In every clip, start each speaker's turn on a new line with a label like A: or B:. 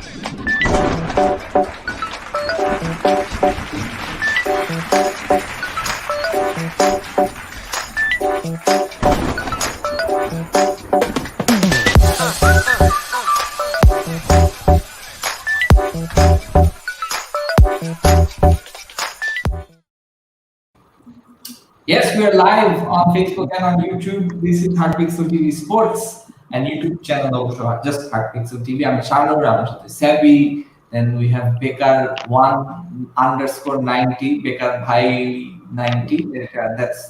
A: Yes, we are live on Facebook and on YouTube. This is Heartpixel TV Sports and YouTube channel also, just Heartpixel TV. I'm Shanur, I'm Sebi. Then we have Bekar1_90, Bekar Bhai 90. That's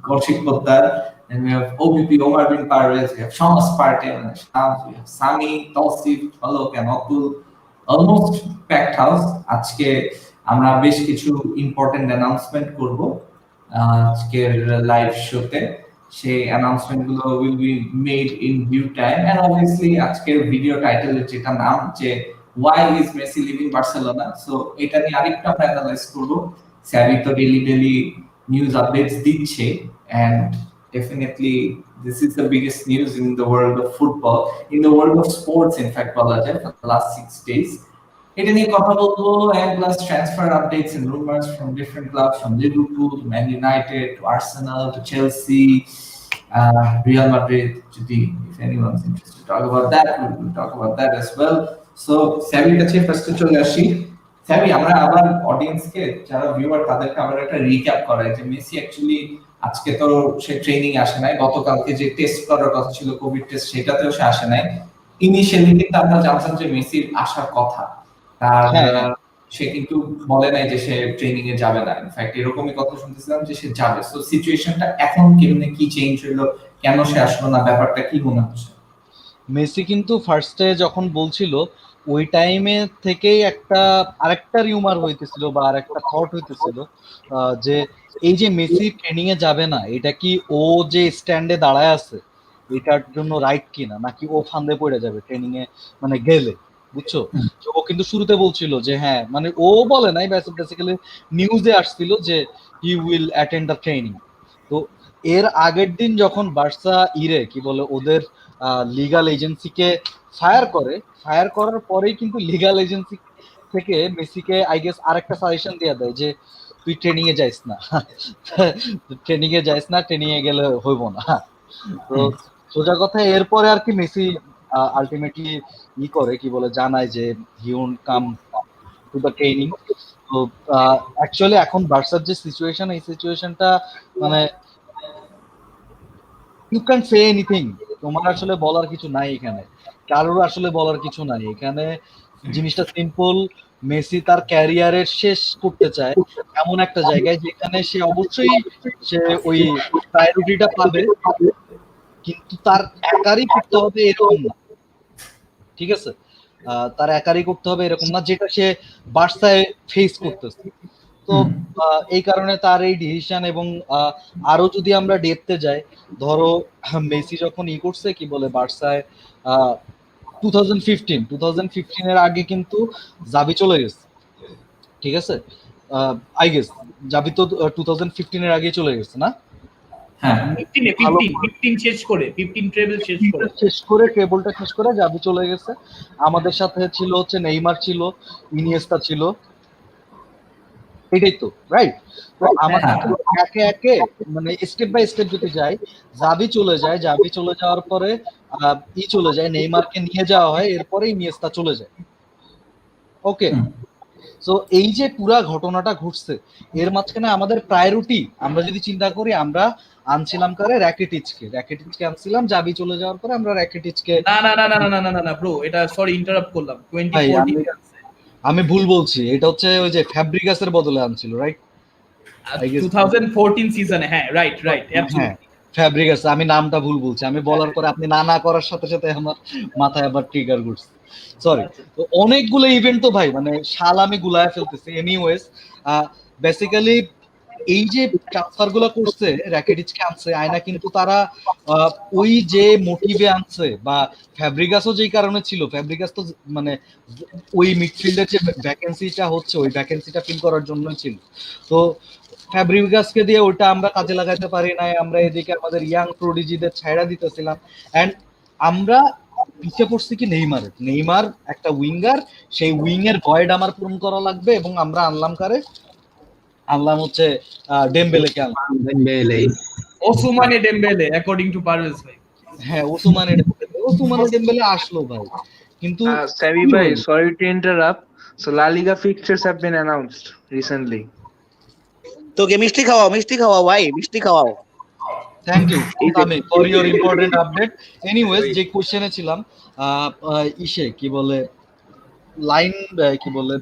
A: Kaushik Pottar. Then we have OBP Omar bin Parvez. We have Shamas Party, Shams. We have Sami, Tausif, Alok, and Atul. Almost packed house. আজকে আমরা বেশ কিছু important announcement করব আজকের live শোতে সেই announcement গুলো will be made in due time and obviously আজকের ভিডিও টাইটেলের যেটা নাম যে why is Messi leaving Barcelona, so এটা নিয়ে আরেকটু আমরা অ্যানালাইজ করব। স্যাবি তো ডেইলি নিউজ আপডেটস দিচ্ছে and definitely this is the biggest news in the world of football, in the world of sports in fact বলা যায় for the last 6 days. এটা নিয়ে কথা বলবো and plus transfer updates and rumors from different clubs, from Liverpool to Man United to Arsenal to Chelsea, Real Madrid. If anyone's interested to talk about that, we'll talk about that as well. So Sabi কাছে ফার্স্টে চলে আসি। Sabi, আমরা আবার অডিয়েন্সকে যারা viewer তাদেরকে আবার একটা রিক্যাপ করাই যে মেসি অ্যাকচুয়ালি আজকে তো সে ট্রেনিং আসে নাই, গতকালকে যে টেস্ট করার কথা ছিল কোভিড টেস্ট সেটাতেও সে আসে নাই। ইনিশিয়ালি কিন্তু আমরা জানতাম যে মেসির আসার কথা, আর সে কিন্তু বলে নাই যে সে ট্রেনিং এ যাবে না। ইনফ্যাক্ট এরকমই কথা শুনতেছিলাম যে সে যাবে। সো সিচুয়েশনটা এখন কেমনে কি চেঞ্জ হলো, কেন সে আসলো না, ব্যাপারটা কি মনে হচ্ছে?
B: মেসি কিন্তু ফার্স্টে যখন বলছিল ওই টাইমে থেকেই আরেকটা রিউমার হইতেছিল বা আরেকটা থট হইতেছিল যে এই যে মেসি ট্রেনিং এ যাবে না, এটা কি ও যে স্ট্যান্ডে দাঁড়ায় আছে এটার জন্য রাইট কিনা, নাকি ও ফান্দে পড়ে যাবে ট্রেনিং এ মানে গেলে, বুঝছো? ও কিন্তু শুরুতে বলছিল যে হ্যাঁ, মানে ও বলে নাই, বেসিক্যালি নিউজে আসছিল যে he will attend the training. তো এর আগের দিন যখন বার্সা কি বলে ওদের লিগাল এজেন্সিকে ফায়ার করার পরেই কিন্তু লিগাল এজেন্সি থেকে মেসিকে আই গেস আরেকটা সাজেশন দিয়ে দেয় যে তুই ট্রেনিং এ যাইস না, ট্রেনিং এ গেলে হইব না। তো সোজা কথা এরপরে আর কি মেসি আলটিমেটলি কি বলে জানায় যে he won't come to the training. তো অ্যাকচুয়ালি এখন বার্সার যে সিচুয়েশন, এই সিচুয়েশনটা মানে ইউ ক্যান সে এনিথিং, তোমার আসলে বলার কিছু নাই এখানে, কারোর আসলে বলার কিছু নাই এখানে। জিনিসটা সিম্পল, মেসি তার ক্যারিয়ারের শেষ করতে চায় এমন একটা জায়গায় যেখানে সে অবশ্যই সে ওই প্রায়োরিটিটা পাবে, কিন্তু তার একারই করতে হবে এরকম না, ঠিক আছে? তার একারই করতে হবে এরকম না, যেটা সে বার্সায় ফেস করতেছে। তো এই কারণে তার এই ডিসিশন। এবং আরো যদি আমরা ডেপথে যাই, ধরো মেসি যখন করছে কি বলে বার্সায় 2015 এর আগে কিন্তু জাবি চলে গেছে, ঠিক আছে? আই গেস জাবি তো 2015 এর আগে চলে গেছে না?
A: হ্যাঁ,
C: 15 শেষ করে
B: ট্রেবলটা শেষ করে জাবি চলে গেছে। আমাদের সাথে ছিল হচ্ছে নেইমার ছিল, ইনিয়েস্তা ছিল, এটাই তো রাইট। তো আমাদের একে একে মানে স্টেপ বাই স্টেপ যদি যাই, জাবি চলে যাওয়ার পরে চলে যায়, নেইমারকে নিয়ে যাওয়া হয়, এরপরে ইনিয়েস্তা চলে যায়। ওকে, সো এই যে পুরা ঘটনাটা ঘটছে, এর মাঝখানে আমাদের প্রায়োরিটি আমরা যদি চিন্তা করি, আমরা আনছিলাম কারে? র্যাকিটিচকে আনছিলাম। জাবি চলে যাওয়ার পরে আমরা র্যাকিটিচকে
C: না ব্রো, এটা সরি ইন্টারাপ্ট করলাম, 2014
B: আমি ভুল বলছি, এটা হচ্ছে ওই যে ফ্যাব্রিগাসের বদলে আনছিল, রাইট?
C: 2014 সিজনে, হ্যাঁ রাইট
B: ফ্যাব্রিগাস। আমি নামটা ভুল বলছি, আমি বলার পরে আপনি না করার সাথে সাথে আমার মাথায় আবার ট্রিগার করছে, সরি। তো অনেকগুলো ইভেন্ট তো ভাই, মানে শাল আমি গুলায় ফেলতেছি। এনিওয়েজ, বেসিক্যালি এই যে ট্রান্সফার গুলো করছে, র্যাকিটিচকে আনছে আয়না, কিন্তু তারা ওই যে মোটিভে আনছে, বা ফ্যাব্রিগাসও যেই কারণে ছিল, ফ্যাব্রিগাস তো মানে ওই মিডফিল্ডের যে ভ্যাকেন্সিটা হচ্ছে, ওই ভ্যাকেন্সিটা ফিল করার জন্যই ছিল। তো ফ্যাব্রিগাসকে দিয়ে ওইটা আমরা কাজে লাগাতে পারি নাই, আমরা এদিকে আমাদের ইয়াং প্রোডিজিদের ছাইড়া দিতেছিলাম। এন্ড আমরা পিছিয়ে পড়ছে কি নেইমার একটা উইঙ্গার, সেই উইং এর ভয়েড আমার পূরণ করা লাগবে, এবং আমরা আনলাম হচ্ছে ডেমবেলেকে আনলাম।
C: ওসমানে ডেম্বেলে অ্যাকর্ডিং টু পারভেজ ভাই।
B: হ্যাঁ, ওসমানে ডেমবেলে আসলো ভাই, কিন্তু
D: Savi
B: কি
D: bhai,
B: হলো?
D: sorry to interrupt. So La Liga fixtures have been announced recently.
E: তোকে মিষ্টি খাওয়াও ভাই, মিষ্টি খাওয়াও।
B: Thank you Sami for your important update. Anyways, যে কোশ্চেনে ছিলাম, ইসে কি বলে লাইন কি বলে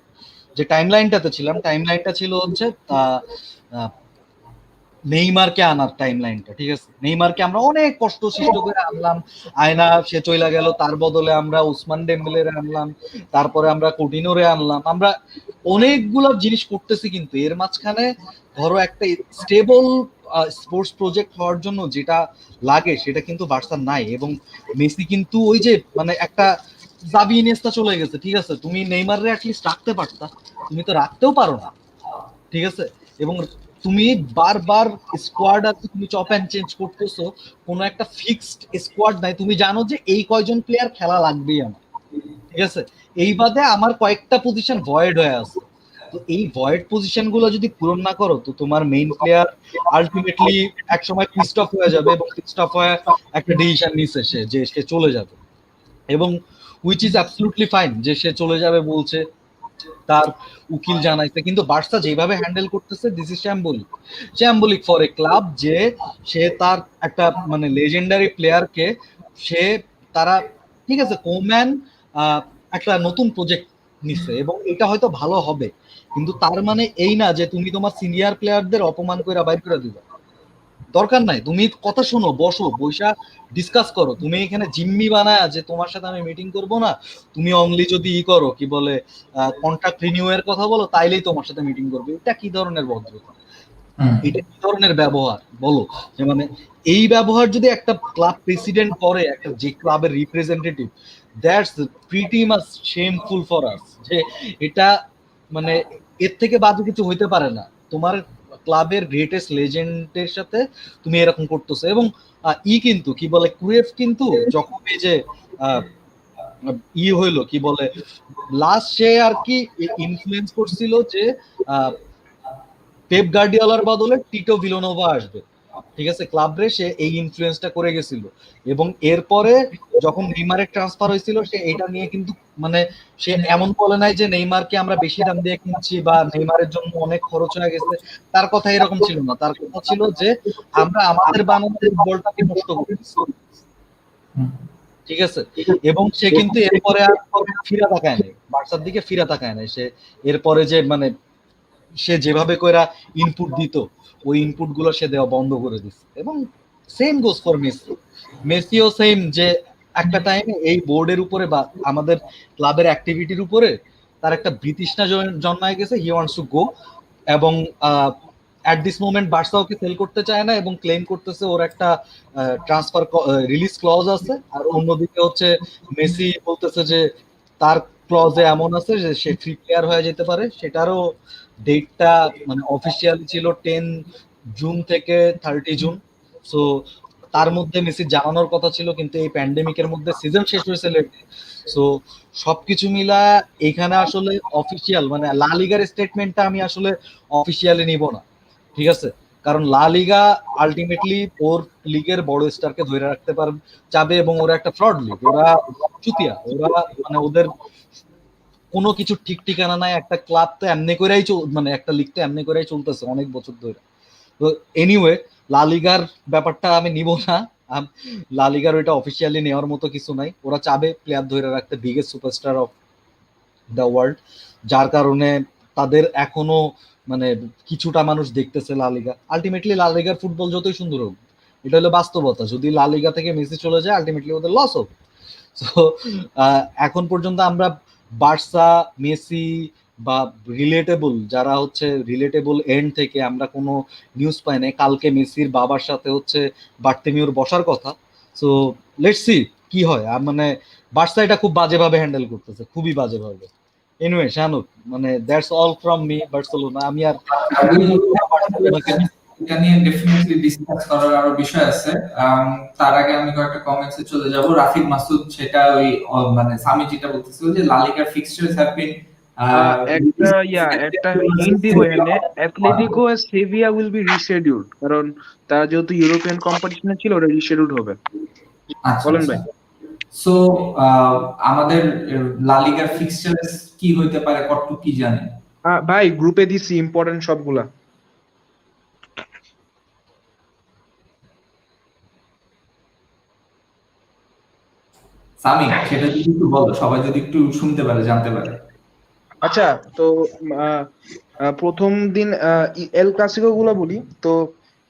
B: যে টাইমলাইনটাতে ছিলাম, টাইমলাইনটা ছিল হচ্ছে নেইমারকে আনার টাইমলাইনটা, ঠিক আছে? নেইমারকে আমরা অনেক কষ্ট সৃষ্ট করে আনলাম, আয়না সে চইলা গেল, তার বদলে আমরা ওসমান ডেম্বেলেরে আনলাম, তারপরে আমরা কুটিনোরে আনলাম, আমরা অনেকগুলো জিনিস করতেছি, কিন্তু এর মাঝখানে ধরো একটা স্টেবল স্পোর্টস প্রজেক্ট হওয়ার জন্য যেটা লাগে সেটা কিন্তু বার্সার নাই। এবং মেসি কিন্তু ওই যে মানে একটা জাভি ইনিয়েস্তা চলে গেছে, ঠিক আছে, তুমি নেইমাররে অ্যাটলিস্ট রাখতে পারতা, তুমি তো রাখতেও পারো না, ঠিক আছে? এবং তুমি বারবার স্কোয়াড আর তুমি চপ অ্যান্ড চেঞ্জ করতেছো, কোনো একটা ফিক্সড স্কোয়াড নাই। তুমি জানো যে এই কয়জন প্লেয়ার খেলা লাগবেই আমার, ঠিক আছে? এই বাদে আমার কয়েকটা পজিশন ভয়েড হয়ে আছে, তো এই ভয়েড পজিশন গুলো যদি পূরণ না করো, তো তোমার মেইন প্লেয়ার আলটিমেটলি একসময় পিস্ট অফ হয়ে যাবে, এবং পিস্ট অফ হয়ে একটা ডিসিশন নিছে সে যে সে চলে যাবে, এবং উইচ ইজ অ্যাবসলিউটলি ফাইন যে সে চলে যাবে বলছে, তার উকিল জানাইছে। কিন্তু বার্সা যেভাবে হ্যান্ডেল করতেছে, this is shambolic for a club, যে সে তার একটা মানে লেজেন্ডারি প্লেয়ারকে সে তারা, ঠিক আছে, কোম্যান একটা নতুন প্রজেক্ট নিচ্ছে, এবং এটা হয়তো ভালো হবে, কিন্তু তার মানে এই না যে তুমি তোমার সিনিয়র প্লেয়ারদের অপমান করে বাইর করে দিবা। দরকার নাই, তুমি কথা শোনো, বৈশা ডিসকাস করো। তুমি এখানে জিম্মি বানায় যে তোমার সাথে আমি মিটিং করব না, তুমি অনলি যদি করো কি বলে কন্ট্রাক্ট রিনিউ এর কথা বলো, তাইলেই তোমার সাথে মিটিং করবে। এটা কি ধরনের ভদ্রতা, এটা কি ধরনের ব্যবহার বলো? যে মানে এই ব্যবহার যদি একটা ক্লাব প্রেসিডেন্ট করে, একটা যে ক্লাবের representative, that's pretty much shameful for us. যে এটা মানে এর থেকে বাজে কিছু হইতে পারে না। তোমার ক্লাবের গ্রেটেস্ট লেজেন্ডের সাথে তুমি এরকম করতেছো। এবং কিন্তু কি বলে ক্রুয়েফ কিন্তু যখন এই যে হইলো কি বলে লাস্ট, সে আর কি ইনফ্লুয়েন্স করছিল যে পেপ গার্ডিওলার বদলে টিটো ভিলোনোভা আসবে, ঠিক আছে, ক্লাবরে সে এই ইনফ্লুয়েন্সটা করে গেছিল। এবং এরপরে যখন নেইমারের ট্রান্সফার হয়েছিল, সে এটা নিয়ে কিন্তু মানে সে এমন বলে নাই যে নেইমারকে আমরা বেশি দাম দিয়ে কিনছি বা নেইমারের জন্য অনেক খরচ হয়ে গেছে, তার কথা এরকম ছিল না। তার কথা ছিল যে আমরা আমাদের বানানো ফুটবলটাকে নষ্ট করতেছি, ঠিক আছে? এবং সে কিন্তু এরপরে আর ফিরে তাকায় নাই, বার্সার দিকে ফিরে তাকায় নাই সে। এরপরে যে মানে সে যেভাবে কইরা ইনপুট দিত, ওই ইনপুট গুলো সে দেওয়া বন্ধ করে দিচ্ছে। এবং সেম গোস ফর মেসিও সেম, যে একটা টাইমে এই বোর্ডের উপরে বা আমাদের ক্লাবের অ্যাক্টিভিটির উপরে তার একটা বিতৃষ্ণা জন্মায় গেছে, হি ওয়ান্টস টু গো। এবং অ্যাট দিস মোমেন্ট বার্সা ওকে সেল করতে চায় না, এবং ক্লেম করতেছে ওর একটা ট্রান্সফার রিলিজ ক্লজ আছে। আর অন্যদিকে হচ্ছে মেসি বলতেছে যে তার ক্লজে এমন আছে যে সে ফ্রি প্লেয়ার হয়ে যেতে পারে। সেটারও ডেটটা মানে অফিসিয়ালি ছিল 10 জুন থেকে 30 জুন। সো তার মধ্যে মেসি জানানোর কথা ছিল, কিন্তু এই প্যান্ডেমিকের মধ্যে সিজন শেষ হয়েছে লেটে। সো সবকিছু মিলা এখানে আসলে অফিসিয়াল মানে লা লিগার স্টেটমেন্টটা আমি আসলে অফিসিয়ালি নিব না, ঠিক আছে? কারণ লা লিগা আলটিমেটলি ওর লিগের বড় স্টারকে ধরে রাখতে পারবে চাবে, এবং ওরা একটা ফ্রড লিগ, ওরা চুতিয়া, ওরা মানে ওদের কোনো কিছু ঠিক ঠিকানা নাই। একটা ক্লাব তো এমনি করেই মানে একটা লিগ তো এমনি করেই চলতেছে অনেক বছর ধরে। তো এনিওয়ে, লা লিগার ব্যাপারটা আমি নিব না, লা লিগার ওইটা অফিসিয়ালি নেওয়ার মতো কিছু নাই। ওরা চাবে প্লেয়ার ধরে রাখতে, biggest superstar of the world, যার কারণে তাদের এখনো মানে কিছুটা মানুষ দেখতেছে লা লিগা। আলটিমেটলি লা লিগার ফুটবল যতই সুন্দর হোক, এটা হলো বাস্তবতা, যদি লা লিগা থেকে মেসি চলে যায় আলটিমেটলি ওদের লস হবে। সো এখন পর্যন্ত আমরা বার্সা, মেসি বা রিলেটেবল যারা হচ্ছে রিলেটেবল এন্ড থেকে আমরা কোনো নিউজ পাই নাই। কালকে মেসির বাবার সাথে হচ্ছে বার্তেমিউর বসার কথা। সো লেটস সি কি হয়। মানে বার্সা এটা খুব বাজেভাবে হ্যান্ডেল করতেছে, খুবই বাজেভাবে। এনিওয়ে শানুক, মানে that's all from me Barcelona. আমি আর
A: এটা নিয়ে ডেফিনেটলি ডিসকাস করার আরো বিষয় আছে। তার আগে আমি কয়েকটা কমেন্টসে চলে যাব। রাফিক মাসুদ সেটা ওই মানে সামি যেটা বলতেছিল যে লা লিগার ফিক্সচার্স হ্যাভ বিন
D: একটা হিন্ট দিব এখানে, অ্যাথলেটিকো আর সেভিয়া উইল বি রিশেডিউলড, কারণ তারা যেহেতু ইউরোপিয়ান কম্পিটিশনে ছিল ওটা রিশেডিউলড হবে। বলেন ভাই।
A: সো আমাদের লা লিগার ফিক্সচার্স কি হইতে পারে, কতটুকু কি জানেন?
D: ভাই গ্রুপে দিছি ইম্পর্টেন্ট সবগুলা।
A: সামি সেটা যদি একটু বলো, সবাই যদি একটু শুনতে পারে, জানতে পারে।
D: আচ্ছা, তো প্রথম দিন এল ক্লাসিকো গুলো বলি। তো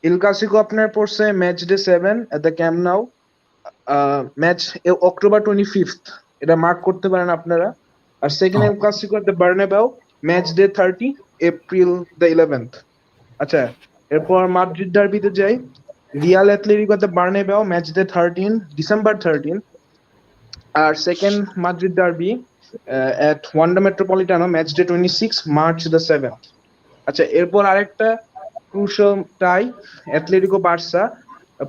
D: এল ক্লাসিকো আপনার পড়ছে match day 7 at the Camp Nou, match October 25, এটা মার্ক করতে পারেন আপনারা। আর second El Clasico at the Bernabeu, match day 30 April the 11th। আচ্ছা, এরপর মাদ্রিদ ডার্বিতে যাই, Real Atletico at the Bernabeu, match day 13 December 13। আর second Madrid derby at Wanda Metropolitano, match day 26 March the 7th. আচ্ছা, এরপর আরেকটা crucial টাই, Atletico Barca.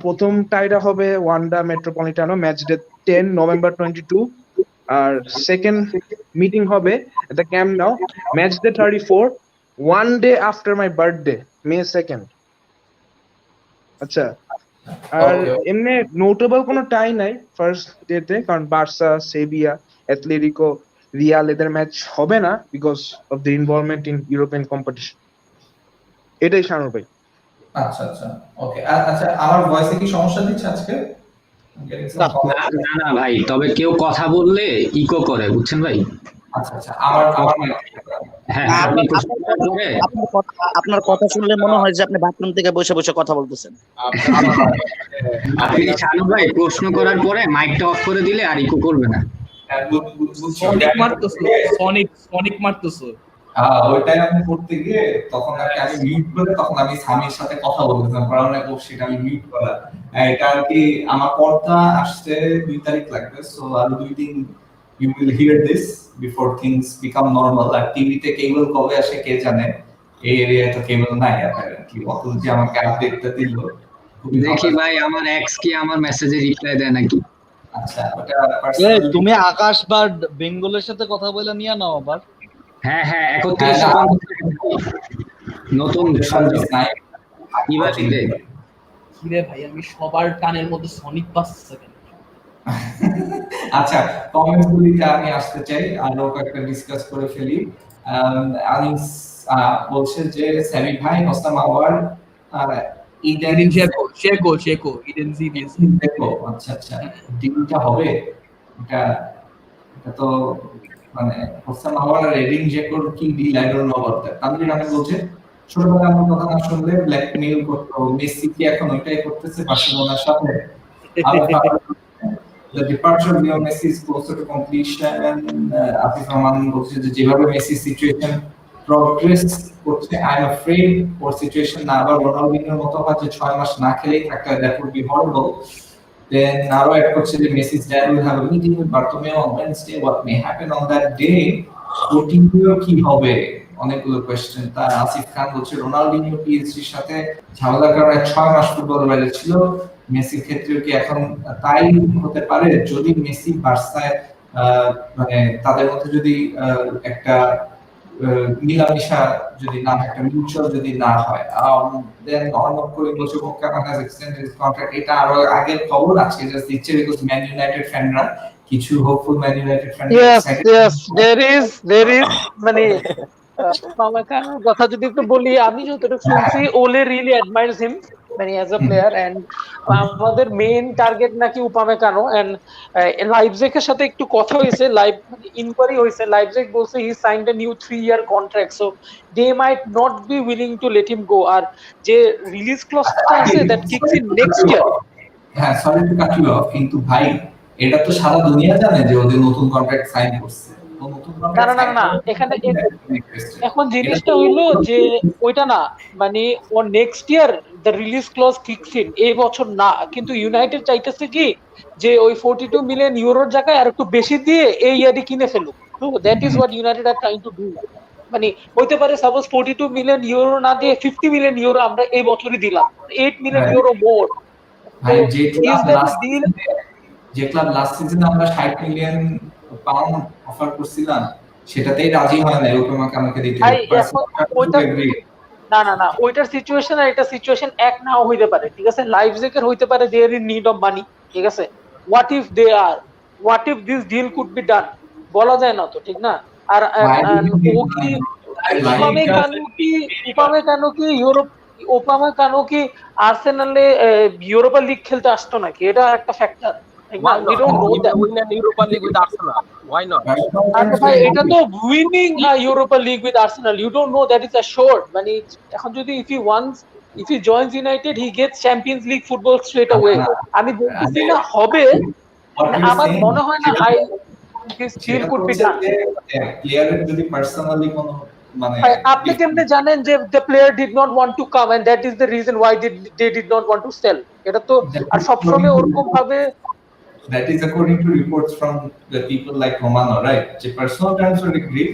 D: প্রথম টাইটা হবে ওয়ান্ডা মেট্রোপলিটানো, ম্যাচ ডে 10 নভেম্বর 22। আর সেকেন্ড মিটিং হবে এট the Camp Nou, match day 34, one day after my birthday, May 2nd। আচ্ছা, আর এমনি notable কোনো টাই নাই ফার্স্ট ডেতে, কারণ বার্সা, সেভিয়া, অ্যাথলেটিকো, রিয়াল এদের ম্যাচ হবে না because of the involvement in European competition. এটাই শানুর ভাই।
A: আচ্ছা আচ্ছা, ওকে। আচ্ছা, আমার ভয়েসে কি সমস্যা দিচ্ছে আজকে?
F: না না ভাই, তবে কেউ কথা বললে ইকো করে, বুঝছেন ভাই?
A: আচ্ছা আচ্ছা, আমার
F: হ্যাঁ, আপনি প্রশ্ন করার পরে
E: আপনার কথা শুনলে মনে হয় যে আপনি বাথরুম থেকে বসে বসে কথা বলতেছেন।
F: আপনি শানু ভাই প্রশ্ন করার পরে মাইকটা অফ করে দিলে আর ইকো করবে না।
C: সনিক মারতেছো।
A: ওইটাই আমি করতে গিয়ে তখন আমি মিউট করে তখন আমি সামির সাথে কথা বলতেছিলাম, কারণ সেটা আমি মিউট করা। এটা আর কি আমার পর্দা আসতে 2 তারিখ লাগবে, সো আর 2 দিন you will hear this before things become normal. আর টিভিতে কেবল কবে আসে কে জানে, এই এরিয়ায় তো কেবল নাই অ্যাপারেন্টলি। অতুল যে আমাকে আপডেটটা দিল,
F: দেখি ভাই আমার এক্স কি আমার মেসেজে রিপ্লাই দেয় নাকি।
A: আচ্ছা, ওটা
B: তুমি আকাশ বা বেঙ্গলের সাথে কথা বলে নিয়ে নাও আবার।
F: হ্যাঁ হ্যাঁ, 31 নতুন
A: সার্ভিস নাই
F: ইভাটিতে।
C: কিরে ভাই, আমি সবার কানের মধ্যে সনিক বাজছে কেন?
A: আচ্ছা, কমেন্টস গুলিতে আমি আসতে চাই, আরো কয়েকটা ডিসকাস করে ফেলি। আনিস বলছে যে সেমি ভাই হোসনাম আওয়ার
C: ইডেন শেকো ইডেন জিডিএস।
A: আচ্ছা আচ্ছা, ডিলটা হবে এটা তো মানে হোসনাম আওয়ার আর এডিন জেকোর কি deal, I don't know about that. Tanvir আমি বলছে ছোটবেলায় আমার কথা না শুনলে ব্ল্যাকমেইল করতো, মেসি কি এখন ওইটাই করতেছে বার্সেলোনার সাথে? The departure of Lionel Messi is closer to completion. Afif Rahman বলছে যে যেভাবে মেসি সিচুয়েশন প্রগ্রেস করছে, I am afraid or situation না আবার রোনালদিনোর মতো হয় যে 6 মাস না খেলেই থাকতে হয়, দ্যাট উড বি হরিবল। দেন আরো অ্যাড করছে যে মেসি's dad will have a meeting with Bartomeu on Wednesday. What may happen on that day? কোটিনিও কি হবে? অনেকগুলো কোয়েশ্চেন। তার আসিফ খান বলছে রোনালদিনো পিএসজির সাথে ঝামেলার কারণে 6 মাস ফুটবল বাইরে ছিল, মেসির ক্ষেত্রেও কি এখন তাই হতে পারে? যদি মেসি বার্সায় মানে তাদের মধ্যে যদি একটা মিলামিশা যদি না, একটা মিউচুয়াল যদি না হয়, দেন অর্ণব করে বলছে ওকানা হ্যাজ এক্সটেন্ডেড হিজ কন্ট্রাক্ট। এটা আরো আগের খবর, আজকে জাস্ট দিচ্ছে বিকজ ম্যান ইউনাইটেড ফ্যানরা, কিছু hopeful man United fan,
G: there is মানে পামাকানোর কথা যদি একটু বলি, আমি যতটুকু শুনছি ওলে রিয়েলি অ্যাডমায়ারস হিম মানে অ্যাজ আ প্লেয়ার, এন্ড আমাদের মেইন টার্গেট নাকি উপামেকানো। এন্ড লাইপজিগের সাথে একটু কথা হয়েছে, ইনকোয়ারি হয়েছে, লাইপজিগ বলছে he signed a new 3-year contract, so they might not be willing to let him go. আর যে রিলিজ ক্লজটা আছে that kicks in next year.
A: হ্যাঁ, sorry to cut you off, কিন্তু ভাই এটা তো সারা দুনিয়া জানে যে ওদের নতুন কন্ট্রাক্ট সাইন করছে।
G: না এখানে এখন জিনিসটা হইলো যে ওইটা না, মানে ও next year the release clause kicks in, এই বছর না। কিন্তু ইউনাইটেড চাইতেছে কি যে ওই 42 মিলিয়ন ইউরোর জায়গায় আর একটু বেশি দিয়ে এই ইয়ারই কিনে ফেলুক। That is what United are trying to do. মানে হইতে পারে সাপোজ 42 মিলিয়ন ইউরো না দিয়ে 50 মিলিয়ন ইউরো আমরা এই বছরই দিলাম, 8 মিলিয়ন ইউরো মোর।
A: ভাই যে
G: is
A: club
G: that
A: last
G: deal?
A: Last সিজনে আমরা 60 মিলিয়ন পাউন্ড অফার করছিলাম, সেটাতেই রাজি হয় না উপমাকানোকে দিতে।
G: ভাই এখন ওইটা না ওইটার সিচুয়েশন আর এটা সিচুয়েশন এক নাও হইতে পারে, ঠিক আছে? লাইপজিগের হইতে পারে they are in need of money, ঠিক আছে? What if this deal could be done, বলা যায় না তো, ঠিক না? আর ও কি উপামেকানো কি আর্সেনালে ইউরোপা লিগ খেলতে আসতো নাকি? এটা একটা ফ্যাক্টর, ঠিক না? We don't know that.
H: win an Europa League with Arsenal. Why not?
G: আরে ভাই এটা তো winning Europa League with Arsenal, you don't know that is assured. মানে এখন যদি if he joins United, he gets Champions League football straight away. আমি বলতেছি না হবে, আমার মনে হয় না this deal could be done.
A: প্লেয়ারের যদি পার্সোনালি কোনো মানে
G: আপনি কেমনে জানেন যে the player did not want to come and that is the reason why they did not want to sell? এটা তো আর সবসময় ওরকম ভাবে
A: that is according to reports from the people like Romano, right? The personal terms were agreed.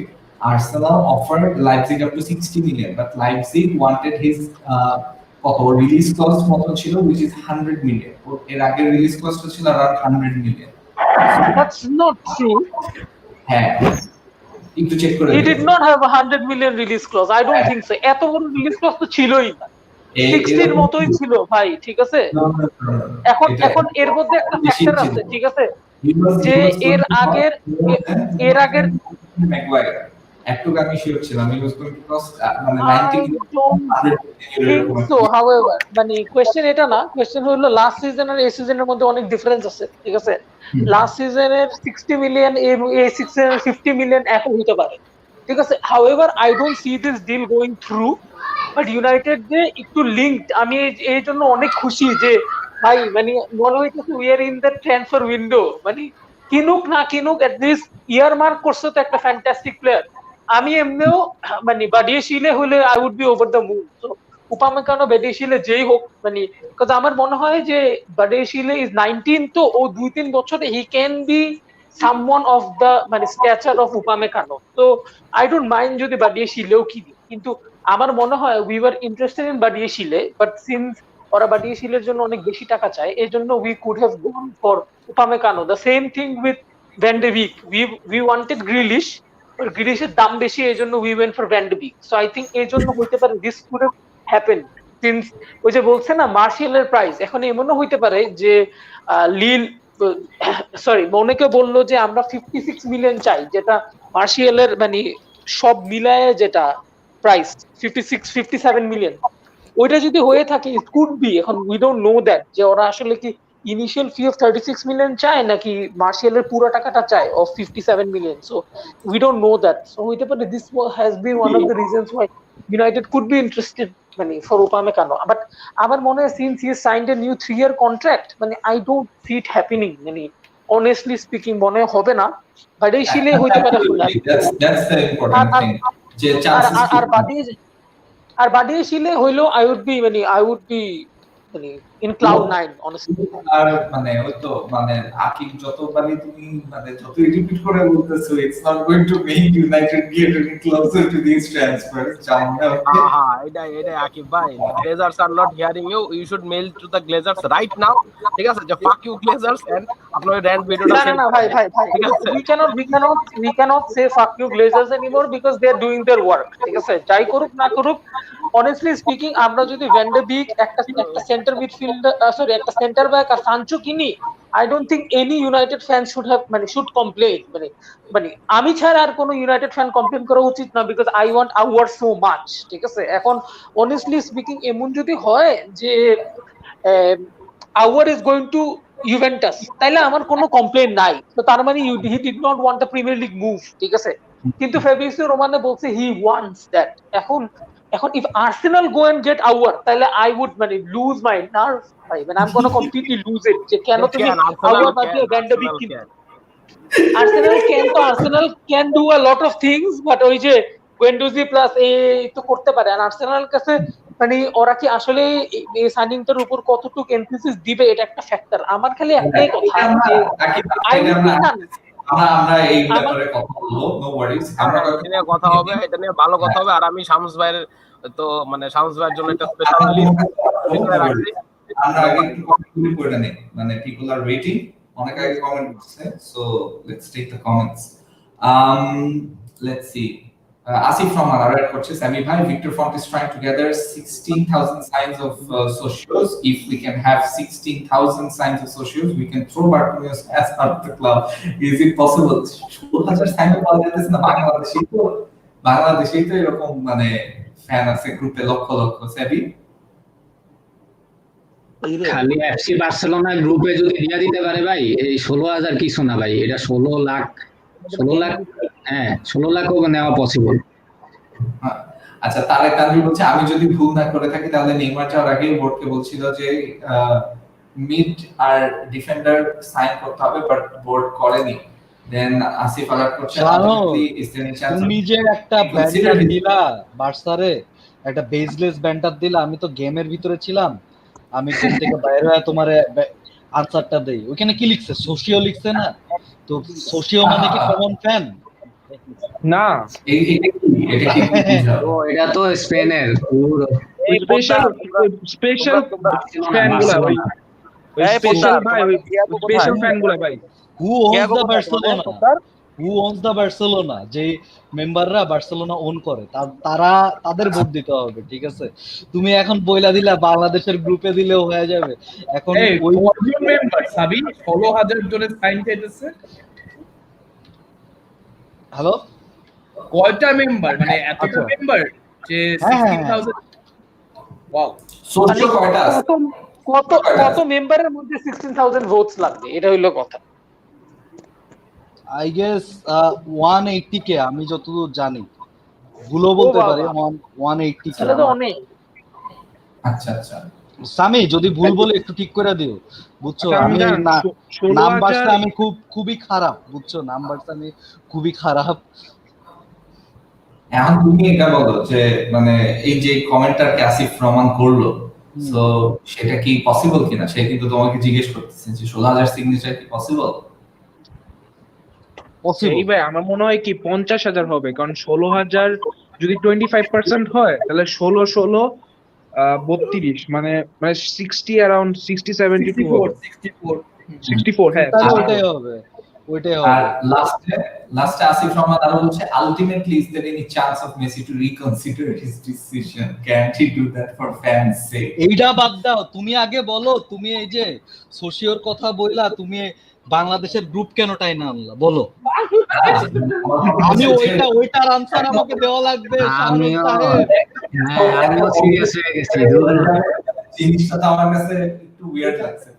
A: Arsenal offered Leipzig up to 60 million, but Leipzig wanted his release clause which is 100 million. এর আগে release ক্লজটা ছিল around 100 million.
G: That's not true.
A: হ্যাঁ, একটু check করে
G: He did not have a 100 million release clause. I don't think so. এত বড় release clause তো ছিলই না। 60 এর মতোই ছিল ভাই, ঠিক আছে? এখন এর মধ্যে একটা ফ্যাক্টর আছে, ঠিক আছে? যে এর আগের
A: ম্যাগুয়ায়ার একটু আমি শিওর ছিলাম he was going to cost মানে 90
G: so however মানে কোশ্চেন এটা না, কোশ্চেন হলো লাস্ট সিজন আর এই সিজনের মধ্যে অনেক ডিফারেন্স আছে, ঠিক আছে? লাস্ট সিজনের 60 মিলিয়ন এই সিজনের 50 মিলিয়ন এক হতে পারে, ঠিক আছে? however I don't see this deal going through, but United যে একটু লিঙ্কড, আমি এই জন্য অনেক খুশি যে ভাই মানে মনে হইতেছে we are in the transfer window. মানে কিনুক না কিনুক এট লিস্ট ইয়ার মার্ক করছে তো একটা ফ্যান্টাস্টিক প্লেয়ার। আমি এমনিও মানে বাডিয়েশিলে হলে I would be over the moon. তো উপামেকানো বাডিয়েশিলে যেই হোক, মানে বিকজ আমার মনে হয় যে বাডিয়েশিলে ইজ 19, তো ও 2-3 বছরে he can be someone of the মানে স্ট্যাচার অফ উপামেকানো। তো আই ডোন্ট মাইন্ড যদি বাডিয়েশিলেও কিনি, কিন্তু আমার মনে হয় উই ওয়ার ইন্টারেস্টেড ইন বাডিয়েশিলে, বাট সিন্স ওরা বাডিয়েশিলের জন্য অনেক বেশি টাকা চায়, এই জন্য we could have gone for Upamecano. The same thing with Van de Beek, we wanted Grealish, but গ্রিলিশের দাম বেশি, এই জন্য we went for Van de Beek. So I think এই জন্য হইতে পারে দিস কুড হ্যাভ হ্যাপেন। সিন্স ওই যে বলছে না মার্শিয়ালের প্রাইস, এখন এমনও হইতে পারে যে লিল মনেকে বললো যে আমরা 56 মিলিয়ন চাই, যেটা মার্শিয়ালের মানে সব মিলায় যেটা প্রাইস 57 মিলিয়ন, ওইটা যদি হয়ে থাকে ইট কুড বি। এখন উই ডোন্ট নো দ্যাট যে ওরা আসলে কি ইনিশিয়াল ফি অফ 36 মিলিয়ন চায় নাকি মার্শিয়ালের পুরো টাকাটা চায় of 57 million. So we don't know that. So হইতে পারে this has been one of the reasons why United could be interested মানে ফর উপামেকানো। বাট আমার মনে হয় since he signed a new 3-year contract, মানে I don't see it happening. মানে honestly speaking মনে হবে না, বাট এই শিলে হইতে পারে ফুল।
A: that's the important thing যে chances
G: আর বাডিয়েশিলে হইলো আই উড বি মানে ইন ক্লাউড 9 honestly।
A: আর মানে ওই তো মানে আকিব যতবারই তুমি মানে যতই রিপিট করে বলতেছো it's not going to make United get any closer to this transfers জামনে
H: এটা আকিব ভাই, Glazers are not hearing you should mail to the Glazers right now, ঠিক আছে? যে ফাক ইউ গ্লেজার্স, এন্ড আপনার র্যান্ট ভিডিওটা
G: না ভাই we cannot say fuck you Glazers anymore because they are doing their work, ঠিক আছে? যাই করুক না করুক, honestly speaking আমরা যদি ভ্যান ডে বিক একটা সেন্টার মিডফিল্ডার একটা সেন্টার ব্যাক আর সানচো কিনি, I don't think any United fan should complain। মানে আমি ছাড়া আর কোনো ইউনাইটেড ফ্যান কমপ্লেন করা উচিত না, because I want Aouar so much, ঠিক আছে? এখন honestly speaking এমন যদি হয় যে Aouar is going to Juventus, তাইলে আমার কোনো কমপ্লেন নাই। তো তার মানে he did not want the premier league move, ঠিক আছে? কিন্তু ফেব্রিসিও রোমানো বলছে হি ওয়ান্টস দ্যাট। এখন if Arsenal go and get our, তাহলে I would মানে lose my nerve ভাই, মানে I'm gonna completely lose it যে কেন তুমি our বাদে ভ্যান ডে বিক কিনো। Arsenal can do a lot of things, but ওই যে Guendouzi প্লাস এই তো করতে পারে। আর আর্সেনাল কাছে মানে ওরা কি আসলে এই সাইনিংটার উপর কতটুকু এমফেসিস দিবে, এটা একটা ফ্যাক্টর। আমার খালি একটাই কথা যে
A: আমরা এই
G: আমার-
A: ব্যাপারে কথা বলবো, নো ওয়ারিজ। আমরা
H: এটা নিয়ে কথা হবে, এটা নিয়ে ভালো কথা হবে। আর আমি শামস ভাইয়ের তো মানে শামস ভাইয়ের জন্য একটা স্পেশাল লিস্ট করে রাখছি।
A: আমরা আগে একটু কমেন্টগুলো পড়ে নেই, মানে পিপল আর ওয়েটিং, অনেক আগে কমেন্ট করছে, so let's take the comments. Let's see, Asif from Ararat করছে, Sami bhai, Victor Font is trying to gather 16,000 signs of socios. If we can have 16,000 signs of socios, we can throw Bartolomeus as part of the club. Is it possible? 16,000 sign পাওয়া যাচ্ছে না বাংলাদেশেই তো এরকম মানে fan আছে গ্রুপে লক্ষ লক্ষ। সেবি
F: খালি এফসি বার্সেলোনা গ্রুপে যদি দিয়া দিতে পারে ভাই, এই 16,000 কিছু না ভাই, এটা 16 লাখ, হ্যাঁ 16 লাখও নেওয়া পসিবল।
A: আচ্ছা, তারেক তানভীর বলছে, আমি যদি ভুল না করে থাকি তাহলে নেইমার যাওয়ার আগে বোর্ডকে বলছিল যে মিড আর ডিফেন্ডার সাইন করতে হবে, বাট বোর্ড করেনি। দেন আসিফ আলার করছে,
B: তুমি যে একটা ব্যান্ডার দিলা বার্সারে, একটা বেসলেস ব্যান্ডার দিলা, আমি তো গেমের ভিতরে ছিলাম, আমি গেম থেকে বাইরে হয়ে তোমার আনসারটা দেই। ওখানে কি লিখছে? সোশিও লিখছে না তো? সোশিও মানে কি কমন ফ্যান
D: না,
F: এটা তো স্পেনের
D: স্পেশাল ফ্যানগুলা ভাই, ওই স্পেশাল ভাই, ওই স্পেশাল ফ্যানগুলা ভাই।
B: Who owns the Barcelona? Who owns the Barcelona? যে মেম্বাররা বার্সেলোনা ওন করে, তারা তাদের ভোট দিতে হবে, ঠিক আছে? তুমি এখন বইলা দিলা বাংলাদেশের গ্রুপে দিলেও হয়ে যাবে। এখন ওই
C: মেম্বার সাবি 16,000 জনের সাইন চাইতেছে।
B: হ্যালো,
C: কয়টা মেম্বার, মানে এতটা মেম্বার যে 16,000? ওয়াও,
A: সোশিও কয়টা আছে?
G: কত মেম্বারের মধ্যে 16,000 ভোটস লাগবে, এটা হইলো কথা।
B: আই গেস 180 কে, আমি যতদূর জানি, ভুলও বলতে পারি, 180 কে।
G: তাহলে তো অনেক।
A: আচ্ছা আচ্ছা,
B: সামি যদি ভুল বলে একটু ঠিক করে দিও, বুঝছো? আমি নাম্বারটা আমি খুবই খারাপ, বুঝছো? নাম্বারটা আমি খুবই খারাপ।
A: এখন তুমি এটা বলো যে মানে এই যে কমেন্টারকে আসিফ প্রমাণ করলো, সো সেটা কি পসিবল কিনা? সে কিন্তু তোমাকে জিজ্ঞেস করতেছে যে 16,000 সিগনেচার কি পসিবল?
D: এই ভাই আমার মনে হয় কি 50,000 হবে, কারণ 16,000 যদি 25% হয় তাহলে 16 32, মানে 60 অ্যারাউন্ড 60-72 হবে। 64 হ্যাঁ,
B: ওইটাই হবে।
A: আর লাস্টে আসিফ রহমান আরো বলছে, ultimately is there any chance of Messi to reconsider his decision? Can he do that for fans sake?
B: এইটা বাদ দাও, তুমি আগে বলো, তুমি এই যে সোশিওর কথা বইলা, তুমি বাংলাদেশের গ্রুপ কেন টাইনা আনলা বলো? আমি ওইটার আনসার আমাকে দেওয়া লাগবে।
F: আমিও সিরিয়াস হয়ে গেছি,
A: জিনিসটা তো আমার কাছে একটু উইয়ার্ড লাগছে।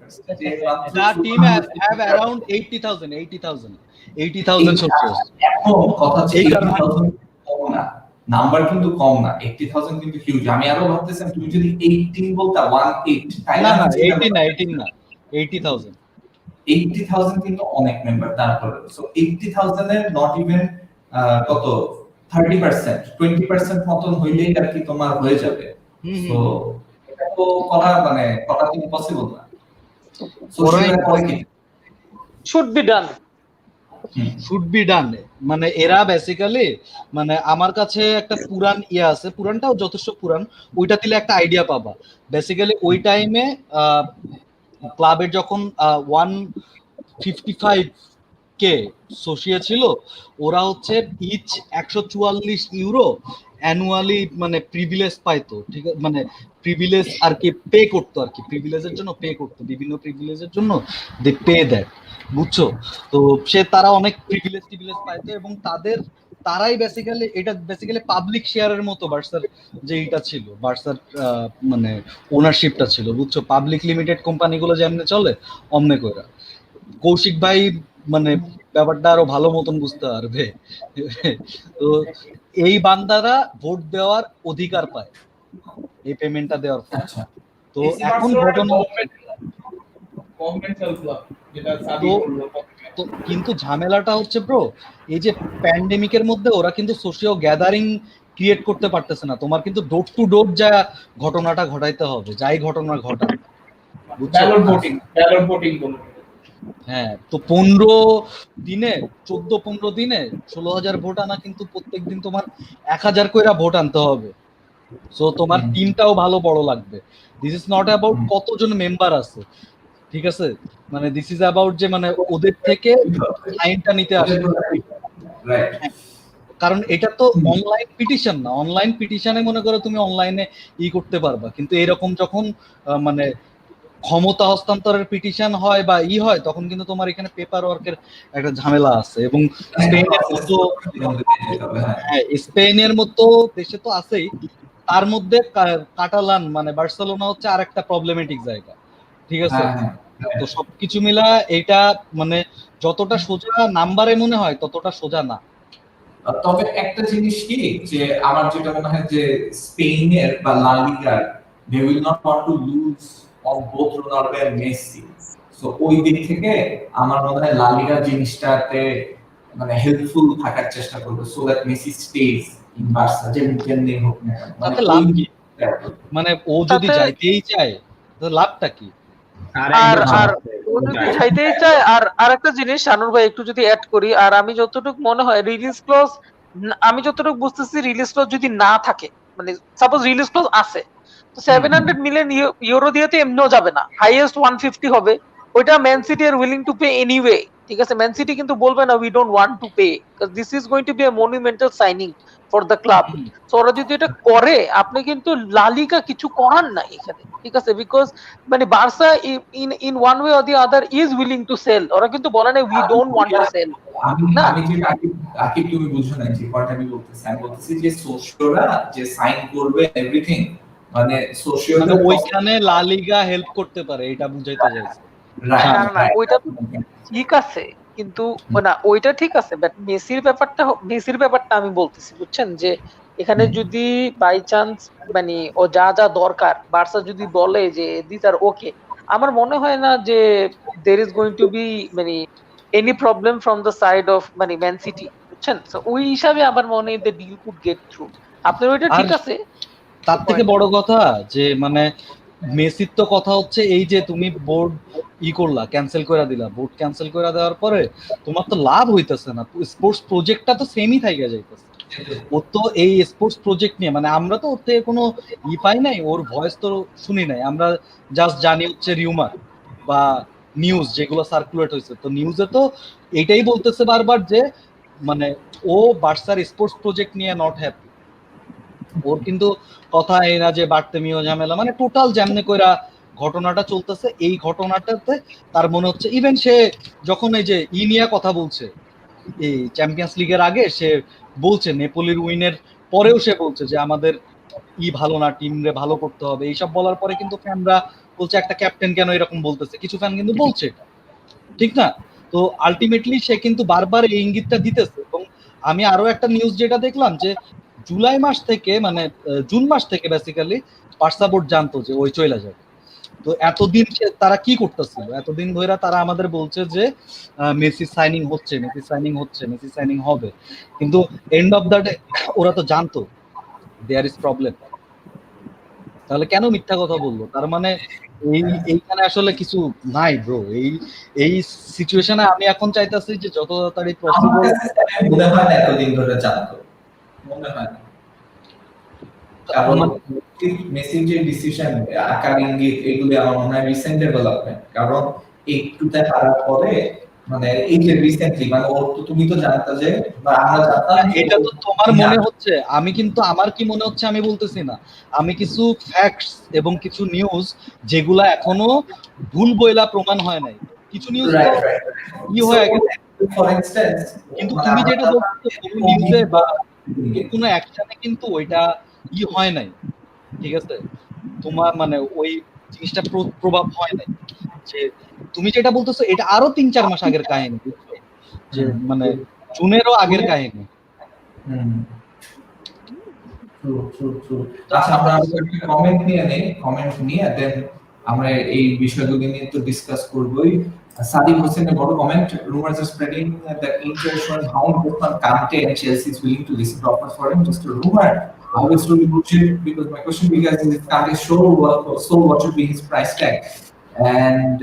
B: The team have around 80,000 সোশিওস।
A: এখন কথা হচ্ছে 80,000 কম না, নাম্বার কিন্তু কম না, 80,000 কিন্তু হিউজ। আমি আরো ভাবতেছিলাম তুমি যদি 18 বলতা, 18, তাই
B: না 18 না 80,000
A: 80,000 কিন্তু অনেক মেম্বার। তারপরে সো 80,000 এর নট ইভেন কত 30%, 20% মতন হইলেই আর কি তোমার হয়ে যাবে। সো এটা তো করা মানে করা কি পসিবল না?
B: Should be done. মানে এরা বেসিক্যালি, মানে আমার কাছে একটা পুরান আছে, পুরানটাও যথেষ্ট পুরান, ওইটা দিলে একটা আইডিয়া পাবা। বেসিক্যালি ওই টাইমে ক্লাবের যখন 155K সোশিয়া ছিল, ওরা হচ্ছে ইচ 144 ইউরো অ্যানুয়ালি মানে প্রিভিলেজ পাইতো, ঠিক আছে? মানে প্রিভিলেজ আর কি পে করতো, আর কি প্রিভিলেজের জন্য পে করতো, বিভিন্ন প্রিভিলেজের জন্য দে পে দ্যাট, বুঝছো? তো তারা অনেক প্রিভিলেজ পাইতো, এবং তারাই বেসিক্যালি, এটা বেসিক্যালি পাবলিক শেয়ারের মতো বার্সার যে এটা ছিল, বার্সার মানে ওনারশিপটা ছিল, বুঝছো? পাবলিক লিমিটেড কোম্পানিগুলো যেমনে চলে অমনে কইরা। কৌশিক ভাই মানে ব্যাপারটা আরো ভালো মতন বুঝতে পারবে। তো এই বান্দারা ভোট দেওয়ার অধিকার পায় এই পেমেন্টটা দেওয়ার পর। তো এখন ঘটনা, তো কিন্তু ঝামেলাটা হচ্ছে ব্রো, এই যে প্যান্ডেমিকের মধ্যে ওরা কিন্তু সোশিয়াল গ্যাদারিং ক্রিয়েট করতে পারতেছে না। তোমার কিন্তু ডোর টু ডোর যা ঘটনাটা ঘটাইতে হবে, যাই ঘটনা ঘটা, বুঝছো? হ্যাঁ, তো 15 দিনে 14-15 দিনে 16,000 ভোট আনা কিন্তু প্রত্যেকদিন তোমার 1,000 কইরা ভোট আনতে হবে। সো তোমার টিমটাও ভালো বড় লাগবে। দিস ইজ নট অ্যাবাউট কতজন মেম্বার আছে, ঠিক আছে? মানে দিস ইজ অ্যাবাউট যে মানে ওদের থেকে সাইনটা নিতে আসে।
A: রাইট,
B: কারণ এটা তো অনলাইন পিটিশন না, অনলাইন পিটিশনে মনে করো তুমি অনলাইনে করতে পারবা, কিন্তু এরকম যখন মানে ক্ষমতা হস্তান্তরের পিটিশন হয় বা হয়, তখন কিন্তু তোমার এখানে পেপার ওয়ার্কের একটা ঝামেলা আছে। এবং স্পেনের মতো, হ্যাঁ স্পেনের মতো দেশে তো আছেই, তার মধ্যে কাটালান মানে বার্সেলোনা হচ্ছে আর একটা প্রবলেমেটিক জায়গা, ঠিক আছে? তো সবকিছু মিলা এটা মানে যতটা সোজা নাম্বারে মনে হয় ততটা সোজা না।
A: তবে একটা জিনিস কি, যে আমার যেটা মনে হয় যে স্পেনের বা লা লিগার they will not want to lose on both Ronaldo and Messi, so ওই দিক থেকে আমার মনে হয় লা লিগার জিনিসটাতে মানে হেল্পফুল থাকার চেষ্টা করবে, so that Messi stage in Barca, যেমনি হোক না কেন।
B: তাতে লাভ কি? মানে ও যদি যাইতেই চায় তো লাভটা কি?
G: আর আর ও যদি চাইতেই চায়, আর আরেকটা জিনিস শানুর ভাই একটু যদি অ্যাড করি, আর আমি যতটুকু মনে হয় রিলিজ ক্লজ, আমি যতটুকু বুঝতেছি রিলিজ ক্লজ যদি না থাকে, মানে সাপোজ রিলিজ ক্লজ আছে, তো 700 মিলিয়ন ইউরো দিয়ে তো এমনিও যাবে না, হাইয়েস্ট 150 হবে, ওইটা man city R willing to pay anyway, ঠিক আছে? ম্যান সিটি কিন্তু বলবে না we don't want to pay, because this is going to be a monumental signing for the club. So ওরা যদি এটা করে, আপনি কিন্তু লা লিগা কিছু করার নাই এখানে, ঠিক আছে? বিকজ মানে Barca in one way or the other is willing to sell, ওরা কিন্তু বলে না we don't want to sell.
A: আমি যে আকিব তুমি বুঝছো না যে পয়েন্ট আমি বলতেছি, আমি বলতেছি যে সোশিওরা যে সাইন করবে এভরিথিং, মানে সোশিও
B: মানে ওইখানে লা লিগা হেল্প করতে পারে, এটা বুঝাইতে চাইছে।
G: না না ওইটা তো ঠিক আছে, কিন্তু না ওইটা ঠিক আছে, বাট মেসির ব্যাপারটা আমি বলতেছি, বুঝছেন? যে এখানে যদি বাই চান্স মানে ও যা যা দরকার বার্সা যদি বলে যে দিস আর ওকে, আমার মনে হয় না যে there is going to be মানে any problem from the side of মানে ম্যান সিটি, বুঝছেন? সো ওই হিসাবে আমার মনে হয় the deal could get through. আপনার ওইটা ঠিক আছে।
B: তার থেকে বড় কথা যে মানে মেসির তো কথা হচ্ছে এই যে তুমি বোর্ড করলা, ক্যান্সেল করে দিলা, বোর্ড ক্যান্সেল করে দেওয়ার পরে তোমার তো লাভ হইতেছে না, স্পোর্টস প্রজেক্টটা তো সেমই থাইকা যাইতেছে। ও তো এই স্পোর্টস প্রজেক্ট নিয়ে মানে আমরা তো ওর থেকে কোনো পাই নাই, ওর ভয়েস তো শুনি নাই, আমরা জাস্ট জানি হচ্ছে রিউমার বা নিউজ যেগুলো সার্কুলেট হয়েছে। তো নিউজে তো এইটাই বলতেছে বারবার যে মানে ও বার্সার স্পোর্টস প্রজেক্ট নিয়ে নট হ্যাপি। ওর কিন্তু কথা এই না যে বার্তেমিও ঝামেলা, মানে টোটাল যেমনে কইরা ঘটনাটা চলতেছে, এই ঘটনাটাতে তার মনে হচ্ছে ইভেন সে যখন এই যে নিয়ে কথা বলছে এই চ্যাম্পিয়ন্স লিগের আগে, সে বলছে নেপোলির উইনের পরেও সে বলছে যে আমাদের ভালো না, টিম রে ভালো করতে হবে, এইসব বলার পরে কিন্তু ফ্যানরা বলছে একটা ক্যাপ্টেন কেন এরকম বলতেছে, কিছু ফ্যান কিন্তু বলছে এটা, ঠিক না? তো আলটিমেটলি সে কিন্তু বারবার এই ইঙ্গিতটা দিতেছে। এবং আমি আরো একটা নিউজ যেটা দেখলাম যে জুলাই মাস থেকে মানে জুন মাস থেকে বেসিক্যালি বার্সা বোর্ড জানতো যে ওই চলে যাবে। তো এতদিন তারা কি করতেছিল, এতদিন ধরে তারা আমাদের বলছে যে মেসি সাইনিং হচ্ছে, মেসি সাইনিং হচ্ছে, মেসি সাইনিং হবে, কিন্তু এন্ড অফ দ্য ডে ওরা তো জানতো দেয়ার ইজ প্রবলেম। তাহলে কেন মিথ্যা কথা বললো? তার মানে এইখানে আসলে কিছু নাই ব্রো। এই সিচুয়েশনে আমি এখন চাইতেছি যে যত তাড়াতাড়ি পসিবল,
A: মনে হয় না এতদিন ধরে জানতো, মনে হয় না। কারণ মেসির যে ডিসিশন আকার ইঙ্গিত এগুলো আমার মনে হয় রিসেন্ট ডেভেলপমেন্ট, কারণ একটুতে হারার পরে মানে এই যে রিসেন্টলি মানে ওর তো তুমি তো জানতা যে বা আমরা জানতাম,
B: এটা তো তোমার মনে হচ্ছে, আমি কিন্তু আমার কি মনে হচ্ছে আমি বলতেছি না, আমি কিছু ফ্যাক্টস এবং কিছু নিউজ যেগুলা এখনো ভুল বইলা প্রমাণ হয় নাই, কিছু নিউজ তো হয়ে গেছে।
A: ফর ইনস্ট্যান্স
B: কিন্তু তুমি যেটা বলছো কোনো নিউজে বা কোনো অ্যাকশনে কিন্তু ওইটা হয় নাই, ঠিক আছে? তোমার মানে ওই জিনিসটা প্রভাব হয় নাই। যে তুমি যেটা বলতেছো এটা আরো 3-4 মাস আগের কাহিনী, বুঝছো? যে মানে জুনেরও আগের কাহিনী।
A: আচ্ছা আমরা কমেন্ট নিয়ে দেন আমরা এই বিষয়গুলো নিয়ে তো ডিসকাস করবই। সাদিক হোসেনের বড় comment, rumors are spreading that Inter showing how important Kante and Chelsea is willing to listen to offers for him, just a rumor. How is really bullshit? Because my question to you guys is if Kante so what should be his price tag? and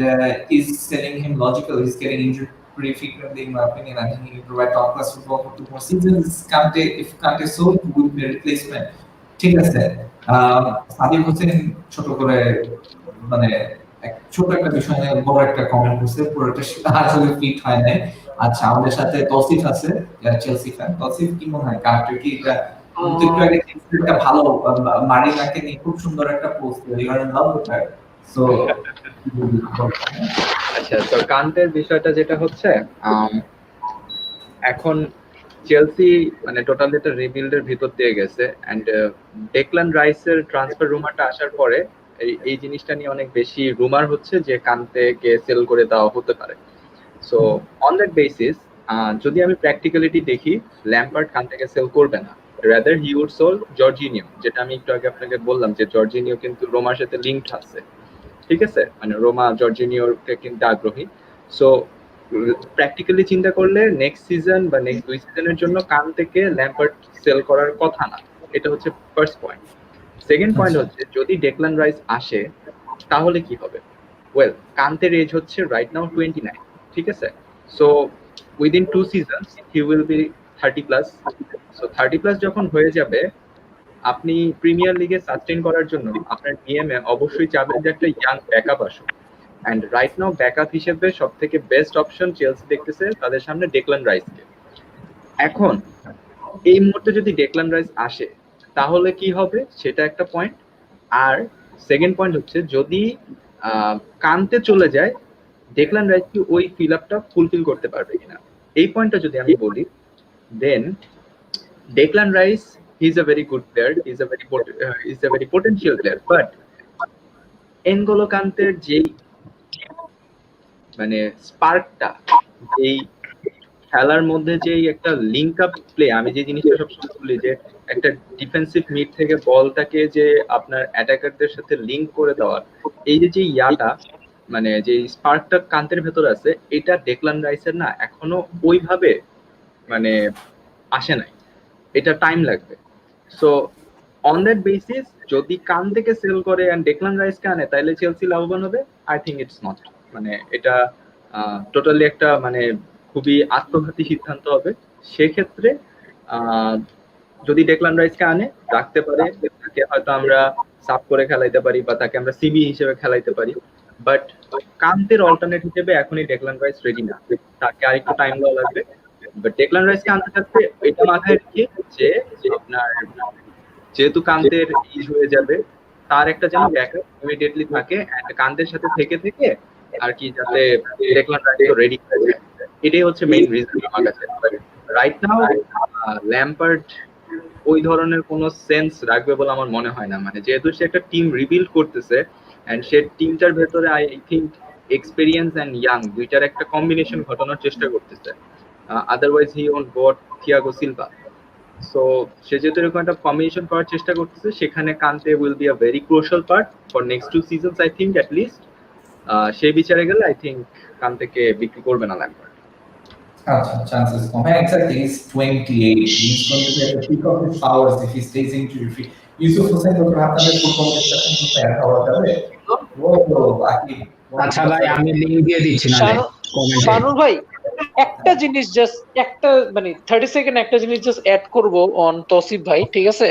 A: is selling him logical. He's getting injured pretty frequently, in my opinion. I think he can provide top class football for 2 more seasons. Kante, if Kante sold, he would be a replacement. ঠিক আছে, সাদিক হোসেন ছোট করে মানে ছোট একটা বিষয় নিয়ে বড় একটা কমেন্ট করছে, পুরোটা আসলে ফিট হয় নাই। আচ্ছা, আমাদের সাথে তৌসিফ আছে, চেলসি ফ্যান। তৌসিফ, কি মনে হয় কান্ট্রি কি এটা একটু আগে একটা ভালো মারিনাকে নিয়ে খুব সুন্দর একটা post, you are in love with her, so
I: আচ্ছা, তো কান্তের বিষয়টা যেটা হচ্ছে, এখন চেলসি মানে টোটালি একটা রিবিল্ডের ভিতর দিয়ে গেছে, এন্ড ডেকলান রাইসের ট্রান্সফার রুমারটা আসার পরে এই জিনিসটা নিয়ে অনেক বেশি রুমার হচ্ছে যে কান্তেকে সেল করে দেওয়া হতে পারে। সো অন দ্যাট বেসিস যদি আমি প্র্যাকটিক্যালিটি দেখি, ল্যাম্পার্ড কান্তেকে সেল করবে না, rather he would sell Jorginho, যেটা আমি একটু আগে আপনাকে বললাম যে জর্জিনিও কিন্তু রোমার সাথে লিঙ্কড আছে, ঠিক আছে, মানে রোমা জর্জিনিওকে কিন্তু আগ্রহী। সো প্র্যাকটিক্যালি চিন্তা করলে নেক্সট সিজন বা নেক্সট 2 সিজনের জন্য কান্তেকে ল্যাম্পার্ড সেল করার কথা না, এটা হচ্ছে ফার্স্ট পয়েন্ট। সেকেন্ড পয়েন্ট হচ্ছে যদি ডেকলান রাইস আসে তাহলে কি হবে? ওয়েল, কান্তের এজ হচ্ছে রাইট নাও 29, ঠিক আছে। So within 2 seasons he will B 30 plus. So 30 plus যখন হয়ে যাবে, আপনি প্রিমিয়ার লিগে সাস্টেইন করার জন্য আপনার ডিএমএ অবশ্যই চাবেন যে একটা ইয়াং ব্যাকআপ আসুক, এন্ড রাইট নাও ব্যাকআপ হিসেবে সব থেকে বেস্ট অপশন চেলসি দেখতেছে তাদের সামনে ডেকলান রাইসকে। এখন এই মুহূর্তে যদি ডেকলান রাইস আসে তাহলে কি হবে সেটা একটা পয়েন্ট। আর সেকেন্ড পয়েন্ট হচ্ছে যদি কান্তে চলে যায়, ডেকলান রাইস কি ওই ফিল আপটা ফুলফিল করতে পারবে কিনা, এই পয়েন্টটা যদি আমি বলি, then Declan Rice he's a very good player, he's a very potential player, but N'Golo কান্তের যেই মানে স্পার্কটা, যেই খেলার মধ্যে যেই একটা লিঙ্ক আপ প্লে, আমি যে জিনিসটা সবসময় বলি যে একটা ডিফেন্সিভ মিড থেকে বলটাকে যে আপনার অ্যাটাকারদের সাথে লিঙ্ক করে দেওয়ার, এই যে ইয়াটা মানে যে স্পার্কটা কান্তের ভেতর আছে, এটা ডেকলান রাইসের না এখনো ওইভাবে মানে আসে নাই, এটা টাইম লাগবে। সো অন দ্যাট বেসিস যদি কান থেকে সেল করে এন্ড ডেকলান রাইসকে আনে তাহলে চেলসি লাভবান হবে। আই থিঙ্ক ইটস নট, মানে এটা টোটালি একটা মানে খুবই আত্মঘাতী সিদ্ধান্ত হবে। সেক্ষেত্রে যদি ডেকলান রাইসকে আনে রাখতে পারে, তাকে হয়তো আমরা সাব করে খেলাইতে পারি বা তাকে আমরা সিবি হিসেবে খেলাইতে পারি, বাট কান্তের অল্টারনেট হিসেবে এখনই ডেকলান রাইস রেডি না, তাকে আরেকটু টাইম দেওয়া লাগবে। বাট ডেকলান রাইসকে আনতে থাকতে এটা মাথায় রেখে যে আপনার যেহেতু কান্তের ইজ হয়ে যাবে, তার একটা যেন ব্যাকআপ ইমিডিয়েটলি থাকে, এন্ড কান্তের সাথে থেকে থেকে আর কি যাতে ডেকলান রাইস রেডি হয়ে যায়, এটাই হচ্ছে মেইন রিজন আমার কাছে। রাইট নাও ল্যাম্পার্ড ওই ধরনের কোনো সেন্স রাখবে বলে আমার মনে হয় না, মানে যেহেতু সে একটা টিম রিবিল্ড করতেছে এন্ড সে টিমটার ভেতরে I think experience and young দুইটার একটা কম্বিনেশন ঘটানোর চেষ্টা করতেছে, otherwise he won't got Thiago Silva. So সে যেহেতু এরকম একটা কম্বিনেশন করার চেষ্টা করতেছে, সেখানে Kante will be a very crucial part for next 2 seasons I think at least. সেই বিচারে গেলে আই থিঙ্ক কান্তেকে বিক্রি করবে না Lampard.
A: Chances come. Exactly, he's 28. He's going to get the peak of his powers if he stays injury free. Yusuf Hussain will have to football
F: আচ্ছা ভাই, আমি লিংক দিয়ে দিচ্ছি না
G: শানুর ভাই, একটা জিনিস জাস্ট একটা মানে 30 সেকেন্ড একটা জিনিস জাস্ট অ্যাড করব অন তৌসিফ ভাই, ঠিক আছে?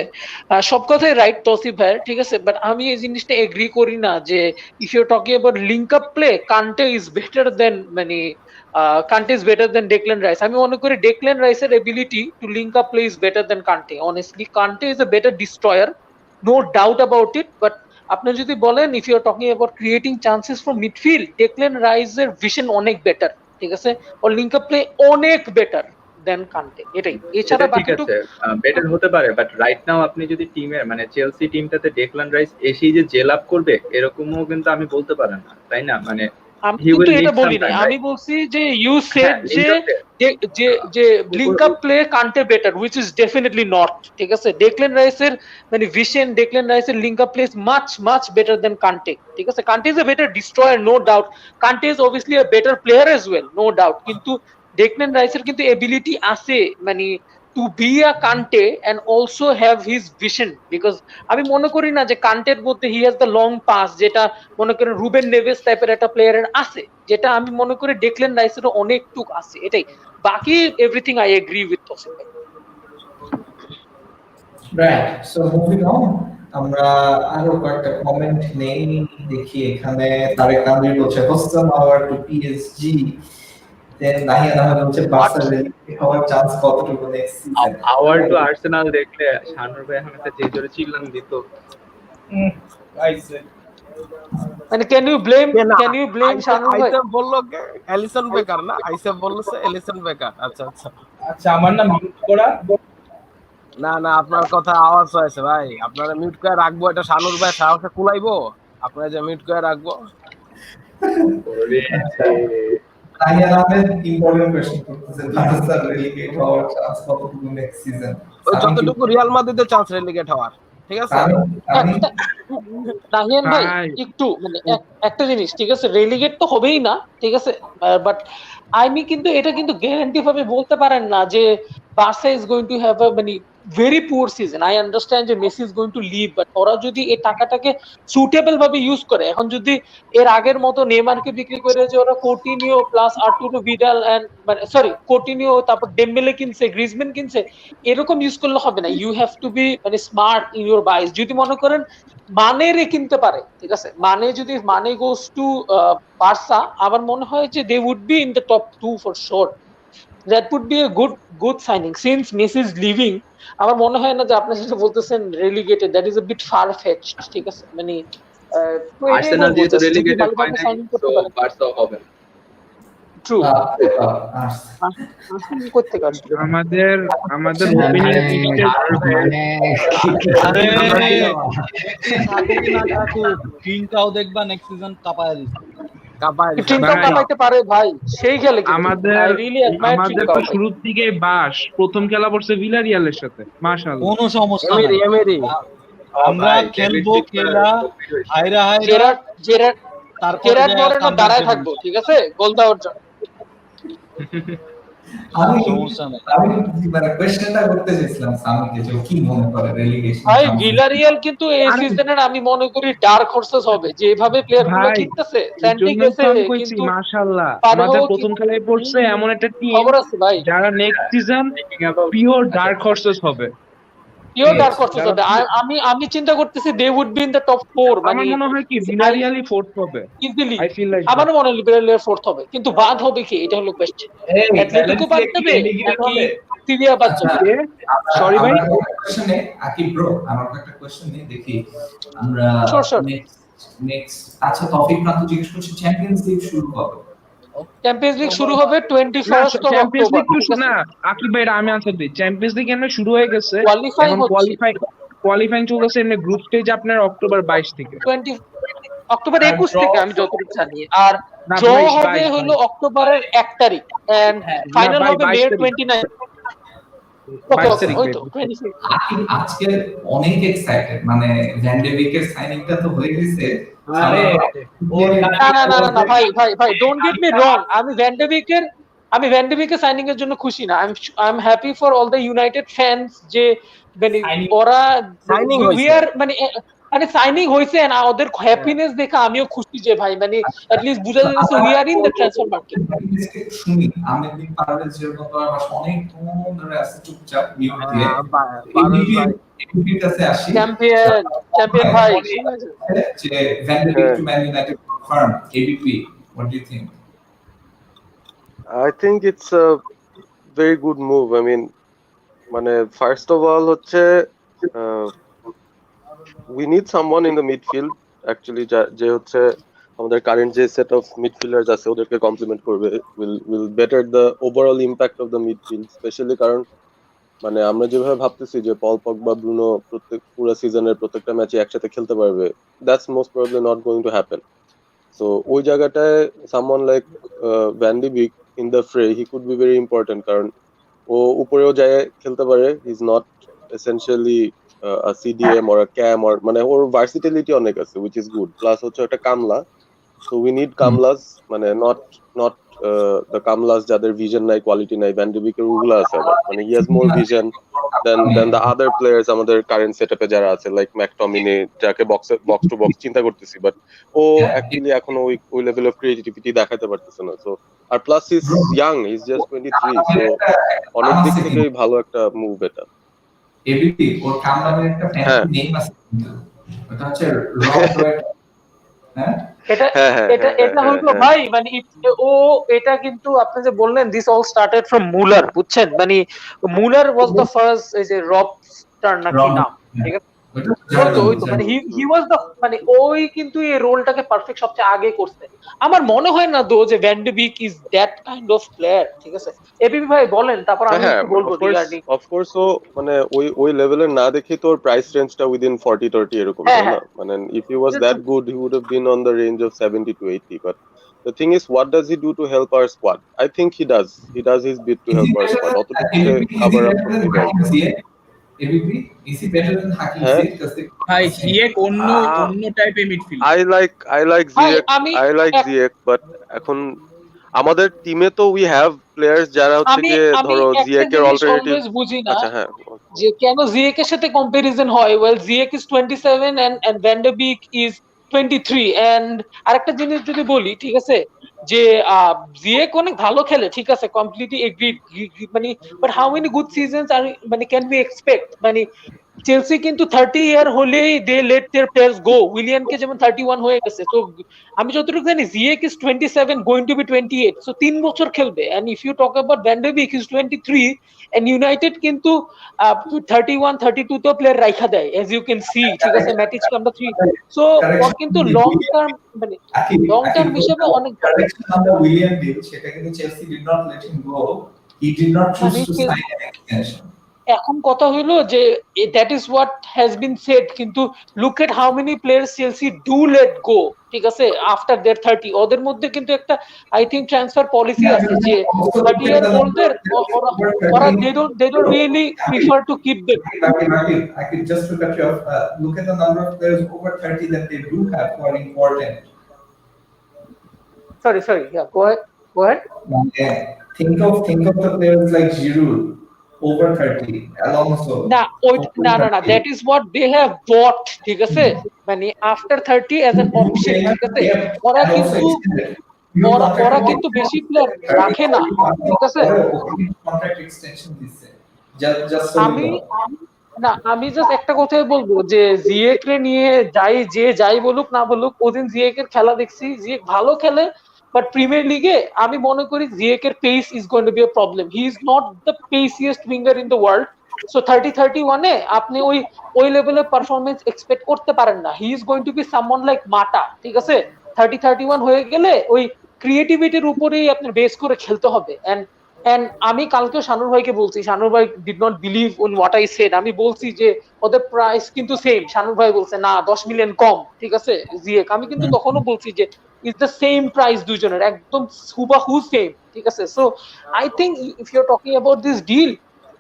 G: সব কথাই রাইট তৌসিফ ভাই, ঠিক আছে, বাট আমি এই জিনিসটা এগ্রি করি না যে if you talking about link up play, Kante is better than মানে Kante is better than Declan Rice. আমি মনে করি Declan Rice's ability to link up play is better than Kante. Honestly, Kante is a better destroyer, no doubt about it. But আপনি যদি বলেন if you are talking about creating chances from midfield, Declan Rice's vision অনেক better, ঠিক আছে, or link up play অনেক better than Kante. এটাই, এছাড়া বাকিটুকু
I: বেটার হতে পারে, বাট রাইট নাও আপনি যদি টিমের মানে চেলসি টিমটাতে ডেকলান রাইস এসেই যে জেল আপ করবে এরকমও কিন্তু আমি বলতে পারেন না, তাই না? মানে
G: আমি কিন্তু এটা বলি না, আমি বলছি যে ইউ সেড যে link up play Kante better, which is definitely not, ঠিক আছে। ডেকলান রাইসের মানে ভিশন, ডেকলান রাইসের link up play is much better than Kante, ঠিক আছে। Kante is a better destroyer, no doubt. Kante is obviously a better player as well, no doubt. কিন্তু Declan রাইসের কিন্তু এবিলিটি আছে মানে to be a Kante and also have his vision, because আমি মনে করি না যে কান্টের মধ্যে he has the long pass, যেটা মনে করেন রুবেন নেভেস টাইপের একটা প্লেয়ারের আছে, যেটা আমি মনে করি ডেকলেন রাইসের অনেকটুক আছে, এটাই। বাকি everything I agree with Tasif ভাই।
A: রাইট, সো মুভিং অন, আমরা আরো কয়েকটা কমেন্ট নেই, দেখি এখানে তারেক তানভীর বলছে Houssem Aouar to PSG, then Nahian Ahmed বলছে বার্সা রেলিগেট হওয়ার চান্স কতটুকু next season.
I: Aouar to Arsenal দেখলে শানুর ভাই আমাকে যে জোরে চিল্লান দিত।
G: মানে ক্যান ইউ ব্লেম শানু ভাই?
H: আইসেফ বললো কে এলিসন বেকার না, আইসেফ বলছে এলিসন বেকার। আচ্ছা আচ্ছা
C: আচ্ছা, আমার না মিউট করা।
H: না না, আপনার কথা আওয়াজ হয়েছে ভাই, আপনারা মিউট করে রাখবো, এটা শানুর ভাই সাহসে কুলাইবো আপনারা যে মিউট করে রাখবো?
A: নাহিয়ান আহমেদ ইম্পর্টেন্ট কোশ্চেন করতেছে, বার্সা রেলিগেট হওয়ার চান্স কতটুকু নেক্সট সিজন।
H: ওই যতটুকু রিয়াল মাদ্রিদের চান্স রেলিগেট হওয়ার, ঠিক আছে?
G: নাহিয়ান ভাই একটু মানে একটা জিনিস, ঠিক আছে, রেলিগেট তো হবেই না, ঠিক আছে, বাট আমি কিন্তু এটা কিন্তু গ্যারান্টি ভাবে বলতে পারেন না যে Barca is going to have a মানে very poor season. I understand যে Messi is going to leave, but ওরা যদি এই টাকাটাকে সুটেবল ভাবে ইউজ করে, এখন যদি এর আগের মতো নেইমারকে বিক্রি করে যে ওরা কোটিনিও প্লাস আর্টুরো ভিডাল এন্ড মানে সরি কোটিনিও তারপর ডেম্বেলে কিনছে, গ্রিজম্যান কিনছে, এরকম ইউজ করলে হবে না। ইউ হ্যাভ টু বি মানে স্মার্ট ইন ইউর বাইস। যদি মনে করেন মানেরে কিনতে পারে, ঠিক আছে, মানে যদি মানে গোস টু বার্সা, আমার মনে হয় যে they would be in the top 2 for sure. That would be a good signing since Messi is leaving. আমার মনে হয় না যে আপনি যেটা বলতেছেন relegated, that is a bit far fetched, ঠিক আছে, মানে
I: আর্সেনাল যেহেতু রেলিগেটেড হয় নাই, তো বার্সা হবে না।
G: ট্রু।
D: আমাদের
B: টিমটাও দেখবা নেক্সট সিজন কাপায়া দিচ্ছে,
G: কাপাইতে পারে ভাই, সেই খেলে
D: আমাদের তো শুরুর দিকে বাস প্রথম খেলা পড়ছে ভিলারিয়ালের সাথে, মাশাআল্লাহ
B: কোনো সমস্যা নেই, আমরা খেলবো, খেলা হায়রা
G: তারপরে দাঁড়ায় থাকবো, ঠিক আছে, গোল দেওয়ার জন্য।
A: আমি মানে কোশ্চেনটা করতে চাইছিলাম সামিকে যে কি মনে করে রেলিগেশন।
G: ভাই ভিলারিয়াল কিন্তু এই সিজনের আমি মনে করি ডার্ক হর্সেস হবে, যেভাবে প্লেয়ারগুলো কিনতেছে, স্যান্টি গেছে কিন্তু
D: মাশাআল্লাহ আমাদের প্রথম খেলায় পড়ছে এমন একটা টিম
G: খবর আছে ভাই,
D: যারা next season pure dark horses হবে।
G: আমি চিন্তা করতেছি they would be in the top 4।
D: আমার মনে হয় কি ভিলারিয়ালই 4th হবে
G: ইজিলি,
D: আই ফিল লাইক
G: আমারও মনে হয় ভিলারিয়াল 4th হবে, কিন্তু বাদ হবে কি, এটা হলো কোশ্চেন। অ্যাটলেটিকো বাদ দেবে নাকি সিভিয়া বাদ যাবে?
D: সরি ভাই,
A: কোশ্চেনে আকিব ব্রো আমার একটা কোশ্চেন নিয়ে দেখি আমরা নেক্সট। আচ্ছা তৌফিক প্রান্ত জিজ্ঞেস করছি চ্যাম্পিয়ন্স লিগ শুরু কবে?
G: চ্যাম্পিয়ন্স লিগ শুরু হবে 21st of
D: champions league
G: October.
D: তো না আকিব ভাই, আমি আনসার দিই। চ্যাম্পিয়ন্স লিগ এমনি শুরু হয়ে গেছে, এখন কোয়ালিফাইং চলছে, এমনি গ্রুপ স্টেজ আপনার অক্টোবর 22 থেকে,
G: অক্টোবর 21 থেকে আমি যতটুকু জানি, আর ড্র হবে হলো অক্টোবরের 1 তারিখ এন্ড ফাইনাল হবে মে 29।
A: আজকে অনেক এক্সাইটেড, মানে ভ্যান ডে বেকের সাইনিংটা তো হয়ে গেছে।
G: না ভাই ডোন্ট গেট মি রং, আমি ভ্যান ডে বেকের সাইনিং এর জন্য খুশি না। I am happy for all the United fans যে মানে ওরা উই আর মানে সাইনিং হইছে না, ওদের হ্যাপিনেস দেখে আমিও খুশি যে ভাই মানে at least বুঝা যাচ্ছে we are in the transfer market.
A: শুনি আহমেদ বিন পারভেজ এর মতো আমার অনেক কোন ধরে আছে চুপচাপ মিউট দিয়ে এমবির কাছে আসি,
G: চ্যাম্পিয়ন ভাই
A: যে Van day back to man United confirm ABP, what do you think?
J: I think it's a very good move. I mean, মানে first of all হচ্ছে we need someone in the midfield actually যে হচ্ছে আমাদের current যে set of midfielders আছে ওদেরকে complement করবে, will better the overall impact of the midfield, especially কারণ মানে আমরা যেভাবে ভাবতেছি যে পল পগবা ব্রুনো পুরো সিজনের প্রত্যেকটা ম্যাচে একসাথে খেলতে পারবে, that's most probably not going to happen. So ওই জায়গাটায় someone like Van de Beek in the fray, he could be very important কারণ ও উপরেও যায় খেলতে পারে, he's not essentially a CDM or a cam or মানে ওর ভার্সিটিলিটি অনেক আছে which is good, plus হচ্ছে একটা কামলা, so we need কামলাস, মানে not দ্য কামলাস যাদের ভিশন নাই, কোয়ালিটি নাই, ভ্যান ডে বিকের ওগুলো আছে আবার, মানে he has more vision than the other players আমাদের কারেন্ট সেটআপে যারা আছে, লাইক ম্যাকটমিনে, যাকে বক্স টু বক্স চিন্তা করতেছি, বাট ও অ্যাকচুয়ালি এখনো ওই লেভেল অফ ক্রিয়েটিভিটি দেখাতে পারতেছে না। সো আর plus is young, is just 23, সো অনেক দিক থেকেই ভালো একটা মুভ এটা।
A: এবিপি ওর কামরাঙের একটা
J: হ্যাঁ।
A: ফ্যান্সি নেম আছে কিন্তু, ওটা হচ্ছে রক রয়েট। হ্যাঁ
G: এটা
J: হ্যাঁ, হ্যাঁ,
G: এটা
J: হ্যাঁ,
G: এটা
J: হ্যাঁ,
G: হইলো
J: হ্যাঁ।
G: ভাই, মানে ও এটা কিন্তু আপনি যে বললেন দিস অল স্টার্টেড ফ্রম মুলার, বুঝছেন, মানে মুলার ওয়াজ দ্য ফার্স্ট এই যে রব স্টার নাকি নাম, ঠিক আছে, ওই তো মানে হি ওয়াজ দ্য, মানে ওই কিন্তু এই রোলটাকে পারফেক্ট সবচেয়ে আগে করছে। আমার মনে হয় না দো যে Van de Beek is that kind of player, ঠিক আছে। এবিপি ভাই বলেন, তারপর আমি
J: হ্যাঁ,
G: একটু বলবো রিগার্ডিং।
J: অফকোর্স ও মানে ওই লেভেলের না দেখি তোর প্রাইস রেঞ্জটা উইদিন 40-30 এরকম,
G: হ্যাঁ,
J: তাই না? মানে if he was that good he would have been on the range of 70-80, but the thing is, what does he do to help our squad? I think he does his bit to help our squad. অতটুকু সে cover up করতে পারে।
A: ABP EC better than হাকিম
J: হ্যাঁ?
A: জিয়েক, কাছে
C: ভাই জিয়েক অন্য টাইপের midfield.
J: I like
G: ভাই,
J: Ziyech,
G: আমি
J: Ziyech, but এখন আমাদের টিমে তো we have players যারা হচ্ছে
G: আমি
J: গিয়ে
G: আমি
J: ধরো
G: একটা
J: Ziyech এর
G: জিনিস
J: অল্টারনেটিভ।
G: অলওয়েজ বুঝি না
J: আচ্ছা, হ্যাঁ,
G: যে কেন জিএক এর সাথে কম্পারিজন হয়। Well Ziyech is 27 and Van de Beek is 23। And আরেকটা জিনিস যদি বলি, ঠিক আছে, যে জিএক অনেক ভালো খেলে, ঠিক আছে, কমপ্লিটলি এগ্রিড, মানে but how many good seasons are মানে ক্যান বি এক্সপেক্ট, মানে চেলসি কিন্তু 30 ইয়ার হলেই দে লেট দেয়ার প্লেয়ার্স গো। উইলিয়ানকে যেমন 31 হয়ে গেছে, তো আমি যতটুকু জানি Ziyech is 27 going to be 28, so 3 বছর খেলবে। And if you talk about Van de Beek is 23 and United কিন্তু 31-32 তো প্লেয়ার রাইখা দেয়, এজ ইউ ক্যান সি, ঠিক আছে, ম্যাটিচকে আমরা 3, সো ওর কিন্তু লং টার্ম, মানে লং টার্ম হিসেবে অনেক
A: কারেকশন আমরা উইলিয়াম ডিল, সেটা কিন্তু Chelsea did not let him go, he did not choose to sign an extension.
G: এখন কথা হইলো যে that is what has been said, কিন্তু look at how many players Chelsea do let go, ঠিক আছে, after their 30। ওদের মধ্যে কিন্তু একটা আই থিংক ট্রান্সফার পলিসি আছে যে 30 ইয়ার ওল্ডদের ওরা they don't really prefer to keep them.
A: I could just look at your look at the number of players over 30 that they do have who are important.
G: Sorry, yeah, go ahead.
A: Yeah. Think of the players like Giroud, over 30, Alonso.
G: না, that is what they have bought, ঠিক আছে, মানে after 30 as an option, ঠিক আছে, ওরা কিন্তু বেশি player রাখে না, ঠিক আছে।
A: কন্ট্রাক্ট এক্সটেনশন দিচ্ছে, just
G: আমি জাস্ট একটা কথাই বলবো যে জিএক রে নিয়ে যাই বলুক না বলুক, ওদিন জিএক এর খেলা দেখছি, জিএক ভালো খেলে, বাট প্রিমিয়ার লিগে আমি মনে করি জিএক এর pace is going to be a problem. He is not the paciest winger in the world, so 30-31 এ আপনি ওই লেভেলের পারফরমেন্স এক্সপেক্ট করতে পারেন না। He is going to be someone like Mata, ঠিক আছে। 30-31 হয়ে গেলে ওই ক্রিয়েটিভিটির উপরেই আপনার বেস করে খেলতে হবে। এন্ড আমি কালকে শানুর ভাইকে বলছি, শানুর ভাই did not believe in what I said. আমি বলছি যে ওদের প্রাইস কিন্তু সেম, শানুর ভাই বলছে না 10 মিলিয়ন কম, ঠিক আছে জিএক। আমি কিন্তু তখনও বলছি যে ইজ দ্য সেম প্রাইস, দুইজনের একদম হুবাহু সেম, ঠিক আছে। So I think if you are talking about this deal,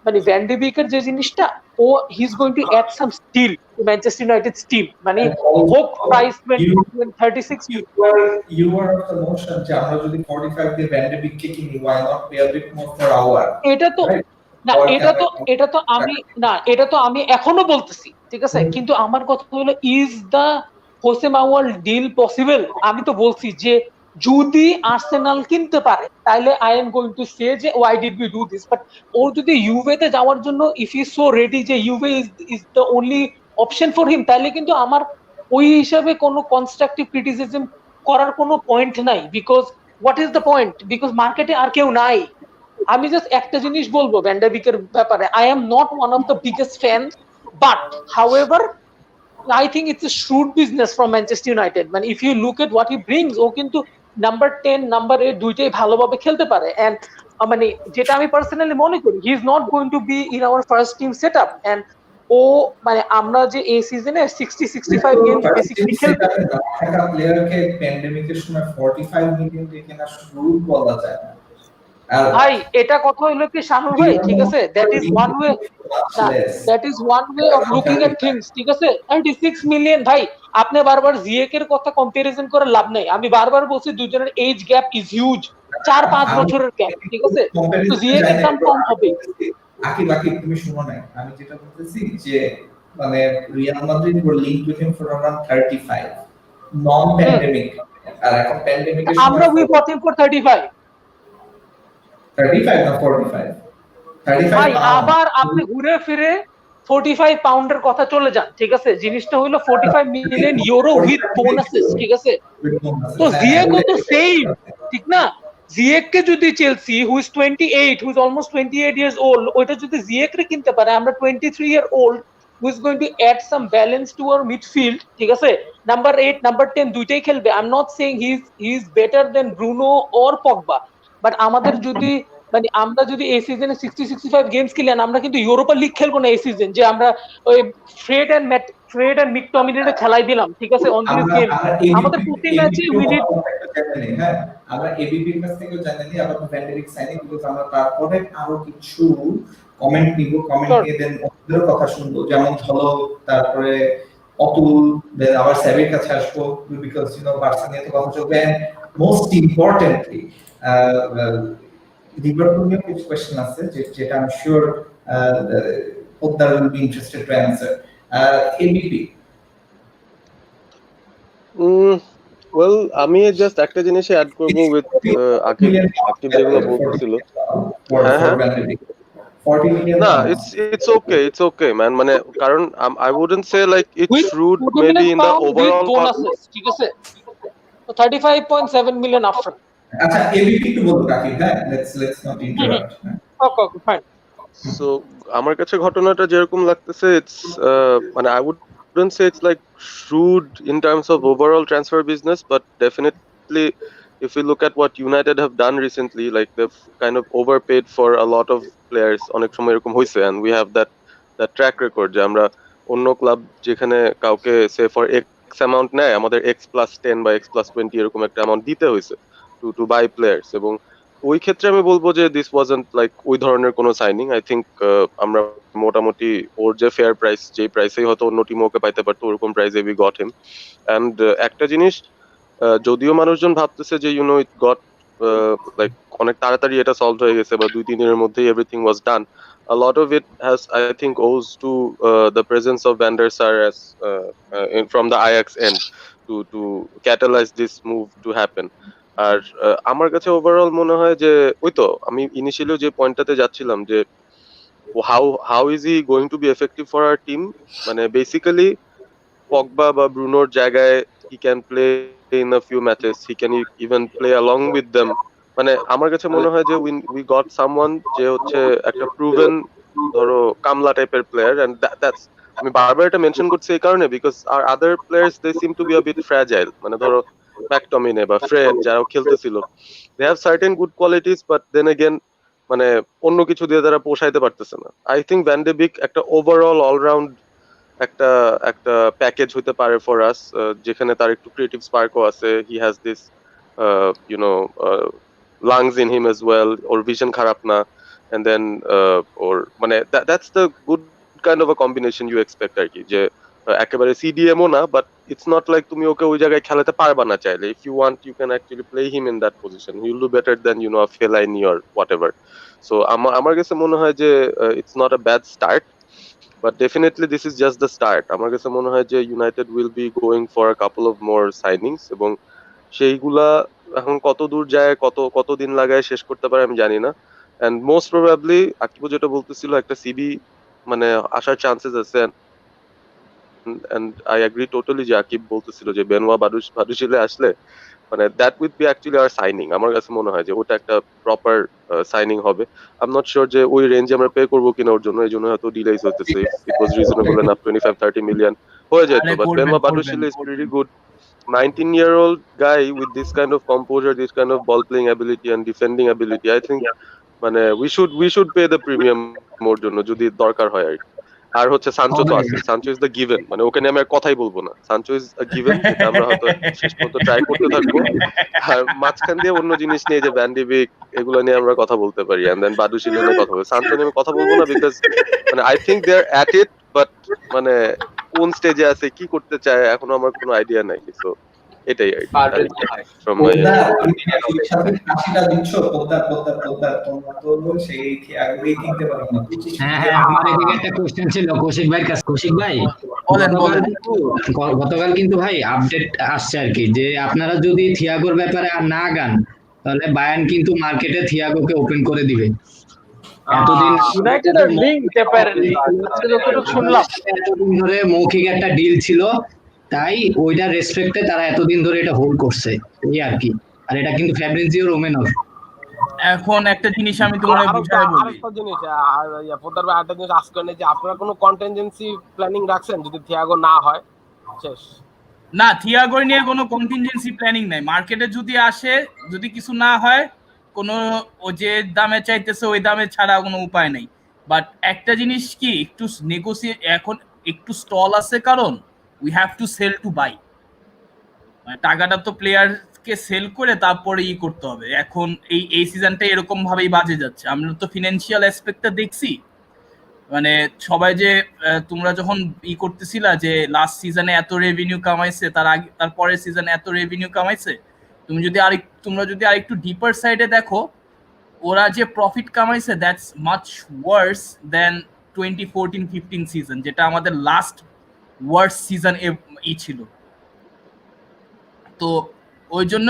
G: মানে ভ্যান ডে বিকের যে জিনিসটা, ও he is going to add some steel to Manchester United team, মানে হোক price 36।
A: You are of the notion যে আমরা যদি 45 দিয়ে ভ্যান ডে বিককে কিনি, why not pay a bit more per hour?
G: এটা তো আমি এখনো বলতেছি, ঠিক আছে, কিন্তু আমার কথা হলো is the Houssem Aouar deal possible? আমি তো বলছি যে যদি আর্সেনাল কিনতে পারে তাহলে I am going to say যে why did we do this. But ও যদি ইউভেতে যাওয়ার জন্য ইফ হি সো রেডি যে Juve is the only option for him, তাহলে কিন্তু আমার ওই হিসাবে কোনো কনস্ট্রাকটিভ ক্রিটিসিজম করার কোনো পয়েন্ট নাই। Because what is the point? Because মার্কেটে আর কেউ নাই। আমি জাস্ট একটা জিনিস বলবো ভ্যান ডে বিকের ব্যাপারে, I am not one of the biggest fan, but however I think it's a shrewd business from Manchester United. মানে if you look at what he brings, ও কিন্তু নাম্বার 10 নাম্বার 8 দুইটাই ভালোভাবে খেলতে পারে। এন্ড মানে যেটা আমি পার্সোনালি মনে করি, he is not going to be in our first team setup. And ও মানে আমরা যে এই সিজনে 60-65 গেম বেসিক্যালি খেলতে
A: একটা প্লেয়ারকে প্যান্ডেমিকের সময় 45 মিলিয়ন দিয়ে কেনা শুরু বলা যায় না
G: ভাই। এটা কথা হইলো কি শানুর ভাই, ঠিক আছে, that is one way of looking at things, ঠিক আছে। 36 মিলিয়ন ভাই, আপনি বারবার জিএক এর কথা কম্পারিজন করে লাভ নাই। আমি বারবার বলছি দুজনের এজ গ্যাপ ইজ হিউজ, 4-5
A: আমি
G: বছরের গ্যাপ, ঠিক আছে? তো
A: comparison
G: জিএক এর
A: জানি
G: দাম
A: bro,
G: কম
A: আমি
G: হবে।
A: বলতেছি, আকিব তুমি শুনো না, আমি যেটা বলতেছি যে মানে Real Madrid were linked with him for around 35 non pandemic, আর এখন প্যান্ডেমিকের
G: আমরা
A: সময়
G: উই বট হিম ফর 35।
A: 35 না 45, 35
G: ভাই
A: পাউন্ড।
G: আবার আপনি ঘুরে ফিরে 45 পাউন্ডের কথা চলে যান, ঠিক আছে? জিনিসটা হইলো 45 মিলিয়ন ইউরো উইথ বোনাসেস, ঠিক আছে? তো জিএকও তো সেম, ঠিক না? জিএক কে যদি Chelsea who is 28, who is almost 28 years old, ওইটা যদি জিএক রে কিনতে পারে, আমরা 23 year old who is going to add some balance to our midfield, ঠিক আছে? নাম্বার 8 নাম্বার 10 দুইটাই খেলবে। I am not saying he is better than Bruno or Pogba, but আমাদের যদি মানে আমরা যদি এই সিজনে 60-65 গেমস খেলেন, আমরা কিন্তু ইউরোপা লিগ খেলবো না এই সিজন, যে আমরা ওই ফ্রেড এন্ড মিকটমিনেটে খেলাই দিলাম, ঠিক আছে? অন দিস গেম আমাদের প্রতি ম্যাচে উই নিড।
A: হ্যাঁ, আমরা এবিপির কাছ থেকে জানি আবার ভ্যান্ডারিক সাইনিং, বিকজ আমরা তারপরে আরো কিছু কমেন্ট নিব, কমেন্ট নিয়ে দেন ওদের কথা শুনবো, যেমন ধরো তারপরে অতুল, দেন আবার স্যাবের কাছে আসবো, বিকজ ইউ নো বার্সা নিয়ে তো কথা চলবে। এন্ড মোস্ট ইম্পর্টেন্টলি লিভারপুল নিয়ে কিছু কোয়েশ্চেন আছে যেটা আমি sure Poddar will be interested to answer. ABP.
J: Well আমি জাস্ট একটা জিনিসই অ্যাড করব উইথ আকিব যেগুলো বলতেছিল। হ্যাঁ হ্যাঁ,
A: 40 million
J: না it's okay man, মানে কারণ I wouldn't say like it's shrewd
G: 40
J: maybe
G: million
J: in the
G: pound with
J: overall
G: bonuses, ঠিক আছে? তো 35.7 million upfront.
A: আচ্ছা ABP একটু বলবো আকিব, হ্যাঁ, let's not interrupt.
G: Okay, fine.
J: So আমার কাছে ঘটনাটা যেরকম লাগতেছে it's মানে I wouldn't say it's like shrewd in terms of overall transfer business, but definitely if we look at what United have done recently, like they've kind of overpaid for a lot of players, অনেক সময় এরকম হইছে, and we have that track record যে আমরা অন্য club যেখানে কাউকে সে for x amount নেয়, আমাদের x+10 বা x+20 এরকম একটা অ্যামাউন্ট দিতে হয়েছে to buy players, এবং ওই ক্ষেত্রে আমি বলবো যে দিস ওয়াজন্ট লাইক ওই ধরনের কোনো সাইনিং। আই থিঙ্ক আমরা মোটামুটি ওর যে ফেয়ার প্রাইস, যে প্রাইসেই হয়তো অন্য টিম ওকে পাইতে পারতো, ওরকম প্রাইসে উই গট হিম। অ্যান্ড একটা জিনিস, যদিও মানুষজন ভাবতেছে যে you know it got like অনেক তাড়াতাড়ি এটা সলভ হয়ে গেছে বা 2-3 দিনের মধ্যেই everything was done, a lot of it has I think owes to the presence of Van der Sar as from the Ajax end to catalyze this move to happen. আর আমার কাছে ওভারঅল মনে হয় যে ওই তো আমি ইনিশিয়ালি যে পয়েন্টটাতে যাচ্ছিলাম যে how is he going to be effective for our team, মানে বেসিক্যালি পগবা বা ব্রুনোর জায়গায় he can play in a few matches, he can even play along with them. মানে আমার কাছে মনে হয় যে উই গট সামওয়ান যে হচ্ছে একটা প্রুভেন ধরো কামলা টাইপের প্লেয়ার, এন্ড দ্যাটস আমি বারবার এটা মেনশন করছি এই কারণে বিকজ আর other players they seem to be a bit fragile, মানে ধরো ম্যাকটমিনে বা ফ্রেড যারাও খেলতেছিল, they have certain good qualities, but then again মানে অন্য কিছু দিয়ে তারা পোষাইতে পারতেছে না। আই থিঙ্ক ভ্যান ডে বিক একটা ওভারঅল অলরাউন্ড একটা একটা প্যাকেজ হতে পারে ফর আস, যেখানে তার একটু ক্রিয়েটিভ স্পার্কও আছে, he has this you know lungs in him as well, ওর ভিশন খারাপ না, এন্ড দেন ওর মানে that's the good kind of a combination you expect আর কি, যে একেবারে সিডিএমও না, বাট ইটস নট লাইক তুমি ওকে ওই জায়গায় খেলাতে পারবা না চাইলে। If you want you can actually play him in that position, he will do better than you know a Fellaini or whatever. So আমার কাছে মনে হয় যে it's not a bad start, but definitely this is just the start. আমার কাছে মনে হয় যে United will be going for a couple of more signings, এবং সেইগুলা এখন কত দূর যায়, কত দিন লাগায় শেষ করতে পারে আমি জানি না। and most probably আকিব যেটা বলতেছিল একটা সিবি মানে আসার চান্সেস আছে, and I agree totally যে আকিব বলতেছিল যে বেনওয়া বাদুশিলে আসলে মানে that would be actually our signing. আমার কাছে মনে হয় যে ওটা একটা প্রপার সাইনিং হবে। আই এম নট শিওর যে ওই রেঞ্জে আমরা পে করবো কিনা ওর জন্য, এই জন্য হয়তো ডিলেইস হতেছে। If it was reasonable enough 25-30 million হয়ে যেত, but Benoit Badiashile is pretty good 19-year-old guy with this kind of composure, this kind of ball playing ability and defending ability. I think মানে we should pay the premium ওর জন্য যদি দরকার হয় আর কি। আর হচ্ছে Sancho তো আছে, সানচো ইজ দ্য গিভেন, মানে ওকে নিয়ে আমি আর কথাই বলবো না, সানচো ইজ আ গিভেন, যেটা আমরা হয়তো শেষ পর্যন্ত ট্রাই করতে থাকবো। আর মাঝখান দিয়ে অন্য জিনিস নিয়ে যে ভ্যান ডি বিক এগুলো নিয়ে আমরা কথা বলতে পারি, এন্ড দেন বাদুশিলে নিয়ে কথা বলবো। সানচো নিয়ে আমি কথা বলবো না বিকজ মানে I think they are at it, but মানে কোন স্টেজে আছে কি করতে চায় এখনো আমার কোনো আইডিয়া নাই। সো এটাই আর কি
I: পারবে না ভাই।
J: from my end.
A: পোদ্দার, তুমি কি সাথে 80টা দিচ্ছ? পোদ্দার, তোমরা তো সেই আগেই কিনতে পারো না। 25
F: হ্যাঁ আমার এদিকে একটা কোশ্চেন ছিল কৌশিক ভাইয়ের কাছে। কৌশিক ভাই, গতকাল কিন্তু ভাই আপডেট আসছে আর কি, যে আপনারা যদি থিয়াগোর ব্যাপারে আর না গান, তাহলে বায়ার্ন কিন্তু মার্কেটে থিয়াগোকে ওপেন করে দিবে। এতদিন
G: ইউনাইটেডের লিঙ্ক অ্যাপারেন্টলি যতটুকু শুনলাম,
F: এতদিন ধরে মৌখিক একটা ডিল ছিল, তাই ওইটা রেসপেক্টে তারা এতদিন ধরে এটা হোল্ড করছে, এই আর কি। আর এটা কিন্তু ফ্যাব্রিজিও রোমেনোর।
C: এখন একটা জিনিস আমি তোমার বুঝাই বলি।
H: আরেকটা জিনিস পোদ্দার ভাই, আরেকটা জিনিস আজকে যে আপনারা কোনো কন্টিনজেন্সি প্ল্যানিং রাখছেন যদি থিয়াগো না হয়? শেষ
C: না, থিয়াগো নিয়ে কোনো কন্টিনজেন্সি প্ল্যানিং নাই। মার্কেটে যদি আসে, যদি কিছু না হয়, কোনো ও যে দামে চাইতেছে ওই দামে ছাড়া কোনো উপায় নেই। বাট একটা জিনিস কি, একটু নেগোসিয়েট, এখন একটু স্টল আছে, কারণ we have to sell to buy. টাকাটা তো প্লেয়ারকে সেল করে তারপরে করতে হবে। এখন এই সিজনটা এরকম ভাবেই বাজে যাচ্ছে। আমরা তো ফিনান্সিয়াল অ্যাসপেক্টটা দেখছি, মানে সবাই যে তোমরা যখন করতেছিলা যে লাস্ট সিজনে এত রেভিনিউ কামাইছে, তার পরের সিজনে এত রেভিনিউ কামাইছে, তোমরা যদি আরেকটু ডিপার সাইডে দেখো, ওরা যে প্রফিট কামাইছে that's much worse than 2014-15 season, যেটা আমাদের লাস্ট ওয়ার্স সিজন ছিল। তো ওই জন্য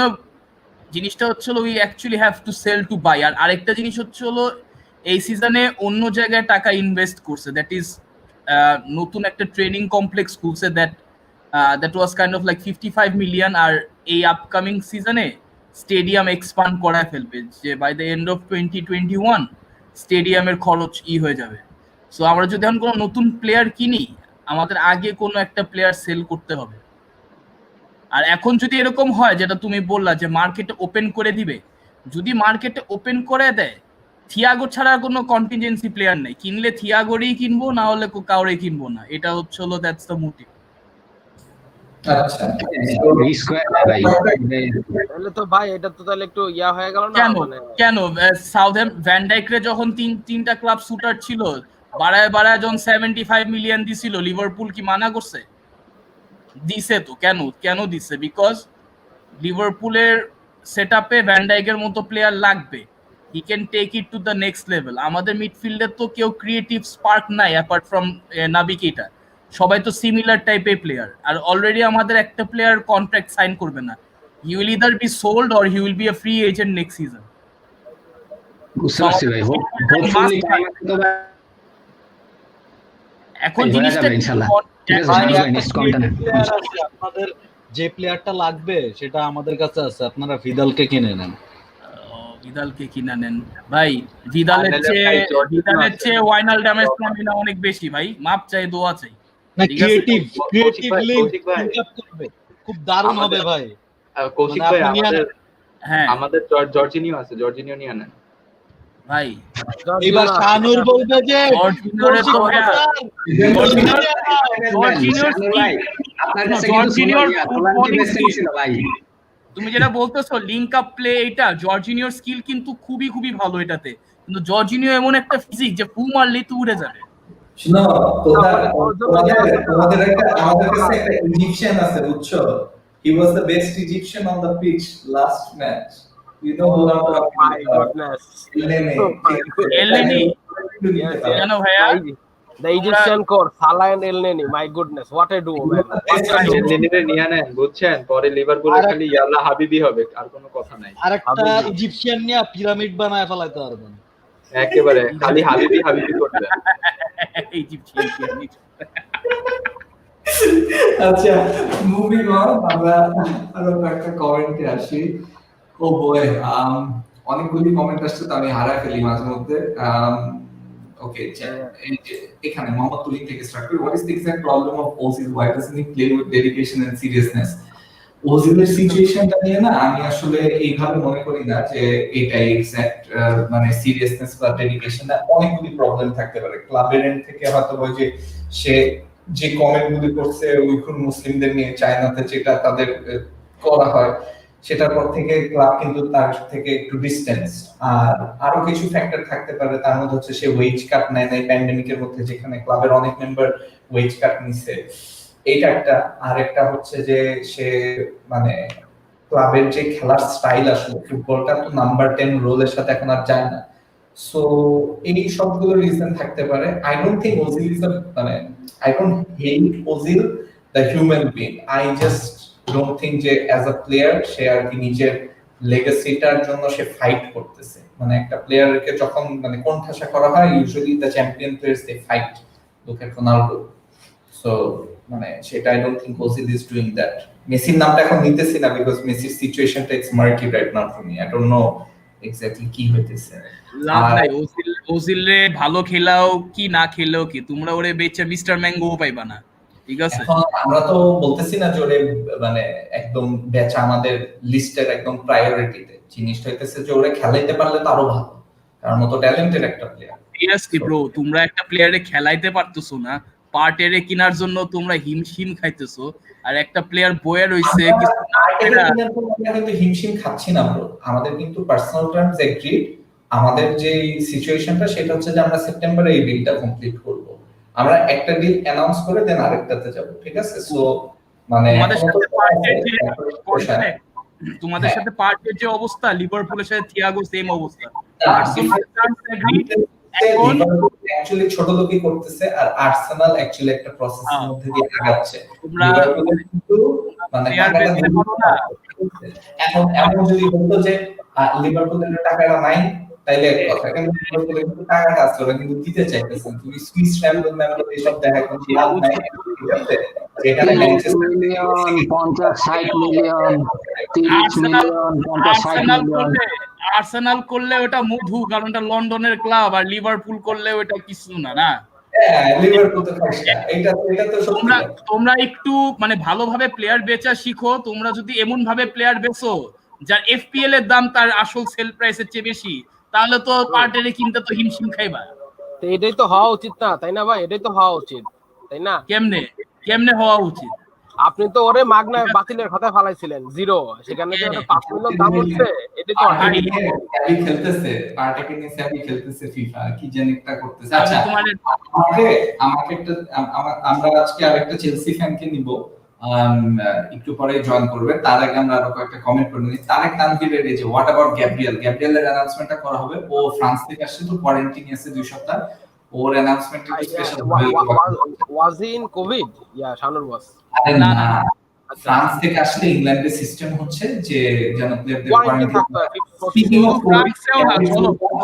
C: জিনিসটা হচ্ছে we actually have to sell to buy. আর আরেকটা জিনিস হচ্ছে এই সিজনে অন্য জায়গায় টাকা ইনভেস্ট করছে, দ্যাট ইজ নতুন একটা ট্রেনিং কমপ্লেক্স খুলছে, that was kind of like 55 million. আর এই আপকামিং সিজনে স্টেডিয়াম এক্সপান্ড করায় ফেলবে, যে বাই দ্য এন্ড অফ 2021 স্টেডিয়ামের খরচ হয়ে যাবে। সো আমরা যদি এখন কোনো নতুন প্লেয়ার কিনি, আমাদের আগে কোনো একটা প্লেয়ার সেল করতে হবে। আর এখন যদি এরকম হয় যেটা তুমি বললা যে মার্কেটে ওপেন করে দিবে, যদি মার্কেটে ওপেন করে দেয়, থিয়াগো ছাড়া কোনো কন্টিনজেন্সি প্লেয়ার নেই, কিনলে থিয়াগোরই কিনবো, না হলে কাউরে কিনবো না। এটা হচ্ছে দ্যাটস দ্য মোটিভ।
A: আচ্ছা,
H: তাহলে তো ভাই এটা তো তাহলে একটু হয়ে গেল না?
C: কেন সাউথহ্যাম্পটন ভ্যান ডাইকরে যখন তিনটা ক্লাব শুটার ছিল, বাড়ায় যখন 75 মিলিয়ন দিছিল, লিভারপুল কি মানা করছে? দিছে তো। কেন দিছে? বিকজ লিভারপুলের সেটআপে ভ্যান ডাইকের মতো প্লেয়ার লাগবে, he can take it to the next level. আমাদের মিডফিল্ডে তো কেউ ক্রিয়েটিভ স্পার্ক নাই অ্যাপার্ট ফ্রম নাবি কেইটা, সবাই তো সিমিলার টাইপের প্লেয়ার। আর অলরেডি আমাদের একটা প্লেয়ার কন্ট্রাক্ট সাইন করবে না, he will either B sold or he will be a free agent next season.
F: বুঝতে পারছি ভাই, হোপফুলি
C: এখন জিনিসটা
B: আপনাদের যে প্লেয়ারটা লাগবে সেটা আমাদের কাছে আছে, আপনারা ভিদালকে কিনে নেন।
C: ভিদালকে কিনা নেন ভাই, ভিদালের চেয়ে ওয়াইনালডামের স্ট্যামিনা অনেক বেশি ভাই। মাপ চাই, দোয়া চাই।
B: না, ক্রিয়েটিভ লিঙ্ক আপ করবে, খুব দারুণ হবে ভাই।
I: কৌশিক ভাই, আমাদের জর্জিনিও আছে, জর্জিনিও নিয়ে নেন
C: ভাই।
B: এবার শানুর বলবে যে
C: তুমি যেটা বলতেছো লিঙ্ক আপ প্লে, এটা জর্জিনিওর স্কিল কিন্তু খুবই ভালো এটাতে, কিন্তু জর্জিনিও এমন একটা ফিজিক যে ফু মারলেই তো উড়ে যাবে।
A: শুনো, আমাদের কাছে একটা ইজিপশিয়ান আছে, বুঝছো? He was the best Egyptian on the pitch last match. You know who I'm talking about?
H: My goodness.
C: Elneny. জানো ভাইয়া,
H: the Egyptian core, Salah and Elneny. My goodness, what a duo, man.
I: এলনেনিরে নিয়ে নেন, বুঝছেন? পরে লিভারপুলে খালি ইয়াল্লা হাবিবি হবে, আর কোনো কথা নাই।
B: আরেকটা ইজিপশিয়ান নিয়ে পিরামিড বানায় ফেলাইতে পারবেন
I: একেবারে, খালি হাবিবি করবে
C: ইজিপশিয়ান।
A: আচ্ছা, মুভিং অন, আমরা আরো একটা কমেন্টে আসি। ও বয়, অনেকগুলি কমেন্ট আসছে, তো আমি হারায় ফেলি মাঝে মধ্যে। ওকে, এখানে মোহাম্মদ তুলিন থেকে স্টার্ট করি। What is the exact problem of Ozil? Why doesn't he play with dedication and seriousness? ওজিলের সিচুয়েশনটা নিয়ে না আমি আসলে এইভাবে মনে করি না যে এটা এক্সাক্ট মানে সিরিয়াসনেস বা ডেডিকেশন না। অনেকগুলি প্রবলেম থাকতে পারে ক্লাবের এন্ড থেকে, হয়তো ওই যে সে যে কমেন্টগুলি করছে উইঘুর মুসলিমদের নিয়ে চায়নাতে, যেটা তাদের করা হয়, সেটার পর থেকে ক্লাব কিন্তু তার থেকে একটু ডিস্টেন্স। আর আরো কিছু ফ্যাক্টর থাকতে পারে, তার মধ্যে হচ্ছে সে ওয়েজ কাট নেয় নাই প্যান্ডেমিকের মধ্যে, যেখানে ক্লাবের অনেক মেম্বার ওয়েজ কাট নিছে। এইটা একটা। আরেকটা হচ্ছে যে সে মানে ক্লাবের যে খেলার স্টাইল, আসলে ফুটবলটা তো নাম্বার 10 রোলের সাথে এখন আর যায় না। সো এই সবগুলো রিজন থাকতে পারে। I don't think Ozil is মানে I don't hate Ozil the human being, I just don't think যে অ্যাজ আ প্লেয়ার সে আর কি নিজের লেগাসিটার জন্য সে ফাইট করতেছে। মানে একটা প্লেয়ারকে যখন মানে কোণঠাসা করা হয়, usually the champion players they fight, look at Ronaldo. So মানে সেটা I don't think Ozil is doing that. মেসির নামটা এখন নিতেছি না বিকজ মেসির সিচুয়েশনটা it's murky right now for me, I don't know exactly কি হইতেছে।
C: লাভ নাই, ওজিল রে ভালো খেলাও কি না খেলেও কি, তোমরা ওরে বেচে মিস্টার ম্যাঙ্গো পাইবা না, ঠিক আছে?
A: এখন আমরা তো বলতেছি না যে ওরে মানে একদম বেচা আমাদের লিস্টের একদম প্রায়োরিটিতে। জিনিসটা হইতেছে যে ওরে খেলাইতে পারলে তো আরো ভালো, কারণ ও তো ট্যালেন্টেড একটা প্লেয়ার।
C: সিরিয়াসলি ব্রো, তোমরা একটা প্লেয়ারে খেলাইতে পারতেছো না, পার্টেরে কেনার জন্য তোমরা হিমশিম খাইতেছো, আর একটা প্লেয়ার বয়ে রইছে কিছু না খেলা।
A: আমরা কিন্তু হিমশিম খাচ্ছি না ব্রো, আমাদের কিন্তু পার্সোনাল টার্মস এগ্রিড। আমাদের যে সিচুয়েশনটা সেটা হচ্ছে যে আমরা সেপ্টেম্বরে এই ডিলটা কমপ্লিট করব। আমরা একটা ডিল অ্যানাউন্স করে দেন আরেকটাতে যাব, ঠিক আছে? সো মানে
C: তোমাদের সাথে পার্টের যে অবস্থা, লিভারপুলের সাথে থিয়াগো সেম অবস্থা।
A: অ্যাকচুয়ালি ছোট লোকই করতেছে, আর আর্সেনাল অ্যাকচুয়ালি একটা প্রসেসের মধ্যে দিয়ে আগাচ্ছে। লিভারপুলের কিন্তু মানে এখন এমন যদি বলতো যে লিভারপুলের টাকাটা নাই, তাইলে এক কথা, কিন্তু লিভারপুলের কিন্তু টাকাটা আছে, ওরা কিন্তু দিতে চাইতেছেন। তুমি সুইস চ্যাম্পিয়ন ম্যাম্বার এইসব দেখা কোনো লাভ নাই, ঠিক আছে? যেখানে Manchester
F: million 50-60 million 30 million 50-60 million.
C: Arsenal করলে ওটা মধু, কারণ এটা লন্ডনের ক্লাব, আর লিভারপুল করলে ওটা কিছু না। না তোমরা একটু মানে ভালোভাবে প্লেয়ার বেচা শিখো। তোমরা যদি এমন ভাবে প্লেয়ার বেচো যার এফপিএল এর দাম তার আসল সেল প্রাইসের চেয়ে বেশি, তাহলে তো পার্টেরে কিনতে তো হিমশিম খাইবা।
H: তো এটাই তো হওয়া উচিত না, তাই না ভাই? এটাই তো হওয়া উচিত, তাই না?
C: কেমনে হওয়া উচিত?
H: আপনি তো ওরে মাগনা বাতিলের খাতায় ফালাইছিলেন জিরো, সেখানে যে 5 মিলিয়ন দাম উঠছে, এটাই তো
A: আমি খেলতেছে পার্টিকে নিয়ে আমি খেলতেছে ফিফা কি জানি একটা করতেছে। আচ্ছা আমাকে একটা আমরা আজকে আরেকটা চেলসি ফ্যানকে নিব, একটু পরে জয়েন করবে। তার আগে আমরা আরো কয়েকটা কমেন্ট করে নিই। তারেক তানভীরের এই যে হোয়াট অ্যাবাউট গ্যাব্রিয়েলের অ্যানাউন্সমেন্টটা করা হবে। ও ফ্রান্স থেকে আসছে, তো কোয়ারেন্টাইনে আছে 2 সপ্তাহ। ওর অ্যানাউন্সমেন্ট একটু স্পেশাল
H: ওয়াজ ইন কোভিড, ইয়া শানুর ওয়াজ
A: না ফ্রান্স থেকে আসলে ইংল্যান্ডের সিস্টেম হচ্ছে যে যেন প্লেয়ারদের কোয়ারেন্টাইন স্পিকিং অফ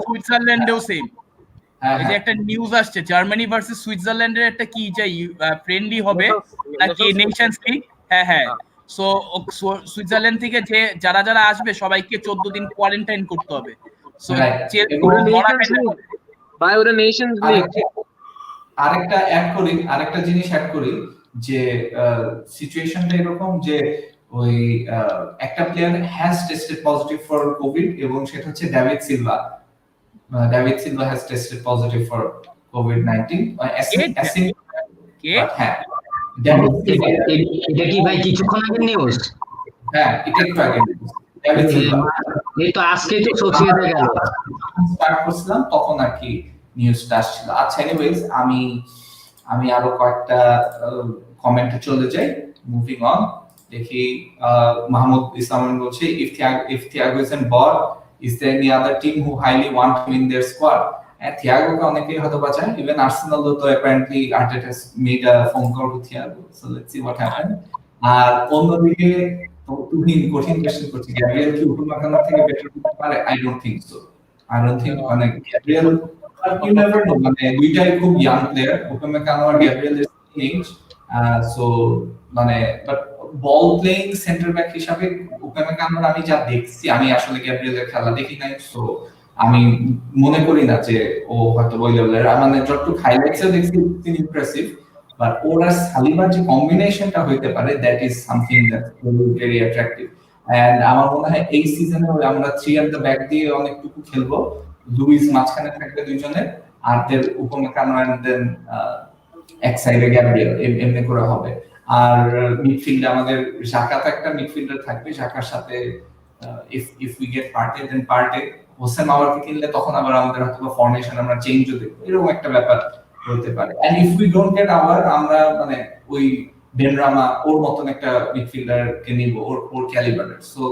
C: সুইজারল্যান্ডেও সেম। এই যে একটা নিউজ আসছে জার্মানি ভার্সেস সুইজারল্যান্ডের একটা কি যে ফ্রেন্ডলি হবে নাকি নেশনস লিগ। হ্যাঁ সো সুইজারল্যান্ড থেকে যে যারা আসবে সবাইকে 14 দিন কোয়ারেন্টাইন করতে হবে। সো
G: ভাই ওটা নেশনস লিগ।
A: আরেকটা জিনিস অ্যাড করি যে সিচুয়েশনটা এরকম যে ওই একটা player has tested positive for Covid, এবং সেটা হচ্ছে David Silva has tested positive for কোভিড-19। হ্যাঁ
F: এটা কি ভাই কিছুক্ষণ আগে নিউজ?
A: হ্যাঁ এটা একটু আগে ডেভিড সিলভা,
F: এই তো আজকে তো সোশ্যাল মিডিয়ায় গেল
A: স্টার্ট করছিলাম তখন আর কি নিউজটা আসছিল। আচ্ছা এনিওয়েজ আমি আরো কয়েকটা কমেন্টে চলে যাই। মুভিং অন, দেখি মাহমুদ ইসলাম বলছে if Thiago is on board, is there any other team who highly want to win their squad? Thiago কে অনেকেই হয়তো বাঁচায়, even Arsenal তো apparently Arteta has made a phone call to Thiago, so let's see what happens. আর অন্যদিকে তুমি কঠিন question করছি, Gabriel কি উপমাকানোর থেকে বেটার করতে পারে? I don't think মানে গ্যাব্রিয়েল you never know, মানে দুইটাই খুব ইয়াং প্লেয়ার, উপমাকানো আর গ্যাব্রিয়েল এর এজ। সো মানে but ball playing centre back হিসাবে উপমাকানোর আমি যা দেখছি, আমি আসলে গ্যাব্রিয়েলের খেলা দেখি নাই, সো আমি মনে করি না যে ও হয়তো ওই লেভেলের। মানে যতটুকু হাইলাইটসে দেখছি তিনি ইমপ্রেসিভ, বাট ওর আর সালিবার যে কম্বিনেশনটা হইতে পারে that is something that very attractive. And আমার মনে হয় এই সিজনে আমরা 3 এট দ্য ব্যাক দিয়ে অনেকটুকু খেলবো, লুইস মাঝখানে থাকবে দুইজনের, আর দের উপমাকানো এন্ড দেন এক সাইডে গ্যাব্রিয়েল, এমনি করে হবে। আর মিডফিল্ডে আমাদের জাকাত একটা মিডফিল্ডার থাকবে, জাকার সাথে if we get পার্টে দেন পার্টে হোসেন আওয়ারকে কিনলে তখন আবার আমাদের হয়তো ফর্মেশন আমরা চেঞ্জও দেখবো, এরকম একটা ব্যাপার হতে পারে। And if we don't get Aouar, আমরা মানে ওই বেনরামা ওর মতন একটা মিডফিল্ডারকে নিব ওর ক্যালিবারের। সো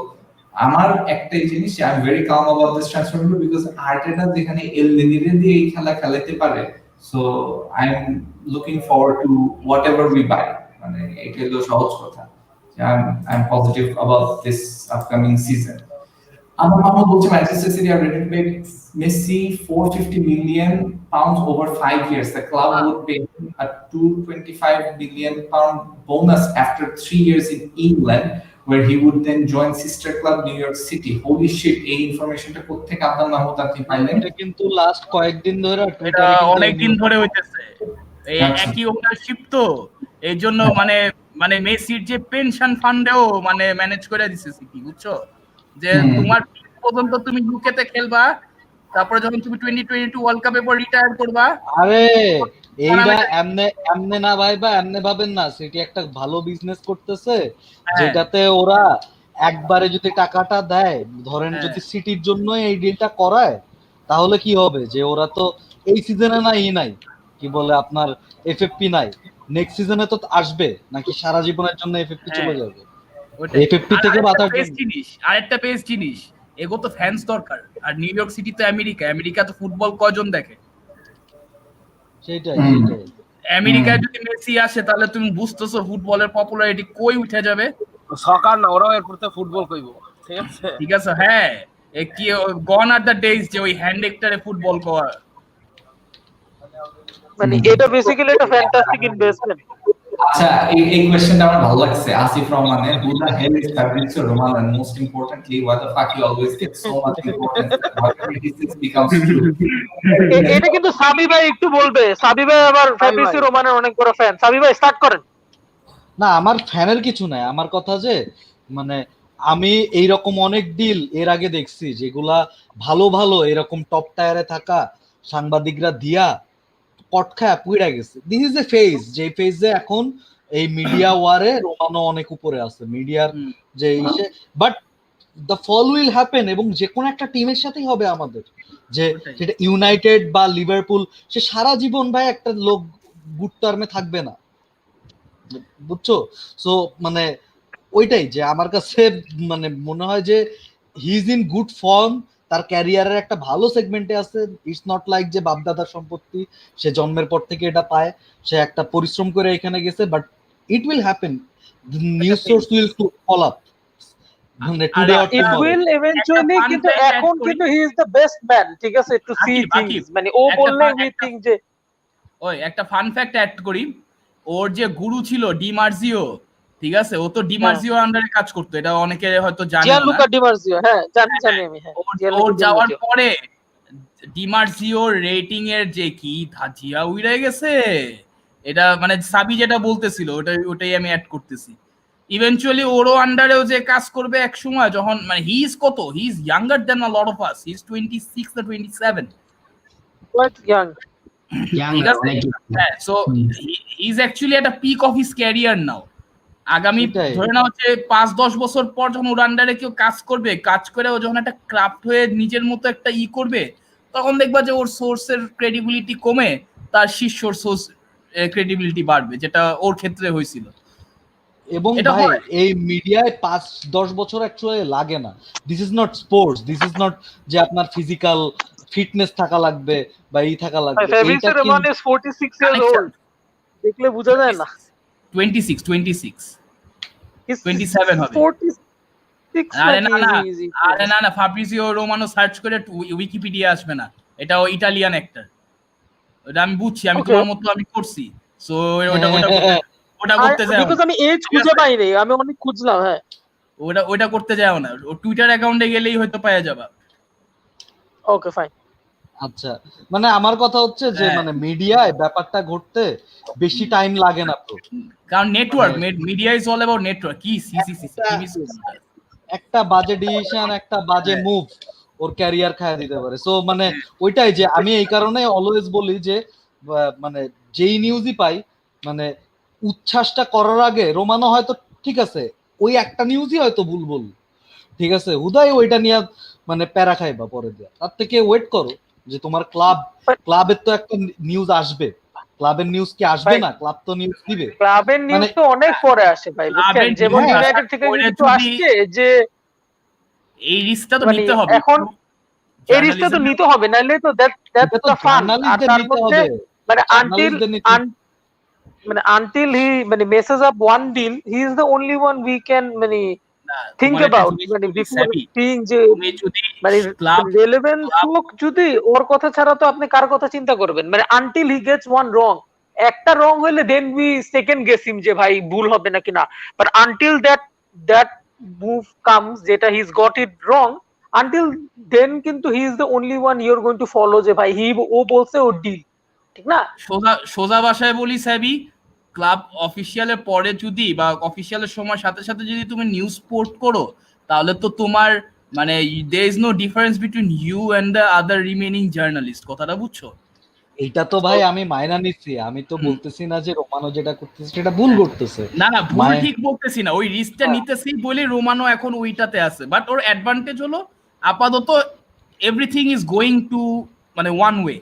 A: আমার একটাই জিনিস, I am very calm about this transfer window because Arteta যেখানে এল নেনিরে দিয়ে এই খেলা খেলাতে পারে, so I am looking forward to whatever we buy. মানে এটা হলো সহজ কথা, I am positive about this upcoming season. আমার মামা বলছে ম্যানচেস্টার সিটি আর ready to pay Messi 450 million pounds over 5 years. The club would pay him a 225 million pound bonus after 3 years in England, where he would then join sister club New York City. Holy shit, এই ইনফরমেশনটা কোত্থেকে আপনার মাহমুদ আপনি পাইলেন?
B: এটা কিন্তু last কয়েকদিন ধরে
C: এটা
B: টুইটারে কিন্তু
C: অনেকদিন ধরে হইতেছে, এই একই ওনারশিপ তো এই জন্য মানে মানে মেসির যে পেনশন ফান্ডেও মানে ম্যানেজ করে দিছে সিটি, বুঝছো? যে তোমার পর্যন্ত তুমি ইউকে তে খেলবা, তারপরে যখন তুমি 2022 ওয়ার্ল্ড কাপে পর রিটায়ার করবা।
B: আরে এইটা এমনে এমনে না ভাইবা, এমনে ভাবেন না, সিটি একটা ভালো বিজনেস করতেছে যেটাতে ওরা একবারে যদি টাকাটা দেয়, ধরেন যদি সিটির জন্য এই ডিলটা করায় তাহলে কি হবে যে ওরা তো এই সিজনে নাই কি বলে আপনার এফএফপি নাই, নেক্সট সিজনে তো আসবে নাকি সারা জীবনের জন্য এফএফপি চলে যাবে? এফএফপি থেকে বাঁচার জন্য
C: আরেকটা পেস জিনিস, এগো তো ফ্যান্স দরকার। আর নিউ ইয়র্ক সিটি তো আমেরিকা তো ফুটবল কয়জন দেখে?
B: সেটাই
C: আমেরিকায় যদি মেসি আসে তাহলে তুমি বুঝতেছো ফুটবলের পপুলারিটি কই উঠে যাবে।
H: সকার না, ওরাও এরপর তো ফুটবল কইব, ঠিক আছে?
C: ঠিক আছে, হ্যাঁ, কি গন আর দ্য ডেজ যে ওই হ্যান্ড এক্টরে ফুটবল করা।
G: মানে এটা বেসিক্যালি একটা ফ্যান্টাস্টিক ইনভেস্টমেন্ট।
A: আচ্ছা, এই কোশ্চেনটা আমার ভালো লাগছে। আসিফ রহমানের, who the hell is Fabrizio Romano, and most importantly, why the fuck you always get so much importance that whatever he says becomes true?
G: এটা কিন্তু সাবি ভাই একটু বলবে। সাবি ভাই আবার ফ্যাব্রিসিও রোমানের অনেক বড় ফ্যান। সাবি ভাই স্টার্ট করেন।
B: না, আমার ফ্যানের কিছু নাই, আমার কথা যে মানে আমি এইরকম অনেক ডিল এর আগে দেখছি যেগুলা ভালো এরকম টপ টায়ারে থাকা সাংবাদিকরা দিয়া কটখায় পুইড়া গেছে। দিস ইজ এ ফেজ, যে ফেজে এখন এই মিডিয়া ওয়ারে রোমানো অনেক উপরে আছে মিডিয়ার যে ইসে, but the fall will happen, এবং যে কোনো একটা টিমের সাথেই হবে আমাদের, যে সেটা ইউনাইটেড বা লিভারপুল, সে সারা জীবন ভাই একটা লোক গুড টার্মে থাকবে না, বুঝছো? সো মানে ওইটাই যে আমার কাছে মানে মনে হয় যে he is in good form, তার ক্যারিয়ারের একটা ভালো সেগমেন্টে আছে। ইটস নট লাইক যে বাপদাদার সম্পত্তি, সে জন্মের পর থেকে এটা পায়, সে একটা পরিশ্রম করে এখানে গেছে, but it will happen, news source will follow up মানে today or
G: it will eventually. কিন্তু এখন কিন্তু he is the best man, ঠিক আছে, টু সি থিংস। মানে ও বললে উই থিংক যে
C: ওই একটা ফান ফ্যাক্ট অ্যাড করি, ওর যে গুরু ছিল ডিমার্জিও, ঠিক আছে, ও তো ডিমার্জিও আন্ডারে কাজ করতো, এটা অনেকে হয়তো জানে না।
G: জিয়ানলুকা ডিমার্জিও, হ্যাঁ জানি আমি। হ্যাঁ,
C: ওর যাওয়ার পরে ডিমার্জিও রেটিং এর যে কি ধাজিয়া উইড়ে গেছে, এটা মানে সাবি যেটা বলতেছিল ওটাই আমি অ্যাড করতেছি। ইভেন্চুয়ালি ওরও আন্ডারেও যে কাজ করবে এক সময়, যখন মানে হি ইজ কত, he is younger than a lot of us, he is 26 or 27,
G: quite young.
C: So he is actually at a peak of his career now. আগামী ধরে নাও হচ্ছে 5-10 বছর পর যখন ওর আন্ডারে কেউ কাজ করবে, কাজ করে ও যখন একটা ক্রাফট হয়ে নিজের মতো একটা করবে, তখন দেখবা যে ওর সোর্সের ক্রেডিবিলিটি কমে তার শীর্ষর সোর্স ক্রেডিবিলিটি বাড়বে, যেটা ওর ক্ষেত্রে হয়েছিল।
B: এবং ভাই এই মিডিয়ায় 5-10 বছর অ্যাকচুয়ালি লাগে না। This is not sports, this is not যে আপনার ফিজিক্যাল ফিটনেস থাকা লাগবে বা এই থাকা লাগবে।
G: Fabricio Romano is 46 years old, দেখলে বোঝা যায় না।
C: 26 27 হবে।
G: 46
C: আরে না ফ্যাব্রিসিও রোমানো সার্চ করে উইকিপিডিয়া আসবে না, এটা ইটালিয়ান অ্যাক্টর, ওটা আমি বুঝছি, আমি তোমার মতো আমি করছি। সো ওটা করতে যাও,
G: বিকজ আমি এজ খুঁজে পাই নাই, আমি অনেক খুঁজলাম। হ্যাঁ,
C: ওটা করতে যাও না, ও টুইটার অ্যাকাউন্টে গেলেই হয়তো পাওয়া যাবে।
G: Okay fine.
B: আচ্ছা, মানে আমার কথা হচ্ছে যে মানে মিডিয়ায় ব্যাপারটা ঘটতে বেশি টাইম লাগে না তো,
C: কারণ network, media is all about network. কি
B: একটা বাজে ডিসিশন, একটা বাজে মুভ ওর ক্যারিয়ার খায় দিতে পারে। সো মানে ওইটাই যে আমি এই কারণে অলওয়েজ বলি যে মানে যেই নিউজই পাই, মানে উচ্ছ্বাসটা করার আগে রোমানো হয়তো ঠিক আছে ওই একটা নিউজই হয়তো ভুল বল, ঠিক আছে, হুদাই ওইটা নিয়ে মানে প্যারা খাইবা পরে দেয়া, তার থেকে ওয়েট করো যে তোমার ক্লাবের তো একটা নিউজ আসবে, ক্লাবের নিউজ কি আসবে না? ক্লাব তো নিউজ দিবে।
G: ক্লাবের নিউজ তো অনেক পরে আসে ভাই, বুঝছেন? যেমন ইউনাইটেড থেকে কিন্তু আসছে যে
C: এই রিস্কটা তো
G: মানে
C: নিতে হবে
G: এখন এই রিস্কটা তো নিতে হবে, নাইলে তো দ্যাটস দ্য ফান। আর তার মধ্যে মানে until he মানে messes up one deal, he is the only one we can মানে think about মানে before seeing যে মানে relevance হোক যদি ওর কথা ছাড়া তো আপনি কার কথা চিন্তা করবেন? মানে until he gets one wrong, একটা রং হইলে then we second guess him যে ভাই ভুল হবে নাকি না, but until that move comes যেটা he's got it wrong, until then কিন্তু he is the only one you're going to follow যে ভাই ও বলছে ও ডিল, ঠিক না?
C: সোজা ভাষায় বলি স্যাবি, ক্লাব অফিসিয়ালের পরে যদি বা অফিসিয়ালের সময় সাথে সাথে যদি তুমি নিউজ পোর্ট করো, তাহলে তো তোমার মানে there is no difference between you and the other remaining journalist, কথাটা বুঝছো?
B: এইটা তো ভাই আমি মাইনা নিচ্ছি, আমি তো বলতেছি না যে রোমানো যেটা করতেছে সেটা ভুল করতেছে।
C: না ভুল ঠিক বলতেছি না, ওই রিস্কটা নিতেছি বলে রোমানো এখন ওইটাতে আছে, বাট ওর অ্যাডভান্টেজ হলো আপাতত এভরিথিং ইজ গোয়িং টু মানে ওয়ান ওয়ে।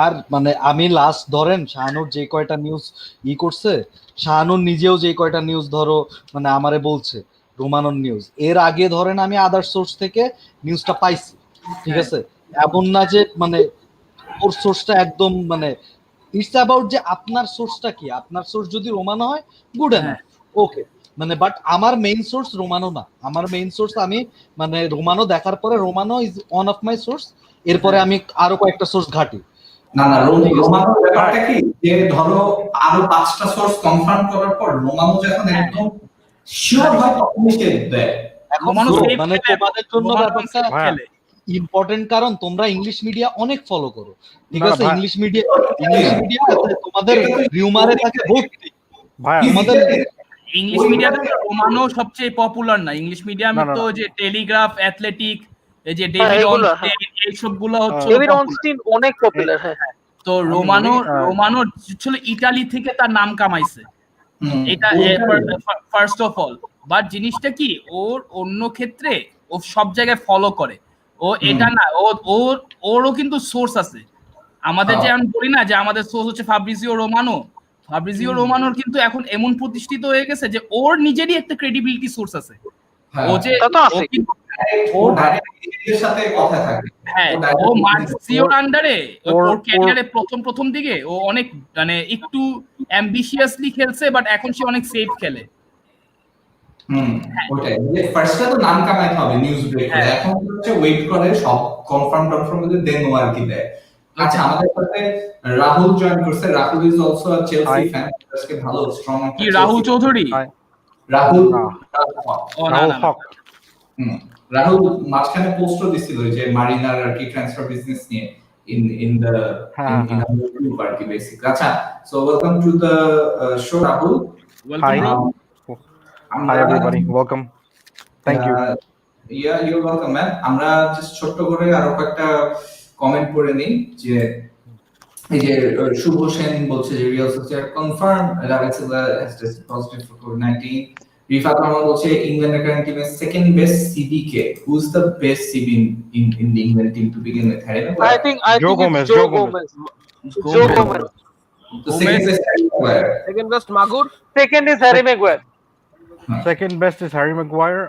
B: আর মানে আমি লাস্ট ধরেন শাহানুর যে কয়টা নিউজ করছে, শাহানুর নিজেও যে কয়টা নিউজ ধরো মানে আমারে বলছে রোমানোর নিউজ, এর আগে ধরেন আমি আদার সোর্স থেকে নিউজটা পাইছি, ঠিক আছে? এমন না যে মানে ওর সোর্সটা একদম মানে ইটস অ্যাবাউট যে আপনার সোর্সটা কি, আপনার সোর্স যদি রোমানো হয় গুড এনাফ, ওকে। মানে বাট আমার মেইন সোর্স রোমানো না, আমার মেইন সোর্স আমি মানে রোমানো দেখার পরে Romano is one of my source, এরপরে আমি আরো কয়েকটা সোর্স ঘাটি।
A: না রোমানোর ব্যাপারটা কি যে ধরো আরো 5টা সোর্স কনফার্ম করার পর রোমানো যখন একদম শিওর হয় তখনই সে দেয়।
B: এখন মানে তোমাদের জন্য ব্যাপারটা ইম্পর্টেন্ট, কারণ তোমরা ইংলিশ মিডিয়া অনেক ফলো করো, ঠিক আছে? ইংলিশ মিডিয়া তোমাদের রিউমারে থাকে ভর্তি।
C: আমাদের ইংলিশ মিডিয়াতে রোমানো সবচেয়ে পপুলার না, ইংলিশ মিডিয়ামে তো যে টেলিগ্রাফ, অ্যাথলেটিক, এই যে ডেভিড অনস্টিন, এই সবগুলো হচ্ছে
G: ডেভিড অনস্টিন অনেক পপুলার। হ্যাঁ,
C: তো রোমানো ছিল ইতালি থেকে তার নাম কামাইছে, এটা ফার্স্ট অফ অল। বাট জিনিসটা কি, ওর অন্য ক্ষেত্রে ও সব জায়গায় ফলো করে, ও এটা না, ওরও কিন্তু সোর্স আছে। আমাদের যে আমি বলি না যে আমাদের সোর্স হচ্ছে ফাব্রিজিও রোমানোর কিন্তু এখন এমন প্রতিষ্ঠিত হয়ে গেছে যে ওর নিজেরই একটা ক্রেডিবিলিটি সোর্স আছে। ও যে
A: ওর ডাইরেক্টের সাথে কথা থাকে,
C: হ্যাঁ, ও মার্সিওর আন্ডারে ওর ক্যারিয়ারে প্রথম দিকে ও অনেক মানে একটু অ্যাম্বিশিয়াসলি খেলছে, বাট এখন সে অনেক সেফ খেলে।
A: ওটাই যে ফার্স্টে তো নাম কামাইতে হবে নিউজ ব্রেক করে, এখন হচ্ছে ওয়েট করে সব কনফার্ম করে দেন ও আর কি দেয়। আচ্ছা, আমাদের সাথে রাহুল জয়েন করছে। Rahul is also a Chelsea fan, আজকে ভালো স্ট্রং
C: কি রাহুল চৌধুরী?
A: রাহুল
C: হক।
A: রাহুল মাঝখানে পোস্টও দিছিল যে মারিনার আর কি ট্রান্সফার বিজনেস নিয়ে in the group আর কি বেসিক। আচ্ছা, so welcome to the show Rahul.
K: Hi everybody, welcome. Thank you.
A: Yeah, you're welcome man. আমরা জাস্ট ছোট্ট করে আরো একটা কমেন্ট পড়ে নিই যে এই যে শুভ সেন বলছে যে রিয়াল সোসিয়েদাদ কনফার্ম রাভেলসেলা হ্যাজ টেস্টেড পজিটিভ ফর কোভিড-19। রিফাত রহমান বলছে ইংল্যান্ডের কারেন্ট টিমের সেকেন্ড বেস্ট সিবি কে? Who is the best CB in the England team to begin with?
G: I think Joe Gomez.
A: The second best player.
H: Second best Magur.
G: Second is Harry Maguire.
K: Second best is Harry Maguire.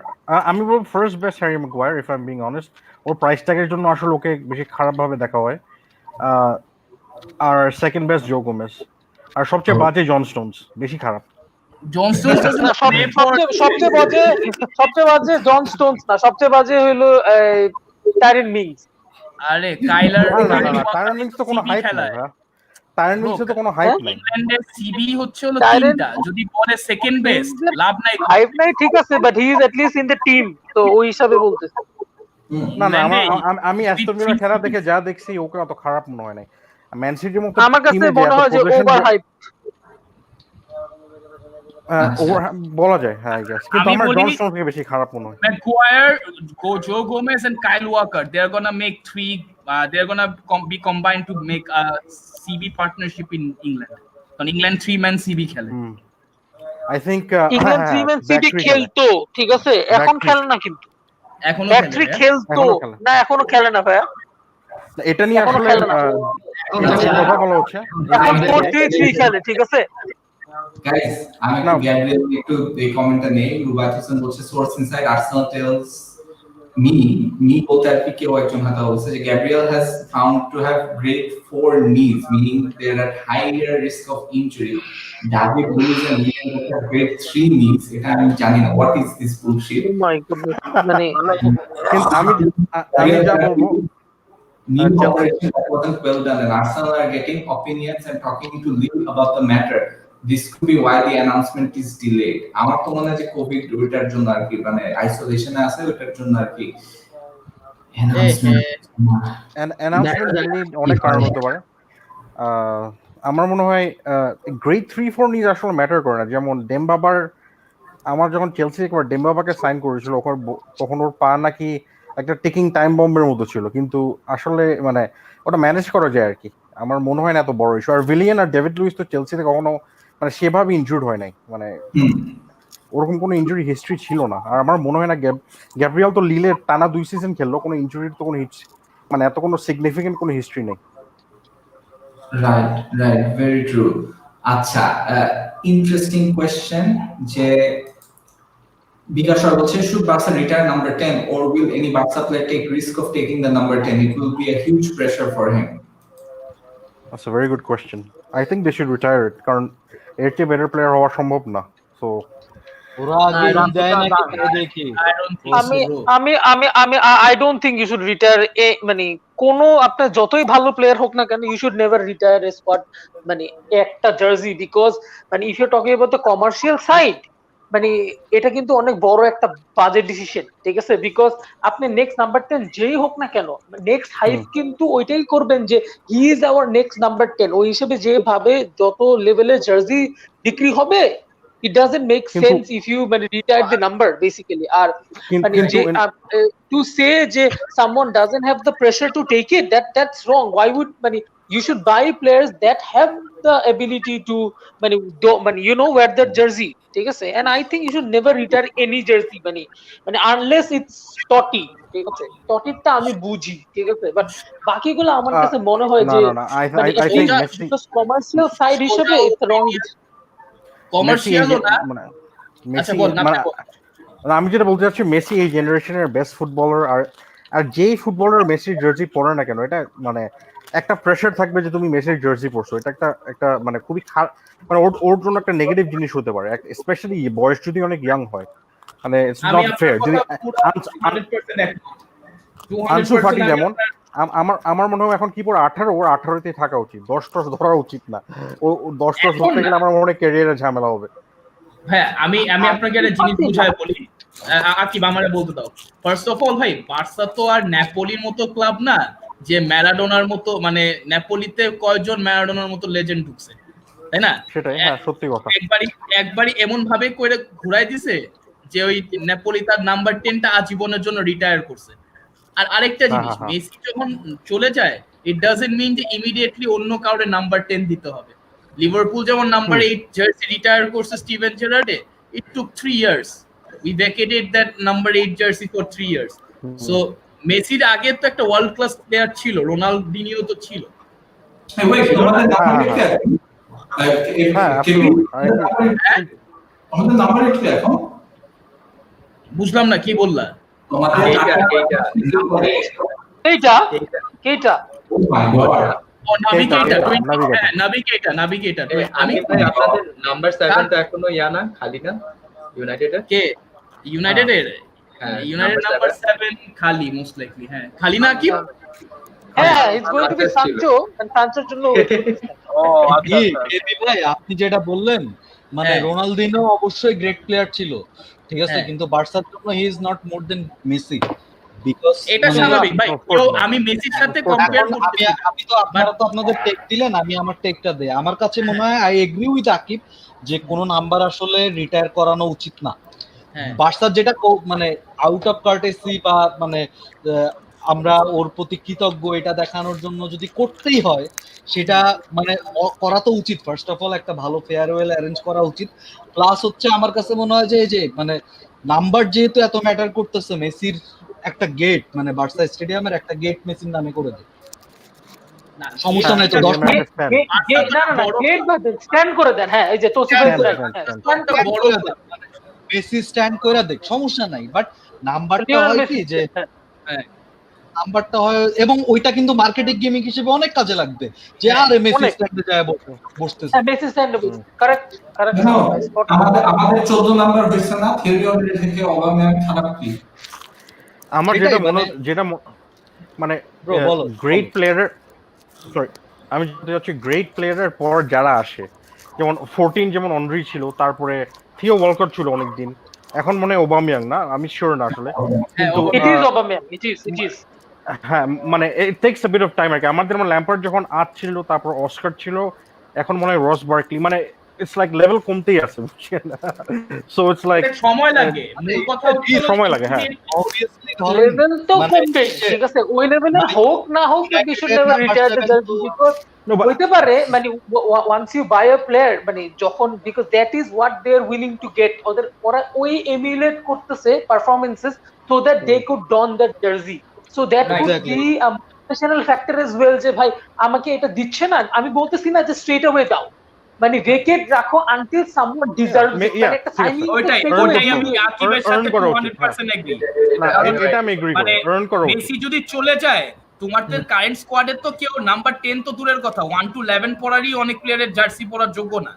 K: আমি বলবো first best Harry Maguire, if I am being honest. ওর price ট্যাগের জন্য আসলে ওকে বেশি খারাপ ভাবে দেখা হয়। আর সেকেন্ড বেস্ট জো গোমেজ, আর সবচেয়ে বাজে জন স্টোনস, বেশি খারাপ।
C: জন স্টোনস
G: সবচেয়ে বাজে জন স্টোনস না, সবচেয়ে বাজে হলো টাইরেন মিংস।
C: আরে কাইলার
K: টাইরেন মিংস তো কোনো হাইপ নাই, টাইরেন মিংস তো কোনো হাইপ নাই।
C: ইংল্যান্ডের সিবি হচ্ছে হলো তিনটা, যদি বলে সেকেন্ড বেস্ট লাভ নাই,
G: হাইপ নাই, ঠিক আছে, but he is at least in the team, তো ওই হিসাবে বলতেছি।
K: না আমি অ্যাস্টন ভিলা খেলা দেখে যা দেখছি ওকে অত খারাপ মনে হয় নাই। ম্যান সিটির মতো
G: আমার কাছে মনে হয় যে ওভার হাইপ
K: বলা যায়, হ্যাঁ আই গেস, কিন্তু আমার জন স্টোনস থেকে বেশি খারাপ মনে হয়।
C: Maguire, Joe Gomez and Kyle Walker, they are gonna make three, they are gonna be combined to make a CB partnership in England. কারণ ইংল্যান্ড 3-man CB খেলে।
K: I think
G: England 3-man CB খেলতো, ঠিক আছে, এখন খেলে না, কিন্তু এখনো খেলতো না, এখনো খেলে না ভাই।
K: এটা নিয়ে আসলে কথা বলা হচ্ছে
G: এখন 4-3-3 খেলে, ঠিক আছে?
A: Guys, আমি একটু গ্যাব্রিয়েল একটু এই কমেন্টটা নেই। রুবাত হোসেন বলছে source inside Arsenal tells me বলতে আর কি কেউ একজন হয়তো বলছে যে Gabriel has found to have grade 4 knees, meaning they're at higher risk of injury. David Luiz and Liam have grade 3 knees. এটা আমি জানি না, what is this bullshit?
G: Oh my goodness, মানে
K: কিন্তু আমি যা বলবো
A: New operation that wasn't well done, and Arsenal are getting opinions and talking to Liam about the matter. This could be why the announcement is delayed. আমার তো মনে হয় যে কোভিড ওইটার জন্য আর কি মানে আইসোলেশনে আছে ওইটার জন্য আর কি
K: অ্যানাউন্সমেন্ট নিয়ে অনেক কারণ হতে পারে। আমার মনে হয় গ্রেড 3-4 নিজ আসলে ম্যাটার করে না। যেমন ডেমবাবার, আমার যখন চেলসি একবার ডেমবাবাকে সাইন করেছিল তখন ওর পা নাকি একটা টিকিং টাইম বম্বের মতো ছিল, কিন্তু আসলে মানে ওটা ম্যানেজ করা যায় আর কি। আমার মনে হয় না এত বড় ইস্যু। আর ভিলিয়ান আর ডেভিড লুইস তো চেলসিতে কখনো মানে সেভাবে ইনজুর্ড হয় নাই, মানে ওরকম কোনো ইনজুরি হিস্ট্রি ছিল না। আর আমার মনে হয় না গ্যাব্রিয়াল তো লিলে টানা 2 সিজন খেললো, কোনো ইনজুরির তো কোনো মানে এত কোনো সিগনিফিকেন্ট কোনো হিস্ট্রি নেই।
A: Right, very true. আচ্ছা, ইন্টারেস্টিং কোয়েশ্চেন যে বিকাশ বলছে should Barca retire number 10 or will any Barca player take risk of taking the number 10? It will be a huge pressure for him.
K: That's a very good question. I think they should retire it, কারণ এর চেয়ে better player হওয়া সম্ভব না। So
B: ওরা আগে দেয় নাকি তাই দেখি।
G: I don't think you should retire মানে কোনো আপনার যতই ভালো প্লেয়ার হোক না কেন, you should never retire a squad মানে একটা জার্সি, বিকজ মানে if you're talking about the commercial side, মানে এটা কিন্তু অনেক বড় একটা বাজেট ডিসিশন, ঠিক আছে? বিকজ আপনি নেক্সট নাম্বার 10 যেই হোক না কেন, নেক্সট হাইপ কিন্তু ওইটাই করবেন যে he is our next number 10। ওই হিসেবে যেভাবে যত লেভেলের জার্সি বিক্রি হবে, it doesn't make sense if you retire the number basically. Or to say je someone doesn't have the pressure to take it, that's wrong. Why would you should buy players that have the ability to you know, wear that jersey, ঠিক আছে? And I think you should never retire any jersey unless it's Totti, ঠিক আছে? Totti-টা আমি বুঝি, ঠিক আছে, but বাকিগুলো আমার কাছে মনে হয় যে
K: I think Messi
G: commercial side হিসেবে it's wrong.
C: কমার্শিয়াল না, আচ্ছা বল না।
K: আমি যেটা বলতে চাচ্ছি, মেসি এই জেনারেশনের বেস্ট ফুটবলার। আর যেই ফুটবলার মেসির জার্সি পরে না কেন, এটা মানে একটা প্রেসার থাকবে যে তুমি মেসির জার্সি পরছো। এটা একটা মানে খুবই মানে ওর জন্য একটা নেগেটিভ জিনিস হতে পারে, স্পেশালি বয়স যদি অনেক ইয়াং হয়। মানে ইটস নট ফেয়ার। যদি আনসু ফাটি যেমন, আমার মনে হয় এখন কি পরে 18, ওর 18-তেই থাকা উচিত, 10 ধরা উচিত না। ও 10 ধরতে গেলে আমার মনে হয় ক্যারিয়ারে ঝামেলা হবে।
C: হ্যাঁ, আমি আপনাকে একটা জিনিস বুঝায় বলি, আকিব আমারে বলতে দাও। ফার্স্ট অফ অল ভাই, বার্সা তো আর নেপোলির মতো ক্লাব না যে ম্যারাডোনার মতো, মানে নেপোলিতে কয়জন ম্যারাডোনার মতো লেজেন্ড ঢুকছে, তাই না?
K: সেটাই, হ্যাঁ, সত্যি কথা।
C: একবারই এমন ভাবে করে ঘুরাই দিছে যে ওই নেপোলি তার নাম্বার 10টা আজীবনের জন্য রিটায়ার করছে। আর আরেকটা জিনিস, মেসি যখন চলে যায়, ইট ডাজন্ট মিন যে ইমিডিয়েটলি অন্য কাউরে নাম্বার 10 দিতে হবে। লিভারপুল যেমন নাম্বার 8 জার্সি রিটায়ার করছে স্টিভেন জেরার্ডে, it took 3 years. We vacated that number 8 jersey for 3 years. So মেসির আগে তো একটা ওয়ার্ল্ড ক্লাস প্লেয়ার ছিল, রোনালদিনিও তো ছিল। বুঝলাম না কি বললা।
I: আপনাদের নাম্বার 7 তো এখনো ইয়ানা খালি না ইউনাইটেডের?
C: কে ইউনাইটেডের? ইউনাইটেড নাম্বার 7 খালি, মোস্ট লাইকলি। হ্যাঁ, খালি না কি?
G: হ্যাঁ, it's going to be Sancho, and সানচোর জন্য
B: ভাই আপনি যেটা বললেন, মানে রোনালদিনো অবশ্যই গ্রেট প্লেয়ার ছিল, ঠিক আছে, কিন্তু বার্সার জন্য he is not more than Messi.
C: এটা স্বাভাবিক ভাই, আমি মেসির সাথে কম্পেয়ার করতে,
B: আমি তো আপনারা তো আপনাদের টেক দিলেন, আমি আমার টেকটা দেই। আমার কাছে মনে হয় আই এগ্রি উইথ আকিব যে কোন নাম্বার আসলে রিটায়ার করানো উচিত না। বার্সার যেটা মানে আউট অফ কার্টেসি বা মানে আমরা ওর প্রতি কৃতজ্ঞ এটা দেখানোর জন্য যদি করতেই হয়, সেটা মানে করা তো উচিত। ফার্স্ট অফ অল একটা ভালো ফেয়ারওয়েল অ্যারেঞ্জ করা উচিত। প্লাস হচ্ছে আমার কাছে মনে হয় যে মানে নাম্বার যেহেতু এত ম্যাটার করতেছে, মেসির একটা গেট, মানে বার্সা স্টেডিয়ামের একটা গেট মেসির নামে করে দেয়। সমস্যা নাই তো 10
K: I understand.
G: না না না গেট বা স্ট্যান্ড করে দেন। হ্যাঁ এই যে তোসিফ ভাই স্ট্যান্ড করে
C: বড়
G: দেন।
B: মেসি স্ট্যান্ড কইরা দেখ, সমস্যা নাই, বাট নাম্বারটা
G: লিওনেল
B: হয়
G: মেসি
B: কি যে
C: হ্যাঁ
B: নাম্বারটা হয়, এবং ওইটা কিন্তু মার্কেটিং গেমিং হিসেবে অনেক কাজে লাগবে, যে আরে মেসি
G: অনেক।
B: স্ট্যান্ডে যায় বসতেছে।
G: হ্যাঁ মেসি স্ট্যান্ড কারেক্ট কারেক্ট
A: দেখো, আমাদের 14 নাম্বার হয়েছে না, থিওরি অলরেডি থেকে অবামিয়াং খারাপ কি
K: আমার
B: সেটাই
K: যেটা
B: মানে
K: মানে
B: ব্রো বলো
K: গ্রেট প্লেয়ারের, সরি আমি যেটা হচ্ছে গ্রেট প্লেয়ারের পর যারা আসে, যেমন 14 যেমন অনরি ছিল, তারপরে থিও ওয়ালকট ছিল অনেকদিন, এখন মনে হয় ওবামিয়াং না, আমি শিওর না আসলে, কিন্তু
G: ইট ইজ ওবামিয়াং ইট ইজ
K: হ্যাঁ মানে it takes a bit of time আর কি। আমাদের যেমন ল্যাম্পার্ড যখন ছিল, তারপর অস্কার ছিল, এখন মনে হয় রস বার্কলি, মানে ইটস লাইক লেভেল কমতেই আছে, বুঝছেন? সো ইটস লাইক
C: সময় লাগে, মূল কথা হচ্ছে
K: সময় লাগে, হ্যাঁ
B: অবভিয়াসলি
G: লেভেল তো কমবে, ঠিক আছে, ওই লেভেলের হোক না হোক, but you should never retire the jersey, because হইতে পারে মানে once you buy a player, মানে যখন, because that is what they are willing to get, ওরা ওই এমিউলেট করতেছে performances so that they could don that jersey, so that could be a motivational factor as well, যে ভাই আমাকে এটা দিচ্ছে না, আমি বলতেছি না যে স্ট্রেট অ্যাওয়ে দাও, মানে ভেকেট রাখো আনটিল সামওয়ান ডিজার্ভস ইট, মানে একটা সাইনিং
C: ওইটাই আমি আকিবের সাথে 100% এগ্রি।
K: এটা আমি এগ্রি করি, আর্ন করো।
C: মেসি যদি চলে যায়, তোমাদের কারেন্ট স্কোয়াডে তো কেউ নাম্বার 10 তো দূরের কথা, 1 to 11 পরারই অনেক প্লেয়ারের জার্সি পরার যোগ্য না,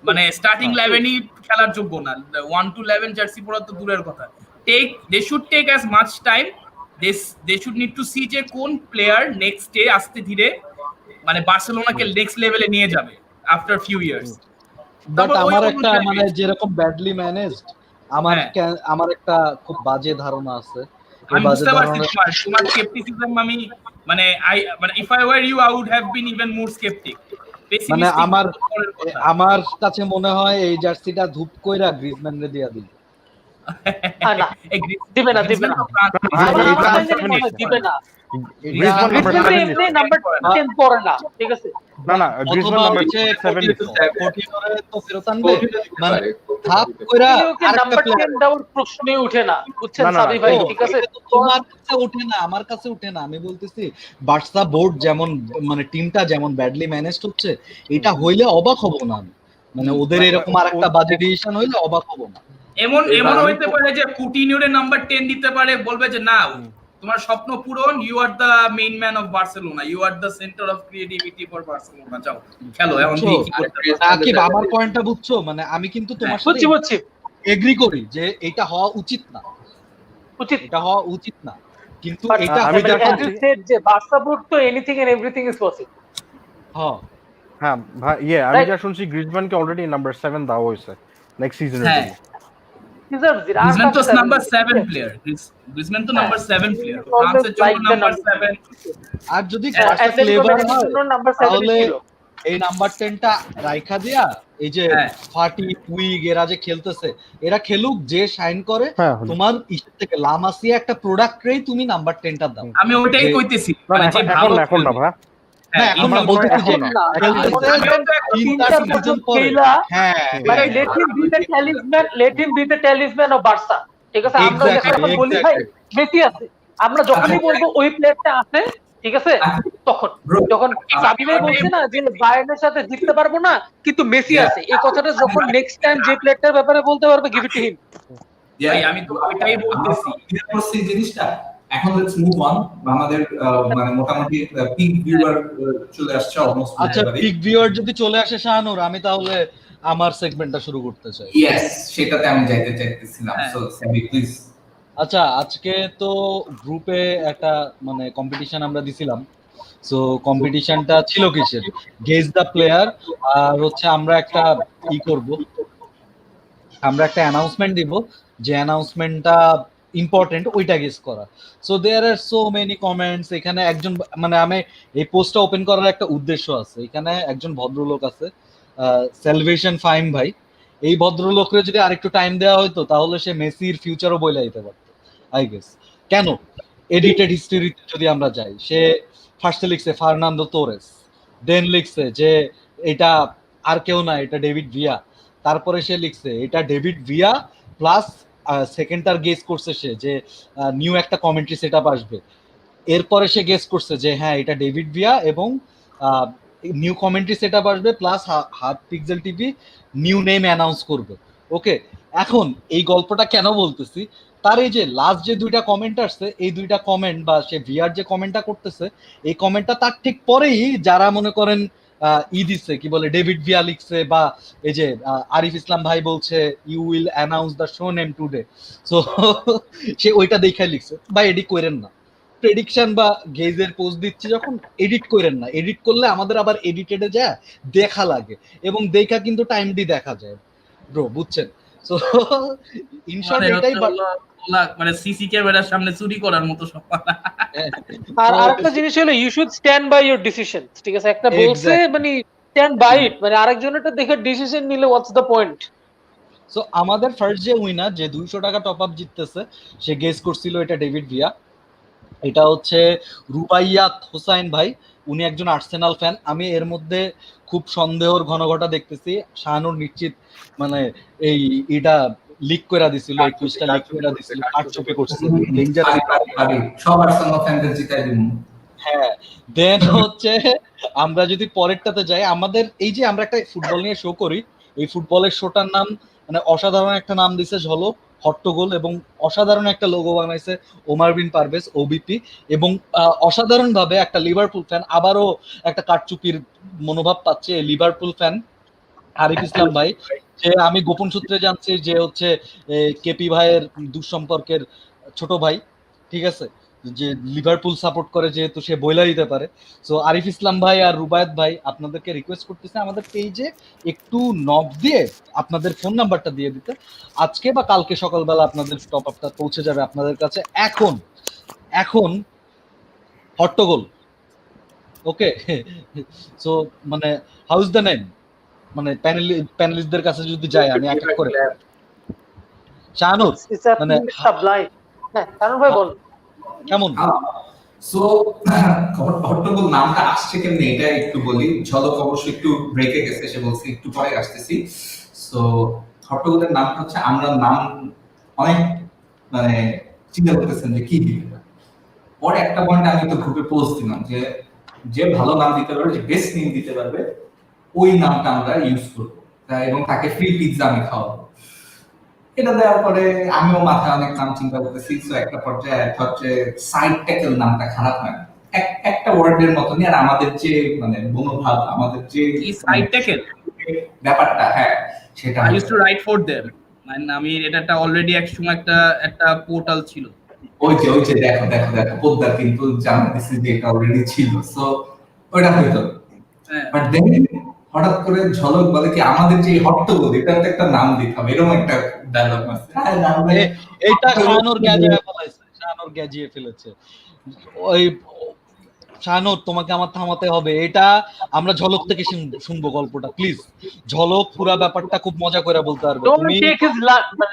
C: মানে স্টার্টিং 11ই খেলার যোগ্য না, 1 to 11 জার্সি পরা তো দূরের কথা। They should take as much time, they should need to see যে কোন প্লেয়ার নেক্সট ডে আস্তে ধীরে মানে বার্সেলোনাকে নেক্সট লেভেলে নিয়ে যাবে আফটার ফিউ ইয়ার্স।
B: বাট আমার একটা মানে যেরকম ব্যাডলি ম্যানেজড, আমার একটা খুব বাজে ধারণা আছে।
C: আমি বুঝতে পারছি তোমার স্কেপটিসিজম, আমি মানে if I were you I would have been even more sceptic.
B: মানে আমার কাছে মনে হয় এই জার্সিটা ধূপ কইরা গ্রিজম্যানরে দিয়া দিল।
G: না দিবে না দিবে না দিবে না, গ্রিজম্যান নাম্বার 10 পরে না, ঠিক আছে
K: না গ্রিজম্যান নাম্বার 7
B: তো ফেরত আনবে, মানে ধাপ কইরা
G: নাম্বার 10 দেওয়ার প্রশ্নই ওঠে না, বুঝছেন সাবি ভাই, ঠিক আছে
B: তোমার কাছে ওঠে না, আমার কাছে ওঠে না, আমি বলতেছি বার্সা বোর্ড যেমন মানে টিমটা যেমন ব্যাডলি ম্যানেজড হচ্ছে, এটা হইলে অবাক হব না, মানে ওদের এরকম আরেকটা বাজে ডিসিশন হইলে অবাক হব না।
C: এমন হইতে পারে যে কুটিনিওরে নাম্বার 10 দিতে পারে, বলবে যে না তোমার স্বপ্ন পূরণ, you are the main man of Barcelona, you are the centre of creativity for Barcelona, যাও খেলো। এখন কি করতে
B: কি আমার পয়েন্টটা বুঝছো? মানে আমি কিন্তু তোমার সাথে
G: বুঝছি
B: এগ্রি করি যে এটা হওয়া উচিত না, এটা হওয়া উচিত না, কিন্তু এটা
K: আমি
G: যে বার্সা বোর্ড তো anything and everything is possible.
K: হ্যাঁ ভাই, আমি যা শুনছি গ্রিজম্যানকে অলরেডি নাম্বার 7 দেওয়া হয়েছে নেক্সট সিজনের জন্য।
C: গ্রিজম্যান তো নাম্বার 7 প্লেয়ার, গ্রিজম্যান তো নাম্বার 7 প্লেয়ার, ফ্রান্সের জন্য নাম্বার 7।
B: আর যদি ক্লেভার হয় তাহলে এই নাম্বার 10টা রাইখা দিয়া, এই যে ফাটি পুইগ এরা যে খেলতেছে, এরা খেলুক, যে শাইন করে তোমার ইস্ট থেকে লামাসিয়া একটা প্রোডাক্ট রেই তুমি নাম্বার 10টা দাও।
C: আমি ওইটাই কইতেছি, মানে যে
K: এখন না ভাই,
B: হ্যাঁ এখন না, বলতেছি যে
G: let him be the talisman of Barca, ঠিক আছে, আমরা যখন বলি ভাই মেসি আছে, আমরা যখনই বলবো ওই প্লেয়ারটা আছে, ঠিক আছে, যখন সাবি ভাই বলছে না যে বায়ার্নের সাথে জিততে পারবো না কিন্তু মেসি আছে, এই কথাটা যখন নেক্সট টাইম যে প্লেয়ারটার ব্যাপারে বলতে পারবে, গিভ ইট টু হিম।
C: আমি তো ওইটাই বলতেছি,
A: এই জিনিসটা। এখন লেটস মুভ অন, আমাদের মানে মোটামুটি পিক ভিউয়ার চলে আসছে অলমোস্ট।
B: আচ্ছা, পিক ভিউয়ার যদি চলে আসে শাহানুর, আমি তাহলে আমার সেগমেন্টটা শুরু করতে চাই।
A: ইয়েস, সেটাতে আমি যাইতে চাইতেছিলাম। সো সাবি প্লিজ।
B: আচ্ছা, আজকে তো গ্রুপে একটা মানে কম্পিটিশন আমরা দিছিলাম। সো কম্পিটিশনটা ছিল কিসের? গেস দ্য প্লেয়ার, আর হচ্ছে আমরা একটা কি করব, আমরা একটা অ্যানাউন্সমেন্ট দিব, যে অ্যানাউন্সমেন্টটা ইম্পর্টেন্ট ওইটা গেস করা। So there are so many comments. এখানে একজন মানে আমি এই পোস্টটা ওপেন করার একটা উদ্দেশ্য আছে, এখানে একজন ভদ্রলোক আছে, সেলভেশন ফাইম ভাই। এই ভদ্রলোকরে যদি আরেকটু টাইম দেওয়া হতো তাহলে সে মেসির ফিউচারও বইলা দিতে পারতো আই গেস। কেন? এডিটেড হিস্ট্রিতে যদি আমরা যাই, সে ফার্স্টে লিখছে ফার্নান্দো তোরেস, দেন লিখছে যে এটা আর কেউ না, এটা ডেভিড ভিয়া, তারপরে সে লিখছে এটা ডেভিড ভিয়া প্লাস সেকেন্ডটার গেস করছে সে যে নিউ একটা কমেন্ট্রি সেটআপ আসবে, এরপরে সে গেস করছে যে হ্যাঁ এটা ডেভিড ভিয়া এবং নিউ কমেন্ট্রি সেটআপ আসবে, plus half pixel TV new name announce করবে। ওকে, এখন এই গল্পটা কেন বলতেছি, তার এই যে লাস্ট যে দুইটা কমেন্ট আসছে, এই দুইটা কমেন্ট বা সে ভিআর যে কমেন্টটা করতেছে, এই কমেন্টটা তার ঠিক পরেই যারা মনে করেন দিচ্ছে, কি বলে, ডেভিড ভিয়া লিখছে, বা এই যে আরিফ ইসলাম ভাই বলছে you will announce the show name today, so সে ওইটা দেখাই লিখছে, ভাই এডিট করেন না, প্রেডিকশন বা গেজের পোস্ট দিচ্ছি যখন, এডিট করেন না, এডিট করলে আমাদের আবার এডিটেডে যায় দেখা লাগে, এবং দেখা কিন্তু টাইম দি দেখা যায় ব্রো, বুঝছেন? সো ইন শর্ট এটাই।
C: মানে সিসি ক্যামেরার সামনে চুরি করার মতো সব।
G: আর আরেকটা জিনিস হলো, you should stand by your decision, ঠিক আছে? একটা বলছে মানে স্ট্যান্ড বাই ইট, মানে আরেকজনেরটা দেখে ডিসিশন নিলে হোয়াটস দ্য পয়েন্ট?
B: সো আমাদের ফার্স্ট যে উইনার, যে 200 টাকা টপ আপ জিততেছে, সে গেস করছিল এটা ডেভিড ভিয়া। এটা হচ্ছে রুবাইয়াত হোসাইন ভাই, উনি একজন আর্সেনাল ফ্যান। আমি এর মধ্যে খুব সন্দেহর ঘনঘটা দেখতেছি, শাহানুর নিশ্চিত মানে এই এটা লিক করে দিছিল, এই কুইজটা লিক করে দিছিল, কারচুপি করছিল, ডেঞ্জারাস।
A: সব আর্সেনাল ফ্যানদের জিতাই দিন।
B: হ্যাঁ, দেন হচ্ছে আমরা যদি পরেরটাতে যাই, আমাদের এই যে আমরা একটা ফুটবল নিয়ে শো করি, এই ফুটবলের শোটার নাম মানে অসাধারণ একটা নাম দিছে ঝলক, হট্টগোল, এবং অসাধারণ একটা লোগো বানাইছে ওমার বিন পারভেজ ওবিপি, এবং অসাধারণ ভাবে একটা লিভারপুল ফ্যান আবারও একটা কারচুপির মনোভাব পাচ্ছে, লিভারপুল ফ্যান আরিফ ইসলাম ভাই, যে আমি গোপন সূত্রে জানছি যে হচ্ছে কেপি ভাইয়ের দুঃসম্পর্কের ছোট ভাই, ঠিক আছে, যে লিভারপুল সাপোর্ট করে, যেহেতু সে বইলা দিতে পারে। সো আরিফ ইসলাম ভাই আর রুবায়েত ভাই, আপনাদেরকে রিকোয়েস্ট করতেছে আমাদের পেজে একটু নক দিয়ে আপনাদের ফোন নাম্বারটা দিয়ে দিতে, আজকে বা কালকে সকালবেলা আপনাদের টপ আপটা পৌঁছে যাবে আপনাদের কাছে। এখন এখন হট্টগোল, ওকে। সো মানে হাউ ইজ দ্য নেম, মানে প্যানেলিস্টদের কাছে যদি যাই আমি এক এক করে, শাহানুর মানে
G: সাবলাইম। হ্যাঁ, শাহানুর ভাই বল
B: কেমন?
A: সো হট্টগোল নামটা আসছে কেমনে এটা একটু বলি। ঝলক অবশ্য একটু ব্রেকে গেছে, সে বলছে একটু পরে আসতেছি। সো হট্টগোলের নামটা হচ্ছে, আমরা নাম অনেক মানে চিন্তা করতেছেন যে কি দিবে, পরে একটা পয়েন্টে আমি তো গ্রুপে পোস্ট দিলাম যে যে ভালো নাম দিতে পারবে, যে বেস্ট নেম দিতে পারবে, ওই নামটা আমরা ইউজ করবো, এবং তাকে ফ্রি পিৎজা আমি খাওয়াবো। এটা দেওয়ার পরে আমিও মাথায় অনেক নাম চিন্তা করতেছি। সো একটা পর্যায়ে হচ্ছে সাইড ট্যাকেল নামটা খারাপ হয় না, একটা ওয়ার্ডের মতনই, আর আমাদের যে মানে মনোভাব, আমাদের যে
C: সাইড ট্যাকেল
A: ব্যাপারটা, হ্যাঁ সেটা
C: I used to right for them, মানে আমি এটা অলরেডি এক সময় একটা পোর্টাল ছিল।
A: ওই যে দেখো দেখো দেখো পোদ্দার কিন্তু জানা দিছি যে এটা অলরেডি ছিল। সো ওটা হইতো, বাট দেন হঠাৎ করে ঝলক বলে কি আমাদের যে হট্টগোল, এটার তো একটা নাম দিতে হবে, এরকম একটা ডায়লগ আছে।
B: এইটা শাহানুর গ্যাজিয়ে ফেলেছে, শাহানুর গ্যাজিয়ে ফেলেছে। ওই শাহানুর, তোমাকে আমার থামাতে হবে, এটা আমরা ঝলক থেকে শুনবো গল্পটা, প্লিজ। ঝলক পুরা ব্যাপারটা খুব মজা করে বলতে পারবে, তুমি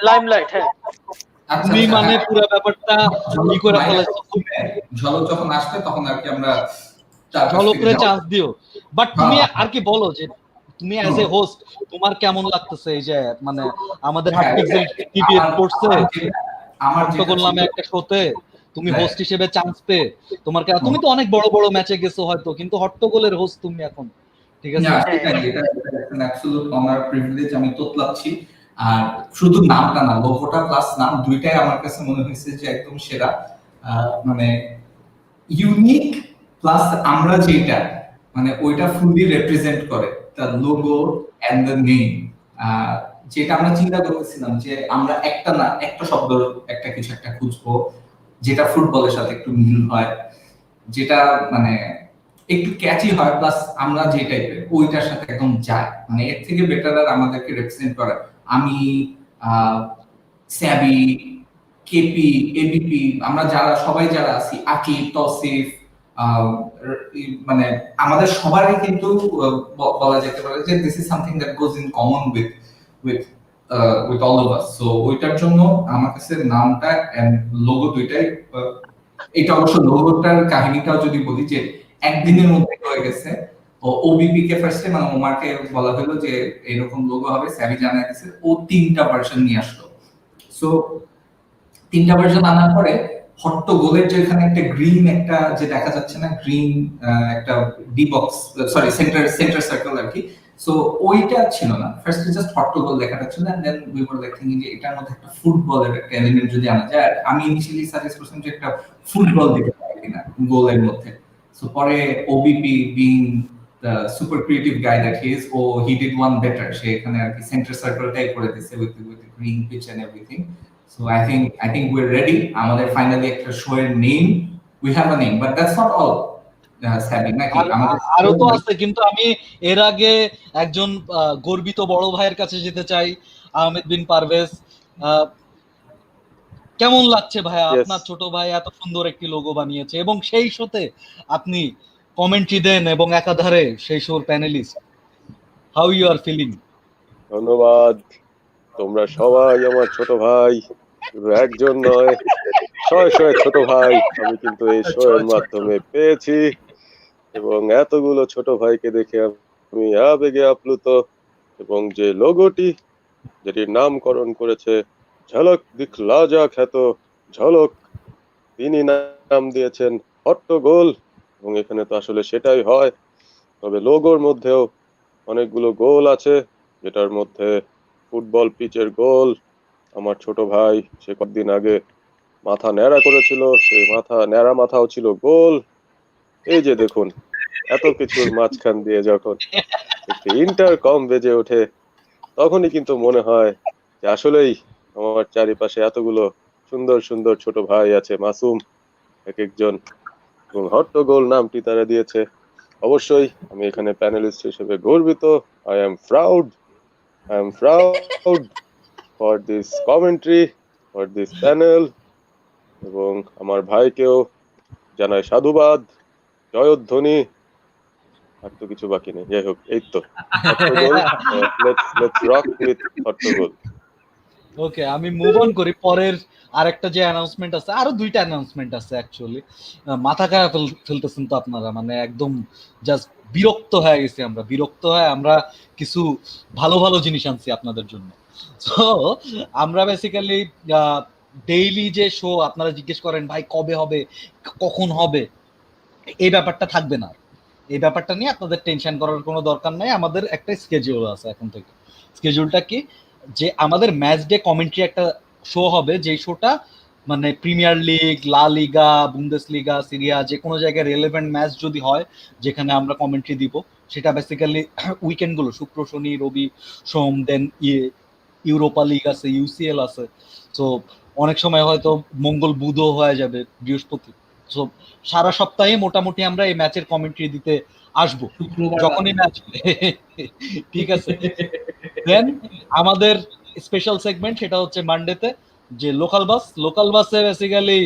G: লাইমলাইট। হ্যাঁ,
B: তুমি মানে পুরা ব্যাপারটা কি করে ফেলেছো।
A: ঝলক যখন আসবে তখন আর কি আমরা
B: ঝলকরে চান্স দিও, বাট তুমি আর কি বলো যে তুমি অ্যাজ এ হোস্ট তোমার কেমন লাগতেছে এই যে মানে আমাদের হাট পিক্সেল টিভি করছে আমার তো বললাম একটা শোতে তুমি হোস্ট হিসেবে চান্স পেয়ে, তোমার তুমি তো অনেক বড় বড় ম্যাচে গেছো হয়তো, কিন্তু হট্টগোলের হোস্ট তুমি এখন, ঠিক আছে?
A: এটা অ্যাবসলিউট অনার প্রিভিলেজ, আমি তোতলাচ্ছি। আর শুধু নামটা না, লোগোটা প্লাস নাম দুইটাই আমার কাছে মনে হয়েছে যে একদম সেরা, মানে ইউনিক, প্লাস আমরা যেটা মানে ওইটা ফুললি রিপ্রেজেন্ট করে, the logo and the name. যেটা আমরা চিন্তা করতেছিলাম যে আমরা একটা শব্দ একটা কিছু একটা খুঁজবো যেটা ফুটবলের সাথে একটু মিল হয়, যেটা মানে একটু ক্যাচি হয়, প্লাস আমরা যে টাইপের ওইটার সাথে একদম যায়, মানে এর থেকে বেটার আর আমাদেরকে রিপ্রেজেন্ট করে। আমি স্যাবি, কেপি, এবিপি, আমরা যারা সবাই যারা আছি, আকিব, তসিফ, মানে আমাদের সবারই কিন্তু বলা যেতে পারে যে this is something that goes in common with all of us. So ওইটার জন্য আমার কাছে নামটা এন্ড লোগো দুইটাই, এটা অবশ্য লোগোটার কাহিনীটাও যদি বলি যে একদিনের মধ্যে হয়ে গেছে। ওবিপি কে ফার্স্টে মানে ওমারকে বলা হলো যে এরকম লোগো হবে, স্যাবি জানাই দিয়েছে, ও 3টা ভার্সন নিয়ে আসলো। সো 3টা ভার্সন আনার পরে হট্টগোলের যে এখানে একটা গ্রিন একটা যে দেখা যাচ্ছে না, গ্রিন একটা D box, sorry centre circle আর কি। সো ওইটা ছিল না, ফার্স্ট জাস্ট হট্টগোল লেখাটা ছিল, and then we were like thinking যে এটার মধ্যে একটা ফুটবলের একটা এলিমেন্ট যদি আনা যায়। আর আমি ইনিশিয়ালি সাজেস্ট করছিলাম যে একটা ফুটবল দিতে পারি কিনা গোলের মধ্যে। সো পরে ওবিপি being the super creative guy that he is, he did one better, সে এখানে আর কি সেন্টার সার্কেলটাই করে দিয়েছে with the green pitch and everything. So I think we're ready. আমাদের ফাইনালি একটা শো এর name, we have a name, but that's not all. সাবি নাকি আমাদের
B: আরো তো আছে, কিন্তু আমি এর আগে একজন গর্বিত বড় ভাইয়ের কাছে যেতে চাই, আহমেদ বিন পারভেজ। কেমন লাগছে ভাইয়া, আপনার ছোট ভাই এত সুন্দর একটি লোগো বানিয়েছে এবং সেই শোতে আপনি কমেন্ট্রি দেন এবং একাধারে সেই শোর panellist. How you are feeling?
J: ধন্যবাদ, তোমরা সবাই আমার ছোট ভাই, একজন নয় শয়ে শয়ে ছোট ভাই আমি কিন্তু এই শো এর মাধ্যমে পেয়েছি, এবং এতগুলো ছোট ভাইকে দেখে আমি আবেগে আপ্লুত। এবং যে লোগোটি যেটির নামকরণ করেছে ঝলক দিখলা যা খ্যাত ঝলক, তিনি নাম দিয়েছেন হট্টগোল, এবং এখানে তো আসলে সেটাই হয়। তবে লোগোর মধ্যেও অনেকগুলো গোল আছে, যেটার মধ্যে ফুটবল পিচের গোল। আমার ছোট ভাই সে কয়েকদিন আগে মাথা ন্যাড়া করেছিল, সেই ন্যাড়া মাথাও ছিল গোল। এই যে দেখুন, এত কিছুর মাঝখান দিয়ে যখন একটি ইন্টারকম বেজে ওঠে, তখনই কিন্তু মনে হয় যে আসলেই আমার চারিপাশে এতগুলো সুন্দর সুন্দর ছোট ভাই আছে, মাসুম এক একজন, এবং হট্টগোল নামটি তারা দিয়েছে। অবশ্যই আমি এখানে প্যানেলিস্ট হিসেবে গর্বিত। I am proud for this commentary, for this panel, এবং আমার ভাইকেও জানাই সাধুবাদ, জয়ধ্বনি। আর তো কিছু বাকি নেই, যাই হোক, এই তো হট্টগোল। let's rock with হট্টগোল।
B: ওকে, আমি মুভ অন করি। পরের আরেকটা যে অ্যানাউন্সমেন্ট আছে, আরো দুইটা অ্যানাউন্সমেন্ট আছে অ্যাকচুয়ালি। মাথা খারাপ ফেলতেছেন তো আপনারা, মানে একদম জাস্ট বিরক্ত হয়ে গেছি আমরা, বিরক্ত হয়ে আমরা কিছু ভালো ভালো জিনিস আনছি আপনাদের জন্য। তো আমরা বেসিক্যালি ডেইলি যে শো আপনারা জিজ্ঞেস করেন ভাই কবে হবে, কখন হবে, এই ব্যাপারটা থাকবে না। এই ব্যাপারটা নিয়ে আপনাদের টেনশন করার কোনো দরকার নাই। আমাদের একটা স্কেডিউল আছে এখন থেকে। স্কেডিউলটা কি, যে আমাদের ম্যাচ ডে কমেন্ট্রি একটা শো হবে, যে শোটা মানে প্রিমিয়ার লিগ, লা লিগা, বুন্দেসলিগা, সিরিয়া, যে কোনো জায়গায় রেলেভেন্ট ম্যাচ যদি হয় যেখানে আমরা কমেন্ট্রি দিব, সেটা বেসিক্যালি উইকেন্ডগুলো শুক্র শনি রবি সোম, দেন ইউরোপা লিগ আছে, ইউসিএল আছে। তো অনেক সময় হয়তো মঙ্গল বুধও হয়ে যাবে, বৃহস্পতি। সো সারা সপ্তাহে মোটামুটি আমরা এই ম্যাচের কমেন্ট্রি দিতে আসবো যখনই ম্যাচ ঠিক আছে। দেন আমাদের স্পেশাল সেগমেন্ট সেটা হচ্ছে মানডেতে, যে লোকাল বাসে বেসিক্যালি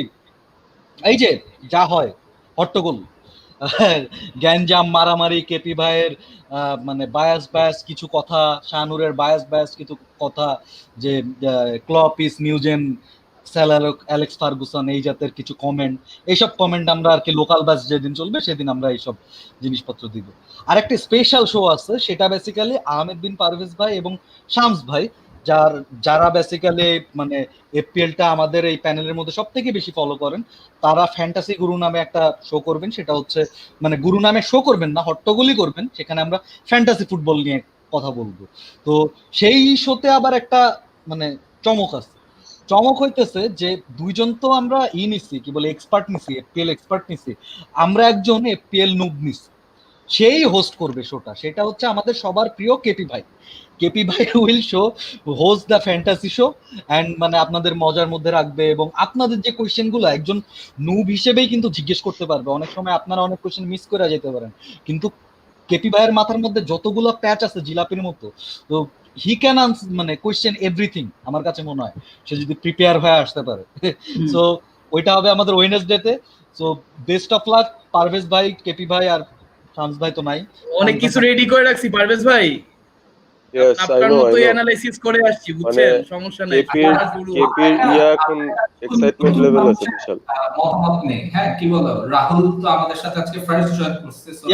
B: এই যে যা হয় হট্টগোল, গ্যাঞ্জাম, মারামারি, কেপি ভাইয়ের মানে বায়াস কিছু কথা, শাহনুরের বায়াস কিছু কথা, যে ক্লপ ইস নিউজেন, স্যার অ্যালেক্স ফার্গুসন, এই জাতের কিছু কমেন্ট, এইসব কমেন্ট আমরা আর কি লোকাল বাস যেদিন চলবে সেদিন আমরা এইসব জিনিসপত্র দিব। আর একটা স্পেশাল শো আছে, সেটা বেসিক্যালি আহমেদ বিন পারভেজ ভাই এবং শামস ভাই, যারা বেসিক্যালি মানে এফপিএলটা আমাদের এই প্যানেলের মধ্যে সব থেকে বেশি ফলো করেন, তারা ফ্যান্টাসি গুরু নামে একটা শো করবেন। সেটা হচ্ছে মানে গুরু নামে শো করবেন না, হট্টগোলই করবেন, সেখানে আমরা ফ্যান্টাসি ফুটবল নিয়ে কথা বলবো। তো সেই শোতে আবার একটা মানে চমক আছে। চমক হইতেছে যে দুইজন তো আমরা নিছি, কি বলে এক্সপার্ট নিছি, এফপিএল এক্সপার্ট নিছি, আমরা একজন এফপিএল নুব নিছি, সেই হোস্ট করবে শোটা। সেটা হচ্ছে আমাদের সবার প্রিয় কেপি ভাই। কেপি ভাই will show host the fantasy show, and মানে আপনাদের মজার মধ্যে রাখবে এবং আপনাদের যে কোয়েশ্চেন গুলো একজন নুব হিসেবেই কিন্তু জিজ্ঞেস করতে পারবে। অনেক সময় আপনারা অনেক কোয়েশ্চেন মিস করে যেতে পারেন, কিন্তু কেপি ভাইয়ের মাথার মধ্যে যতগুলো প্যাচ আছে জিলাপির মতো, তো হি ক্যান মানে কোয়েশ্চেন এভরিথিং আমার কাছে মনে হয়, সে যদি প্রিপেয়ার হয়ে আসতে পারে। সো ওইটা হবে আমাদের ওয়েডনেসডেতে। So best of luck Parvez ভাই, কেপি ভাই, আর শামস ভাই তো নাই,
C: অনেক কিছু রেডি করে রাখছি পারভেজ ভাই।
J: Yes, I
C: আপনার
J: know,
C: মতো
J: I know.
C: অ্যানালাইসিস করে আসছি, বুঝছেন, সমস্যা নাই।
J: কেপির এখন এক্সাইটমেন্ট লেভেল আছে বিশাল।
A: মতামত নেই, হ্যাঁ কি বলো, রাহুল তো আমাদের সাথে আজকে ফার্স্ট জয়েন করছে। সো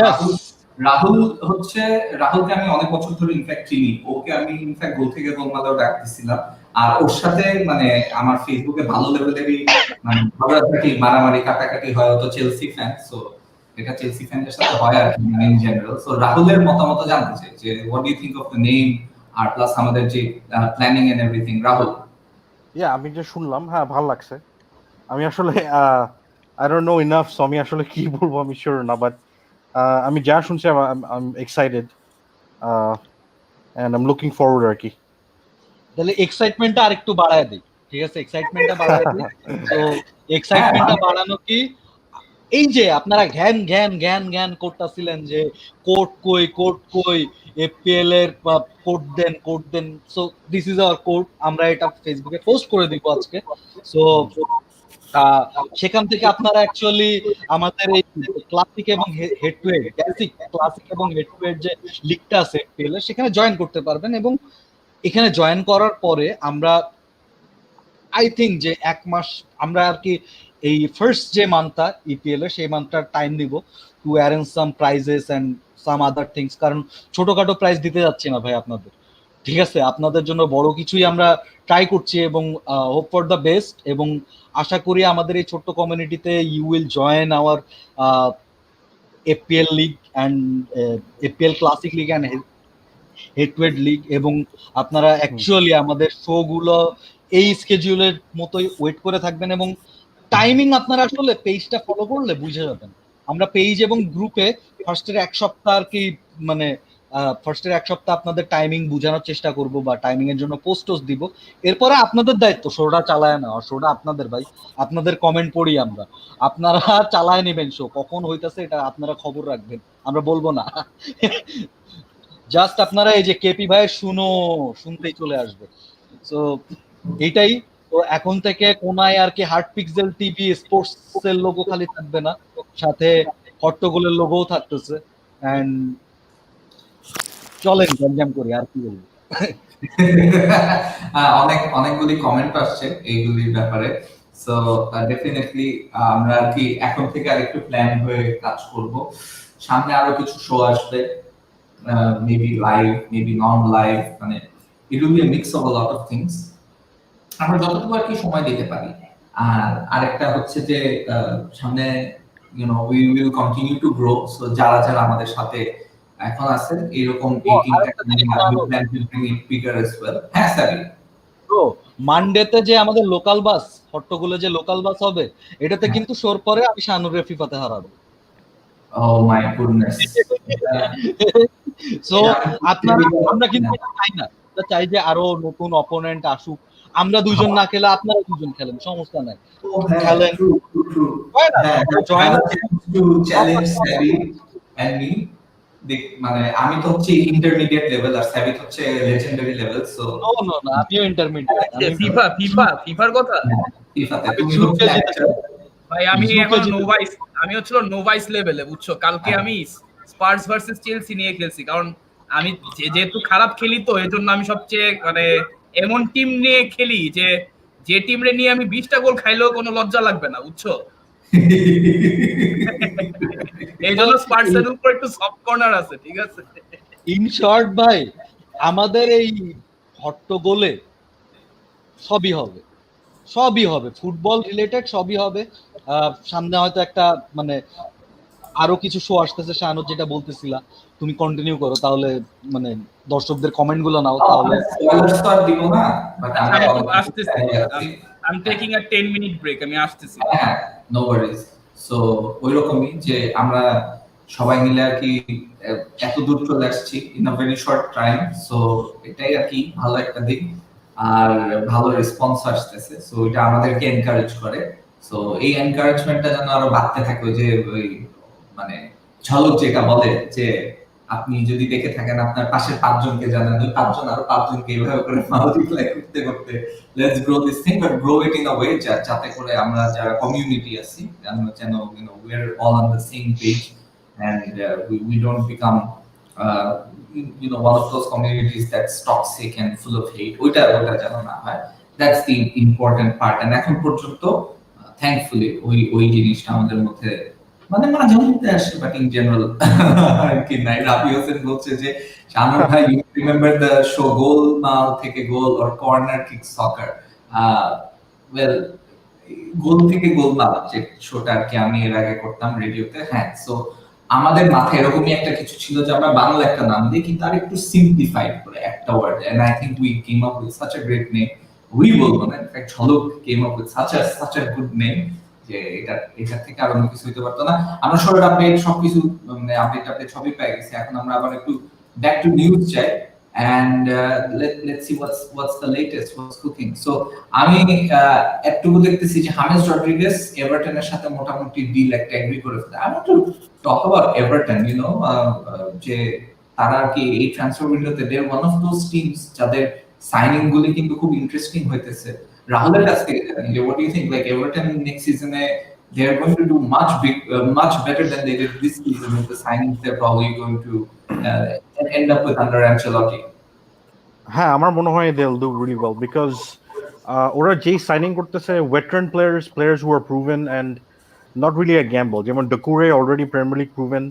A: রাহুলকে আমি অনেক বছর ধরে ইনফ্যাক্ট চিনি, ওকে আমি ইনফ্যাক্ট গোল থেকে গোল মালাও ডাকতেছিলাম। আর ওর সাথে মানে আমার ফেসবুকে ভালো লেভেলেরই মানে ঝগড়াঝাটি মারামারি কাটাকাটি হয়, ও তো চেলসি ফ্যান, সো এটা চেলসি ফ্যানদের সাথে হয় আর কি ইন জেনারেল। সো রাহুলের মতামত জানতে চাই যে what do you think of the name আর প্লাস আমাদের যে প্ল্যানিং এন্ড এভরিথিং। রাহুল।
K: আমি যে শুনলাম, হ্যাঁ ভালো লাগছে। আমি আসলে I don't no enough, so আমি আসলে কি বলবো আমি শিওর না, বাট আমি যা শুনছি I am excited and I am looking forward আর কি।
B: তাহলে এক্সাইটমেন্টটা আরেকটু বাড়ায় দিই, ঠিক আছে? এক্সাইটমেন্টটা বাড়ায় দিই। তো এক্সাইটমেন্টটা বাড়ানো কি, এই যে আপনারা ঘ্যান ঘ্যান ঘ্যান ঘ্যান করতেছিলেন যে কোড কই এপিএল এর code then, so this is our code. আমরা এটা ফেসবুকে পোস্ট করে দিব আজকে। সো সেখান থেকে আপনারা অ্যাকচুয়ালি আমাদের এই ক্লাসিক এবং হেড টু হেড, ক্লাসিক এবং হেড টু হেড যে লিগটা আছে এপিএল এর, সেখানে জয়েন করতে পারবেন। এবং এখানে জয়েন করার পরে আমরা আই থিঙ্ক যে 1 মাস আমরা আর কি এই ফার্স্ট যে মান্থটা ইপিএল এর, সেই মান্থটার টাইম নিব to arrange some prizes and some other things. কারণ ছোটখাটো প্রাইজ দিতে যাচ্ছি না ভাই আপনাদের, ঠিক আছে? আপনাদের জন্য বড় কিছুই আমরা ট্রাই করছি এবং হোপ ফর দ্য বেস্ট। এবং আশা করি আমাদের এই ছোট্ট কমিউনিটিতে you will join our APL league and APL classic league and head to head league. এবং আপনারা অ্যাকচুয়ালি আমাদের শো গুলো এই স্কেডিউলের মতোই ওয়েট করে থাকবেন। এবং টাইমিং আপনারা আসলে পেজটা ফলো করলে বুঝে যাবেন। আমরা পেজ এবং গ্রুপে ফার্স্টের 1 সপ্তাহ আর কি মানে ফার্স্টের 1 সপ্তাহ আপনাদের টাইমিং বোঝানোর চেষ্টা করব বা টাইমিং এর জন্য পোস্টস দিব। এরপরে আপনাদের দায়িত্ব শোটা চালায় না, শোটা আপনাদের ভাই, আপনাদের কমেন্ট পড়ি আমরা, আপনারা চালায় নেবেন শো, কখন হইতাছে এটা আপনারা খবর রাখবেন, আমরা বলবো না। জাস্ট আপনারা এই যে কেপি ভাই শুনতেই চলে আসবে। সো এইটাই। তো এখন থেকে কোনায় আর কি হার্ট পিক্সেল টিভি স্পোর্টস এর লোগো খালি থাকবে না, সাথে হট্টগোলের লোগোও থাকতেছে। এন্ড চলেন গঞ্জাম করি, আর কি বলবো।
A: অনেকগুলি কমেন্ট আসছে এইগুলির ব্যাপারে। সো ডেফিনেটলি আমরা আর কি এখন থেকে আরেকটু প্ল্যান হয়ে কাজ করব। সামনে আরো কিছু শো আসবে, মেবি লাইভ, মেবি নন লাইভ, মানে ইট will be a mix of a lot of things. আমরা যতটুকু আর কি সময় দিতে পারি। আর আরেকটা হচ্ছে যে সামনে we will continue to grow. So যারা যারা আমাদের সাথে এখন আছেন এরকম এই টিমটাকে নিয়ে we plan to bring it bigger as well. হ্যাঁ স্যার।
B: ব্রো, মানডেতে যে আমাদের লোকাল বাস, হট্টগোলে যে লোকাল বাস হবে, এটাতে কিন্তু শোর পরে আমি শানুরে ফিফাতে হারাবো।
A: Oh my goodness.
B: সো আপনারা, আমরা কিন্তু চাই না, আমরা চাই যে আরো নতুন অপোনেন্ট আসুক। আমরা দুইজন না খেলে আপনারা দুজন খেলেন, সমস্যা নাই, খেলেন।
A: মানে আমি তো হচ্ছে ইন্টারমিডিয়েট লেভেল আর সাবিত হচ্ছে legendary level. So
B: no no, আমিও ইন্টারমিডিয়েট।
C: ফিফার কথা
A: ফিফাতে তুমি হচ্ছে
C: ভাই, আমি এখন আমি হচ্ছিল নোভাইস লেভেলে, বুঝছো? কালকে আমি স্পার্স ভার্সেস চেলসি নিয়ে খেলছি, কারণ আমি যেহেতু খারাপ খেলি, তো এই জন্য আমি সবচেয়ে মানে এমন টিম নিয়ে খেলি যে টিমরে নিয়ে আমি 20টা গোল খাইলেও কোনো লজ্জা লাগবে না, বুঝছো? এই জন্য স্পার্সের উপর একটু সফট কর্নার আছে, ঠিক আছে?
B: ইন শর্ট ভাই, আমাদের এই হট্টগোলে সবই হবে, সবই হবে, ফুটবল রিলেটেড সবই হবে। সামনে হয়তো একটা মানে আরো কিছু শো আসতেছে। শাহানুর যেটা বলতেছিলা, তুমি কন্টিনিউ করো, তাহলে মানে দর্শকদের কমেন্ট গুলো নাও, তাহলে
A: দিব না। বাট আমি
C: আসতেছি, I am taking a 10 minute break, আমি আসতেছি।
A: হ্যাঁ, নো ওয়ারিজ। সো ওইরকমই যে আমরা সবাই মিলে আর কি এত দূর চলে আসছি in a very short time. So এটাই আর কি ভালো একটা দিক, আর ভালো রেসপন্স আসতেছে। সো এটা আমাদেরকে এনকারেজ করে। সো এই এনকারেজমেন্টটা যেন আরো বাড়তে থাকে। ওই যে ওই মানে ঝলক যেটা বলে যে আপনি যদি দেখে থাকেন আপনার পাশের 5 জনকে জানান, ওই 5 জন আরো 5 জনকে এইভাবে করে মাল্টিপ্লাই করতে করতে let's grow this thing, but grow it in a way যাতে করে আমরা যারা কমিউনিটি আছি আমরা যেন we are all on the same page and we don't become one of those communities that's toxic and full of hate. ওইটা যেন না হয়, that's the important part. and এখন পর্যন্ত thankfully ওই জিনিসটা আমাদের মধ্যে মানে মাঝে মধ্যে আসে, বাট ইন জেনারেল আর কি নাই। রাবি হোসেন বলছে যে শানুর ভাই, you remember the show Golmaal থেকে goal or corner kick soccer? Well, goal থেকে গোলমাল যে শোটা আর কি আমি এর আগে করতাম রেডিওতে, হ্যাঁ। সো আমাদের মাথায় এরকমই একটা কিছু ছিল যে আমরা বাংলা একটা নাম দিই, কিন্তু আর একটু সিম্পলিফাইড করে একটা word, and I think we came up with such a great name. We বলবো না, in fact Jhalak came up with such a good name, যে এটা থেকে আর অন্য কিছু হইতে পারতো না। আমরা শর্ট আপডেট সবকিছু, মানে আপডেট সবই পেয়ে গেছি। এখন আমরা আবার একটু ব্যাক টু নিউজ চাই, and let's see what's the latest, what's cooking. So আমি একটুকু দেখতেছি যে হামেস রড্রিগেজ এভারটনের সাথে মোটামুটি ডিল একটা এগ্রি করে ফেলে। I want to talk about Everton, যে তারা কি এই ট্রান্সফার উইন্ডোতে they're one of those teams যাদের সাইনিং গুলি কিন্তু খুব ইন্টারেস্টিং হইতেছে। রাহুলের কাছ থেকে জানি যে what do you think, like Everton next season they are going to do much better than they did this season with the signings they're probably going to end up with under Ancelotti?
K: হ্যাঁ, আমার মনে হয় they'll do really well because ওরা যেই signing করতেছে veteran players who are proven and not really a gamble, যেমন Doucoure already Premier League proven,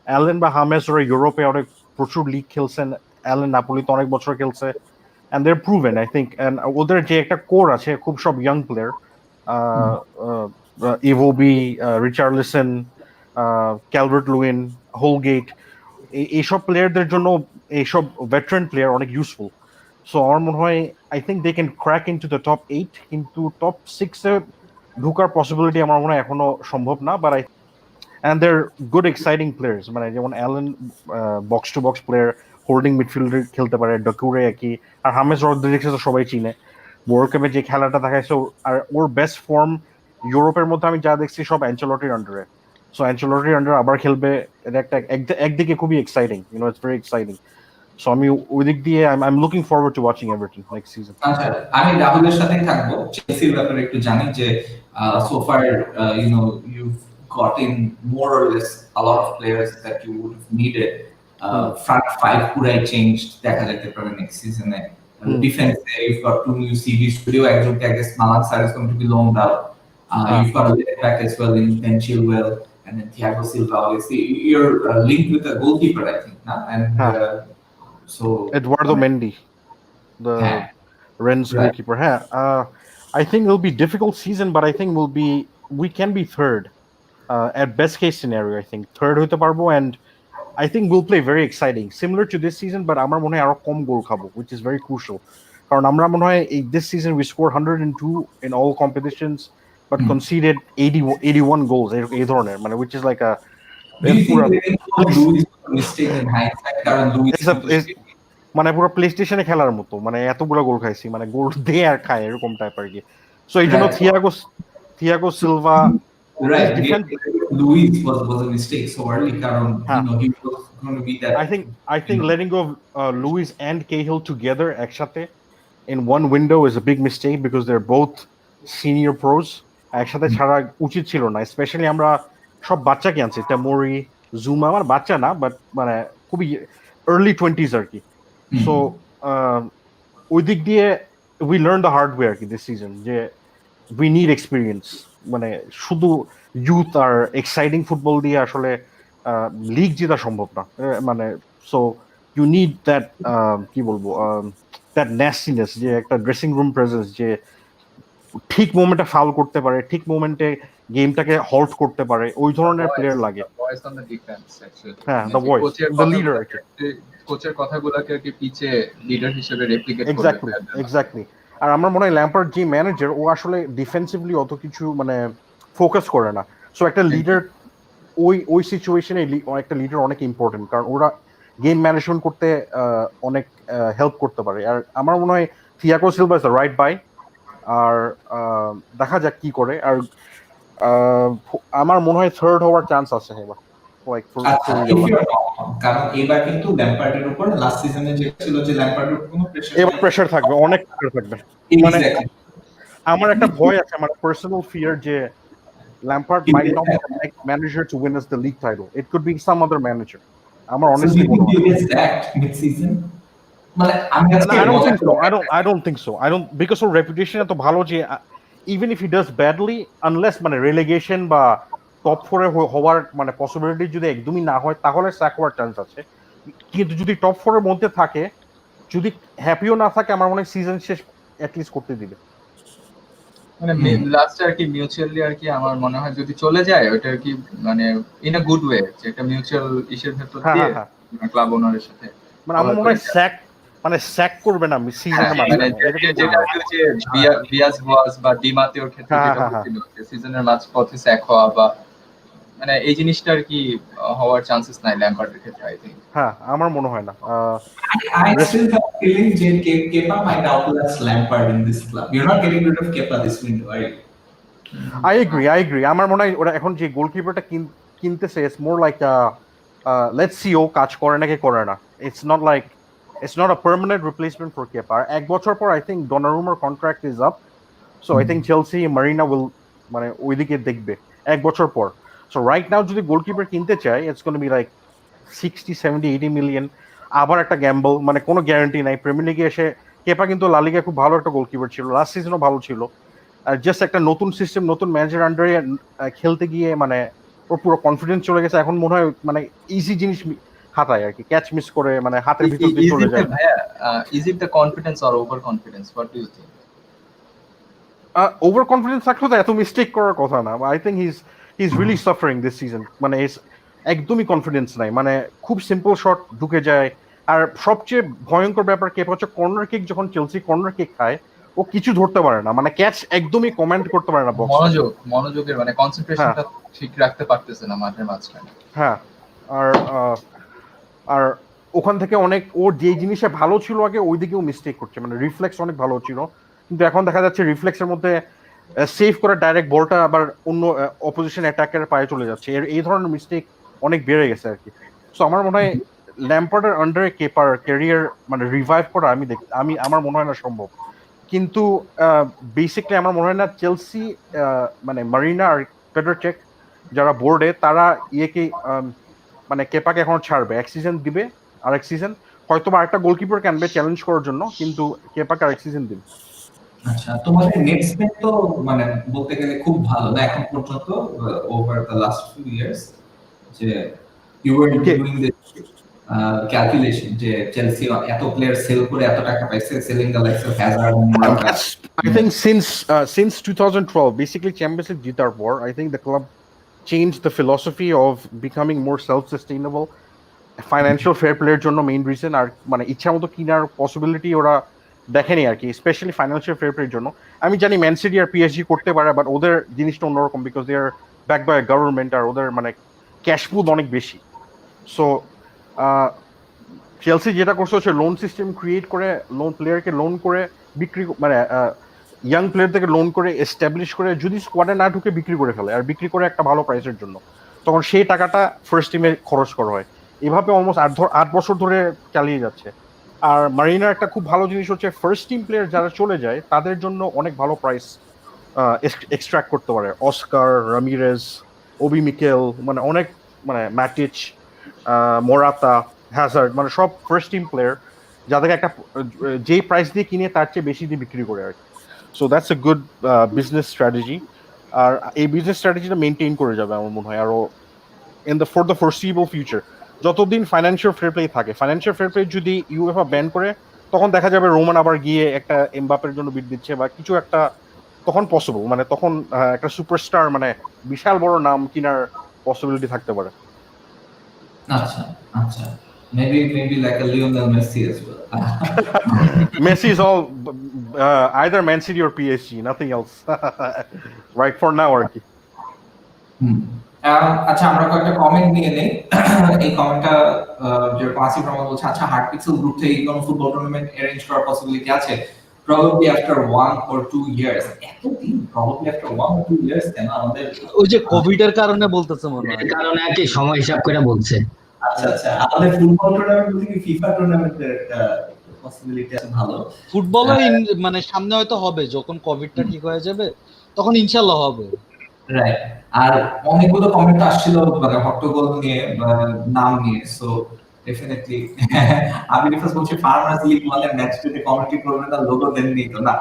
K: Allan বা James ওরা ইউরোপে অনেক প্রচুর লিগ খেলছেন, অ্যালেন নাপোলিতে অনেক বছর খেলছে, and they're proven I think, and ওদের যে একটা কোর আছে খুব সব young player, Iwobi, Richarlison, Calvert Lewin, Holgate, এইসব প্লেয়ারদের জন্য এইসব ভেটারান প্লেয়ার অনেক ইউজফুল। সো আমার মনে হয় I think they can crack into the top 8, কিন্তু টপ 6-এ ঢোকার পসিবিলিটি আমার মনে হয় এখনো সম্ভব না, but and they're good exciting players, মানে যেমন Allan box to box player, holding midfielder খেলতে পারে, ডকুরে একই, আর হামেস রড্রিগেজ তো সবাই চিনে, ওয়ার্ল্ড কাপে যে খেলাটা দেখাইছে, আর ওর বেস্ট ফর্ম ইউরোপের মধ্যে আমি যা দেখছি সব অ্যানচেলটির আন্ডারে। সো অ্যানচেলটির আন্ডারে আবার খেলবে, এটা একটা একদিকে খুবই exciting, it's very exciting. So আমি ওই দিক দিয়ে I am looking forward two watching Everton next season.
A: আচ্ছা, আমি রাহুলের সাথেই থাকবো। চেলসির ব্যাপারে একটু জানি যে so far you've got in more or less a lot of players that you would have needed. Front five পুরাই changed দেখা যেতে পারে next season এ। Defense you've got two new CVs, studio একজনকে I guess Malang Sarr is going to be loaned out. You've got a left back as well in Ben Chilwell, and then Thiago Silva. Obviously you're linked with a goalkeeper I think, and so
K: Eduardo Mendy, the Rennes goalkeeper. I think it'll be difficult season, but I think we can be third. At best case scenario, I think third হইতে পারবো, and I think we'll play very exciting, similar to this season, but আমার মনে হয় আরো কম গোল খাবো, which is very crucial. কারণ আমরা মনে হয় this season we scored 102 in all competitions, but conceded 81 goals, এই ধরনের, মানে which is like a মানে পুরো প্লে স্টেশনে খেলার মতো, মানে এতগুলো গোল খাইছি, মানে গোল দিয়ে আর খায় এরকম টাইপ আর কি। সো এই জন্য Thiago Silva,
A: right, Luis was a mistake so early, karon he was going to be that.
K: I think letting go of Luis and Cahill together একসাথে in one window is a big mistake because they're both senior pros. একসাথে ছাড়া উচিত ছিল না, specially আমরা সব বাচ্চাকে আনছি, তামোরি, জুমা, আমার বাচ্চা না বাট মানে খুবই early 20s আর কি। সো ওই দিক দিয়ে we learned the hard way আর কি this season, যে we need experience, মানে শুধু ইউথ আর এক্সাইটিং ফুটবল দিয়ে আসলে লিগ জেতা সম্ভব না, মানে সো ইউ নিড দ্যাট কি বলবো দ্যাট ন্যাস্টিনেস, যে একটা ড্রেসিং রুম প্রেজেন্স, যে ঠিক মোমেন্টে ফাউল করতে পারে, ঠিক মোমেন্টে গেমটাকে হল্ট করতে পারে, ওই ধরনের প্লেয়ার লাগে। হ্যাঁ, দ্য ভয়েস, দ্য লিডার,
I: কোচের কথাগুলোকে কি পিছে লিডার হিসেবে রেপ্লিকেট করবে।
K: এক্স্যাক্টলি। আর আমার মনে হয় ল্যাম্পার্ড যে ম্যানেজার, ও আসলে ডিফেন্সিভলি অত কিছু মানে ফোকাস করে না। সো একটা লিডার ওই সিচুয়েশনে একটা লিডার অনেক ইম্পর্টেন্ট, কারণ ওরা গেম ম্যানেজমেন্ট করতে অনেক হেল্প করতে পারে। আর আমার মনে হয় Thiago Silva is the right buy, আর দেখা যাক কি করে। আর আমার মনে হয় থার্ড হওয়ার চান্স আছে এবার,
A: কারণ এবার কিন্তু ল্যাম্পার্ডের উপর লাস্ট সিজনে যে ছিল যে ল্যাম্পার্ডের কোনো প্রেসার,
K: এবার প্রেসার থাকবে, অনেক প্রেসার থাকবে। মানে আমার একটা ভয় আছে, আমার পার্সোনাল ফিয়ার, যে Lampard might not be the next manager to win us the league title. It could be some other manager. আমার honestly
A: মনে হয় mid-season, মানে
K: I don't think so. I don't, because or reputation এত ভালো যে even if he does badly, unless মানে relegation বা top 4 এ হওয়ার মানে পসিবিলিটি যদি একদমই না হয় তাহলে স্যাক হওয়ার চান্স আছে, কিন্তু যদি টপ 4 এর মধ্যে থাকে, যদি হ্যাপিও না থাকে, আমার মনে হয় সিজন শেষ অ্যাটলিস্ট করতে দিবে।
L: মানে লাস্টে আর কি মিউচুয়ালি আর কি আমার মনে হয় যদি চলে যায় ওটা আর কি মানে ইন আ গুড ওয়ে, যে একটা মিউচুয়াল ইসের ভেতর দিয়ে ক্লাব ওনারের সাথে
K: মানে আমার মনে হয় স্যাক করবে না সিজনের মাঝখানে,
L: যেটা হচ্ছে বিয়াস ওয়াজ বা ডিমাতেওর ক্ষেত্রে যেটা হচ্ছিল সিজনের মাঝপথে স্যাক হওয়া বা মানে এই জিনিসটা আর কি হওয়ার চান্সেস নাই ল্যাম্পার্ডের ক্ষেত্রে আই থিংক।
K: হ্যাঁ আমার মনে হয় না।
A: I still have a feeling that Kepa might outlast Lampard in this club. You're not getting rid of Kepa this window, are you?
K: I agree. আমার মনে হয় ওরা এখন যে গোলকিপারটা কিনতেছে it's more like let's see ও কাজ করে নাকি করে না। It's not a permanent replacement for Kepa. এক বছর পর I think Donnarumma's contract is up. So I think Chelsea Marina will মানে ওইদিকে দেখবে এক বছর পর। So right now যদি গোলকিপার কিনতে চায় it's going to be like 60, 70, 80 million, আবার একটা গ্যাম্বল, মানে কোনো গ্যারান্টি নাই। প্রিমিয়ার লিগে এসে কেপা কিন্তু লা লিগায় খুব ভালো একটা গোলকিপার ছিল, লাস্ট সিজনও ভালো ছিল, আর জাস্ট একটা নতুন সিস্টেম নতুন ম্যানেজার আন্ডারে খেলতে গিয়ে মানে ওর পুরো কনফিডেন্স চলে গেছে। এখন মনে হয় মানে ইজি জিনিস হাতায় আর কি, ক্যাচ মিস করে মানে হাতের ভিতর দিয়ে চলে যায়।
L: Is it the confidence or over confidence, what do you think?
K: Over confidence থাকলে তো এত মিস্টেক করার কথা না। I think he is really suffering this season, মানে একদমই কনফিডেন্স নাই, মানে খুব সিম্পল শট ঢুকে যায়। আর সবচেয়ে ভয়ঙ্কর ব্যাপার কেপ হচ্ছে কর্নার কিক, যখন চেলসি কর্নার কিক খায় ও কিছু ধরতে পারে না, মানে ক্যাচ একদমই কমেন্ট করতে পারে না,
L: মনোযোগের মানে কনসেন্ট্রেশনটা ঠিক রাখতে পারতেছে না মাঠের মাঝখানে।
K: হ্যাঁ, আর ওখান থেকে অনেক ওর যে জিনিসে ভালো ছিল আগে ওই দিকেও মিস্টেক করছে, মানে রিফ্লেক্স অনেক ভালো ছিল, কিন্তু এখন দেখা যাচ্ছে রিফ্লেক্সের মধ্যে সেভ করে ডাইরেক্ট বলটা আবার অন্য অপোজিশন অ্যাটাকের পায়ে চলে যাচ্ছে। এই ধরনের মিস্টেক অনেক বেড়ে গেছে আর কি। সো আমার মনে হয় ল্যাম্পার্ডের আন্ডারে কেপার ক্যারিয়ার মানে রিভাইভ করা আমার মনে হয় না সম্ভব। কিন্তু বেসিকলি আমার মনে হয় না চেলসি মানে মারিনা আর পেডার চেক যারা বোর্ডে তারা মানে কেপাকে এখন ছাড়বে, এক সিজন দিবে, আরেক সিজন হয়তো বা আরেকটা গোলকিপার আনবে চ্যালেঞ্জ করার জন্য, কিন্তু কেপাকে আরেক সিজন দিবে।
A: আচ্ছা, তোমাদের নেক্সট ম্যাচ তো মানে বলতে গেলে খুব ভালো না এখন পর্যন্ত over the last few years, যে you were doing this calculation যে চেলসি এত প্লেয়ার সেল করে এত টাকা পাইছে, selling the likes of Hazard and Morata.
K: I think since 2012 basically Champions League জিতার পর I think the club changed the philosophy of becoming more self-sustainable. Financial fair play এর জন্য মেইন রিজন, আর মানে ইচ্ছা মতো কিনার পসিবিলিটি ওরা দেখেনি আর কি, স্পেশালি ফাইন্যান্সিয়াল ফেয়ার প্লের জন্য। আমি জানি ম্যান সিটি আর পিএসজি করতে পারে, বাট ওদের জিনিসটা অন্যরকম, because they are back by government, আর ওদের মানে ক্যাশ পুল অনেক বেশি। সো চেলসি যেটা করছে হচ্ছে লোন সিস্টেম ক্রিয়েট করে, লোন প্লেয়ারকে লোন করে বিক্রি, মানে ইয়াং প্লেয়ার থেকে লোন করে এস্টাবলিশ করে যদি স্কোয়াডে না ঢুকে বিক্রি করে ফেলে, আর বিক্রি করে একটা ভালো প্রাইসের জন্য, তখন সেই টাকাটা ফার্স্ট টিমে খরচ করা হয়। এভাবে অলমোস্ট 8 বছর ধরে চালিয়ে যাচ্ছে। আর মারিনার একটা খুব ভালো জিনিস হচ্ছে ফার্স্ট টিম প্লেয়ার যারা চলে যায় তাদের জন্য অনেক ভালো প্রাইস এক্সট্রাক্ট করতে পারে। অস্কার, রামিরেজ, ওবি মিকেল, মানে অনেক, মানে ম্যাটিচ, মোরাতা, হ্যাজার্ড, মানে সব ফার্স্ট টিম প্লেয়ার যাদেরকে একটা যেই প্রাইস দিয়ে কিনে তার চেয়ে বেশি দিয়ে বিক্রি করে আর কি। So that's a good business strategy, আর এই বিজনেস স্ট্র্যাটেজিটা মেনটেন করে যাবে আমার মনে হয় আরো ফর দ্য ফরসিবল ফিউচার। যতদিন ফাইন্যান্সিয়াল ফেয়ার প্লে থাকে, ফাইন্যান্সিয়াল ফেয়ার প্লে যদি ইউএফএ ব্যান করে, তখন দেখা যাবে রোমান আবার গিয়ে একটা এমবাপের জন্য বিড দিচ্ছে বা কিছু একটা, তখন পসিবল, মানে তখন একটা সুপারস্টার মানে বিশাল বড় নাম কেনার পসিবিলিটি থাকতে পারে।
A: আচ্ছা আচ্ছা, maybe like a Lionel Messi as well.
K: Messi is all either Man City or PSG, nothing else. Right for now আর কি।
A: আচ্ছা, আমরা কয়েকটা কমেন্ট নিয়ে নেই। এই কমেন্টটা যে পাসি প্রমাণ বলছে, আচ্ছা হার্ট পিক্সেল গ্রুপ থেকে কোন ফুটবল টুর্নামেন্ট অ্যারেঞ্জ করার পসিবিলিটি আছে? Probably after 1 or 2 years. এতদিন probably after 1 or 2 years কেন? আমাদের
B: ওই যে কোভিড এর কারণে বলতেছে মনে হয়,
F: কারণে আর কি সময় হিসাব করে বলছে।
A: আচ্ছা আচ্ছা, আমাদের ফুটবল টুর্নামেন্ট বলতে কি ফিফা টুর্নামেন্টের একটা পসিবিলিটি আছে ভালো।
B: ফুটবলের মানে সামনে হয়তো হবে, যখন কোভিডটা ঠিক হয়ে যাবে তখন ইনশাআল্লাহ হবে।
A: রাইট। আর অনেকগুলো কমেন্ট আসছিল মানে হট্টগোল নিয়ে, নাম নিয়ে, সো ডেফিনেটলি আমি রিফাস বলছি ফার্মার্স লিগ মানে ম্যাচটাতে কমেন্ট্রি করবেন না, লোগো দেন নি তো না,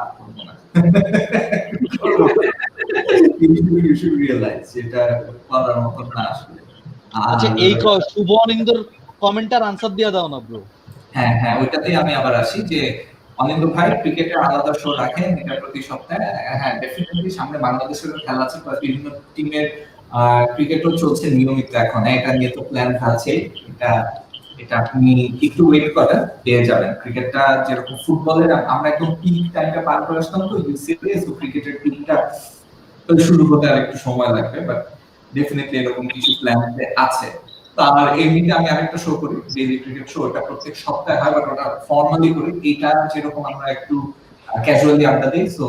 A: You should realize এটা বলার মতন না আসলে।
B: আচ্ছা
A: আর
B: এই শুভ অনিন্দর কমেন্টার আনসার দিয়ে দাও না ব্রো।
A: হ্যাঁ হ্যাঁ, ওইটাতেই আমি আবার আসি যে অনিন্দ ভাই ক্রিকেটের আলাদা শো রাখেন এটা প্রতি সপ্তাহে। হ্যাঁ ডেফিনেটলি সামনে বাংলাদেশের খেলা আছে, প্লাস বিভিন্ন টিমের ক্রিকেটও চলছে নিয়মিত এখন, এটা নিয়ে তো প্ল্যান আছে। এটা এটা আপনি একটু ওয়েট করেন, পেয়ে যাবেন। ক্রিকেটটা যেরকম ফুটবলের আমরা একদম পিক টাইমটা পার করে আসলাম, তো ইউসিএস তো ক্রিকেটের পিকটা শুরু হতে আর একটু সময় লাগবে, বাট ডেফিনেটলি এরকম কিছু প্ল্যান আছে। আর এমনিতে আমি আরেকটা শো করি, ডেইলি ক্রিকেট শো, ওটা প্রত্যেক সপ্তাহে হয়, বাট ওটা ফর্মালি করি। এটা যেরকম আমরা একটু ক্যাজুয়ালি আড্ডা দিই, সো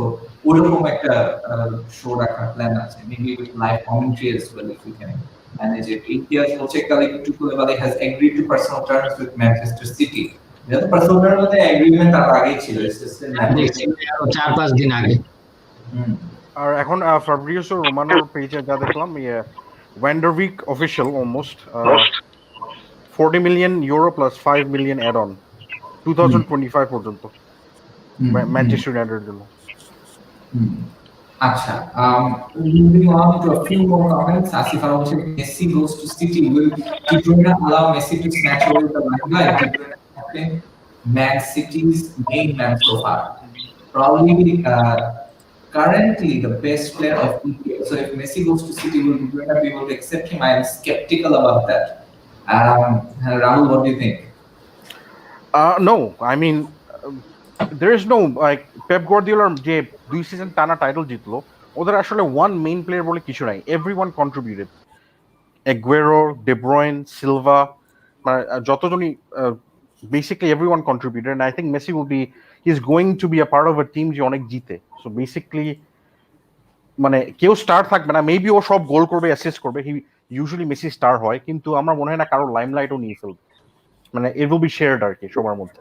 A: ওরকম একটা শো রাখার প্ল্যান আছে, maybe with live commentary as well if you can manage it. ইতিহাস বলছে Kalidou Koulibaly has agreed to personal terms with Manchester City. যেহেতু পার্সোনাল টার্মস মধ্যে এগ্রিমেন্ট আর আগেই ছিল,
F: 4-5 দিন আগে।
K: আর এখন ফাব্রিসিও রোমানোর পেজে যা দেখলাম, van de Beek official almost 40 million euro plus 5 million add on 2025 পর্যন্ত ম্যানচেস্টার ইউনাইটেডের জন্য।
A: আচ্ছা, moving on to a few more comments. Asif Alam said Messi goes to City. Will De Bruyne allow Messi to snatch away the limelight? De Bruyne has been Man City's main man so far. Probably currently the best player of EPL. So if Messi goes to City, will De Bruyne be able to accept him? I am skeptical about that. Rahul, what do you think?
K: No, I mean there is no like Pep Guardiola যে 2 season টানা title জিতলো, ওদের আসলে one main player বলে কিছু নাই, everyone contributed. Aguero, de Bruyne, Silva, মানে যতজনই basically everyone contributed, and I think Messi will be he is going to be a part of a team যে অনেক জিতে। সো বেসিক্যালি মানে কেউ স্টার থাকবে না, মেবি ও সব গোল করবে, অ্যাসিস্ট করবে, হি ইউজুয়ালি মেসি স্টার হয়, কিন্তু আমার মনে হয় না কারো লাইমলাইটও নিয়ে ফেলবে, মানে ইট উইল বি শেয়ার্ড আর কি সবার মধ্যে।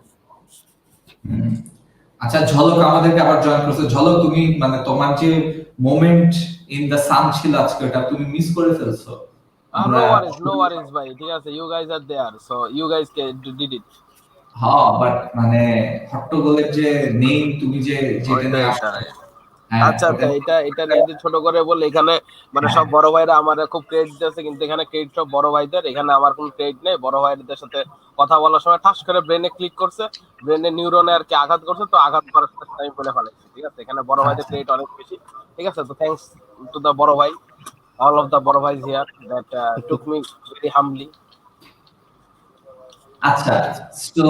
A: আচ্ছা, ঝলক আমাদেরকে আবার জয়েন করছে। ঝলক, তুমি মানে তোমার যে মোমেন্ট ইন দ্য সান ছিল আজকে, ওটা তুমি মিস করে ফেলছো।
H: no worries ভাই, ঠিক আছে, you guys are there, so you guys did it.
A: হ্যাঁ, বাট মানে হট্টগোলের যে নেম তুমি যে যেটা নিয়ে আসছো,
H: আচ্ছা এটা নিয়ে যদি ছোট করে বলি, এখানে মানে সব বড় ভাইরা আমার খুব ক্রেডিট আছে, কিন্তু এখানে ক্রেডিট সব বড় ভাইদের, এখানে আমার কোনো ক্রেডিট নেই। বড় ভাইদের সাথে কথা বলার সময় ঠাস করে ব্রেনে ক্লিক করছে, ব্রেনে নিউরনে আর কি আঘাত করছে, তো আঘাত করার সাথে আমি বলে ফেলেছি, ঠিক আছে। এখানে বড় ভাইদের ক্রেডিট অনেক বেশি, ঠিক আছে। তো থ্যাঙ্কস টু দ্য বড় ভাই, all of the বড় vice here that took me very humbly.
A: আচ্ছা, তো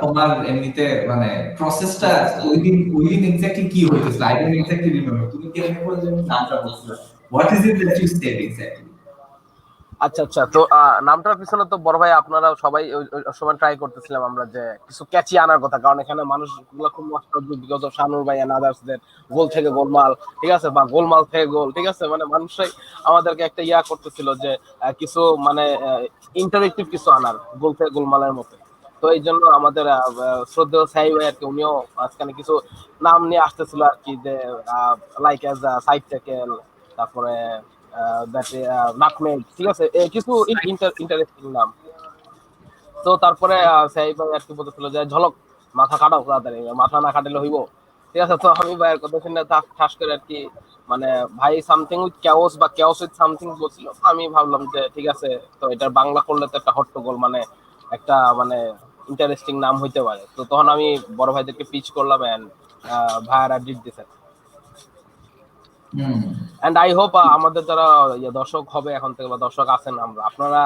A: তোমার এমনিতে মানে প্রসেসটা ওইদিন এক্স্যাক্টলি কি হইতেছিল? I don't exactly remember. তুমি কি এমনি করে যেন নামটা বলছিলে, what is it that you said exactly?
H: আচ্ছা, তো নামটার পিছনে তো বড় ভাই আপনারা সবাই ওই সময় ট্রাই করতেছিলাম আমরা যে কিছু ক্যাচি আনার কথা, কারণ এখানে মানুষগুলো খুব নষ্ট বিকজ অফ শানুর ভাই এন্ড আদার্সদের গোল থেকে গোলমাল, ঠিক আছে, বা গোলমাল থেকে গোল, ঠিক আছে। মানে মানুষরাই আমাদেরকে একটা ইয়া করতেছিল যে কিছু মানে ইন্টারেক্টিভ কিছু আনার, গোল থেকে গোলমালের মতো। তো এই জন্য আমাদের শ্রদ্ধেয় সাই ভাই আর কি, উনিও আজকাল কিছু নাম নিয়ে আসতেছিল আর কি, যে লাইক অ্যাজ সাইড ট্যাকেল, তারপরে নাটমেগ, ঠিক আছে, কিছু ইন্টারেস্টিং নাম। তো তারপরে সাই ভাই আর কি বলতেছিল যে ঝলক মাথা কাটাও তাড়াতাড়ি, মাথা না কাটালে হইব, ঠিক আছে। তো আমি ভাইয়ের কথা শুনে ঠাস করে আর কি মানে ভাই সামথিং উইথ ক্যাওস বা ক্যাওস উইথ সামথিং বলছিল, আমি ভাবলাম যে ঠিক আছে, তো এটার বাংলা করলে তো একটা হট্টগোল মানে একটা মানে ইন্টারেস্টিং নাম হইতে পারে। তো তখন আমি বড় ভাইদেরকে পিচ করলাম এন্ড ভাইয়ারা did this. And I hope আমাদের যারা দর্শক হবে এখন থেকে বা দর্শক আছেন, আপনারা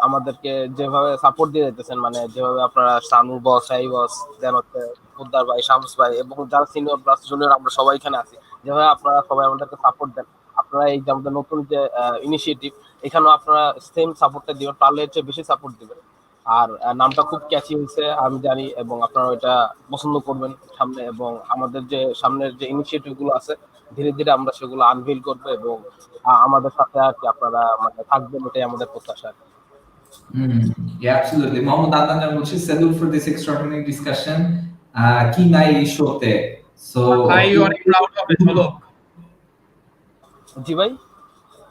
H: আমাদেরকে যেভাবে সাপোর্ট দিয়ে যেতেছেন, মানে যেভাবে আপনারা শানু বস, সাই বস, দেন হচ্ছে উদ্দার ভাই, শামস ভাই এবং যারা সিনিয়র প্লাস জুনিয়র আমরা সবাই এখানে আছি, যেভাবে আপনারা সবাই আমাদেরকে সাপোর্ট দেন, আপনারা এই যে আমাদের নতুন যে ইনিশিয়েটিভ, এখানেও আপনারা সেম সাপোর্টটা দিবেন, পারলে হচ্ছে বেশি সাপোর্ট দিবেন। আর নামটা খুব ক্যাচি হয়েছে আমি জানি, এবং আপনারা ওইটা পছন্দ করবেন সামনে, এবং আমাদের যে সামনের যে ইনিশিয়েটিভ গুলো আছে ধীরে ধীরে আমরা সেগুলো আনভিল করবো, এবং আমাদের সাথে আর কি আপনারা মানে থাকবেন, এটাই আমাদের প্রত্যাশা।
A: Yeah, absolutely. Mohammad Adnan বলছে salute for this extraordinary discussion. কি নাই এই শোতে? So
C: ভাই অনেক প্রাউড হবে ঝলক।
H: জি ভাই,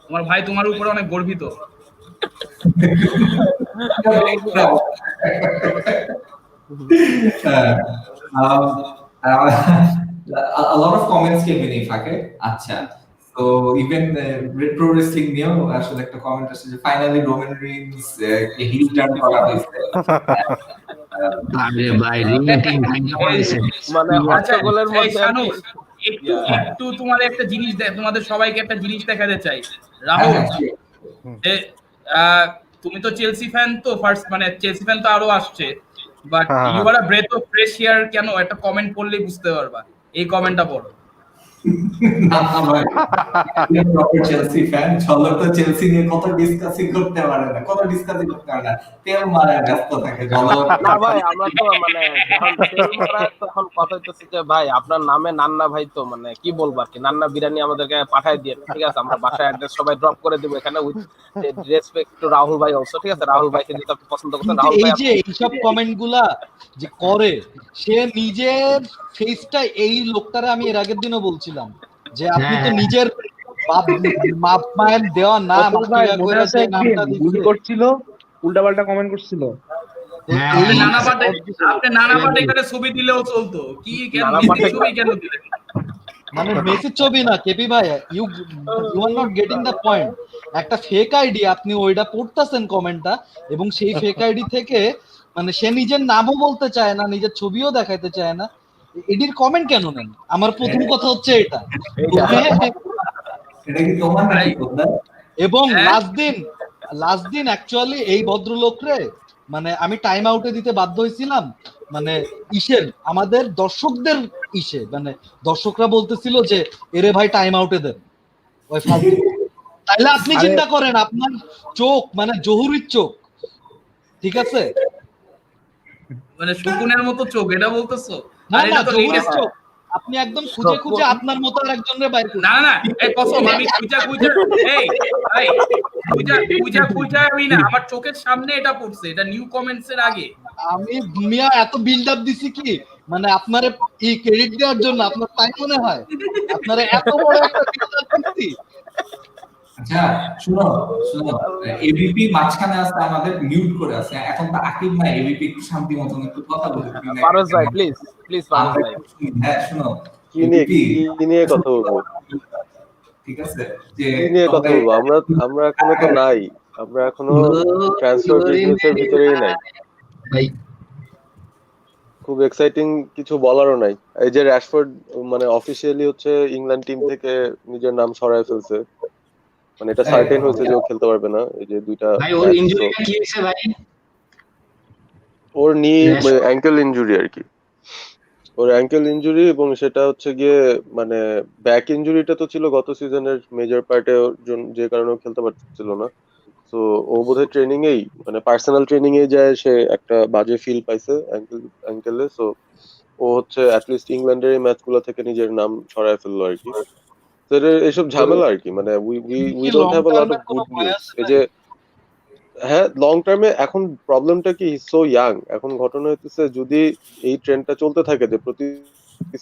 C: তোমার ভাই তোমার উপরে অনেক গর্বিত।
A: A lot of comments came in ফাঁকে। আচ্ছা, তো ইভেন রেট্রো রেসলিং নিয়েও আসলে একটা কমেন্ট আসছে যে ফাইনালি রোমান রিন্স কে হিল টার্ন করা হয়েছে।
F: আরে ভাই রিং টিং ভাঙা পড়েছে।
H: মানে
C: আচ্ছা,
H: হট্টগোলের
C: এই
H: মধ্যে আর
C: শানু,
H: কি
C: একটু তোমাদের একটা জিনিস তোমাদের সবাইকে একটা জিনিস দেখাতে চাই।
A: হ্যাঁ
C: রাহুল,
A: হ্যাঁ sure.
C: যে তুমি তো চেলসি ফ্যান, তো ফার্স্ট মানে চেলসি ফ্যান তো আরো আসছে, বাট
K: হ্যাঁ,
C: ইউ
K: হ্যাঁ।
C: আর আ ব্রেথ অফ ফ্রেশ এয়ার। কেন একটা কমেন্ট পড়লেই বুঝতে পারবা। এই কমেন্টটা পড়ো।
A: না ভাই, প্রপার চেলসি ফ্যান চলো তো চেলসি নিয়ে কত ডিসকাসিং করতে পারে না, কত ডিসকাসিং করতে পারে না, তেল মারায় ব্যস্ত থাকে চলো।
H: না ভাই, আমরা তো মানে যখন তেল মারার তখন কথা হইতেছে যে ভাই আপনার নামে নান্না ভাই, তো মানে কি বলবো আর কি, নান্না বিরিয়ানি আমাদেরকে পাঠায় দিয়ে, ঠিক আছে আমরা বাসায় অ্যাড্রেস সবাই ড্রপ করে দেবো এখানে, উইথ রেসপেক্ট টু রাহুল ভাই অলসো, ঠিক আছে রাহুল ভাইকে যেটা আপনি পছন্দ করতেন,
B: কিন্তু
H: রাহুল ভাই
B: এই যে এইসব কমেন্ট গুলা যে করে, সে নিজের ফেসটা, এই লোকটারে আমি এর আগের দিনও বলছিলাম যে আপনি তো নিজের বাপ মায়ের দেওয়া নাম
D: অতুল ভাই
B: আকিরা
D: মনে
B: কইরা
D: আছে
B: যে
D: একদিন
B: নামটা
D: ভুল
B: দিচ্ছে,
D: করছিল, উল্টাপাল্টা কমেন্ট করছিল।
B: তো
F: হ্যাঁ,
B: এই
C: আপনি নানাপাট এখানে ছবি দিলেও চলতো, কি কেন
H: নানা
C: মেসির
H: পাটে
C: ছবি কেন দিলেন?
B: মানে মেসির ছবি না কেপি ভাই, you you are not getting the point. একটা ফেক আইডি, আপনি ওইটা পড়তেছেন কমেন্টটা, এবং সেই ফেক আইডি থেকে মানে সে নিজের নামও বলতে চায় না, নিজের ছবিও দেখাইতে চায় না, এডির কমেন্ট কেন নেন? আমার প্রথম কথা হচ্ছে এটা।
A: এটা কি তোমার নাকি কোথায়?
B: এবং
C: হ্যাঁ?
B: লাস্ট দিন অ্যাকচুয়ালি এই ভদ্রলোকরে মানে আমি টাইম আউটে দিতে বাধ্য হয়েছিলাম, মানে আমাদের দর্শকদের মানে দর্শকরা বলতেছিল যে এরে ভাই টাইম আউটে দেন ওই ফালতু। তাইলে আপনি
D: আরে
B: চিন্তা করেন, আপনার চোখ মানে জহুরির চোখ, ঠিক আছে?
C: মানে শকুনের মতো চোখ, এটা বলতেছো?
B: না
C: আর
B: না,
C: এটা তো
B: জহুরির
C: latest-
B: চোখ। আপনি একদম খুঁজে খুঁজে আপনার মতো আরেকজনের বাইর করুন।
C: না না, এই কসম, আমি খুঁজা এই ভাই, খুঁজা আমি না, আমার চোখের সামনে এটা পড়ছে, এটা নিউ কমেন্টস এর আগে।
B: আমি মিয়া এত বিল্ড আপ দিছি কি মানে আপনারে এই ক্রেডিট দেওয়ার জন্য, আপনার তাই মনে হয়? আপনারা এত বড় একটা বিল্ড আপ দিছি।
A: আচ্ছা শুনো শুনো, এবিপি মাঝখানে আছে, আমাদের মিউট করে আছে, এখন তো আকিব না, এবিপি একটু শান্তি মতন একটু কথা বলে তুমি না।
H: পারস ভাই প্লিজ পারস ভাই।
A: হ্যাঁ শুনো,
J: কি নিয়ে
A: এবিপি
J: কি নিয়ে কথা বলবো,
A: ঠিক আছে, যে
J: কি নিয়ে কথা বলবো, আমরা এখনো তো নাই, আমরা এখনো ট্রান্সফার বিজনেস এর ভিতরেই নাই,
F: ভাই
J: খুব এক্সাইটিং কিছু বলারও নাই। এই যে র‍্যাশফোর্ড মানে অফিসিয়ালি হচ্ছে ইংল্যান্ড টিম থেকে নিজের নাম সরায় ফেলছে, মানে এটা সার্টেন হয়েছে যে ও খেলতে পারবে না এই যে দুইটা
F: ভাই ওর
J: ম্যাচ।
F: ইনজুরিটা কি হয়েছে ভাই?
J: ওর নি
F: Rashford-
J: অ্যাঙ্কেল ইনজুরি আর কি, ওর অ্যাঙ্কেল ইনজুরি, এবং সেটা হচ্ছে গিয়ে মানে ব্যাক ইনজুরিটা তো ছিল গত সিজনের মেজর পার্টে, যে কারণে ও খেলতে পারছিল না। তো ও বোধহয় ট্রেনিং এই মানে পার্সোনাল ট্রেনিং এ যায়, সে একটা বাজে ফিল পাইছে অ্যাঙ্কেলে। সো ও হচ্ছে অ্যাটলিস্ট ইংল্যান্ডের এই ম্যাচ গুলো থেকে নিজের নাম ছড়ায় ফেললো আর কি। তো এসব ঝামেলা আর কি, মানে we don't have a lot of good news. এই যে হ্যাঁ লং টার্মে এখন প্রবলেমটা কি, সো ইয়াং, এখন ঘটনা হইতেছে যদি এই ট্রেন্ডটা চলতে থাকে যে প্রতি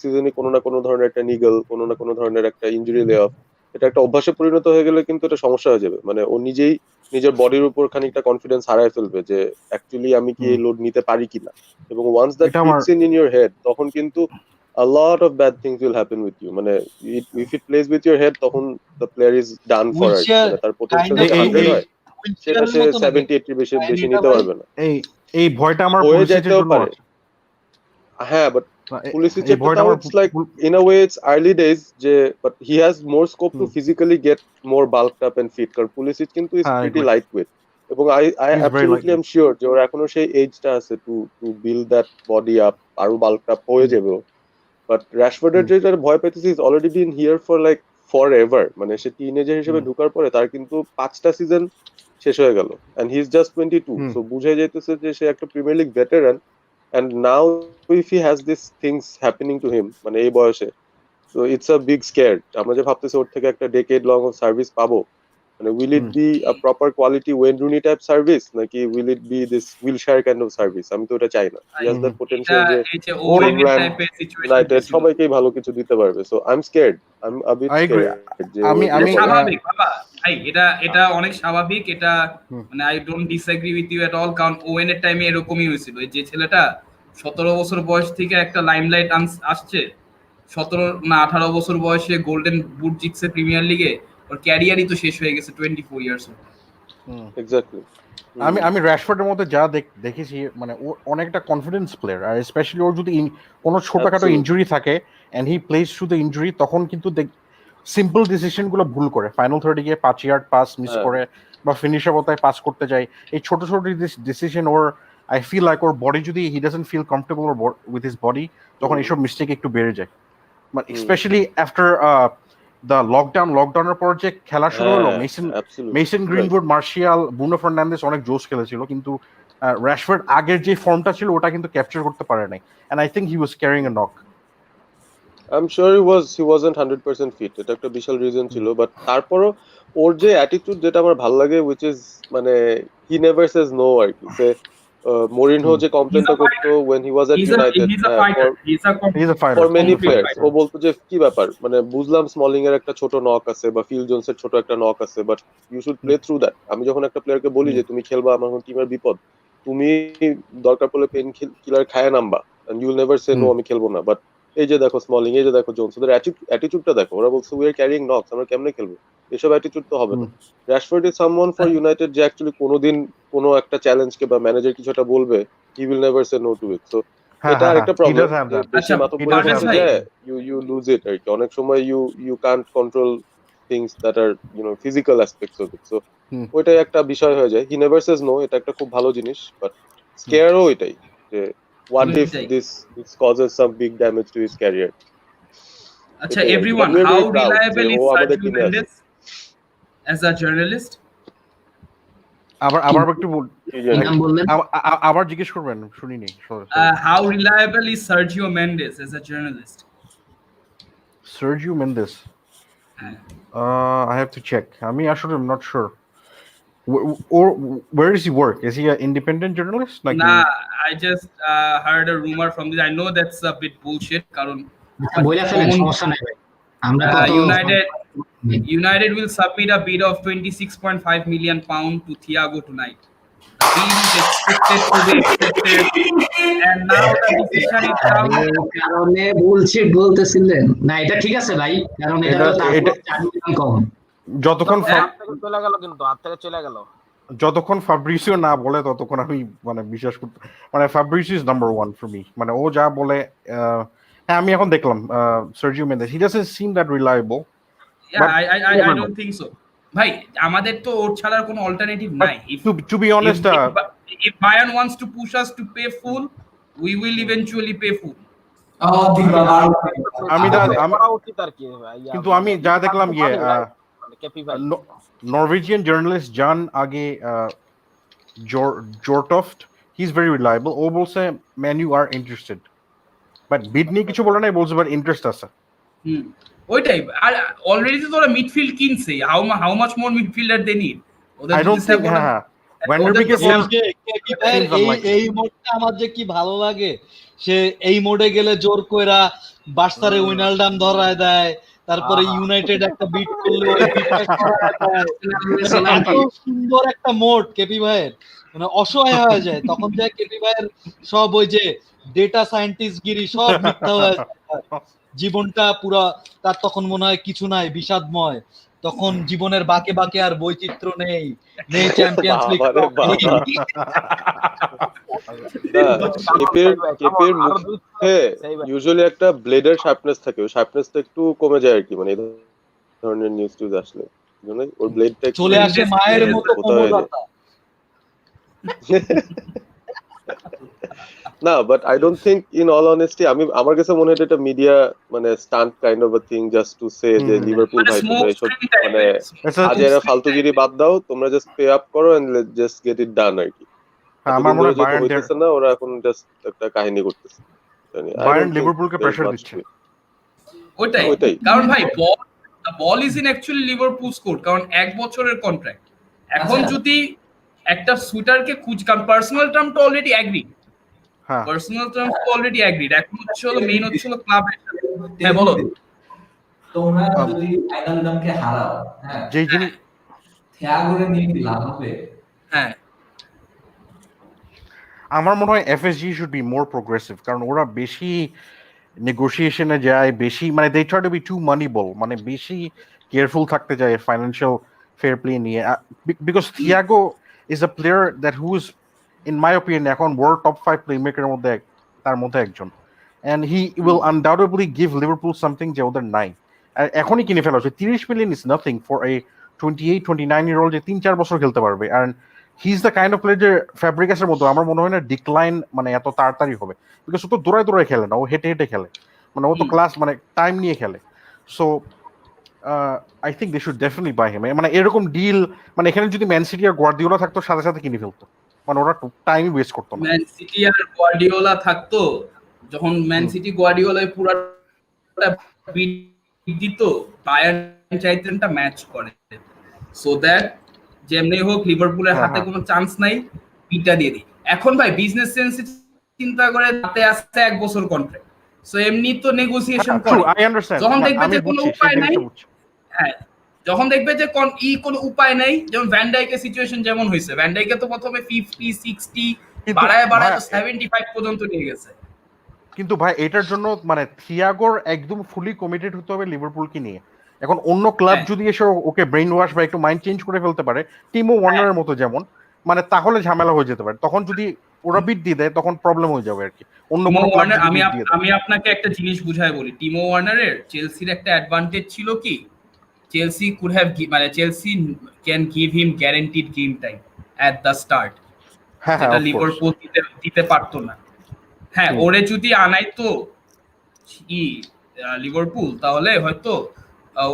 J: সিজনে কোনো না কোনো ধরনের একটা নিগল, কোনো না কোনো ধরনের একটা ইনজুরি লে অফ, এটা একটা অভ্যাসে পরিণত হয়ে গেলে কিন্তু এটা সমস্যা হয়ে যাবে। মানে ও নিজেই নিজের বডির উপর খানিকটা কনফিডেন্স হারায় ফেলবে যে অ্যাকচুয়ালি আমি কি এই লোড নিতে পারি কিনা, এবং ওয়ান্স দ্যাট
K: এটা আমার
J: কিক্স ইন ইউর হেড তখন কিন্তু a lot of bad things will happen with you, মানে if it plays with your head তখন the player is done for আর কি। মানে তার পোটেনশিয়াল যদি 100 হয় সেটা সে 70-80 বেশি নিতে পারবে না।
K: এই ভয়টা আমার
J: হয়ে
K: পরিস্থিতির
J: যেতেও
K: জন্য
J: পারে,
K: আছে।
J: হ্যাঁ, বাট
K: এই
J: পুলিশিচের
K: ভয়টা
J: তাও
K: আমার
J: it's like in a way it's early days, যে but he has more scope to physically get more bulked up and fit, কারণ পুলিশিচ কিন্তু ইজ
K: হ্যাঁ
J: প্রিটি
K: এগ্রি,
J: লাইট ওয়েট, এবং I
K: he is very
J: absolutely
K: light.
J: Am sure যে ওর এখনো সেই এজটা আছে to to build that body up, আরো বাল্কড আপ হয়ে যাবে। বাট র‍্যাশফোর্ডের যেটা ভয় পাইতেছি, is already been here for like for ever, মানে সে টিনেজার হিসেবে ঢোকার পরে তার কিন্তু 5টা সিজন শেষ হয়ে গেল, এন্ড হি ইজ জাস্ট 22, সো বুঝাই যাইতেছে যে সে একটা Premier League veteran. And now if he has these things happening to him মানে এই বয়সে, so it's a big scare. আমরা যে ভাবতেছি ওর থেকে একটা decade long of service পাবো, মানে will it be a proper quality Wayne Rooney type service নাকি will it be this Wilshere kind of service? আমি তো ওটা চাই না। He has that potential যে
C: এই যে ওয়েন টাইপের সিচুয়েশন
J: United সবাইকেই ভালো কিছু দিতে পারবে, so I'm scared, I'm a bit
K: I agree.
J: scared যে
K: আমি
C: স্বাভাবিক বাবা ভাই, এটা অনেক স্বাভাবিক, এটা মানে I don't disagree with you at all, কারণ ওয়েন এর টাইমে এরকমই হয়েছিল, যে ছেলেটা 17 বছর বয়স থেকে একটা লাইমলাইট আসছে, 17 না 18 বছর বয়সে গোল্ডেন বুট জিতছে প্রিমিয়ার লিগে, ওর ক্যারিয়ারই তো শেষ হয়ে গেছে 24 ইয়ার্স ওর।
J: এক্স্যাক্টলি।
K: আমি র্যাশফোর্ডের মধ্যে যা দেখেছি মানে ও অনেকটা কনফিডেন্স প্লেয়ার, আর স্পেশালি ওর যদি কোনো ছোটখাটো ইনজুরি থাকে and he plays through the injury, তখন কিন্তু সিম্পল ডিসিশন গুলো ভুল করে, ফাইনাল থার্ডে গিয়ে 5 ইয়ার্ড পাস মিস করে বা ফিনিশার বতায় পাস করতে যায়। এই ছোট ছোট ডিসিশন ওর, আই ফিল লাইক ওর বডি যদি he doesn't feel comfortable with his body, তখন এইসব মিস্টেক একটু বেড়ে যায়। মানে স্পেশালি আফটার দ্য লকডাউনের পর যে খেলা শুরু হলো, Mason Greenwood, Martial, Bruno Fernandes অনেক জোশ খেলেছিল, কিন্তু র্যাশফোর্ড আগের যে ফর্মটা ছিল ওটা কিন্তু ক্যাপচার করতে পারে নাই, and I think he was carrying a knock.
J: I'm sure he wasn't 100% fit, এটা একটা বিশাল রিজন ছিল, বাট তারপরও ওর যে অ্যাটিটিউড যেটা আমার ভালো লাগে, which is মানে he never says no আর কি। সে মরিনহো যে কমপ্লেনটা করতো when he was at United, for many players ও বলতো যে কি ব্যাপার, মানে বুঝলাম স্মলিং এর একটা ছোট নক আছে বা ফিল জোনসের ছোট একটা নক আছে, but you should play through that. আমি যখন একটা প্লেয়ারকে বলি যে তুমি খেলবা, আমার টিমের বিপদ, তুমি দরকার পড়লে পেন কিলার খায় নামবা, and you will never say no আমি খেলবো না। বাট এই যে দেখো স্মলিং, এই যে দেখো জোনস, ওদের অ্যাটিটিউডটা দেখো, ওরা বলছে উই আর ক্যারিং নকস, আমরা কেমনে খেলবো, এসব অ্যাটিটিউড তো হবে না। Rashford is someone for United যে অ্যাকচুয়ালি কোনোদিন কোনো একটা চ্যালেঞ্জকে বা ম্যানেজার কিছু একটা বলবে, he will never say no to it. So এটা আরেকটা প্রবলেম, বেশি মাতব্বরি করতে যায় you lose it আর কি। অনেক সময় you can't control things that are physical aspects of it, so ওইটাই একটা বিষয় হয়ে যায়। হি নেভার সেজ নো, এটা একটা খুব ভালো জিনিস, বাট স্কেয়ারও ওইটাই যে what if this causes some big damage to his career.
C: আচ্ছা, everyone, how reliable is Sergio Mendes as a journalist?
K: আবার একটু আবার জিজ্ঞেস করবেন, শুনিনি।
C: How reliable is Sergio Mendes as a journalist?
K: Sergio Mendes, I have to check. I'm not sure. Or where does he work? Is he an independent journalist? Like
C: nah, I just heard a rumor from this. I know that's a bit bullshit, কারণ United will submit a bid of 26.5 million pound to Thiago tonight. The bid is expected to be accepted, and now the decision is down.
F: কারণে bullshit বলতেছিলেন না, এটা ঠিক আছে ভাই, কারণ এটা তো তারপর 4 মিলিয়ন কম।
K: যতক্ষণ
H: চলে গেল, কিন্তু হাত থেকে চলে গেল,
K: যতক্ষণ ফাব্রিসিও না বলে ততক্ষণ আমি মানে বিশ্বাস করতে, মানে Fabricio is number 1 for me. মানে ও যা বলে, হ্যাঁ আমি এখন দেখলাম Sergio Mendes, he doesn't seem that reliable.
C: I don't think so. ভাই আমাদের তো ওর ছাড়া কোনো অল্টারনেটিভ নাই।
K: To be honest,
C: if Bayern wants to push us to pay full, we will eventually pay full.
K: কিন্তু আমি যা দেখলাম Norwegian journalist Jan Aage Fjortoft, he is very reliable. ও বলছে Man U are interested, but bid নিয়ে কিছু বলে নাই, বলছে বাট ইন্টারেস্ট আছে।
C: ওইটাই, আর অলরেডি তো ওরা মিডফিল্ড কিনছে, how much more midfielder they need.
K: I don't think
B: এই মোডটা আমার যে কি ভালো লাগে, সে এই মোডে গেলে জোর কইরা বার্সারে উইনালডাম ধরায় দেয়, তারপরে ইউনাইটেড একটা বিট করলে ওই বিটটা করায় দেয়। এত সুন্দর একটা মোড কেপি ভাইয়ের, মানে অসহায় হয়ে যায় তখন, যে কেপি ভাইয়ের সব ওই যে ডেটা সায়েন্টিস্ট গিরি সব মিথ্যা হয়ে যায়, জীবনটা পুরা তার তখন মনে হয় কিছু নাই, বিষাদময়। তখন জীবনের বাকে বাকে আর বৈচিত্র্য নেই, নেই চ্যাম্পিয়ন্স লিগ।
J: কেপের মুখে ইউজুয়ালি একটা ব্লেডের শার্পনেস থাকে, ওই শার্পনেসটা একটু কমে যায় আর কি, মানে এই ধরনের নিউজ টিউজ আসলে ওর ব্লেডটা
B: চলে আসে মায়ের মতো কোমলতা।
J: না, but I don't think, in all honesty, আমার কাছে মনে হয় এটা মিডিয়া মানে stunt kind of a thing, just to say যে লিভারপুল ভাই তোমরা এইসব মানে আজেরা ফালতুগিরি বাদ দাও, তোমরা জাস্ট পে আপ করো এন্ড জাস্ট গেট ইট ডান আর কি।
K: আমার মনে হয় বায়ার্ন
J: হইতেছে না, ওরা এখন জাস্ট একটা কাহিনী করতেছে,
K: বায়ার্ন লিভারপুলকে প্রেসার দিচ্ছে।
C: ওইটাই কারণ ভাই বল ইজ ইন অ্যাকচুয়ালি লিভারপুলস কোর্ট, কারণ 1 বছরের কন্ট্রাক্ট। এখন যদি একটা সুইটারকে কারণ পার্সোনাল টার্ম তো অলরেডি এগ্রিড, পার্সোনাল টার্ম তো অলরেডি এগ্রিড, এখন হচ্ছে হলো মেইন হচ্ছে হলো ক্লাবের। হ্যাঁ বলো,
A: তোমরা যদি আইনালদামকে হারাও, হ্যাঁ
K: যেই জিনিস
A: থিয়াগোরে নিয়ে কি লাভ হবে?
C: হ্যাঁ
K: আমার মনে হয় FSG should be more progressive, কারণ ওরা বেশি নেগোসিয়েশনে যায় বেশি, মানে they try to be too moneyball, মানে বেশি কেয়ারফুল থাকতে চায় ফাইন্যান্সিয়াল ফেয়ার প্লে নিয়ে, because Thiago is a player that who is in my opinion এখন ওয়ার্ল্ড টপ 5 প্লেমেকারের মধ্যে তার মধ্যে একজন, and he will undoubtedly give Liverpool something যে ওদের নাই। এখনই কিনে ফেলা হচ্ছে, 30 million is nothing for a 28-29 যে 3-4 বছর খেলতে পারবে। আর he is the kind of player যে ফ্যাব্রিকাসের মতো আমার মনে হয় না ডিক্লাইন মানে এত তাড়াতাড়ি হবে, বিকজ ও তো দৌড়ায় দৌড়ায় খেলে না, ও হেঁটে হেঁটে খেলে, মানে ও তো ক্লাস মানে টাইম নিয়ে খেলে। So I think they should definitely buy him, মানে এরকম ডিল, মানে এখানে যদি ম্যান সিটি আর গুয়ার্দিওলা থাকতো সাথে সাথে কিনে ফেলতো, মানে ওরা টাইম ওয়েস্ট করতো না।
C: ম্যান সিটি আর গুয়ার্ডিওলা থাকতো, যখন ম্যান সিটি গুয়ার্ডিওলায় পুরাটা বিট দিত, বায়ার্ন চাইতেনটা ম্যাচ করে, সো দ্যাট যেমনি হোক লিভারপুলের হাতে কোনো চান্স নাই, বিটটা দিয়ে দিই। এখন ভাই বিজনেস সেন্স চিন্তা করে হাতে আসছে 1 বছর কন্ট্রাক্ট, সো এমনি তো নেগোসিয়েশন করে, যখন দেখবে যে কোনো উপায় নাই, হ্যাঁ যখন দেখবে যে কোনো উপায় নাই, যেমন ভ্যান ডাইকের সিচুয়েশন যেমন হয়েছে, ভ্যান ডাইকে তো প্রথমে 50-60 বাড়ায় তো 75 পর্যন্ত নিয়ে গেছে।
K: কিন্তু ভাই এটার জন্য মানে থিয়াগোর একদম ফুলি কমিটেড হতে হবে লিভারপুলকে নিয়ে। এখন অন্য ক্লাব যদি এসে ওকে ব্রেইন ওয়াশ বা একটু মাইন্ড চেঞ্জ করে ফেলতে পারে, টিমো ওয়ার্নারের মতো যেমন, মানে তাহলে ঝামেলা হয়ে যেতে পারে, তখন যদি ওরা বিট দিয়ে দেয় তখন প্রবলেম হয়ে যাবে আর কি। অন্য কোনো ক্লাব যদি বিট দিয়ে দেয়।
C: আমি আপনাকে একটা জিনিস বুঝাই বলি, টিমো ওয়ার্নারের চেলসির একটা অ্যাডভান্টেজ ছিল কি, চেলসি কুড হ্যাভ মানে Chelsea can give him guaranteed game time at the start, যেটা লিভারপুল দিতে পারতো না। হ্যাঁ ওরে যদি আনাইতো লিভারপুল, তাহলে হয়তো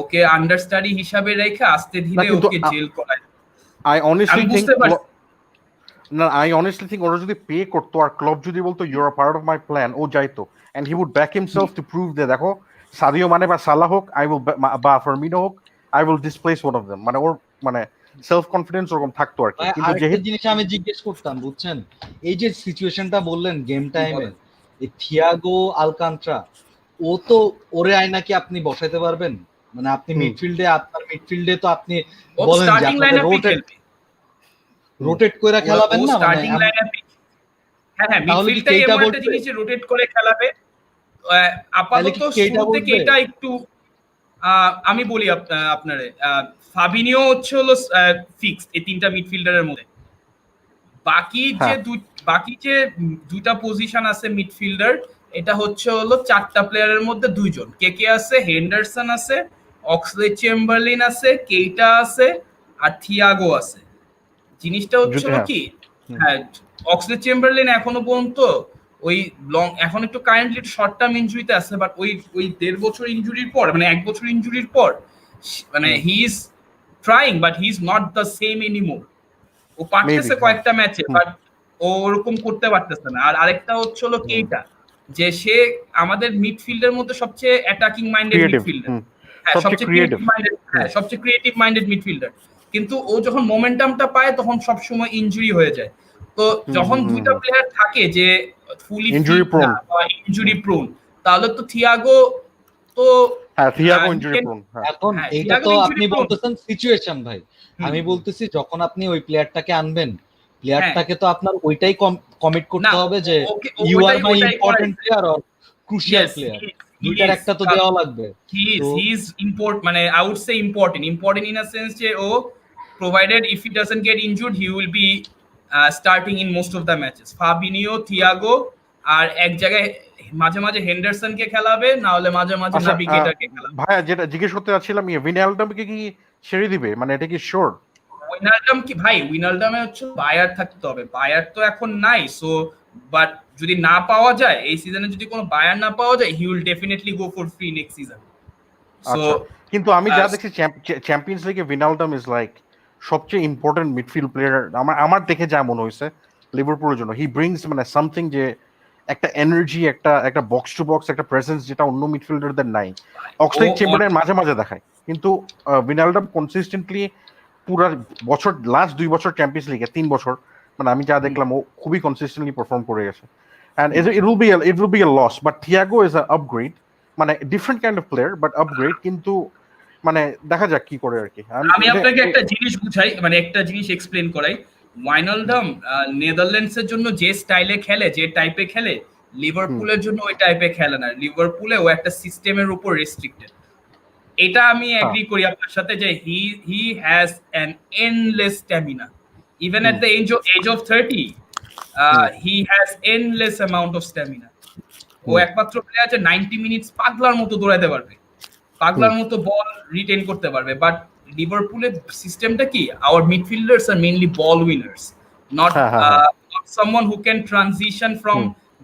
C: ওকে আন্ডারস্টাডি হিসাবে রেখে আস্তে ধীরে ওকে জেল করায়।
K: আই অনেস্টলি থিংক ওরা যদি পে করতো আর ক্লাব যদি বলতো you are part of my plan, ও যাইতো and he would back himself to prove the দেখো সাদিও মানে বা সালাহ হোক, আই উইল বা ফার্মিনো হোক, I will displace one of them, মানে ওর মানে সেলফ কনফিডেন্স ওরকম থাকতো আর কি।
B: কিন্তু যেহেতু জিনিস আমি জিজ্ঞেস করতাম, বুঝছেন এই যে সিচুয়েশনটা বললেন গেম টাইমে, এই থিয়াগো আলকান্ট্রা, ও তো ওরে আয় নাকি আপনি বসাইতে পারবেন, মানে আপনি মিডফিল্ডে, আপনার মিডফিল্ডে তো আপনি বলেন যে আপনাদের রোটেট করে খেলাবেন না,
C: স্টার্টিং লাইনআপে হ্যাঁ মিডফিল্ডটাই এমন একটা জিনিস যে রোটেট করে খেলাবে। আপাতত শুরুতে এটা একটু আমি বলি আপনারে, ফাবিনিও হচ্ছে হলো ফিক্সড এই তিনটা মিডফিল্ডারের মধ্যে। বাকি যে দুইটা পজিশন আছে মিডফিল্ডার, এটা হচ্ছে হলো 4টা প্লেয়ারের মধ্যে 2 জন, কে আছে, হেন্ডারসন আছে, অক্সলেড-চেম্বারলিন আছে, কেইটা আছে, আর থিয়াগো আছে। জিনিসটা হচ্ছে কি, হ্যাঁ অক্সলেড-চেম্বারলিন এখনো পর্যন্ত ওই এখন একটু কারেন্টলি শর্ট টার্ম ইনজুরিতে আছে, বাট ওই 1.5 বছর ইনজুরির পর, মানে 1 বছর ইনজুরির পর, মানে he is trying but he is not the same anymore. ও পারতেছে কয়েকটা ম্যাচে, বাট ও ওরকম করতে পারতেছে না। আর আরেকটা হচ্ছে হলো কেইটা, যে সে আমাদের মিডফিল্ডের মধ্যে সবচেয়ে অ্যাটাকিং মাইন্ডেড মিডফিল্ডার, হ্যাঁ সবচেয়ে ক্রিয়েটিভ মাইন্ডেড মিডফিল্ডার, কিন্তু ও যখন মোমেন্টামটা পায় তখন সবসময় ইনজুরি হয়ে যায়। তো যখন দুইটা প্লেয়ার থাকে যে ফুলি
K: ইনজুরি
C: প্রোন, তাহলে তো থিয়াগো তো
B: ইনজুরি প্রোন। এখন এইটা তো আপনি বলতেছেন সিচুয়েশন ভাই, আমি বলতেছি যখন আপনি ওই প্লেয়ারটাকে আনবেন, প্লেয়ারটাকে তো আপনার ওইটাই কমিট করতে হবে যে you are my important player or crucial player, দুইটার একটা তো দেওয়া লাগবে।
C: হি ইজ ইম্পর্টেন্ট, মানে I would say important in a sense যে ও provided if he doesn't get injured he will be starting in most of the matches. Fabinho, Thiago, আর এক জায়গায় মাঝে মাঝে হেন্ডারসনকে খেলাবে, না হলে মাঝে মাঝে নাবিগেটরকে খেলাবে।
K: ভাই যেটা জিজ্ঞেস করতে যাচ্ছিলাম, উইনালডামকে কি ছেড়ে দিবে, মানে এটা কি শিওর?
C: উইনালডাম কি ভাই, উইনালডামে হচ্ছে বায়ার থাকতে হবে, বায়ার তো এখন নাই। সো বাট যদি না পাওয়া যায় এই সিজনে, যদি কোনো বায়ার না পাওয়া যায়, he will definitely go for free next season. So
K: কিন্তু আমি যা দেখছি চ্যাম্পিয়ন্স লিগে উইনালডাম ইজ লাইক সবচেয়ে ইম্পর্টেন্ট মিডফিল্ড প্লেয়ার আমার দেখে যা মনে হয়েছে লিভারপুলের জন্য। হি ব্রিংস মানে সামথিং, যে একটা এনার্জি, একটা বক্স টু বক্স একটা প্রেজেন্স যেটা অন্য মিডফিল্ডারদের নাই। অক্সলেড-চেম্বারলিন মাঝে মাঝে দেখায়, কিন্তু উইনালডাম কনসিস্টেন্টলি পুরো বছর, লাস্ট 2 বছর চ্যাম্পিয়ন্স লিগে 3 বছর, মানে আমি যা দেখলাম ও খুবই কনসিস্টেন্টলি পারফর্ম করে গেছে। And it will be a loss, but Thiago is a upgrade, মানে different kind of player but upgrade. কিন্তু মানে দেখা যাক কি করে আর কি।
C: আমি আপনাকে একটা জিনিস বুঝাই, মানে একটা জিনিস এক্সপ্লেন করাই। ওয়াইনালডাম নেদারল্যান্ডসের জন্য যে স্টাইলে খেলে, যে টাইপে খেলে, লিভারপুলের জন্য ওই টাইপের খেলে না, লিভারপুলে ও একটা সিস্টেমের উপর রেস্ট্রিক্টেড। এটা আমি এগ্রি করি আপনার সাথে যে he has an endless stamina even at the age of 30 he has endless amount of stamina. ও একমাত্র প্লেয়ার যে 90 মিনিটস পাগলার মতো দৌড়াতে পারবে, পাগলার মতো বল রিটেইন করতে পারবে। বাট লিভারপুলের সিস্টেমটা কি, our midfielders are mainly ball winners, not someone who can transition from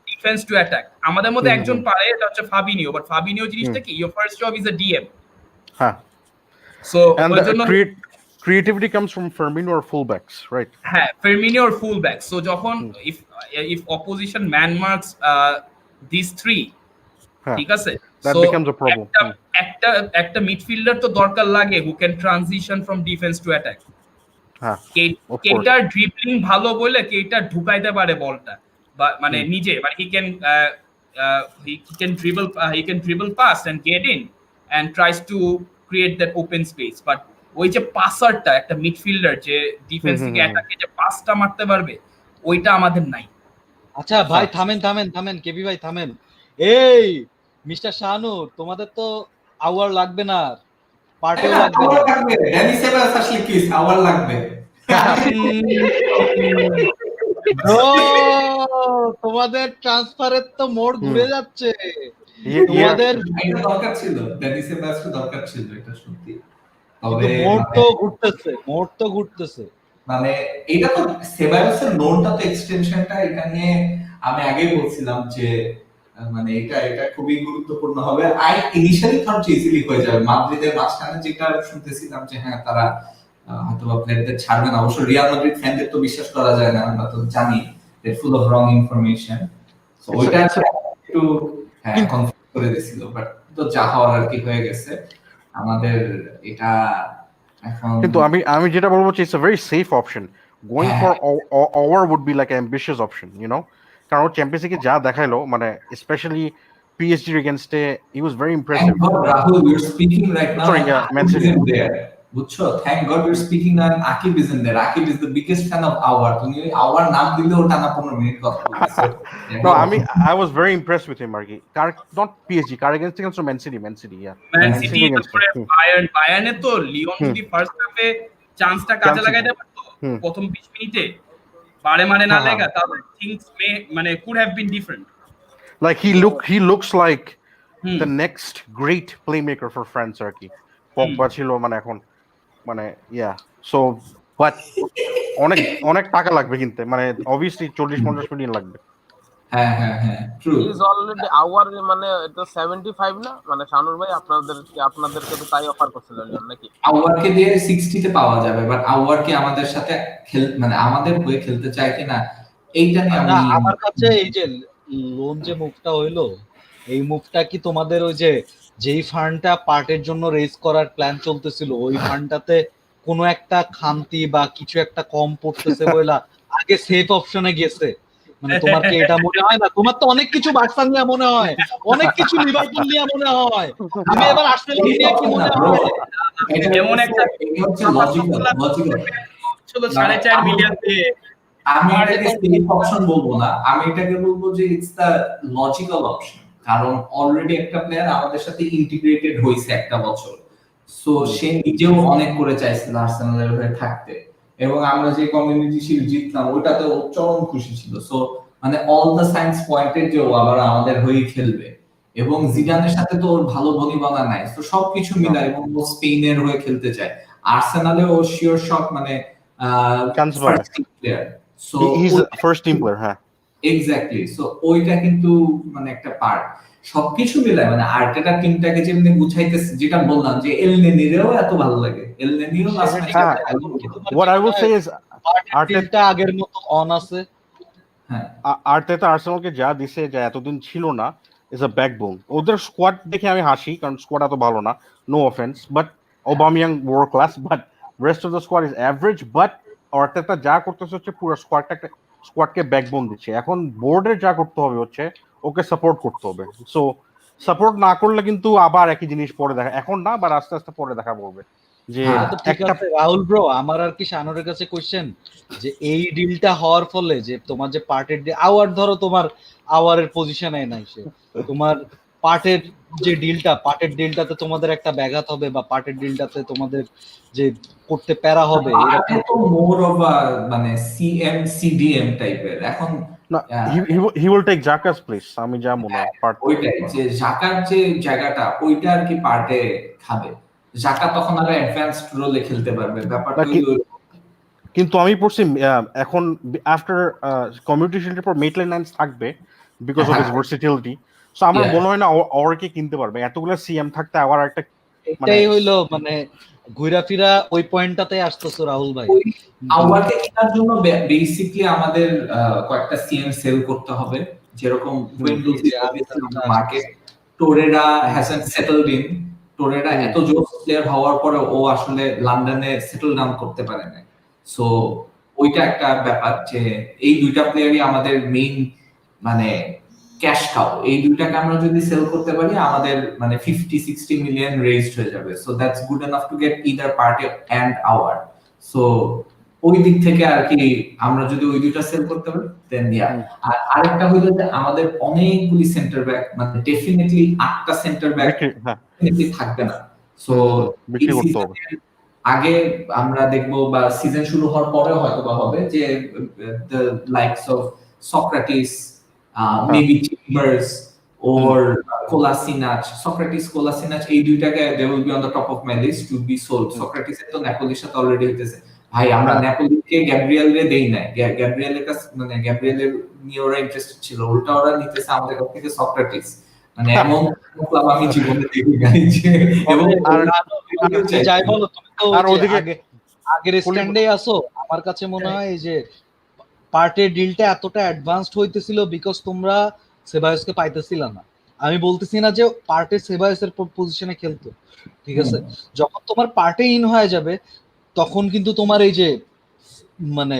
C: defence to attack. আমাদের মধ্যে একজন পারে, এটা হচ্ছে ফাবিনিও, বাট ফাবিনিও জিনিসটা কি, your first job is a DM. So
K: and creativity comes from Firmino or fullbacks, right?
C: হ্যাঁ, Firmino or fullbacks. So যখন if opposition man marks these three, ঠিক আছে,
K: that becomes a problem.
C: একটা midfielder তো দরকার লাগে who can transition from defense to attack. কেইটা dribbling ভালো বলে কেইটা ঢুকাইতে পারে বলটা, বা মানে নিজে, মানে he can dribble past and get in and tries to create that open space. But ওই যে পাসারটা, একটা মিডফিল্ডার যে ডিফেন্স থেকে অ্যাটাকে যে পাসটা মারতে পারবে, ওইটা আমাদের নাই।
B: আচ্ছা ভাই থামেন কেবি ভাই থামেন। এই মিস্টার শাহানুর, তোমাদের তো আওয়ার লাগবে না, পার্টিও লাগবে না।
A: ড্যানি সেবাস আসলে কি আওয়ার লাগবে?
B: তোমাদের ট্রান্সফারের তো মোড় ঘুরে যাচ্ছে। তোমাদের
A: এটা দরকার ছিল, ড্যানি সেবাস দরকার ছিল, এটা সত্যি।
B: তবে মোড় তো ঘুরতেছে।
A: মানে এটা তো সেবাসের লোনটা তো এক্সটেনশনটা, এটা নিয়ে আমি আগেই বলছিলাম যে মানে এটা খুবই গুরুত্বপূর্ণ হবে। আই ইনিশিয়ালি থট ইজিলি হয়ে যাবে। মাদ্রিদের মাঝখানে যেটা শুনতেছিলাম যে হ্যাঁ তারা হয়তো প্লেয়ারদের ছাড়বে না, অবশ্য রিয়াল মাদ্রিদ ফ্যানদের তো বিশ্বাস করা যায় না, আমরা তো জানি they full of wrong information. So ওইটা একটু হ্যাঁ কনফিউজ করে দিয়েছিল, বাট তো যা হওয়ার আর কি হয়ে গেছে। আমাদের এটা এখন
K: কিন্তু আমি যেটা বলবো যে it's a very safe option. Going for Aouar would be like ambitious option, you know, কারণ চ্যাম্পিয়ন্স লিগে যা দেখাইলো, মানে specially PSG against he was very impressive.
A: Thank God, Rahul, we're speaking right now.
K: Sorry, yeah, Man City.
A: বুঝছো, thank God we're speaking and Akib is in there. Akib is the biggest fan of our. তুমি our নাম দিলে ওটা না 15 minute কথা বলতেছে।
K: No, I was very impressed with him, Margi. Not PSG, against Man City, yeah.
C: Man City তারপরে বায়ার্নে তো Leone যদি ফার্স্ট হাফে চান্সটা কাজে লাগাইতে পারতো প্রথম 20 মিনিটে, পারে মানে না লাগা, তাহলে থিংস মে মানে could have been different.
K: Like he looks like the next great playmaker for France, Arki. Pogba ছিল মানে এখন মানে so but অনেক টাকা লাগবে কিনতে, মানে obviously 40-50 মিলিয়ন লাগবে।
A: হ্যাঁ ট্রু।
H: ইজ অলরেডি আওয়ার, মানে এটা 75 না, মানে শানুর ভাই আপনাদেরকে তো তাই অফার করছিল নাকি?
A: আওয়ারকে দিয়ে 60 তে পাওয়া যাবে, বাট আওয়ারকে আমাদের সাথে মানে আমাদের হয়ে খেলতে চায় কিনা এইটা নিয়ে আমি,
B: আমার কাছে এই যে লোন যে মুভটা হইলো, এই মুভটা কি তোমাদের ওই যে যেই ফান্ডটা পার্টের জন্য রেজ করার প্ল্যান চলতেছিল, ওই ফান্ডটাতে কোনো একটা খামতি বা কিছু একটা কম পড়তেছে বইলা আগে সেফ অপশনে গেছে? মানে তোমার কি এটা মনে হয় না? তোমার তো অনেক কিছু বার্সা নিয়ে মনে হয়, অনেক কিছু লিভারপুল নিয়ে মনে হয়, তুমি এবার আর্সেনাল নিয়ে কি মনে হয়?
C: এমন একটা
A: লজিক্যাল
C: ছিল 4.5 মিলিয়ন দিয়ে।
A: আমি এটাকে সেফ অপশন বলবো না, আমি এটাকে বলবো যে ইটস দা লজিক্যাল অপশন, কারণ অলরেডি একটা প্লেয়ার আমাদের সাথে ইন্টিগ্রেটেড হইছে একটা বছর। সো সে নিজেও অনেক করে চাইছিল আর্সেনালের হয়ে থাকতে, এবং আমরা যে কমিউনিটি শিল্ড জিতলাম ওটাতে ও চরম খুশি ছিল। সো মানে অল দ্য সাইন্স পয়েন্টেড যে ও আবার আমাদের হয়ে খেলবে, এবং জিদানের সাথে তো ওর ভালো বনিবনা নাই। তো সবকিছু মিলায়, এবং ও স্পেনের হয়ে খেলতে চায়। আর্সেনালে ও শিওর শট মানে first team player. So
K: he's a first team player, হ্যাঁ
A: এক্স্যাক্টলি। সো ওইটা কিন্তু মানে একটা পার্ট, সবকিছু মিলায় মানে আর্টেটা টিমটাকে যেমনি গুছাইতেছে, যেটা বললাম যে এল নেনিরেও এত ভালো লাগে, এল নেনিও লাস্ট ম্যাচে
K: what I will say is
B: আর্টেটা আগের মতো অন আছে।
A: হ্যাঁ,
K: আর্টেটা আর্সেনালকে যা দিছে, যা এতদিন ছিল না, ইজ আ ব্যাকবোন। ওদের স্কোয়াড দেখে আমি হাসি, কারণ স্কোয়াড এত ভালো না, no offence, but Aubameyang world class, but rest of the squad is average. But Arteta যা করতেছে হচ্ছে পুরো স্কোয়াডকে ব্যাকবোন দিচ্ছে। এখন বোর্ডের যা করতে হবে হচ্ছে ওকে সাপোর্ট করতে হবে। সো সাপোর্ট না করলে কিন্তু আবার একই জিনিস পরে দেখা, এখন না, আবার আস্তে আস্তে পরে দেখা পড়বে। যে
A: হ্যাঁ
B: তো ঠিক
K: একটা
B: আছে রাহুল ব্রো, আমার আর কি শানুরের কাছে কোশ্চেন যে এই ডিলটা হওয়ার ফলে যে তোমার যে পার্টের আওয়ার, ধরো তোমার আওয়ারের পজিশনে নাই সে, তোমার পার্টের যে ডিলটা, পার্টের ডিলটাতে তোমাদের একটা ব্যাঘাত হবে, বা পার্টের ডিলটাতে তোমাদের যে করতে প্যারা হবে
A: আগে
B: এরকম
A: তো মোর অফ মানে সিএম সিডিএম টাইপের এখন।
K: না, হি উইল টেক জাকাস প্লেস, আমি যা মনে হয় পার্ট।
A: ওইটাই যে জাকার যে জায়গাটা ওইটা আর কি পার্টে খাবে। জাকা তখন আরো অ্যাডভান্সড রোলে খেলতে পারবে, ব্যাপারটা হইলো
K: কিন্তু আমি পড়ছি এখন আফটার কমিউনিটি পর মেটল্যান্ড নাইন্স থাকবে বিকজ অফ হিজ ভার্সিটিলিটি। সো আমার মনে হয় না ওরকে কিনতে পারবে, এতগুলো সিএম থাকতে আবার একটা
B: এটাই হইলো মানে ঘুরা ফিরা ওই পয়েন্টটাতে আসতেছো রাহুল ভাই।
A: আওয়ারকে কেনার জন্য বেসিকলি আমাদের কয়েকটা সিএম সেল করতে হবে, যেরকম windows market Torreira hasn't settled in. Torreira এত জোস প্লেয়ার হওয়ার পরে ও আসলে লন্ডনে সেটেল ডাউন করতে পারে না। সো ওইটা একটা ব্যাপার যে এই দুইটা প্লেয়ারই আমাদের মেইন মানে ক্যাশ কাউ। এই দুইটাকে আমরা যদি সেল করতে পারি আমাদের মানে 50-60 মিলিয়ন রেজড হয়ে যাবে। So that's good enough to get either Partey and Aouar. So ওই দিক থেকে আর কি আমরা যদি ওই দুইটা সেল করতে পারি দেন ইয়া। আর আরেকটা হইলো যে আমাদের অনেকগুলি সেন্টার ব্যাক মানে ডেফিনেটলি 8টা সেন্টার ব্যাক ডেফিনেটলি থাকবে না। সো
K: বিক্রি করতে হবে।
A: আগে আমরা দেখবো বা সিজন শুরু হওয়ার পরে হয়তো বা হবে যে the likes of Socrates, maybe Chambers or Kolasinac, Socrates, Kolasinac, এই দুইটাকে they will be on the top of my list to be sold. Socrates এর তো নেপোলির সাথে অলরেডি হইতেছে। ভাই আমরা নেপোলিকে গ্যাব্রিয়েলরে দেই না, গ্যাব্রিয়েলের কাছে মানে গ্যাব্রিয়েলের নিয়ে ওরা ইন্টারেস্টেড ছিল, উল্টা ওরা নিতেছে আমাদের কাছ থেকে সক্রেটিস। মানে এমন ক্লাব আমি জীবনে দেখি নাই যে এবং
B: যাই বলো তুমি তো আগের স্ট্যান্ডে আসো। আমার কাছে মনে হয় যে পার্টের ডিলটা এতটা অ্যাডভান্সড হইতেছিল বিকজ তোমরা সেবায়োসকে পাইতেছিল না। আমি বলতেছি না যে পার্টে সেবায়োসের পজিশনে খেলতো, ঠিক আছে, যখন তোমার পার্টে ইন হয়ে যাবে তখন কিন্তু তোমার এই যে মানে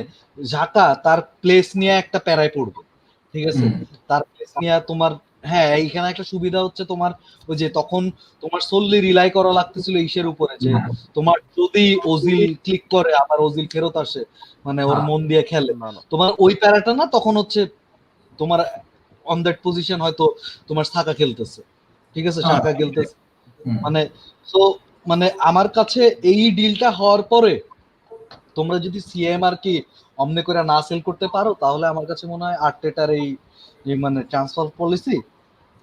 B: ঝাকা তার প্লেস নিয়ে একটা প্যারায় পড়বে, ঠিক আছে, তার প্লেস নিয়ে তোমার হ্যাঁ এইখানে একটা সুবিধা হচ্ছে তোমার ওই যে তখন তোমার সোললি রিলাই করা লাগতেছিল ইসের উপরে যে তোমার যদি ওজিল ক্লিক করে আবার ওজিল ফেরত আসে মানে ওর মন দিয়ে খেলে, তোমার ওই প্যারাটা না তখন হচ্ছে তোমার অন দ্যাট পজিশন হয়তো তোমার সাকা খেলতেছে, ঠিক আছে, সাকা খেলতেছে মানে সো মানে আমার কাছে এই ডিলটা হওয়ার পরে তোমরা যদি সিএম আর কি অমনে করে না সেল করতে পারো তাহলে আমার কাছে মনে হয় আর্টেটার এই মানে transfer policy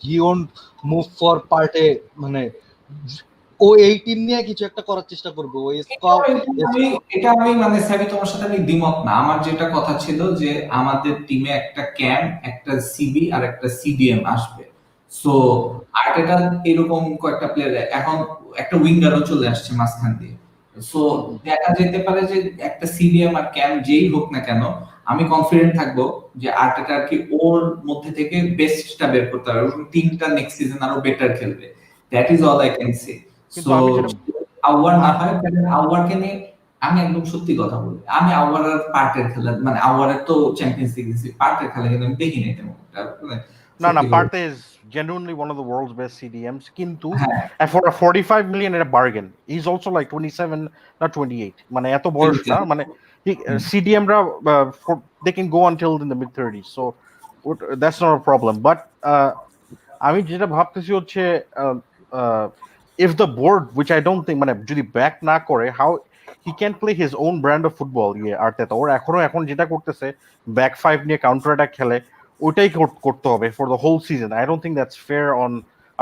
B: he won't move for পার্টে মানে ও এই টিম নিয়ে কিছু একটা করার চেষ্টা করবে। ও
A: এটা আমি মানে সাবি তোমার সাথে আমি দ্বিমত না। আমার যেটা কথা ছিল যে আমাদের টিমে একটা ক্যাম, একটা সিবি আর একটা সিডিএম আসবে। সো আর্টেটা এরকম কয়েকটা প্লেয়ার, এখন একটা উইঙ্গারও চলে আসছে মাঝখান দিয়ে। সো দেখা যেতে পারে যে একটা সিডিএম আর ক্যাম যেই হোক না কেন আমি কনফিডেন্ট থাকবো যে আর্টেটা কি ওর মধ্যে থেকে বেস্টটা বের করতে পারবে এবং টিমটা নেক্সট সিজন আরো বেটার খেলবে। That is all I can say. So our না হয় তাহলে আওয়ারকে নিয়ে আমি একদম সত্যি কথা বলি, আমি আওয়ার আর পার্টের খেলা মানে আওয়ারের তো চ্যাম্পিয়ন্স লিগ দিছি, পার্টের খেলা কিন্তু আমি দেখি নাই তেমন।
K: না না, পার্টে is genuinely one of the world's best CDMs, কিন্তু for a 45 million at a bargain he's also like 27 not 28 মানে এত বয়স না মানে CDM রা they can go until in the mid 30s, so that's not a problem. But আমি যেটা ভাবতেছি হচ্ছে if the board, which I don't think মানে যদি ব্যাক না করে, how he can play his own brand of football, আর্টেটা ওর এখন যেটা করতেছে ব্যাক ফাইভ নিয়ে কাউন্টার অ্যাটাক খেলে ওইটাই করতে হবে for the whole season. I don't think that's fair on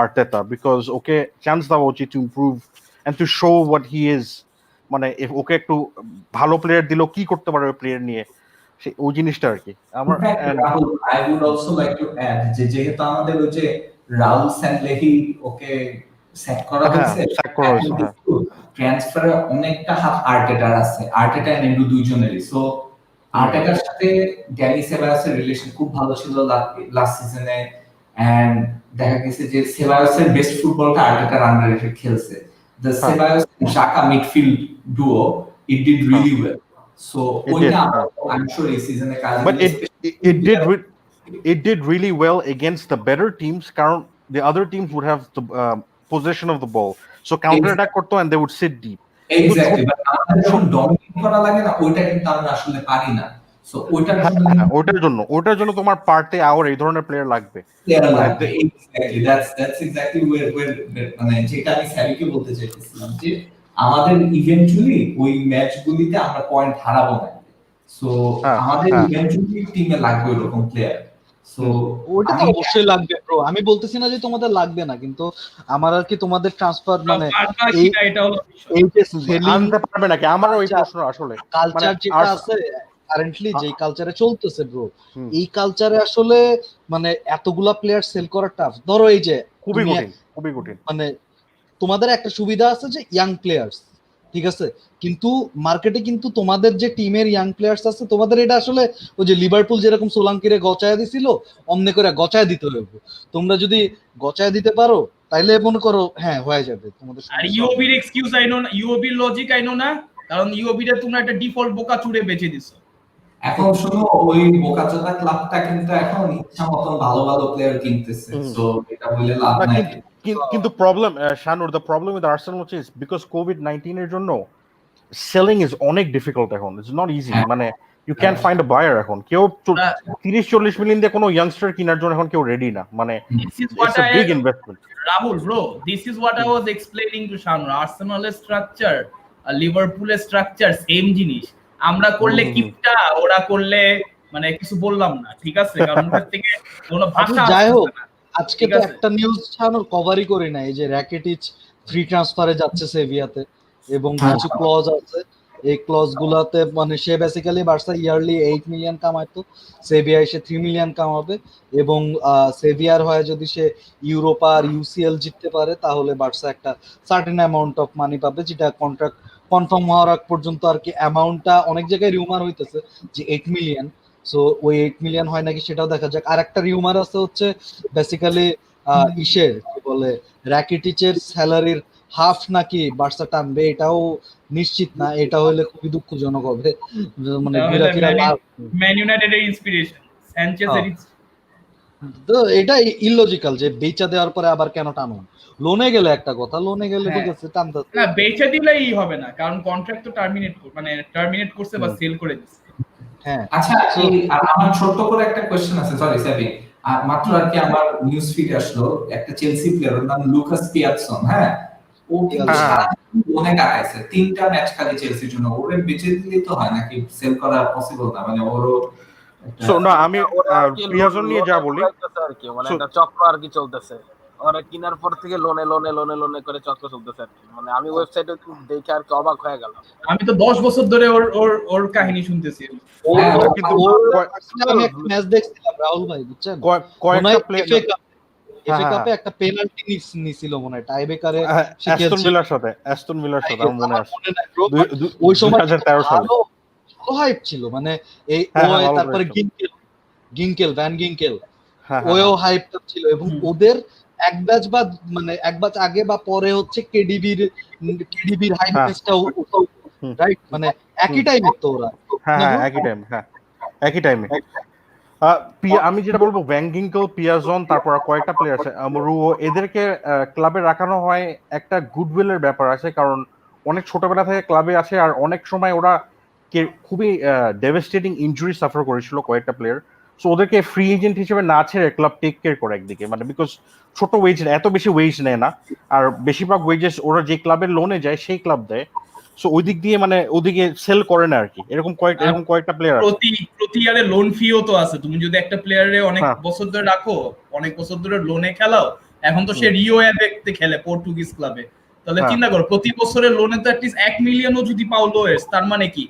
K: Arteta because okay chance দেওয়া উচিত to improve and to show what he is, মানে ওকে একটু ভালো প্লেয়ার দিল কি করতে পারে ওই প্লেয়ার নিয়ে ওই জিনিসটা আর কি আমার।
A: I would also like to add যে যেহেতু আমাদের ওই যে রাউল স্যানলেহি ওকে সেট করা হয়েছে, ট্রান্সফারে অনেকটা হাত আর্টেটার আছে, আর্টেটা এন্ড এন্ডু দুইজনেরই। সো আর্টেটার সাথে ড্যানি সেবায়োসের রিলেশন খুব ভালো ছিল লাস্ট সিজনে, এন্ড দেখা গেছে যে সেবায়োসের বেস্ট ফুটবলটা আর্টেটার আন্ডারে খেলছে। The Ceballos Xhaka midfield duo it did really well. So I'm sure this season
K: but it did really well against the better teams. Current the other teams would have the possession of the ball, so counter attack korto and they would sit deep.
A: Exactly, but আমাদের যখন dominate করা লাগে না, ওইটা কিন্তু আমরা আসলে পারি না। সো ওইটার জন্য
K: ওটার জন্য তোমার পার্টে আওয়ার এই ধরনের প্লেয়ার লাগবে।
A: প্লেয়ার লাগবে। এক্স্যাক্টলি, দ্যাটস এক্স্যাক্টলি ওয়্যার মানে যেটা আমি স্যারিকে বলতে চাইতেছিলাম যে আমাদের ইভেন্টুয়ালি ওই ম্যাচগুলিতে আমরা পয়েন্ট হারাবো না। সো আমাদের ইভেন্টুয়ালি টিমে লাগবে এরকম প্লেয়ার। সো
B: ওটা তো অবশ্যই লাগবে ব্রো, আমি বলতেছি না যে তোমাদের লাগবে না, কিন্তু আমার আর কি তোমাদের ট্রান্সফার মানে এই যে সেলিং
K: আনতে পারবে নাকি, আমারও ওই প্রশ্ন আসলে।
B: কালচার যেটা আছে কারেন্টলি, যে কালচারে চলতেছে ব্রো, এই কালচারে আসলে মানে এতগুলা প্লেয়ার সেল করা টাফ। ধরো এই যে
K: খুবই কঠিন
B: মানে তোমাদের একটা সুবিধা আছে যে ইয়াং প্লেয়ার্স, ঠিক আছে, কিন্তু মার্কেটে কিন্তু তোমাদের যে টিমের ইয়াং প্লেয়ার্স আছে, তোমাদের এটা আসলে ওই যে লিভারপুল যেরকম সোলাঙ্কিরে গচায় দিছিল, অমনে করে গচায় দিতে হবে। তোমরা যদি গচায় দিতে পারো তাইলে মনে করো হ্যাঁ হয়ে যাবে তোমাদের।
C: আর ইওবির এক্সকিউজ আইনো না, ইওবির লজিক আইনো না, কারণ ইওবিরে তোমরা একটা ডিফল্ট বোকা চুড়ে বেচে দিছো।
A: এখন শুনো, ওই বোকাচোদা ক্লাবটা কিন্তু এখন ইচ্ছা মতন ভালো ভালো প্লেয়ার কিনতেছে। সো এটা বলে লাভ নাই।
K: কিন্তু problem Shanur, the problem with Arsenal is because কোভিড-19 এর জন্য সেলিং ইজ অনেক ডিফিকাল্ট এখন। ইটস নট ইজি, মানে you can find a buyer এখন। কেউ 30-40 মিলিয়ন দিয়ে কোনো ইয়াংস্টার কেনার জন্য এখন কেউ রেডি না, মানে it's a big investment.
C: Rahul bro, this is what I was explaining to Shanu. আর্সেনালের স্ট্রাকচার আর লিভারপুলের স্ট্রাকচার সেম জিনিস। আমরা করলে কিপটা, ওরা করলে মানে কিছু বললাম না, ঠিক আছে, কারণ ওটার থেকে কোনো ভাষা
B: যাই হোক, আজকে তো একটা নিউজ ছাড়ানোর কভারই করি না, এই যে র্যাকিটিচ ফ্রি ট্রান্সফারে যাচ্ছে সেভিয়াতে, এবং কিছু ক্লজ আছে, এই ক্লজ গুলাতে মানে সে বেসিক্যালি বার্সা ইয়ারলি 8 মিলিয়ন কামাইতো, সেভিয়া এসে 3 মিলিয়ন কামাবে, এবং সেভিয়ার হয় যদি সে ইউরোপা আর ইউসিএল জিততে পারে তাহলে বার্সা একটা সার্টেন অ্যামাউন্ট অফ মানি পাবে, যেটা কন্ট্রাক্ট কনফার্ম হওয়ার আগ পর্যন্ত আর কি অ্যামাউন্টটা অনেক জায়গায় রিউমার হইতেছে যে 8 মিলিয়ন। সো ওই 8 মিলিয়ন হয় নাকি সেটাও দেখা যাক। আর একটা রিউমার আছে হচ্ছে বেসিক্যালি ইসের কি বলে র্যাকিটিচের স্যালারির হাফ নাকি বার্সা টানবে, এটাও নিশ্চিত না। এটা হলে খুবই দুঃখজনক হবে, মানে
C: ম্যান ইউনাইটেডের ইন্সপিরেশন স্যানচেজের।
B: তো এটা ইললজিক্যাল যে বেচা দেওয়ার পরে আবার কেন টানো। লোনে গেলে একটা কথা, লোনে গেলে ঠিক আছে টানতে
C: না, বেচা দিলেই হবে না, কারণ কন্ট্রাক্ট তো টার্মিনেট করছে বা সেল করে দিচ্ছে।
B: হ্যাঁ,
A: আচ্ছা, আমার ছোট করে একটা কোশ্চেন আছে, সরি সাবি, মাত্র আর কি আমার নিউজ ফিডে আসলো একটা চেলসি প্লেয়ার, ওর নাম লুকাস পিয়ারসন। হ্যাঁ, ও কিন্তু লোনে কাটাইছে 3টা ম্যাচ খালি চেলসির জন্য। ওরে বেচে দিলেই তো হয় নাকি, সেল করা পসিবল না, মানে ওরও
K: সো না, আমি পিয়ারসন নিয়ে যা বলি
H: আর কি, মানে একটা চক্র আর কি চলতেছে। ওরা কিনার পর থেকে লোনে লোনে লোনে লোনে করে চক্র চলতেছে আর কি। মানে আমি ওয়েবসাইটে দেখে আর কি অবাক হয়ে গেল।
C: আমি তো 10 বছর ধরে ওর কাহিনী শুনতেছি।
B: কিন্তু আমি একটা ম্যাচ দেখছিলাম রাহুল ভাই, বুঝছেন,
K: কয়েকটা প্লেয়ার
B: এফএ কাপে একটা পেনাল্টি নিছিল মনে হয় টাই ব্রেকারে
K: অ্যাস্টন ভিলার সাথে আমার মনে আছে
B: ওই সময়
K: 2013 সালে
B: ভালো হাইপ ছিল, মানে এই তারপরে ভ্যান গিঙ্কেল ওও হাইপ ছিল, এবং ওদের এক ব্যাচ বা মানে এক ব্যাচ আগে বা পরে হচ্ছে কেডিবির হাইপনেসটা রাইট, মানে একই টাইমে তো ওরা
K: একই টাইমে। আমি যেটা বলবো, ভ্যান গিঙ্কেল, পিয়ারসন, তারপর কয়েকটা প্লেয়ার আছে রুও, এদেরকে ক্লাবে রাখানো হয় একটা গুডউইলের ব্যাপার আছে, কারণ অনেক ছোটবেলা থেকে ক্লাবে আসে, আর অনেক সময় ওরা খুবই ডেভাস্টেটিং ইনজুরি সাফার করেছিল কয়েকটা প্লেয়ার। সো ওদেরকে ফ্রি এজেন্ট হিসেবে না ছেড়ে ক্লাব টেক কেয়ার করে একদিকে, মানে বিকজ ছোট ওয়েজ এত বেশি ওয়েজ নেয় না, আর বেশিরভাগ ওয়েজেস ওরা যে ক্লাবের লোনে যায় সেই ক্লাব দেয়। সো ওই দিক দিয়ে মানে ওদিকে সেল করে না আর কি। এরকম কয়েকটা প্লেয়ার
C: প্রতি ইয়ারে লোন ফিও তো আছে। তুমি যদি একটা প্লেয়ারে অনেক বছর ধরে রাখো, অনেক বছর ধরে লোনে খেলাও, এখন তো সে রিও অ্যাবেকতে খেলে পর্তুগিজ ক্লাবে, তাহলে চিন্তা করো প্রতি বছরের লোনে তো অ্যাটলিস্ট 1 মিলিয়নও যদি পাও লোয়েস্ট, তার মানে কি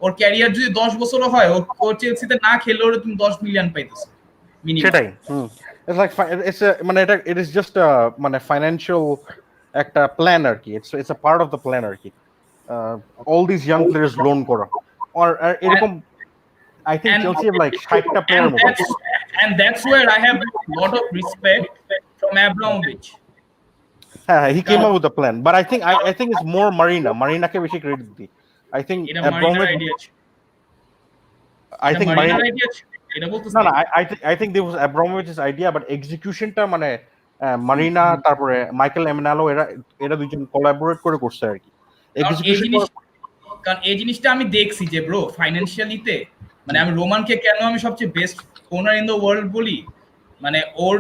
C: ওর ক্যারিয়ার যদি 10 বছরও হয়, ও চেলসিতে না খেলেও তুমি 10 মিলিয়ন পাইতেছো মিনিমাম।
K: সেটাই ইটস লাইক মানে এটা ইট ইজ জাস্ট মানে ফাইনান্সিয়াল একটা প্ল্যান আর কি। It's a part of the plan আর কি, all these young players loan করা, or এরকম I think Chelsea have like 60টা প্লেয়ার মতো,
C: and that's where I have a lot of respect from Abramovich.
K: He came up with a plan, but I think it's more Marina-কে বেশি credit দিই। I think Abramovich, I think this was Abramovich's idea, but executionটা মানে Marina তারপরে Michael এমনালো এরা দুইজন collaborate করে করছে আর কি।
C: কারণ এই জিনিসটা আমি দেখছি যে ব্রো ফাইন্যান্সিয়ালিতে মানে আমি রোমানকে কেন আমি সবচেয়ে best owner in the world বলি, মানে ওর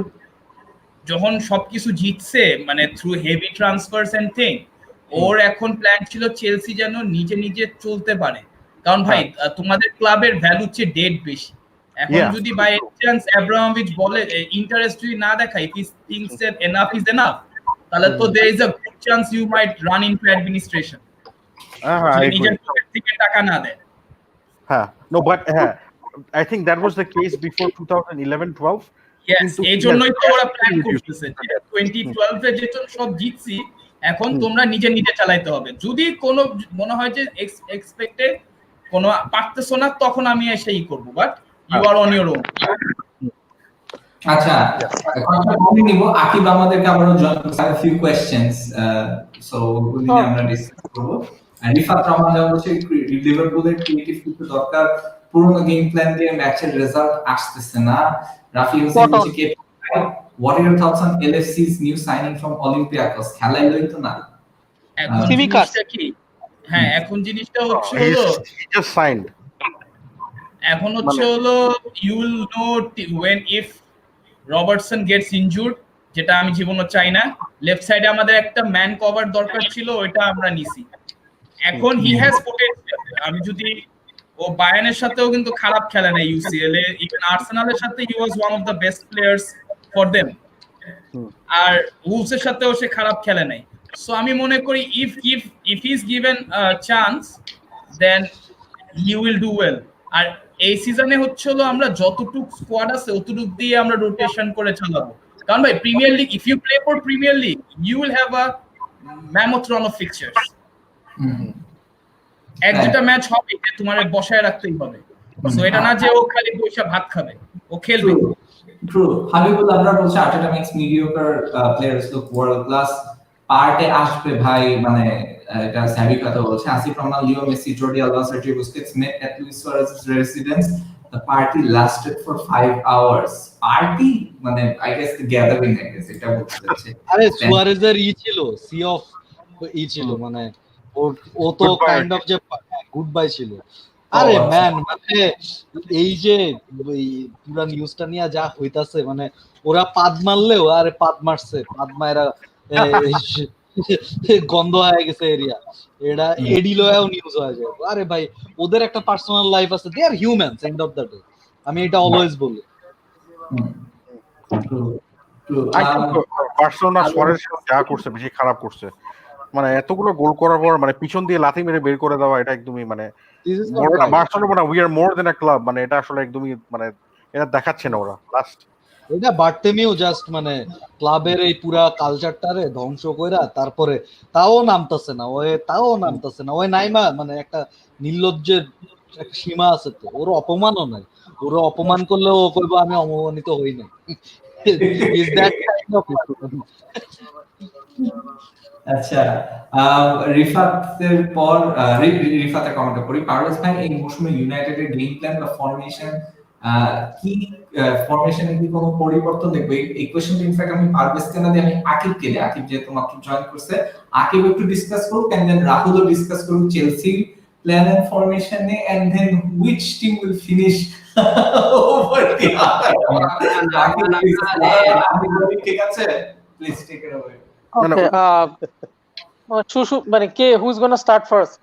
C: যখন সবকিছু জিতছে মানে থ্রু হেভি ট্রান্সফারস এন্ড থিং, ওর এখন প্ল্যান ছিল চেলসি যেন নিজে নিজে চলতে পারে। কারণ ভাই তোমাদের ক্লাবের ভ্যালু চেয়ে ডেট বেশি। এখন যদি বাই চান্স আব্রামোভিচ বলে ইন্টারেস্ট যদি না দেখায়, if he thinks that enough is enough, তাহলে তো there is a good chance you might run into administration. নিজের পকেট থেকে টাকা না দেয়।
K: No, but I think that was the case before 2011-12.
C: Yes, এই জন্যই তো ওরা প্ল্যান করতেছে যে 2012 এ যেটা সব জিতছি এখন তোমরা নিজে নিজে চালাইতে হবে। যদি কোনো মনে হয় যে এক্সপেক্টেড কোনো পারতেছো না, তখন আমি এসেই করব, but you are on your own.
A: আচ্ছা, এখন আমরা নিব আকিব আমাদেরকে আবারও জয়েন করতে ফিউ কোশ্চেনস, সো ওগুলো নিয়ে আমরা ডিসকাস করব। রিফাত রহমান বলছে লিভারপুলের ক্রিয়েটিভ কিছু দরকার, পুরনো গেম প্ল্যান দিয়ে ম্যাচের রেজাল্ট আসতেছে না। রাফি হোসেন বলছে কে what are your thoughts on LFC's new signing from Olympiacos? খেলাই লইতো না
C: এখন জিনিসটা কি, হ্যাঁ এখন জিনিসটা হচ্ছে হলো
K: he just signed.
C: এখন হচ্ছে হলো you will know when if Robertson gets injured, যেটা আমি জীবনে চাই না। লেফট সাইডে আমাদের একটা ম্যান কভার দরকার ছিল, ওইটা আমরা নিছি। এখন হি হ্যাজ পোটেনশিয়াল। আমি যদি ও বায়ার্নের সাথেও কিন্তু খারাপ খেলে না ইউসিএল এ, ইভেন আর্সেনালের সাথে he was one of the best players for them, আর উলসের সাথেও সে খারাপ খেলে নাই। সো আমি মনে করি if he is given chance then he will do well. আর এই সিজনে হচ্ছে হলো আমরা যতটুক স্কোয়াড আছে অতটুক দিয়ে আমরা রোটেশন করে চালাবো। কারণ ভাই Premier League, if you play for Premier League you will have a mammoth run of fixtures. এক দুটা ম্যাচ হবে তোমার বসায় রাখতেই হবে, সো এটা না যে ও খালি বসে ভাত খাবে, ও খেলবে।
A: ট্রু। হাবিবুল আবরার বলছে Arteta makes mediocre players look world class. Partey আসবে ভাই, মানে এটা স্যাভি কথা বলছে। Asif Rahman, Leo Messi, Jordi Alba, Sergio Busquets met at Luis Suarez's residence. The party lasted for 5 hours. Party মানে I guess the gathering, I guess এটা বলতে।
B: আরে সুয়ারেজের ছিল সি অফ ছিল, মানে ও তো কাইন্ড অফ যে গুড বাই ছিল। আরে ম্যান মানে এই যে পুরা নিউজটা নিয়ে যা হইতাছে, মানে ওরা পাদ মারলেও আরে পাদ মারছে, পাদ মায়েরা গন্ধ হয়ে গেছে এরিয়া, এটা এডিলয়াও নিউজ হয়ে যায়। আরে ভাই ওদের একটা পার্সোনাল লাইফ আছে, they are humans end of the day, আমি এটা অলওয়েজ বলি।
K: বার্সেলোনা সুয়ারেজ যা করছে বেশি খারাপ করছে, মানে এতগুলো গোল করার পর মানে পিছন দিয়ে লাথি মেরে বের করে দেওয়া, এটা একদমই মানে Barcelona we are more than a club, মানে এটা আসলে একদমই মানে এটা দেখাচ্ছে না ওরা লাস্ট।
B: এটা বার্তেমিও জাস্ট মানে ক্লাবের এই পুরা কালচারটারে ধ্বংস কইরা তারপরে তাও নামতাছে না, ওই নাইমা মানে একটা নির্লজ্জের একটা সীমা আছে তো, ওর অপমানও নাই, ওর অপমান করলেও ও কইবো আমি অপমানিত হই নাই। Is that kind of.
A: আচ্ছা, রিফাতের পর রিফাতের কমেন্ট করি। পারভেজ ভাই এই মৌসুমে ইউনাইটেডের গেম প্ল্যান বা ফরমেশন কি, ফরমেশনে কি কোনো পরিবর্তন দেখবে? এই কোশ্চেনটা ইনফ্যাক্ট আমি পারভেজকে না দিয়ে আমি আকিবকে দিই। আকিব যেহেতু মাত্র জয়েন করছে, আকিব একটু ডিসকাস করুক এন্ড দেন রাহুলও ডিসকাস করুক চেলসি প্ল্যান এন্ড ফরমেশনে, and then which team will finish over the other. ঠিক আছে, please take it over.
G: Okay, মানে কে, who's gonna start first?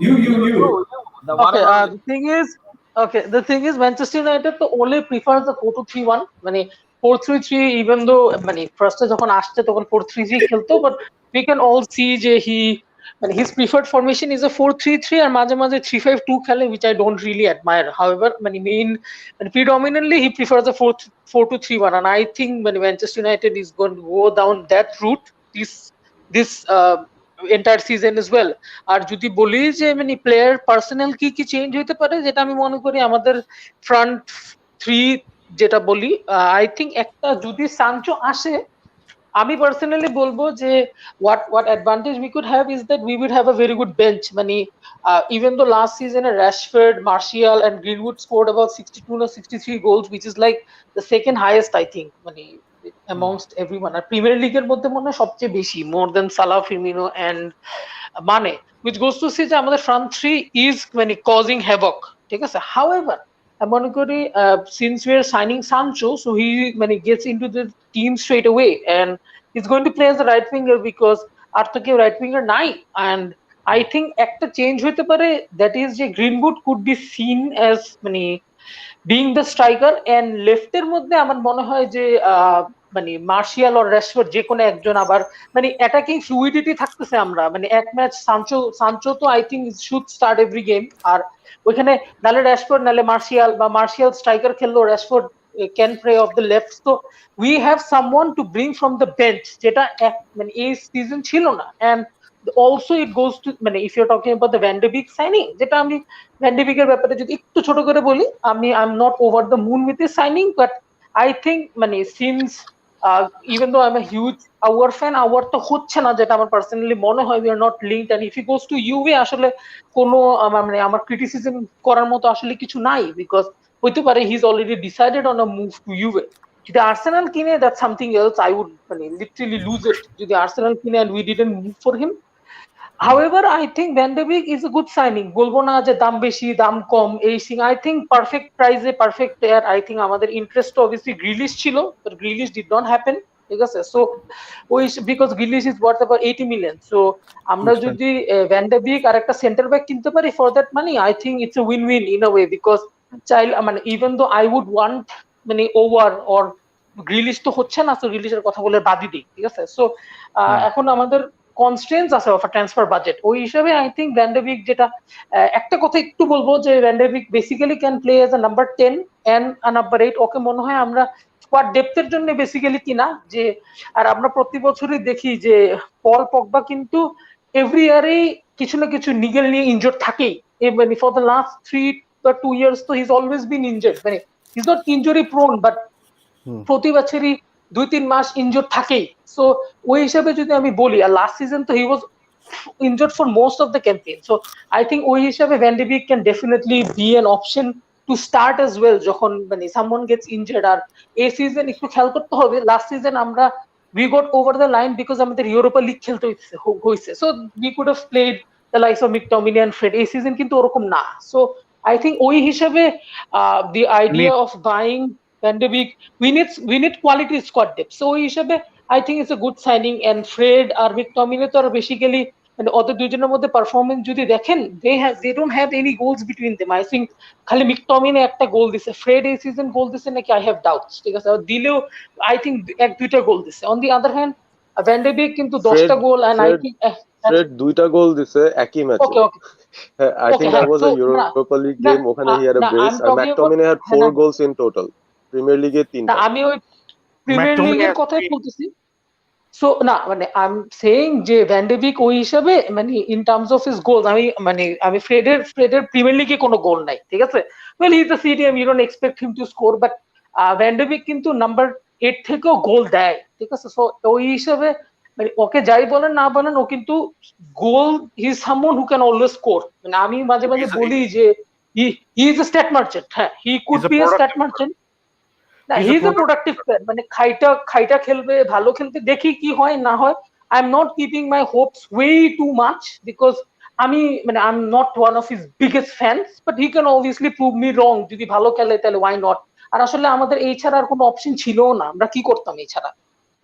A: You.
G: Okay, the thing is Manchester United তো only prefers the 4-2-3-1, মানে 4-3-3, even though মানে ফার্স্টে যখন আসছে তখন 4-3-3 খেলতো, but we can all see যে মানে his preferred formation is a 4-3-3 আর মাঝে মাঝে 3-5-2 খেলে, which I don't really admire. However, মানে predominantly he prefers a 4-2-3-1, and I think when Manchester United is going to go down that route this entire season as well. আর যদি বলি যে মানে player personal কি change হইতে পারে, যেটা আমি মনে করি আমাদের ফ্রন্ট থ্রি যেটা বলি, আই থিঙ্ক একটা যদি সানচো আসে, আমি পার্সোনালি বলবো যে what advantage we could have is that we would have a very good bench. মানে even though last season Rashford, Martial and Greenwood scored about 62 or 63 goals, which is like the second highest I think মানে amongst everyone. আর premier লিগের মধ্যে মনে হয় সবচেয়ে বেশি, more than Salah, Firmino and মানে which goes to say যে আমাদের front three is মানে causing havoc, ঠিক আছে? However, আমি মনে করি since we are signing Sancho, so he মানে gets into the team straight away and he's going to play as a right winger because আর তো কেউ right winger নাই, and I think একটা চেঞ্জ হতে পারে, that is যে Greenwood could be seen as মানে being the striker, and লেফটের মধ্যে আমার মনে হয় যে মানে মার্শিয়াল আর রেশফোর্ড যে কোনো একজন, আবার মানে অ্যাটাকিং ফ্লুইডিটি থাকতেছে, আমরা মানে এক ম্যাচ সানচো তো I think should start every game, আর ওইখানে নালে রেশফোর্ড নালে মার্শিয়াল, বা মার্শিয়াল স্ট্রাইকার খেললো, Rashford can play of the left, তো we have someone to bring from the bench, যেটা মানে এই সিজন ছিল না। And also it goes to মানে if you are talking about the van de Beek signing, যেটা আমি ভ্যান ডে বিগের ব্যাপারে যদি একটু ছোট করে বলি, আমি I am not over the moon with this signing, but I think মানে since even though I am a huge our fan, our তো হচ্ছে না, যেটা আমার পার্সোনালি মনে হয় we are not linked, and if he goes to Juve আসলে কোনো মানে আমার ক্রিটিসিজম করার মতো আসলে কিছু নাই, বিকজ হইতে পারে he is already decided on a move to Juve. যদি আর্সেনাল কিনে, that's something else, I would মানে লিটারালি লুজ ইট যদি আর্সেনাল কিনে and we didn't move for him. However, I think Van de Beek is a good signing. বলবো না যে দাম বেশি দাম কম এই Singh, I think perfect price A perfect player. I think আমাদের ইন্টারেস্ট obviously গ্রিলিশ ছিল, but Grealish did not happen, ঠিক আছে? So ওই because Grealish is worth about 80 million, so আমরা যদি ভ্যান ডে বিক আর একটা সেন্টার ব্যাক কিনতে পারি for that money, I think it's a win-win in a way, because চাইলে মানে even though I would want মানে ওভার or গ্রিলিশ তো হচ্ছে না, তো গ্রিলিশের কথা বলে বাদই দিই, ঠিক আছে? সো এখন আমাদের কনস্ট্রেন্টস আছে অফ ট্রান্সফার বাজেট, ওই হিসাবে আই থিঙ্ক ভ্যান ডে বিক, যেটা একটা কথা একটু বলবো যে Van de Beek basically can play as a number 10 and a number 8, okay মনে হয় আমরা স্কোয়াড ডেপথের জন্য বেসিক্যালি কিনা, যে আর আমরা প্রতি বছরই দেখি যে পল পগবা কিন্তু এভরি ইয়ারেই কিছু না কিছু নিগেল নিয়ে ইনজোর্ড থাকেই, মানে ফর দ্য লাস্ট 3 বা 2 ইয়ার্স তো he is always been injured, মানে he is not injury prone, but প্রতি বছরই 2-3 মাস ইনজোর্ড থাকেই। সো ওই হিসাবে যদি আমি বলি, আর লাস্ট সিজন তো হি ওয়াজ injured for most of the campaign, so I think ওই হিসাবে ভ্যান ডে বিক can definitely be an option to start as well যখন মানে someone gets injured। আর এই সিজন একটু খেয়াল করতে হবে, লাস্ট সিজন আমরা we got over the line because আমাদের ইউরোপা লিগ খেলতে হয়েছে, so we could have played the likes of McTominay and Fred, এই সিজন কিন্তু ওরকম না। So I think ওই হিসাবে the idea of buying Van de Beek, we need quality squad depth, so ওই হিসাবে I think it's a good signing, and Fred R McTominay তো আর basically মানে ওদের দুজনের মধ্যে পারফরমেন্স যদি দেখেন, they don't have any goals between them. I think খালি McTominay একটা গোল দিছে, ফ্রেড এই সিজন গোল দিছে নাকি আই হ্যাভ ডাউটস, ঠিক আছে? দিলেও আই থিঙ্ক এক দুইটা গোল দিছে। On the other hand van de Beek কিন্তু 10টা গোল, এন্ড আই থিঙ্ক
J: ফ্রেড 2টা গোল দিছে একই ম্যাচে।
G: ওকে ওকে
J: I think that was a Europa League game, ওখানে he had a brace, and McTominay had 4 goals in total. Premier লিগে 3টা।
G: আমি ওই প্রিমিয়ার লিগের কথাই বলতেছি। সো না মানে আই এম সেইং যে ভ্যান ডে বিক ওই হিসাবে মানে in terms of his goals, আমি ফ্রেডের প্রিমিয়ার লিগে কোনো গোল নাই, ঠিক আছে? Well he is the CDM, you don't expect him to score, but Van de Beek কিন্তু নাম্বার 8 থেকেও গোল দেয়, ঠিক আছে? সো ওই হিসাবে মানে ওকে যাই বলেন না বলেন, ও কিন্তু গোল, he is someone who can always score. মানে আমি মাঝে মাঝে বলি যে he is a stat merchant, হ্যাঁ he could be a stat merchant, না he is a productive player, মানে খাইটা খেলবে, ভালো খেলতে, দেখি কি হয় না হয়। I am not keeping my Hopes way too much, because আমি মানে I am not one of his biggest fans, but he can obviously prove me রং, যদি ভালো খেলে তাহলে ওয়াই নট। আর আসলে আমাদের এই ছাড়া আর কোনো অপশন ছিল না, আমরা কি করতাম এই ছাড়া,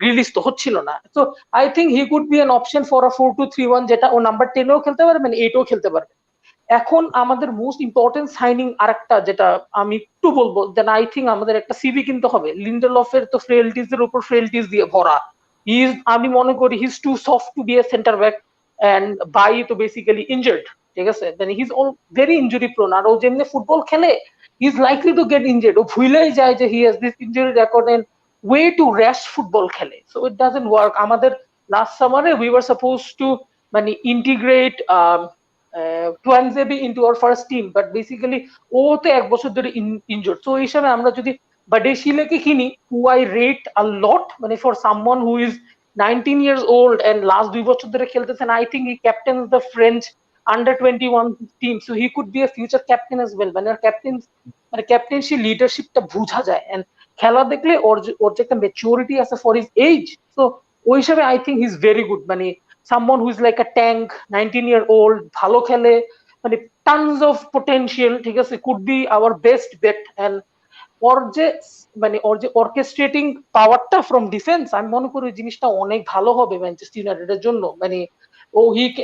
G: রিলিজ তো হচ্ছিল না। So I think he could be an option for a 4-2-3-1, যেটা ও নাম্বার 10-এও খেলতে পারবে, মানে 8-ও খেলতে পারবে। এখন আমাদের মোস্ট ইম্পর্টেন্ট সাইনিং আরেকটা, যেটা আমি একটু বলবো, দেন আই থিঙ্ক আমাদের একটা সিভি কিনতে হবে। লিন্ডেলফের তো ফ্রেলটিজ এর উপর ফ্রেলটিজ দিয়ে ভরা, আমি মনে করি he is too soft to be a centre back, and by তো বেসিক্যালি ইনজার্ড, ঠিক আছে? Then he is all very injury prone, আর ও যেমনি ফুটবল খেলে he is likely to get injured, ও ভুলেই যায় যে he has this injury record, and way to rash football খেলে, সো ইট ডাজন্ট ওয়ার্ক। আমাদের লাস্ট সামারে উই ওয়ার সাপোজ টু মানে integrate Tuanzebe into our first team, but basically ও তো এক বছর ধরে ইনজুর্ড। সো এই হিসাবে আমরা যদি বাডেশিলেকে কিনি, who I rate a lot, মানে for someone who is 19 years old and last 2 বছর ধরে খেলতেছেন, I think he captains the French under 21 team, so he could be a future captain as well. মানে ক্যাপ্টেনশিপ লিডারশিপটা বোঝা যায়, and খেলা দেখলে ওর যে একটা ম্যাচুরিটি আছে ফর হিজ এজ, সো ওই হিসাবে I think he is very good. মানে someone who is like a tank, 19-year-old, ভালো খেলে, মানে tons of potential, ঠিক আছে, could be our best bet. And ওর যে অর্কেস্ট্রেটিং পাওয়ারটা ফ্রম ডিফেন্স, আমি মনে করি ওই জিনিসটা অনেক ভালো হবে ম্যানচেস্টার ইউনাইটেডের জন্য। মানে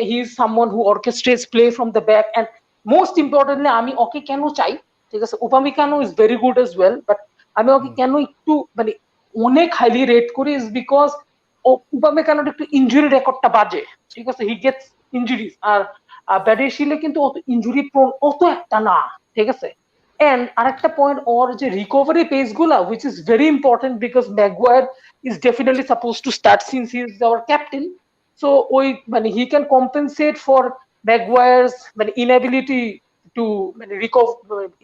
G: he is someone who orchestrates play from the back. And most importantly আমি ওকে কেন চাই, ঠিক আছে, Upamecano is very good as well, but আমি ওকে কেন একটু মানে অনেক হাইলি রেট করি ইজ বিকজ উপামিকানোর একটু ইনজুরি রেকর্ডটা বাজে, ঠিক আছে, হি গেটস ইনজুরিজ। আর ব্যাডেশিলে কিন্তু অত ইনজুরি প্রোন অত একটা না, ঠিক আছে। And arekta point or je recovery pace gula, which is very important because Maguire is definitely supposed to start since he is our captain. So he can compensate for Maguire's inability to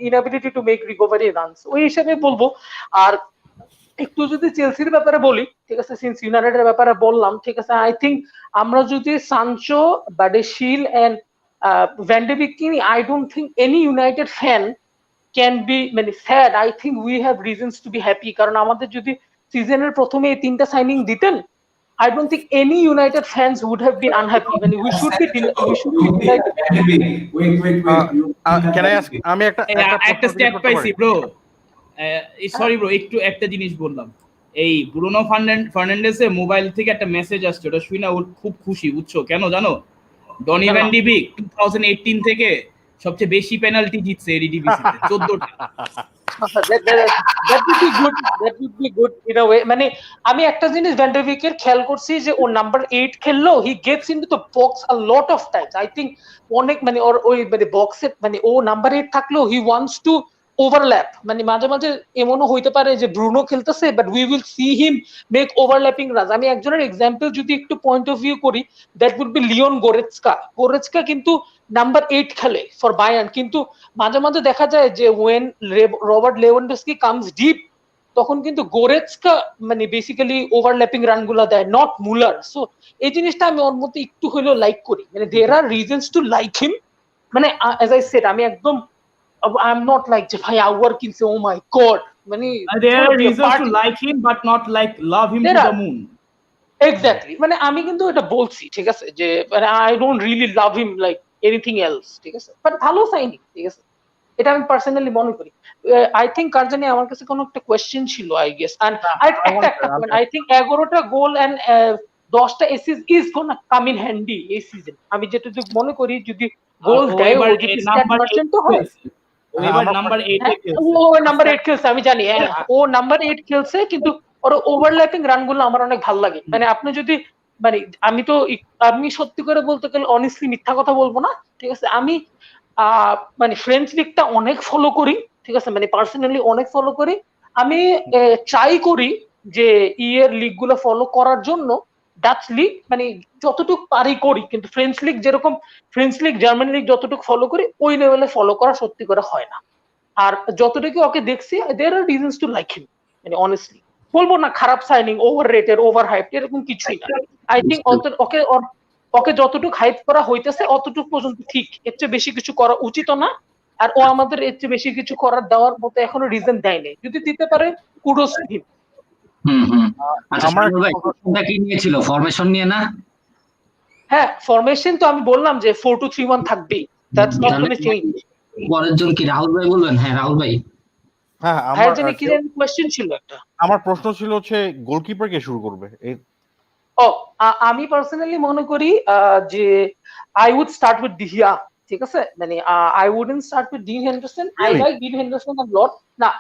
G: inability to make recovery runs. ওই হিসাবে বলবো। আর একটু যদি চেলসির ব্যাপারে বলি, ঠিক আছে, সিন্স ইউনাইটেডের ব্যাপারে বললাম, ঠিক আছে, আই থিঙ্ক আমরা যদি সানচো, বাডেশিল এন্ড ভ্যান ডে বিক কিনি, I don't think any United fan can be sad. I think we have reasons to be happy কারণ আমাদের যদি সিজনের প্রথমে এই তিনটা সাইনিং দিতেন, I don't think any United fans would have been unhappy. I mean, we should be delighted.
A: Wait.
K: Can I ask? আমি
C: একটা স্ট্যাট পাইছি ব্রো, সরি ব্রো, একটু একটা জিনিস বললাম। এই ব্রুনো ফার্নান্ডেসের মোবাইল থেকে একটা মেসেজ আসছে, ওটা শুনে ও খুব খুশি, বুঝছো কেন জানো? ডনি ভ্যান ডি বিক 2018 থেকে সবচেয়ে বেশি পেনাল্টি জিতছে এডিডিবিসিতে, 14টা।
G: That would be good in a way. মানে আমি একটা জিনিস ভ্যান ডে বিকের খেয়াল করছি যে ও নাম্বার 8 খেললো, he gets into the box a lot of Times. I think অনেক ওর ওই বক্সে ও নাম্বার 8 থাকলেও হি ওয়ান্টস টু ওভারল্যাপ। মাঝে মাঝে এমনও হইতে পারে যে ব্রুনো খেলতেছে but we will see him make overlapping run. আমি একজনের এক্সাম্পল যদি একটু পয়েন্ট অফ ভিউ করি, দ্যাট উড বি লিওন গোরেৎস্কা কিন্তু নাম্বার 8 খেলে ফর বায়ার্ন, কিন্তু মাঝে মাঝে দেখা যায় যে when Robert Lewandowski comes deep, তখন কিন্তু গোরেৎস্কা বেসিক্যালি ওভারল্যাপিং রান গুলা দেয়, নট মুলার। সো এই জিনিসটা আমি ওর মধ্যে একটু হইলেও লাইক করি। There are reasons to like him. As I said, আমি একদম I'm not like যে ভাই আউয়ার কিনছে, oh my god,
C: there are reasons to like him but not like love him to the moon.
G: Exactly. আমি কিন্তু এটা বলছি, ঠিক আছে, যে I don't really love him like anything else, ঠিক আছে, বাট ভালো সাইনিং, ঠিক আছে, এটা আমি পার্সোনালি মনে করি। আই থিঙ্ক কার জানি আমার কাছে কোনো একটা কোয়েশ্চেন ছিল, I guess. And I think 11টা গোল এন্ড 10টা assist is gonna come in handy এই সিজন। আমি যেটা মনে করি যদি গোল দেয়, ও যদি স্ট্যাট পার্সেন্ট তো হয়,
C: নাম্বার
G: 8 খেলছে, আমি জানি ও নাম্বার 8 খেলছে, কিন্তু ওর ওভারল্যাপিং রানগুলো আমার অনেক ভালো লাগে। আপনি যদি আমি সত্যি করে বলতে গেলে অনেস্টলি মিথ্যা কথা বলবো না, ঠিক আছে, আমি ফ্রেঞ্চ লিগটা অনেক ফলো করি, ঠিক আছে, পার্সোনালি অনেক ফলো করি। আমি ট্রাই করি যে ইয়ের লিগ গুলো ফলো করার জন্য, ডাচ লিগ যতটুকু পারি করি, কিন্তু ফ্রেঞ্চ লিগ যেরকম ফ্রেঞ্চ লিগ, জার্মান লিগ যতটুকু ফলো করি ওই লেভেলে ফলো করা সত্যি করে হয় না। আর যতটুকু ওকে দেখছি, there are reasons to like him. Honestly বলবো না খারাপ signing, over rated, over hype, এরকম কিছুই না। আই থিঙ্ক ওকে যতটুকু হাইপ করা হইতেছে অতটুকু পর্যন্ত ঠিক, এর চেয়ে বেশি কিছু করা উচিত না। আর ও আমাদের এর চেয়ে বেশি কিছু করার দেওয়ার মতো এখনো রিজন দেয়নি, যদি দিতে পারে কুডোস টু হিম।
F: আচ্ছা ভাই, কোনটা কি নিয়েছিল, ফরমেশন নিয়ে না?
G: হ্যাঁ, ফরমেশন তো আমি বললাম যে 4-2-3-1 থাকবেই, দ্যাটস নট গোনা চেঞ্জ।
F: পরের জন কি রাহুল ভাই বলবেন? হ্যাঁ রাহুল ভাই।
K: হ্যাঁ,
G: কোয়েশ্চেন ছিল একটা।
K: আমার প্রশ্ন ছিল হচ্ছে গোলকিপার কে শুরু করবে?
G: আমি পার্সোনালি মনে করি যে I would start with de Gea, ঠিক আছে, I wouldn't start with Dean Henderson. I like Dean Henderson a lot. না,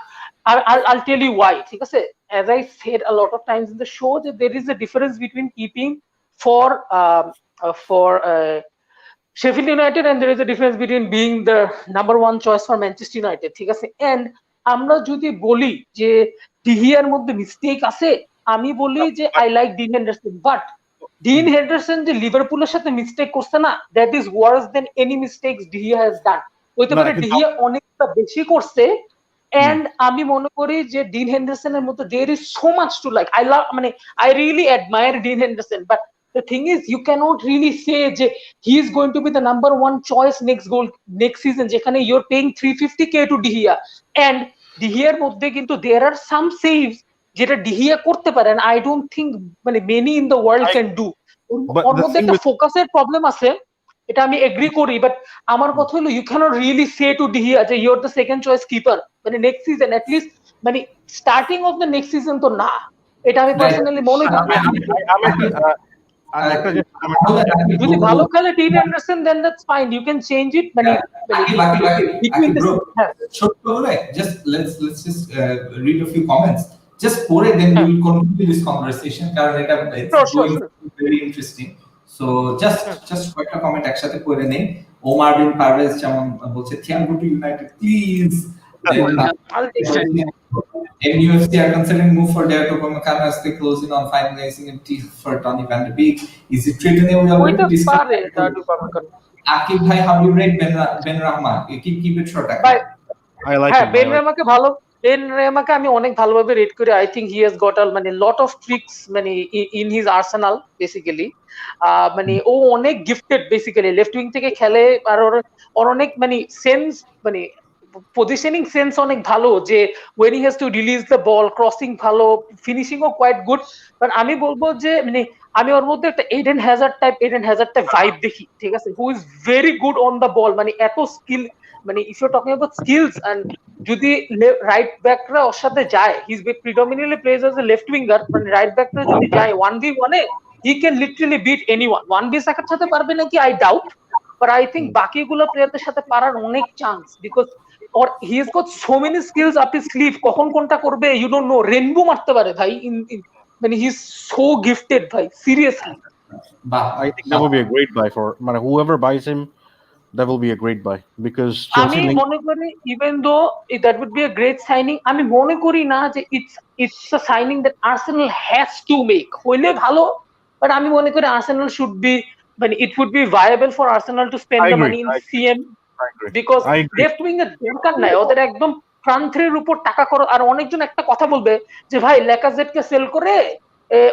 G: I'll tell you why, ঠিক আছে। As I said a lot of times in the show, that there is a difference between keeping for Sheffield United and there is a difference between being the number one choice for Manchester United, ঠিক আছে। And আমরা যদি বলি যে ডিহিয়ার মধ্যে mistake আছে, আমি বলি যে I like Dean Henderson, but Dean Henderson যে লিভারপুলের সাথে মিস্টেক করছে না, that is worse than any mistakes de Gea has done. হইতে পারে ডিহিয়া অনেকটা বেশি করছে, এন্ড আমি মনে করি যে ডিন হেন্ডারসনের মতো there is so much to like. I really admire Dean Henderson, but the thing is you cannot really say যে he is going to be the number one choice next season যেখানে you're paying 350k to ডিহিয়া, and ডিহিয়ার মধ্যে কিন্তু there are some saves যেটা ডিহিয়া করতে পারে, and I don't think many in the world can do.
K: But
G: ওর
K: the
G: মধ্যে
K: thing
G: একটা
K: with
G: ফোকাসের প্রবলেম আছে, এটা আমি এগ্রি করি, বাট আমার কথা হলো you can't really say to de Gea যে you are the second choice keeper মানে নেক্সট সিজন, এট লিস্ট মানে starting of the next season তো না, এটা আমি পার্সোনালি মনে করি।
K: একটা
G: যদি ভালো খেলে Dean Henderson then that's fine, you can change it মানে between the
A: just let's just read a few comments just for it, then we will continue this conversation কারণ এটা it's going to be very interesting. So just কয়েকটা comment একসাথে পড়ে নেই। ওমার বিন পারভেজ যেমন বলছে Thiago to United please. MUFC are considering move for Diego Upamecano as they closing on finalizing a deal for Donny van de Beek. Is it written? We already discussed. Akib bhai, how do you rate Ben Rahman? You keep it short.
K: I like
G: হ্যাঁ,
K: him.
G: Ben রেমাকে ভালো, Ben রেমাকে আমি অনেক ভালোভাবে rate করি। I think he has got মানে lot of tricks মানে in his Arsenal basically. মানে ও অনেক গিফটেড বেসিক্যালি, লেফট উইং থেকে খেলে, আর ওর অনেক মানে সেন্স মানে পজিশনিং সেন্স অনেক ভালো, যে when he has to release the ball, crossing ভালো, ফিনিশিং ও কোয়াইট গুড। বাট আমি বলবো যে মানে আমি ওর মধ্যে একটা এডেন হ্যাজার্ড টাইপ ভাইব দেখি, ঠিক আছে, who is very good on the ball, মানে এত স্কিল, মানে if you talking about skills, and যদি রাইট ব্যাকরা ওর সাথে যায়, he is predominantly plays as a left winger, মানে রাইট ব্যাকরা যদি যায় 1v1 এ, he can literally beat anyone. 1v সাকার সাথে পারবে নাকি I doubt, but I think বাকিগুলো প্লেয়ারদের সাথে পারার অনেক chance, because or he has got so many skills up his sleeve, কখন কোনটা করবে you don't know, রেনবো মারতে পারে ভাই, মানে he is so gifted ভাই, seriously.
K: I think that will be a great buy for whoever buys him. That will be a great buy because
G: আমি মনে করি even though that would be a great signing, আমি মনে করি না যে it's a signing that Arsenal has to make, হইলে ভালো, but আমি মনে করি Arsenal should be, মানে it would be viable for Arsenal to spend the money in CM, because left wing এর দরকার নাই ওদের, একদম প্রান্তের উপর টাকা করো। আর অনেকজন একটা কথা বলবে যে ভাই লেকাজেটকে সেল করে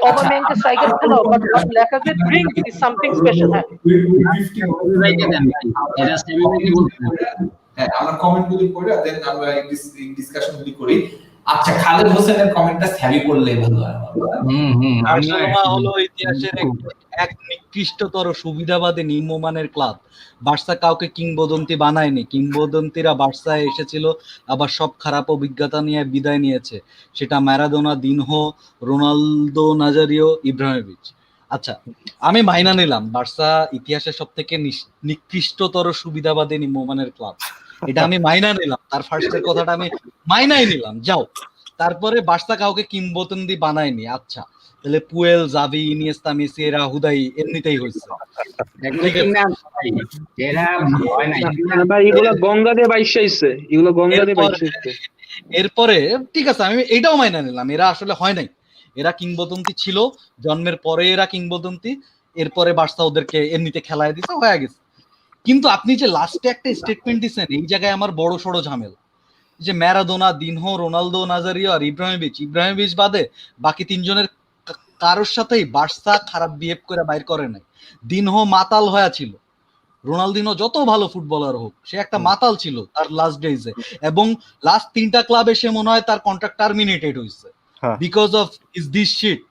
G: ওবামেয়াংকে স্ট্রাইকার খেলাও, but Lacazette bring is something special.
A: হ্যাঁ, আমরা কমেন্ট গুলি পড়ে দেন আমরা ডিসকাশন গুলি করি। আচ্ছা, খালেদ হোসেনের কমেন্টটা স্যাভি করলেই ভালো হয়।
B: বার্সেলোনা হলো ইতিহাসের এক নিকৃষ্টতর সুবিধাবাদী নিম্নমানের ক্লাব। বার্সা কাউকে কিংবদন্তি বানায়নি, কিংবদন্তিরা বার্সায় এসেছিল আবার সব খারাপ অভিজ্ঞতা নিয়ে বিদায় নিয়েছে, সেটা ম্যারাডোনা, দিনহো, রোনালদো নাজারিও, ইব্রাহিমোভিচ। আচ্ছা, আমি মাইনা নিলাম বার্সা ইতিহাসের সব থেকে নিকৃষ্টতর সুবিধাবাদী নিম্নমানের ক্লাব, এটা আমি মাইনা নিলাম, তার ফার্স্টের কথাটা আমি মাইনাই নিলাম, যাও। তারপরে বার্সা কাউকে কিংবদন্তি বানায়নি, আচ্ছা তাহলে পুয়েল, জাভি, ইনিয়েস্তা, মেসি এরা হুদাই এমনিতেই হয়েছে। এরপরে ঠিক আছে, আমি এটাও মাইনা নিলাম, এরা আসলে হয় নাই, এরা কিংবদন্তি ছিল, জন্মের পরে এরা কিংবদন্তি, এরপরে বার্সা ওদেরকে এমনিতে খেলায় দিছে, হয়ে গেছে। কিন্তু আপনি যে লাস্টে একটা স্টেটমেন্ট দিচ্ছেন, এই জায়গায় আমার বড় সড়ো ঝামেলা, যে ম্যারাডোনা, দিনহো, রোনালদো নাজারিও আর ইব্রাহিমোভিচ বাদে বাকি তিনজনের কারোর সাথেই বার্সা খারাপ বিহেভ করে বাইর করে নাই। দিনহো মাতাল হয়ে ছিল, রোনালদিনো যত ভালো ফুটবলার হোক, সে একটা মাতাল ছিল তার লাস্ট ডেজে, এবং লাস্ট 3টা ক্লাবে সে মনে হয় তার কন্ট্রাক্ট টার্মিনেটেড হয়েছে because of is this shit.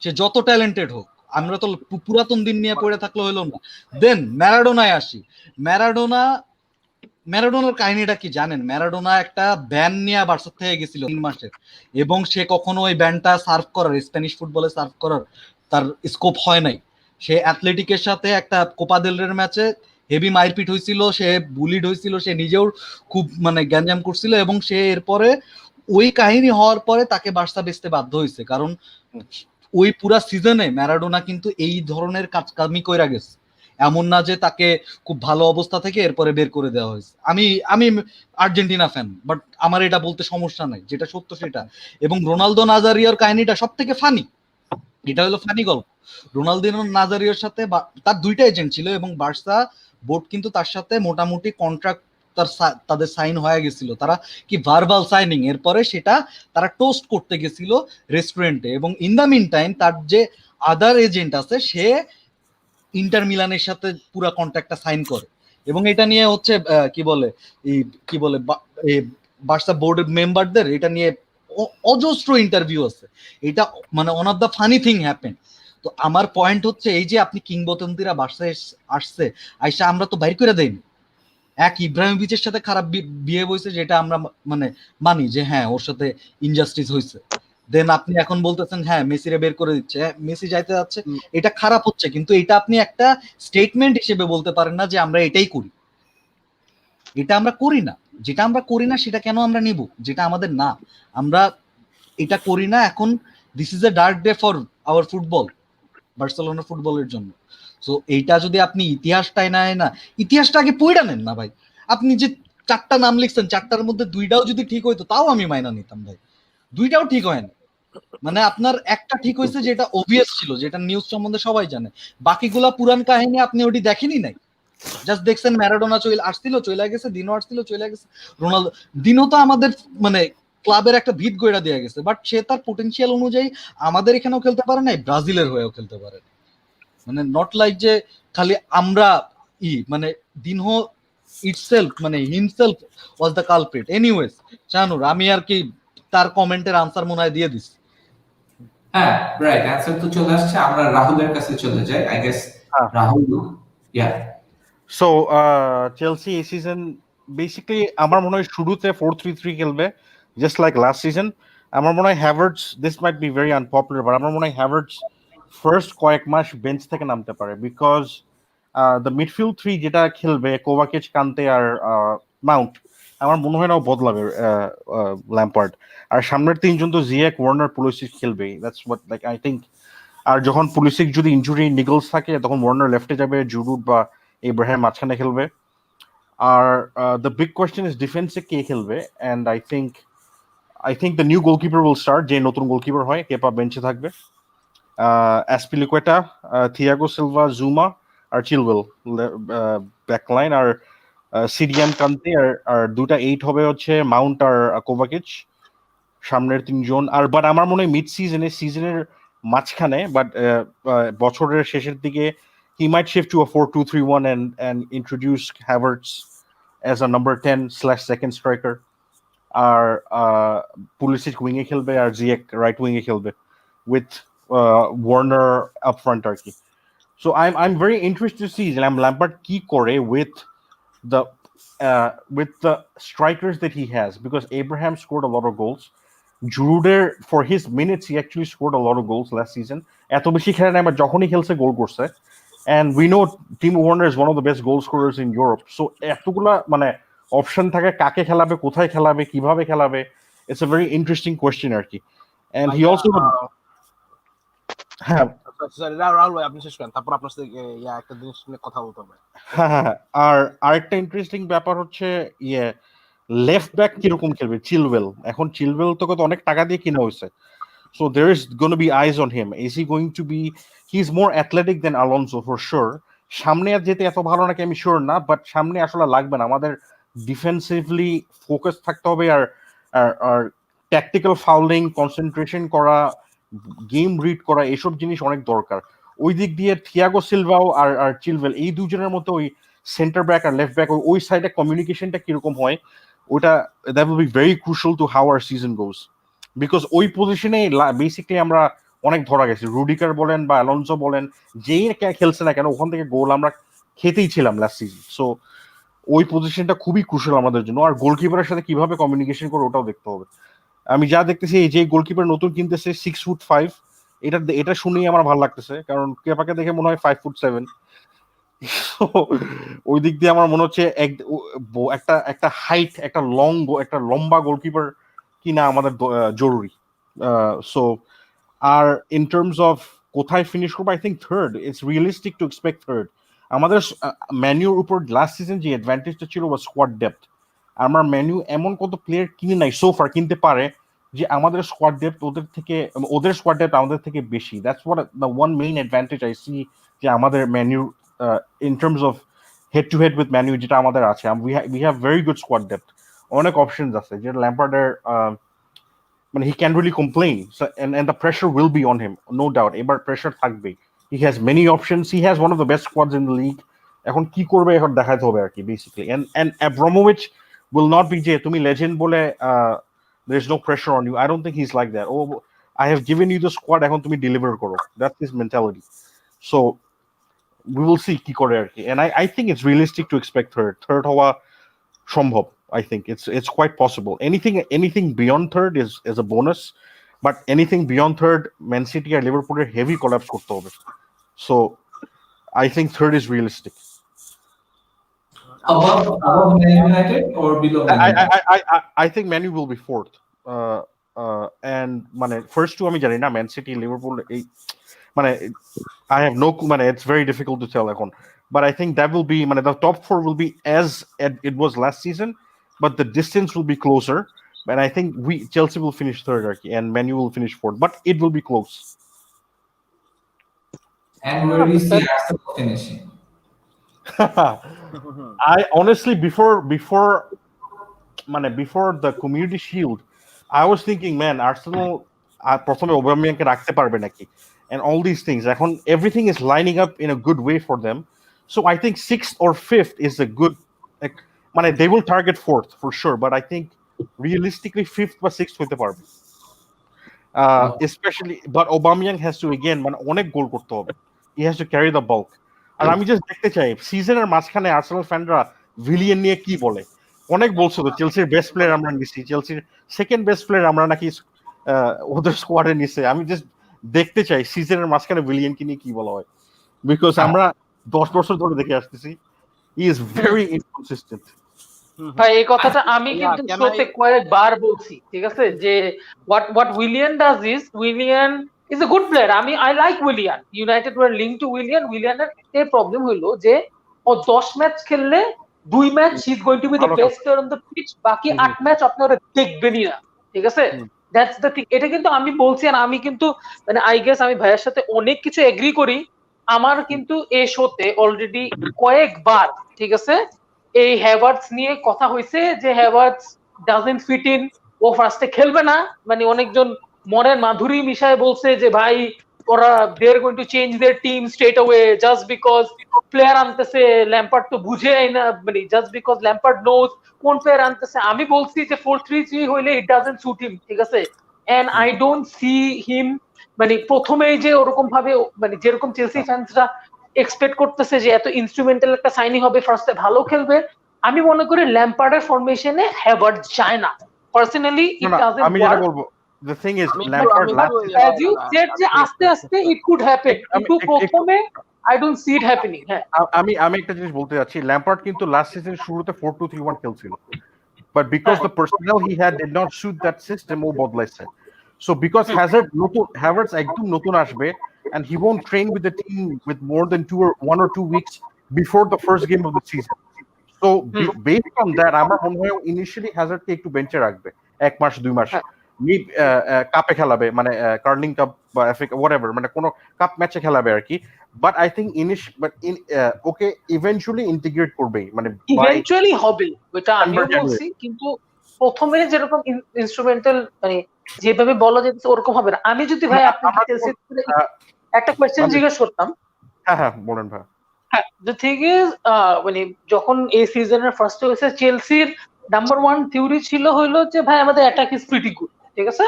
B: সে যত ট্যালেন্টেড হোক, আমরা তো পুরাতন দিন নিয়ে পড়ে থাকলে হইল না। দেন ম্যারাডোনায় আসি। ম্যারাডোনার কাহিনীটা কি জানেন? ম্যারাডোনা একটা ব্যান নিয়ে বার্সা থেকে গেছিল 3 মাসের, এবং সে কখনো ওই ব্যানটা সার্ভ করার, স্প্যানিশ ফুটবলে সার্ভ করার তার স্কোপ হয় নাই। সে অ্যাথলেটিকের সাথে একটা কোপা দেল রের ম্যাচে হেভি মারপিট হয়েছিল, সে বুলিড হয়েছিল, সে নিজেও খুব মানে গ্যাঞ্জাম করছিল, এবং সে এরপরে ওই কাহিনী হওয়ার পরে তাকে বার্সা বেচতে বাধ্য হয়েছে, কারণ ওই পুরা সিজনে ম্যারাডোনা কিন্তু এই ধরনের কাজকামি কইরা গেছে, এমন না যে তাকে খুব ভালো অবস্থা থেকে এরপরে বের করে দেওয়া হয়েছে। আমি আর্জেন্টিনা ফ্যান, বাট আমার এটা বলতে সমস্যা নাই, যেটা সত্য সেটা। এবং রোনালদো নাজারিওর কাহিনীটা সব থেকে ফানি, এটা হলো ফানি গল্প। রোনালদিনো নাজারিওর সাথে তার 2টা এজেন্ট ছিল, এবং বার্সা বোর্ড কিন্তু তার সাথে মোটামুটি কন্ট্রাক্ট তাদের সাইন হয়ে গেছিল, তারা কি ভার্বাল সাইনিং, এরপরে সেটা তারা টোস্ট করতে গেছিল রেস্টুরেন্টে, এবং ইন দ্য মিন টাইম তার যে আদার এজেন্ট আছে সে ইন্টার মিলানের সাথে পুরো কন্ট্রাক্টটা সাইন করে, এবং এটা নিয়ে হচ্ছে কি বলে বার্সা বোর্ডের মেম্বারদের এটা নিয়ে অজস্র ইন্টারভিউ আছে। এটা মানে one of the funny thing happen. তো তো আমার পয়েন্ট হচ্ছে এই যে আপনি কিংবদন্তিরা বাসায় আসছে, আইসা আমরা তো বাইর করে দেইনি। এক ইব্রাহিমোভিচের সাথে খারাপ বিয়ে হয়েছে, যেটা আমরা মানে মানি যে হ্যাঁ ওর সাথে ইনজাস্টিস হয়েছে। দেন আপনি এখন বলতেছেন হ্যাঁ মেসিরে বের করে দিচ্ছে, হ্যাঁ মেসি যাইতে যাচ্ছে, এটা খারাপ হচ্ছে, কিন্তু এটা আপনি একটা স্টেটমেন্ট হিসেবে বলতে পারেন না যে আমরা এটাই করি। এটা আমরা করি না, যেটা আমরা করি না সেটা কেন আমরা নিব, যেটা আমাদের না। আমরা এটা করি না। এখন this is a dark day for our football, Barcelona ফুটবলের জন্য। সো এইটা যদি আপনি ইতিহাসটাই না, ইতিহাসটা আগে পড়া নেন না ভাই। আপনি যে 4টা নাম লিখছেন, 4টার মধ্যে 2টাও যদি ঠিক হইতো তাও আমি মাইনা নিতাম ভাই। 2টাও ঠিক হয় না, মানে আপনার একটা ঠিক হয়েছে যেটা অবভিয়াস ছিল, যেটা নিউজ সম্বন্ধে সবাই জানে। বাকিগুলা পুরান কাহিনী, আপনি ওটি দেখেনি নাই, জাস্ট দেখছেন ম্যারাডোনা আসছিল চলে গেছে, দিনও আসছিল চলে গেছে, রোনালদো। দিনও তো আমাদের মানে ক্লাবের একটা ভিত গড়া দেওয়া গেছে, বাট সে তার পোটেনশিয়াল অনুযায়ী আমাদের এখানেও খেলতে পারে নাই, ব্রাজিলের হয়েও খেলতে পারে। মানে নট লাইক যে খালি আমরা মানে দিনহো ইটসেলফ মানে himself was the culprit. Anyways Shanur, আমি আর কি তার কমেন্টের আনসার মনে হয় দিয়ে দিছি।
A: হ্যাঁ রাইট, অ্যানসার তো চলে আসছে। আমরা রাহুলের কাছে চলে যাই, I guess Rahul. Yeah
K: so Chelsea এই সিজন বেসিক্যালি আমার মনে হয় শুরুতে 4-3-3 খেলবে, জাস্ট লাইক লাস্ট সিজন। আমার মনে হয় Havertz, this might be very unpopular, but আমার মনে হয় হ্যাভার্টস ফার্স্ট কয়েক মাস বেঞ্চ থেকে নামতে পারে, বিকজ দ্য মিডফিল্ড থ্রি যেটা খেলবে কোভাকিচ, কান্তে আর মাউন্ট, আমার মনে হয় না বদলাবে ল্যাম্পার্ড। আর সামনের তিনজন তো জিয়াক, ওয়ার্নার, পুলিসিক খেলবে, that's what like I think. আর যখন পুলিসিক যদি ইনজুরি নিগলস থাকে তখন ওয়ার্নার লেফটে যাবে, জুরুট বা ইব্রাহিম মাঝখানে খেলবে। আর দ্য বিগ কোয়েশ্চেন ইজ ডিফেন্সে কে খেলবে, and I think the new goalkeeper will start, যে নতুন গোলকিপার হয়, কেপা বেঞ্চে থাকবে। অ্যাসপিলিকুয়েটা, থিয়াগো সিলভা, জুমা আর চিলওয়েল ব্যাকলাইন, আর সিডিয়াম, কান্তে আর দুটা 8 হবে হচ্ছে মাউন্ট আর কোভাকিচ, সামনের তিনজন। আর বাট আমার মনে হয় মিড সিজনের মাঝখানে, বাট বছরের শেষের দিকে he might shift to a 4-2-3-1 and introduce Havertz as a number 10/second striker. R Pulisic wing এ খেলবে আর Ziyech right wing এ খেলবে with Warner up front আর কি। So I'm very interested to see Lampard কি করে with the strikers that he has, because Abraham scored a lot of goals. Giroud, for his minutes, he actually scored a lot of goals last season. এত বেশি খেলে না, যখনই খেলছে গোল করছে। And we know Timo Werner is one of the best goal scorers in Europe. So এতগুলা মানে option থাকে, কাকে খেলাবে, কোথায় খেলাবে, কিভাবে খেলাবে, it's a very interesting question আর কি। And he also হ্যাঁ
H: রাহুল ভাই আপনি শেষ করেন, তারপর আপনার সাথে একটা জিনিস নিয়ে কথা বলতে হবে।
K: হ্যাঁ, আর আরেকটা ইন্টারেস্টিং ব্যাপার হচ্ছে লেফট ব্যাক কিরকম খেলবে চিলওয়েল। এখন চিলওয়েল তো কত অনেক টাকা দিয়ে কিনা হয়েছে, so there is going to be eyes on him. Is he going to be, he's more athletic than Alonso for sure. সামনে আর যেতে এত ভালো নাকি আমি শিওর না, বাট সামনে আসলে লাগবে না, আমাদের ডিফেন্সিভলি ফোকাস থাকতে হবে, আর ট্যাকটিক্যাল ফাউলিং, কনসেন্ট্রেশন করা, গেম রিড করা, এসব জিনিস অনেক দরকার। ওই দিক দিয়ে থিয়াগো সিলভাও আর চিলওয়েল, এই দুজনের মধ্যে ওই সেন্টার ব্যাক আর লেফট ব্যাক ওই সাইডে কমিউনিকেশনটা কিরকম হয়, ওটা that will be very crucial to how our season goes. Because ওই পজিশনে বেসিক্যালি আমরা অনেক ধরা গেছি, রুডিকার বলেন বা অ্যালনসো বলেন, যেই খেলছে না কেন ওখান থেকে গোল আমরা খেতেই ছিলাম লাস্ট সিজন। সো ওই পজিশনটা খুবই ক্রুশাল আমাদের জন্য। আর গোলকিপারের সাথে কিভাবে কমিউনিকেশন করে ওটাও দেখতে হবে। আমি যা দেখতেছি এই যে গোলকিপার নতুন কিনতেছে 6'5", এটা শুনেই আমার ভালো লাগতেছে, কারণ কেপাকে দেখে মনে হয় 5'7". ওই দিক দিয়ে আমার মনে হচ্ছে একটা হাইট, একটা লম্বা গোলকিপার কিনা আমাদের জরুরি। সো আর ইন টার্মস অফ কোথায় ফিনিশ করবো, I think third, it's realistic to expect third. আমাদের ম্যানুর উপর লাস্ট সিজন যে অ্যাডভান্টেজটা ছিল ওয়াজ স্কোয়াড ডেপথ। আমার ম্যানু এমন কত প্লেয়ার কিনে নাই সোফার, কিনতে পারে যে আমাদের স্কোয়াড ডেপথ ওদের স্কোয়াড ডেপথ আমাদের থেকে বেশি। That's what the one main advantage I see, যে আমাদের Man U in terms of head to head with Man U যেটা আমাদের আছে, we have very good squad depth, অনেক অপশনস আছে, যেটা ল্যাম্পার্ডের মানে he can really complain, and the pressure will be on him, no doubt. এবার প্রেসার থাকবে, he has many options, he has one of the best squads in the league. এখন কি করবে এখন দেখাতে হবে আর কি basically. and Abramovich will not be যে তুমি লেজেন্ড বলে there is no pressure on you. I don't think he's like that. I have given you the squad, এখন তুমি deliver করো. That's his mentality. So we will see কি করে আর কি. And I think it's realistic to expect third হওয়া সম্ভব. I think it's quite possible. Anything beyond third is a bonus, but anything beyond third, Man City আর লিভারপুলের heavy collapse করতে হবে. So I think third is realistic.
A: Above Man United or below Man United?
K: I think Man U will be fourth. And মানে first two আমি জানি না, Man City, Liverpool, মানে I have no, মানে it's very difficult to tell এখন. But I think that will be, মানে the top four will be as it was last season, but the distance will be closer. And I think Chelsea will finish third, and Man U will finish fourth, but it will be close.
A: And where do you see Arsenal finishing?
K: I honestly, before the Community Shield, I was thinking, man, Arsenal প্রথমে ওবামিয়াংকে রাখতে পারবে নাকি, and all these things. এখন everything is lining up in a good way for them, so I think 6th or 5th is a good, like, মানে they will target 4th for sure, but I think realistically 5th বা 6th হতে পারবে, especially, but Aubameyang has to again মানে অনেক গোল করতে হবে, he has to carry the bulk. আর আমি just দেখতে চাই সিজনের মাঝখানে আর্সেনাল ফ্যানরা ভিলিয়ান নিয়ে কি বলে। অনেক বলছো তো চেলসির বেস্ট প্লেয়ার আমরা নিছি, চেলসির সেকেন্ড বেস্ট প্লেয়ার আমরা নাকি ওদের স্কোয়াডে নিছে। আমি জাস্ট দেখতে চাই সিজনের মাঝখানে ভিলিয়ানকে নিয়ে কি বলা হয়, বিকজ আমরা 10 বছর ধরে দেখে আসতেছি হি ইজ ভেরি ইনকনসিস্টেন্ট।
G: ভাই এই কথাটা আমি কিন্তু শোতে কয়েকবার বলছি, ঠিক আছে, যে what Willian does is Willian is a good player. I like Willian. United were linked to Willian. Williaনের একটা প্রবলেম হলো যে ও 10 ম্যাচ খেললে 2 match he is going to be the best player on the pitch, বাকি 8 match আপনারা দেখবেনই না, ঠিক আছে, that's the thing. এটা কিন্তু আমি বলছি, আর আমি কিন্তু মানে আই গেস আমি ভাইয়ের সাথে অনেক কিছু এগ্রি করি। আমার কিন্তু এই শোতে অলরেডি কয়েকবার, ঠিক আছে, এই হ্যাভার্টস নিয়ে কথা হয়েছে যে হ্যাভার্টস ডাজন্ট ফিট ইন, ও ফার্স্টে খেলবে না, মানে অনেকজন মনের মাধুরী মিশায় বলছে যে ভাই ওরা they are going to change their team straight away just because player আনতেছে, ল্যাম্পার্ড তো বুঝেই না, মানে জাস্ট বিকজ ল্যাম্পার্ড নোজ কোন প্লেয়ার আনতেছে। আমি বলছি যে 4-3-3 হইলে ইট ডাজন্ট সুট হিম, ঠিক আছে, and I don't see him, মানে প্রথমেই যে ওরকম ভাবে, মানে যেরকম চেলসি ফ্যান্সরা এক্সপেক্ট করতেছে যে এত ইনস্ট্রুমেন্টাল একটা সাইনিং হবে, ফার্স্টে ভালো খেলবে, আমি মনে করি ল্যাম্পার্ডের ফরমেশনে হ্যাভার্ট যায় না। Personally it doesn't work.
K: আমি যেটা বলবো, the thing is Lampard
G: as you said যে আস্তে আস্তে it could happen, কিন্তু প্রথমে I don't see it happening. হ্যাঁ,
K: আমি একটা জিনিস বলতে যাচ্ছি, ল্যাম্পার্ড কিন্তু লাস্ট সিজনের শুরুতে 4-2-3-1 খেলছিল, but because the personnel he had did not suit that system, O বদলাইছে। So because Havertz একদম নতুন আসবে, and he won't train with the team with more than 1 or 2 weeks before the first game of the season. So based on that, আমার মনে হয় initially হ্যাজার্ডকে একটু বেঞ্চে রাখবে 1 মাস 2 মাস, কাপে খেলাবে, মানে কার্লিং কাপ বা এফএ হোয়াটএভার, মানে কোনো কাপ ম্যাচে খেলাবে আর কি। But I think okay eventually integrate করবে, মানে
G: ইভেন্চুয়ালি হবে, এটা আমিও বলছি, কিন্তু প্রথমে যেরকম ইনস্ট্রুমেন্টাল মানে যেভাবে বলা যেতেছে ওরকম হবে না। আমি যদি ভাই আপনাকে একটা কোয়েশ্চেন জিজ্ঞেস করতাম।
K: হ্যাঁ বলেন ভাই।
G: হ্যাঁ, দ্য থিং ইজ মানে যখন এই সিজনের ফার্স্ট হয়েছে চেলসির নাম্বার 1 থিওরি ছিল হলো যে ভাই আমাদের অ্যাটাক ইজ প্রিটি গুড, ঠিক আছে,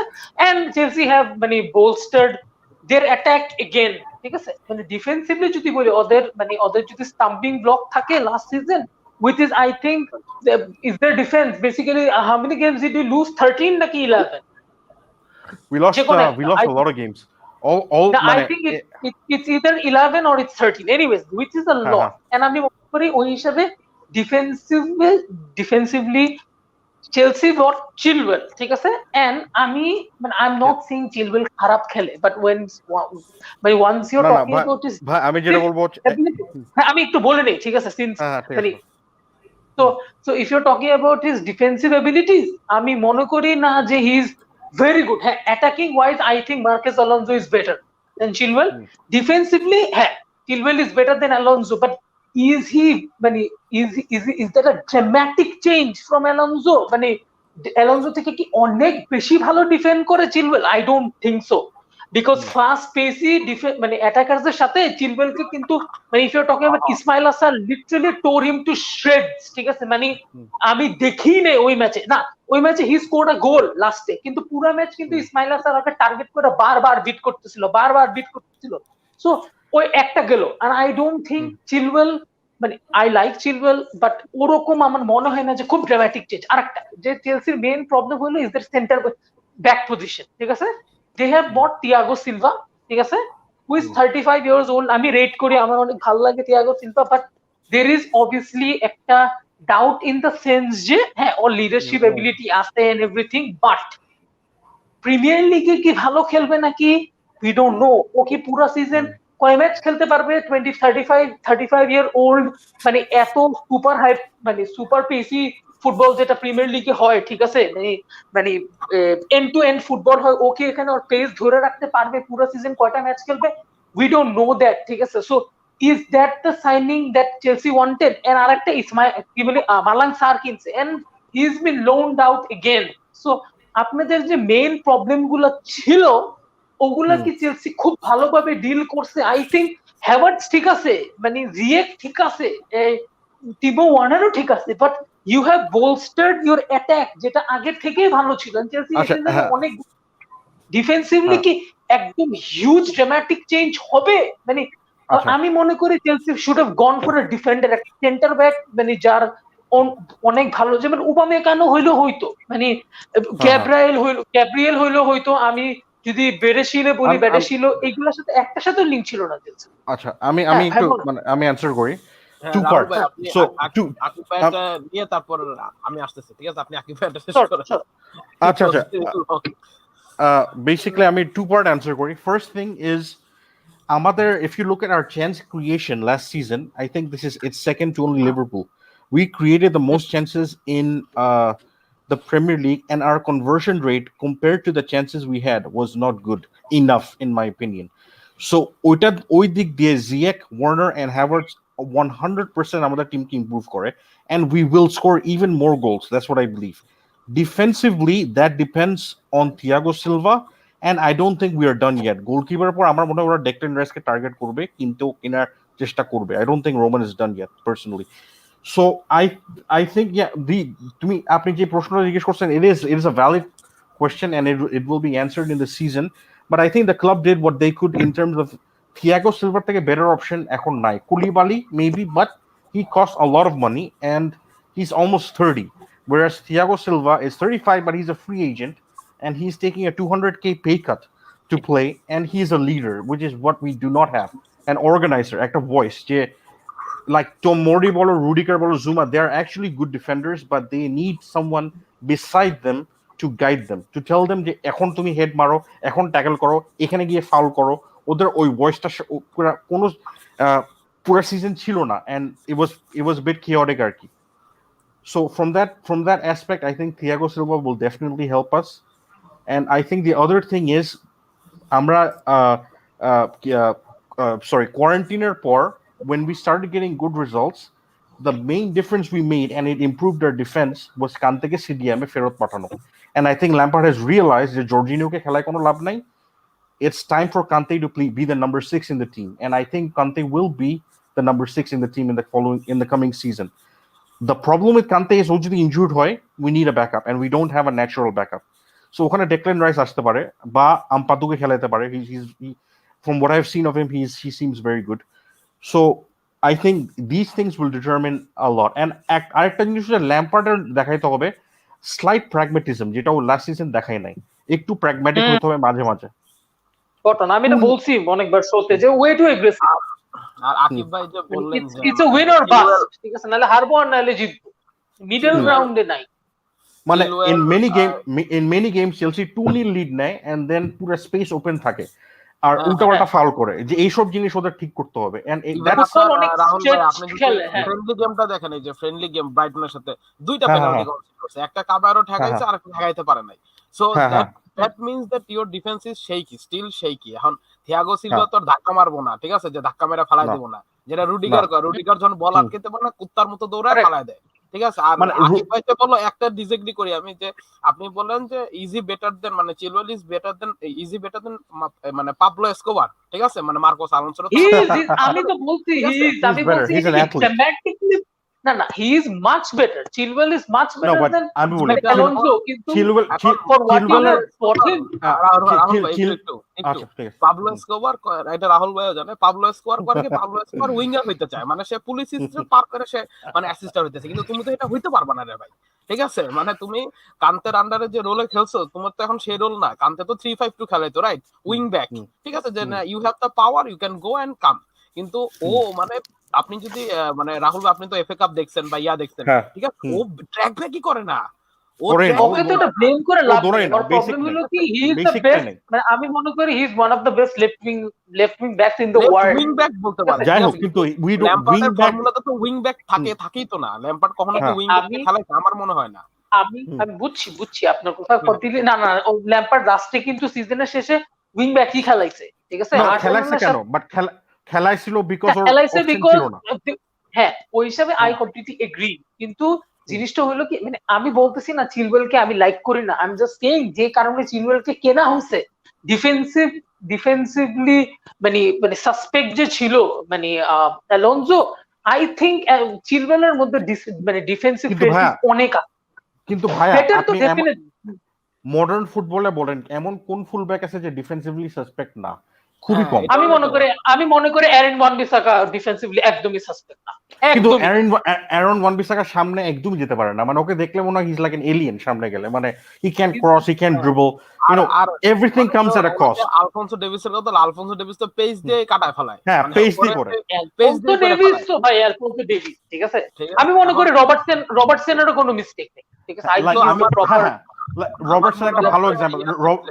G: এন্ড চেলসি হ্যাভ মানে বোলস্টার্ড देयर অ্যাটাক এগেন, ঠিক আছে, মানে ডিফেন্সিভলি যদি বলি ওদের যদি স্টাম্পিং ব্লক থাকে last season, which is I think is their defense basically. How many games did you lose? 13 নাকি 11?
K: We lost a lot of games.
G: I think it's either 11 or it's 13. Anyways, which is a lot. And আমি মনে করি ওই হিসাবে defensively Chelsea বট Chilwell, ঠিক আছে, and আমি মানে I am not seeing Chilwell খারাপ খেলে, but once you're talking about his,
K: ভাই আমি যেটা বলবো,
G: আমি একটু বলে নেই, ঠিক আছে, সিন্স মানে so if you're talking about his defensive abilities, আমি মনে করি না যে he is very good. Attacking wise I think Marcus Alonso is better than Chilwell. Defensively Chilwell is better than Alonso, but is he মানে is that a dramatic change from Alonso? মানে Alonso থেকে কি অনেক বেশি ভালো defend করে Chilwell? I don't think so. Because fast pacey মানে অ্যাটাকারদের সাথে চিলওয়েলকে কিন্তু মানে if you talking about Ismail Hasan literally tore him two শ্রেডস, ঠিক আছে? মানে আমি দেখি নেই ওই ম্যাচে, না ওই ম্যাচে হি স্কোরড আ গোল লাস্টে, কিন্তু পুরো ম্যাচ কিন্তু ইসমাইল হাসান ওকে টার্গেট করে বারবার বিট করতেছিল। সো ওই একটা গেল, আর আই ডোন্ট থিঙ্ক চিলওয়েল, মানে আই লাইক চিলওয়েল, বাট ওরকম আমার মনে হয় না যে খুব ড্রামাটিক চেঞ্জ। আরেকটা যে চেলসির মেইন প্রবলেম হলো is that centre back position, ঠিক আছে? They have both Thiago Silva, ঠিক আছে, হু ইজ 35 ইয়ার্স ওল্ড। আমি রেট করি, আমার অনেক ভালো লাগে Thiago Silva, but there is obviously একটা ডাউট ইন দ্য সেন্স যে হ্যাঁ ওর লিডারশিপ এবিলিটি আছে এন্ড এভরিথিং, বাট প্রিমিয়ার লিগে কি ভালো খেলবে নাকি উই ডোন্ট নো। ও কি পুরো সিজন কয় ম্যাচ খেলতে পারবে? 35 ইয়ার ওল্ড, মানে এত সুপার হাই, মানে সুপার পেসি ফুটবল যেটা প্রিমিয়ার লিগে হয়, ঠিক আছে, মানে এন্ড টু এন্ড ফুটবল হয়, ওকে এখানে ওর পেস ধরে রাখতে পারবে পুরো সিজন? কয়টা ম্যাচ খেলবে? উই ডোন্ট নো দ্যাট, ঠিক আছে? So is that the signing that Chelsea wanted? And আরেকটা ইসমাইল কি বলে মালাং সার কিনছে and he is been loaned out again. So আপনাদের যে মেইন প্রবলেম গুলো ছিল ওগুলা কি চেলসি খুব ভালোভাবে ডিল করছে? আই থিঙ্ক হ্যাভার্টস ঠিক আছে, মানে জিয়েক ঠিক আছে, টিবো ওয়ার্নারও ঠিক আছে, but you have bolstered your attack, যেটা আগের থেকেই ভালো ছিল। চেলসি অনেক ডিফেন্সিভলি কি একদম হিউজ ড্রামাটিক চেঞ্জ হবে? মানে আমি মনে করি Chelsea should have gone for a defender, একটা সেন্টার ব্যাক, মানে যার অনেক ভালো, যেমন উপামেকানো হইলো হয়তো, মানে গ্যাব্রিয়েল হইলো হয়তো, আমি যদি বেরেশিলে বলি বেরেশিল, এগুলোর সাথে একটার সাথে লিঙ্ক ছিল না চেলসি।
K: আচ্ছা, আমি একটু মানে আমি অ্যানসার করি টু পার্ট। সো
H: আকিব ভাইটা নিয়ে তারপর আমি আসতেছি, ঠিক আছে? আপনি আকিব ভাইটা শেষ করেন।
K: আচ্ছা basically আমি two part answer করি. First thing is আমাদের, if you look at our chance creation last season, I think it's second to only Liverpool. We created the most chances in the Premier League, and our conversion rate compared to the chances we had was not good enough, in my opinion. So ওই দিক দিয়ে Ziyech, Warner and Havertz 100% আমাদের টিমকে improve করে, and we will score even more goals. That's what I believe. Defensively, that depends on Thiago Silva, and I don't think we are done yet. Goalkeeper পর আমার মনে হয় ওরা Declan রাইসকে target করবে, কিন্তু কেনার চেষ্টা করবে. I don't think Roman is done yet personally. So I think তুমি আপনি যে প্রশ্নটা জিজ্ঞেস করছেন, it is a valid question, and it will be answered in the season, but I think the club did what they could in terms of Thiago Silva থেকে better option এখন নাই. Koulibaly maybe, but he costs a lot of money and he's almost 30, whereas Thiago Silva is 35 but he's a free agent and he's taking a 200k pay cut to play, and he's a leader, which is what we do not have. An organizer, একটা voice, যে like Tom Morty bolo, Rudiger bolo, Zuma, they are actually good defenders, but they need someone beside them to guide them, to tell them যে এখন তুমি head মারো, এখন tackle করো, এখানে গিয়ে ফাউল করো. ওদের ওই ভয়েসটা কোনো পুরো সিজন ছিল না, and it was a bit chaotic আর কি. So from that aspect, I think Thiago Silva will definitely help us. And I think the other thing is আমরা quarantineer পর, when we started getting good results, the main difference we made, and it improved our defense, was কান্তেকে CDM এ ফেরত পাঠানো. And I think Lampard has realized যে জর্জিনিওকে খেলায় কোনো লাভ নাই. It's time for Kante to be the number 6 in the team, and I think Kante will be the number 6 in the team in the coming season. The problem with Kante is ও যদি injured হয়, we need a backup, and we don't have a natural backup. So ওখানে Declan rice আসতে পারে বা আম্পাদুকে খেলাতে পারে. From what I've seen of him, he seems very good. So I think these things will determine a lot. And আরেকটা জিনিস হচ্ছে ল্যাম্পার্ডের দেখাইতে হবে স্লাইট প্র্যাগম্যাটিজম, যেটা ও লাস্ট সিজন দেখায় নাই. একটু প্র্যাগম্যাটিক হতে হবে মাঝে মাঝে.
G: ঘটনা আমি তো বলছি অনেকবার শোতে যে ওয়ে টু এগ্রেসিভ।
H: আর আকিব ভাই যে বললেন যে
G: it's a win or bust, ঠিক আছে, নালে হারবো আর নালে জিতবো, মিডল গ্রাউন্ডে নাই।
K: মানে in many games Chelsea 2-0 lead নেয় and then পুরো স্পেস ওপেন থাকে আর উল্টাপাল্টা ফাউল করে, যে এইসব জিনিস ওদের ঠিক করতে হবে. and that's
H: রাহুল ভাই, আপনি ফ্রেন্ডলি গেমটা দেখেন, এই যে ফ্রেন্ডলি গেম ব্রাইটনের সাথে দুইটা পেনাল্টি করছে, একটা কাবারও ঠেকাইছে আর একটা ঠেকাইতে পারে নাই. So that means that your defense is shaky, still shaky. এখন থিয়াগো সিলভা তো ধাক্কা মারবো না, ঠিক আছে, যে ধাক্কা মেরে ফালাই দেব না, যেটা রুডিগার যখন বল আটকাইতে পারে না, কুত্তার মতো দৌড়ায় ফালাই দেয়. ঠিক আছে। আর
K: মানে
H: আকিব ভাইকে বলো একটা ডিসএগ্রি করি আমি, যে আপনি বললেন যে ইজি বেটার দেন, মানে Chilwell is better then, easy better than মানে পাবলো এসকোবার, ঠিক আছে, মানে মার্কোস আলোনসোর তো
G: আমি তো বলছি আমি
K: better.
G: বলছি
K: He's an athlete.
G: thematically না he is much better, Chilwell is much
K: No,
G: better
K: but
G: দেন
K: আমি বলি
G: অ্যালোনসো, কিন্তু
K: Chilwell
G: for what you
K: Chilwell-এর
G: have for him
H: Rahul ভাই একটু
K: আচ্ছা ঠিক আছে।
H: পাবলো এসকোবার, এটা রাহুল ভাইও জানে, পাবলো এসকোবার করে কি, পাবলো এসকোবার উইঙ্গার হইতে চায়, মানে সে পুলিশ পার করে সে মানে অ্যাসিস্ট্যান্ট হইতেছে, কিন্তু তুমি তো এটা হইতে পারবা না রে ভাই, ঠিক আছে। মানে তুমি কান্তের আন্ডারে যে রোলে খেলছো, তোমার তো এখন সেই রোল না, কান্তে তো 3-5-2 খেলে তো, রাইট, উইং ব্যাক, ঠিক আছে, যে you have the power, you can go and come, কিন্তু ও মানে আপনি যদি মানে রাহুল ভাই আপনি তো এফএ কাপ দেখছেন বা ইয়া দেখছেন, ঠিক আছে, ও ট্র্যাক ব্যাকই করে না,
G: ওকে তো এটা ব্লেম করে লাভ নেই। ওর প্রবলেম হলো কি হি ইজ দ্য বেস্ট, মানে আমি মনে করি he is one of the best left wing backs in the world.
H: Wing back বলতে পারে,
K: যাই হোক, কিন্তু উই ডু উইং ব্যাক
H: ফর্মুলাতে তো উইং ব্যাক থাকেই তো না, ল্যাম্পার্ড কখনো কি উইং ব্যাক খেলাইছে আমার মনে হয় না।
G: আমি বুঝছি আপনার কথা কমপ্লিটলি, না ল্যাম্পার্ড লাস্টে কিন্তু সিজনের শেষে উইং ব্যাকই খেলাইছে, ঠিক আছে।
K: খেলাইছে কেন, বাট খেলাইছিল বিকজ
G: খেলাইছে বিকজ হ্যাঁ, ওই হিসাবে আই কমপ্লিটলি এগ্রি, কিন্তু জিনিসটা হলো কি, মানে আমি বলতেছি না চিলওয়েলকে আমি লাইক করি না, আই এম জাস্ট সেইং যে কারণে চিলওয়েলকে কেনা হয়েছে, ডিফেন্সিভলি মানে সাসপেক্ট যে ছিল মানে অ্যালোনসো, আই থিংক চিলওয়েলের মধ্যে মানে ডিফেন্সিভ অনেক আছে,
K: কিন্তু ভাইয়া
G: আপনি
K: মডার্ন ফুটবলে বলেন এমন কোন ফুলব্যাক আছে যে ডিফেন্সিভলি সাসপেক্ট না? খুবই কম।
G: আমি মনে করি অ্যারন ওয়ান-বিসাকা ডিফেন্সিভলি একদমই সাসপেক্ট না,
K: কিন্তু অ্যারন ওয়ান-বিসাকা সামনে একদমই যেতে পারে না, মানে ওকে দেখলে মনে হয় he is like an alien সামনে গেলে, মানে he can cross, he can dribble, you know everything comes at a cost.
H: Alfonso ডেভিসের কথা, আলফোনসো ডেভিস তো পেজ দিয়ে কাটায় ফেলায়,
K: হ্যাঁ পেজ দিয়ে করে,
G: আলফোনসো ডেভিস তো ভাই, আলফোনসো ডেভিস, ঠিক আছে। আমি মনে করি রবার্টসনেরও কোনো মিস্টেক নেই, ঠিক আছে। আই থিংক আমার প্রপার
K: রবার্টসন একটা ভালো এক্সাম্পল,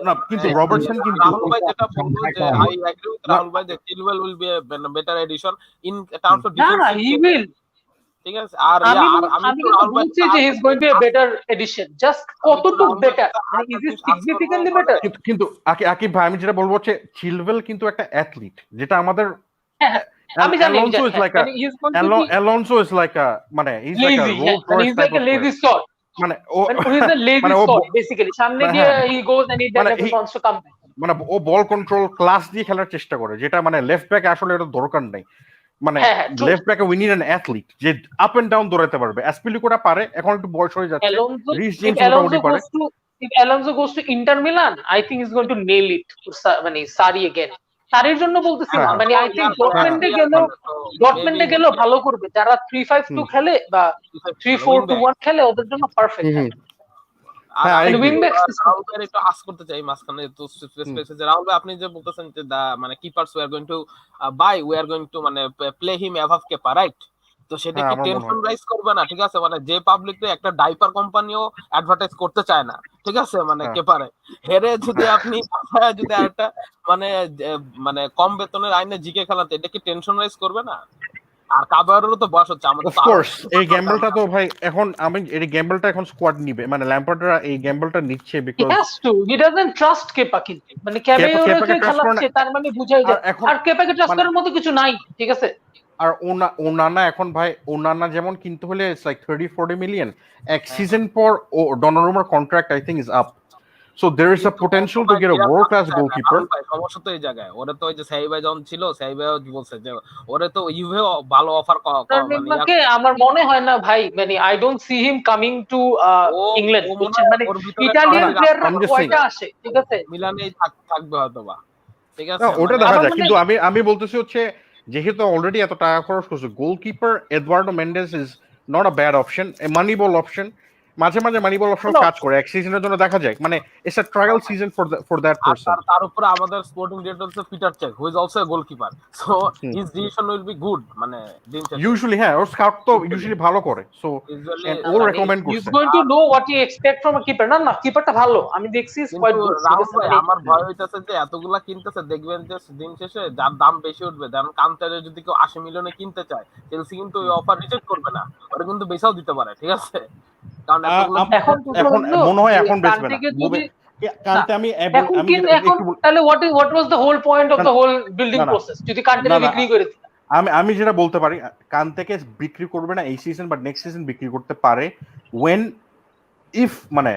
K: না কিন্তু রবার্টসন কিন্তু
H: রাহুল ভাই যেটা বললো যে আই এগ্রি উইথ রাহুল ভাই যে Chilwell will be a better addition in terms of defence,
G: না হি উইল,
H: ঠিক আছে। আর
G: আমি তো বলছি যে he is going to be a better addition, just কতটুকু বেটার, মানে ইজ ইট সিগনিফিক্যান্টলি বেটার।
K: কিন্তু আকিব ভাই আমি যেটা বলবো হচ্ছে চিলওয়েল কিন্তু একটা অ্যাথলিট, যেটা আমাদের
G: আমি জানি
K: Alonso is like a মানে he's like a road course type of
G: lazy sort,
K: মানে ও
G: he's a lazy sort basically, সামনে গিয়ে he goes and he never wants to come back,
K: মানে ও বল কন্ট্রোল ক্লাস দিয়ে খেলার চেষ্টা করে, যেটা মানে লেফট ব্যাক আসলে এটা দরকার নাই, মানে লেফট ব্যাকে উই নিড অ্যান অ্যাথলিট যে আপ এন্ড ডাউন দৌড়াতে পারবে। অ্যাসপিলিকুয়েটা পারে, এখন একটু বয়স হয়ে যাচ্ছে, রিস জেমস মোটামুটি পারে।
G: If Alonso goes to Inter Milan, I think he's going to nail it to মানে সারি again, সারির জন্য বলতেছি না, মানে আই থিংক ডটমেন্ডে গেলেও ভালো করবে, যারা 3-5-2 খেলে বা 3-4-2-1 খেলে ওদের জন্য পারফেক্ট।
H: একটু আস করতে চাই মাঝখানে তো স্পেসে যে রাহুল ভাই আপনি যে বলতেছেন যে মানে keepers we are going to buy, we are going to মানে play him above Kepa, right? তো সেটা কি টেনশন রাইজ করবে না? ঠিক আছে, মানে যে পাবলিককে একটা ডাইপার কোম্পানিও অ্যাডভার্টাইজ করতে চায় না, ঠিক আছে, মানে কেপারে হেরে যদি আপনি যদি একটা মানে কম বেতনের আইনে জিকে খেলাতে, এটা কি টেনশন রাইজ করবে না? আর কাবারেরও তো বয়স হচ্ছে আমাদের,
K: অফ কোর্স এই গ্যাম্বলটা তো ভাই এখন আমি এই গ্যাম্বলটা এখন স্কোয়াড নিবে, মানে ল্যাম্পার্ডরা এই গ্যাম্বলটা নিচ্ছে বিকজ
G: হি ডাজন্ট ট্রাস্ট কেপা, কিন্তু মানে কেপাকে খেলাচ্ছে তার মানে বুঝাই যায়, আর কেপাকে ট্রাস্ট করার মতো কিছু নাই, ঠিক আছে।
K: আর ওনানা এখন ভাই ওনানা যেমন কিনতে হলে ইটস লাইক 30-40 মিলিয়ন এক সিজন পর, ও ডনারুমার contract I think is up, so there is a potential to get a world class goalkeeper.
H: সমস্যা তো এই জায়গায়, ওরে তো ওই যে সাইবাই যখন ছিল, সাইবাই বলছে যে ওরে তো ইউভে ভালো অফার
G: মানে আমার মনে হয় না ভাই, মানে I don't see him coming to England, মানে ইতালিয়ান প্লেয়াররা কয়টা আসে, ঠিক আছে,
H: মিলানেই থাকবে হয়তোবা, ঠিক আছে,
K: ওটা দেখা যায়। কিন্তু আমি বলতেছি হচ্ছে যেহেতু অলরেডি এত টাকা খরচ করছে, goalkeeper Eduardo Mendes is not a bad option, a moneyball option, মাঝে মাঝে মানিবল অপশন কাজ করে, এক সিজনের জন্য দেখা যায়, মানে it's a trial season for that person.
H: তার উপরে আমাদের স্পোর্টিং ডিরেক্টর হচ্ছে Peter Cech, who is also a goalkeeper, so his decision will be good, মানে
K: ইউজুয়ালি হ্যাঁ ওর স্কাউট তো ইউজুয়ালি ভালো করে, সো এন্ড ও রেকমেন্ড করছে,
G: he is going to know what you expect from a keeper. না কিপারটা ভালো, আমি দেখছি কোয়াইট গুড।
H: আমার ভয় হইতাছে যে এতগুলা কিনতেছে, দেখবেন যে দিন শেষে যার দাম বেশি উঠবে, যেমন কান্তারে যদি কেউ 80 মিলিয়নে কিনতে চায়, চেলসি কিন্তু ওই অফার রিজেক্ট করবে না, ওরা কিন্তু বেচাও দিতে পারে, ঠিক আছে।
K: এখন মনে হয় এখন বেচবে না, কান্তে আমি
G: এখন তাহলে what was the whole point of the whole building process যদি কান্তে বিক্রি করে দিত?
K: আমি যেটা বলতে পারি, কান্তেকে বিক্রি করবে না এই সিজন, বাট নেক্সট সিজন বিক্রি করতে পারে when if মানে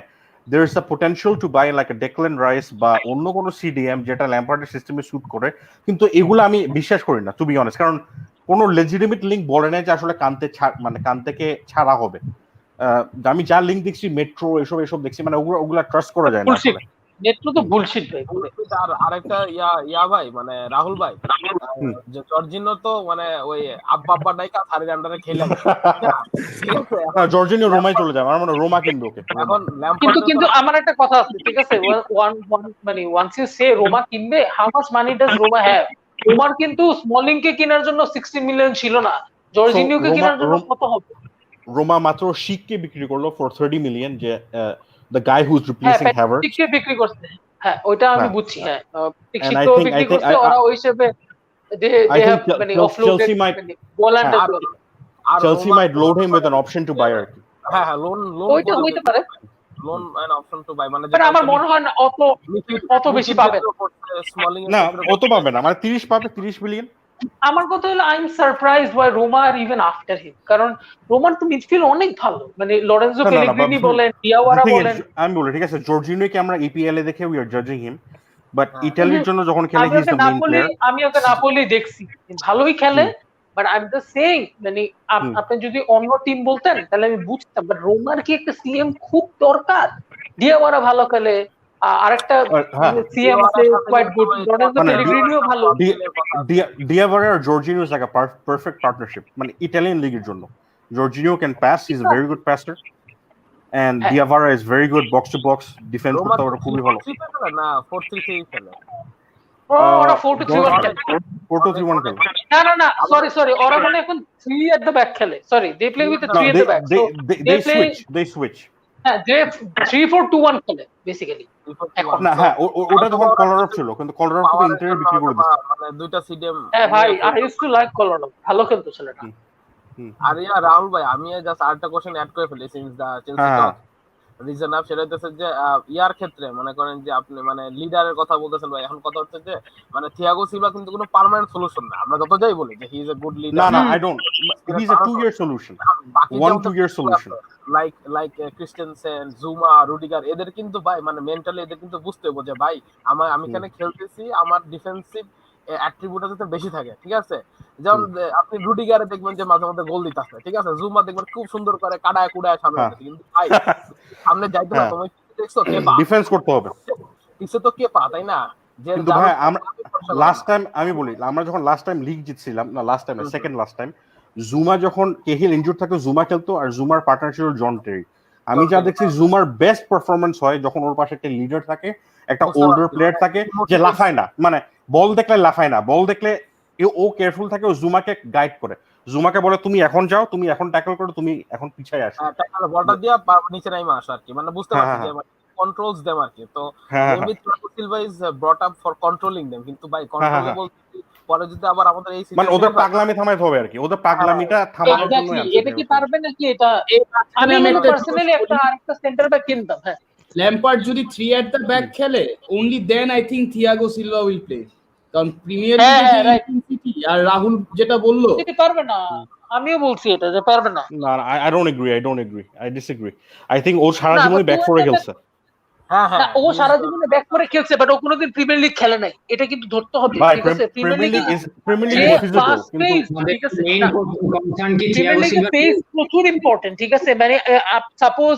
K: there is a potential to buy like a Declan Rice বা অন্য কোনো সিডিএম যেটা ল্যাম্পার্ডের সিস্টেমে স্যুট করে, কিন্তু এগুলো আমি বিশ্বাস করি না টু বি অনেস্ট, কারণ কোনো লেজিটিমেট লিঙ্ক বলে না যে আসলে মানে কান্তেকে ছাড়া হবে। আমি যা লিঙ্ক দেখছি মেট্রো এসব দেখছি, মানে ওগুলা ট্রাস্ট করা যায় না আসলে।
G: মেট্রো তো বুলশিট ভাই।
H: আর আরেকটা ইয়া ভাই, মানে রাহুল ভাই, যে জর্জিনো তো মানে ওই আব্বা নাইকা থারির আন্ডারে খেলে
K: জর্জিনিও রোমায় চলে যায়, আমার মনে হয় রোমা কিনবে ওকে
H: এখন।
G: কিন্তু আমার একটা কথা আছে, ঠিক আছে, মানে ওয়ান্স ইউ সে রোমা কিনবে, how much money does Roma have? রোমার কিন্তু স্মলিংকে কেনার জন্য 60 মিলিয়ন ছিল না, জর্জিনিওকে কেনার জন্য কত হবে?
K: রোমা মাত্র শিককে বিক্রি করলো ফর 30 মিলিয়ন, যে the guy who's replacing Havertz
G: শিককে বিক্রি করতে। হ্যাঁ ওইটা আমি বুঝছি, হ্যাঁ শিককে বিক্রি করতে ওরা ওই হিসেবে মানে অফলোডেড
K: Chelsea might load him with an option to buy আর কি।
H: হ্যাঁ লোন
G: ওইটা হইতে পারে,
H: loan and option to buy, মানে
G: আমার মনে হয় না অত বেশি পাবে
K: না, অত পাবে না, মানে 30 পাবে, 30 মিলিয়ন।
G: আমার কথা হলো I am surprised by Roma are even after him, কারণ রোমার তো মিডফিল্ড অনেক ভালো, মানে লরেন্জো পেলেগ্রিনি বলেন, ডিয়াওয়ারা বলেন।
K: আমি বলি ঠিক আছে, জর্জিনিওকে আমরা ইপিএল এ দেখে উই আর জাজিং হিম, বাট ইতালির জন্য যখন খেলে he is the main player.
G: আমি ওকে নাপোলি দেখছি, ভালোই খেলে, but I am just saying মানে আপনি যদি অন্য টিম বলতেন তাহলে আমি বুঝতাম, বাট রোমার কি একটা সিএম খুব দরকার? ডিয়াওয়ারা ভালো খেলে, আরেকটা সিএম আছে কোয়াইট গুড, লরেন্জো পেলেগ্রিনিও ভালো।
K: ডিয়াওয়ারা আর Jorginho is like a perfect partnership, মানে ইতালিয়ান লিগের জন্য। Jorginho can pass, he is a very good passer, and Diawara is very good box to box defense করতে ওরা খুবই ভালো।
H: না 4-3-3 খেলে,
G: ওরা 4-2-3-1 খেলে,
K: 4-2-3-1 খেলে।
G: না সরি ওরা মানে এখন 3 at the back খেলে, sorry they play with the 3 at the back, so
K: they switch
G: হ্যাঁ they 3-4-2-1 খেলে বেসিক্যালি এখন।
K: না হ্যাঁ ওটা তখন কলার ছিল, কিন্তু কলার তো ইন্টারে বিক্রি করে দিয়েছে,
H: মানে দুইটা সিডিএম।
G: হ্যাঁ ভাই আই ইউজ টু লাইক কলার, ভালো খেলতো ছেলেটা।
H: আর রাহুল ভাই, আমি জাস্ট আরেকটা কোশ্চেন অ্যাড করে ফেলি সিন্স দা চেলসি টক রিজন আপ, সেটা হচ্ছে যে ইয়ার ক্ষেত্রে মনে করেন যে আপনি মানে লিডারের কথা বলতেছেন ভাই, এখন কথা হচ্ছে যে মানে থিয়াগো সিলভা কিন্তু কোনো পার্মানেন্ট সলিউশন না, আমরা যত যাই বলি যে he is a good leader.
K: না I don't, he is a 2-year solution, 1-2 year solution,
H: like Christensen, Zouma, Rudiger, এদের কিন্তু ভাই মানে মেন্টালি এদের কিন্তু বুঝতে হবে যে ভাই আমি এখানে খেলতেছি, আমার ডিফেন্সিভ অ্যাট্রিবিউট যাতে বেশি থাকে, ঠিক আছে? যেমন আপনি রুডিগারে দেখবেন যে মাঝে মধ্যে গোল দিতেছে, ঠিক আছে, জুমা দেখবেন খুব সুন্দর করে কাটায় কুড়ায় সামনে যাচ্ছে, কিন্তু ভাই সামনে যাইতে না, তুমি দেখছো কে পা
K: ডিফেন্স করতে হবে,
H: পিছে তো কে পা, তাই না?
K: কিন্তু ভাই আমরা লাস্ট টাইম, আমি বলি আমরা যখন লাস্ট টাইম লিগ জিতছিলাম, না last time second last time, জুমা যখন কেহিল ইনজুর থাকতো জুমা খেলতো, আর জুমার পার্টনার ছিল জন টেরি। আমি যা দেখছি জুমার বেস্ট পারফরমেন্স হয় যখন ওর পাশে একটা লিডার থাকে, একটা ওল্ডার প্লেয়ার থাকে যে লাফায় না, মানে বল দেখলে লাফায় না, বল দেখলে ও কেয়ারফুল থাকে, ও জুমাকে গাইড করে, জুমাকে বলে তুমি এখন যাও, তুমি এখন ট্যাকল করো, তুমি এখন পিছায় আসো,
H: ট্যাকল বলটা দিয়া নিচে নাইমা আসো আর কি, মানে বুঝতে পারছি যে কন্ট্রোলস দেম আর কি। তো maybe Thiago Silva is brought up for controlling them, কিন্তু ভাই কন্ট্রোলে বলতে পরে যদি আবার আমাদের এই
K: মানে ওদের পাগলামি থামাইতে হবে আর কি, ওদের পাগলামিটা থামানোর জন্য
G: এটা কি পারবে নাকি? এটা আমি পার্সোনালি একটা আরেকটা সেন্টার ব্যাক কিনতাম। হ্যাঁ
C: ল্যাম্পার্ড যদি 3 at the back খেলে, only then I think Thiago Silva will play, কারণ প্রিমিয়ার লিগে ইন্টেন্সিটি আর রাহুল যেটা বললো
G: এটা পারবে না, আমিও বলছি এটা যে পারবে না।
K: না I don't agree, I disagree. I think ও সারা জীবনই ব্যাক ফোরে খেলছে।
G: হ্যাঁ ও সারা জীবনে ব্যাক করে খেলছে, বাট ও কোনোদিন প্রিমিয়ার লিগ খেলে নাই, এটা কিন্তু ধরতে হবে, ঠিক আছে? প্রিমিয়ার লিগ ইজ ফিজিক্যাল, কিন্তু ঠিক আছে মেইন কনসার্ন কি থিয়াগো সিলভা পেস প্রচুর ইম্পর্টেন্ট, ঠিক আছে? মানে সাপোজ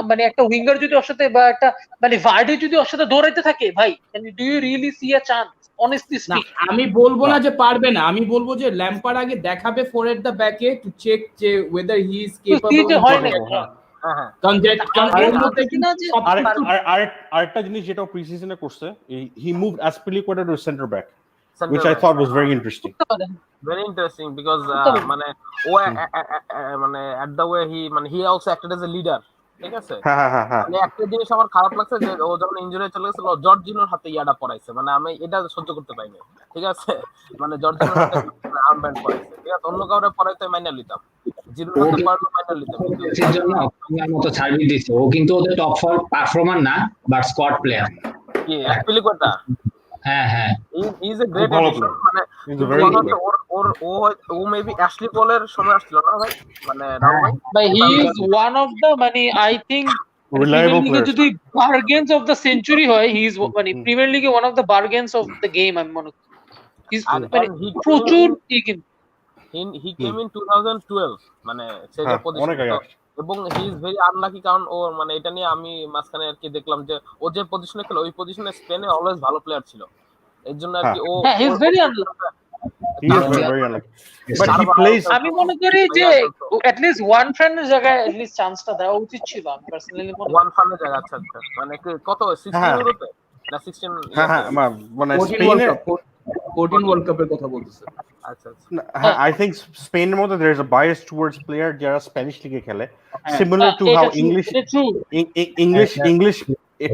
G: মানে একটা উইঙ্গার যদি ওর সাথে বা একটা মানে ভার্ডি যদি ওর সাথে দৌড়াইতে থাকে, ভাই do you really see a chance? Honestly speak,
C: আমি বলবো না যে পারবে না, আমি বলবো যে ল্যাম্পার্ড আগে দেখাবে 4 at the back এ টু চেক যে whether he is capable।
K: আরেকটা জিনিস যেটা প্রি সিজনে করছে, he moved Azpilicueta to centre back, which I thought was very interesting
H: because মানে ও মানে at the way he also acted as a leader, ঠিক আছে? মানে একটা জিনিস আমার খারাপ লাগছে যে ও যখন ইনজুরি চলে গেছিল জর্জিনোর হাতে ইয়াটা পড়াইছে, মানে আমি এটা সহ্য করতে পাইনি, ঠিক আছে? মানে জর্জিনোর হাতে আর্মব্যান্ড পড়াইছে, ঠিক আছে? অন্য কাউরে পড়াইতে মাইনা লিতাম, জিরোর হাতে পড়াইতে মাইনা লিতাম,
F: এর জন্য আমার মতো সার্ভিস দিছে ও, কিন্তু ওদের টপ 4 পারফর্মার না, বাট স্কোয়াড প্লেয়ার।
H: কি অ্যাকচুয়ালি কথা
F: হ্যাঁ হ্যাঁ
H: হি ইজ এ
K: খুব
H: গ্রেট
K: ভালো
H: এডিশন।
K: প্লেয়ার,
H: মানে
K: ইজ এ
H: কিন্তু
K: ভেরি
H: কথা
K: গুড
H: হচ্ছে ও মেবি অ্যাশলি কোলের সময় আসছিল না ভাই, মানে রাহুল ভাই
G: But
H: if
G: he
H: I'm
G: is one of the মানে I think মানে প্রিমিয়ার
K: রিলায়েবল
G: লিগে
K: প্লেয়ার।
G: যদি বার্গেন্স অফ দ্য সেঞ্চুরি হয় হি ইজ মানে প্রিমিয়ার লিগে one of the bargains of the game আমি মনে করি। মানে
H: and he came
G: প্রচুর
H: in
G: কিন্তু
H: he came in 2012 মানে সে যে
K: হ্যাঁ অনেক
H: পজিশনে
K: আগে
H: তো,
K: আসছে।
H: এবং হি ইজ ভেরি আনলাকি কারণ ও মানে এটা নিয়ে আমি মাঝখানে আর কি দেখলাম যে ও যে পজিশনে খেলে ওই পজিশনে স্পেনে অলওয়েজ ভালো প্লেয়ার ছিল, এর জন্য আর
K: হ্যাঁ
H: কি ও
G: হ্যাঁ he is
H: or
G: very unlucky.
K: He is very unlucky, but he
H: কারভারাও
K: plays
H: খেলতো,
G: আমি মনে করি যে
H: ডিমারিয়া খেলতো,
G: অ্যাট লিস্ট ওয়ান ফ্রেন্ডের জায়গায় অ্যাট লিস্ট চান্সটা দেওয়া উচিত ছিল আমি পার্সোনালি মনে করি।
H: ওয়ান ফানের জায়গা। আচ্ছা আচ্ছা, মানে কত 16
K: হ্যাঁ
H: ইউরোতে না 16
K: হ্যাঁ
H: ইয়াতে?
K: হ্যাঁ মানে
C: 14 ওয়ার্ল্ড
K: স্পেনের,
C: কাপ 14 ওয়ার্ল্ড কাপের কথা বলতেছে।
H: আচ্ছা আচ্ছা
K: হ্যাঁ আই থিঙ্ক স্পেনের মধ্যে there is a bias towards player যারা স্প্যানিশ লিগে খেলে,
C: হ্যাঁ
K: similar to how
G: এটা ট্রু, এটা ট্রু।
K: ইংলিশ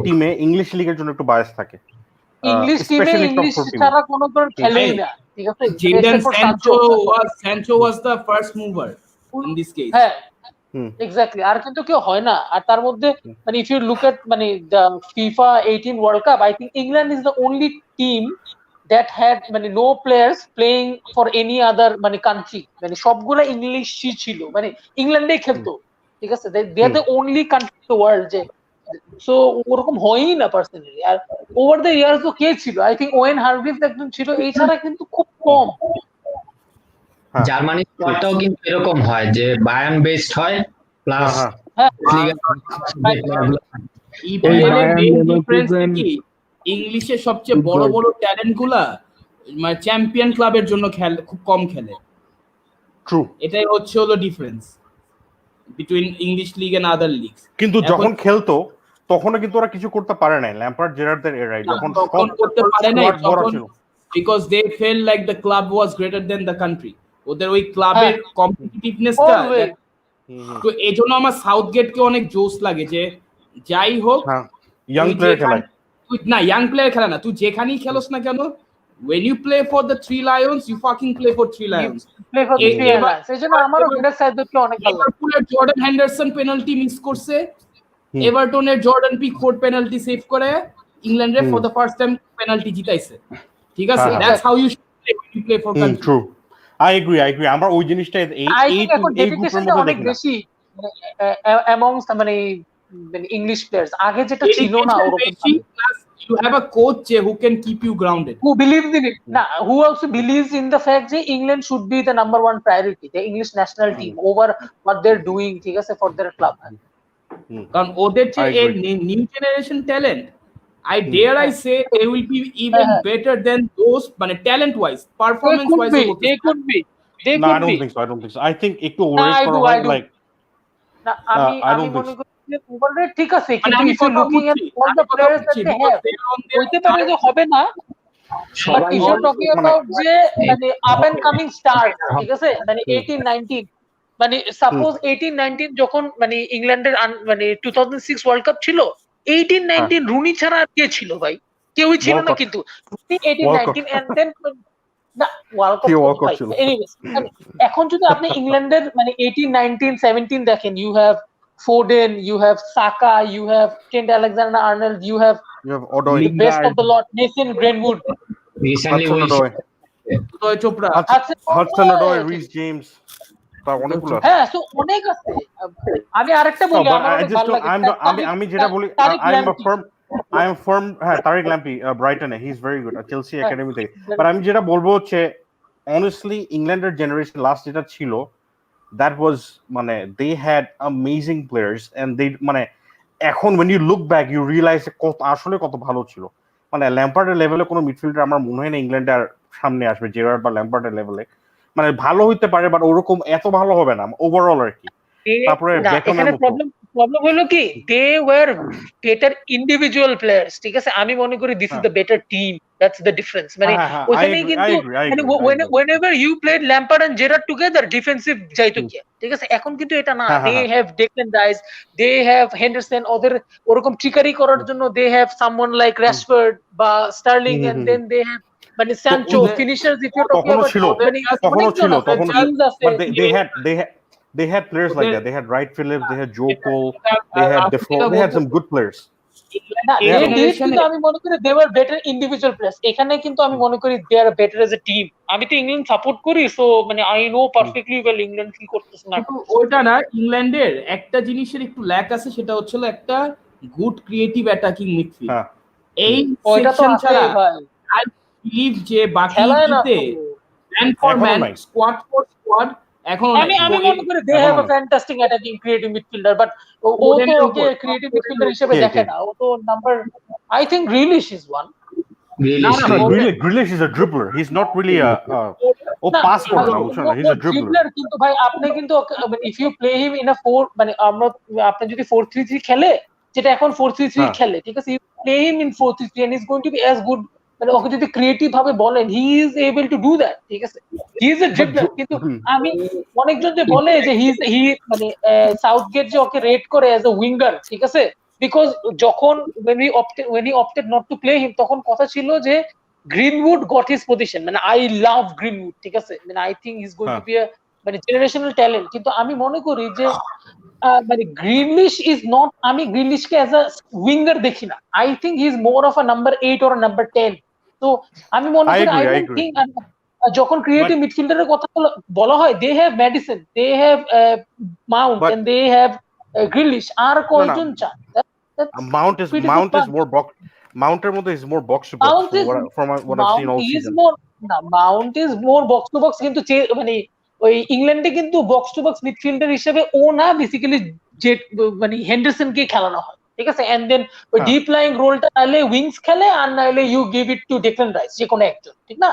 K: টিমে ইংলিশ লিগের জন্য একটু বায়াস থাকে,
G: ইংলিশ টিমে
K: স্পেশালি টপ
G: ইংলিশ
K: 4 টিমে।
G: ছাড়া কোনো প্লেয়ার খেলেই না, ঠিক আছে,
C: Jadon
G: except for Sancho.
C: Sancho was the first mover in this case.
G: হ্যাঁ
K: হুম
G: এক্স্যাক্টলি, আর কিন্তু কেউ হয় না। আর তার মধ্যে মানে ইফ ইউ লুক এট মানে the FIFA 18 World Cup, I think England is the only team that had মানে no players playing for any other মানে কান্ট্রি, মানে সবগুলা ইংলিশই ছিল, মানে ইংল্যান্ডেই খেলতো, ঠিক আছে, they are the only country in the world যে, সো ওরকম হয়ই না পার্সোনালি। আর ওভার দ্য ইয়ার্স তো কে ছিল, আই থিংক ওয়েন হারগ্রিভস একজন ছিল, এই ছাড়া কিন্তু খুব কম।
K: হ্যাঁ
F: জার্মানি স্কোয়াডটাও কিন্তু এরকম হয় যে বায়ার্ন বেসড হয় প্লাস
K: হ্যাঁ
G: হ্যাঁ
C: ইপিএল এর মেইন ডিফারেন্স কি, ইংলিশের সবচেয়ে বড় বড় ট্যালেন্ট গুলা মানে চ্যাম্পিয়ন ক্লাবের জন্য খেলে, খুব কম খেলে।
K: ট্রু,
C: এটাই হচ্ছে হলো difference between English league and other leagues.
K: কিন্তু যখন খেলতো তখনও কিন্তু ওরা কিছু করতে পারে নাই ল্যাম্পার্ড জেরার্ডদের এরাই, যখন
C: তখন করতে পারে নাই,
K: squad বড়
C: তখন
K: ছিল।
C: Because they felt like the club was greater than the country. ওদের ওই ক্লাবের কম্পিটিটিভনেসটা,
G: Always.
C: তো এই জন্য আমার সাউথ গেটকে অনেক জোশ লাগে যে যাই হোক
K: হ্যাঁ ইয়াং প্লেয়ার খেলায়,
C: তুই না ইয়াং প্লেয়ার খেলা না, তুই যেখানেই খেলোস না কেন, when you play for the three lions you fucking play for three lions.
G: Play for
C: a-
G: three
C: এবার-
G: লাইন্স, এই জন্য আমারও ভিডার সাইদকে অনেক ভালো লাগে।
C: লিভারপুলের জর্ডান হেন্ডারসন পেনাল্টি মিস করছে, এভারটনের জর্ডান পিকফোর্ড পেনাল্টি সেভ করে ইংল্যান্ডের for the first time penalty জিতাইছে, ঠিক আছে,
K: হ্যাঁ,
C: that's how you should play when you play for country.
K: True, I agree আমরা ওই জিনিসটা
G: আই
K: এই
G: থিংক এখন
K: এই গ্রুপের
G: ডেডিকেশনটা
K: মধ্যে
G: অনেক
K: দেখি না।
G: বেশি অ্যামংস মানে ইংলিশ প্লেয়ার্স, আগে যেটা ছিল না
C: Dedication
G: ওরকম।
C: বেশি, plus you have a coach who can keep you grounded.
G: Who believes in it? Nah, who also believes in the fact that England should be the number one priority, the English national team, over what they're doing, ঠিক আছে, for their club.
C: কারণ ওদের যে
K: I agree.
C: New generation talent, I dare I say they will be even better than those মানে talent wise,
G: They
C: performance
G: could
C: wise
G: be, they could be, they
K: না, I
G: could
K: don't
G: be.
K: think so. I don't think so. I think একটু
G: না,
K: ওভাররেট
G: I
K: করা
G: do,
K: হয়,
G: I do.
K: Like
G: না, আমি
K: I
G: আমি
K: don't think
G: মনে
K: so.
G: করি যে ওভাররেট ঠিক আছে,
C: মানে
G: কিন্তু
C: আমি
G: if you
C: কথা
G: looking at
C: বুঝছি,
G: all
C: আমি
G: the
C: কথা
G: players that
C: বুঝছি,
G: they
C: because
G: have,
C: they are on their
G: হইতে পারে যে হবে না, but
F: সবাই
G: if you're talking
K: মানে-
G: about যে মানে আপ এন্ড কামিং স্টার, ঠিক আছে, মানে 18-19, মানে সাপোজ 18-19 যখন মানে ইংল্যান্ডের মানে 2006 ওয়ার্ল্ড কাপ ছিল, 18-19 রুনি ছাড়া আর কে ছিল ভাই? কেউই ছিল না,
K: Walcott.
G: কিন্তু রুনি 18-19 and then না ওয়ার্ল্ড
K: কি
G: কাপ
K: Walcott
G: ভাই।
K: ছিল?
G: এনিওয়েজ, এখন যদি আপনি ইংল্যান্ডের মানে 18-19-17 দেখেন, you have Foden, you have Saka, you have Trent Alexander-Arnold, you have
K: You have Odoi,
G: the best of the lot, Mason Greenwood,
F: recently
K: Hudson-Odoi,
C: Uday Chopra,
K: Hudson-Odoi, Reece James, তার অনেকগুলো আছে।
G: হ্যাঁ, so অনেক আছে। আমি আরেকটা বলি,
K: No, but
G: আমার
K: I
G: অনেক
K: just
G: ভালো
K: don't,
G: লাগে,
K: আমি যেটা বলি,
G: তারিক
K: I am a
G: Lamptey.
K: firm হ্যাঁ তারিক ল্যাম্পি ব্রাইটনে, he is very good, Chelsea
G: হ্যাঁ,
K: একাডেমি থেকে। বাট আমি যেটা বলবো হচ্ছে অনেস্টলি ইংল্যান্ডের জেনারেশন লাস্ট যেটা ছিল, দ্যাট ওয়াজ মানে they had amazing players and they মানে এখন when you look back you realize কত আসলে কত ভালো ছিল। মানে ল্যাম্পার্ডের লেভেলে কোনো মিডফিল্ডার আমার মনে হয় না ইংল্যান্ডের সামনে আসবে, জেরার্ড বা ল্যাম্পার্ডের লেভেলে। মানে ভালো হইতে পারে বাট ওরকম এত ভালো হবে না ওভারঅল আর কি। তারপরে
G: না,
K: বেকনের
G: এখানে
K: মতো
G: প্রবলেম হলো কি, they were better individual players, ঠিক আছে, আমি মনে করি this is the better team, that's the difference. মানে ওখানেই কিন্তু মানে whenever you played Lampard and Gerrard together, defensive যাইতো কি, ঠিক আছে, এখন কিন্তু এটা না, they have Declan Rice, they have Henderson, ওদের ওরকম ট্রিকারি করার জন্য they have someone like Rashford বা Sterling, and then they have মানে Sancho finishers, if you're talking about
K: তখনও ছিল
G: teams আছে,
K: but they had players like that. They had Wright Phillips, they had Joe Cole, they had Defoe, they had some good players.
G: না
C: এই
G: they did,
C: জেনারেশনে
G: কিন্তু আমি মনে করি they were better individual players। এখানে কিন্তু আমি মনে করি they are better as a team। আমি তো ইংল্যান্ড সাপোর্ট করি, সো মানে I no perfectly well England কি করতেছে না
C: কিন্তু
G: করতেছে।
C: ওইটা না, ইংল্যান্ডের একটা জিনিসের একটু ল্যাক আছে, সেটা হচ্ছিল একটা গুড ক্রিয়েটিভ অ্যাটাকিং মিডফিল্ড। এই
G: ওইটা তো
C: সেকশন
G: আছে
C: ছাড়া
G: ভাই,
C: আই বিলিভ যে বাকি
G: খেলায় না
C: ইতে
G: তো।
C: ম্যান ফর
K: এখনো
C: ম্যান,
K: নাই,
C: স্কোয়াড ফর স্কোয়াড এখনো নাই।
G: আমি মনে করি they
K: এখনো
G: have a
K: নাই।
G: fantastic attacking creative midfielder, but ও তো
C: ফোডেনের
G: ওকে
C: উপর
G: ক্রিয়েটিভ
C: ফোডেনের
G: মিডফিল্ডার
C: উপর
G: হিসেবে
K: কে
G: দেখে
K: কে
G: না। ও তো number, I think Grealish is one।
C: না
F: গ্রিলিশ
C: না
K: No,
C: Foden
K: Grealish is a dribbler. He's not really ও
G: না
K: পাস করে না,
G: ও
K: বুঝছো না,
G: ও
K: he's a dribbler.
G: ড্রিবলার, কিন্তু ভাই আপনি কিন্তু if you play him in a 4, মানে আমরা, আপনি যদি 4-3-3 খেলে, যেটা এখন 4-3-3
K: হ্যাঁ
G: খেলে, ঠিক আছে, you play him in 4-3-3 and he's going to be as good। মানে ওকে যদি ক্রিয়েটিভ ভাবে বলেন, he is able to do that, ঠিক আছে, he is A
K: but
G: dribbler. কিন্তু আমি অনেকজন যে বলে যে হি মানে সাউথগেট যে ওকে রেট করে অ্যাজ এ উইঙ্গার, ঠিক আছে, বিকজ যখন when he opted not to play him, তখন কথা ছিল যে গ্রিনউড গট হিজ পজিশন। মানে আই লাভ গ্রিনউড, ঠিক আছে, মানে I think he is going to be আ মানে জেনারেশনাল ট্যালেন্ট। কিন্তু আমি মনে করি যে মানে গ্রিনলিশ ইজ নট, আমি গ্রিনলিশকে অ্যাজ আ উইঙ্গার দেখি না। I think he is more of a number 8 or number 10। তো আমি মনে করি I
K: I
G: don't
K: agree.
G: Think, যখন ক্রিয়েটিভ
K: But
G: মিডফিল্ডারের কথা বলা হয়, they have Maddison, they have Mount
K: but
G: and they have Grealish. আর
K: no,
G: কয়জন চান?
K: Mount is
G: pretty good bunch।
K: more box. Mounter মধ্যে is more box to box
G: Mount is
K: from what I've seen
G: Mount
K: all
G: is
K: season.
G: more, না Mount is more box to box, কিন্তু মানে ওই ইংল্যান্ডে কিন্তু box to box midfielder হিসেবে ও না, basically যে মানে হেন্ডারসন কে খেলানো হয়, ঠিক আছে, এন্ড দেন ওই
K: হ্যাঁ
G: ডিপ লাইং রোলটা নাইলে উইংস খেলে, আর নাইলে you give it to Declan Rice, যে কোনো একজন, ঠিক না?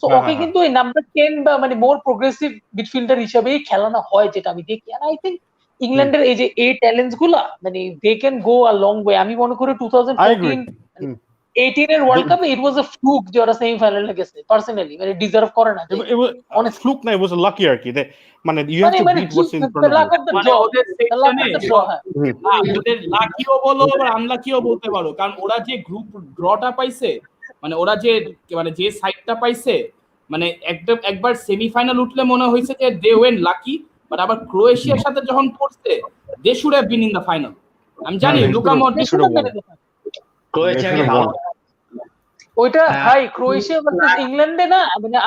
G: তো
K: হ্যাঁ
G: ওকে
K: হ্যাঁ
G: কিন্তু এই নাম্বার 10 বা মানে মোর প্রোগ্রেসিভ মিডফিল্ডার হিসেবেই খেলানো হয়, যেটা আমি দেখি। আর আই থিঙ্ক ইংল্যান্ডের এই যে এই ট্যালেন্টস গুলা, মানে they can go a long way. আমি মনে করি
K: I agree.
G: 2014 18 এর ওয়ার্ল্ড কাপে ইট ওয়াজ আ ফ্লুক যে ওরা সেমিফাইনালে গেছে। পার্সোনালি মানে ডিজার্ভ করে না,
K: it was
G: honestly।
K: fluke না, it was a lucky আর কি, মানে you have
G: মানে
K: to
G: মানে
K: beat what's in front of
G: lakh
K: you.
G: Of the
C: মানে
G: ড্র,
C: ওদের
G: লাক
C: সেকশনে
G: অফ দ্য ড্র। হ্যাঁ
C: ওদের লাকিও বলো আবার আনলাকিও বলতে পারো, কারণ ওরা যে গ্রুপ ড্রটা পাইছে, মানে ওরা যে মানে যে সাইডটা পাইছে, মানে একবার সেমিফাইনাল উঠলে মনে হয়েছে যে দে ওয়েন লাকি, বাট আবার ক্রোয়েশিয়ার সাথে যখন পড়ছে, they should have been in the final. আমি জানি
K: they
C: Luka Modric
K: should have won. They should have won.
G: ওইটা ভাই ক্রোয়েশিয়া ভার্সেস ইংল্যান্ডে না, মানে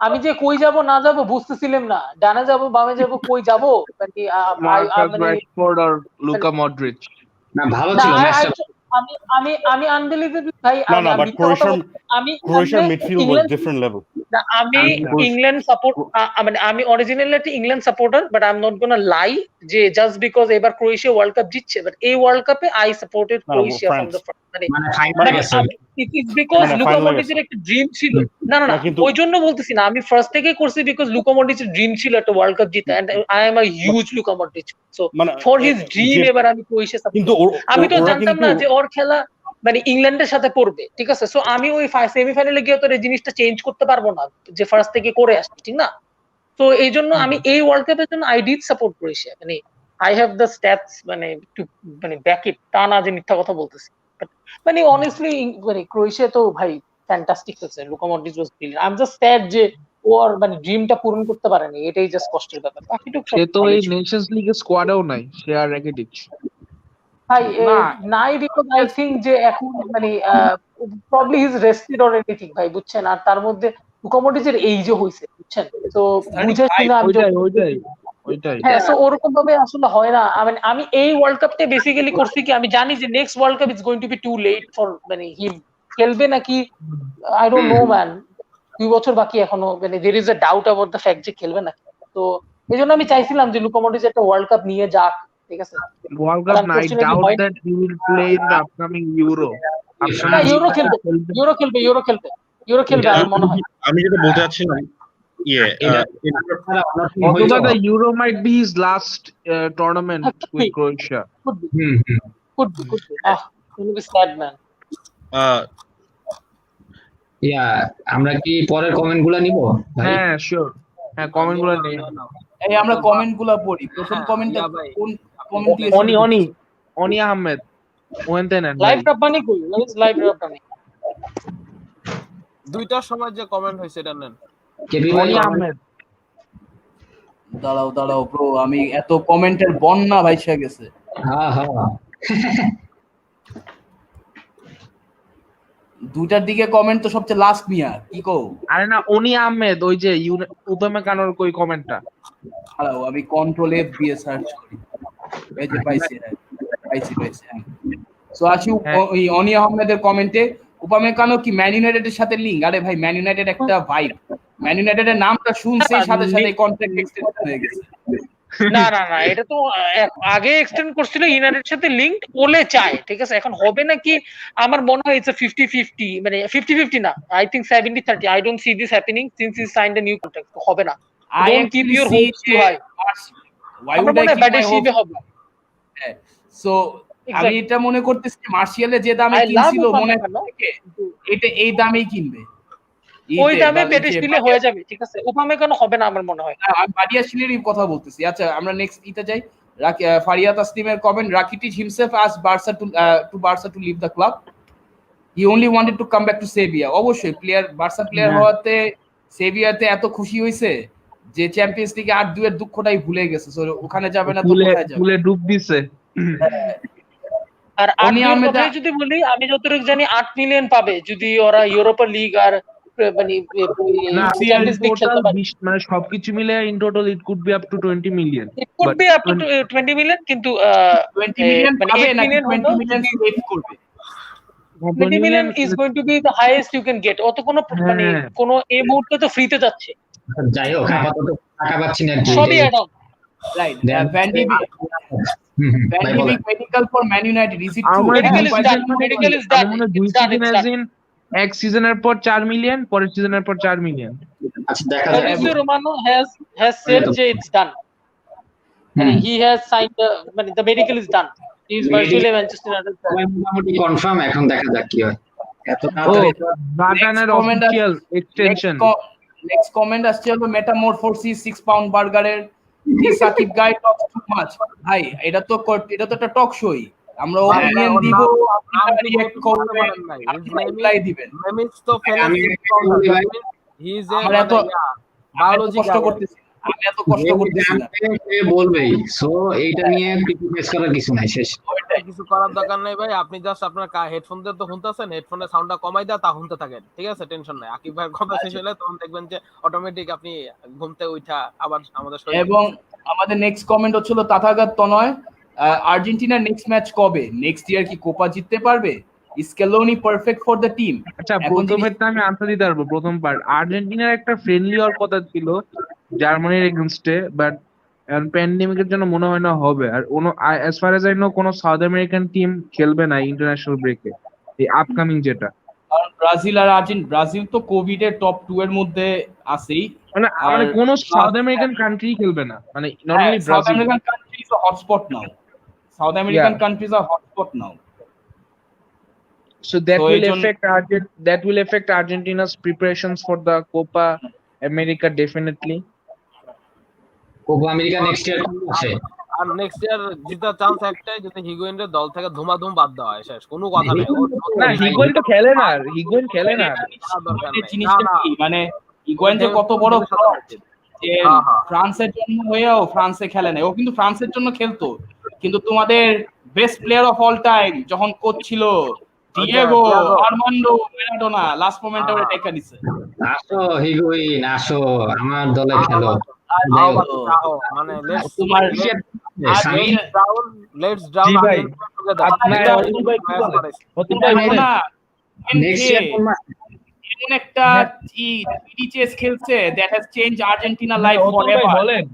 G: আমি যে কই যাব না যাব বুঝতেছিলাম না, ডানে যাব বামে যাব কই যাব, মানে
D: মার্কাস
G: মানে
D: রাশফোর্ড আর লুকা মডরিচ।
F: না ভালো
G: না
F: ছিল ম্যাচটা।
G: আমি আনবিলিভেবল ভাই।
K: না না, but
G: মিথ্যা কথা আমি
K: Croatian midfield was
G: England,
K: different level.
G: না আমি ইংল্যান্ড সাপোর্ট, মানে আমি অরিজিনালি একটা England supporter, but I am not gonna lie যে জাস্ট বিকজ এবার ক্রোয়েশিয়া ওয়ার্ল্ড কাপ জিতছে, বাট এই ওয়ার্ল্ড কাপে I supported Croatia from the first. মানে
F: মানে ফাইনালে গেছে।
G: ইট ইজ বিকজ
K: মানে
G: লুকা
K: final এ
G: মডরিচের একটা ড্রিম ছিল। না না না,
K: কিন্তু
G: ওই জন্য বলতেছি না, আমি ফার্স্ট থেকেই করছি বিকজ লুকা মডরিচের ড্রিম ছিল একটা ওয়ার্ল্ড কাপ জিতা, and I am a huge Luka Modric, so
K: মানে
G: ফর হিজ ড্রিম এবার আমি ক্রোয়েশিয়া
K: কিন্তু
G: সাপোর্ট। আমি তো
K: ওরা
G: জানতাম না যে ওর খেলা মানে ইংল্যান্ডের সাথে পড়বে, ঠিক আছে, সো আমি ওই সেমিফাইনালে গিয়ে তো এই জিনিসটা চেঞ্জ করতে পারবো না যে ফার্স্ট থেকে করে আসছি, ঠিক না? তো এই জন্য আমি এই ওয়ার্ল্ড কাপের জন্য আই ডিড সাপোর্ট ক্রোয়েশিয়া, মানে আই হ্যাভ দ্য স্ট্যাটস মানে টু মানে ব্যাক ইট, তা না যে মিথ্যা কথা বলতেছি। মানে অনেস্টলি মানে ক্রোয়েশিয়া তো ভাই ফ্যান্টাস্টিক হয়েছে, Luka Modric was brilliant. I am just sad যে ওর মানে ড্রিমটা পূরণ করতে পারেনি, এটাই জাস্ট কষ্টের ব্যাপার। বাকিটুকু
D: সে তো এই নেশনস লিগের স্কোয়াডেও নাই, সে আর রেকিটিচ
G: ভাই নাই, বিকজ আই থিঙ্ক যে এখন মানে probably his rested or anything ভাই, বুঝছেন? আর তার মধ্যে লুকা মডরিচের এই যে হইছে, বুঝছেন, তো বুঝে কিনা আমি
D: ওইটাই।
G: হ্যাঁ, সো ওরকম ভাবে আসলে হয় না। আমি এই ওয়ার্ল্ড কাপটা বেসিক্যালি করছি কি, আমি জানি যে next world cup is going to be too late for মানে হিম, খেলবে নাকি আই ডোন্ট নো ম্যান, 2 বছর বাকি এখনো, মানে there is a doubt about the fact যে খেলবে নাকি। তো এই জন্য আমি চাইছিলাম যে লুকা মডরিচ একটা ওয়ার্ল্ড কাপ নিয়ে যাক, ঠিক আছে।
D: ওয়ার্ল্ড কাপ না, I doubt that he will play in the upcoming euro.
G: Euro খেলবে আমার মনে হয়।
M: আমি যেটা বলতে চাচ্ছিলাম
D: অথবা the Euro might be his last tournament with Croatia.
G: Could be. It will be sad, man.
F: আমরা কি পরের কমেন্ট গুলা নিব?
D: হ্যাঁ শিওর, হ্যাঁ কমেন্ট গুলো নেই।
C: এই আমরা কমেন্ট গুলা পড়ি। প্রথম কমেন্টটা কোন কমেন্ট দিয়েছে?
D: অনি আহমেদ ওয়েনতেন
G: লাইভ রাব্বানি কই? লাইভ রাব্বানি
M: 2টার সময় যে কমেন্ট হইছে এটা নেন।
D: অনি আহমেদ
C: দাঁড়াও ব্রো, আমি এত কমেন্টের বন্যা ভাইসা গেছে।
F: হ্যাঁ
C: দুইটার দিকে কমেন্ট তো সবচেয়ে লাস্ট মিয়া কি কও?
D: আরে না, অনি আহমেদ ওই যে উপমেকানোর কই কমেন্টটা।
C: দাঁড়াও আমি কন্ট্রোল এফ দিয়ে সার্চ করি। এই যে পাইছি, হ্যাঁ পাইছি হ্যাঁ। সো আসি ওই অনি আহমেদের কমেন্টে উপামেকানো কি ম্যান ইউনাইটেডের সাথে লিঙ্ক? আরে ভাই ম্যান ইউনাইটেড একটা ভাইব, ম্যান ইউনাইটেডের নামটা শুনছেই সাথে সাথে কন্ট্রাক্ট এক্সটেনশন হয়ে গেছে।
G: না না না, এটা তো আগে এক্সটেন্ড করছিল, ইউনাইটেডের সাথে লিংকড ওলে চায়, ঠিক আছে। এখন হবে নাকি আমার মনে হয় ইটস 50-50, মানে 50-50 না, I think 70-30। I don't see this happening since he signed a new contract. হবে না, don't keep your hopes too high.
C: Why would I keep my hope?
G: হবে।
C: হ্যাঁ, সো আমি এটা মনে করতেছি মার্শিয়ালে যে দামে কিনছিল মনে থেকে এটা এই দামেই কিনবে,
G: ওই দামে পেটেশিলে হয়ে যাবে, ঠিক আছে। উপামেকানো হবে না আমার মনে হয়।
C: আমি বাডিয়াশিলেরই কথা বলতেছি। আচ্ছা আমরা নেক্সট ইতে যাই। ফারিয়া তাসলিমের comment, Rakitic himself asked Barca to leave the club. He only wanted to come back to Sevilla. অবশ্যই বার্সা প্লেয়ার হওয়াতে সেভিয়াতে এত খুশি হইছে যে চ্যাম্পিয়ন্স লিগে 8-2 এর দুঃখটাই ভুলে গেছে। সো ওখানে যাবে না তো কোথায় যাবে?
D: ভুলে ডুব দিছে।
G: আর আমি কথাই যদি বলি, আমি যতটুকু জানি 8 মিলিয়ন পাবে যদি ওরা ইউরোপা লিগ আর মানে চ্যাম্পিয়ন্স লিগ খেলতে পারে।
D: মানে সবকিছু মিলে in total it could be up to 20 million.
G: It could be up to 20 million, কিন্তু
C: 20 মিলিয়ন পাবে না, 20 মিলিয়ন সেভ করবে।
G: 20 million is going to be the highest you can get. অত কোনো মানে কোনো এই মুহূর্তে তো ফ্রিতে যাচ্ছে।
F: যাই হোক আপাতত টাকা পাচ্ছি না,
G: সবই add on.
C: Right, Van de Beek medical for Man United, is it true?
G: Medical is done.
D: এক সিজনের পর 4 মিলিয়ন, পরের সিজনের পর 4 মিলিয়ন।
F: আচ্ছা দেখা যাক।
G: Fabrizio Romano has said যে it's done. He has signed মানে the medical is done. He is virtually Manchester United.
F: মোটামুটি কনফার্ম, এখন দেখা যাক কি হয়। এত তাড়াতাড়ি
D: বাটানের অফিশিয়াল এক্সটেনশন।
C: নেক্সট কমেন্ট আসছে হলো মেটামরফোসিস 6 পাউন্ড বার্গারের, দি সাকিব গাই টক্স টু মাচ। ভাই এটা তো একটা টক শোই, আমরা ওপিনিয়ন দিব, আপনারা রিঅ্যাক্ট করবেন, আপনারা রিপ্লাই দিবেন।
H: মেমিস তো ফেলেন 6 pound, he is A biology
C: কষ্ট করতেছি, আমি এত কষ্ট করতেছি না,
F: সে বলবেই। সো এইটা নিয়ে ক্রিটিসাইজ করার কিছু নাই, শেষ।
H: কিছু করার দরকার নাই ভাই, আপনি জাস্ট আপনার হেডফোন দিয়ে তো শুনতেছেন, হেডফোনের সাউন্ডটা কমাই দাও, তা শুনতে থাকেন, ঠিক আছে, টেনশন নাই। আকিব ভাইয়ের কথা শেষ হলে তখন দেখবেন যে অটোমেটিক আপনি ঘুমতে উঠা আবার আমাদের শরীর।
C: এবং আমাদের নেক্সট কমেন্ট হচ্ছিল তাথাগত তনয়, আর্জেন্টিনার নেক্সট ম্যাচ কবে? নেক্সট ইয়ার কি কোপা জিততে পারবে? স্কেলোনি পারফেক্ট ফর দ্য টিম?
D: আচ্ছা প্রথমের তো আমি আনসার দিতে পারবো। প্রথম পার্ট, আর্জেন্টিনার একটা ফ্রেন্ডলি হওয়ার কথা ছিল জার্মানির এগেইনস্টে, বাট প্যান্ডেমিকের জন্য মনে হয় না হবে। আর as far as I know কোনো সাউথ আমেরিকান টিম খেলবে না ইন্টারন্যাশনাল ব্রেকে, এই আপকামিং যেটা।
C: কারণ ব্রাজিল তো কোভিড এর টপ 2 এর মধ্যে আছেই,
D: মানে কোনো সাউথ আমেরিকান কান্ট্রি খেলবে না, মানে not only Brazil.
C: South American countries are hotspot now, South American countries are hotspot now.
D: So that will affect Argentina's preparations for the Copa America definitely.
F: Copa America next year আছে,
H: আর next year জিতার chance একটাই, যদি হিগুয়েনের দল থেকে ধুমাধুম বাদ দেওয়া হয়, শেষ, কোনো কথা নেই।
D: না হিগুয়েন তো খেলে না, হিগুয়েন খেলে না।
C: জিনিসটা কি মানে হিগুয়েন যে কত বড় যে ফ্রান্সের জন্য হয়েও ফ্রান্সে খেলে না, ও কিন্তু ফ্রান্সের জন্য খেলতো, কিন্তু তোমাদের best player of all time যখন কোচ ছিল ডিয়েগো আর্মান্ডো ম্যারাডোনা, লাস্ট মোমেন্টে ওরে টেকা নিছে।
F: আসো হিগুইন, আসো আমার দলে খেলো।
H: মানে লেটস
D: জি ভাই আপনার
F: নেক্সট ইয়ার
C: এমন একটা টিডিএস খেলছে that has change Argentina life forever.
D: বলেন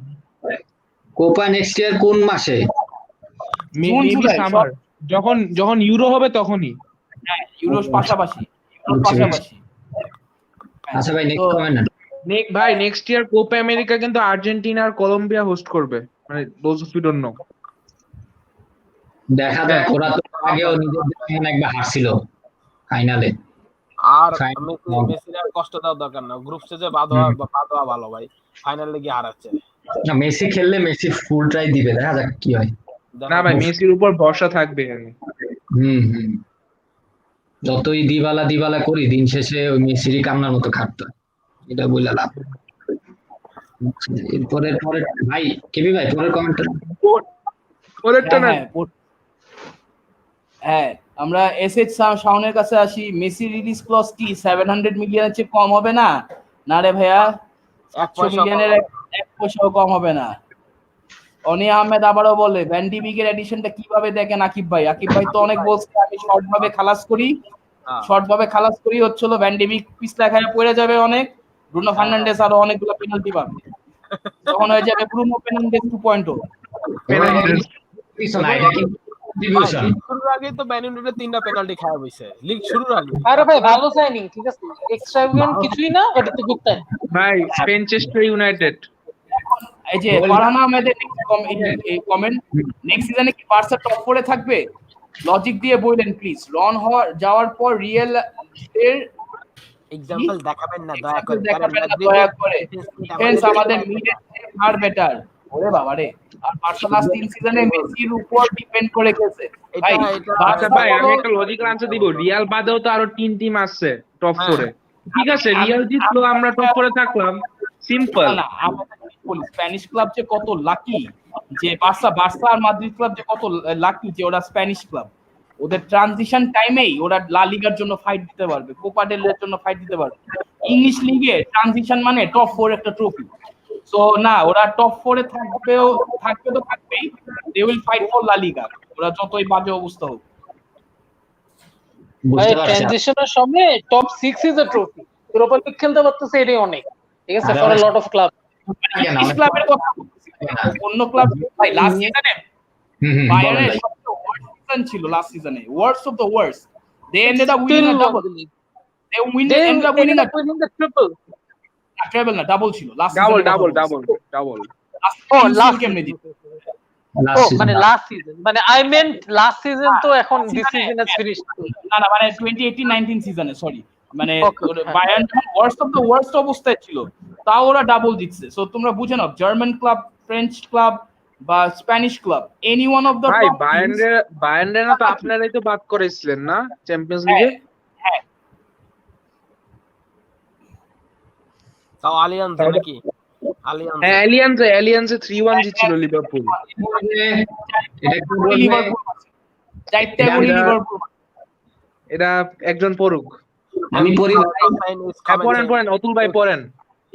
F: কোপা নেক্সট ইয়ার কোন মাসে?
D: মেবি সামার, যখন ইউরো হবে তখনই।
C: হ্যাঁ ইউরোর পাশাপাশি।
F: আচ্ছা ভাই নেক্সট কমেন্ট।
D: ভাই নেক্সট ইয়ার কোপা আমেরিকা কিন্তু আর্জেন্টিনা আর কলম্বিয়া হোস্ট করবে, মানে those of you don't know.
F: দেখা যাক, ওরা তো আগেও নিজেদের দেশে একবার হারছিল ফাইনালে।
H: আর মেসির আর কষ্ট দেওয়ার দরকার না, গ্রুপ স্টেজে বাদোয়া ভালো ভাই, ফাইনালে গিয়ে হারাচ্ছে
F: না। মেসি খেললে মেসি ফুল ট্রাই দিবে, দেখা যাক কি হয়।
D: না ভাই মেসির উপর ভরসা থাকবে।
F: যতই দিবালা করি, দিন শেষে ওই মেসিরই কান্নার মতো খাটতো, এটা বলে লাভ। এরপরে ভাই কেবি ভাই পরের কমেন্টটা
C: হ্যাঁ আমরা এসএইচ শাওনের কাছে আসি। মেসি রিলিজ ক্লজ কি 700 মিলিয়নের চেয়ে কম হবে না? না রে ভাইয়া, 700 মিলিয়নের এক পয়সাও কম হবে না। অনি আহমেদ আবারও বলে ভ্যান ডি বিকের এডিশনটা কিভাবে দেখেন আকিব ভাই? আকিব ভাই তো অনেক বলছে আমি শর্ট ভাবে খালাস করি হচ্ছিল ভ্যান ডি বিক পিছলা খায় পড়ে যাবে অনেক, ব্রুনো ফার্নান্ডেস আরো অনেকগুলো পেনাল্টি পাবে, তখন হয়ে যাবে ব্রুনো ফার্নান্ডেস 2.0।
H: শুরুর আগেই তো ম্যান ইউনাইটেড 3টা পেনাল্টি খাওয়া হইছে লিগ শুরুর আগে।
G: আরে ভাই ভালো সাইনিং, ঠিক আছে, এক্সট্রাভিগেন্ট কিছুই না, বাট এটা গুড টাইম।
D: ভাই ম্যানচেস্টার ইউনাইটেড
C: এই যে ফারহান আহমেদের কমেন্ট, নেক্সট সিজনে কি বার্সা টপ 4 এ থাকবে? লজিক দিয়ে বলেন প্লিজ। রন যাওয়ার পর রিয়েল এর
H: এক্সাম্পল দেখাবেন না দয়া করে,
C: ডিফেন্স আমাদের মিডের থেকে ফার বেটার। ওরে বাবা রে, আর বার্সা লাস্ট 3 সিজনে মেসির উপর ডিপেন্ড করে গেছে ভাই।
D: আচ্ছা ভাই আমি একটা লজিক্যাল আনসার দিব, রিয়াল বাদেও তো আরো 3 টিম আছে টপ 4 এ, ঠিক আছে, রিয়াল জিতলো আমরা টপ 4 এ থাকলাম, সিম্পল।
C: না আমরা বলি স্প্যানিশ ক্লাব যে কত লাকি, যে বার্সা আর মাদ্রিদ ক্লাব যে কত লাকি যে ওরা স্প্যানিশ ক্লাব, ওদের ট্রানজিশন টাইমেই ওরা লা লিগার জন্য ফাইট দিতে পারবে, কোপা ডেল রের জন্য ফাইট দিতে পারবে। ইংলিশ লিগে ট্রানজিশন মানে টপ 4 একটা ট্রফি। সো না, ওরা টপ 4 এ থাকবে তো থাকবেই, দে উইল ফাইট ফর লা লিগা, ওরা যতই বাজে অবস্থা হোক।
G: ভাই ট্রানজিশনের সময় top 6 is a trophy, Europa league খেলতে পারতেছে এটাই অনেক, ঠিক আছে, for a lot of club.
C: English ক্লাবের কথা অন্য ক্লাব ভাই লাস্ট সিজনে বায়ার্নের সবচেয়ে ওয়ার্স্ট সিজন ছিল, লাস্ট সিজনে worst of the worst. They ended up winning a double, they ended up winning a
G: triple,
C: triple না ডাবল ছিল লাস্ট
D: ডাবল
G: ও লাস্ট কেমনে জিতে? ও মানে লাস্ট সিজন, মানে আই মেন্ট লাস্ট সিজন, তো এখন দিস সিজন হ্যাজ ফিনিশড।
C: না মানে 2018-19 সিজনে, সরি, মানে বায়ার্ন যখন ওয়ার্স্ট অফ দ্য ওয়ার্স্ট অবস্থায় ছিল তাও ওরা ডাবল জিতছে। সো তোমরা বুঝে নাও, জার্মান ক্লাব, ফ্রেঞ্চ ক্লাব বা Spanish club, any one of the
D: ভাই বায়ার্নের না তো আপনারাই তো বাদ করেছিলেন না চ্যাম্পিয়ন্স লিগে?
C: হ্যাঁ
H: তাও আলিয়ান্স নাকি?
D: অ্যালিয়ান্সে 3-1 জিতছিল লিভারপুল। এটা একজন পড়ুক,
H: আমি পড়ি।
D: পড়েন অতুল ভাই পড়েন।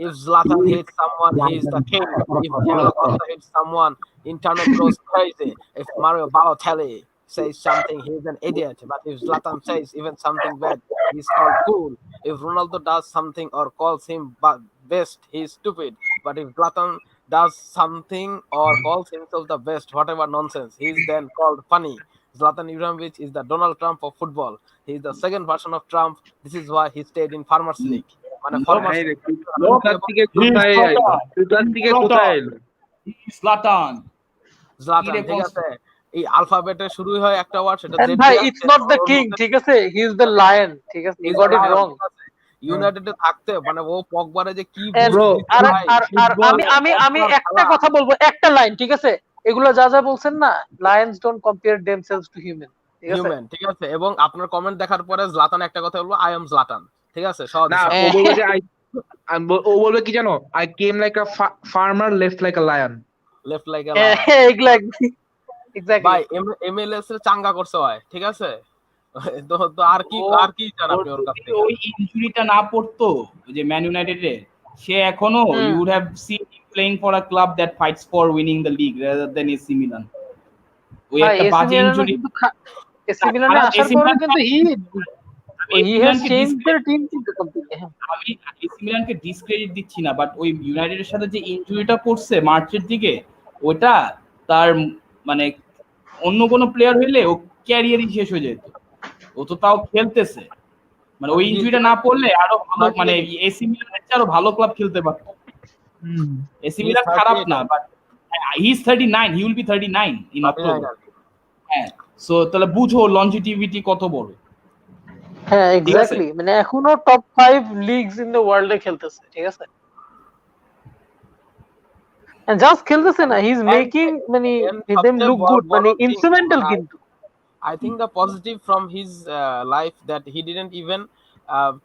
H: If Zlatan hits someone, he is the king. If Diego Costa hits someone, internet goes crazy. If Mario Balotelli says something, he's an idiot. But if Zlatan says even something bad, he's called cool. If Ronaldo does something or calls him best, he's stupid. But if Zlatan does something or calls himself the best, whatever nonsense, he's then called funny. Zlatan Ibrahimovic is the Donald Trump of football. He is the second version of Trump. This is why he stayed in Farmers League. মানে
C: Zlatan,
H: ঠিক আছে, এই আলফাবেটে শুরু হয় একটা word, সেটা
G: ভাই it's not the king, ঠিক আছে, হি ইজ দ্য লায়ন, ঠিক আছে, হি গট ইট রং।
H: ইউনাইটেডে থাকতে মানে ও পগবারে যে কি
G: আমি একটা কথা বলবো, একটা লাইন, ঠিক আছে, এগুলো যা যা বলছেন না, Lions don't compare themselves two human,
H: ঠিক আছে। এবং আপনার কমেন্ট দেখার পরে জলাতান একটা কথা বলবো, আই এম জলাতান, ঠিক আছে, সহজ
D: না ও বলবে কি জানো, I came like a farmer left like a lion,
H: left like a lion,
G: exactly
H: ভাই এমএলএস এর চাঙ্গা করছে হয়, ঠিক আছে, তো আর কি চান আপনি ওর কাছে?
C: ওই ইনজুরিটা না পড়তো যে ম্যান ইউনাইটেডে, সে এখনো you would have seen him playing for a club that fights for winning the league rather than AC Milan. ওই একটা বাজে ইনজুরি,
G: এসি মিলানে আসার পরে কিন্তু he has changed their team কিন্তু কমপ্লিটলি।
C: আমি এসি মিলানকে ডিসক্রেডিট দিচ্ছি না, বাট ওই ইউনাইটেডের সাথে যে ইনজুরিটা পড়ছে মার্চের দিকে, ওটা তার মানে অন্য কোনো প্লেয়ার হইলে ও ক্যারিয়ারই শেষ হয়ে যেত। ও তো তাও খেলতেছে, মানে ওই ইনজুরিটা না পড়লে আরো ভালো, মানে এসি মিলানের চেয়ে আরো ভালো ক্লাব খেলতে পারত। এসি মিলান খারাপ না, but he is 39, he will B 39 in October. হ্যাঁ, সো তাহলে বুঝো লঞ্জিটিভিটি কত বড়।
G: হ্যাঁ এক্স্যাক্টলি, মানে এখনো টপ 5 লিগস ইন দ্য ওয়ার্ল্ডে খেলতেছে, ঠিক আছে, and just খেলতেছে না, হি ইজ মেকিং মানে them look good, মানে ইনস্ট্রুমেন্টাল কিন্তু।
H: I think the positive from his life that he didn't even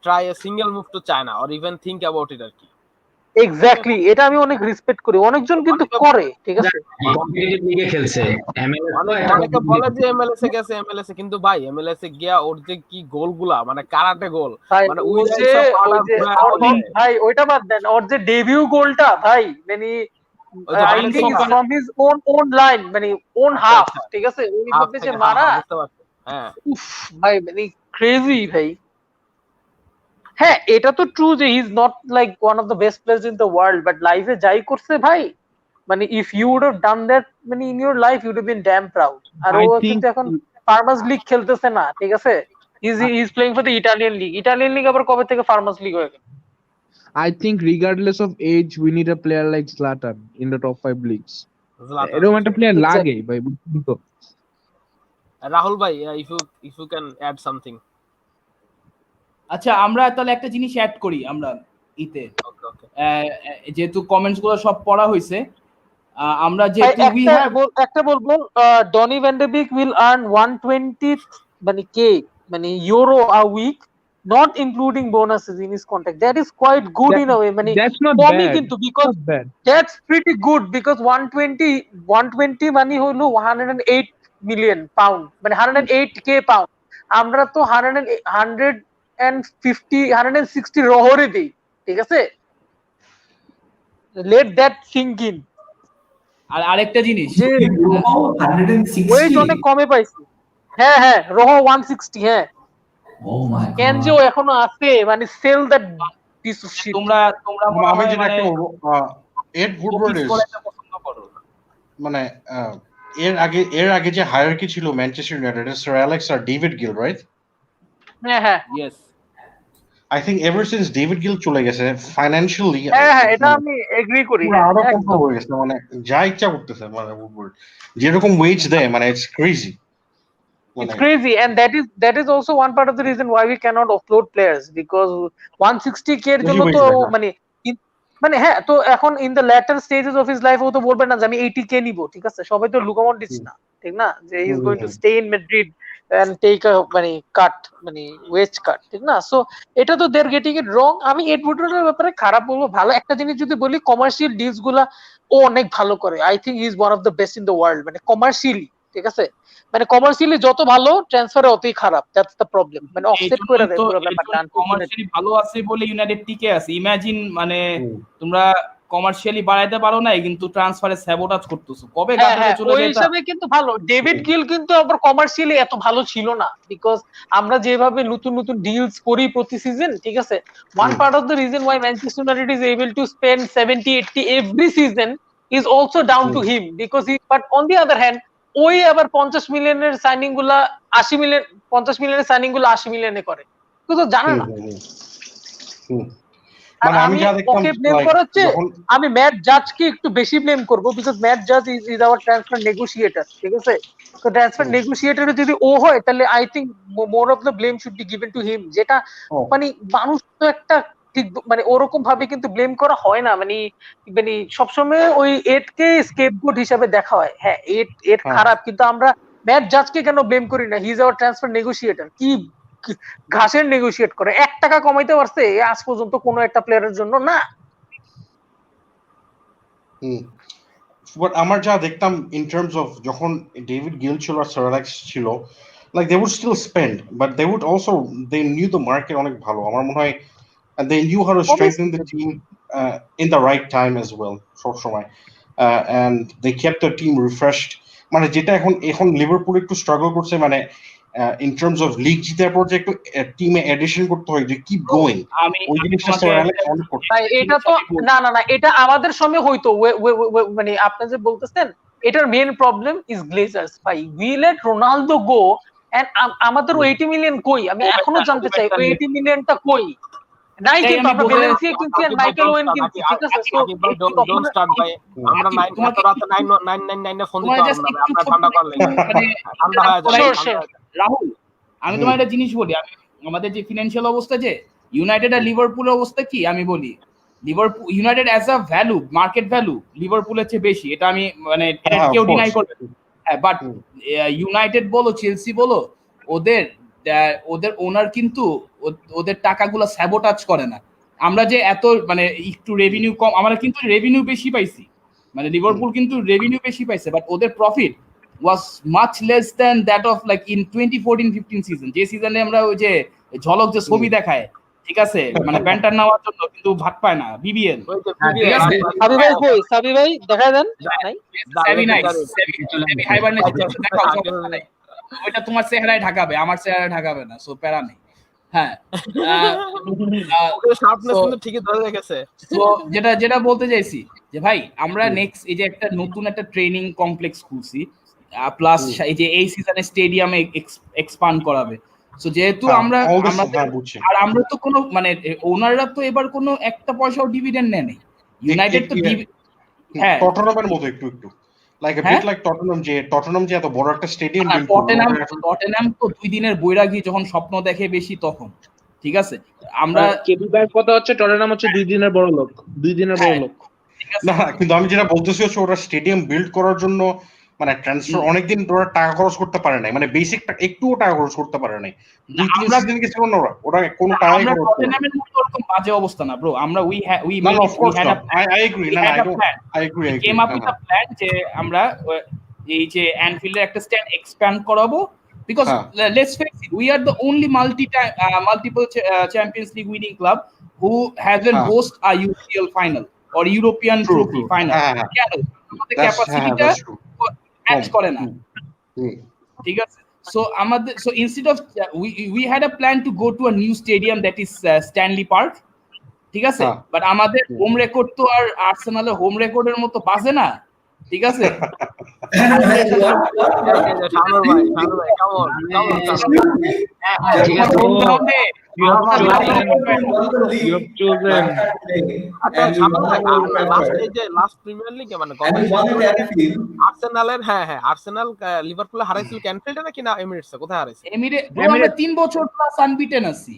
H: try a single move to China or even think about it আর কি।
G: Exactly, এটা আমি অনেক respect করি, অনেকজন কিন্তু করে, ঠিক আছে।
F: কম্পিটিটিভ লিগে খেলছে MLS তো একটা
H: অনেকে বলে যে MLS এ গেছে, MLS এ, কিন্তু ভাই MLS এ গিয়া ওর যে কি গোলগুলা, মানে কারাটে গোল,
G: ভাই
H: মানে
G: ওই যে
H: উইংসা পাটা ঘুরায় বলে।
G: ভাই ওইটা বাদ দেন, ওর যে ডেবিউ গোলটা ভাই, মানে
H: ওই যে
G: I think from his own line, মানে ওন হাফ, ঠিক আছে, ওই
H: হাফ
G: মধ্যে যে
H: থেকে
G: মারা,
H: বুঝতে পারছি। হ্যাঁ
G: উফ ভাই, মানে ক্রেজি ভাই। হ্যাঁ, এটা তো ট্রু যে he is not like one of the best players in the world, but লাইফে যাই করছে ভাই, মানে if you would have done that মানে in your life, you would have been damn proud. আর ও
D: I think
G: কিন্তু এখন ফার্মার্স লিগ খেলতেছে না, ঠিক আছে, is playing for the Italian league. Italian league আবার কবে থেকে ফার্মার্স লিগ হয়ে গেল?
D: I think regardless of age, we need a player like Zlatan in the top 5 leagues.
H: Zlatan,
D: এরকম একটা প্লেয়ার
G: Exactly.
D: লাগে ভাই, বুঝছেন তো?
H: রাহুল ভাই, if you can add something.
C: আচ্ছা, আমরা তাহলে একটা জিনিস অ্যাড করি আমরা ইতে,
H: ওকে ওকে,
C: যেহেতু কমেন্টস গুলো সব পড়া হয়েছে, আমরা
G: ভাই
C: যেহেতু উই হ্যাভ
G: একটা বলবো, Donny van de Beek will earn 120 মানে কে মানে euro a week, not including bonuses in his contract. That is quite good in a way, মানে
D: That's not
G: কমই
D: bad.
G: কিন্তু, because
D: Not bad.
G: that's pretty good, because 120 মানে হলো 108 million pound, মানে 108k pound. আমরা তো 160 রহরে দিই, ঠিক আছে, লেট দ্যাট সিঙ্ক ইন,
C: আর আরেকটা জিনিস,
G: যে ওয়েট
A: 160.
G: অনেক কমে পাইছি। হ্যাঁ হ্যাঁ, রহ 160, হ্যাঁ।
A: Oh my
G: কেন যে
A: god.
G: ও এখনো আছে, মানে sell that piece of shit.
C: তোমরা মনে
K: আমি
C: হয়
K: যেটা
C: মানে
K: একটা বলবো, এড উডওয়ার্ড
C: কপি
K: ইজ
C: করাটা পছন্দ করো।
K: মানে এর আগে যে হায়ারার্কি ছিল ম্যানচেস্টার ইউনাইটেড, স্যার অ্যালেক্স আর ডেভিড গিল, রাইট?
G: হ্যাঁ হ্যাঁ
C: yes,
K: I think ever since David Gill চলে গেছে, ফাইন্যান্সিয়ালি
G: হ্যাঁ হ্যাঁ, এটা আমি এগ্রি করি, হ্যাঁ
K: আরো
G: একদম।
K: কন্ট্রোল হয়ে গেছে, মানে যা ইচ্ছা করতেছে, মানে উডওয়ার্ড যেরকম ওয়েজ দেয়, মানে it's crazy.
G: It's crazy, and that is also one part of the reason why we cannot offload players, because 160k এর জন্য তো মানে মানে হ্যাঁ, তো এখন in the latter stages of his life ও তো বলবে না যে আমি 80k নিব, ঠিক আছে, সবাই তো লুকা মডরিচ না, ঠিক না, যে he is going to stay in Madrid and take a মানে কাট, মানে ওয়েজ কাট, ঠিক না। সো এটা তো they're getting it wrong। আমি এড উডওয়ার্ডের ব্যাপারে খারাপ বলবো, ভালো একটা জিনিস যদি বলি, কমার্শিয়াল ডিলস গুলা ও অনেক ভালো করে। I think he is one of the best in the world, মানে কমার্শিয়ালি, ঠিক আছে, মানে কমার্শিয়ালি যত ভালো, ট্রান্সফারে অতই খারাপ, দ্যাটস দ্য প্রবলেম, মানে অফসেট করে দেয় পুরো ব্যাপারটা।
C: কমার্শিয়ালি ভালো আছে বলে ইউনাইটেড টিকে আছে। ইমাজিন, মানে তোমরা কমার্শিয়ালি বাড়াইতে পারো না, কিন্তু ট্রান্সফারে স্যাবোটাজ করতেছো, কবে গাদারে চলে
G: ওই
C: যায়।
G: হিসাবে কিন্তু ভালো, ডেভিড গিল কিন্তু আবার কমার্শিয়ালি এত ভালো ছিল না, বিকজ আমরা যেভাবে নতুন নতুন ডিলস করি প্রতি সিজন, ঠিক আছে, one part of the reason why Manchester United is able to spend 70-80 every season is also down to him, because he, but on the other hand, ওই আবার 50 মিলিয়নের সাইনিং গুলা 80 মিলিয়ন, 50 মিলিয়নের সাইনিং গুলো 80 মিলিয়নে করে, তো জানে না।
K: মানে আমি যা দেখতাম,
G: ওকে ব্লেম করাচ্ছে, আমি ম্যাট জাজকে একটু বেশি ব্লেম করব, বিকজ ম্যাট জাজ ইজ আওয়ার ট্রান্সফার নেগোশিয়েটর, ঠিক আছে, তো ট্রান্সফার নেগোশিয়েটর যদি ও হয়, তাহলে I think more of the blame should be given to him, যেটা মানে মানুষ তো একটা ঠিক মানে ওরকম ভাবে কিন্তু ব্লেম করা হয় না, মানে মানে সবসময় ওই এডকে স্কেপগোট হিসাবে দেখা হয়। হ্যাঁ, এড খারাপ, কিন্তু আমরা ম্যাট জাজকে কেন ব্লেম করি না? He is our transfer negotiator. কি ঘাসের নেগোশিয়েট করে, 1 টাকা কমাইতে পারছে আজ পর্যন্ত কোনো একটা প্লেয়ারের জন্য না।
K: বাট আমার যা দেখতাম ইন টার্মস অফ, যখন ডেভিড গিল ছিল আর স্যার অ্যালেক্স ছিল, like they would still spend, but they would also, they knew the market অনেক ভালো, আমার মনে হয়, and they knew how to strengthen the team in the right time as well, সব সময়, and they kept the team refreshed, মানে যেটা এখন লিভারপুল একটু স্ট্রাগল করছে, মানে in terms of লিগ জিতার পর যে একটু টিমে এডিশন করতে হয়, যে কিপ গোইং, ওই জিনিসটা স্যার অ্যালেক্স অনেক করতে।
G: এটা তো না, এটা আমাদের সময় হয়তো, মানে আপনি যে বলতেছেন, এটার মেইন প্রবলেম ইজ গ্লেজার্স ভাই, we let Ronaldo go, and আমাদের 80 মিলিয়ন কই? আমি এখনো জানতে চাই ওই 80 মিলিয়নটা কই? নাই, কিন্তু আমরা ভ্যালেন্সিয়া কিনছি আর মাইকেল ওয়েন কিনছি, ঠিক আছে, তো
H: ডোন্ট স্টার্ট ভাই, আমরা 9 রাতে 999 ফোন দিতে পারবো না, আমরা ঠান্ডা করলে ঠান্ডা হয়ে যায়।
C: রাহুল, আমি তোমার একটা জিনিস বলি, আমি আমাদের যে ফিনান্সিয়াল অবস্থা, যে ইউনাইটেড আর লিভারপুলের অবস্থা কি আমি বলি, Liverpool United as a value, market value লিভারপুলের চেয়ে বেশি, এটা আমি মানে এটা কেউ ডিনাই করবে। হ্যাঁ, বাট ইউনাইটেড বলো, চেলসি বলো, ওদের ওনার কিন্তু ওদের টাকাগুলো স্যাবোটাজ করে না। আমরা যে এত মানে একটু রেভিনিউ কম, আমরা কিন্তু রেভিনিউ বেশি পাইছি, মানে লিভারপুল কিন্তু রেভিনিউ বেশি পাইছে, বাট ওদের profit was much less than that of like in 2014-15 season, যে সিজনে আমরা ওই যে ঝলক যে ছবি দেখায়, ঠিক আছে, মানে ব্যান্টার নেওয়ার জন্য কিন্তু ভাগ পায় না বিবিএল, ঠিক আছে।
G: সাবি ভাই কই, সাবি ভাই দেখায় দেন নাই,
C: সেভি নাইস, সেভি হাইবারনেশন দেখাও, সমস্যা নাই, ওইটা তোমার চেহারায় ঢাকাবে, আমার চেহারায় ঢাকাবে না, সো প্যারা নেই। হ্যাঁ,
H: শার্পনেস কিন্তু ঠিকই ধরে রেখেছে।
C: তো যেটা বলতে চাইছি যে ভাই আমরা নেক্সট এই যে একটা নতুন একটা ট্রেনিং কমপ্লেক্স খুলছি, প্লাস এই যে এই সিজনে স্টেডিয়ামে এক্সপান্ড করাবে, সো যেহেতু আমরা আর আমরা তো কোনো মানে ওনাররা তো এবার কোনো একটা পয়সাও ডিভিডেন্ড নেয় নাই, ইউনাইটেড তো হ্যাঁ
K: টটনহামের মতো একটু লাইক বিট লাইক টটনহাম যে এত বড় একটা স্টেডিয়াম বিল্ড করবে,
C: টটেনহাম তো 2 দিনের বৈরাগী যখন স্বপ্ন দেখে বেশি তখন, ঠিক আছে। আমরা
D: কেবি ভাইয়ের কথা হচ্ছে টটেনহাম হচ্ছে 2 দিনের বড় লোক, 2 দিনের বড় লোক
K: না, কিন্তু আমি যেটা বলতেছি হচ্ছে ওরা স্টেডিয়াম বিল্ড করার জন্য মানে ট্রান্সফার অনেকদিন ওরা টাকা খরচ করতে পারে নাই, মানে বেসিক একটুও টাকা খরচ করতে পারে নাই, 2-3 সিজন গেছিল না ওরা কোনো টাকা খরচ করে
C: টটেনহামের মতো এরকম বাজে অবস্থা না ব্রো, আমরা we
K: I agree
C: came up with a plan যে আমরা এই যে অ্যানফিল্ডে একটা স্ট্যান্ড এক্সপ্যান্ড করাবো, because let's face it, we are the only multiple Champions League winning club who hasn't host a UCL final or European trophy final. কেন আমাদের ক্যাপাসিটিটা match করে না, ঠিক আছে। So instead of we had a plan to go to a new stadium that is Stanley Park, ঠিক আছে, but আমাদের home record তো আর আর্সেনালের হোম রেকর্ডের মতো বাজে না, ঠিক আছে।
H: আর্সেনাল লিভারপুলে হারাইছিল ক্যানফিল্ডে নাকি না এমিরেটসে, কোথায় হারাইছে?
C: আমরা 3 বছর প্লাস আনবিটেন আছি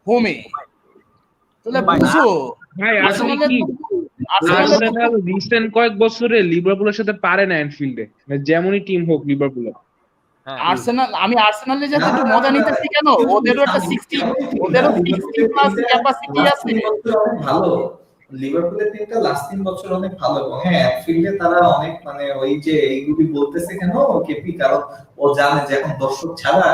C: হোমে, তাহলে বুঝছো
D: ভাই আসলে কি আর্সেনাল রিসেন্ট কয়েক বছরে লিভারপুলের সাথে পারে না অ্যানফিল্ডে, যেমনই টিম হোক লিভারপুলের।
C: আর্সেনাল আমি আর্সেনালের যাতে একটু মজা নিতেছি কেন, ওদেরও একটা 60 প্লাস ক্যাপাসিটি আছে,
A: ভালো লিভারপুলের টিমটা লাস্ট 3 বছর অনেক ভালো, এবং হ্যাঁ অ্যানফিল্ডে তারা অনেক মানে ওই যে এইগুলি বলতেছে কেন কেপি, কারণ ও জানে যে এখন দর্শক ছাড়া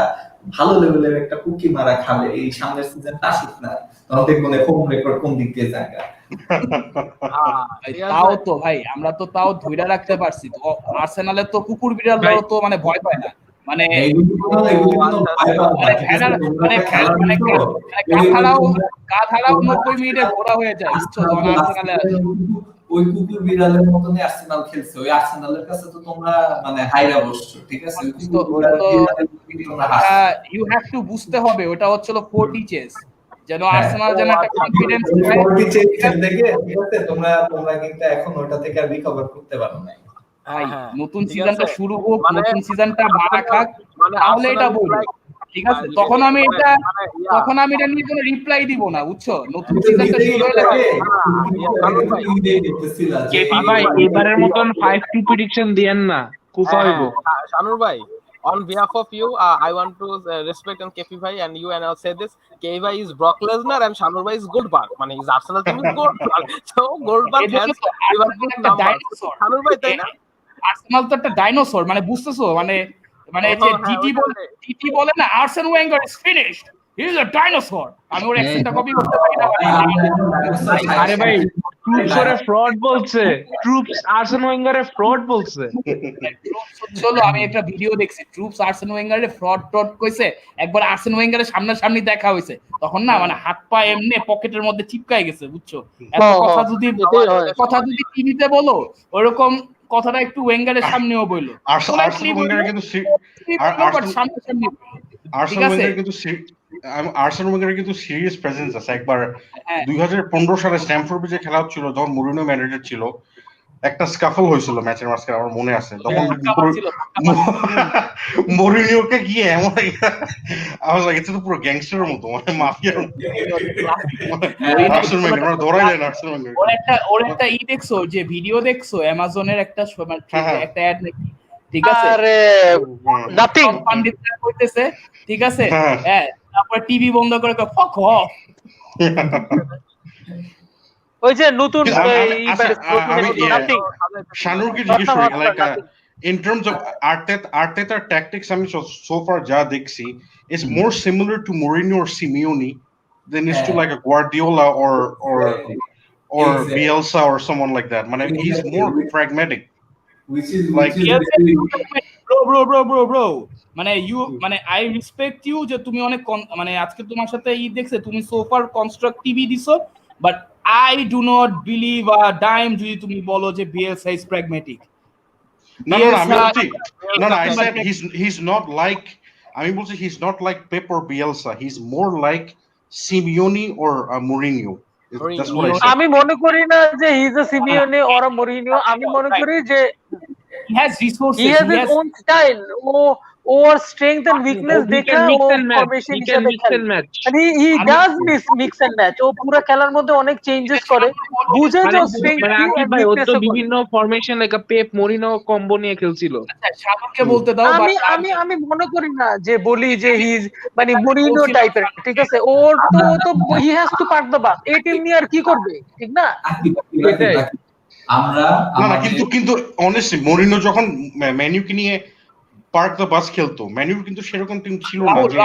A: ভালো লেভেলের একটা কুকি মারা খাবে, এই সামনের সিজনটা আসুক না, তখন দেখবো হোম রেকর্ড কোন দিক দিয়ে যায়।
C: তাও তো ভাই আমরা তো তাও ধইরা রাখতে পারছি, তো আর্সেনালের তো কুকুর বিড়ালরাও তো মানে ভয় পায় না, মানে গাধারাও 90 মিনিটে ঘোরা হয়ে যায়, বুঝছো, যখন আর্সেনালে
A: ওই কুকুর বিড়ালের মতনই আর্সেনাল খেলছে, ওই আর্সেনালের কাছে তো তোমরা মানে হাইরা বসছো, ঠিক আছে।
C: ইউ হ্যাভ টু বুঝতে হবে ওটা হচ্ছিল 40 চেস, যেন আর্সেনাল যেন একটা কনফিডেন্স
A: দেখে, ঠিক আছে, তোমরা কিন্তু এখন ওটা থেকে আর রিকভার করতে পারো না।
C: নতুন সিজনটা শুরু হোক, নতুন সিজনটা মারা খাক, তাহলে এটা বলবো, ঠিক আছে। তখন আমি এটা নিয়ে কোনো রিপ্লাই দিব না, বুঝছো। নতুন সিজনটা শুরু হলে
D: কেপি ভাই এবারের মতন 5-2 প্রেডিকশন দেন না, কুফা হইব।
H: শানুর ভাই, on behalf of you, I want to respect and Kepi bhai and you, and I'll say this: Kepi bhai is Brock Lesnar and Shanur bhai is Goldberg. মানে his Arsenal team is Goldberg. So Goldberg has Liverpool number. Shanur bhai তাই না?
C: Arsenal তো একটা dinosaur, মানে বুঝতেছো, মানে যে TT বলে না আর্সেন Wenger is finished, he is a dinosaur, আমি ওর অ্যাকসেন্টটা কপি করতে পারি না।
D: আরে ভাই ট্রুপস ওরে ফ্রড বলছে, ট্রুপস আর্সেন ওয়েঙ্গারে ফ্রড বলছে।
C: চলো আমি একটা ভিডিও দেখছি, ট্রুপস আর্সেন ওয়েঙ্গারে ফ্রড কইছে, একবার আর্সেন ওয়েঙ্গারের সামনাসামনি দেখা হইছে, তখন না মানে হাত পা এমনি পকেটের মধ্যে চিপকাই গেছে, বুঝছো। এত কথা যদি টিভিতে বলো, ওরকম কথাটা একটু ওয়েঙ্গারের সামনেও বললো,
K: আর্সেনাল ওয়েঙ্গারের কিন্তু সিরিয়াস প্রেজেন্স আছে। একবার 2015 সালে স্ট্যামফোর্ড ব্রিজে খেলা হচ্ছিল, যখন মুরিনিও ম্যানেজার ছিল, একটা স্কাফল হয়েছিল ম্যাচের মাঝখানে, আমার মনে আছে। তখন মুরিনিওকে গিয়ে এমন এটা তো পুরো গ্যাংস্টারের মতো, মানে মাফিয়ার মতো, ধরাই যায় না।
C: ওর একটা দেখছো, যে ভিডিও দেখছো অ্যামাজনের একটা একটা অ্যাড নাকি, ঠিক আছে,
G: আরে নাথিং
C: পান্ডিতরা কইতেছে, ঠিক আছে, হ্যাঁ, তারপর টিভি বন্ধ করে ফক অফ।
G: ওই যে নতুন
K: আমি শানুরকে জিজ্ঞেস করি like in terms of Arteta tactics আমি so far যা দেখছি is more similar to Mourinho or Simeone than is to like a Guardiola or Bielsa or someone like that. মানে he's more pragmatic.
A: Which is
C: bro মানে মানে I respect you যে তুমি অনেক মানে আজকে তোমার সাথে দেখছে তুমি so far constructive দিছো, but I do not believe a dime যদি তুমি বলো যে Bielsa is pragmatic.
K: No, I said he's not like, I mean, he's not like Pep or Bielsa. He's more like Simeone or Mourinho. That's what I said.
G: আমি মনে করি না যে he is a Simeone or a Mourinho, আমি মনে করি যে
C: he has resources,
G: he has his own style. ওর স্ট্রেংথ এন্ড উইকনেস দেখে ও ফরমেশন হিসেবে খেলে, and he does mix and match. ও পুরো খেলার মধ্যে অনেক চেঞ্জেস করে, বুঝে যে স্ট্রেংথ কি এন্ড উইকনেস
D: বিভিন্ন formation like Pep Mourinho combo নিয়ে খেলছিল।
C: শাবাবকে বলতে দাও।
G: আমি মনে করি না যে বলি যে হি ইজ মানে মরিনো টাইপের, ঠিক আছে? ওর তো হি হ্যাজ টু পার্ক দ্য বাস। এই টিম নিয়ে আর কি করবে, ঠিক না?
A: এটাই আমরা
K: না কিন্তু অনেস্টলি মরিনো যখন ম্যানুকে নিয়ে পার্ক দ্য বাস খেলতো, ম্যানুর কিন্তু সেরকম টিম ছিল না যে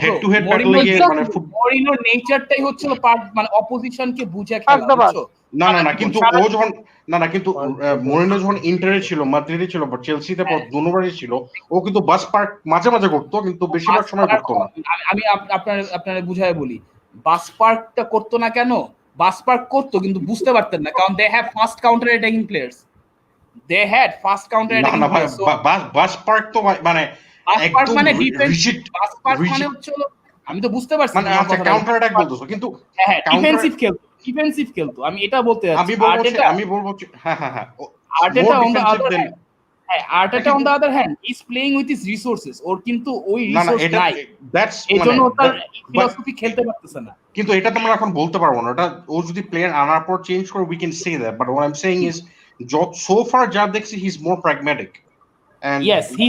K: হেড টু হেড ব্যাটল এ মানে
C: মরিনোর নেচারটাই হচ্ছিল মানে অপোজিশনকে বুঝে খেলা, বুঝছো?
K: না কিন্তু ও যখন কিন্তু মরিনো যখন ইন্টারে ছিল, মাদ্রিদে ছিল, বা চেলসিতে দুবারই ছিল, ও কিন্তু বাস পার্ক মাঝে মাঝে করতো, কিন্তু বেশিরভাগ সময় করতো না।
C: আমি আপনারা বুঝায় বলি, বাস পার্কটা করতো না কেন? বাস পার্ক করতো কিন্তু বুঝতে পারতেন না, কারণ they have fast counter attacking players. They had fast counter attacking players.
K: Bus park তো মানে
C: একদম মানে ডিফেন্স, বাস পার্ক মানে হচ্ছে, আমি তো বুঝতে পারছি না,
K: আচ্ছা কাউন্টার অ্যাটাক বলতেছো, কিন্তু
C: হ্যাঁ ডিফেন্সিভ খেলতো, আমি এটা বলতে যাচ্ছি।
K: আমি বলবো হ্যাঁ
C: Arteta on the other hand, Arteta on the other hand is playing with his resources. ওর কিন্তু ওই রিসোর্স নাই, এজন্য তার ফিলসফি খেলতে পারতেছে না।
K: কিন্তু এটা তোমরা এখন বলতে পারবো না, এটা ও যদি প্লেয়ার আনার পর চেঞ্জ করে we can say that, but what I am saying is so far যা দেখছি হি is more pragmatic, and
C: yes
G: he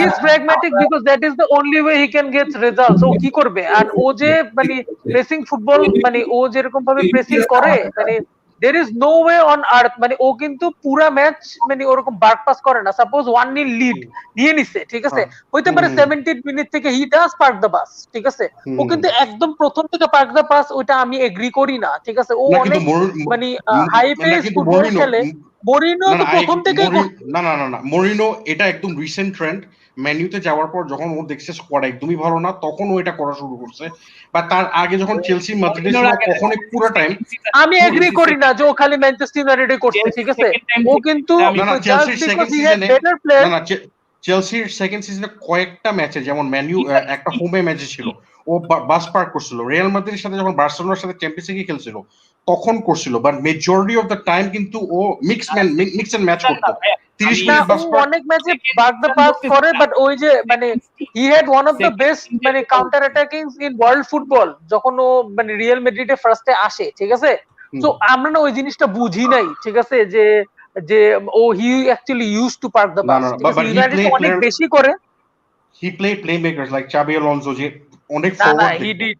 G: is pragmatic because that is the only way he can get results. ও কি করবে? আর ও যে মানে pressing football, মানে ও যেরকম ভাবে pressing করে, মানে there is no way on earth, মানে ও কিন্তু পুরো ম্যাচ মানে ওরকম বার্ক পাস করে না। সাপোজ 1-0 লিড নিয়ে নিছে, ঠিক আছে, হইতে পারে 70 মিনিট থেকে হি ডাজ পার্ক দ্য বাস, ঠিক আছে? ও কিন্তু একদম প্রথম থেকে পার্ক দ্য বাস, ওটা আমি এগ্রি করি না, ঠিক আছে? ও অনেক মানে হাই পেস ফুটবল খেলে। মরিনো তো প্রথম থেকে
K: না মরিনো এটা একদম রিসেন্ট ট্রেন্ড। ম্যানুতে যাওয়ার পর যখন ও দেখছে স্কোয়াড একদমই ভালো না, তখন ও এটা করা শুরু করছে। বা তার আগে যখন চেলসি মাদ্রিদে ছিল, তখন পুরো টাইম
G: আমি এগ্রি করি না যে ও খালি ম্যানচেস্টার ইউনাইটেডে করছে, ঠিক আছে? ও কিন্তু
K: চেলসির সেকেন্ড সিজনে চেলসির সেকেন্ড সিজনে কয়েকটা ম্যাচে, যেমন ম্যানইউ একটা হোমে ম্যাচে ছিল, ও বাস পার্ক করছিল। রিয়াল মাদ্রিদের সাথে যখন বার্সেলোনার সাথে চ্যাম্পিয়ন্স লিগে খেলছিল তখন করছিল, but majority of the time কিন্তু ও মিক্স এন্ড ম্যাচ করতো। 30 মিনিট বাস পার্ক,
G: অনেক ম্যাচে বার্ক দ্য পাস করে, বাট ওই যে মানে he had one of the best মানে counter attacking in world football যখন ও মানে রিয়াল মাদ্রিদে ফার্স্টে আসে, ঠিক আছে? তো আমরা না ওই জিনিসটা বুঝি নাই, ঠিক আছে, যে ও he actually use to park the bus. United অনেক বেশি করে,
K: he play playmakers like Xabi Alonso, যে অনেক
G: না
K: ফরওয়ার্ড
G: হি ডিড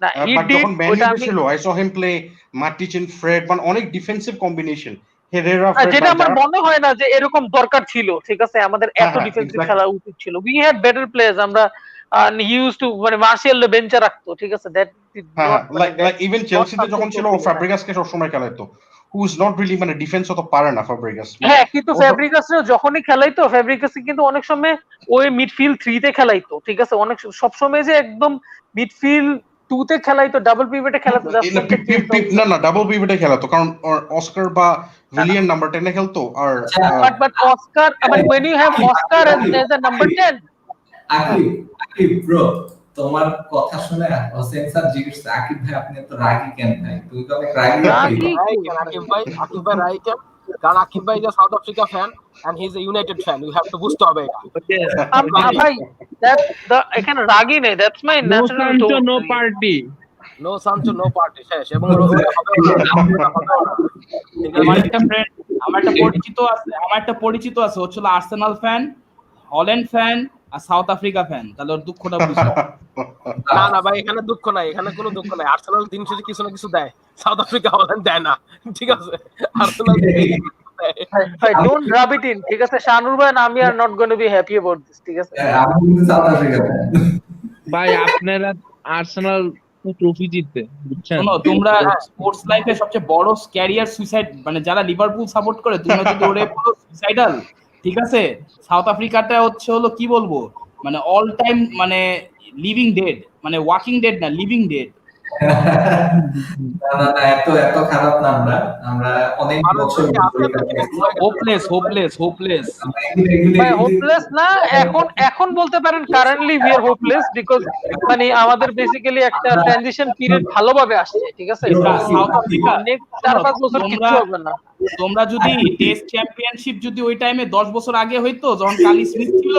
G: না
K: বাট যখন ম্যানুতে ছিল, I saw him play Matic and Fred, মানে অনেক ডিফেন্সিভ কম্বিনেশন।
G: যেটা আমার মনে হয় না যে এরকম দরকার ছিল, ঠিক আছে? আমাদের এত ডিফেন্সিভ খেলা উচিত ছিল। We had better players. আমরা ইউজ টু মানে মার্শিয়াল বেঞ্চে রাখতো, ঠিক আছে? দ্যাট
K: লাইক ইভেন চেলসিতে যখন ছিল, ও ফ্যাব্রিগাসকে সব সময় খেলাইতো, হু ইজ নট রিয়েলি মানে ডিফেন্স অত পারে না ফ্যাব্রিগাস।
G: হ্যাঁ, কিন্তু ফ্যাব্রিগাসও যখনই খেলাইতো, ফ্যাব্রিগাসে কিন্তু অনেক সময় ওই মিডফিল্ড 3 তে খেলাইতো, ঠিক আছে? অনেক সব সময় যে একদম মিডফিল্ড 2 তে খেলাইতো, ডাবল পিভটে খেলাতো
K: না ডাবল পিভটে খেলাতো, কারণ অস্কার বা ভিলিয়ান নাম্বার 10 এ খেলতো। আর
G: বাট অস্কার, মানে when you have Oscar as a number 10,
A: Aqib bro, তোমার কথা শুনে হোসেন স্যার জিজ্ঞেস করছে, আকিব ভাই আপনি তো রাগী কেন ভাই? তুই তো অনেক রাগী।
H: আকিব ভাই রাগী কেন? কারণ আকিব ভাই যে south Africa fan and he is a United fan. You have to বুঝতে হবে এটা।
G: ভাই এখানে রাগী নেই, that's my natural tone.
D: No party,
H: no Sancho no party শেষ। এবং
C: আমার একটা পরিচিত আছে, হচ্ছে আর্সেনাল ফ্যান, হল্যান্ড ফ্যান, আর সাউথ আফ্রিকা ফ্যান, তাহলে ওর দুঃখটা বুঝো।
H: না না ভাই, এখানে দুঃখ নাই, এখানে কোনো দুঃখ নাই। আর্সেনাল দিন শেষে কিছু না কিছু দেয়, সাউথ আফ্রিকা হল্যান্ড দেয় না, ঠিক আছে? Arsenal
G: don't rub it in, ঠিক আছে? শানুর ভাই আমি আর not going to be happy about this, ঠিক আছে?
A: আমি কিন্তু সাউথ আফ্রিকা ফ্যান।
N: ভাই আপনারা আর্সেনাল ট্রফি জিতবে, বুঝছেন?
C: শোনো, তোমরা স্পোর্টস লাইফে সবচেয়ে বড় ক্যারিয়ার সুইসাইড, মানে যারা লিভারপুল সাপোর্ট করে তোমরা যদি ওরে বলো সুইসাইডাল, ঠিক আছে? সাউথ আফ্রিকাটা হচ্ছে হলো কি বলবো, মানে অল টাইম মানে লিভিং ডেড, মানে ওয়াকিং ডেড না, লিভিং ডেড।
A: না না না, এত এত খারাপ না, আমরা অনেক বছর
C: হোপলেস হোপলেস হোপলেস
G: ভাই হোপলেস না, এখন বলতে পারেন currently we are hopeless, because মানে আমাদের বেসিক্যালি একটা ট্রানজিশন পিরিয়ড ভালোভাবে আসছে, ঠিক আছে?
C: সাউথ আফ্রিকা
G: নেক্সট 4-5 বছর কিছু হবে না।
C: তোমরা যদি টেস্ট চ্যাম্পিয়নশিপ যদি ওই টাইমে 10 বছর আগে হইতো, যখন কালি স্মিথ ছিল,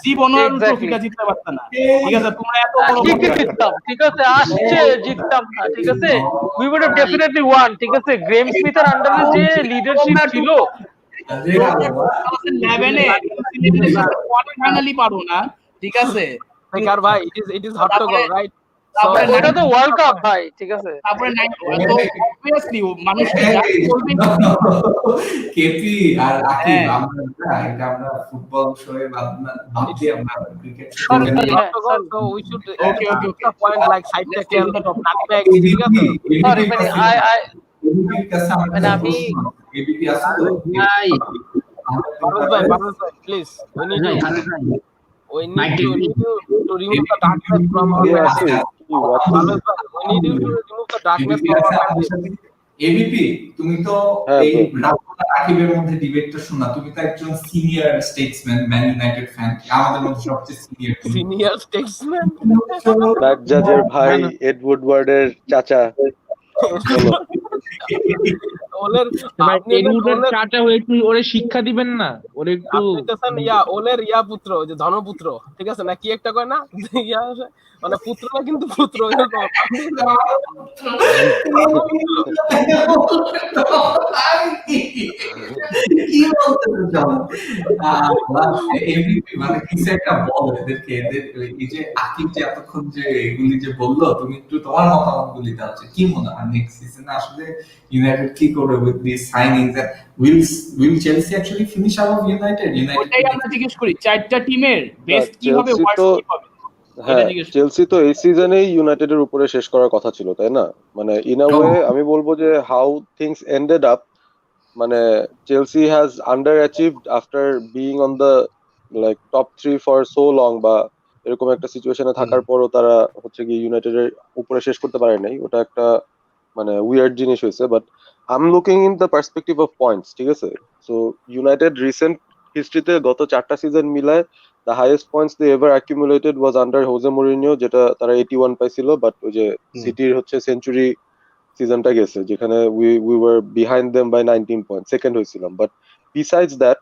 C: জীবনের ট্রফিটা জিততে পারতা না, ঠিক আছে? তোমরা এত বড়
G: জিততাম, ঠিক আছে? আসছে জিততাম না, ঠিক আছে? We would have definitely won, ঠিক আছে? গ্রেম স্মিথের আন্ডারে যে লিডারশিপ ছিল,
C: 2011 ফাইনালি পারো না, ঠিক আছে?
H: বেকার ভাই, it is hot to go, right?
G: ওটা তো ওয়ার্ল্ড কাপ ভাই, ঠিক আছে?
C: তারপরে অবভিয়াসলি মানুষ
A: কেপি আর আকিব, আমরা ফুটবল শোয়ে বাদ দিয়ে আমরা cricket
H: So we should okay point like side tackle, nutmeg, ঠিক আছে?
G: সরি মানে আমি
A: এবিপি আসলে
H: Parvez bhai, please, we need to remove the darkness from our message. Parvez bhai, we need you to remove the darkness from our message.
A: ABP, তুমি তো এই আকিবের মধ্যে ডিবেটটা শোনা, তুমি তো একজন senior Statesman, man United fan, আমাদের মধ্যে সবচেয়ে
H: সিনিয়র স্টেটসম্যান,
J: ব্যাক জাজের ভাই, এড উডওয়ার্ডের চাচা।
N: চাচা হয়ে একটু ওরে শিক্ষা দিবেন না, ওরে একটু
H: ওলের পুত্র, যে ধনপুত্র, ঠিক আছে না, কি একটা কয় না, ইয়া মানে পুত্র না, কিন্তু পুত্র
A: কি বলতে এবিপি মানে কিছু একটা বল এদেরকে, এদের এই যে আকিব যে এতক্ষণ যে এগুলি যে বললো, তুমি একটু তোমার মতামত গুলি দাও, কি মনে হয় নেক্সট সিজনে আসলে ইউনাইটেড কি করবে with this signings? Will Chelsea actually finish out United?
C: ওটাই আমরা জিজ্ঞেস করি, চারটা টিমের বেস্ট কি হবে, ওয়ার্স্ট কি হবে?
J: হ্যাঁ, চেলসি তো এই সিজনেই ইউনাইটেডের উপরে শেষ করার কথা ছিল, তাই না? মানে ইন আ ওয়ে আমি বলবো যে হাউ থিংস এন্ডেড আপ, মানে Chelsea has under achieved after being on the like top 3 for so long, বা এরকম একটা সিচুয়েশনে থাকার পরও তারা হচ্ছে কি ইউনাইটেডের উপরে শেষ করতে পারে নাই। ওটা একটা মানে উইয়ার্ড জিনিস হয়েছে। But I am looking in the perspective of points, ঠিক আছে? সো ইউনাইটেড রিসেন্ট হিস্ট্রিতে গত 4টা সিজন মিলায় the highest points they ever accumulated was under Jose Mourinho, যেটা তারা 81 পাইছিল। বাট ওই যে সিটির হচ্ছে সেঞ্চুরি সিজনটা গেছে, যেখানে we were behind them by 19 points, second হয়েছিলাম। বাট besides that,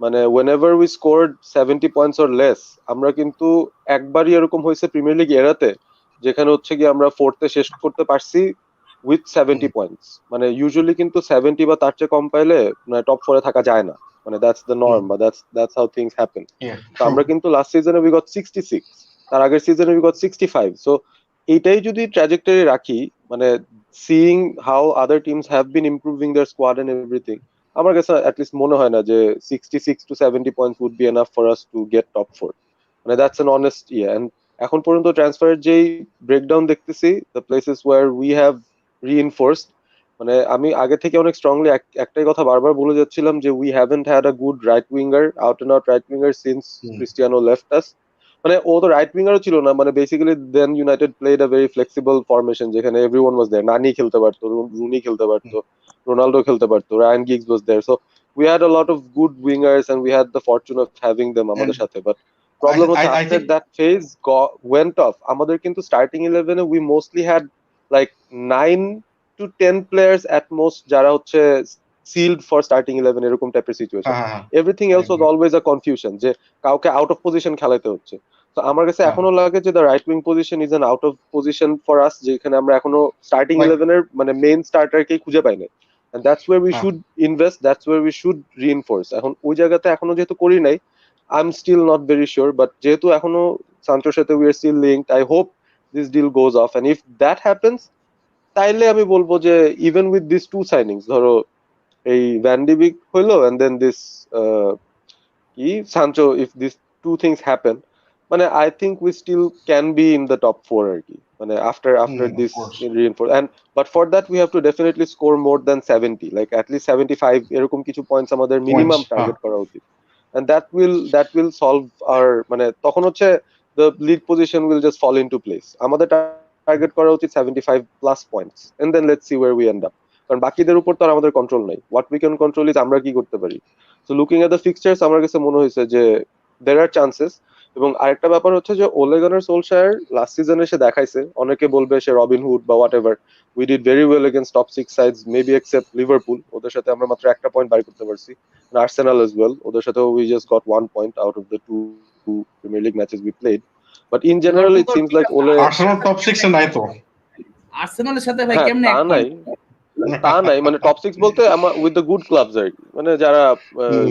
J: মানে whenever we scored 70 points or less, আমরা কিন্তু একবারই এরকম হয়েছে প্রিমিয়ার লিগ এরাতে, যেখানে হচ্ছে কি আমরা ফোর্থে শেষ করতে পারছি উইথ 70 পয়েন্টস। মানে ইউজুয়ালি কিন্তু 70 বা তার চেয়ে কম পাইলে মানে টপ 4 এ থাকা যায় না, মানে দ্যাটস দ্য নর্ম, বা দ্যাটস হাউ থিংস হ্যাপেন। তো আমরা কিন্তু লাস্ট সিজনে উই গট 66, তার আগের সিজনে উই গট 65। সো এইটাই যদি ট্র্যাজেক্টরি রাখি, মানে seeing how other teams have been improving their squad and everything, আমার কাছে অ্যাটলিস্ট মনে হয় না যে 66 to 70 points would be enough for us to get top 4। মানে দ্যাটস অ্যান অনেস্ট এন্ড এখন পর্যন্ত ট্রান্সফারের যেই ব্রেকডাউন দেখতেছি, the places where we have reinforced, মানে আমি আগে থেকে অনেক স্ট্রংলি একটাই কথা বারবার বলে যাচ্ছিলাম যে we haven't had a good right winger, out and out right winger since Cristiano left us. মানে ও তো রাইট উইঙ্গারও ছিল না, মানে basically then United played a very flexible formation, যেখানে এভরিওয়ান ওয়াজ দেয়ার। নানি খেলতে পারতো, রুনি খেলতে পারতো, রোনাল্ডো খেলতে পারতো, Ryan Giggs was there. So we had a lot of good wingers and we had the fortune of having them আমাদের সাথে। But problem হচ্ছে after that phase went off, আমাদের কিন্তু স্টার্টিং 11-এ we mostly had like 9 to 10 players at most যারা হচ্ছে sealed for starting 11, এরকম টাইপের situation. Everything else was always a confusion, যে কাউকে আউট অফ পজিশন খেলাতে হচ্ছে। তো আমার কাছে এখনো লাগে যে the right wing position is an out of position for us, যেখানে আমরা এখনো স্টার্টিং 11-এর মানে মেইন স্টার্টারকেই খুঁজে পাই না। and that's where we should invest, that's where we should reinforce। এখন ওই জায়গাতে এখনো যেহেতু করি নাই, I'm still not very sure, but যেহেতু এখনো সান্টোর সাথে we are still linked, I hope this deal goes off, and if that happens তাইলে আমি বলবো যে even with these two signings, ধরো এই ভ্যান ডি বিক হইলো and then this কি Sancho, if these two things happen, মানে I think we still can be in the top 4 আর কি, মানে after
K: of
J: this
K: course.
J: reinforce, and but for that we have to definitely score more than 70, like at least 75 এরকম কিছু points আমাদের minimum
K: Points,
J: target করা উচিত, and that will solve our, মানে তখন হচ্ছে the league position will just fall into place, আমাদের target করা উচিত 75 plus points, and then let's see where we end up, কারণ বাকিদের উপর তো আর আমাদের কন্ট্রোল নাই, what we can control is আমরা কি করতে পারি। So looking at the fixtures আমার কাছে মনে হয়েছে যে there are chances, এবং আরেকটা ব্যাপার হচ্ছে যে ওলে গানার সোলশায়ার লাস্ট সিজনে সে দেখাইছে, অনেকে বলবে সে রবিন হুড বা what ever, we did very well against top 6 sides, maybe except Liverpool, ওদের সাথে আমরা মাত্র একটা পয়েন্ট বাই করতে পারছি, আর্সেনাল as well, ওদের সাথে we just got 1 point out of the 2 premier league matches we played, but in general it seems like ওলে
K: আর্সেনাল টপ 6 এ নাই তো,
C: আর্সেনালের সাথে ভাই
J: হ্যাঁ
C: কেমনে
J: তা
C: এক
J: নাই,
C: point?
J: তা নাই, মানে টপ 6 বলতে উইথ দ্য গুড ক্লাবস আর কি, মানে যারা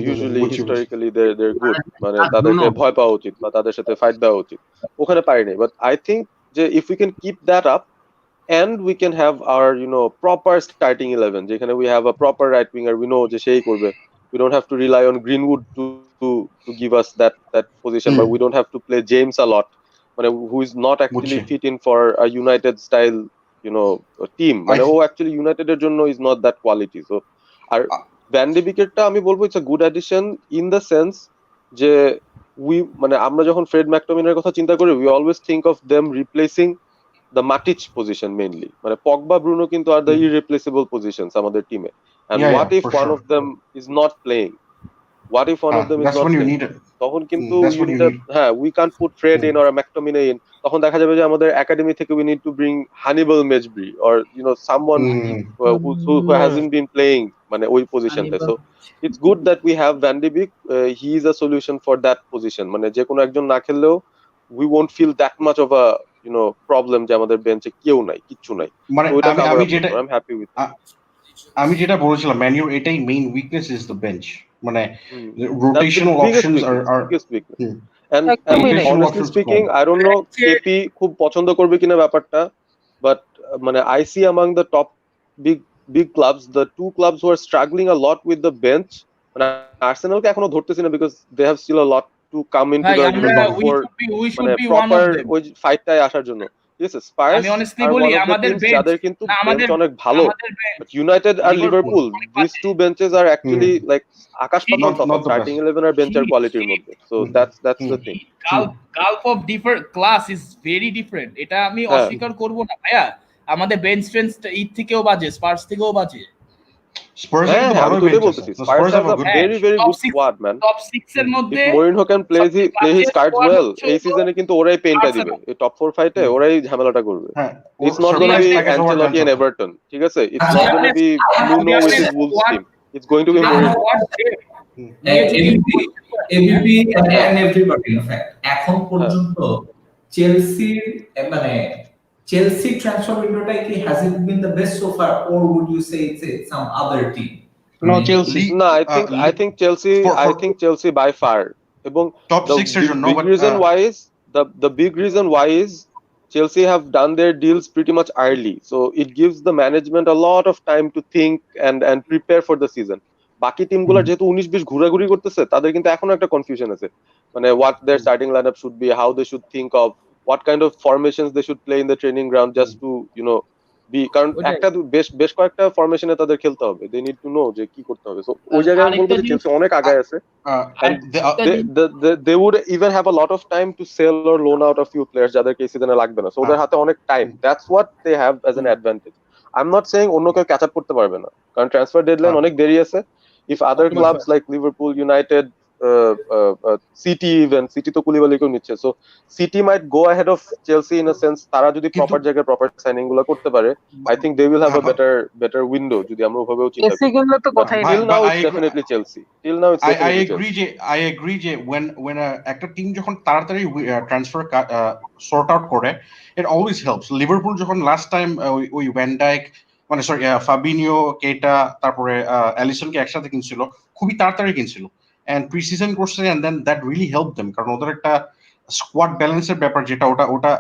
J: ইউজুয়ালি
K: বুঝছি।
J: হিস্টোরিক্যালি দে গুড, মানে তাদেরকে ভয় পাওয়া উচিত বা তাদের সাথে ফাইট দেওয়া উচিত, ওখানে পারি নাই, বাট আই থিংক যে if we can keep that up and we can have our proper starting 11, যেখানে we have a proper right winger, we know যে সেই করবে, we don't have to rely on Greenwood to give us that position, but we don't have to play James a lot, মানে who is not actually
K: বুঝছি।
J: fit in for a United style team, মানে ও actually United এর জন্য is not that quality, so আর Van de বিকেটটা আমি বলবো it's a good addition in the sense যে মানে আমরা যখন ফ্রেড ম্যাকটমিনের কথা চিন্তা করি, we always think of them replacing the Matic position mainly, মানে পগবা ব্রুনো কিন্তু are the irreplaceable positions আমাদের টিমে, and
K: Yeah,
J: what
K: yeah,
J: if
K: for
J: one
K: sure.
J: of them is not playing, what if one of them is
K: That's
J: not
K: when you
J: playing,
K: need it.
J: তখন কিন্তু
K: That's
J: you
K: what you
J: need a,
K: need.
J: হ্যাঁ we can't put Fred in or a McTominay in, তখন দেখা যাবে যে আমাদের academy থেকে we need to bring Hannibal Mejbri or someone who hasn't been playing মানে ওই পজিশনটা, so it's good that we have Van de Beek, he is a solution for that position, মানে যে কোনো একজন না খেললেও we won't feel that much of a problem যে আমাদের বেঞ্চে কেউ নাই, কিচ্ছু নাই,
K: মানে
J: তো ওইটা cover
K: আমি
J: up
K: যেটা
J: করতে I'm happy with it.
K: আমি যেটা বলেছিলাম ম্যানিউর এটাই main weakness is the bench, মানে
J: That's the
K: rotational
J: biggest
K: options
J: weakness,
K: আর
J: biggest weakness. And
G: একদমই নাই।
K: rotational
J: honestly
K: options
J: speaking,
K: কম।
J: I don't know কেপি খুব পছন্দ করবে কিনা ব্যাপারটা, but মানে I see among the top big clubs, the two clubs who are struggling a lot with the bench, মানে আর্সেনালকে এখনো ধরতেছি না because they have still a lot to come into
C: ভাই
J: the
C: আমরা
J: top
C: উই
J: 4,
C: শুড
J: মানে
C: be one
J: proper
C: of them.
J: ওই ফাইটটায় আসার জন্য, ঠিক আছে, স্পার্স
C: আমি অনেস্টলি
J: are
C: বলি
J: one of the
C: আমাদের
J: teams
C: বেঞ্চ
J: যাদের কিন্তু
C: না
J: বেঞ্চ
C: আমাদের
J: অনেক ভালো,
C: আমাদের বেঞ্চ
J: but United আর
C: Liverpool
J: Liverpool, these two benches are actually like আকাশ পাতাল
K: Not
J: তফাৎ
K: the
J: স্টার্টিং
K: best.
J: 11 আর বেঞ্চের কোয়ালিটির মধ্যে, so that's the thing.
C: Gulf of different class is very different, এটা আমি
J: হ্যাঁ
C: অস্বীকার করব না ভাইয়া, আমাদের বেঞ্চ স্ট্রেংথ ঈদ থেকেও বাজে, স্পার্স থেকেও বাজে।
K: স্পার্স এর
J: হ্যাঁ
K: কিন্তু
J: হ্যাঁ আমি
K: ভালো
J: তো এটাই
K: বেঞ্চ আছে,
J: বলতেছি,
K: Spurs
J: Spurs
K: have
J: have
K: a
J: a
K: good
J: very very
C: top
J: good
C: 6
J: squad man.
C: Top 6 এর
J: If
C: মধ্যে
J: Mourinho can play his cards well, এই
C: হলো
J: সিজনে কিন্তু ওরাই পেইনটা দিবে,
C: আর্সেনাল।
J: এই টপ 4 ফাইটে ওরাই ঝামেলাটা করবে,
K: হ্যাঁ
J: it's not going to be Ancelotti and Everton, ঠিক আছে, it's not going to be Nuno with his Wolves team, it's going to be Mourinho.
A: ABP and everybody in fact এখন পর্যন্ত চেলসির মানে চেলসি ট্রান্সফার উইন্ডোটাই কি has it been the best so far or would you say it's some other team?
N: No, Chelsea.
J: No, I think Chelsea by far, এবং
K: top
J: the
K: 6 এর জন্য,
J: big
K: but
J: reason why is the big reason why is Chelsea have done their deals pretty much early, so it gives the management a lot of time to think and prepare for the season. বাকি টিমগুলোর যেহেতু 19-20 ঘোরাঘুরি করতেছে, তাদের কিন্তু এখনো একটা confusion আছে, মানে what their starting lineup should be, how they should think of what kind of formations they should play in the training ground just to be, কারণ একটা বেশ কয়েকটা ফরমেশনে তাদের খেলতে হবে, they need to know যে কি করতে হবে, so ওই জায়গায় আমি বলবো যে চেলসি অনেক আগায় আছে, and they would even have a lot of time to sell or loan out a few players যাদেরকে এই সিজনে লাগবে না, so ওদের হাতে অনেক time, that's what they have as an advantage. I'm not saying অন্য কেউ ক্যাচ আপ করতে পারবে না, কারণ ট্রান্সফার ডেডলাইন অনেক দেরি আছে, if other clubs like Liverpool, United, City, even City তো কুলিবালিকেও নিচ্ছে, so City might go ahead of Chelsea in a sense, তারা যদি প্রপার জায়গায় প্রপার সাইনিং গুলো করতে পারে, I think they will have a better window যদি আমরা ওভাবেও চিন্তা
G: এসি
J: করি,
G: গেলে তো
J: but
G: কথাই
J: till
G: নাই।
J: now it's definitely Chelsea, till now it's definitely Chelsea.
K: I agree যে when একটা টিম যখন তাড়াতাড়ি ট্রান্সফার সর্ট আউট করে, it always helps. লিভারপুল যখন লাস্ট টাইম ওই ভ্যান ডাইক মানে সরি ফাবিনিও, কেটা, তারপরে অ্যালিসনকে একসাথে কিনছিল, খুবই তাড়াতাড়ি কিনছিল, and pre-season করছে, and then that really helped them কারণ ওদের একটা স্কোয়াড ব্যালেন্সের ব্যাপার যেটা ওটা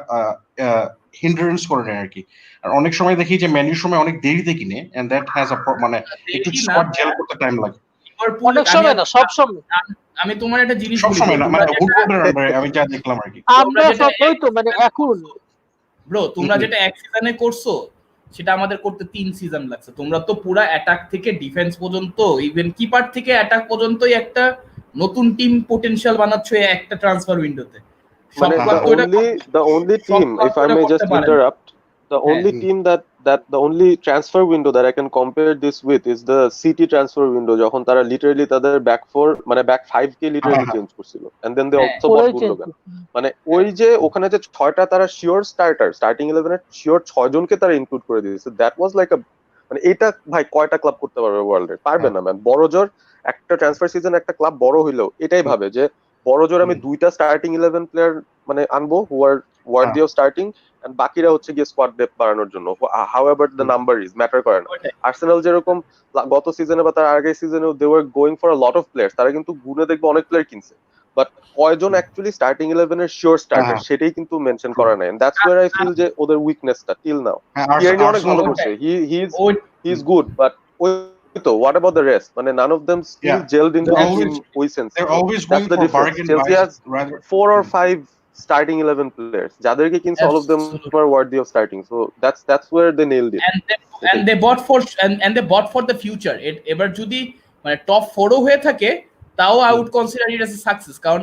K: হিন্ডারেন্স করে নেয় আর কি। আর অনেক সময় দেখি যে ম্যানির সময় অনেক দেরিতে কিনে, and that has a মানে একটু স্কোয়াড জেল করতে টাইম লাগে।
G: অনেক সময় না, সব সময়।
C: আমি তোমার একটা জিনিস
K: সব
C: বলি,
K: সময় না,
C: তোমরা
K: মানে
C: যেটা-
K: উডওয়ার্ডের আন্ডারে আমি যা দেখলাম আর কি।
G: আমরা সব ওই তো মানে এখন
C: ব্রো তোমরা যেটা এক সিজনে করছো সেটা আমাদের করতে 3 সিজন লাগছে। তোমরা তো পুরা অ্যাটাক থেকে ডিফেন্স পর্যন্ত ইভেন কিপার থেকে অ্যাটাক পর্যন্তই একটা নতুন টিম পোটেনশিয়াল বানাচ্ছ এই একটা ট্রান্সফার উইন্ডোতে।
J: মানে the only team, if I may just interrupt, the only team that the only transfer window that I can compare this with is the City transfer window, যখন তারা লিটারালি তাদের back 4 মানে back 5 কে literally change করছিল, and then they also bought Gundogan। মানে ওই যে ওখানে যে 6টা তারা শিওর স্টার্টিং 11 এর শিওর 6 জনকে তারা ইনক্লুড করে দিয়েছে। দ্যাট ওয়াজ লাইক আ মানে এটা ভাই কয়টা ক্লাব করতে পারবে ওয়ার্ল্ডে? পারবে না ম্যান। বড় জোর একটা ট্রান্সফার সিজন একটা ক্লাব বড় হইলেও এটাই ভাবে যে বড় জোর আমি 2টা স্টার্টিং 11 প্লেয়ার মানে আনবো হু আর ওয়ার্দি অফ স্টার্টিং, এন্ড বাকিরা হচ্ছে গিয়ে স্কোয়াড ডেপথ বাড়ানোর জন্য, however the number is matter করে না। আর্সেনাল যেরকম গত সিজনে বা তার আগের সিজনে they were going for a lot of players, তারা কিন্তু গুনে দেখবে অনেক প্লেয়ার কিনছে, বাট কয়জন অ্যাকচুয়ালি স্টার্টিং 11 এর শিওর স্টার্টার সেটাই কিন্তু মেনশন করা নাই। And that's where I feel যে ওদের উইকনেসটা টিল নাও। টিয়ারনি অনেক ভালো করছে, হি ইজ গুড, বাট তো what about the rest? মানে none of them still gelled into the team ওই sense.
K: They're always going
J: That's the
K: for
J: difference.
K: bargain
J: Chelsea
K: buys
J: has 4 or 5 starting 11 players, যাদেরকে কিনছে all of them were worthy of starting, so that's where they nailed it.
C: and they bought for and they bought for the future. এবার যদি মানে top 4 ও হয়ে থাকে তাও I would consider it as a success, কারণ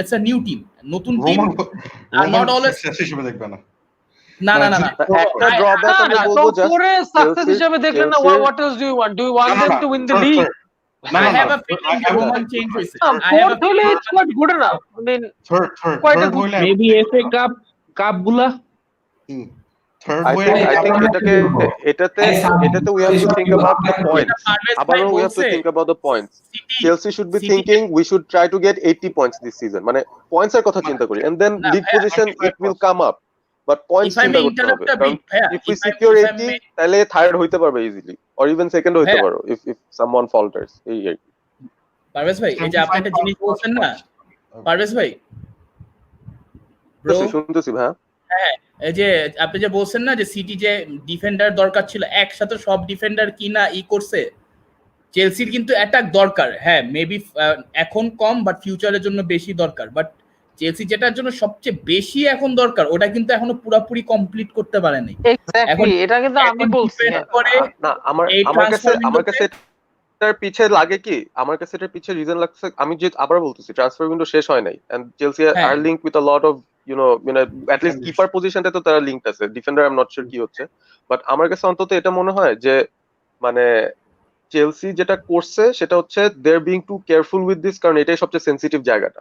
C: it's a new team, নতুন টিম আর not always
K: সাকসেস হিসেবে দেখবে না।
C: না
J: একটা ড্রব্যাক আমি বলবো জাস্ট
G: পরে সাকসেস হিসেবে দেখলেন না, what else do you want? Do you want them to win the league?
C: I have a feeling the Roman change হইছে।
G: Fourth হলে it's not good enough. I mean, quite a good
N: maybe FA cup গুলা।
J: I think এটাতে we have to think about the points. আবারও we have to think about the points. Chelsea should be thinking we should try to get 80 points this season, মানে points এর কথা চিন্তা করি, and then league position it will come up, but points চিন্তা করতে হবে, কারণ if we secure 80 তাহলে থার্ড হইতে পারবে easily, or even second হইতে পারো if someone falters। এই
C: পারভেজ ভাই, এই যে আপনি একটা জিনিস বলছেন না পারভেজ ভাই,
J: শুনতেছি ভাই।
C: হ্যাঁ, এই যে আপনি যে বলছেন না যে সিটি যে ডিফেন্ডার দরকার ছিল, একসাথে সব ডিফেন্ডার কিনা করছে, চেলসির কিন্তু অ্যাটাক দরকার, হ্যাঁ মেবি এখন কম বাট ফিউচারের জন্য বেশি দরকার, বাট চেলসি যেটার জন্য সবচেয়ে বেশি এখন দরকার ওটা কিন্তু এখনো পুরোপুরি কমপ্লিট করতে পারেনি।
G: এক্স্যাক্টলি, এটা কিন্তু আমি বলছি
J: না, আমার কাছে এটার পিছে লাগে কি, আমার কাছে এটার পিছে রিজন লাগছে, আমি যে আবার বলতেছি ট্রান্সফার উইন্ডো শেষ হয় নাই, and Chelsea are link with a lot of you know at least keeper পজিশনটা তো তারা লিংকড আছে, defender I am not sure কি হচ্ছে, বাট আমার কাছে অন্তত এটা মনে হয় যে মানে চেলসি যেটা করছে সেটা হচ্ছে they are being too careful with this, কারণ এটাই সবচেয়ে সেনসিটিভ জায়গাটা।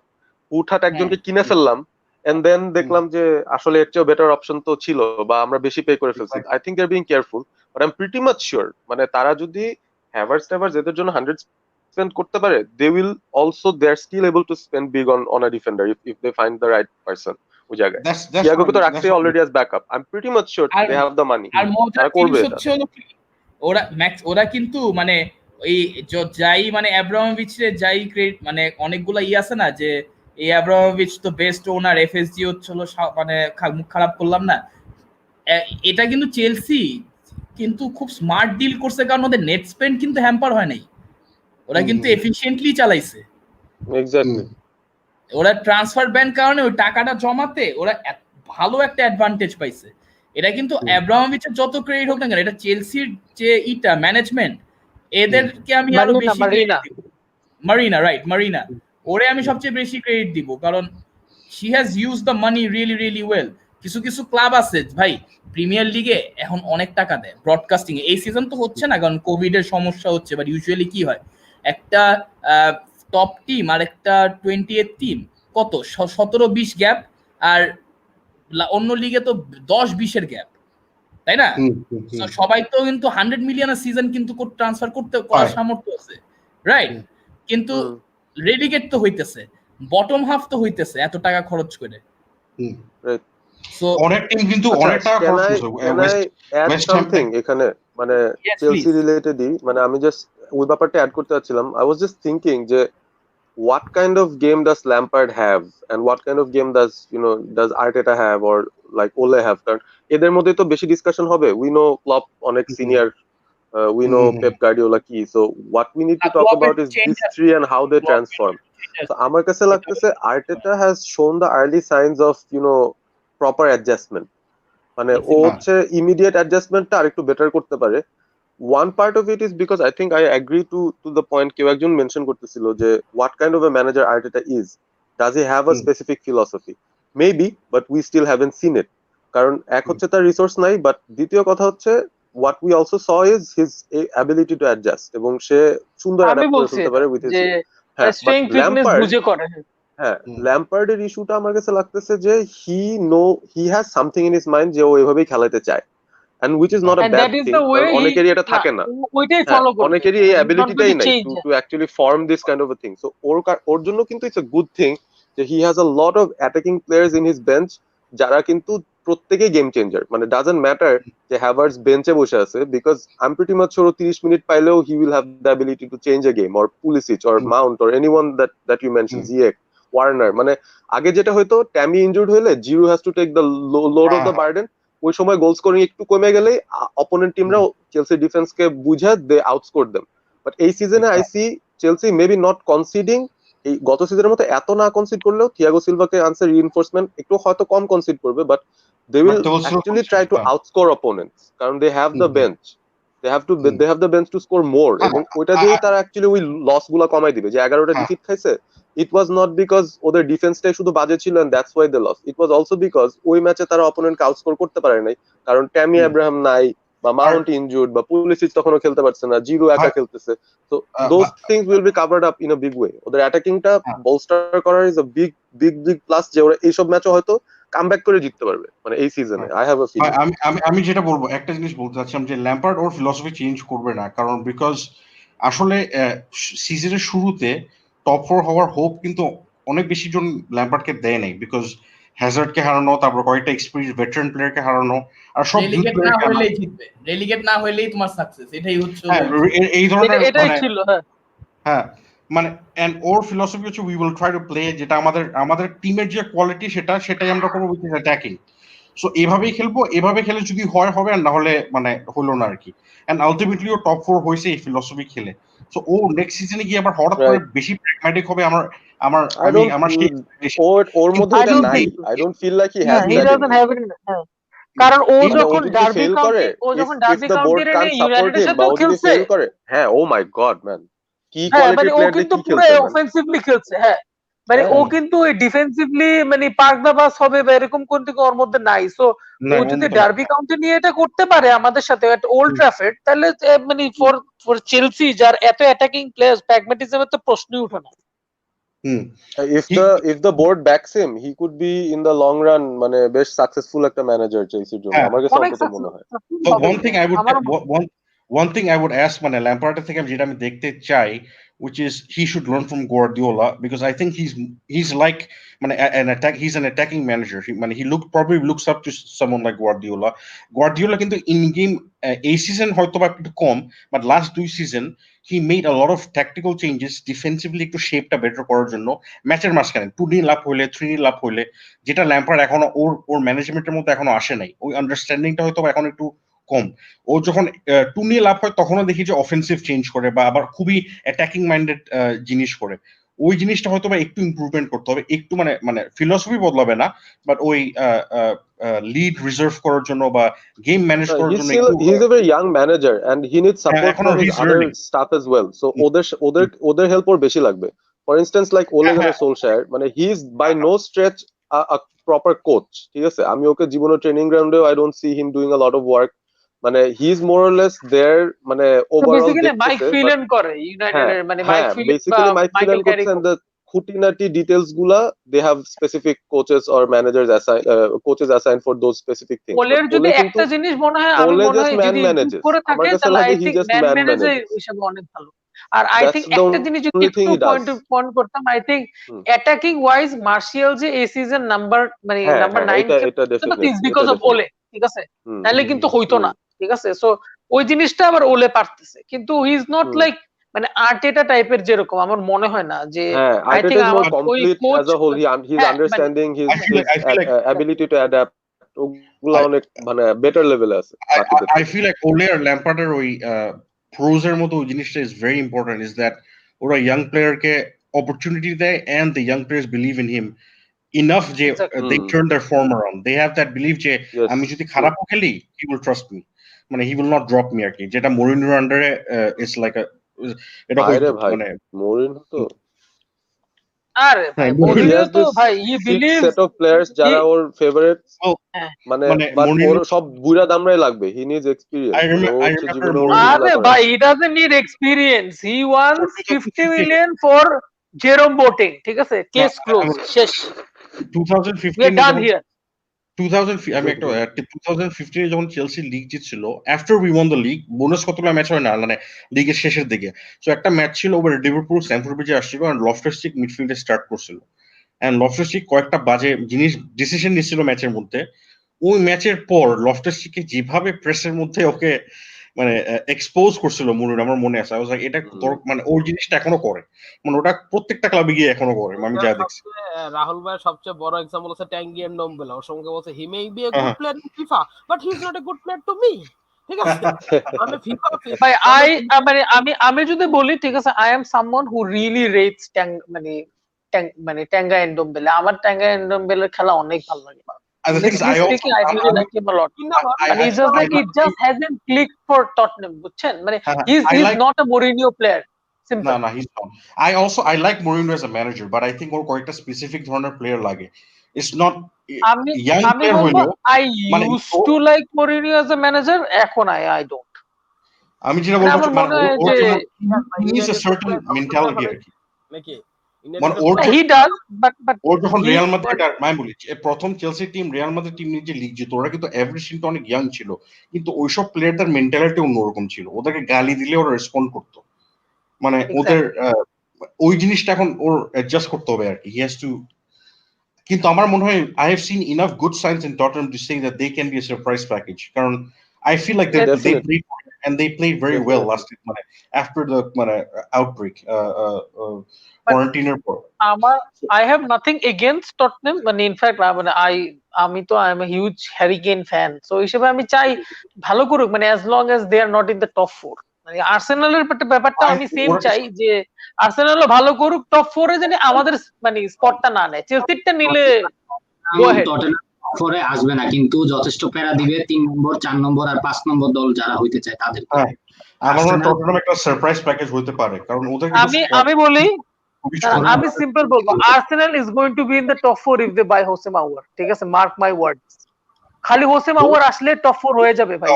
J: হুটহাট একজনকে কিনে ফেললাম এন্ড দেন দেখলাম যে আসলে এর চেয়েও বেটার অপশন তো ছিল, বা আমরা বেশি পে করে ফেলছি। I think they are being careful, but I am pretty much sure মানে তারা যদি হ্যাভার্স এদের জন্য 100 spend করতে পারে, they will also they are still able to spend big on a defender if they find the right person ওই জায়গায়। ইয়াগোকে তো রাখছে already as backup, I'm pretty much sure they have the money,
C: আর
J: তারা করবে এটা।
C: ওরা কিন্তু মানে এই যাই মানে অ্যাব্রামোভিচের যাই ক্রেডিট মানে অনেকগুলো আছে না যে এই অ্যাব্রামোভিচ তো বেস্ট ওনার, এফএসজি হচ্ছিল মানে মুখ খারাপ করলাম না, এটা কিন্তু চেলসি কিন্তু খুব স্মার্ট ডিল করছে, কারণ ওদের নেট স্পেন্ড কিন্তু হ্যাম্পার হয় নাই, ওরা কিন্তু এফিশিয়েন্টলি চালাইছে।
J: এক্স্যাক্টলি,
C: ওরা ট্রান্সফার ব্যান কারণে ওই টাকাটা জমাতে ওরা ভালো একটা অ্যাডভান্টেজ পাইছে। এটা কিন্তু অ্যাব্রামোভিচের যত ক্রেডিট হোক না কেন, এটা চেলসির যে ইটা ম্যানেজমেন্ট, এদেরকে আমি আরো বেশি মারিনা ওরে আমি সবচেয়ে বেশি ক্রেডিট দিব, কারণ she has use the money really really well. কিছু ক্লাব আছে ভাই প্রিমিয়ার লিগে এখন অনেক টাকা দেয় ব্রডকাস্টিং এ, এই সিজন তো হচ্ছে না কারণ কোভিড এর সমস্যা হচ্ছে, বাট ইউজুয়ালি কি হয় একটা টপ টিম আর একটা 28th টিম কত 17-20 গ্যাপ, আর অন্য লিগে তো 10-20 এর গ্যাপ, তাই না? সবাই তো কিন্তু 100 মিলিয়নের সিজন কিন্তু ট্রান্সফার করতে করার সামর্থ্য আছে, রাইট? কিন্তু রেলিগেট তো হইতেছে, বটম হাফ তো হইতেছে এত টাকা খরচ করে। সো
K: অনেক টিম কিন্তু অনেক টাকা খরচ করছে
J: এখানে মানে চেলসি রিলেটেডই, মানে আমি জাস্ট ওই ব্যাপারটা অ্যাড করতে চাচ্ছিলাম। আই ওয়াজ জাস্ট থিংকিং যে what kind of game does Lampard have and what kind of game does Arteta have or like Ole have? কারণ এদের মধ্যে তো বেশি ডিসকাশন হবে. We know Klopp অনেক senior, we know Pep Guardiola কি. So what we need to talk about is these three and how they transform. So আমার কাছে লাগতেছে Arteta has shown the early signs of proper adjustment. মানে ও হচ্ছে immediate অ্যাডজাস্টমেন্টটা আরেকটু better করতে পারে. One part of it is because I think I agree to the point কেউ একজন মেনশন করতেছিল যে what kind of a manager Arteta is. Does he have a specific philosophy? Maybe, but we still haven't seen it. কারণ এক হচ্ছে তার resource নাই, but দ্বিতীয় কথা হচ্ছে what we also saw is his ability to adjust এবং সে সুন্দর
G: আমি
J: অ্যাডাপ্ট করে
G: বলছি
J: ফেলতে পারে with his
G: যে
J: হ্যাঁ
G: স্ট্রেংথ
J: but
G: উইকনেস
J: Lampard
G: বুঝে করে।
J: হ্যাঁ ল্যাম্পার্ডের ইস্যুটা আমার কাছে লাগতেছে যে he has something in his mind যে ও এভাবেই খেলাতে চায়, and which is not a
G: and
J: bad
G: that is
J: thing
G: the way
J: কারণ
G: he
J: অনেকেরই এটা
G: না
J: থাকে না,
G: ওইটাই
J: হ্যাঁ
G: ফলো করবে,
J: অনেকেরই এই
G: he's not going
J: অ্যাবিলিটিটাই
G: to
J: নাই
G: change.
J: to actually form this kind of a thing. So ওর জন্য কিন্তু it's a good thing যে he has a lot of attacking players in his bench যারা কিন্তু প্রত্যেকেই গেম চেঞ্জার. মানে ডাজন্ট ম্যাটার যে Havertz বেঞ্চে বসে আছে, because I pretty much sure 30 minute পাইলেও he will have the ability to change a game, or Pulisic or Mount or anyone that you mention, Ziyech, Werner. মানে আগে যেটা হয়তো ট্যামি ইনজুর্ড হলে Giroud has to take the load of the burden, ওই সময় goal scoring একটু কমে গেলেই অপোনেন্ট টিমরাও চেলসি ডিফেন্সকে বুঝে দে আউটস্কোর দেম. বাট এই সিজনে I see Chelsea maybe not considering, এই গত সিজনের মতো এত না কনসিড করলেও থিয়াগো সিলভাকে আনসার রিইনফোর্সমেন্ট একটু হয়তো কম কনসিড করবে, but they will actually try to outscore opponents কারণ they have the bench, they have the bench to score more এবং ওইটা দিয়েই তারা অ্যাকচুয়ালি ওই লস গুলা কমাই দিবে. যে 11টা ডিফিট খাইছে, it was not because ওদের ডিফেন্সটাই শুধু বাজে ছিল and that's why they lost, it was also because ওই ম্যাচে তারা অপোনেন্টকে আউটস্কোর করতে পারে নাই কারণ ট্যামি আব্রাহাম নাই বা মাউন্ট ইনজুর্ড বা পুলিসিচ তখনও খেলতে পারছে না, জিরো একা খেলতেছে. So those things will be covered up in a big way. ওদের অ্যাটাকিংটা বোলস্টার করার is a big plus যে ওরা এইসব ম্যাচে হয়তো কামব্যাক করে জিততে পারবে মানে এই সিজনে. I have a feeling.
K: আমি যেটা বলবো, একটা জিনিস বলতে চাচ্ছিলাম যে ল্যাম্পার্ড ওর ফিলসফি চেঞ্জ করবে না, কারণ বিকজ আসলে সিজনের শুরুতে টপ 4 হওয়ার হোপ কিন্তু অনেক বেশি জন ল্যাম্পার্ডকে দেয় নাই, বিকজ হ্যাজার্ডকে হারানো, তারপর কয়েকটা এক্সপেরিয়েন্স ভেটারান প্লেয়ারকে হারানো, আর সব
C: রেলিগেট না হইলেই জিতবে, রেলিগেট না হইলেই তোমার সাকসেস, এটাই হচ্ছে
K: এই ধরনের
G: এটাই ছিল।
K: হ্যাঁ মানে এন্ড ওর ফিলসফি হচ্ছে we will try to play, যেটা আমাদের টিমের যে কোয়ালিটি সেটাই আমরা করবো, উইচ ইজ অ্যাটাকিং. সো এভাবেই খেলবো, এভাবে খেলে যদি হয় হবে, আর না হলে মানে হলো না আর কি. এন্ড আলটিমেটলি ও টপ 4 হয়েছে এই ফিলসফি খেলে. সো ও নেক্সট সিজনে গিয়ে আবার হঠাৎ করে বেশি প্র্যাগম্যাটিক হবে, আমার
J: ওর মধ্যে এটা নাই. I don't feel like he has that.
G: কারণ ও যখন ডার্বি কাউন্টি ইউনাইটেডের সাথেও খেলছে,
J: হ্যাঁ ও মাই গড ম্যান, কি
G: মানে
J: কোয়ালিটির
G: ও
J: প্লেয়ার
G: কিন্তু
J: দেখি
G: পুরো
J: খেলছে,
G: অফেন্সিভলি খেলছে. হ্যাঁ মানে ও কিন্তু ডিফেন্সিভলি মানে পার্কদাবাস হবে বা এরকম কোন দিকে ওর মধ্যে নাই. সো ও যদি ডার্বি কাউন্টি নিয়ে এটা করতে পারে আমাদের সাথে এট ওল্ড ট্রাফোর্ড, তাহলে মানে ফর চেলসি যার এত অ্যাটাকিং প্লেয়ার্স, প্র্যাগম্যাটিজমের তো প্রশ্নই ওঠে না.
J: if the board backs him, he could be in the long run মানে বেশ সাকসেসফুল একটা ম্যানেজার চেলসির জন্য. আমার কাছে অন্তত মনে হয়.
K: One thing I would ask মানে ল্যাম্পার্ডের থেকে যেটা আমি দেখতে চাই, which is he should learn from Guardiola, because I think he's like মানে he's an attacking manager. He probably looks up to someone like Guardiola কিন্তু in game এই season হয়তো বা একটু কম, but last 2 season he made a lot of tactical changes defensively একটু শেপটা better করার জন্য ম্যাচের মাঝখানে 2-0 লাভ হইলে 3-0 লাভ হইলে, যেটা ল্যাম্পার্ড এখনো ওর ম্যানেজমেন্টের মধ্যে এখনো আসে নাই, ওই আন্ডারস্ট্যান্ডিংটা হয়তো এখন একটু কম. ও যখন 2-0 লাভ হয় তখনও দেখি যে অফেন্সিভ চেঞ্জ করে বা আবার খুবই অ্যাটাকিং মাইন্ডেড জিনিস করে. ওই জিনিসটা হয়তো বা একটু ইমপ্রুভমেন্ট করতে হবে, একটু মানে ফিলসফি বদলাবে না, বাট ওই লিড রিজার্ভ করার জন্য বা গেম ম্যানেজ করার জন্য
J: he's a very young manager and he needs support from his other staff as well. So ওদের হেল্প ওর বেশি লাগবে. For instance, like Ole Gunnar Solskjaer, মানে he is by no stretch a proper coach. ঠিক আছে, আমি ওকে জীবনে training গ্রাউন্ডেও I don't see him doing a lot of work. মানে he is more or less there মানে overall
G: basically Mike Phelan করে ইউনাইটেডের, মানে Mike Phelan
J: basically Mike Phelan করছেন the খুঁটিনাটি ডিটেইলস গুলা they have specific coaches or managers assigned for those specific things.
G: ওলের যদি একটা জিনিস মনে হয়, আমি মনে হয় যদি ইমপ্রুভ করে থাকে তাহলে আই থিংক ম্যান ম্যানেজার হিসেবে অনেক ভালো. আর আই থিংক একটা জিনিস যদি একটু পয়েন্ট করতাম, I think attacking wise Martial যে এই সিজন নাম্বার 9
J: এটা ডেফিনেটলি
G: বিকজ অফ ওলে, ঠিক আছে, তাহলে কিন্তু হইতো না. ঠিক আছে, সো ওই জিনিসটা আবার ওলে পারতেছে, কিন্তু হি ইজ নট লাইক মানে আর্টেটা টাইপের যেরকম আমার মনে হয় না যে
J: হ্যাঁ,
G: আই
J: Arteta
G: থিংক
J: is
G: আমার
J: more
G: ওই
J: complete
G: coach
J: as a whole. He's
G: হ্যাঁ মানে
J: understanding
K: I feel like
J: ability to adapt. ওগুলা
K: I,
J: অনেক মানে বেটার লেভেলে আছে বাকিদের
K: I
J: থেকে।
K: feel like Ole আর ল্যাম্পার্ডের ওই প্রোজের মতো ওই জিনিসটা is very important is that ওরা ইয়াং প্লেয়ারকে অপরচুনিটি দেয় and the young players believe in him enough যে they turn their form around. They have that belief যে আমি যদি খারাপও খেলি he will trust me, মানে he will not drop me আর কি, যেটা মরিনোর আন্ডারে ইটস লাইক এটা
J: ভাই রে
K: হইতো
J: ভাই,
K: মানে
J: মরিনহো তো
G: আরে ভাই
J: he
G: মরিনিও
J: has
G: তো
J: this
G: ভাই হি
J: 6
G: বিলিভস
J: set of players যারা ওর ফেভারিট, মানে
K: মানে
J: বাট ওর
K: মরিনো
J: সব বুইড়া দামরাই লাগবে। হি নিডস এক্সপেরিয়েন্স, মানে ও
K: I
J: হচ্ছে
K: remember
J: জীবনে ওর
K: Mourinho
G: আরে
J: এগুলা করে
G: ভাই
J: নাই।
G: He doesn't need experience, he wants 50
K: 2015
G: million for Jerome Boateng, ঠিক আছে,
K: না
G: কেস ক্লোজ, শেষ, উই আর
K: 2015 এ
G: ডান
K: যখন
G: হিয়ার।
K: 2000 আমি একটা 2015 এ যখন চেলসি লিগ জিতছিল after we won the league, bonus কতগুলো ম্যাচ হয় না মানে লিগের শেষের দিকে, সো একটা ম্যাচ ছিল ওভার লিভারপুল স্ট্যামফোর্ড ব্রিজে আসছিল এন্ড লফটার চিক মিডফিল্ডে স্টার্ট করছিল এন্ড লফটার চিক কয়েকটা বাজে জিনিস ডিসিশন নিচ্ছিল ম্যাচের মধ্যে। ওই ম্যাচের পর লফটার চিককে যেভাবে প্রেসের মধ্যে ওকে মানে এক্সপোজ করছিল মুরিন, আমার মনে আছে, এটা মানে ওর জিনিসটা এখনো করে, মানে ওটা প্রত্যেকটা ক্লাবে গিয়ে এখনো করে, আমি যা দেখছি।
H: রাহুল ভাইয়ের সবচেয়ে বড় এক্সাম্পল হচ্ছে ট্যাঙ্গি এন্ড ডোম্বেলা। ওর সঙ্গে বলছে হি মে বি এ
K: হ্যাঁ,
H: গুড
K: হ্যাঁ।
H: Player in FIFA but he is not a good player to me, ঠিক আছে? মানে ফিফা
G: ভাই মানে আমি যদি বলি, ঠিক আছে, I am someone who really rates মানে ট্যাঙ্গা এন্ডোম্বেলে। আমার ট্যাঙ্গা এন্ডোম্বেলের খেলা অনেক ভালো লাগে।
K: And the thing is, I
G: Honestly
K: also
G: speaking, I really like him a lot.
K: I
G: But it's just like it just hasn't clicked for Tottenham, বুঝছেন? মানে he's
K: like
G: not a Mourinho player. Simple.
K: No, he's not. I like Mourinho as a manager, but I think ওর কয়েকটা specific ধরনের player লাগে। It's not young
G: আমি
K: player
G: বলবো
K: হইলেও
G: I used to like Mourinho as a manager, এখন I don't.
K: আমি যেটা
G: মানে
K: বলবো
G: আমার
K: মানে
G: মনে হয়
K: ওর
G: যে
K: যেমন he needs a certain mentality আর কি,
H: নাকি
K: মানে ওর
G: he does, but
K: ওর যখন
G: he
K: রিয়াল মাদ্রিদ আর আমি বলি প্রথম Chelsea team Real Madrid team নিয়ে যে লিগ জিত, ওরা কিন্তু এভারেজ টিমটা অনেক ইয়াং ছিল, কিন্তু ওইসব প্লেয়ারদের মেন্টালিটি অন্যরকম ছিল, ওদেরকে গালি দিলে ওরা রেসপন্ড করতো, মানে ওদের ওই জিনিসটা এখন ওর অ্যাডজাস্ট করতে হবে আর কি, হি হ্যাজ টু। কিন্তু আমার মনে হয় I have seen enough good signs in Tottenham to say that they can be a surprise package, কারণ I feel like they played and they played very well last week, মানে after the মানে outbreak quarantine পর।
G: I have nothing against Tottenham, মানে in fact মানে আমি তো I am a huge Harry Kane fan, so হিসেবে আমি চাই ভালো করুক, মানে as long as they are not in the top 4। মানে আর্সেনালের ব্যাপারটা আমি সেম চাই যে আর্সেনালও ভালো করুক, টপ 4 এ যেন আমাদের মানে স্পটটা না নেয়, চেলসিটা নিলে গো হেড।
F: পরে আসবে না, কিন্তু যথেষ্ট প্যারা দিবে 3 নম্বর 4 নম্বর আর 5 নম্বর দল যারা হইতে চায় তাদের।
K: আমার মনে হয় টটনহাম একটা সারপ্রাইজ প্যাকেজ হতে পারে, কারণ ওদের
G: আমি বলি, আমি সিম্পল বলবো, Arsenal is going to be in the top 4 if they buy Houssem Aouar, ঠিক আছে, মার্ক মাই ওয়ার্ডস। খালি হোসে মাউয়ার আসলে টপ 4 হয়ে যাবে ভাই।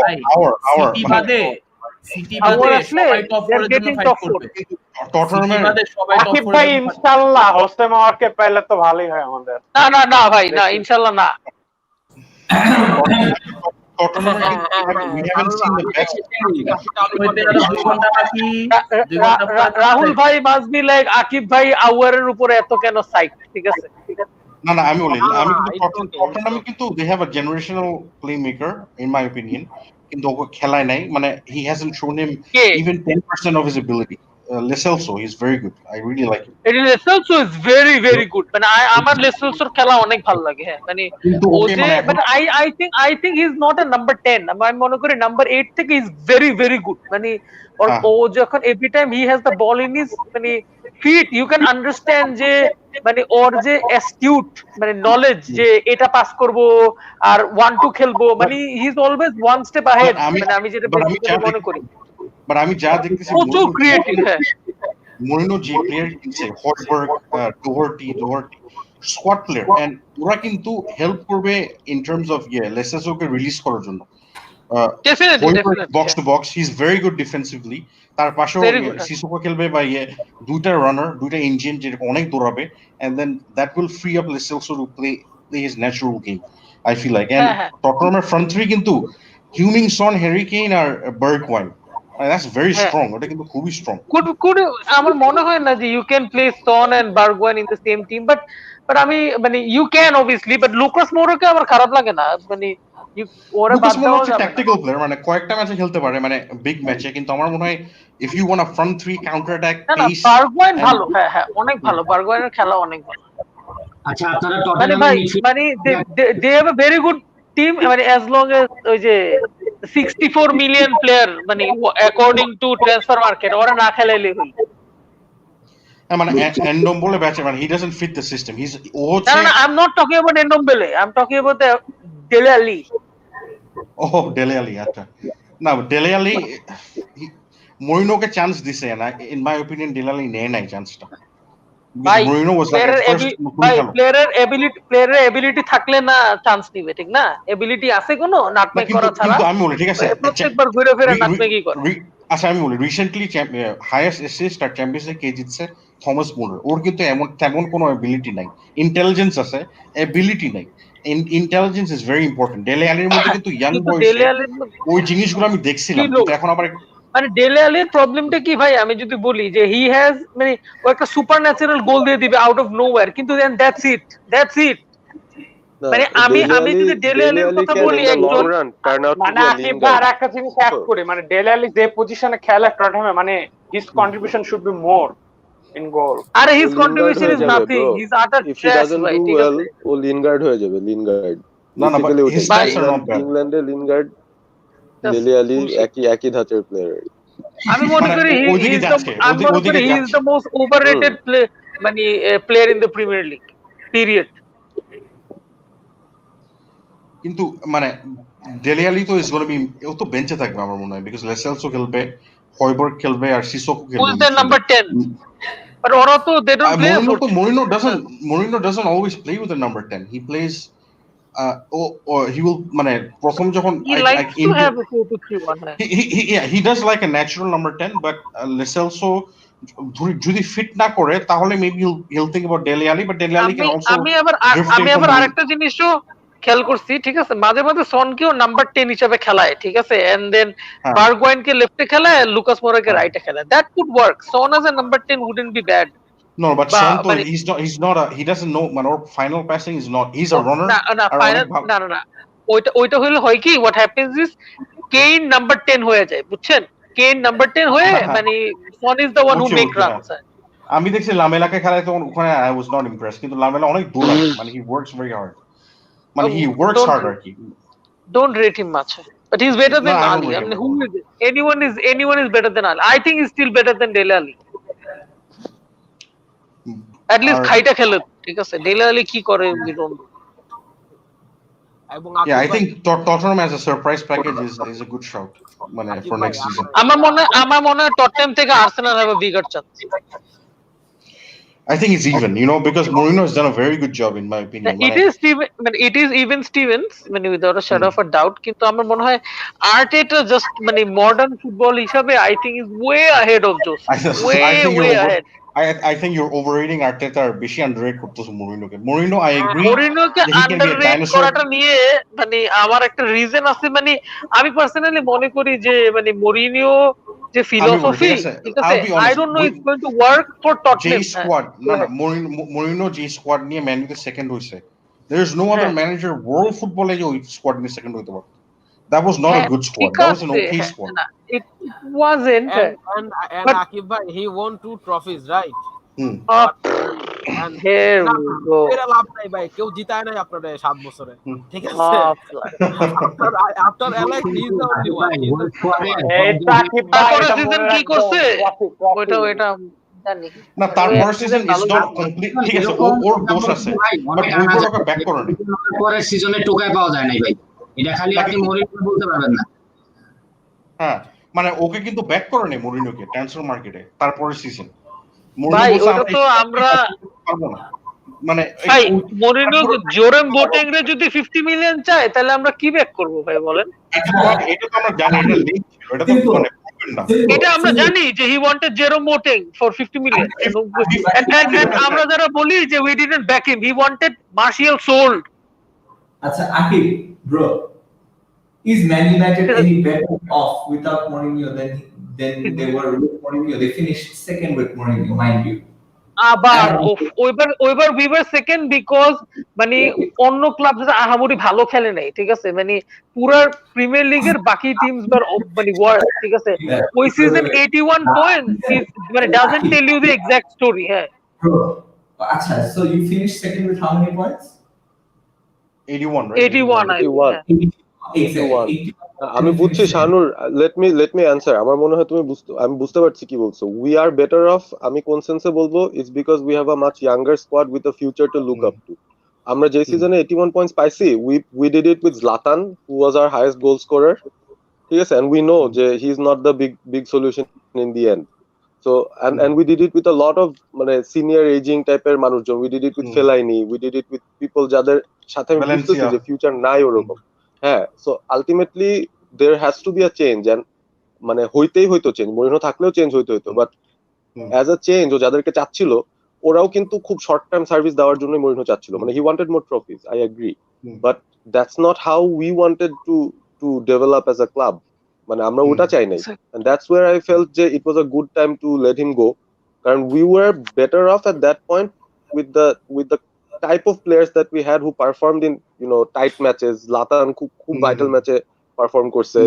C: সিটি বাদে সবাই টপ 4 এর জন্য ফাইট করবে।
K: টটনহামের
N: আকিব ভাই ইনশাআল্লাহ হোসে মাউয়ারকে পেলে তো ভালোই হয় আমাদের।
G: না ভাই, না ইনশাআল্লাহ না। রাহুল ভাই মাস্ট বি লাইক আকিব ভাই আউয়ারের উপরে এত কেন সাইট, ঠিক আছে?
K: না আমি বলি আমি কিন্তু টটনহাম কিন্তু they have a generational playmaker in my opinion, কিন্তু ওকে খেলায় নাই, মানে he hasn't shown him even 10% of his ability. Leselso, he's very good. I really like him.
G: Leselso is very good. মানে আমার লেসেলসোর খেলা অনেক ভালো লাগে, হ্যাঁ, মানে ও যে মানে I think he is not a number 10, আমি মনে করি নাম্বার 8 থেকে is very good, মানে ও যখন every time he has the ball in his মানে feet, you can understand যে মানে ওর যে অ্যাস্টিউট মানে নলেজ যে এটা পাস করব আর 1-2 খেলবো, মানে he is always one step ahead, মানে আমি যেটা মনে করি।
K: বাট আমি যা দেখতেছি
G: প্রচুর ক্রিয়েটিভ, হ্যাঁ,
K: মরিনো যে প্লেয়ার কিনছে Hojbjerg, Doherty squad player, and ওরা কিন্তু হেল্প করবে ইন টার্মস অফ লেসেসোকে রিলিজ করার জন্য। Box to box he is very good defensively, তার পাশেও সিসোকো খেলবে বা দুইটা রানার, দুইটা ইঞ্জিন যেটা অনেক দৌড়াবে, and then that will free up Lo Celso to play his natural game I feel like. And টটনহামের ফ্রন্ট থ্রি কিন্তু হিউমিংসন, হ্যারি কেইন আর বার্গওয়াইন, that's very strong, ওটা কিন্তু খুবই স্ট্রং।
G: could আমার মনে হয় না যে you can play Son and Bergwijn in the same team, but আমি মানে you can obviously, but Lucas Moura কে আমার খারাপ লাগে না, মানে ওরা
K: লুকাস
G: বাদ
K: মোরা
G: দেওয়া
K: হচ্ছে
G: যাবে না।
K: ট্যাকটিক্যাল প্লেয়ার, মানে কয়েকটা ম্যাচে খেলতে পারে, মানে বিগ ম্যাচে, কিন্তু আমার মনে হয় if you want front three counter attack
G: না
K: পেস
G: বার্গুয়েন ভালো, হ্যাঁ হ্যাঁ অনেক ভালো, বার্গুয়েনের খেলা অনেক ভালো।
F: আচ্ছা আপনারা
G: মানে
F: টটেনহামের
G: ভাই
F: মিডফিল্ড
G: মানে they have a very good team, মানে অ্যাজ লং এজ ওই যে 64 মিলিয়ন প্লেয়ার মানে অ্যাকর্ডিং টু ট্রান্সফার মার্কেট ওরা না খেলাইলে হই।
K: মানে এন্ডম বলে ব্যাচে, মানে he doesn't fit the system, ও
G: না
K: হচ্ছে
G: না I am not talking about Ndombele, I am talking about Dele Alli.
K: ও ডেলে আলি, আচ্ছা না ডেলে আলি মরিনোকে চান্স দিছে না, ইন মাই অপিনিয়ন ডেলে আলি নেয় নাই চান্সটা,
G: ভাই
K: মরিনো ওয়াজ লাইক ফার্স্ট
G: প্লেয়ারের এবিলিটি থাকলে না চান্স নিবে, ঠিক না? এবিলিটি আছে কোনো নাটমেক করা ছাড়া,
K: কিন্তু আমি বলি ঠিক আছে
G: প্রত্যেকবার ঘুরে ফিরে নাটমেকই করে।
K: আচ্ছা আমি বলি রিসেন্টলি হাইয়েস্ট অ্যাসিস্ট আর চ্যাম্পিয়ন্স লিগ কে জিতছে থমাস মুলার, ওর কিন্তু তেমন কোনো এবিলিটি নাই, ইন্টেলিজেন্স আছে এবিলিটি নাই, ইন্টেলিজেন্স ইজ ভেরি ইম্পর্টেন্ট। ডেলে আলির মধ্যে কিন্তু ইয়াং বয়সে ওই জিনিসগুলো আমি দেখছিলাম, কিন্তু এখন আবার
G: মানে ডেলে আলির প্রবলেমটা কি ভাই, আমি যদি বলি যে হি হ্যাজ মানে ও একটা সুপার ন্যাচারাল গোল দিয়ে দিবে আউট অফ নোওয়্যার, কিন্তু দেন দ্যাটস ইট। মানে আমি যদি ডেলে আলির কথা বলি একজন
N: মানে আকিব ভাই আর একটা জিনিস অ্যাড করে, মানে ডেলে আলি যে পজিশনে খেলে টটনহামে, মানে his contribution should be more in goal.
G: আরে his contribution is nothing, his utter trash ভাই, ঠিক আছে?
J: ও লিনগার্ড হয়ে যাবে, লিনগার্ড
K: না না his stats are not bad,
J: ইংল্যান্ডে লিনগার্ড ডেলে আলি একই ধাঁচের প্লেয়ার।
G: আমি মনে করি he is the most overrated মানে player in the premier League period.
K: কিন্তু মানে ডেলে আলি তো ইজ গোনা বি, ও তো বেঞ্চে থাকবে আমার মনে হয়, বিকজ লেসেলসও খেলবে, হয়বর্গ খেলবে আর সিসোকো খেলবে।
G: Who's the number 10? But ওরা তো they don't play for
K: Mourinho doesn't always play with the number 10. He plays he will মানে প্রথম যখন
G: he likes to have a 4-2-3-1.
K: he does like a natural number 10, but Leselso যদি fit না করে তাহলে maybe he'll think about Dele Alli, but Dele Alli can also
G: আমি আবার আরেকটা জিনিসও খেয়াল করছি, ঠিক আছে? মাঝে মাঝে সনকেও নাম্বার 10 হিসেবে খেলায়, ঠিক আছে? এন্ড দেন বার্গুয়েনকে লেফটে খেলায়, লুকাস মোরাকে রাইটে খেলায়। That could work. Son as a number 10 wouldn't be bad.
K: No, but Son he's not he doesn't know, man, or final passing is not, he's a runner.
G: না ওইটা হইলে হয় কি, what happens is Kane number 10 হয়ে যায়, বুঝছেন? Kane number 10 হয়ে মানে সন is the one who make runs.
K: আমি দেখছি লামেলাকে খেলায়, তো ওখানে I was not impressed, কিন্তু লামেলা অনেক দূর আছে, মানে he works very hard, মানে he works hard আর কি।
G: Don't rate him much, but he's better than Ali. I mean, who is it? Anyone is better than Ali. I think he's still better than Dele Alli. At least খাইটা খেলে, ঠিক আছে? Dele Alli কি করে we don't know.
K: Yeah, I think Tottenham as a surprise package is a good shout, মানে for next season.
G: আমার মনে হয় টটনহ্যাম থেকে Arsenal have a bigger chance.
K: I think it's even, because Mourinho has done a very good job in my opinion.
G: It is even Stevens, without a shadow of a doubt, কিন্তু আমার মনে হয় Arteta just modern football হিসাবে I think is way ahead of Jose. Way ahead.
K: I think you're overrating Arteta আর বেশি underrate করতেছো Mourinho-কে. Mourinho, I agree.
G: Mourinho-কে underrate করাটা নিয়ে আমার একটা রিজন আছে, আমি পার্সোনালি মনে করি যে Mourinho যে ফিলোসফি, ঠিক আছে, I don't know it's going to work for Tottenham.
K: Mourinho যে স্কোয়াড নিয়ে ম্যান ইউতে সেকেন্ড হইছে, there is no other manager world football এ ওই স্কোয়াড নিয়ে সেকেন্ড হইতে পারত। That was not a good squad. That was an okay squad.
G: It wasn't.
H: And Akib bhai, he won 2 trophies, right?
G: And here we go.
H: এরা লাভ নাই ভাই, কেউ জিতায় নাই আপনাদের 7 বছরে, ঠিক আছে? After Alex, he is the only one.
N: এটা আকিব ভাই
G: সিজন কি করছে ওইটা জানি
K: না, তারপর সিজন ইজ নট কমপ্লিট, ঠিক আছে, ওর দোষ আছে, বাট ওইগুলোকে ব্যাক করে নি।
F: পরের সিজনে টোকায় পাওয়া যায় নাই ভাই, এটা খালি আপনি মরিনো বলতে পারবেন না।
K: হ্যাঁ, মানে ওকে কিন্তু ব্যাক করে নি মরিনোকে ট্রান্সফার মার্কেটে তারপরের সিজন।
G: ভাই ওটা তো আমরা
K: পারবো না, মানে
G: ভাই মরিনো জোরেম বোটেং রে যদি 50 মিলিয়ন চায় তাহলে আমরা কি ব্যাক করব ভাই বলেন?
K: এটা তো আমরা জানি, এটা লিঙ্ক ছিল, এটা তো মানে
G: এটা আমরা জানি যে he wanted Jerome Boateng for 50 million, and আমরা যারা বলি যে we didn't back him, he wanted Martial sold.
A: আচ্ছা Akib bro, is Man United any better off without Mourinho than they were with Mourinho? They finished second with Mourinho, mind you.
G: আবার ওইবার we were second because মানে অন্য club যারা আহামরি ভালো খেলে নাই, ঠিক আছে, মানে পুরা প্রিমিয়ার লিগের বাকি টিমস মানে ওয়ার্স, ঠিক আছে। ওই সিজন 81 পয়েন্টস মানে doesn't tell you the exact story. হ্যাঁ
A: আচ্ছা, so you finished second with how many points?
K: 81, right?
G: 81 I think,
J: 81 81 আমি বুঝছি শানুর, let me answer. আমার মনে হয় তুমি আমি বুঝতে পারছি কি বলছো। we are better off, আমি কোন সেন্সে বলবো, it's because we have a much younger squad with a future to look up to. আমরা যে সিজনে 81 পয়েন্টস পাইছি, we did it with Zlatan, who was our highest goal scorer, ঠিক আছে, and we know যে he is not the big solution in the end. So and we did it with a lot of মানে senior aging টাইপের মানুষজন, we did it with Fellaini, we did it with people যাদের সাথে আমি বুঝতেছি যে future নাই ওরকম। হ্যাঁ, so ultimately there has to be a change, and মানে হইতেই হইতো চেঞ্জ, মরিনো থাকলেও চেঞ্জ হইতো, বাট অ্যাজ আ চেঞ্জ ও যাদেরকে চাচ্ছিল ওরাও কিন্তু খুব শর্ট টার্ম সার্ভিস দেওয়ার জন্য মরিনো চাচ্ছিল, মানে he wanted more trophies, I agree, but that's not how we wanted to develop as a club, মানে আমরা ওটা চাই নাই, and that's where I felt যে it was a good time to let him go, কারণ we were better off at that point with the type of players that we had who performed in tight matches. Zlatan খুব vital matche perform করছে,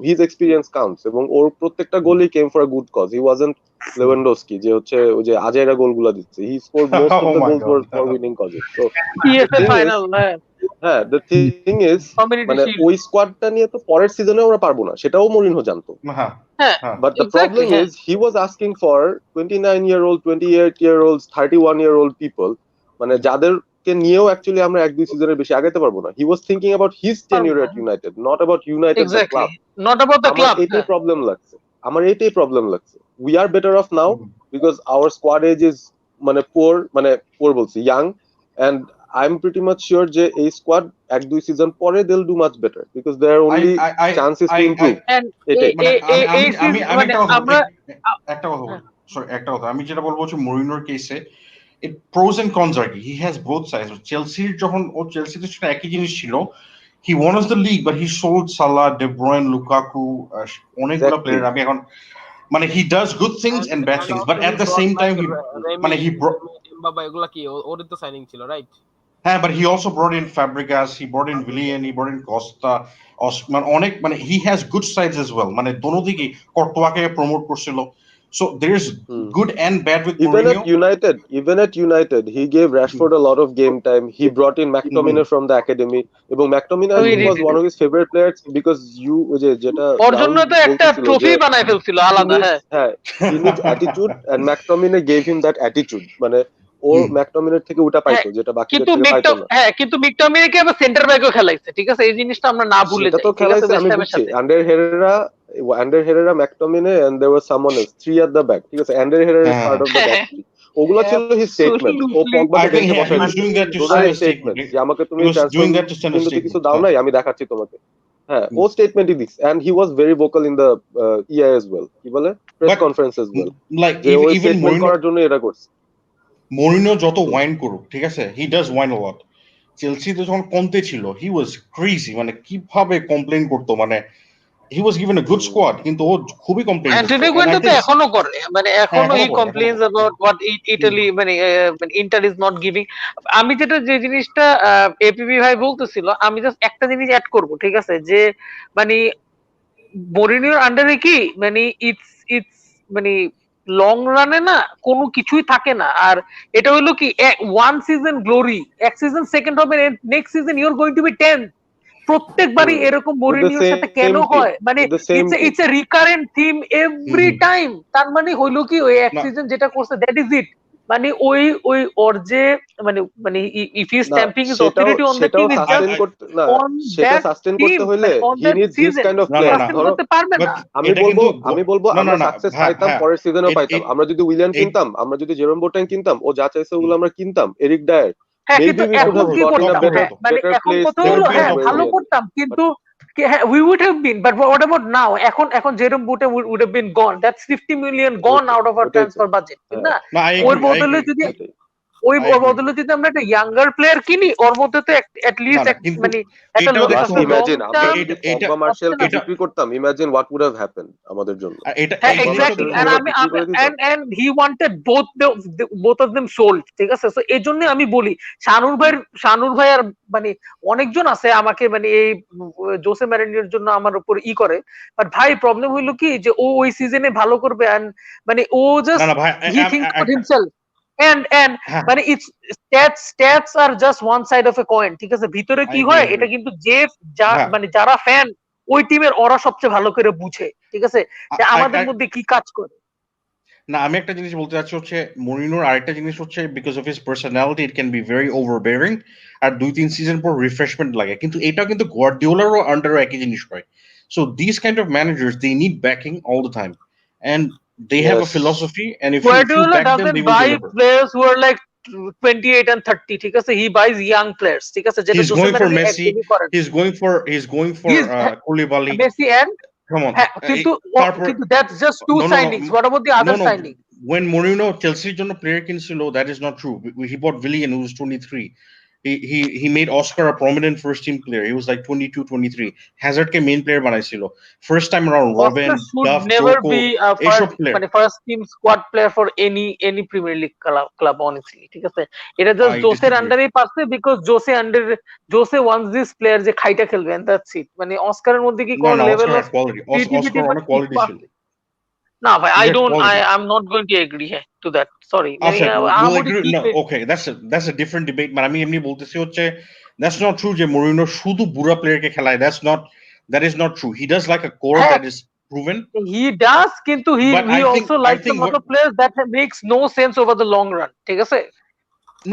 J: his experience counts, এবং ওর প্রত্যেকটা গোলই came for a good cause. He wasn't Lewandowski যে হচ্ছে ওই যে আজাইরা গোলগুলো দিচ্ছে, he scored most of the goals for winning causes. So
G: EFL final,
J: হ্যাঁ, the thing is মানে ওই স্কোয়াডটা নিয়ে তো পরের সিজনে আমরা পারবো না, সেটাও মরিনহো জানতো, but the problem is he was asking for 29-year-old 28-year-olds 31-year-old people, মানে যাদেরকে নিয়েও অ্যাকচুয়ালি আমরা এক দুই সিজনের বেশি আগাইতে পারবো না। he was thinking about his tenure at United, not about United the club,
G: not about the club.
J: এটাই প্রবলেম লাগছে আমার, এটাই প্রবলেম লাগছে। we are better off now because our squad age is মানে poor বলছি, young, and I'm pretty much sure যে এই squad এক দুই সিজন পরে they'll do much better because there are only chances to improve.
K: একটা কথা আমি যেটা বলবো হচ্ছে মরিনোর কেসে it pros and cons আর কি, he has both sides. চেলসির যখন ও চেলসিতে ছিল একই জিনিস ছিল, he won us the league but he sold Salah, De Bruyne, Lukaku, অনেকগুলো প্লেয়ার। আমি এখন মানে he does good things and bad things, but at the same time he brought
H: বাবা এগুলা কি ওর তো সাইনিং ছিল, রাইট?
K: হ্যাঁ, but he also brought in Fabregas, he brought in Willian, he brought in Costa, Osman, অনেক মানে he has good sides as well, মানে দোনো দিকে কর্তোয়াকে প্রমোট করছিল, so there's good and bad with Mourinho.
J: Even at United he gave Rashford a lot of game time, he brought in McTominay from the academy, এবং McTominay was one of his favorite players because যেটা
G: ওর জন্য তো একটা trophy বানাই ফেলছিল আলাদা।
J: হ্যাঁ, he needs attitude and McTominay gave him that attitude, মানে ও ম্যাকটমিনের থেকে ওটা পাইতো যেটা বাকিদের থেকে পাইতো না।
G: হ্যাঁ, কিন্তু ম্যাকটমিনেকে আবার সেন্টার ব্যাকও খেলাইছে, ঠিক আছে, এই জিনিসটা আমরা না ভুলে যাই।
J: সেটা তো খেলাইছে, আমি বুঝছি, under Herrera McTominay and there was someone else, three at the back, ঠিক আছে, under Herrera is part of the back three, ওগুলা ছিল his statement, ও পগবাকে দেখে বসাই দিয়েছে যে আমাকে তুমি ট্রান্সফার কিছু দাও নাই, আমি দেখাচ্ছি তোমাকে। হ্যাঁ, ও স্টেটমেন্টই দিছে, and he was very vocal in the EI as well, কি বলে press conference as well,
K: like even
J: Mourinho করার জন্য এটা করছে।
K: মরিনো যত ওয়াইন করুক, ঠিক আছে, হি ডাজ ওয়াইন আ লট। চেলসিতে যখন কন্তে ছিল হি ওয়াজ ক্রেজি, মানে কিভাবে কমপ্লেইন করতো, মানে he was given a good squad কিন্তু ও খুবই কমপ্লেইন করতো।
G: অ্যান্টনি কুয়েন্টো তো এখনো করে, মানে এখনো হি কমপ্লেইনস অ্যাবাউট হোয়াট ইটালি মানে ইন্টার ইজ নট গিভিং। আমি যেটা যে জিনিসটা এপিবি ভাই বলতেছিল, আমি জাস্ট একটা জিনিস অ্যাড করব, ঠিক আছে, যে মানে মরিনিওর আন্ডারে কি মানে ইটস মানে লং রানে না কোনো কিছুই থাকে না, আর এটা হইলো কি ওয়ান সিজন গ্লোরি, এক সিজন সেকেন্ড হবে, next season you are going to be 10। প্রত্যেকবারই এরকম মরিনিওর সাথে কেন হয়, মানে it's a recurrent theme every time. তার মানে হইলো কি ওই এক সিজন যেটা করছে দ্যাট ইজ ইট, মানে ওই ওর যে মানে মানে if he stamping his authority on the team is just on
J: সেটা সাস্টেইন করতে হইলে he needs this kind of player. আমি বলবো আমরা সাকসেস পাইতাম পরের সিজনেও পাইতাম, আমরা যদি উইলিয়ান কিনতাম, আমরা যদি জেরোম বোটাং কিনতাম, ও যা চাইছে ওগুলো আমরা কিনতাম, এরিক ডায়ার
G: কিন্তু এখন কি করতাম, মানে এখন কথা হলো হ্যাঁ ভালো করতাম কিন্তু we would have been, but what about now? এখন জেরোম বুটে would have been gone, that's 50 million gone out of our transfer budget, ঠিক না? ওর বদলে যদি ওই
K: I agree.
G: বদলে যদি আমরা একটা ইয়াঙ্গার প্লেয়ার কিনি, ওর মধ্যে তো at
K: না
G: least
K: না কিন্তু
G: মানে একটা
K: এটাও দেখতে
J: Just
K: হবে
G: লং
J: imagine আমরা
G: টার্ম
J: যদি
K: এটা
J: পগবা মার্শালকে
K: এটা
J: বিক্রি করতাম, imagine what would have happened আমাদের জন্য।
K: এটা
G: হ্যাঁ
K: এই
J: পগবা
K: জিনিসটা
G: এক্স্যাক্টলি,
K: দেখতে
J: মার্শালকে
G: এন্ড
K: হবে
J: ওরা বিক্রি করে দিত।
G: and he wanted both of them sold, ঠিক আছে? সো এই জন্য আমি বলি শানুর ভাই আর মানে অনেকজন আছে আমাকে মানে এই জোসে ম্যারিনির জন্য আমার উপর করে, বাট ভাই প্রবলেম হইলো কি যে ও ওই সিজনে ভালো করবে, and মানে ও
K: না
G: জাস্ট
K: না ভাই
G: হি থিংক অ্যাবাউট
K: একটা
G: হিমসেলফ, and
K: হ্যাঁ
G: মানে it's stats are just one side of a coin, ঠিক আছে? ভিতরে
K: আই
G: কি
K: এগ্রি
G: হয়
K: আই
G: এটা
K: এগ্রি
G: কিন্তু যে
K: হ্যাঁ
G: মানে যারা ফ্যান ওই টিমের ওরা সবচেয়ে ভালো করে বুঝে, ঠিক আছে, যে
K: আই
G: আমাদের মধ্যে কি কাজ করে।
K: না আমি একটা জিনিস বলতে চাচ্ছি হচ্ছে মরিনোর আরেকটা জিনিস হচ্ছে because of his personality it can be very overbearing, আর 2-3 সিজন পর রিফ্রেশমেন্ট লাগে, কিন্তু এটাও কিন্তু গার্দিওলারও আন্ডারও একই জিনিস হয়। So this kind of managers they need backing all the time, and they have a
J: Yes.
K: Philosophy, and if you
G: Guardiola
K: back them
G: doesn't
K: they will
G: buy
K: deliver.
G: players who are like 28 and 30, ঠিক আছে? He buys young players, ঠিক আছে, যেটা
K: He's
G: Jose
K: going for
G: মেরিনি
K: Messi,
G: একদমই করেন।
K: he's going for
G: He's
K: Koulibaly.
G: Messi and
K: Come on.
G: হ্যাঁ, কিন্তু
K: তারপর
G: কিন্তু that's just two
K: no no no
G: signings. What about the
K: no
G: other
K: no
G: signing?
K: when Mourinho Chelsea's জন্য player কিনছিল, that is not true. He bought Willian who was 23. He made Oscar a prominent first team player. He was like 22 23. Hazard K main player বানাইছিল first time around. Robin,
G: Oscar should
K: Duff,
G: never
K: Joko
G: be a
K: এইসব player
G: first team squad player for any Premier League club honestly, ঠিক আছে? এটা just
K: I
G: জোসের
K: disagree.
G: আন্ডারেই পারছে because Jose once this player যে খাইটা খেলবে, and that's it. মানে অস্কারের মধ্যে কি
K: না
G: কোন
K: না
G: level
K: Oscar
G: of
K: had quality.
G: Creativity
K: Oscar
G: বা
K: অনেক quality ছিল,
G: না ভাই,
K: he
G: I
K: had
G: don't
K: quality.
G: I'm not going to agree here to that, sorry. মানে
K: আচ্ছা we'll
G: আহামরি
K: agree.
G: কি
K: No, okay, that's a different debate. মানে আমি এমনি বলতেছি হচ্ছে that's not true যে মরিনো শুধু বুড়া প্লেয়ারকে খেলায়, that is not true. He does like a core
G: হ্যাঁ
K: that is proven,
G: he does, কিন্তু he
K: but
G: also
K: I
G: likes
K: think
G: some
K: what
G: other players that makes no sense over the long run, ঠিক আছে?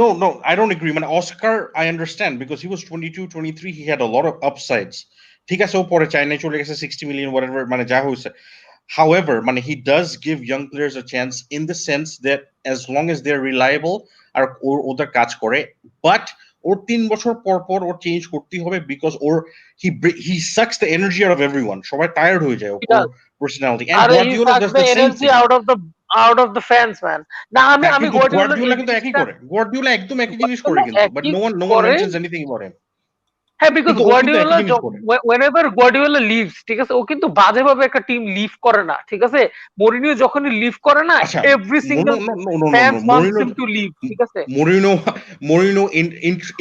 K: no I don't agree. মানে Oscar I understand because he was 22 23, he had a lot of upsides. ঠিক আছে ও পরে চাইনায় চলে গেছে 60 million whatever মানে যা হয়েছে. However, মানে he does give young players a chance in the sense that as long as they're reliable আর ওদের কাজ করে, but ওর 3 বছর পর পর ওর চেঞ্জ করতেই হবে because or he sucks the energy out of everyone. সবাই টায়ার্ড হয়ে যায়
G: He
K: or
G: does.
K: personality, and
G: Are he
K: Guardiola
G: sucks
K: does
G: the
K: the same
G: energy
K: thing.
G: out of the fans, man. না আমি
K: হ্যাঁ
G: আমি
K: কিন্তু
G: গুয়ার্ডিওলার
K: Guardiola
G: এই
K: কিন্তু একই
G: জিনিসটা
K: করে, Guardiola একদম একই জিনিস করে কিন্তু, but
G: একই
K: no one
G: করে।
K: mentions anything about him.
G: হ্যাঁ বিকজ
K: কিন্তু ও কিন্তু একই
G: গুয়ার্ডিওলা
K: জিনিস করে।
G: whenever গুয়ার্ডিওলা লিভস, ঠিক আছে, ও কিন্তু বাজেভাবে একটা টিম লিভ করে না, ঠিক আছে? মরিনিও যখনই লিভ করে না,
K: আচ্ছা
G: every single
K: no
G: fans wants
K: Mourinho
G: him to leave, ঠিক আছে?
K: Mourinho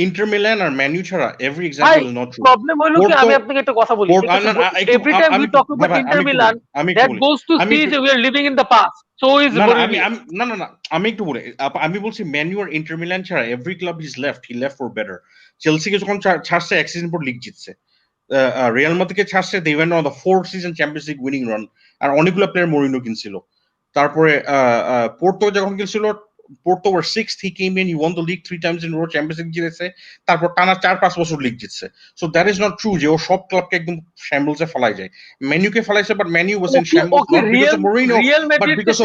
K: Inter Milan আর ম্যানু ছাড়া every
G: ভাই
K: example is not true.
G: Problem হলো কি, আমি আপনাকে একটা কথা বলি, ঠিক আছে? Every time we talk about Inter Milan, that goes to see যে we are living in the past, so is Mourinho.
K: আমি একটু বলি, আমি বলছি ম্যানু আর ইন্টার মিলান ছাড়া every club he left for better. চেলসিকে যখন ছাড়ছে এক সিজন পর লিগ জিতছে, রিয়াল মাদ্রিদকে ছাড়ছে they went on the 4 season Champions League winning run, আর অনেকগুলো প্লেয়ার মরিনো কিনছিল। তারপরে পোর্তো যখন কিনছিল, Porto were 6th, he came in, he won the league 3 times in a row, Champions League জিতেছে, তারপর টানা 4-5 বছর লিগ জিতছে। So that is not true যে ও সব ক্লাবকে একদম শ্যাম্বলসে ফেলাই যায়। মেনুকে ফেলাইছে, but Manu was in shambles not because of Mourinho but because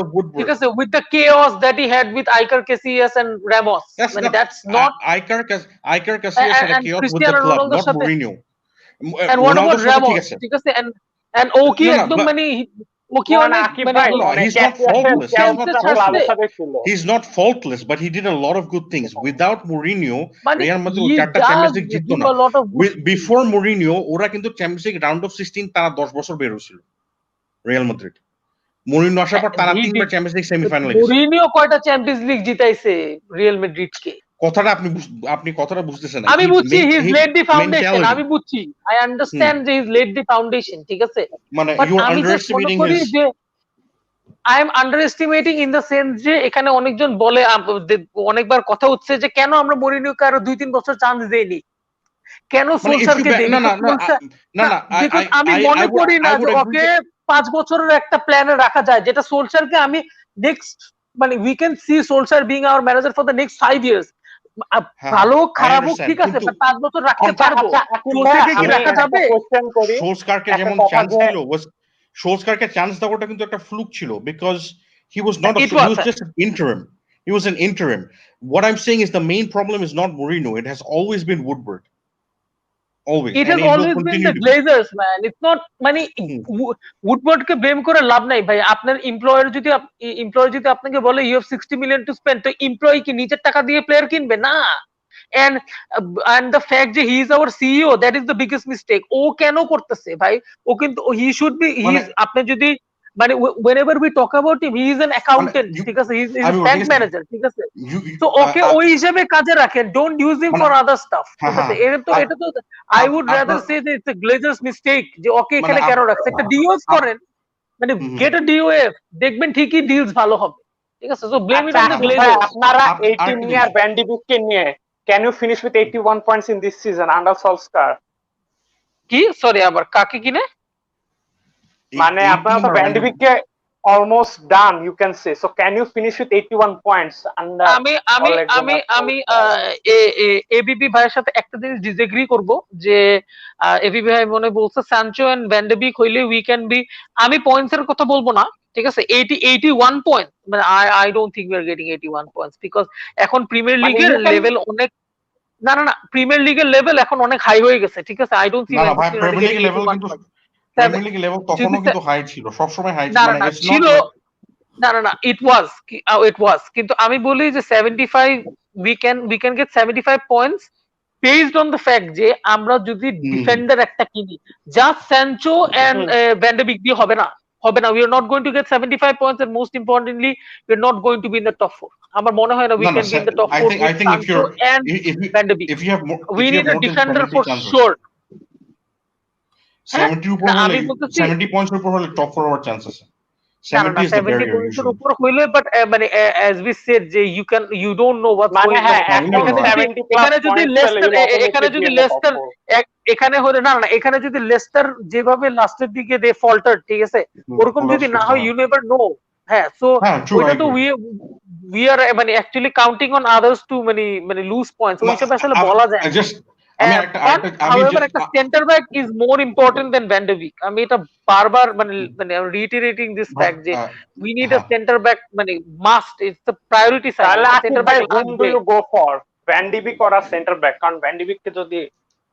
K: of Woodward.
G: ঠিক আছে, with the chaos that he had with Iker Casillas and Ramos, মানে that's not
K: Iker Casillas had a chaos with the club, not Mourinho.
G: And what about
K: Ronaldo's সাথে ঠিক
G: Ramos,
K: আছে,
G: ঠিক আছে, and ও কি একদম মানে ও কি অনেক মানে
K: he's not faultless. He's not faultless, but he did a lot of good things. Without Mourinho, Real Madrid চারটা চ্যাম্পিয়ন্স লিগ জিততো না। Before Mourinho, ওরা কিন্তু চ্যাম্পিয়ন্স লিগ রাউন্ড অফ 16 তারা 10 বছর বের হয়েছিল রিয়াল মাদ্রিদ। মরিনো আসার পর তারা 3 বার চ্যাম্পিয়ন্স লিগ সেমিফাইনালে গেছে।
G: মরিনিও কয়টা চ্যাম্পিয়ন্স লিগ জিতাইছে রিয়াল মাদ্রিদকে?
K: কথাটা আপনি কথাটা বুঝতেছেন না।
G: আমি বুঝছি he is laid the foundation, আমি বুঝছি, আই আন্ডারস্ট্যান্ড যে he is laid the foundation, ঠিক আছে,
K: মানে
G: বাট
K: ইউ আর
G: আমি জাস্ট মনে
K: আন্ডারএস্টিমেটিং
G: করি
K: হিজ,
G: যে I am underestimating in the sense যে এখানে অনেকজন বলে, অনেকবার কথা হচ্ছে যে কেন আমরা মরিনিওকে আরো 2-3 বছর চান্স দেইনি, কেন সোলশারকে দেই?
K: না
G: আমি মনে করি না যে ওকে 5 বছরের একটা প্ল্যানে রাখা যায়, যেটা সোলশারকে আমি নেক্সট মানে we can see Solskjaer being hour manager for the next 5 years. ভালো খারাপ হোক ঠিক আছে, 5 বছর রাখতে পারবো, সোলশারকে কি রাখা যাবে?
K: সোলশারকে যেমন চান্স দিল, সোলশারকে চান্স দেওয়াটা কিন্তু একটা ফ্লুক ছিল because he was just an interim. He was an interim. What I'm saying is the main problem is not Mourinho. It has always been Woodward. always,
G: It
K: and
G: has
K: it will
G: always been
K: continue
G: the
K: to be.
G: Glazers, man. It's not মানে Woodward কে blame করে লাভ নাই ভাই। আপনার employer যদি আপনাকে বলে you have 60 million to spend, তো employee কি নিজের টাকা দিয়ে প্লেয়ার কিনবে না? and the fact যে he is our CEO, that is the biggest mistake. ও কেন করতেছে ভাই? ও কিন্তু he should be, he is, আপনি যদি মানে whenever we talk about him, he is an accountant, ঠিক আছে, he is bank manager, ঠিক আছে, তো ওকে ওই হিসেবে কাজে রাখেন, don't use him for other stuff, ঠিক আছে। এটা তো I would rather say that it's a Glazers mistake যে ওকে এখানে কেন রাখছে। একটা ডিওএফ করেন, মানে get a DOF, দেখবেন ঠিকই ডিলস ভালো হবে, ঠিক আছে। So blame it on the Glazers.
N: আপনারা 18 year Van de Beek কে নিয়ে, can you finish with 81 points in this season under Solskjaer?
G: কি সরি আবার কাকে কিনে?
N: মানে আপনারা তো Van de Beek K almost done, you can say. So can you finish with 81 points under
G: আমি ABP ভাইয়ের সাথে একটা জিনিস ডিসএগ্রি করব যে এবিপি ভাই মনে বলছে স্যানচো এন্ড ভ্যান ডে বিক হইলে উই ক্যান বি, আমি পয়েন্টস এর কথা বলবো না, ঠিক আছে। 81 পয়েন্ট, মানে I don't think we are getting 81 points, because এখন প্রিমিয়ার লিগের লেভেল অনেক, না প্রিমিয়ার লিগের লেভেল এখন অনেক হাই হয়ে গেছে, ঠিক আছে। I don't C
K: premier league level কিন্তু প্রিমিয়ার লিগ লেভেল তখনও কিন্তু হাই ছিল, সব সময় হাই ছিল, মানে
G: ছিল না ইট ওয়াজ, কিন্তু আমি বলি যে 75 we can get 75 points based on the fact যে আমরা যদি ডিফেন্ডার একটা কিনি, just Sancho and Van de বিক দিয়ে হবে না, we are not going to get 75 points, and most importantly we are not going to be in the top 4. আমার মনে হয় না we can be in the top 4 with Sancho and Van de Beek. We need a defender for sure.
K: 70 উপর হলে 70 points উপর হলে top 4 হওয়ার chance আছে। 70 is the barrier usually.
G: উপর হইলে, বাট মানে as we said যে you don't know what's going on. এখানে হলে না এখানে যদি লেস্টার যেভাবে লাস্টের দিকে দে ফল্টার, ঠিক আছে, ওরকম যদি না হয় you never know. হ্যাঁ, সো ওইটা তো we are মানে actually counting on others to মানে lose points, ওই হিসেবে আসলে বলা যায়। However, একটা centre back is more important than Van de Beek. আমি এটা বারবার মানে reiterating this fact যে we need a center back, মানে must, it's the priority side.
N: Center back, whom do you go for, Van de Beek or a center back? কারণ Van de Beek কে যদি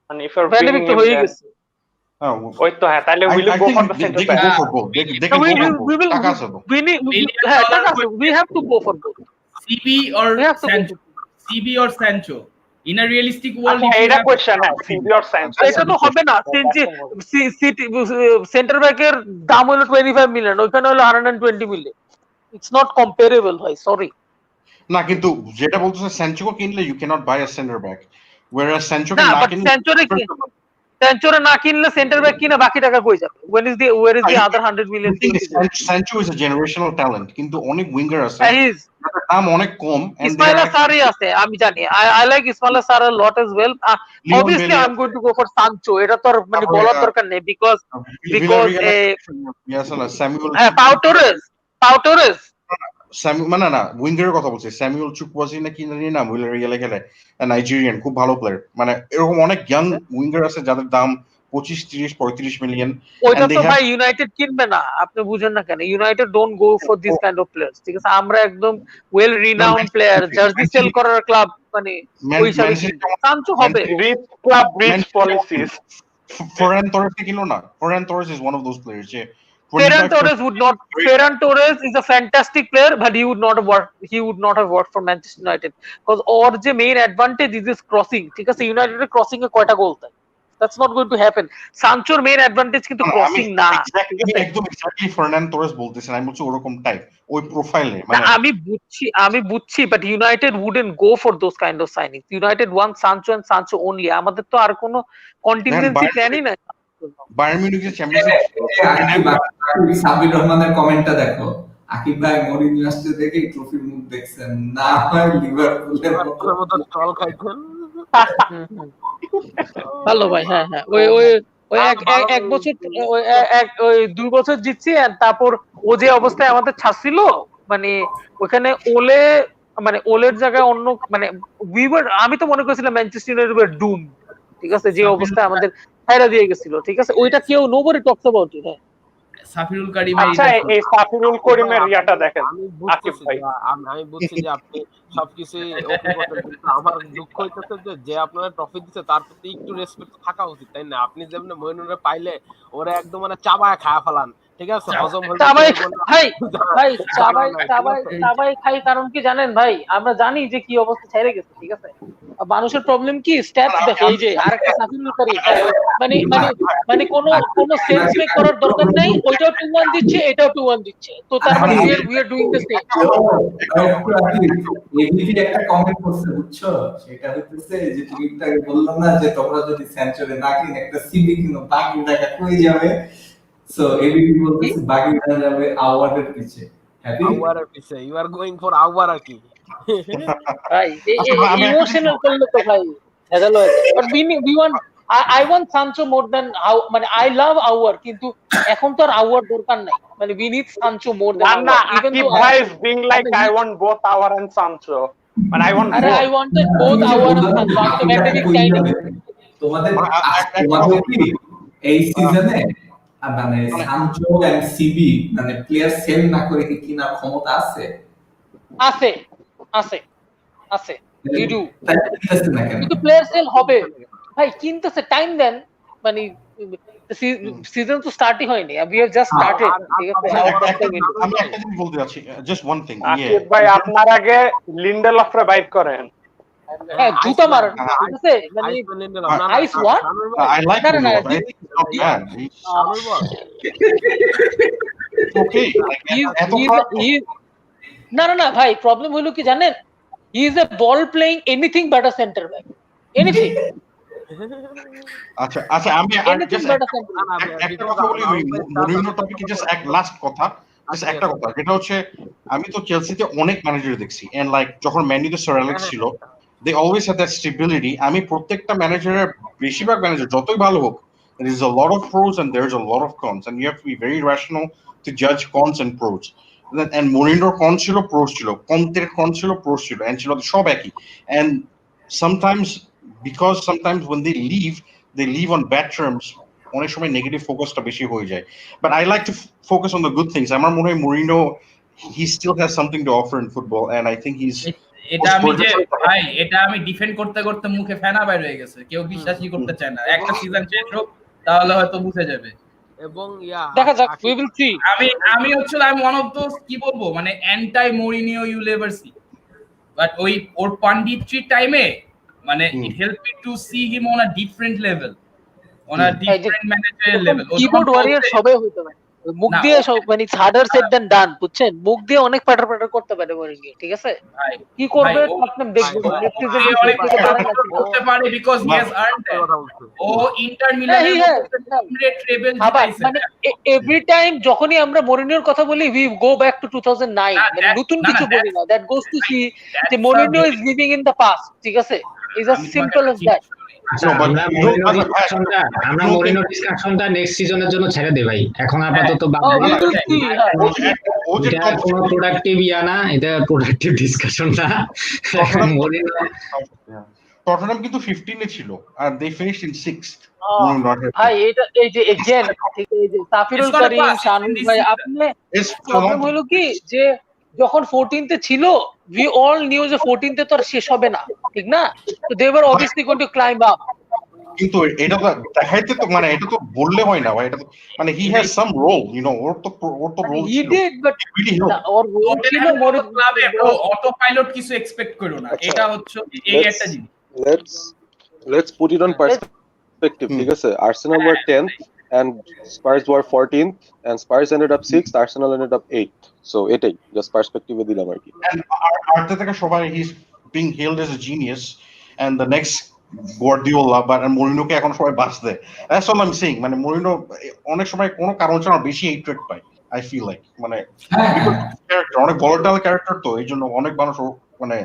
N: মানে if you're
G: Van de Beek তো হয়ে গেছে,
N: ওই তো হ্যাঁ, তাহলে will you go for the center back?
G: We have to go for both.
C: CB or Sancho in a realistic world.
N: এটা কোশ্চেন, হ্যাঁ, CB or Sancho
G: এটা তো হবে না। সেন্টার ব্যাকের দাম হলো 25 মিলিয়ন, ওইখানে হলো 120 মিলিয়ন। ইটস নট কম্পারেবল ভাই, সরি।
K: না, কিন্তু যেটা বলতেছে স্যানচো কিনলে you cannot buy a center back, whereas Sancho কে না কিনলে
G: সেঞ্চুরি না কিনলে সেন্টার ব্যাক কিনে বাকি টাকা কই যাবে? where is the other 100 million?
K: Sancho is a generational talent, কিন্তু অনেক উইঙ্গার আছে দাম অনেক কম,
G: ইসমাইল সারি আছে, আমি জানি। I like Ismail Sarr a lot as well. Obviously I'm going to go for Sancho, এটা তো মানে বলার দরকার নেই, because
K: Samuel
G: Pau Torres
K: মানে না উইঙ্গারের কথা বলছি, স্যামুয়েল চুকওয়াজি নাকি না ভিলারিয়ালে খেলে, নাইজেরিয়ান, খুব ভালো প্লেয়ার। মানে এরকম অনেক ইয়াং উইঙ্গার আছে যাদের দাম 25, 30, 35 মিলিয়ন।
G: ওইটা তো ভাই ইউনাইটেড কিনবে না, আপনি বুঝেন না কেন? United don't go for this kind of players, ঠিক আছে। আমরা একদম well renowned player, jersey sell করার ক্লাব, মানে ওই হিসাবে সানচো হবে।
N: Rich club, rich policies.
K: Ferran Torres কিনো না, Ferran Torres is one of those players যে
G: Ferran Torres is a fantastic player, but he would not have worked for Manchester United, because or the main advantage is his crossing, ঠিক আছে। United crossing এ কয়টা গোল দেয়, that's not going to happen. Sanchoর main advantage কিন্তু crossing না,
K: একদম exactly Fernando Torres বলতেছেন, আমি বলছি ওরকম টাইপ, ওই প্রোফাইলে।
G: মানে আমি বুঝছি, but United wouldn't go for those kind of signings. United wants Sancho and Sancho only. আমাদের তো আর কোনো contingency প্ল্যানই নাই।
K: বায়ার্ন মিউনিখের চ্যাম্পিয়ন্স লিগ,
A: সাবির রহমানের কমেন্টটা দেখো, আকিব ভাই মরিনিও আসছে দেখে ট্রফির মুখ দেখছেন, না হয় লিভারপুলের মতো টল খাইতেন।
G: ভালো ভাই, হ্যাঁ ওই এক বছর, ওই 2 বছর জিতছি, তারপর ও যে অবস্থায় আমাদের ছাড়ছিল, মানে ওখানে ওলের জায়গায় অন্য, মানে আমি তো মনে করেছিলাম ম্যানচেস্টার ইউনাইটেড ডুম, ঠিক আছে, যে অবস্থায় আমাদের হায়রা দিয়ে গেছিল, ঠিক আছে। ওইটা কেউ নোবডি টকস অ্যাবাউট ইট।
C: সাফিরুল করিমের
N: আচ্ছা এই সাফিরুল করিমের ইয়াটা দেখেন
H: আমি
N: আকিব
H: বুঝতেছি
N: ভাই।
H: আমি বুঝছি যে আপনি সবকিছু ওকে করতেন, কিন্তু আমার দুঃখ হইতেছে যে আপনারা ট্রফি দিচ্ছে তার প্রতি একটু রেসপেক্ট থাকা উচিত, তাই না? আপনি যেমন মইনুরে পাইলে ওরা একদম মানে চাবায় খায়া ফেলান, ঠিক আছে? হজম হয়ে
G: চাবাই ভাই ভাই চাবাই খাই, কারণ কি জানেন ভাই, আমরা জানি যে কি অবস্থা ছেড়ে গেছে, ঠিক আছে? মানুষের প্রবলেম কি স্ট্যাটস দেখে, এই যে আরেকটা সাফিরুল করিম মানে মানে মানে কোনো সেন্স মেক করার দরকার নাই, ওইটাও 2-1 দিচ্ছে এটাও 2-1 দিচ্ছে, তো তার মানে we are doing the same।
A: ABP একটা কমেন্ট করছে বুঝছো, সেটা হইতেছে যে তুমি একটু আগে বললো না যে তোমরা যদি সেঞ্চুরি না কিনে একটা সিবি কিনো বাকি টাকা কই যাবে, সো এবিপি বলতেছে বাকি টাকা যাবে আওয়ার্ডের পিছে। হ্যাপি
H: আওয়ারের পিছে, you are going for hour আর কি
G: ভাই ইমোশনাল করলে তো ভাই ভেজাল হয়ে যায়। But we want I want Sancho more than মানে I love Auer, কিন্তু এখন তো আর Auer দরকার নাই, মানে we need Sancho more than
N: না
G: Auer, even
N: আকিব
G: though
N: ভাই is being like I want both Auer and Sancho, but I want
G: আরে I wanted both Auer and Sancho, আমি তো ম্যাকডেভিক চাইনি।
A: তোমাদের কি এই সিজনে মানে সানচো এন্ড সিবি মানে প্লেয়ার সেল না করে কি কিনার ক্ষমতা আছে?
G: আছে আছে আছে we do, কিন্তু প্লেয়ার সেল হবে ভাই, কিনতেছে, টাইম দেন, মানে সিজন তো স্টার্টই হয়নি, we have just started, ঠিক আছে?
K: আমি একটা জিনিস বলতে যাচ্ছি, জাস্ট ওয়ান থিং।
N: আকিব ভাই আপনার আগে লিন্ডেলফরে বাইক করেন।
G: হ্যাঁ জুতা মারেন, ঠিক আছে? মানে আইস হোয়াট
K: I like
G: না না না
K: Mourinho, I think he's not bad. Okay,
G: না না না ভাই, প্রবলেম হলো কি জানেন, হি is A ball playing anything but a centre back, anything.
K: আচ্ছা আচ্ছা, আমি জাস্ট একটা কথা বলি ওই মরিনো টপিকে, জাস্ট এক লাস্ট কথা, জাস্ট একটা কথা, যেটা হচ্ছে আমি তো চেলসিতে অনেক ম্যানেজার দেখছি, এন্ড লাইক যখন ম্যানিতে স্যার অ্যালেক্স ছিল, they always had that stability. আমি প্রত্যেকটা ম্যানেজারের, বেশিরভাগ ম্যানেজার যতই ভালো হোক, there is a lot of pros and there is a lot of cons, and you have to be very rational to judge cons and pros. And Mourinhoর cons ছিল, pros ছিল, Conteর cons ছিল, pros ছিল, and ছিল সব একই। And sometimes when they leave on bad terms, অনেক সময় negative ফোকাসটা বেশি হয়ে যায়। But I like to focus on the good things. আমার মনে হয় Mourinho, he still has something to offer in football, and I think he's
C: এটা আমি যে ভাই এটা আমি ডিফেন্ড করতে করতে মুখে ফেনা বাইর হয়ে গেছে, কেউ বিশ্বাসই করতে চায় না। একটা সিজন শেষ হোক তাহলে হয়তো বুঝে যাবে,
H: এবং
G: দেখা যাক, we will see।
C: আমি হচ্ছে আমি ওয়ান অফ দোজ, কি বলবো, মানে anti Mourinho you ever see, but ওই ওর পান্ডিত্রি টাইমে মানে it help me to see him on a different level, on a different managerial level.
G: Keyboard warrior সবাই হইতে পারে, মুখ দিয়ে সব মানে হার্ডার সেট দেন ডান, বুঝছেন? মুখ দিয়ে অনেক পাটার পাটার করতে পারে মরিনিও, ঠিক আছে? কি করবে আপনি দেখবেন, নেক্সট সিজন
C: করতে পারে because he has earned that. ও ইন্টার মিলানের ট্রেবল জিতাইছে,
G: মানে এভরি টাইম যখনই আমরা মরিনিওর কথা বলি we go back to 2009, মানে নতুন কিছু বলি না, that goes to see যে Mourinho is living in the past, ঠিক আছে? is as simple as that।
F: আমরা মরিনো ডিসকাশনটা নেক্সট সিজনের জন্য ছেড়ে দেই ভাই, এখন আপাতত এটা কোনো প্রোডাক্টিভ ইয়া না, এটা প্রোডাক্টিভ ডিসকাশন না। মরিনো
K: টটনহাম কিন্তু 15 এ ছিল আর they finished in 6th।
G: ভাই এটা এই যে এগেইন, ঠিক এই যে সাফিরুল করিম, শানুল ভাই, আপনি প্রবলেম হলো কি যে যখন 14 তে ছিল, we all knew যে 14 তে তো আর শেষ হবে না, ঠিক না? তো they were obviously going to climb up,
K: কিন্তু এটা তো দেখাইতে তো, মানে এটা তো বললে হয় না ভাই, এটা তো মানে he has some role, you know, ওর তো role
G: he
K: ছিল,
G: did, but ওর রোল ছিল
C: ক্লাবে অটো পাইলট কিছু এক্সপেক্ট করো না, এটা হচ্ছে এই একটা জিনিস।
J: let's put it on perspective, ঠিক আছে? Arsenal were 10th and Spurs were 14th, and Spurs ended up 6th, Arsenal ended up 8th, so এটাই জাস্ট পার্সপেক্টিভে দিলাম আর কি।
K: and Arteta সবাই he's being hailed as a genius and the next Guardiola, but Mourinho কে এখন সবাই বাস দেয়, that's all I'm saying। মানে Mourinho অনেক সময় কোনো কারণ ছাড়া বেশি হেট্রেড পায়, I feel like, মানে ক্যারেক্টার অনেক ভলাটাইল ক্যারেক্টার, তো এইজন্য অনেক মানুষ মানে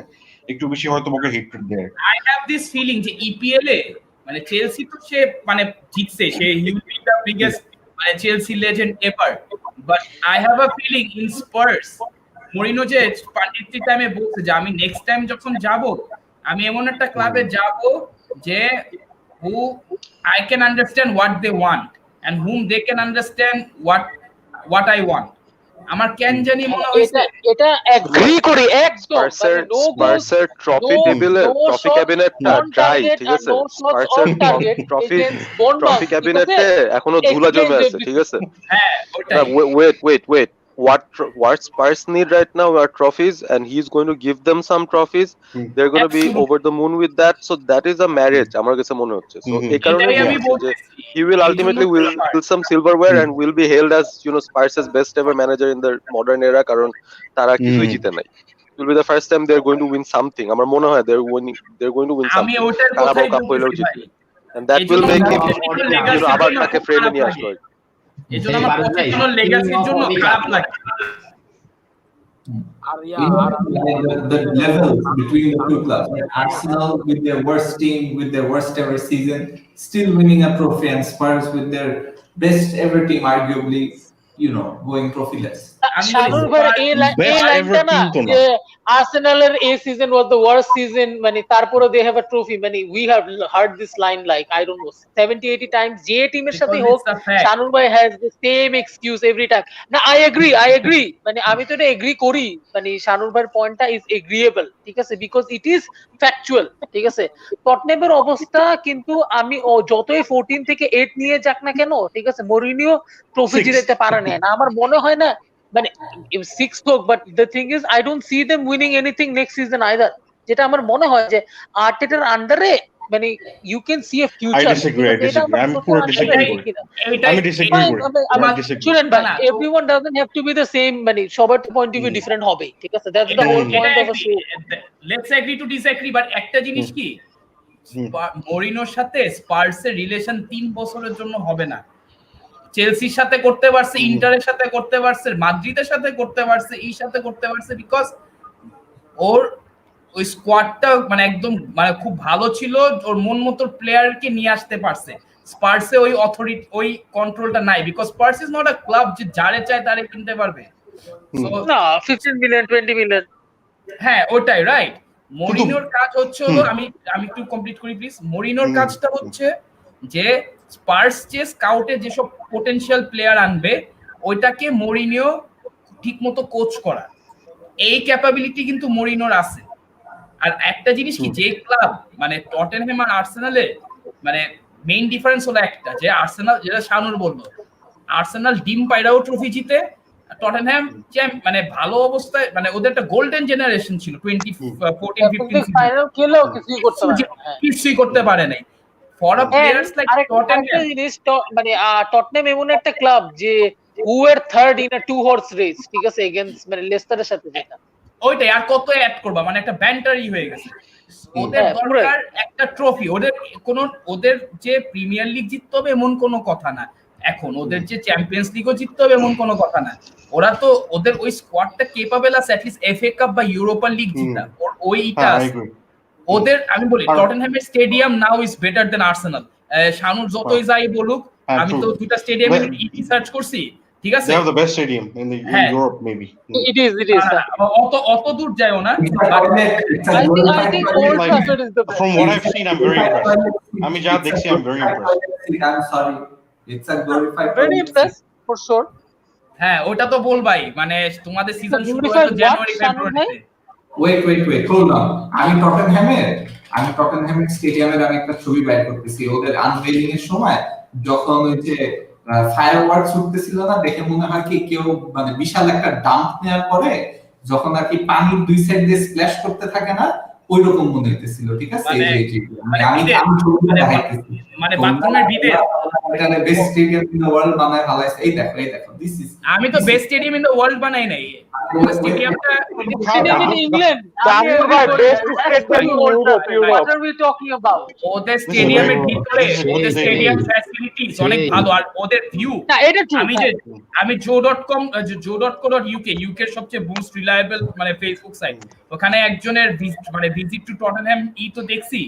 K: একটু বেশি হয়তো ওকে হেট্রেড দেয়।
C: I have this feeling যে EPL এ মানে চেলসি তো সে মানে জিতছে, সে he will be the biggest মানে Chelsea legend ever, but I have a feeling in Spurs Moreno যে পান্ডিত্রি টাইমে বলছে যে আমি নেক্সট টাইম যখন যাব আমি এমন একটা ক্লাবে যাব যে who I can understand what they want and whom they can understand what what I want. আমার কেন জানি মনে হইছে
G: এটা এগ্রি করি একদম, মানে নো গোলস,
J: স্পার্সের ট্রফি টেবিলে ট্রফি ক্যাবিনেটটা ড্রাই, ঠিক আছে? স্পার্সের ট্রফি ট্রফি ক্যাবিনেটে এখনো ধুলা জমে আছে, ঠিক আছে?
C: হ্যাঁ ওটাই।
J: Wait. What Spurs need right now are trophies, and he's going to give them some trophies. They're going to be over the moon with that. So that is a marriage. আমার কাছে মনে হচ্ছে। So এই কারণে he will ultimately will some silverware and will be hailed as, you know, Spurs' best ever manager in the modern era, কারণ তারা কিছুই জিতে নাই। It will be the first time they're going to win something. আমার মনে হয় they're going to win something. Carabao cup হইলেও জিতবে, and that will make him, you know, আবার তাকে ফ্রেমে নিয়ে আসলো।
C: এজন্য আমার পছন্দের লেগাসির জন্য খারাপ লাগে।
A: The level between the two clubs, like Arsenal with their worst team, with their worst ever season, still winning a trophy, and Spurs with their best ever team, arguably, you know, going trophyless.
G: শানুর ভাই এই লাইনটা না যে আর্সেনালের এই season was the worst season, মানে তারপরে দে have a trophy, মানে we have heard this line like I don't no 70-80 Times, যে টিমের সাথে হোক শানুর ভাই has the same excuse every time. না আই এগ্রি, মানে আমি তো এটা এগ্রি করি, মানে শানুর ভাইয়ের পয়েন্টটা ইজ এগ্রিয়েবল, ঠিক আছে, বিকজ ইট ইজ ফ্যাকচুয়াল, ঠিক আছে। টটনেমের অবস্থা কিন্তু আমি যতই 14 থেকে 8 নিয়ে যাক না কেন, ঠিক আছে, মরিনিও ট্রফি জিতাতে পারে না, আমার মনে হয় না, মানে 6 হোক, but the thing is I don't see them winning anything next season either, যেটা আমার মনে হয় যে আর্টেটার আন্ডারে মানে you can see a future. শুনেন ভাই, everyone doesn't have to be the same, মানে সবার পয়েন্ট অফ ভিউ ডিফারেন্ট হবে, ঠিক আছে, that's the whole point of a show.
C: Let's agree to disagree, but একটা জিনিস কি, মরিনোর সাথে স্পার্সের রিলেশন 3 বছরের জন্য হবে না। চেলসির সাথে করতে পারছে, ইন্টারের সাথে করতে পারছে, মাদ্রিদের সাথে করতে পারছে, এই সাথে করতে পারছে, বিকজ ওর ওই স্কোয়াডটা মানে একদম মানে খুব ভালো ছিল, ওর মন মতো প্লেয়ারকে নিয়ে আসতে পারছে। স্পার্সে ওই অথরিটি ওই কন্ট্রোলটা নাই, because Spurs is not a club যে যারে চায় তারে কিনতে পারবে।
G: না 15 মিলিয়ন 20 মিলিয়ন,
C: হ্যাঁ ওটাই রাইট। মরিনোর কাজ হচ্ছে হলো, আমি একটু কমপ্লিট করি প্লিজ। মরিনোর কাজটা হচ্ছে যে স্পার্স যে স্কাউটে যেসব পোটেনশিয়াল প্লেয়ার আনবে ওইটাকে মরিনিও ঠিকমতো কোচ করা, এই ক্যাপাবিলিটি কিন্তু মরিনোর আছে। আর একটা জিনিস কি, যে ক্লাব মানে টটেনহ্যাম আর আর্সেনালে মানে মেইন ডিফারেন্স হলো একটা, যে আর্সেনাল, যেটা শানুর বললো, আর্সেনাল ডিম পাইরাও ট্রফি জিতে, টটেনহ্যাম মানে ভালো অবস্থায়, মানে ওদের একটা গোল্ডেন জেনারেশন ছিল 2014-15
G: ফাইনাল খেলেও
C: কিছুই করতে পারে নাই। For a players like Tottenham,
G: মানে টটনহ্যাম এমন একটা ক্লাব যে who were third in a 2-horse race, ঠিক আছে, এগেইনস্ট মানে লেস্টারের সাথে, যেটা
C: ওইটাই। আর কত অ্যাড করবা, মানে একটা ব্যান্টারই হয়ে গেছে। ওদের দরকার একটা ট্রফি, ওদের যে প্রিমিয়ার লিগ জিততে হবে এমন কোনো কথা না, এখন ওদের যে চ্যাম্পিয়ন্স লিগও জিততে হবে এমন কোনো কথা না। ওরা তো ওদের ওই স্কোয়াডটা কেপাবল আছে অ্যাটলিস্ট এফএ কাপ বা ইউরোপা লিগ জিতা, ওইটা আছে ওদের। আমি বলি টটেনহ্যামের stadium now is better than Arsenal. শানুর যতই যাই বলুক, আমি তো দুইটা স্টেডিয়ামে রিসার্চ করছি, ঠিক আছে,
K: they have the best stadium in Europe maybe.
G: It is
C: অত দূর যায়ও না।
G: I think Old Trafford is the best.
K: From what I've seen, I'm very impressed. আমি যা দেখছি, I'm very impressed.
A: I'm sorry, it's a glorified,
G: very impressed for sure.
C: হ্যাঁ ওটা তো বলবাই, মানে তোমাদের সিজন শুরু হয় তো জানুয়ারি ফেব্রুয়ারিতে।
A: ওয়েট হোল্ড অন, আমি টটেনহ্যামের স্টেডিয়ামের আমি একটা ছবি বের করতেছি, ওদের আনভেইলিং এর সময় যখন ওই যে ফায়ারওয়ার্ক ছুটতেছিল না, দেখে মনে হয় কি কেউ মানে বিশাল একটা ডাম্প নেওয়ার পরে যখন আর কি পানির দুই সাইড দিয়ে স্প্ল্যাশ করতে থাকে না, ওই রকম মনে হইতেছিল, ঠিক আছে।
C: মানে বাথরুমের বিদে
A: এটা best stadium in the world বানায় হালাইছে, এই দেখো দিস ইজ,
C: আমি তো best stadium in the world বানাই নাই, স্টেডিয়ামটা
G: in England, best stadium in Europe. What are we talking about?
C: ওদের স্টেডিয়ামের ভিতরে ওদের স্টেডিয়াম ফ্যাসিলিটিস অনেক ভালো, আর ওদের ভিউ, আমি jo.co.uk এর সবচেয়ে মোস্ট রিলায়েবল মানে ফেসবুক সাইট, ওখানে একজনের মানে ভিজিট টু টটেনহ্যাম তো দেখছি,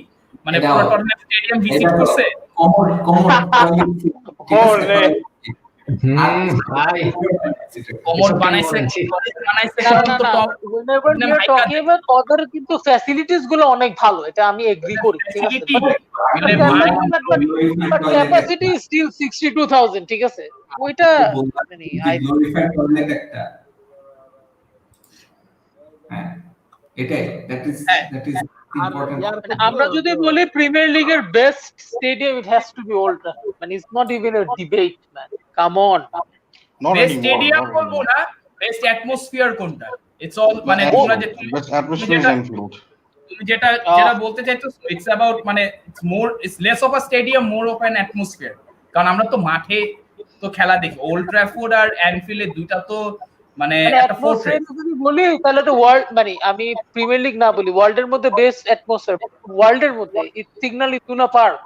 C: মানে পুরো টটেনহ্যাম স্টেডিয়াম ভিজিট করছে।
F: ভাই
C: কোমর
F: এসব কেন
C: বানাইছে
F: বলেন?
C: বানাইছে
G: না
C: কারণ
G: না
C: তো
G: না
C: top
G: whenever we are talking about other কিন্তু ফ্যাসিলিটিস গুলো অনেক ভালো, এটা আমি এগ্রি করি, ঠিক আছে,
C: ফ্যাসিলিটি মানে
G: বাট ক্যাপাসিটি স্টিল 62000, ঠিক আছে, ওইটা মানে
A: গ্লোরিফাইড টয়লেট একটা, হ্যাঁ এটাই দ্যাট ইজ ইম্পর্টেন্ট।
G: আমরা যদি বলি প্রিমিয়ার লিগের best stadium, it has to be Old Trafford, মানে it's not even a debate man, come on.
C: Best stadium বলবো না, বেস্ট অ্যাটমসফিয়ার কোনটা, ইটস অল মানে তোমরা যে তুমি যেটা যেটা বলতে চাইছো, ইটস অ্যাবাউট মানে it's less of a stadium, more of an atmosphere. কারণ আমরা তো মাঠে তো খেলা দেখি, ওল্ড ট্রাফোর্ড আর অ্যানফিল্ডে দুইটা তো মানে একটা ফোর্ট্রেস।
G: যদি বলি তাহলে তো ওয়ার্ল্ড, মানে আমি প্রিমিয়ার লিগ না বলি, ওয়ার্ল্ডের মধ্যে বেস্ট অ্যাটমসফিয়ার ওয়ার্ল্ডের মধ্যে Signal Iduna Park.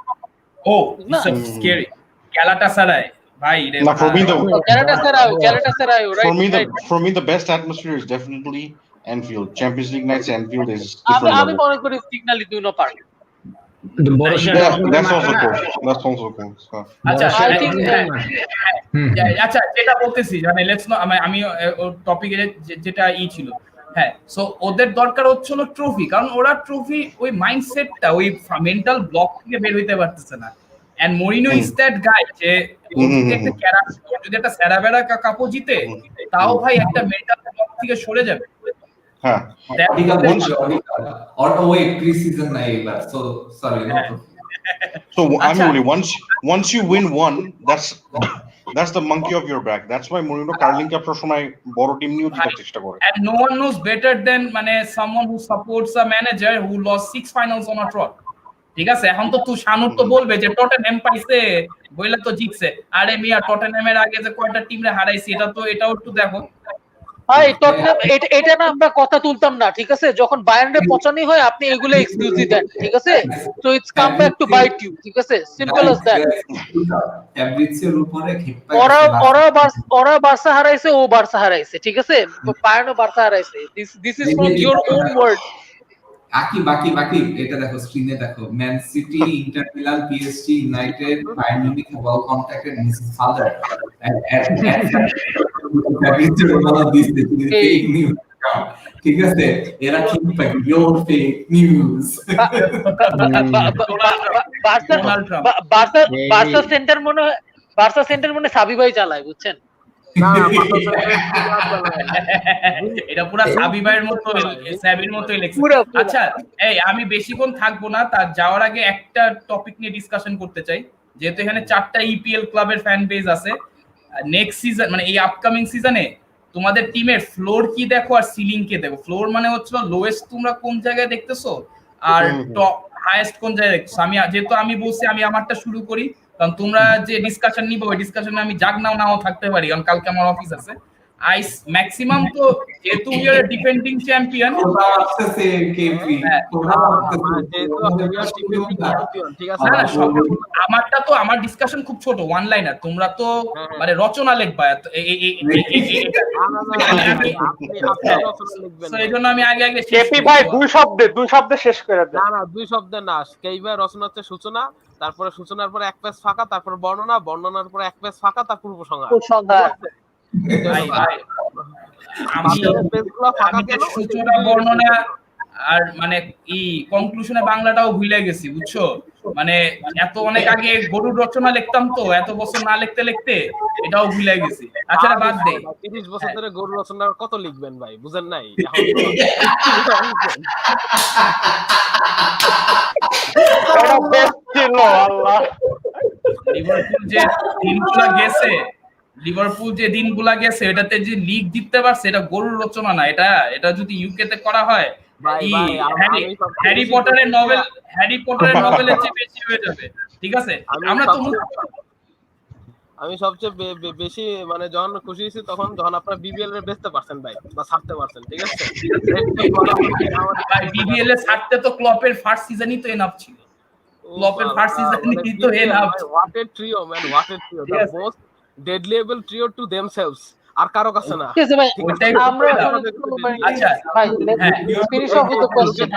C: Oh it's scary Galatasaray ভাই রে,
K: No, for me
G: Galatasaray, right?
K: For me the best atmosphere is definitely Anfield. Champions League nights Anfield is
G: আমি
K: different
G: আমি
K: level.
G: মনে করি Signal Iduna Park.
K: That's also cool. That's also cool. So,
C: আচ্ছা
G: I think
C: আচ্ছা যেটা বলতেছি মানে let's know, আমি টপিকে যেটা ছিল, হ্যাঁ, সো ওদের দরকার হচ্ছিল ট্রফি, কারণ ওরা ট্রফি ওই মাইন্ডসেটটা ওই মেন্টাল ব্লক থেকে বের হইতে পারতেছে না। And Mourinho is that guy যে একটা ক্যারাক্টার যদি একটা সেরাবেরা কাপও জিতে, তাও ভাই একটা মেন্টাল ব্লক থেকে সরে যাবে।
K: হ্যাঁ,
A: or wait, pre-season na ebar, so sorry, no trophy.
K: So I mean, really, once you win one, that's the monkey of your back. That's why Mourinho Carling Cup সময় বড় টিম নিয়ে জিতার চেষ্টা করে।
C: And no one knows better than মানে someone who supports a manager who lost 6 finals on a trot. ঠিক আছে, এখন তো তুই শানুর তো বলবে যে টটেনহ্যাম পাইছে বইলা তো জিতছে, আরে মিয়া টটেনহ্যামের আগে যে কয়টা টিমরে হারাইছি এটাও একটু দেখো।
G: ভাই টটনহ্যাম এটা না আমরা কথা তুলতাম না, ঠিক আছে, যখন বায়ার্নের পচনই হয় আপনি এগুলো এক্সকিউজই দেন, ঠিক আছে, so it's come back to bite you, ঠিক আছে, সিম্পল অ্যাজ দ্যাট।
A: ক্যামব্রিজের উপরে খেপা
G: ওরা বার্সা হারাইছে, ও বার্সা হারাইছে, ঠিক আছে, বায়ার্নও বার্সা হারাইছে, this is from your own word.
A: বাকি এটা দেখো, স্ক্রিনে দেখো, Man City, Inter Milan, PSG, United, Bayern Munich have all contacted Mrs. Father and fake news, ঠিক আছে, এরা খেপা your fake news।
G: Barca centre মনে সাবি ভাই চালায়, বুঝছেন,
C: এটা পুরো সাবি ভাইয়ের মতো, সাবির মতোই লেখছে। আচ্ছা এই আমি বেশিক্ষণ থাকবো না, তার যাওয়ার আগে একটা টপিক নিয়ে ডিসকাশন করতে চাই, যেহেতু এখানে 4টা ইপিএল ক্লাবের ফ্যান বেজ আছে। নেক্সট সিজন মানে এই আপকামিং সিজনে তোমাদের টিমের ফ্লোর কি দেখো আর সিলিং কে দেখো। ফ্লোর মানে হচ্ছে লোয়েস্ট তোমরা কোন জায়গায় দেখতেছো আর টপ হাইয়েস্ট কোন জায়গায় দেখছো। যেহেতু আমি বলছি আমি আমারটা শুরু করি, কারণ তোমরা যে ডিসকাশন নিবো ওই ডিসকাশনে আমি জাগ নাও থাকতে পারি, কারণ কালকে আমার অফিস আছে। ম্যাক্সিমাম তো যেহেতু উই আর ডিফেন্ডিং চ্যাম্পিয়ন, আমারটা তো আমার ডিসকাশন খুব ছোট, ওয়ান লাইনার, তোমরা তো মানে রচনা লিখবা, এই জন্য আমি আগে
N: কেপি ভাই দুই শব্দে শেষ করে দেন।
M: না 2 শব্দে না, কেইবার রচনা হচ্ছে সূচনা, তারপরে সূচনার পরে এক পেজ ফাঁকা, তারপর বর্ণনা, বর্ণনার পরে এক পেজ ফাঁকা, তারপর উপসংহার।
C: সূচনা বর্ণনা আর মানে এই কনক্লুশনে বাংলাটাও ভুলে গেছি, বুঝছো, মানে এত অনেক আগে গরুর রচনা লিখতাম তো, এত বছর না লিখতে এটাও ভুলে গেছি। আচ্ছা বাদ দে,
M: 30 বছর ধরে গরুর রচনা কত লিখবেন ভাই, বুঝেন নাই?
C: লিভারপুল যে দিনগুলা গেছে এটাতে যে লিগ জিততে পারছে, এটা গরুর রচনা না, এটা যদি ইউকে তে করা হয় হ্যারি পটারের নভেলের চেয়ে বেশি হয়ে যাবে, ঠিক আছে। আমরা তো
M: আমি সবচেয়ে বেশি মানে যখন খুশি হয়েছি তখন যখন আপনারা বিবিএল এর বেচতে পারছেন ভাই, বা ছাড়তে পারছেন, ঠিক আছে।
C: বিবিএল এর ছাড়তে তো ক্লপের ফার্স্ট সিজনই তো এনাফ ছিল, ক্লপের ফার্স্ট সিজনই তো enough.
M: What a trio man, what a trio, the most deadliable trio to themselves, আর কারো কাছে না।
G: ঠিক আছে ভাই, আমরা আচ্ছা ভাই let's finish of with the question.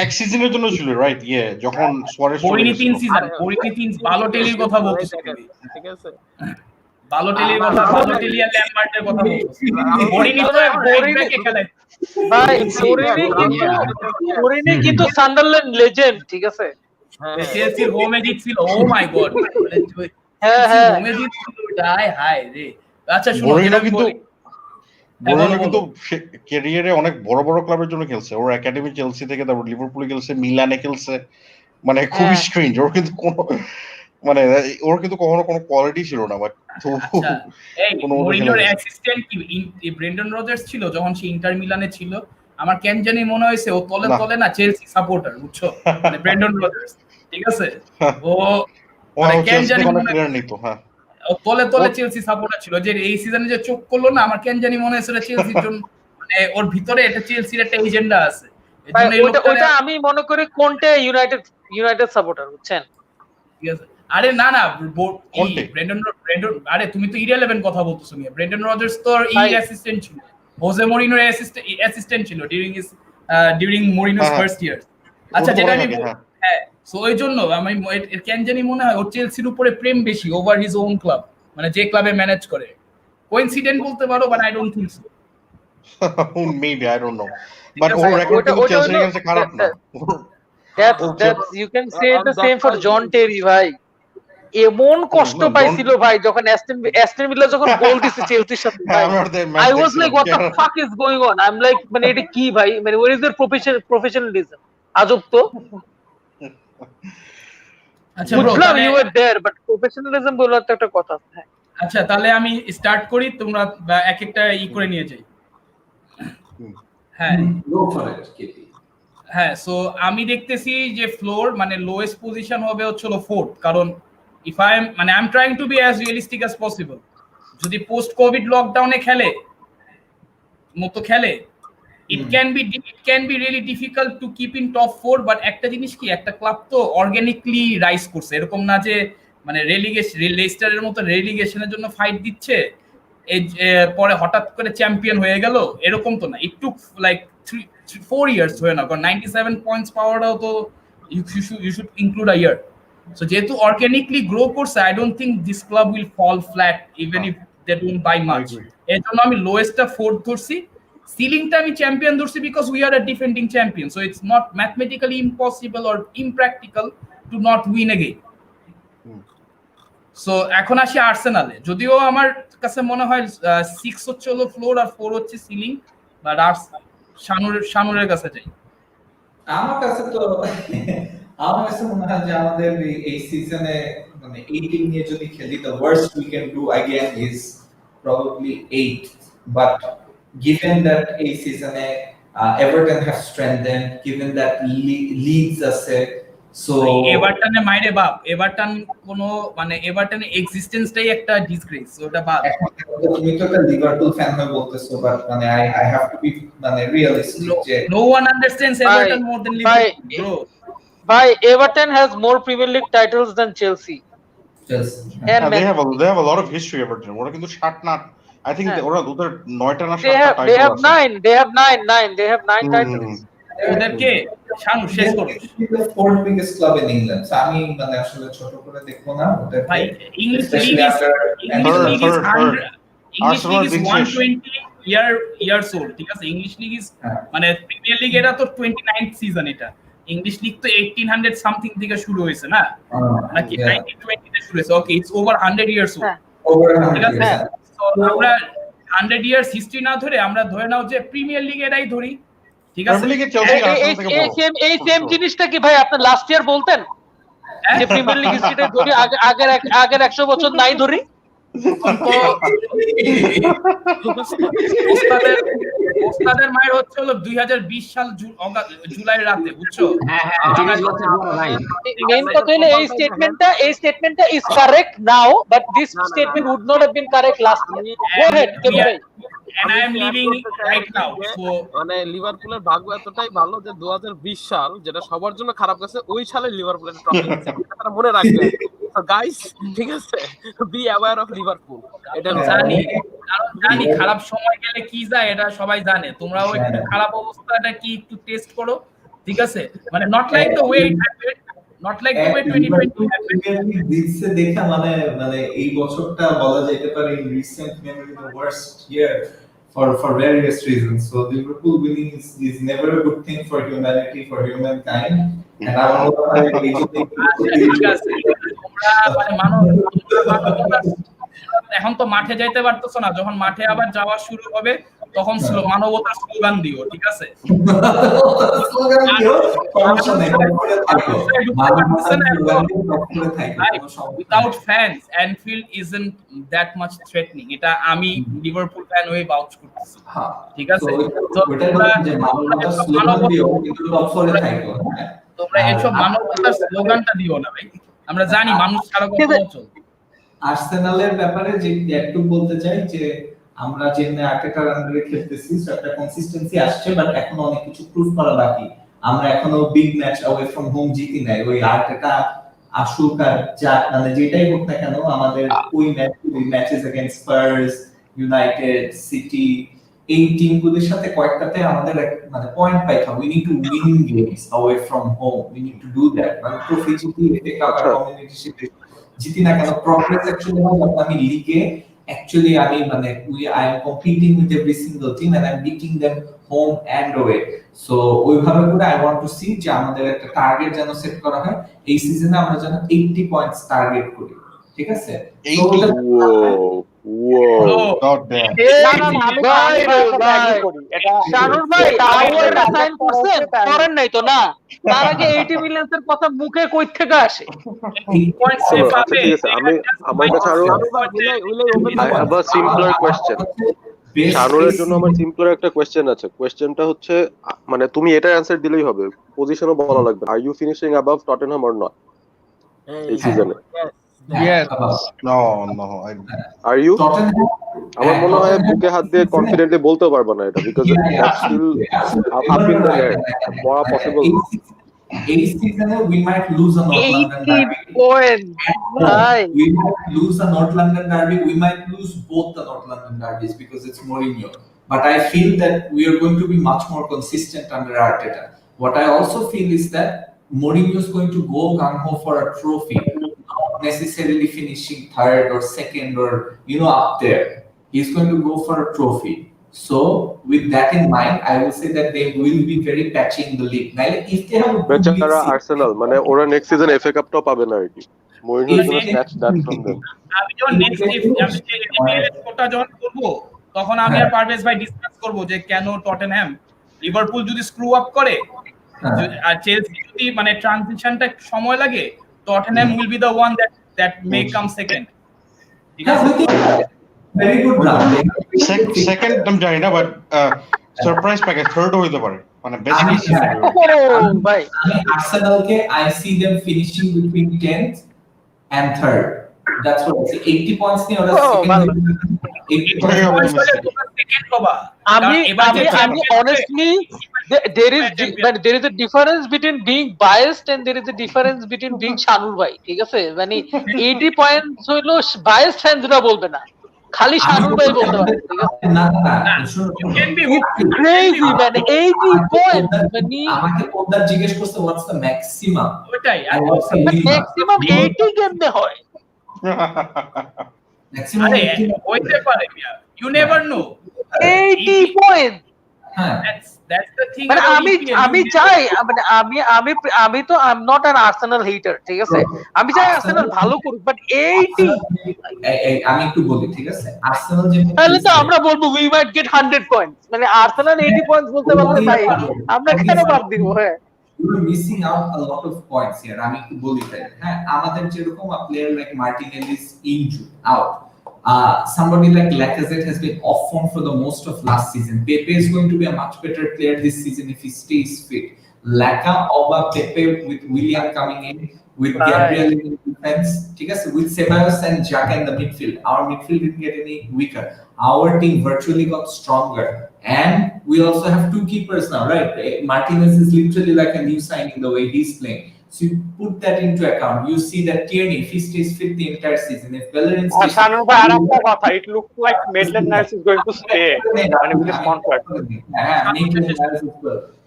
K: এক সিজনের জন্য ছিল, রাইট? ইয়ে, যখন সুয়ারেজ চলে
C: বরিনি 3
K: গেছিল।
C: সিজন, বরিনি 3 বালোটেলির কথা বলতেছি তুমি।
M: ঠিক আছে,
C: বালোটেলির কথা, বালোটেলি আর ল্যাম্বার্টের কথা বলতেছি। বরিনি তো এখন রাইট ব্যাকে খেলে।
G: ভাই বরিনি কিন্তু সান্ডারল্যান্ড লেজেন্ড, ঠিক আছে?
C: চেলসির হোমে জিতছিল, ও মাই গড,
G: হ্যাঁ হ্যাঁ
C: হোমে জিতছিল, হায় হায় রে। আচ্ছা শুনো,
K: বরিনো
C: যেটা আমি
K: কিন্তু
C: বলি,
K: বরিনো কিন্তু ক্যারিয়ারে অনেক বড় বড় ক্লাবের জন্য খেলছে। ওর একাডেমি চেলসি থেকে, তারপর লিভারপুলে খেলছে, মিলানে খেলছে, মানে খুবই স্ট্রেঞ্জ। ওর কিন্তু কোনো মানে ওর কিন্তু কখনো কোনো কোয়ালিটি ছিল না, বাট
C: আচ্ছা এই মরিনোর অ্যাসিস্ট্যান্ট কি ব্রেন্ডন রজার্স ছিল যখন সে ইন্টার মিলানে ছিল? আমার কেন জানি মনে হয়েছে ও তলে তলে না চেলসি সাপোর্টার, বুঝছো? মানে ব্রেন্ডন রজার্স, ঠিক আছে, ও মানে কেন জানি মনে
K: নিত, হ্যাঁ,
C: ও তলে তলে চেলসি সাপোর্টার ছিল। যে এই সিজনে যে চোখ করলো না, আমার কেন জানি মনে হয়েছে চেলসির জন্য, মানে ওর ভিতরে একটা চেলসির একটা এজেন্ডা আছে।
G: ওইটা আমি মনে করি কোনটা ইউনাইটেড সাপোর্টার, বুঝছেন?
C: ঠিক আছে, আরে না না, ব্রেন্ডন, আরে তুমি তো ইরেলেভেন কথা বলতেছো নিয়ে। ব্রেন্ডন রজার্স তো অ্যাসিস্ট্যান্ট ছিল, হোজে মরিনোর অ্যাসিস্ট্যান্ট ছিল ডিউরিং মরিনোস ফার্স্ট ইয়ার। আচ্ছা যেটা আমি হ্যাঁ, সো ওই জন্য আমি কেন জানি মনে হয় ওর চেলসির উপরে প্রেম বেশি ওভার হিজ ওন ক্লাব, মানে যে ক্লাবে ম্যানেজ করে। কোইন্সিডেন্ট বলতে পারো, but I don't think so.
K: Maybe, I don't no, but or record কিন্তু চেলসির কাছে খারাপ না।
G: That's you can say the same for জন টেরি ভাই। এমন কষ্ট পাইছিল ভাই যখন অ্যাস্টন ভিলা যখন গোল দিছে চেলসির সাথে ভাই। I was like what the fuck is going on? I'm like মানে এটা কি ভাই, মানে where is their professionalism? আজব তো।
C: আচ্ছা bro,
G: you were there but professionalism বলে তো একটা কথা আছে।
C: আচ্ছা তাহলে আমি স্টার্ট করি, তোমরা এক একটা করে নিয়ে যাই। হ্যাঁ হ্যাঁ, সো আমি দেখতেছি যে ফ্লোর মানে লোয়েস্ট পজিশন হবে হচ্ছে 4th, কারণ ইফ আই এম মানে I am trying to B as realistic as possible. যদি পোস্ট কোভিড লকডাউনে খেলে ইট can be really difficult to keep in top 4, but একটা জিনিস কি, একটা ক্লাব তো অর্গানিকলি রাইজ করছে, এরকম না যে মানে লেস্টারের মতো রেলিগেশনের জন্য ফাইট দিচ্ছে পরে হঠাৎ করে চ্যাম্পিয়ন হয়ে গেল, এরকম তো না। ইট টুক লাইক 4 years হয়ে না, কারণ 97 পয়েন্টস পাওয়াটাও তো you should include a year. So যেহেতু অর্গানিকলি গ্রো করছে, I don't think this club will fall flat even if they don't buy much. এর জন্য আমি লোয়েস্টটা 4th ধরছি, সিলিংটা আমি চ্যাম্পিয়ন ধরছি because we are a defending champion, so it's not mathematically impossible or impractical to not win again. সো এখন আসি আর্সেনালে, যদিও আমার কাছে মনে হয় 6 হচ্ছে হলো ফ্লোর আর 4 হচ্ছে সিলিং, বাট শানুরের কাছে যাই।
A: আমার কাছে মনে হয় যে আমাদের এই সিজনে মানে 18 নিয়ে যদি খেলি, the worst we can do again is probably 8, but given that এই সিজনে Everton have strengthened, given that Leeds আছে, সো
C: এভারটনের মাইরে বাপ, এভারটন কোনো মানে এভারটনের এক্সিস্টেন্সটাই একটা ডিসগ্রেস, ওটা বাদ।
A: তুমি তো একটা লিভারপুল ফ্যান হয়ে বলতেছো, বাট মানে আই হ্যাভ টু বি মানে রিয়েলিস্টিক যে
C: no one understands Everton more than Liverpool bro.
G: Bhai, Everton has more Premier League titles than Chelsea.
K: And they have a lot of history, Everton. ওরা কিন্তু 60 না, I think ওরা ওদের 9টা না 7টা title আছে।
G: They have 9 titles.
C: ওদেরকে শানু শেষ করো।
A: the fourth biggest club in England. আমি মানে আসলে ছোট করে দেখবো না ওদের।
C: ভাই English league is 120 years old, ঠিক আছে? ইংলিশ লিগ ইজ মানে প্রিমিয়ার লিগ এটা তো 29th সিজন, এটা ইংলিশ লিগ তো 1800 সামথিং থেকে শুরু হয়েছে না, নাকি 1920 তে শুরু হয়েছে? Okay, it's over 100 years old,
A: over 100 years।
C: So আমরা 100 years হিস্ট্রি না ধরে আমরা ধরে নাও যে প্রিমিয়ার লিগ এটাই ধরি, ঠিক আছে?
G: এই সেম জিনিসটা কি ভাই আপনি লাস্ট ইয়ার বলতেন যে প্রিমিয়ার লিগ হিস্ট্রিটা ধরি, আগের 100 বছর নাই ধরি?
C: ওস্তাদের মায়ের হচ্ছে হলো 2020 সাল জুলাই রাতে, বুঝছো?
G: মেইন কথা হলো এই স্টেটমেন্টটা is correct now, but this statement would not have been correct last year. Go ahead,
C: and I am leaving right now. So
M: মানে লিভারপুলের ভাগ্য এতটাই ভালো যে 2020 সাল যেটা সবার জন্য খারাপ গেছে, ওই সালে লিভারপুলের ট্রফি জিতেছে, এটা মনে রাখবেন। সো গাইস, ঠিক আছে, বি অ্যাওয়্যার অফ লিভারপুল। এটা
C: জানি খারাপ সময় গেলে কি যায় এটা সবাই জানে, তোমরাও একটু খারাপ অবস্থাটা কি একটু টেস্ট করো, ঠিক আছে, মানে not like the way it happened, not like the way 2020 happened.
A: দিচ্ছে দেখা মানে মানে এই বছরটা বলা যেতে পারে in recent memory the worst year for various reasons. So Liverpool winning is never a good thing for humanity, for humankind. And I want
C: ঠিক আছে, তোমরা মানে মানবতা এখন তো মাঠে যাইতে পারতেছো না, যখন মাঠে আবার যাওয়া শুরু হবে তখন মানবতার স্লোগান দিও, ঠিক আছে?
A: স্লোগান দিও, সমস্যা নেই,
C: Without fans, Anfield isn't that much threatening. এটা আমি লিভারপুল ফ্যান হয়ে বাউচ করতেছি, ঠিক আছে? তোমরা এসব মানবতার স্লোগানটা দিও না ভাই, আমরা জানি মানুষ ছাড়া কত চল।
A: আর্সেনালের ব্যাপারে যে একটু বলতে চাই যে আমরা যে আর্টেটার আন্ডারে খেলতেছি একটা কনসিস্টেন্সি আসছে, বাট এখনো অনেক কিছু প্রুফ করা বাকি। আমরা এখনো big match away from home জিতি নাই। ওই আর্টেটা আসুক আর যা মানে যেটাই হোক না কেন, আমাদের ওই matches against Spurs, United, city, এই টিমগুলোর সাথে কয়েকটাতে আমাদের মানে পয়েন্ট পাইতে হবে। We need to win games away from home, we need to do that. মানে ট্রফি জিতি, এফএ কাপ আর কমিউনিটি শিল্ড জিতি না কেন, প্রগ্রেস অ্যাকচুয়ালি হয় যখন আমি লিগে actually I am competing with every single team and I'm beating them home and away. So ওইভাবে করে I want to see যে আমাদের একটা টার্গেট যেন সেট করা হয় এই সিজনে, আমরা যেন 80 পয়েন্টস টার্গেট করি, ঠিক আছে?
K: God damn.
G: শানুর ভাই আওয়ারটা সাইন করছেন করেন নাই তো না, তার আগে 80 মিলিয়নস এর কথা মুখে কই থেকে আসে?
J: আমি আমার কাছে আরো I have a simpler question. শানুরের জন্য আমার সিম্পল একটা কোশ্চেন আছে। কোশ্চেনটা হচ্ছে মানে তুমি এটা অ্যানসার দিলেই হবে, পজিশনও বলা লাগবে। Are you finishing above Tottenham or not এই সিজনে?
K: Yes. No.
J: Are you? আমার মনে হয় বুকে হাত দিয়ে কনফিডেন্টলি বলতে পারবো না এটা, because that's still up in the air, বলা পসিবল।
A: এই সিজনে we might lose a North London derby. We might lose a North London derby. We might lose both the North London derbies because it's Mourinho. But I feel that we are going to be much more consistent under Arteta. What I also feel is that Mourinho is going to go gung-ho for a trophy, not necessarily finishing third or second or up there. He's going to go for a trophy. So with that in mind, I will say that they will be very patchy in the league. Now, if they have
J: বেচারা Arsenal মানে ওরা next season FA কাপটাও পাবে না আর কি। Mourinho is gonna snatch that from them.
C: আমি যখন next কোটা যখন করব তখন আমি আর পারভেজ ভাই ডিসকাস করব যে কেন টটেনহ্যাম, লিভারপুল যদি স্ক্রু আপ করে আর চেলসি যদি মানে ট্রানজিশনটা সময় লাগে, Tottenham will be the one that may come second, ঠিক আছে?
A: very good round.
K: Second আমি জানি না, বাট সারপ্রাইজ প্যাকেজ থার্ড হইতে পারে, মানে বেস্ট কেস
G: ভাই
A: আর্সেনালকে I see them finishing between 10th and 3rd. That's what I say. 80 points নিয়ে ওরা সেকেন্ড, 80 points
C: সেকেন্ড হবা।
G: আমি honestly there is a difference between being biased and there is a difference between being শানুর ভাই, ঠিক আছে? মানে 80 points হইলো biased ফ্যানরা বলবে না, খালি শানুর ভাই বলতে পারে, ঠিক আছে?
A: না
G: crazy man, 80 পয়েন্টস মানে
A: আমাকে কোনটা জিজ্ঞেস করছে what's the maximum,
C: ওইটাই
G: maximum 80 কেমনে হয়?
A: maximum
C: হইতে পারে, you never know.
G: 80 points,
C: that's the thing.
G: মানে আমি চাই মানে আমি তো I'm not an Arsenal hater, ঠিক আছে? আমি চাই আর্সেনাল ভালো করুক, বাট 80
A: আমি একটু বলি, ঠিক আছে? আর্সেনাল যে
G: তাহলে তো আমরা বলবো we might get 100 পয়েন্টস, মানে আর্সেনাল 80 পয়েন্টস বলতে পারলে ভাই আমরা কেন বাদ দিব? হ্যাঁ,
A: you're missing out a lot of points here. আমি একটু বলি তাই, হ্যাঁ, আমাদের যেরকম player like Martinelli is injured out. Somebody like Lacazette has been off form for the most of last season. Pepe is going to be a much better player this season if he stays fit. Laka over Pepe with Willian coming in, with Gabriel in the defense, with Ceballos and Xhaka in the midfield. Our midfield didn't get any weaker. Our team virtually got stronger. And we also have two keepers now, right? Martinez is literally like a new signing the way he's playing. So you put that into account. You see that Tierney, if he stays fit the entire season, if Bellerin stays
N: fit, it looks like Maitland-Niles is going to stay on his contract.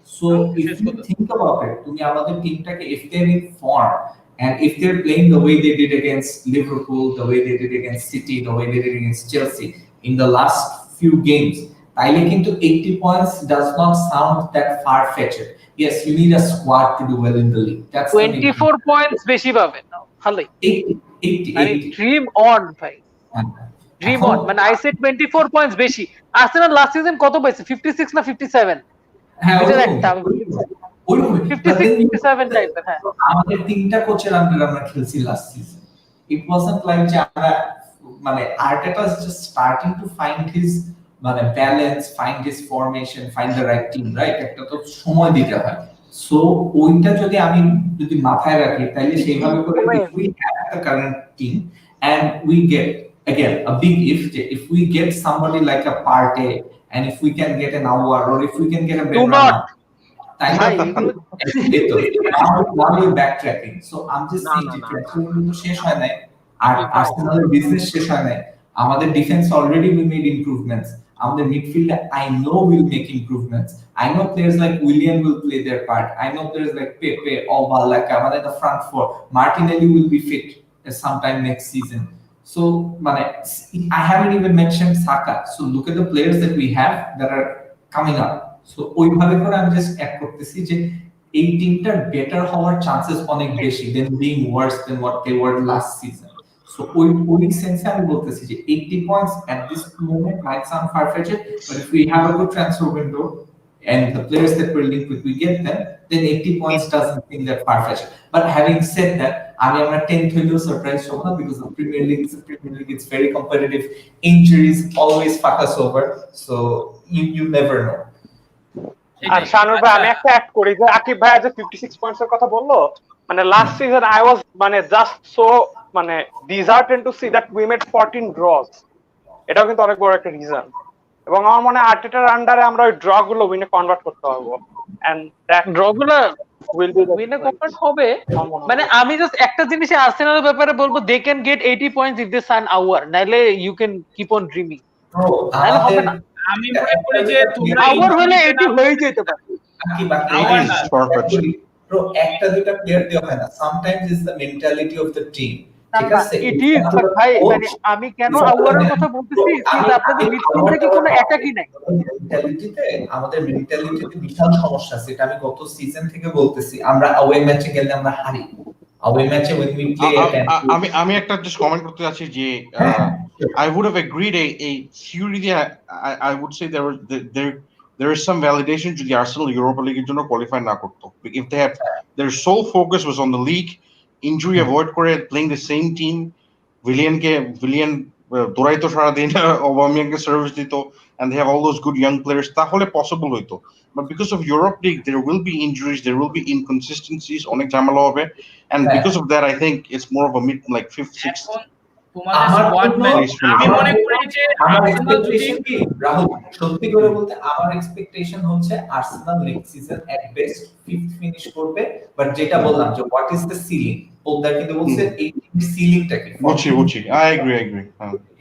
A: So if you think about it, তুমি আমাদের টিমটাকে if they're in form and if they're playing the way they did against Liverpool, the way they did against City, the way they did against Chelsea in the last few games, তাইলে কিন্তু 80 points does not sound that far-fetched. Yes, you need a squad to do well in the league. That's
G: 24 points বেশি পাবেন না ভালোই
A: 80
G: মানে dream on ভাই dream on মানে I said 24 points বেশি আর্সেনাল লাস্ট সিজন কত পাইছে 56 না 57
A: হ্যাঁ
G: দুইটার একটা আমি
A: ওইরকমই
G: 56 57 টাইপের হ্যাঁ
A: আমাদের তিনটা কোচের আন্ডারে আমরা খেলছি last season it wasn't like যে আমরা মানে Arteta is just starting to find his মানে balance find his formation find the right team right একটা তো সময় দিতে হয় সো ওইটা যদি মাথায় রাখি তাহলে সেইভাবে করে we have the current team and we get again a big if we get somebody like a Partey and if we can get an Aouar or if we can get a now we're backtracking so I'm just saying শেষ হয় নাই আর আর্সেনালের business শেষ হয় নাই আমাদের defence already we made improvements আমাদের মিডফিল্ডে I know we'll make improvements I know players like Willian will play their part I know players like Pepe Alba like আমাদের the front four Martinelli will be fit sometime next season so I haven't even mentioned Saka so look at the players that we have that are coming up so ওইভাবে করে আমি just add করতেছি যে এই টিমটার better হওয়ার chances অনেক বেশি than being worse than what they were last season so ওই সেন্সে আমি বলতেছি যে 80 points at this moment might sound far-fetched but if we have a good transfer window and the players that we're linked with we get them then 80 points doesn't seem that far-fetched but having said that আমরা 10th হইলেও surprise হব না because the Premier League it's very competitive injuries always fuck us over so you never know
N: আর শানুর ভাই আমি একটা add করি যে আকিব ভাই যে 56 পয়েন্টস এর কথা বললো মানে লাস্ট সিজন আই ওয়াজ মানে জাস্ট সো মানে deserted to see that we made 14 draws এটাও কিন্তু অনেক বড় একটা রিজন এবং আমার মনে হয় আর্টেটার আন্ডারে আমরা ওই ড্র গুলো উইনে কনভার্ট করতে পারবো এন্ড দ্যাট ড্র গুলো উইনে কনভার্ট হবে মানে আমি জাস্ট একটা জিনিস আর্সেনালের ব্যাপারে বলবো they can get 80 points if they sign our নাইলে you can keep on dreaming নাইলে হবে না
C: আমি মনে করি যে তোমরা
N: আওয়ার হলে 80 হয়ে যেতে পারে
A: কি বাকি ব্রো একটা দুইটা প্লেয়ার দিয়ে হয় না sometimes is the mentality of the team ঠিক আছে
N: ইট ইজ বাট ভাই মানে আমি কেন আওয়ারের কথা বলতেছি কিন্তু আপনাদের মিডফিল্ডে কি কোনো অ্যাটাকই নাই
A: আমাদের মেন্টালিটিতে বিশাল সমস্যা আছে এটা আমি গত সিজন থেকে বলতেছি আমরা অ্যাওয়ে ম্যাচে গেলে আমরা হারি অ্যাওয়ে ম্যাচে when we play
K: আমি একটা জাস্ট কমেন্ট করতে যাচ্ছি যে I would have agreed a theory I would say there is some validation to the Arsenal Europa League এর জন্য কোয়ালিফাই না করতো if they had their sole focus was on the league injury avoid করে playing the same team Willian দৌড়াইতো সারাদিন অবামিয়াংকে service দিত and they have all those good young players তাহলে possible হইতো but because of Europe League there will be injuries there will be inconsistencies অনেক ঝামেলা হবে and because of that I think it's more of a mid like 5th 6th
C: আমি মনে করি যে Arsenal যদি
A: রাহুল সত্যি করে বলতে আমার এক্সপেকটেশন হচ্ছে আর্সেনাল নেক্সট সিজন এট বেস্ট 5th ফিনিশ করবে বাট যেটা বললাম যে হোয়াট ইজ দ্য সিলিং ওটা কিন্তু বলছে এই সিলিংটা কি
K: বুঝছি I agree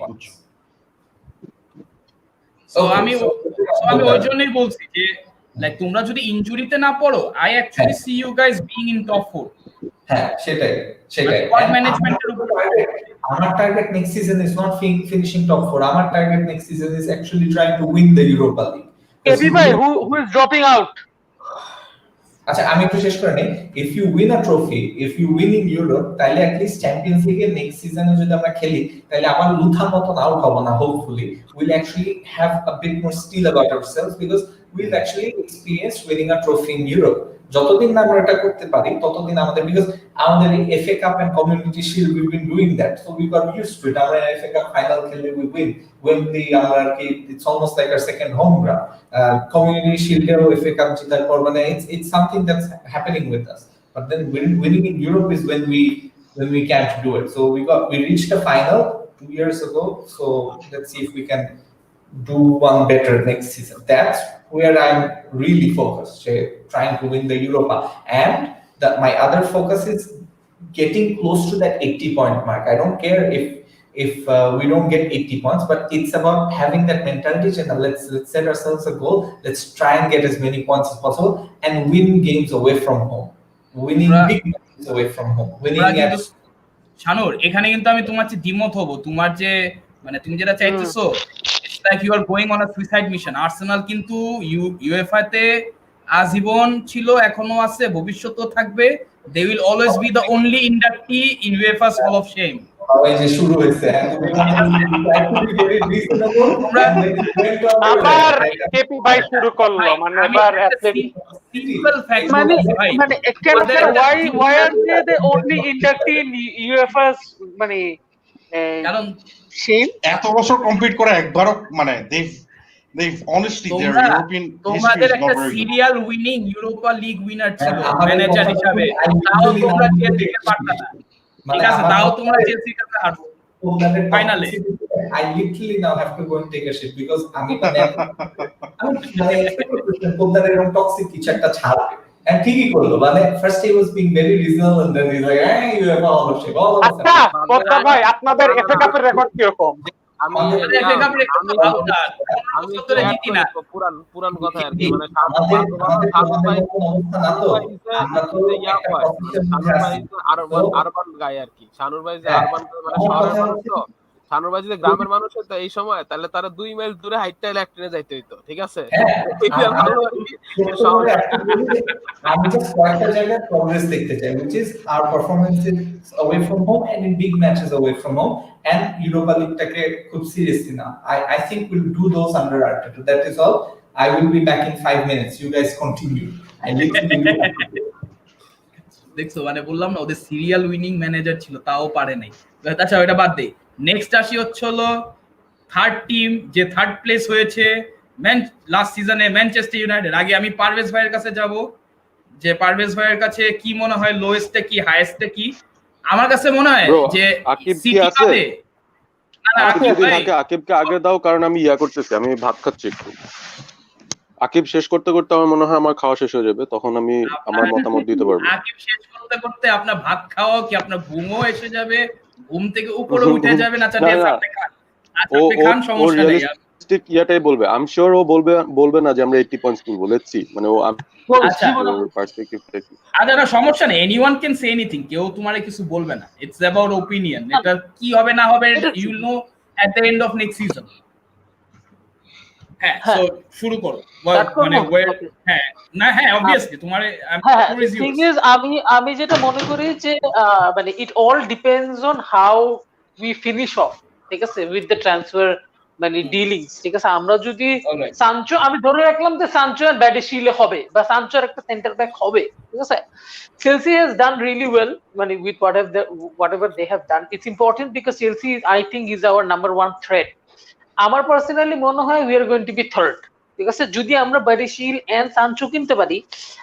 K: বুঝছি
C: সো আমি ওই জন্যই বলছি যে লাইক তোমরা যদি ইনজুরিতে না পড়ো I actually see you guys being in top 4
A: হ্যাঁ সেটাই
C: স্কোয়াড ম্যানেজমেন্টের উপর
A: our target next season is not finishing top 4 our target next season is actually trying to win the Europa League
N: everybody who is dropping out
A: আচ্ছা আমি একটু শেষ করে নেই if you win a trophy if you win in Europe তাহলে at least Champions League এর next season এ যদি আমরা খেলি তাহলে আবার লুথার মতন আউট হবো না hopefully we'll actually have a bit more steel about ourselves because we've actually experienced winning a trophy in Europe যতদিন না আমরা এটা করতে পারি ততদিন আমাদের because আমাদের FA Cup and Community Shield we've been doing that so we got used to it আমরা FA Cup final খেললে we win Wembley আমরা কি it's almost like our second home ground Community Shield এও FA Cup জেতার পর মানে it's something that's happening with us but then winning in Europe is when we can't do it so we reached the final 2 years ago so let's see if we can do one better next season that's where I'm really focused trying to win the Europa and my other focus is getting close to that 80 point mark I don't care if if we don't get 80 points, but it's about having that mentality. Let's set ourselves a goal. Let's try and get as many points as possible and win games away from home. Winning big matches away from home. Winning
C: কিন্তু
A: at
C: শানুর এখানে কিন্তু আমি তোমার চেয়ে দ্বিমত হব। তোমার যে মানে তুমি যেটা চাইতেছো, it's like you are going on a suicide mission. Arsenal কিন্তু ইউএফএ তে আজীবন ছিল, এখনো আছে, ভবিষ্যতেও থাকবে। They will always be the only inductee in UEFA's hall of shame.
A: এই যে শুরু হয়েছে,
N: আবার কেপি ভাই শুরু করলো, মানে এবার
C: সিম্পল ফ্যাক্ট
N: মানে
C: ভাই,
N: মানে why are they the only inductee in UEFA's মানে
C: কারণ
N: shame
O: এত বছর কমপ্লিট করে একবারও মানে they've honestly their European history
C: তোমাদের
O: is not
C: একটা
O: very good.
C: Serial winning Europa league winner ছিল ম্যানেজার হিসাবে, তাও তোমরা চেলসিকে পারতা না। ঠিক আছে, তাও তোমরা চেলসির কাছে হারছো ফাইনালে।
A: I literally now have to go and take a shit because আমি মানে এক্সপেক্ট করতেছিলাম কোনটার এরকম টক্সিক কিছু একটা ছাড়বে, and ঠিকই করলো। মানে first he was being very reasonable and then he like you have all of shit all of.
N: আচ্ছা কথা ভাই, আপনাদের এফএ কাপের রেকর্ড কি রকম?
M: আমি পুরান কথা আর কি, মানে আরবান গায় আর কি। শানুর ভাই যে আরবান মানে শহরের মানুষ, তো শানুর ভাই যদি গ্রামের মানুষ হতো এই সময়, তাহলে তারা 2 মাইল দূরে হাইটটা ইলেকট্রিনে যাইতে হইতো। ঠিক আছে,
A: আমি জাস্ট কয়েকটা জায়গায় প্রগ্রেস দেখতে চাই, which is our performances away from home and in big matches away from home, and Europa League-টাকে খুব সিরিয়াসলি না। I think we'll do those under Arteta. That is all. I will be back in 5 minutes. You guys continue. I literally
C: দেখছো, মানে বললাম না ওদের serial winning manager ছিল, তাও পারে নাই। আচ্ছা ওটা বাদ দে, নেক্সট আসি হলো থার্ড টিম, যে থার্ড প্লেস হয়েছে লাস্ট সিজনে ম্যানচেস্টার ইউনাইটেড। আগে আমি পারভেজ ভাইয়ের কাছে যাব, যে পারভেজ ভাইয়ের কাছে কি মনে হয় লোয়েস্টে কি হাইয়েস্টে কি? আমার কাছে মনে হয় যে
J: আকিব কি
C: সিটি
J: আছে?
C: পাবে।
J: আকিবকে আগে দাও, কারণ আমি করতেছি, আমি ভাত খাচ্ছি একটু। আকিব শেষ করতে করতে আমার মনে হয় আমার খাওয়া শেষ হয়ে যাবে, তখন আমি আমার মতামত দিতে পারবো।
C: আকিব শেষ করতে করতে আপনার ভাত খাওয়া কি আপনার ঘুমও এসে যাবে, ঘুম থেকে উপরে উঠে যাবে না?
J: ও রিয়েলিস্টিক ইয়াটাই বলবে, আই এম শিওর ও বলবে না যে আমরা 80 পয়েন্টস তুলবো। লেটস সি, মানে ও পার্সপেক্টিভ থেকে।
C: আচ্ছা না, সমস্যা নেই, এনিওয়ান ক্যান সে এনিথিং, কেউ তোমারে কিছু বলবে না। It's about opinion. এটা কি হবে না হবে you will know at the end of next season. হ্যাঁ, সো শুরু করো। মানে হ্যাঁ না, হ্যাঁ অবভিয়াসলি তোমারে
G: থিং ইজ আমি যেটা মনে করি যে মানে it all depends on how we finish of, ঠিক আছে, উইথ দ্য ট্রান্সফার মানে ডিলিংস। ঠিক আছে, আমরা যদি সানচো, আমি ধরে রাখলাম যে সানচো আর ব্যাডিশিলে হবে, বা সানচো আর একটা সেন্টার ব্যাক হবে, ঠিক আছে। Chelsea has done really well, মানে with whatever they have done. It's important because Chelsea I think is our number 1 threat. আমার পার্সোনালি মনে হয় we are going to be third, ঠিক আছে, যদি আমরা ব্যাডিশিল এন্ড সানচো কিনতে পারি।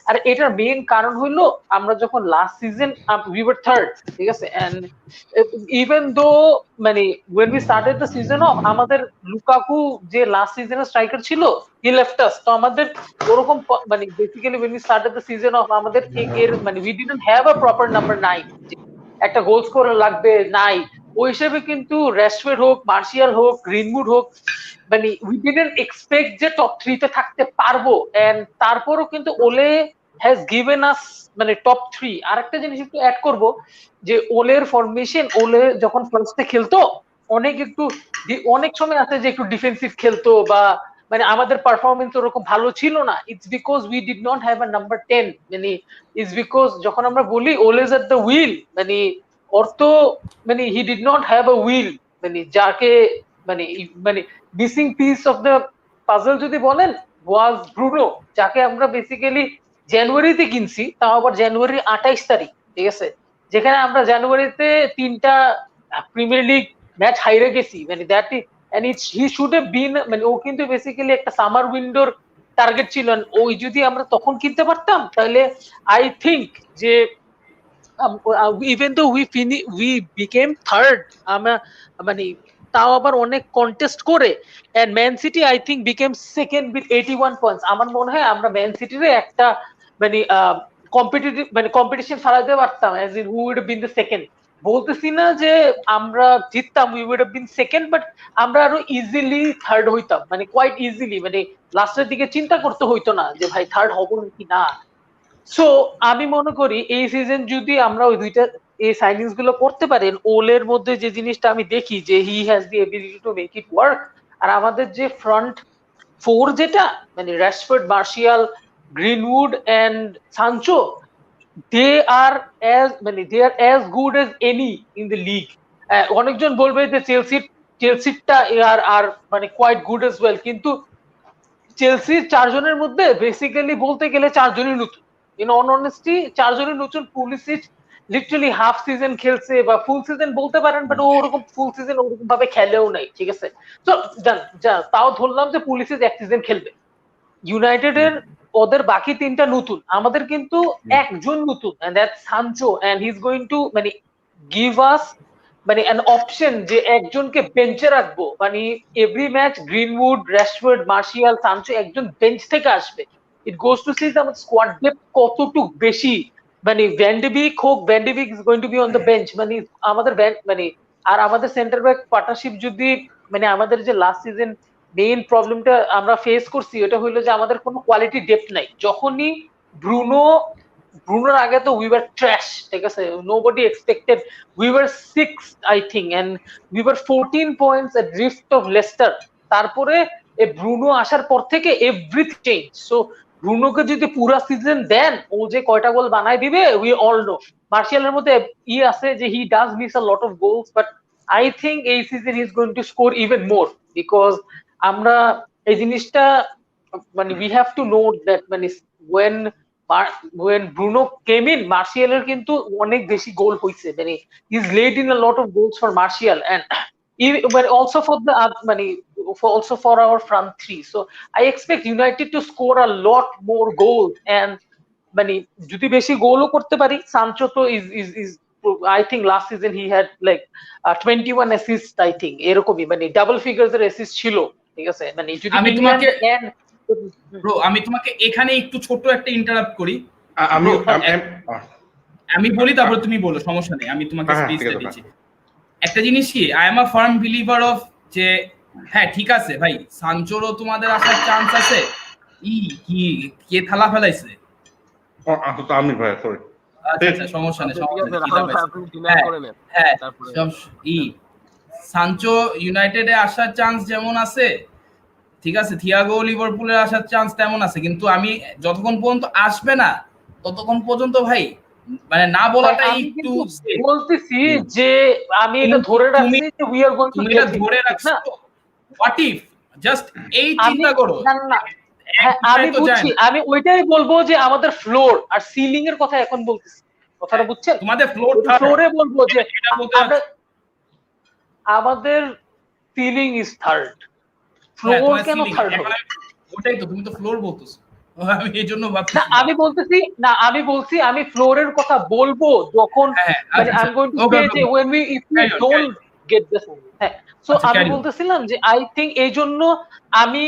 G: আর এটার মেইন কারণ হলো আমরা যখন last season we were third, ঠিক আছে, and even though মানে when we started the season off, আমাদের লুকাকু যে লাস্ট সিজনের স্ট্রাইকার ছিল he left us, তো আমাদের ওরকম মানে basically when we started the season off আমাদের এর মানে we didn't have a proper number 9, একটা গোল স্কোরার লাগবে নাই, ওই হিসেবে কিন্তু রেশফোর্ড হোক, মার্শিয়াল হোক, গ্রিনউড হোক, মানে উই ডিডন্ট এক্সপেক্ট যে টপ 3 তে থাকতে পারবো। এন্ড তারপরও কিন্তু ওলে হ্যাজ গিভেন আস মানে টপ 3। আরেকটা জিনিস একটু অ্যাড করব, যে ওলের ফরমেশন, ওলে যখন ফার্স্টে খেলতো অনেক সময় আছে যে একটু ডিফেন্সিভ খেলতো, বা মানে আমাদের পারফরমেন্স ওরকম ভালো ছিল না। It's because we did not have a number 10, মানে ইটস বিকজ যখন আমরা বলি ওলেজ এট দ্য হুইল, মানে অর্থ মানে he did not have a wheel, মানে যাকে মানে মানে missing piece of the puzzle যদি বলেন ওয়াজ ব্রুনো, যাকে আমরা বেসিক্যালি জানুয়ারিতে কিনছি, তাও আবার জানুয়ারি 28 তারিখ, ঠিক আছে, যেখানে আমরা জানুয়ারিতে 3টা প্রিমিয়ার লিগ ম্যাচ হাইরে গেছি, মানে that and he should have been, মানে ও কিন্তু বেসিক্যালি একটা সামার উইন্ডোর টার্গেট ছিল। ওই যদি আমরা তখন কিনতে পারতাম, তাহলে আই থিংক যে even though we became third, মানে তাও আবার অনেক কন্টেস্ট করে, and man city I think became second with 81 points. আমার মনে হয় আমরা ম্যান সিটির একটা মানে কম্পিটিটিভ মানে কম্পিটিশন ছাড়াতে পারতাম, as in who would have been the second, বলতেছি না যে আমরা জিততাম, we would have been second, but আমরা আরো ইজিলি থার্ড হইতাম, মানে কোয়াইট ইজিলি, মানে লাস্টের দিকে চিন্তা করতে হইতো না যে ভাই থার্ড হবো নাকি না। সো আমি মনে করি এই সিজন যদি আমরা ওই দুইটা এই সাইনিংস গুলো করতে পারেন, ওলের মধ্যে যে জিনিসটা আমি দেখি যে he has the ability to make it work, আর আমাদের যে ফ্রন্ট ফোর যেটা মানে Rashford, Martial, Greenwood and Sancho, they are as good as any in the league. অনেকজন বলবে যে চেলসিটা আর মানে কোয়াইট গুড as well, কিন্তু চেলসির চারজনের মধ্যে বেসিক্যালি বলতে গেলে চারজনই নতুন। ইন অন অনেস্টি চারজনই নতুন। পুলিসিচ লিটারালি হাফ সিজন খেলছে বা ফুল সিজন বলতে পারেন, বাট ও ওরকম ফুল সিজন ওরকম ভাবে খেলেও নাই, ঠিক আছে। তো তাও ধরলাম যে পুলিসিচ এক সিজন খেলবে। ইউনাইটেডের ওদের বাকি তিনটা নতুন, আমাদের কিন্তু একজন নতুন, and that's Sancho, and he is going to মানে গিভ আস মানে an অপশন যে একজনকে বেঞ্চে রাখবো, মানে every match Greenwood, Rashford, Martial, Sancho একজন বেঞ্চ থেকে আসবে। ইট গোস টু সি আমাদের স্কোয়াড ডেপথ কতটুক বেশি, মানে ভ্যান্ডেবিক হোক, Van de Beek is going to be on the bench, মানে আমাদের মানে আর আমাদের সেন্টার ব্যাক পার্টনারশিপ যদি মানে আমাদের যে লাস্ট সিজন মেইন প্রবলেমটা আমরা ফেস করছি এটা হইলো যে আমাদের কোনো কোয়ালিটি ডেপথ নাই। যখনই ব্রুনোর আগে তো উই ওয়ার ট্র্যাশ, ঠিক আছে, nobody expected, we were 6th I think, and we were 14 points adrift of Leicester. তারপরে এই ব্রুনো আসার পর থেকে এভরিথিং চেঞ্জ। সো ব্রুনোকে যদি পুরো সিজন দেন, ও যে কয়টা গোল বানায় দিবে উই অল নো। মার্শিয়ালের মধ্যে আছে যে he does miss a lot of goals, but I think এই season he is going to score even more, because আমরা এই জিনিসটা মানে we have to note that মানে when Bruno came in, মার্শিয়ালের কিন্তু অনেক বেশি গোল হইছে, মানে he's laid in a lot of goals for Martial, and but also for the also for our front three. So I expect United to score a lot more goals, and মানে যদি বেশি গোলও করতে পারি, সানচো তো is I think last season he had like 21 assists, I think এরকমই মানে double figures এর assist ছিল, ঠিক আছে। মানে যদি
C: আমি তোমাকে এখানে একটু ছোট একটা ইন্টারাপ্ট করি, আমি বলি তারপর তুমি বলো, সমস্যা নেই, আমি তোমাকে স্পেসটা দিচ্ছি। একটা জিনিস কি, I am a farm believer of যে হ্যাঁ ঠিক আছে ভাই, সানচোরও তোমাদের আসার চান্স আছে। কি কে থালা ফেলাইছে?
O: আমি ভাই সরি,
C: আচ্ছা সমস্যা নেই, হ্যাঁ সানচো ইউনাইটেডে আসার চান্স যেমন আছে, ঠিক আছে, থিয়াগো লিভারপুলের আসার চান্স তেমন আছে, কিন্তু আমি যতক্ষণ পর্যন্ত আসবে না ততক্ষণ পর্যন্ত ভাই মানে না বলাটা একটু
G: বলতেছি যে আমি এটা ধরে রাখছি যে we are going to
C: get it, ধরে রাখছো। হোয়াট ইফ জাস্ট এই চিন্তা করো।
G: হ্যাঁ আমি বুঝছি, আমি ওইটাই বলবো যে আমাদের ফ্লোর আর সিলিং এর কথা এখন বলতেছি, কথাটা বুঝছেন?
C: তোমাদের
G: ফ্লোরে বলবো যে আমাদের সিলিং ইজ থার্ড, ফ্লোর কেন থার্ড হবে?
C: ওটাই তো, তুমি তো ফ্লোর বলতেছো, আমি এইজন্য ভাবছি।
G: আমি বলতেছি না, আমি বলছি আমি ফ্লোরের কথা বলবো যখন মানে I am going to say যে when we if we don't get this, হ্যাঁ। সো আমি বলতেছিলাম যে আই থিংক এই জন্য আমি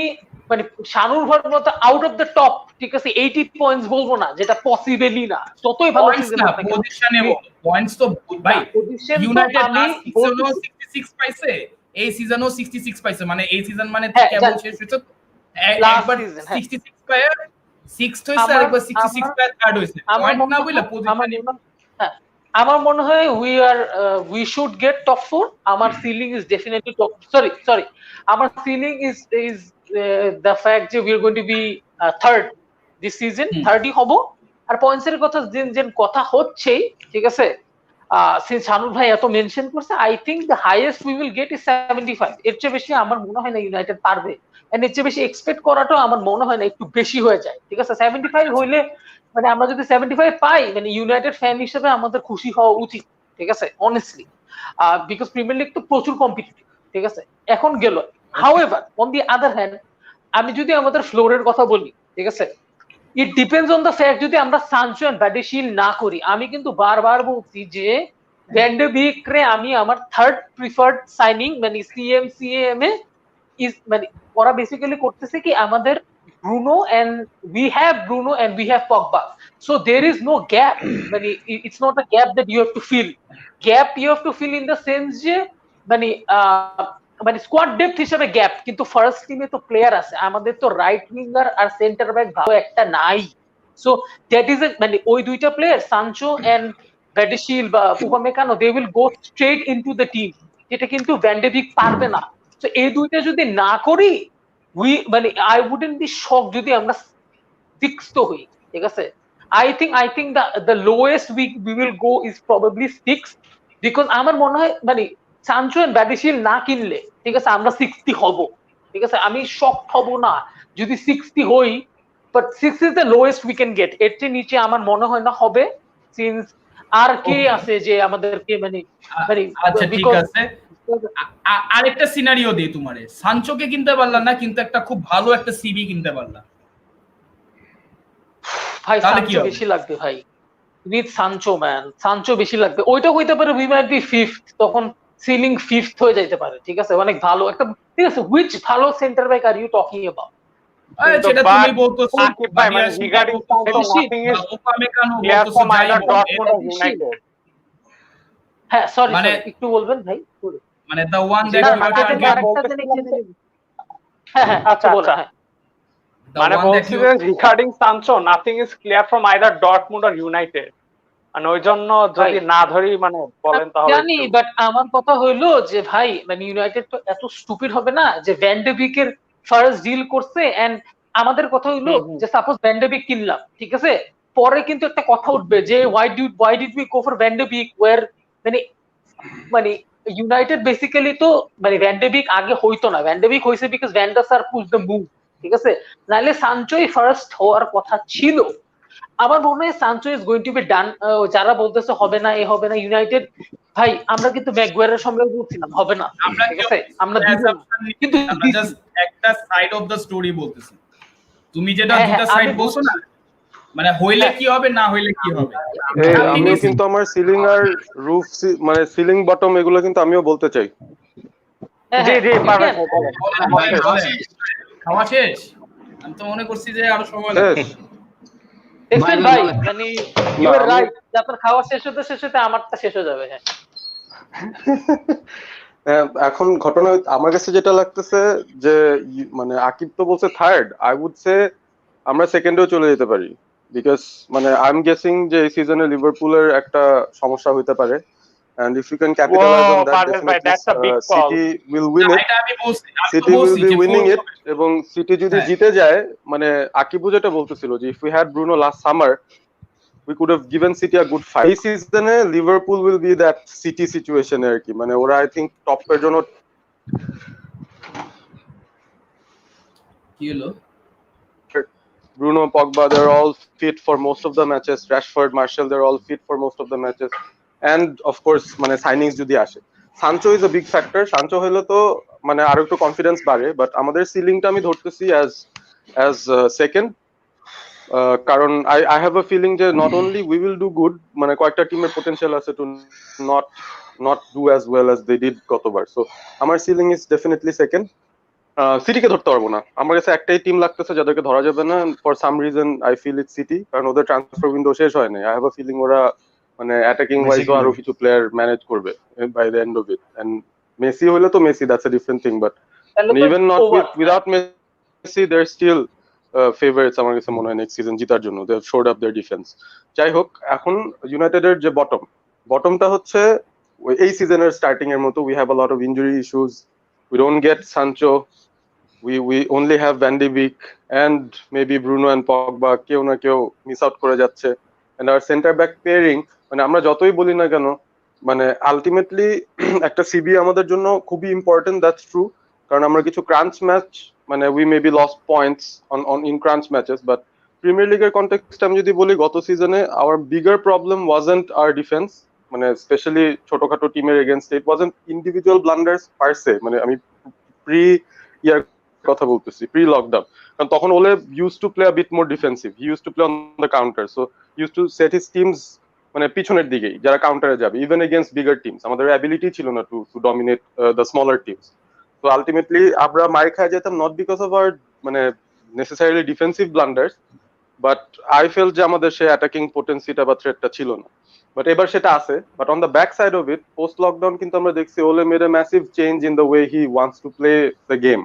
G: মানে শানুর ভার মতো আউট অফ দ্য টপ, ঠিক আছে, 80 পয়েন্টস বলবো না, যেটা পসিবলই না, যতই ভালো সিজন হোক না,
C: পজিশনে পয়েন্টস তো ভাই ইউনাইটেড লাস্ট সিজনও 66 পাইছে, এই সিজনও 66 পাইছে, মানে এই সিজন মানে কেবল শেষ হইছে একবার 66 পায় 6th হইছে, আরেকবার 66 পায় থার্ড হইছে, পয়েন্ট না বইলা পজিশনে।
G: আমার মনে হয় we should get top 4. আমার ceiling is definitely top, sorry আমার সিলিং is the fact যে we are going to be third this season, থার্ডই হবো। আর পয়েন্টস এর কথা যেন কথা হচ্ছে, ঠিক আছে, সিন্স শানুর ভাই এত মেনশন করছে, I think the highest we will get is 75। এর চেয়ে বেশি আমার মনে হয় না ইউনাইটেড পারবে, এন্ড এর চেয়ে বেশি এক্সপেক্ট করাটাও আমার মনে হয় না, একটু বেশি হয়ে যায়, ঠিক আছে। 75 হইলে মানে আমরা যদি 75 পাই, মানে ইউনাইটেড ফ্যান হিসেবে আমাদের খুশি হওয়া উচিত, ঠিক আছে, অনেস্টলি, বিকজ প্রিমিয়ার লিগ তো প্রচুর কম্পিটিটিভ, ঠিক আছে। এখন গেল, however on the other hand, আমি যদি আমাদের ফ্লোরের কথা বলি, ঠিক আছে, it depends on the fact যদি আমরা সানচো এন্ড ব্যাডিশিল না করি। আমি কিন্তু বারবার বলছি যে ভ্যান্ডেবিক রে আমি আমার থার্ড প্রিফার্ড সাইনিং, মানে সিএম এ ইজ মানে ওরা বেসিক্যালি করতেছে কি আমাদের Bruno and we have Pogba. So there is no gap. মানে it's not a gap that you have to fill. Gap you have to fill in the sense যে মানে মানে squad depth হিসেবে গ্যাপ, কিন্তু first টিমে তো player আছে, আমাদের তো রাইট উইঙ্গার আর সেন্টার ব্যাক ভালো একটা নাই। সো দ্যাট ইজ মানে ওই দুইটা প্লেয়ার সানচো এন্ড ব্যাডিশিল বা Upamecano they will go straight into the team, যেটা কিন্তু ভ্যান্ডেভিক পারবে না। তো এই দুইটা যদি না করি মানে আই উডেন্ট বি শক যদি আমরা সিক্সথ হই, ঠিক আছে। I think the lowest we will go is probably 6, because আমার মনে হয় মানে সানচো এন্ড ব্যাডিশিল না কিনলে, ঠিক আছে, আমরা 60 হব, ঠিক আছে। আমি শক হব না যদি 60 হই, but 6 is the lowest we can get, এর চেয়ে নিচে আমার মনে হয় না হবে, সিন্স আর কে আছে যে আমাদেরকে মানে
C: আচ্ছা ঠিক আছে, আরেকটা সিনারিও দিই তোমারে, সানচোকে কিনতে পারলাম না কিন্তু একটা খুব ভালো একটা সিবি কিনতে পারলাম,
G: ভাই সানচো বেশি লাগবে ভাই, উইথ সানচো ম্যান, সানচো বেশি লাগবে। ওইটা হইতে পারে উই মাইট বি ফিফথ, তখন সিলিং ফিফথ হয়ে যাইতে পারে, ঠিক আছে, অনেক ভালো একটা, ঠিক আছে। হুইচ ভালো centre back are you talking about?
C: সেটা তুমি বলতেছো
N: আকিব ভাই, মানে regarding Sancho nothing is
C: Upamecano
N: player
C: বলতেছো
N: ফ্রম
C: যাই
N: আইদার
C: বল,
N: ডর্টমুন্ড অর ইউনাইটেড।
G: হ্যাঁ সরি
C: মানে
G: একটু বলবেন ভাই,
C: মানে the one that you are targeting.
G: হ্যাঁ
N: আচ্ছা আচ্ছা, মানে বলছি যে regarding Sancho nothing is clear from either Dortmund or United, মানে ওই জন্য যদি না ধরি মানে বলেন তাহলে
G: জানি, বাট আমার কথা হইলো যে ভাই মানে ইউনাইটেড তো এত স্টুপিড হবে না যে ভ্যান্ডেবিকের ফার্স্ট ডিল করছে, এন্ড আমাদের কথা হইলো যে সাপোজ ভ্যান্ডেবিক কিনলাম, ঠিক আছে, পরে কিন্তু একটা কথা উঠবে যে why did we go for ভ্যান্ডেবিক, where মানে মানে ইউনাইটেড বেসিক্যালি তো মানে ভ্যান্ডেবিক আগে হইতো না, ভ্যান্ডেবিক হইছে because van der sir push the move, ঠিক আছে, নাহলে সানচোই ফার্স্ট হওয়ার কথা ছিল। আমার মনে হয় Sancho is going to be ডান। যারা বলতেছে হবে না এ হবে না, ইউনাইটেড ভাই আমরা কিন্তু ম্যাগুয়ারের সঙ্গে বলছিলাম হবে না, ঠিক আছে, আমরা
C: কিন্তু আমরা জাস্ট একটা সাইড অফ দ্য স্টোরি বলতেছি, তুমি যেটা দুটো সাইড বলছো না, মানে হইলে কি হবে না হইলে কি হবে।
J: আমিও কিন্তু আমার সিলিং আর রুফ মানে সিলিং বটম এগুলো কিন্তু আমিও বলতে চাই।
N: জি জি পারবেন,
C: খাওয়া শেষ? আমি তো মনে করছি যে আরো সময়
J: শেষ।
C: লাগবে।
G: দেখছেন ভাই, মানে ইউ আর রাইট, আপনার খাওয়া শেষ হতে আমারটা শেষ হয়ে যাবে।
J: হ্যাঁ, এখন ঘটনা আমার কাছে যেটা লাগতেছে যে মানে আকিব তো বলছে থার্ড, আই উড সে আমরা সেকেন্ডেও চলে যেতে পারি, বিকজ মানে আই এম গেসিং যে এই সিজনে লিভারপুলের একটা সমস্যা হইতে পারে, and if you can capitalize on that, definitely City will win it. City will be winning it, এবং সিটি যদি জিতে যায়, মানে আকিবু যেটা বলতেছিল যে if we had Bruno last summer we could have given City a good fight. এই সিজনে Liverpool will be that City situation আর কি, মানে ওরা I think টপের জন্য
C: কি হলো,
J: Bruno, Pogba, they're all fit for most of the matches. Rashford, Martial, they're all fit for most of the matches. And of course, মানে signings যদি আসে, Sancho is a big factor. Sancho হলো তো মানে আরো একটু কনফিডেন্স বাড়ে, but আমাদের সিলিংটা আমি ধরতেছি as second, কারণ I have a feeling যে not only we will do good, মানে কয়েকটা টিমের potential আছে to not do as well as they did গতবার. So আমার সিলিং is definitely second. সিটিকে ধরতে পারবো না, আমার কাছে একটাই টিম লাগতেছে যাদেরকে ধরা যাবে না, for some reason I feel it City, কারণ ওদের ট্রান্সফার উইন্ডো শেষ হয় না। আই হ্যাভ আ ফিলিং ওরা মানে অ্যাটাকিং ওয়াইজও আরো কিছু প্লেয়ার ম্যানেজ করবে by the end of it, and Messi হইলে তো Messi, that's a different thing, but even not without Messi they are still favourites আমার কাছে মনে হয় নেক্সট সিজন জিতার জন্য। They have showed up their defence. যাই হোক, এখন ইউনাইটেডের যে বটমটা হচ্ছে এই সিজনের স্টার্টিং এর মতো, we have a lot of injury issues, we don't get Sancho, we only have Van de Beek and maybe Bruno and Pogba, কেউ না কেউ মিস আউট করে যাচ্ছে, and our center back pairing, মানে আমরা যতই বলি না কেন, মানে আলটিমেটলি একটা সিবি আমাদের জন্য খুবই ইম্পর্টেন্ট, দ্যাটস ট্রু, কারণ আমরা কিছু ক্রাঞ্চ ম্যাচ মানে we maybe lost points on in crunch matches, but premier লিগের কনটেক্সটে আমি যদি বলি, গত সিজনে our bigger problem wasn't our defense, মানে স্পেশালি ছোটখাটো টিমের against, it wasn't individual blunders per se, মানে আমি প্রি ইয়ার কথা বলতেছি, প্রি লকডাউন, কারণ তখন Ole use to play a bit more defensive, he use to play on the counter, so use to set his teams মানে পিছনের দিকেই যারা কাউন্টারে যাবে, ইভেন এগেইনস্ট বিগার টিমস আমাদের অ্যাবিলিটি ছিল না to dominate the smaller teams. তো আলটিমেটলি আমরা মার খাই যেতাম নট বিকজ অফ আওয়ার মানে necessarily defensive blunders, but I feel যে আমাদের সেই অ্যাটাকিং পটেন্সিটা বা থ্রেটটা ছিল না, বাট এবার সেটা আছে। But on the back side of it, post lockdown কিন্তু আমরা দেখছি ওলে made a massive change in the way he wants to play the game.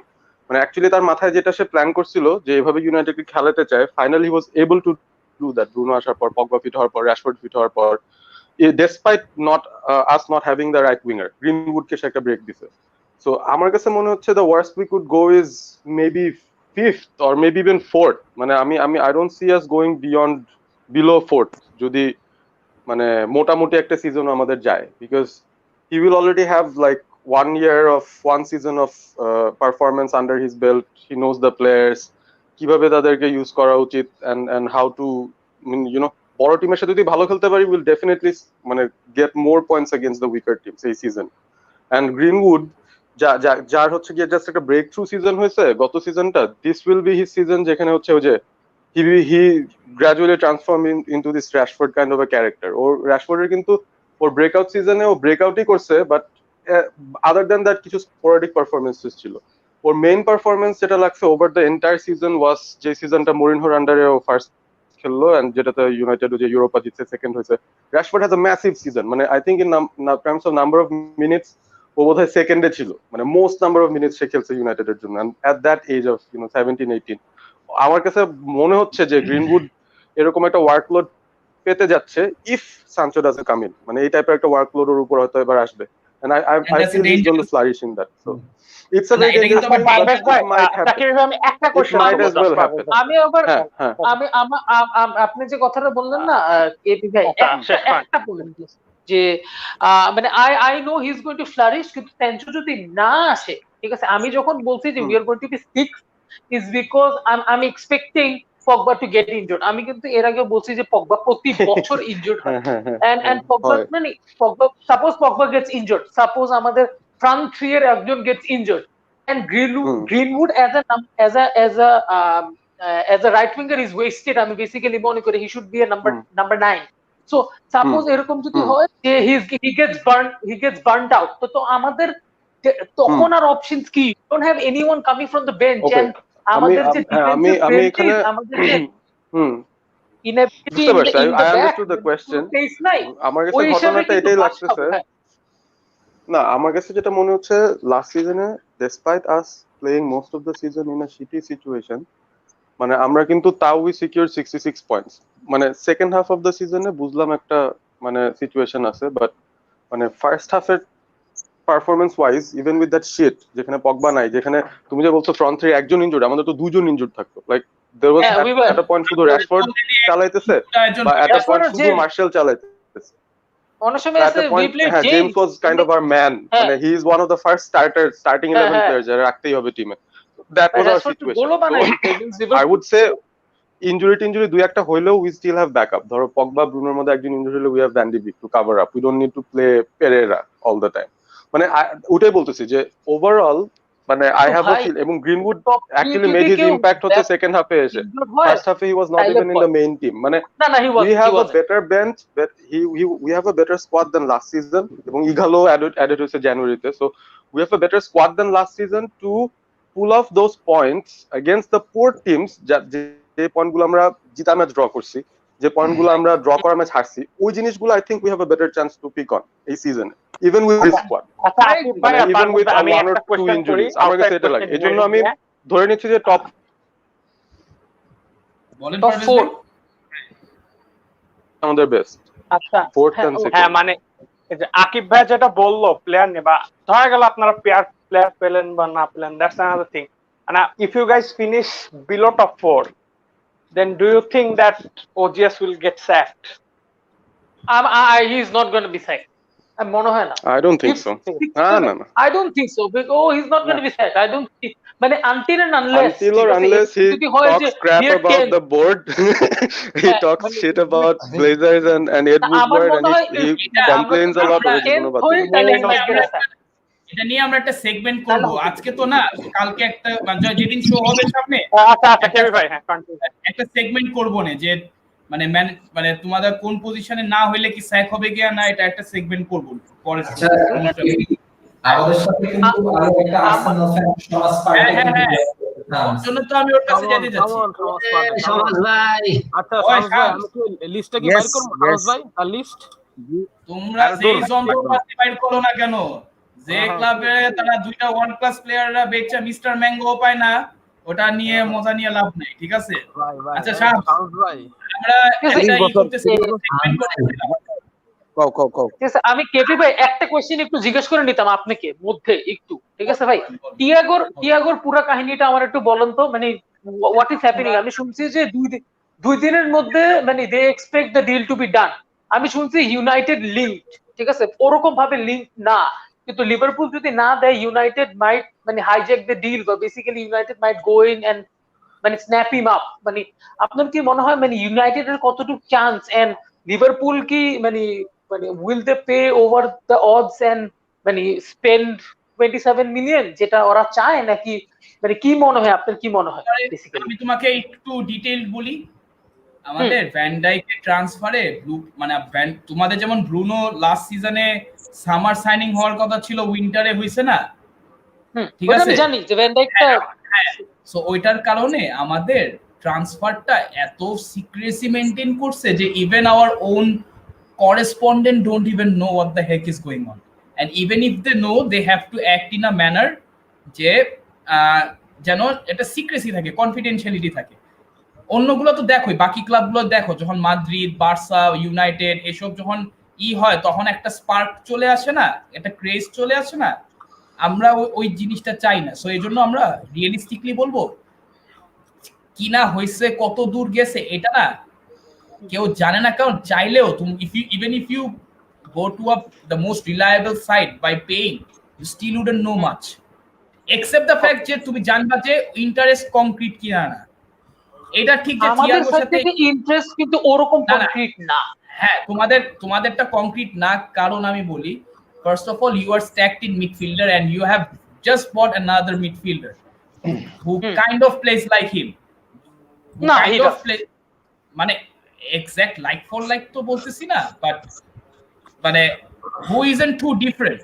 J: মানে অ্যাকচুয়ালি তার মাথায় যেটা সে প্ল্যান করছিল যে এভাবে ইউনাইটেডকে খেলাতে চায়, finally was able to do that. Bruno আসার পর, পগবা ফিট হওয়ার পর, র্যাশফোর্ড ফিট হওয়ার পর, despite not us not having the right winger, গ্রিনউডকে সে একটা ব্রেক দিছে। সো আমার কাছে মনে হচ্ছে the worst we could go is maybe 5th or maybe even 4th। মানে আমি I don't see us going beyond below 4th যদি মানে মোটামুটি একটা সিজন আমাদের যায়, because he will already have like 1 season of performance under his belt. He knows the players, কিভাবে তাদেরকে ইউজ করা উচিত, and how to, I mean, you know, বড় টিমের সাথে যদি ভালো খেলতে পারি, will definitely মানে get more points against the weaker teams এই সিজন। and গ্রিনউড যার হচ্ছে গিয়ে জাস্ট একটা ব্রেক থ্রু সিজন হয়েছে গত সিজনটা, this will be his season যেখানে হচ্ছে ওই যে he gradually transform into this Rashford kind of a character। ওর র্যাশফোর্ডের কিন্তু ওর ব্রেকআউট সিজনে ও ব্রেকআউটই করছে, বাট আদার দ্যান দ্যাট কিছু স্পোরাডিক পারফরমেন্সেস ছিল। ওর মেইন পারফরমেন্স যেটা লাগছে over the entire season was যে সিজনটা মরিনহোর আন্ডারে ও ফার্স্ট খেললো, এন্ড যেটাতে ইউনাইটেড যে ইউরোপা জিতছে, সেকেন্ড হয়েছে। Rashford has a massive season, মানে I think in terms of number of minutes ও বোধহয় সেকেন্ডে ছিল, মানে মোস্ট নাম্বার অফ মিনিটস সে খেলছে ইউনাইটেডের জন্য এট দ্যাট এজ অফ 17-18। আমার কাছে মনে হচ্ছে যে গ্রিনউড এরকম একটা ওয়ার্কলোড পেতে যাচ্ছে if Sancho doesn't come in. মানে এই টাইপের একটা ওয়ার্কলোড ওর উপর হয়তো এবার আসবে, and I feel he's going to flourish in that। So it's a very dangerous thing, but it might happen।
G: আমি একটা question
J: might as well happen।
G: আমি আবার
J: হ্যাঁ
G: আপনি যে কথাটা বললেন না এপি ভাই, একটা বলেন যে মানে I know he is going to flourish, কিন্তু সানচো যদি না আসে, ঠিক আছে, আমি যখন বলছি যে we are going to be 6 is because I'm expecting Pogba to get injured। আমি কিন্তু এর আগে বলছি যে পগবা প্রতি বছর ইনজুর্ড হয়, and Pogba মানে Pogba, suppose Pogba gets injured, suppose আমাদের ফ্রন্ট থ্রি এর একজন gets injured, and Greenwood as a right winger is wasted। আমি বেসিক্যালি মনে করি he should be a number 9। so suppose এরকম যদি হয় যে he gets burnt out, তো আমাদের তখন আর অপশনস কি? don't have anyone coming from the bench, and আমাদের যে ডিফেন্সিভ
J: এখানে
G: ইনএবিলিটি ইন দ্য ব্যাক,
J: আমার কাছে ঘটনাটা এটাই লাগতেছে। না, আমার কাছে যেটা মনে হচ্ছে লাস্ট সিজনে despite us playing most of the season in a shitty situation, মানে আমরা কিন্তু তাও we secured 66 points। মানে সেকেন্ড হাফ অফ দ্য সিজনে বুঝলাম একটা মানে সিচুয়েশন আছে, বাট মানে ফার্স্ট হাফের performance wise even with that shit, যেখানে পগবা নাই, যেখানে তুমি যে বলছো ফ্রন্ট থ্রি একজন ইনজুর্ড, আমাদের তো দুজন ইনজুর্ড থাকতো। Like there was at a point শুধু র্যাশফোর্ড চালাইতেছে, বা এট আ পয়েন্ট শুধু মার্শাল চালাইতেছে। James was kind of our man। মানে he is one of the first starting 11 players যারা রাখতেই হবে টিমে। That was our situation। I would say injury দুই একটা হইলেও we still have backup। ধরো পগবা ব্রুনোর মধ্যে একজন ইনজুরি হলে we have Van de Beek to cover up। We don't need to play Pereira all the time। মানে ওটাই বলতেছি যে ওভারঅল মানে I have a feel, এবং Greenwood actually made his impact হচ্ছে সেকেন্ড হাফে এসে। ফার্স্ট হাফে he was not even in the main team। মানে we have a better bench, but we have a better squad than last season, এবং ইগালো added হয়েছে জানুয়ারিতে। So we have a better squad than last season to pull off those points against the poor teams। যে পয়েন্টগুলো আমরা জিতা match draw করছি, যে পয়েন্টগুলো আমরা ড্র করা ম্যাচ হারছি, ওই জিনিসগুলো I think we have a better chance to pick on এই সিজনে, even with this squad, even with one or two injuries। আমার কাছে এটা লাগে, এজন্য আমি ধরে নিচ্ছি যে টপ
G: 4
J: আমাদের বেস্ট।
N: আচ্ছা,
J: ফোর্থ এন্ড সেকেন্ড।
N: হ্যাঁ, মানে এই যে আকিব ভাই যেটা বললো প্লেয়ার নিয়ে, বা ধরা গেল আপনারা প্লেয়ার পেলেন বা না পেলেন, that's another thing. And if you guys finish below top 4, then do you think that OGS will get sacked?
G: He is not going to be sacked। মনে হয় না।
J: I don't think so। না
G: I don't think so, because he's not going to be sacked। I don't think, মানে until unless
J: he talks crap about the board, he talks shit about Blazers and Ed Woodward, and he complains a lot।
C: এটা নিয়ে আমরা একটা segment করব আজকে, তো না কালকে একটা যেদিন শো হবে সামনে একটা সেগমেন্ট করব না যে মানে মানে তোমাদের কোন পজিশনে না হইলে কি স্যাক হবে কি না, এটা একটা সেগমেন্ট করব পরে।
A: আমাদের সাথে কিন্তু আরো একটা আর্সেনাল ফ্যান সমাজ পার্টি chance.
C: জন্য তো আমি ওর কাছে যেতে যাচ্ছি।
F: সমাজ ভাই
M: আচ্ছা শামস ভাই আমি কি লিস্টটা কি বাইর করব শামস ভাই তার লিস্ট
C: তোমরা যেই যন্ত্রপাতি বাইর করো না কেন, যে ক্লাবে তারা দুইটা ওয়ার্ল্ড ক্লাস প্লেয়াররা বেচা মিস্টার ম্যাঙ্গো পায় না, ওটা নিয়ে মজা নিয়ে লাভ নাই, ঠিক আছে? আচ্ছা শামস ভাই, আমরা একটা ই করতেছি, সেগমেন্ট করতেছিলাম।
G: আমি কেপি ভাই একটা কোশ্চেন একটু জিজ্ঞেস করে নিতাম আপনাকে মধ্যে একটু, ঠিক আছে ভাই? টিয়াগোর পুরো কাহিনীটা আমার একটু বলেন তো, মানে হোয়াট ইজ হ্যাপেনিং? আমি শুনছি যে দুই দিনের মধ্যে মানে they expect the deal to be done. আমি শুনছি ইউনাইটেড লিঙ্কড, ঠিক আছে? ওরকম ভাবে লিঙ্ক না, কিন্তু লিভারপুল যদি না দেয় ইউনাইটেড মাইট মানে হাইজ্যাক দ্য ডিল, বা basically United might go in and মানে স্ন্যাপ হিম আপ। মানে আপনার কি মনে হয় মানে ইউনাইটেডের কতটুকু চান্স, এন্ড লিভারপুল কি মানে will they pay over the odds and মানে spend 27 মিলিয়ন যেটা ওরা চায়, নাকি মানে কি মনে হয় আপনার, কি মনে হয় বেসিক্যালি?
C: আমি তোমাকে একটু ডিটেইল বলি। আমাদের ভ্যান ডাইকের ট্রান্সফারে মানে তোমাদের যেমন ব্রুনো লাস্ট সিজনে সামার সাইনিং হওয়ার কথা ছিল, উইন্টারে হইছে না, ঠিক আছে?
G: আমি জানি যে ভ্যান ডাইকটা,
C: সো ওইটার কারণে আমাদের ট্রান্সফারটা এত সিক্রেসি মেইনটেইন করছে যে even our own correspondent don't even know what the heck is going on, and even if they know they have to act in a manner যে যেন এটা সিক্রেসি থাকে, কনফিডেন্সিয়ালিটি থাকে। অন্যগুলো তো দেখোই, বাকি ক্লাবগুলো দেখো, যখন মাদ্রিদ, বার্সা, ইউনাইটেড এসব যখন হয় তখন একটা স্পার্ক চলে আসে না, একটা ক্রেজ চলে আসে না, আমরা ওই জিনিসটা চাই না। সো এই জন্য আমরা রিয়েলিস্টিকলি বলবো কিনা হয়েছে, কত দূর গেছে এটা না কেউ জানে না, কারণ চাইলেও তুমি even if you go to the most reliable site by paying, you still wouldn't know much, except the fact যে তুমি জানবা যে ইন্টারেস্ট কংক্রিট কিনা না। এটা ঠিক যে
G: আমাদের সাইড থেকে ইন্টারেস্ট কিন্তু ওরকম কংক্রিট না।
C: হ্যাঁ, তোমাদেরটা কংক্রিট না, কারণ আমি বলি first of all you are stacked in midfielder and you have just bought another midfielder who kind of plays like him,
G: না
C: মানে এক্সাক্ট লাইক ফর লাইক তো বলতেছি না, বাট মানে হু ইজন্ট টু ডিফারেন্ট।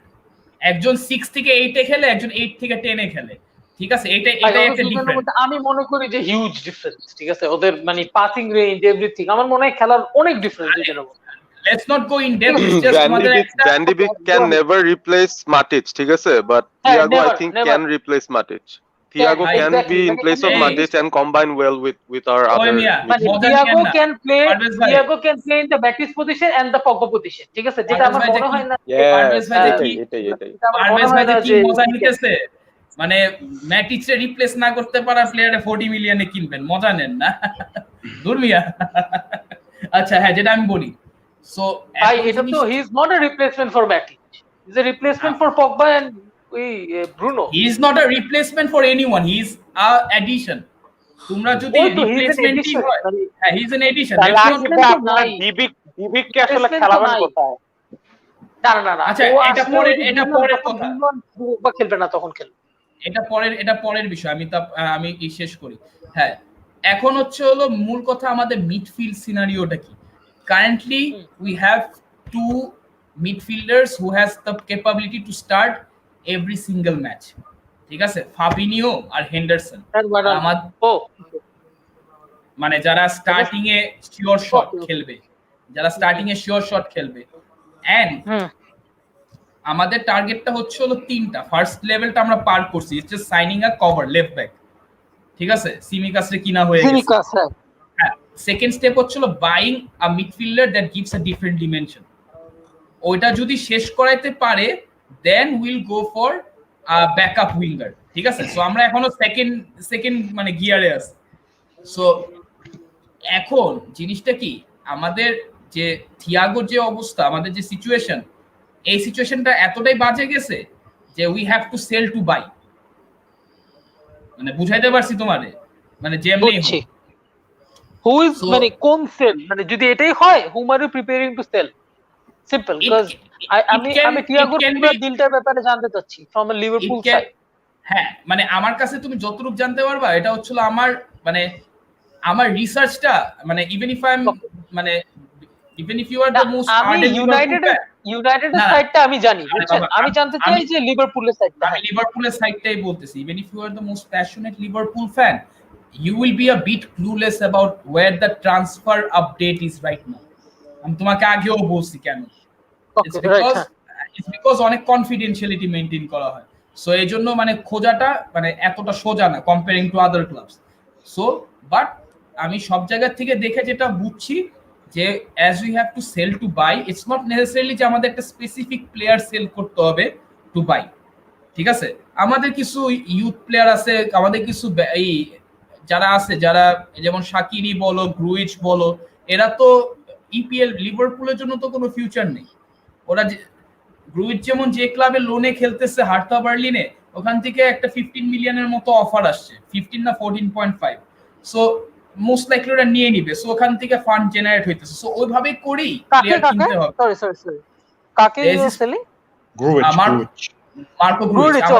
C: একজন 6 থেকে 8 এ খেলে, একজন 8 থেকে 10 এ খেলে, ঠিক আছে? এটাই একটা ডিফারেন্স।
G: আমি মনে করি যে হিউজ ডিফারেন্স, ঠিক আছে? ওদের মানে পাসিং রেঞ্জ এভরিথিং আমার মনে হয় খেলার অনেক ডিফারেন্স দুজনের মধ্যে।
C: Let's not go in depth, just আমাদের
J: Van de Beek can never replace Matic, ঠিক আছে? But Thiago I think can replace Matic. Thiago can be in place of Matic and combine well with our other.
G: Thiago can play in the Matic position and the Pogba position, ঠিক আছে? যেটা আমার মনে হয় না
C: পারভেজ ভাই কি মজা নিতেছে, মানে ম্যাটিচে রিপ্লেস না করতে পারা প্লেয়ারে 40 মিলিয়নে কিনবেন, মজা নেন না দুর্মিয়া। আচ্ছা হ্যাঁ, যেটা আমি বলি, সো
G: এটা তো he is not a replacement for Matic, he is a replacement for Pogba and Bruno.
C: He is not a replacement for anyone. He is a addition. তোমরা যদি রিপ্লেসমেন্টই হয়, হ্যাঁ he is an addition.
N: আপনার ডিবিক কে আসলে খেলাবেন কোথায়?
G: না
C: আচ্ছা এটা পরের কথা,
G: বা খেলবে না তখন খেলবে,
C: এটা পরের বিষয়। আমি শেষ করি। হ্যাঁ, এখন হলো মূল কথা, আমাদের মিডফিল্ড সিনারিওটা কি? Currently we have two midfielders who has the capability to start every single match, ঠিক আছে? ফাবিনিও আর হেন্ডারসন, মানে যারা স্টার্টিং এ শিওর শট খেলবে, এন্ড আমাদের টার্গেটটা হলো তিনটা। ফার্স্ট লেভেলটা আমরা পার করছি, it's just signing a cover left back, ঠিক আছে? সিমিকাসরে কিনা হয়ে গেছে। হ্যাঁ, সেকেন্ড স্টেপ হলো buying a midfielder that gives a different dimension. ওইটা যদি শেষ করাইতে পারে then will go for backup winger, ঠিক আছে? সো আমরা এখনো সেকেন্ড মানে গিয়ারে আছি। সো এখন জিনিসটা কি, আমাদের যে থিয়াগোর যে অবস্থা, আমাদের যে সিচুয়েশন, এই সিচুয়েশনটা এতটাই বাজে গেছে যে we have to sell to buy. মানে বুঝাইতে পারছি তোমারে, মানে যেমনি
G: হু ইজ মানে কোন সেল, মানে যদি এটাই হয় hmm are you preparing to sell? Simple, because আমি টিয়াগোর পুরো ডিলটার ব্যাপারে জানতে চাচ্ছি ফ্রম আ লিভারপুল সাইড।
C: হ্যাঁ, মানে আমার কাছে তুমি যতটুকু জানতে পারবা, এটা আমার মানে আমার রিসার্চটা, মানে ইভেন ইফ আই এম মানে Even if you are the most
G: আমি
C: ardent Liverpool fan,
G: ইউনাইটেডের
C: না,
G: সাইডটা আমি জানি,
C: আরে
G: বুঝছেন?
C: বাবা,
G: আমি জানতে চাই যে লিভারপুলের সাইডটা।
C: আমি লিভারপুলের সাইডটাই বলতেছি। Even if you are the most passionate Liverpool fan, you will be a bit clueless about where the transfer update is right now. আমি তোমাকে আগেও বলছি কেন। It's because অনেক কনফিডেন্সিয়ালিটি মেইনটেইন করা হয়। সো এই জন্য মানে খোঁজাটা মানে এতটা সোজা না comparing to other clubs. So but আমি সব জায়গা থেকে দেখে যেটা বুঝছি যে as we have to sell to buy, it's not necessarily যে আমাদের একটা স্পেসিফিক প্লেয়ার সেল করতে হবে টু বাই। ঠিক আছে, আমাদের কিছু ইউথ প্লেয়ার আছে, আমাদের কিছু এই যারা আছে, যারা যেমন শাকিরি বলো, গ্রুইচ বলো, এরা তো ইপিএল লিভারপুলের জন্য তো কোনো ফিউচার নেই। ওরা গ্রুইচ যেমন যে ক্লাবে লোনে খেলতেছে হার্থা বার্লিনে, ওখান থেকে একটা 15 মিলিয়নের মতো অফার আসছে, 15 না 14.5। সো মোস্ট লাইকলি ওরা নিয়ে নিবে। সো ওখান থেকে ফান্ড জেনারেট হইতেছে। সো ওইভাবে করেই প্লেয়ার কিনতে হবে।
G: সরি কাকে সেলিং?
C: মার্কো গ্রুইচ,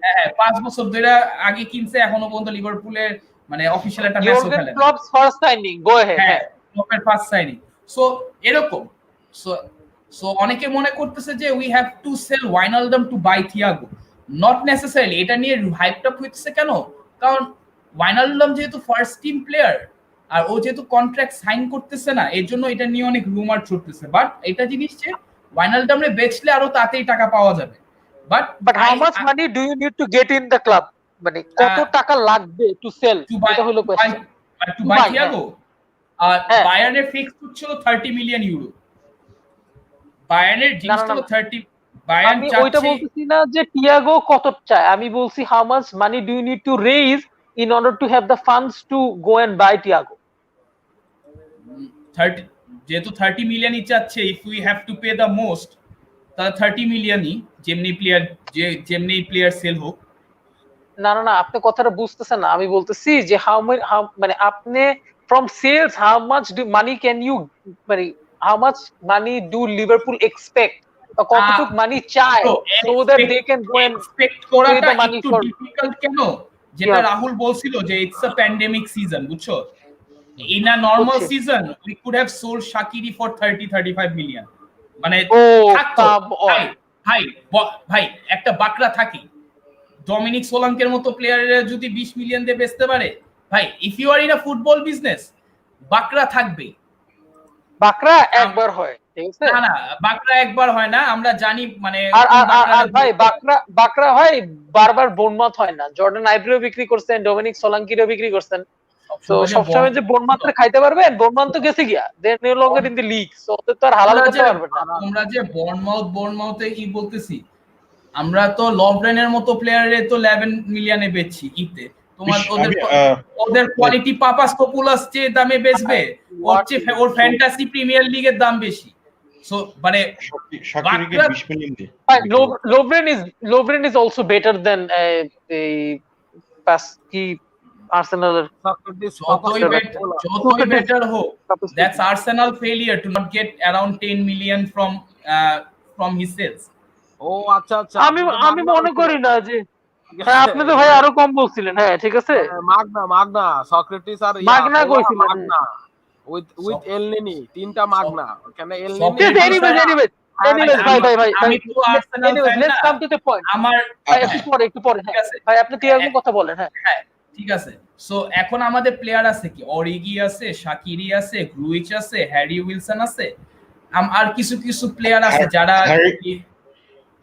G: হ্যাঁ
C: 5 বছর ধরে আগে কিনছে, এখনো পর্যন্ত লিভারপুলের মানে অফিশিয়াল একটা ম্যাচও খেলে না।
G: Club's first signing, go ahead.
C: হ্যাঁ, ক্লাবের ফার্স্ট সাইনিং। সো এরকম সো অনেকে মনে করতেছে যে we have to sell Wijnaldum to buy Thiago. Not necessarily. এটা নিয়ে হাইপড আপ হইতেছে কেন? কারণ ওয়াইনালডাম যেহেতু ফার্স্ট টিম প্লেয়ার আর ও যেহেতু কন্ট্রাক্ট সাইন করতেছে না, এর জন্য এটা নিয়ে অনেক রুমার ছুটতেছে। বাট এটা জিনিস যে ওয়াইনালডামরে বেচলে আরো তাড়াতাড়ি টাকা পাওয়া যাবে। But
G: how much money do you need to get in the club? মানে কত টাকা লাগবে টু সেল, এটা হলো কোশ্চেন।
C: টু বাই থিয়াগো আর বায়ার্নের ফিক্সড ছিল 30 মিলিয়ন ইউরো। বায়ার্নের জিনিস ছিল 30। বায়ার্ন
G: আমি ওইটা বলতেছি না যে টিয়াগো কত চায়, আমি বলছি how much money do you need to raise in order to have the funds to go and buy Thiago?
C: 30, যেহেতু 30 মিলিয়নই চাচ্ছে, if we have to pay the most, তাহলে 30 মিলিয়নই যেমনি প্লেয়ার সেল হোক।
G: না আপনি কথাটা বুঝতেছেন না। আমি বলতেছি যে হাউ মানে আপনি from sales how much money can you মানে how much money do Liverpool expect? কতটুক মানি চায় so that they can go and
C: expect করাটা একটু ডিফিকাল্ট কেন? যেটা রাহুল বলছিল যে ইটস আ প্যান্ডেমিক সিজন, বুঝছো? In a normal season we could have sold শাকিরি for 30-35 million. মানে ভাই একটা বাকরা থাকি, ডমিনিক সোলাঙ্কের মতো প্লেয়াররা যদি 20 মিলিয়ন দিয়ে বেচতে পারে, ভাই if you are in a football business, বাকরা থাকবে।
G: বাকরা একবার হয়, ঠিক আছে?
C: না বাকরা একবার হয় না, আমরা জানি। মানে
G: আর ভাই বাকরা হয় বারবার। বোনমাথ হয় না। জর্ডান আইব্রিও বিক্রি করছেন, ডমিনিক সোলাঙ্কিরও বিক্রি করছেন। তো সবসময় যে বোনমাথে খাইতে পারবেন, বোনমাথ তো গেছে গিয়া, they no longer in the league, so তো আর হালাল করতে পারবেন না।
C: আমরা যে বোর্নমাউথে কি বলতেছি, আমরা তো লভরেনের মতো প্লেয়ারে তো 11 মিলিয়নে বেচছি ইতে। তোমার ওদের কোয়ালিটি পাপাসকোপুলাস যে দামে বেচবে, ওর ফ্যান্টাসি প্রিমিয়ার লিগের দাম বেশি। সো মানে
O: শাকিরিকে 20 মিলিয়ন দিয়ে
G: Lovren is also better than কি আর্সেনালের।
C: যতই বেটার হোক, that's Arsenal failure to not get around 10 million from his sales.
M: ও আচ্ছা
G: আমি মনে করি না যে আপনি তো ভাই আরো কম বলছিলেন। হ্যাঁ ঠিক আছে,
M: মাগনা সক্রেটিস আর
G: মাগনা কইছিলেন,
M: মাগনা উইথ এলনেনি, তিনটা মাগনা। ওখানে এলনেনি
G: anyways ভাই
C: আমি তো আর্সেনাল ফ্যান না।
G: let's come to the point.
C: আমার
G: একটু পরে ভাই আপনি তিয়াগো কথা বলেন।
C: হ্যাঁ ঠিক আছে। সো এখন আমাদের প্লেয়ার আছে কি, অরিগি আছে, শাকিরি আছে, গ্রুইচ আছে, হ্যারি উইলসন আছে, আর কিছু প্লেয়ার আছে যারা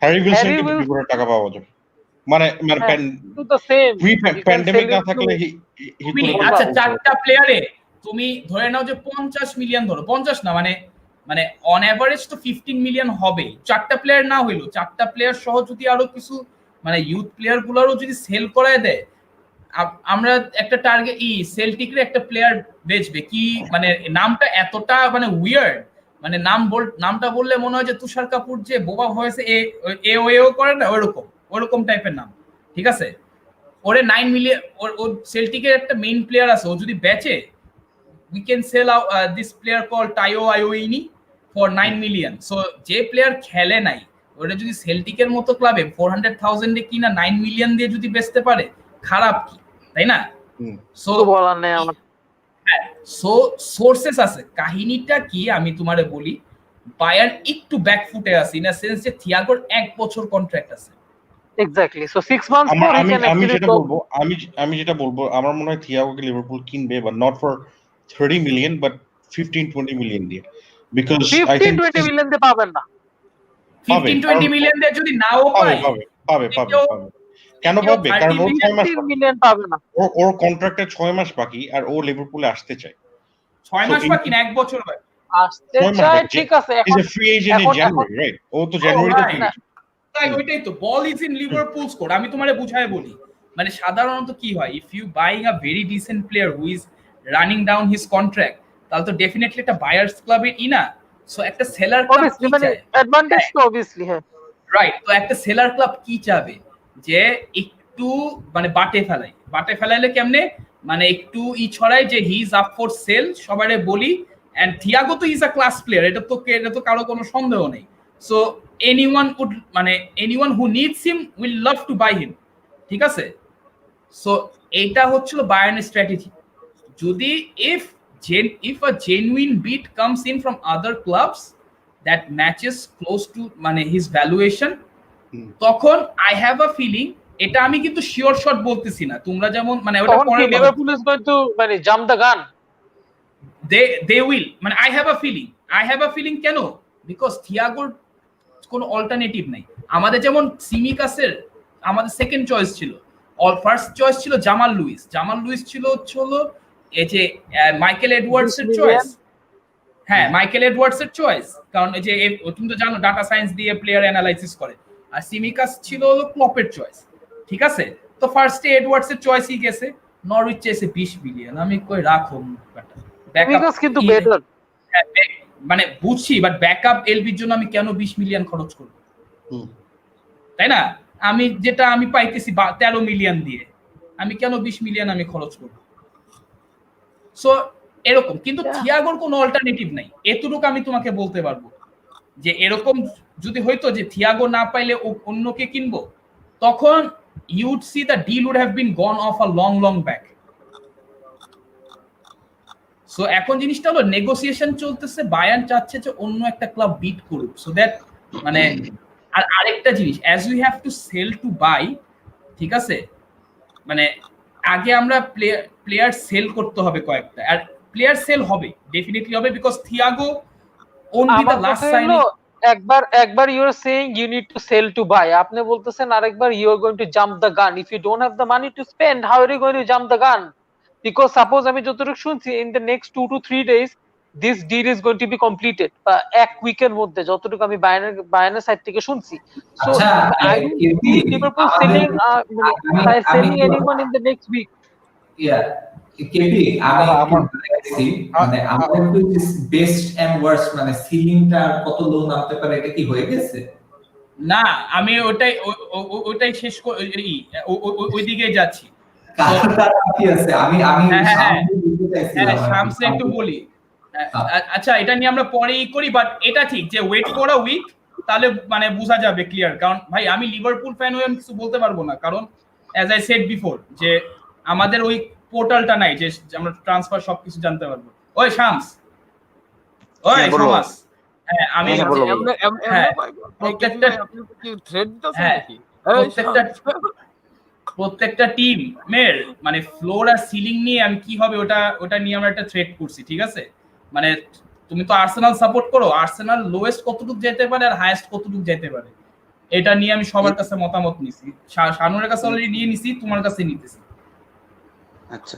O: হ্যারি উইলসন কে বিক্রি করে টাকা পাওয়া যাবে। মানে
G: তো সেম
O: প্যান্ডেমিক না থাকলে
C: আচ্ছা চারটা প্লেয়ারে তুমি ধরে নাও যে 50 মিলিয়ন, ধরো 50 না, মানে অন এভারেজ তো 15 মিলিয়ন হবে। চারটা প্লেয়ার না হইলো, চারটা প্লেয়ার সহ যদি আরো কিছু মানে ইউথ প্লেয়ার গুলোরও যদি সেল করায় দেয়, আমরা একটা টার্গেট সেলটিকের একটা প্লেয়ার বেচবে কি, মানে নামটা এতটা মানে উইয়ার্ড, মানে নামটা বললে মনে হয় যে তুষার কাপুর যে বোবা হয়েছে এও করে না, ওরকম টাইপের নাম। ঠিক আছে, ওরে 9 মিলিয়ন, ও সেলটিকের একটা মেইন প্লেয়ার আছে, ও যদি বেচে we can sell out this player called Tayo Ayoini for 9 million. So যে প্লেয়ার খেলে নাই, ওটা যদি সেল্টিকের মতো ক্লাবে 400,000 এ কিনা 9 মিলিয়ন দিয়ে যদি বেচতে পারে, খারাপ কি, তাই না? সো
G: বলার নেই আমার।
C: সো সোর্সেস আছে। কাহিনীটা কি আমি তোমারে বলি, বায়ার্ন একটু ব্যাকফুটে আছে ইন আ সেন্স যে থিয়াগোর 1 বছর কন্ট্রাক্ট আছে।
G: Exactly, so 6 months more he can
O: আমি
G: actually
O: যেটা বলবো, আমি যেটা বলবো, আমার মনে হয় থিয়াগোকে লিভারপুল কিনবে, but not for 30 million, but 15-20 million দিয়ে, বিকজ আই থিংক
G: 15-20 মিলিয়ন দিয়ে পাবেন না।
C: 15-20 মিলিয়ন দিয়ে যদি নাও পায়,
O: পাবে। কেন পাবে? কারণ ওর 6 মাস
G: মিলিয়ন পাবে না।
O: ওর কন্ট্রাক্টে 6 মাস বাকি, আর ও লিভারপুলে আসতে চায়।
C: 6 মাস বাকি না 1 বছর বাকি।
G: আসতে চায়, ঠিক আছে।
O: এখন is a free agent in January, right? ও তো জানুয়ারিতে ফ্রি।
C: তাই ওইটাই তো, ball is in Liverpool's court. আমি তোমারে বুঝায় বলি, মানে সাধারণত কি হয়, if you buying a very decent player who is running down his contract, তাহলে তো ডেফিনেটলি একটা বায়ার্স ক্লাবের ইনা। সো একটা সেলার ক্লাব কি চায়?
G: অ্যাডভান্টেজ তো অবভিয়াসলি, হ্যাঁ
C: রাইট। তো একটা সেলার ক্লাব কি চাবে, যে একটু মানে বাটে ফেলাইলে কেমনে, মানে একটু ছড়াই যে he is up for sale, সবারে বলি। এন্ড থিয়াগো তো ইজ আ ক্লাস প্লেয়ার, এটা তো কারো কোনো সন্দেহ নেই। So anyone who needs him will love to buy him, ঠিক আছে? সো এইটা হচ্ছিল বায়ার্নের স্ট্র্যাটেজি। যদি if a genuine bid comes in from other clubs that matches close to মানে his valuation, তখন I have a feeling, এটা আমি কিন্তু শিওর শট বলতেছি না, তোমরা যেমন মানে ওটা পরে
G: লিভারপুল ইজ গোইং টু মানে জাম্প দ্য গান,
C: they will, মানে I have a feeling কেন, বিকজ থিয়াগোর কোনো অল্টারনেটিভ নাই। আমাদের যেমন সিমিকাসের আমাদের সেকেন্ড চয়েস ছিল, ফার্স্ট চয়েস ছিল জামাল লুইস ছিল এই যে মাইকেল এডওয়ার্ডস এর চয়েস। হ্যাঁ, মাইকেল এডওয়ার্ডস এর চয়েস, কারণ এই যে তুমি তো জানো ডাটা সায়েন্স দিয়ে প্লেয়ার অ্যানালাইসিস করে। আর সিমিকাস ছিল ক্লপের চয়েস, ঠিক আছে? তো ফার্স্টে এডওয়ার্ডস এর চয়েসই গেছে, নরউইচ চেয়েছে 20 মিলিয়ন। আমি কই রাখো
G: সিমিকাস কিন্তু বেটার,
C: মানে বুঝছি, বাট ব্যাকআপ এলবির জন্য আমি কেন 20 মিলিয়ন খরচ করব, তাই না? আমি পাইতেছি 13 মিলিয়ন দিয়ে, আমি কেন 20 মিলিয়ন আমি খরচ করব? সো এরকম, কিন্তু থিয়াগোর কোনো অল্টারনেটিভ নাই, এতটুকু আমি তোমাকে বলতে পারবো। যে এরকম যদি হইতো যে থিয়াগো না পাইলে অন্যকে কিনবো, তখন you would see the deal would have been gone off a long back. So এখন জিনিসটা হলো নেগোসিয়েশন চলতেছে, বায়ার্ন চাচ্ছে যে অন্য একটা ক্লাব বিট করুক, সো দ্যাট মানে। আর আরেকটা জিনিস, as we have to sell to buy, ঠিক আছে? মানে আগে আমরা প্লেয়ার সেল করতে হবে কয়েকটা, আর প্লেয়ার সেল হবে, ডেফিনেটলি হবে, because Thiago only the last signing.
G: একবার you are saying you need to sell to buy, আপনি বলতেছেন আরেকবার you are going to jump the gun. If you don't have the money to spend, how are you going to jump the gun? Because suppose আমি যতটুকু শুনছি, in the next 2 to 3 days this deal is going to be completed, বা এক উইকের মধ্যে, যতটুকু আমি বায়ার্নের side থেকে শুনছি। So I don't see Liverpool selling anyone in the next week.
A: KB মানে আমাদের বেস্ট এন্ড ওয়ার্স্ট, মানে সিলিংটা কত লো নামতে পারে, এটা কি হয়ে গেছে?
C: না, আমি ওটাই শেষ ওই দিকে যাচ্ছি। শামসে একটু বলি, আচ্ছা এটা নিয়ে আমরা পরেই করি, বাট এটা ঠিক যে ওয়েট ফর আ উইক, তাহলে মানে বোঝা যাবে ক্লিয়ার। কারণ ভাই আমি লিভারপুল ফ্যান হয়ে কিছু বলতে পারবো না, কারণ অ্যাজ আই সেড বিফোর যে আমাদের ওই পোর্টালটা নাই যে আমরা ট্রান্সফার সবকিছু জানতে পারবো। ওই শামস, ওই শামস, হ্যাঁ আমি প্রত্যেকটা টিমের মানে ফ্লোর আর সিলিং নিয়ে আমি কি হবে ওটা নিয়ে আমরা একটা থ্রেড করছি, ঠিক আছে? মানে তুমি তো আর্সেনাল সাপোর্ট করো, আর্সেনাল লোয়েস্ট কতটুকু যেতে পারে আর হাইয়েস্ট কতটুকু যেতে পারে, এটা নিয়ে আমি সবার কাছে মতামত নিছি। শানুরের কাছে অলরেডি নিয়ে নিছি, তোমার কাছে নিতেছি।
E: আচ্ছা,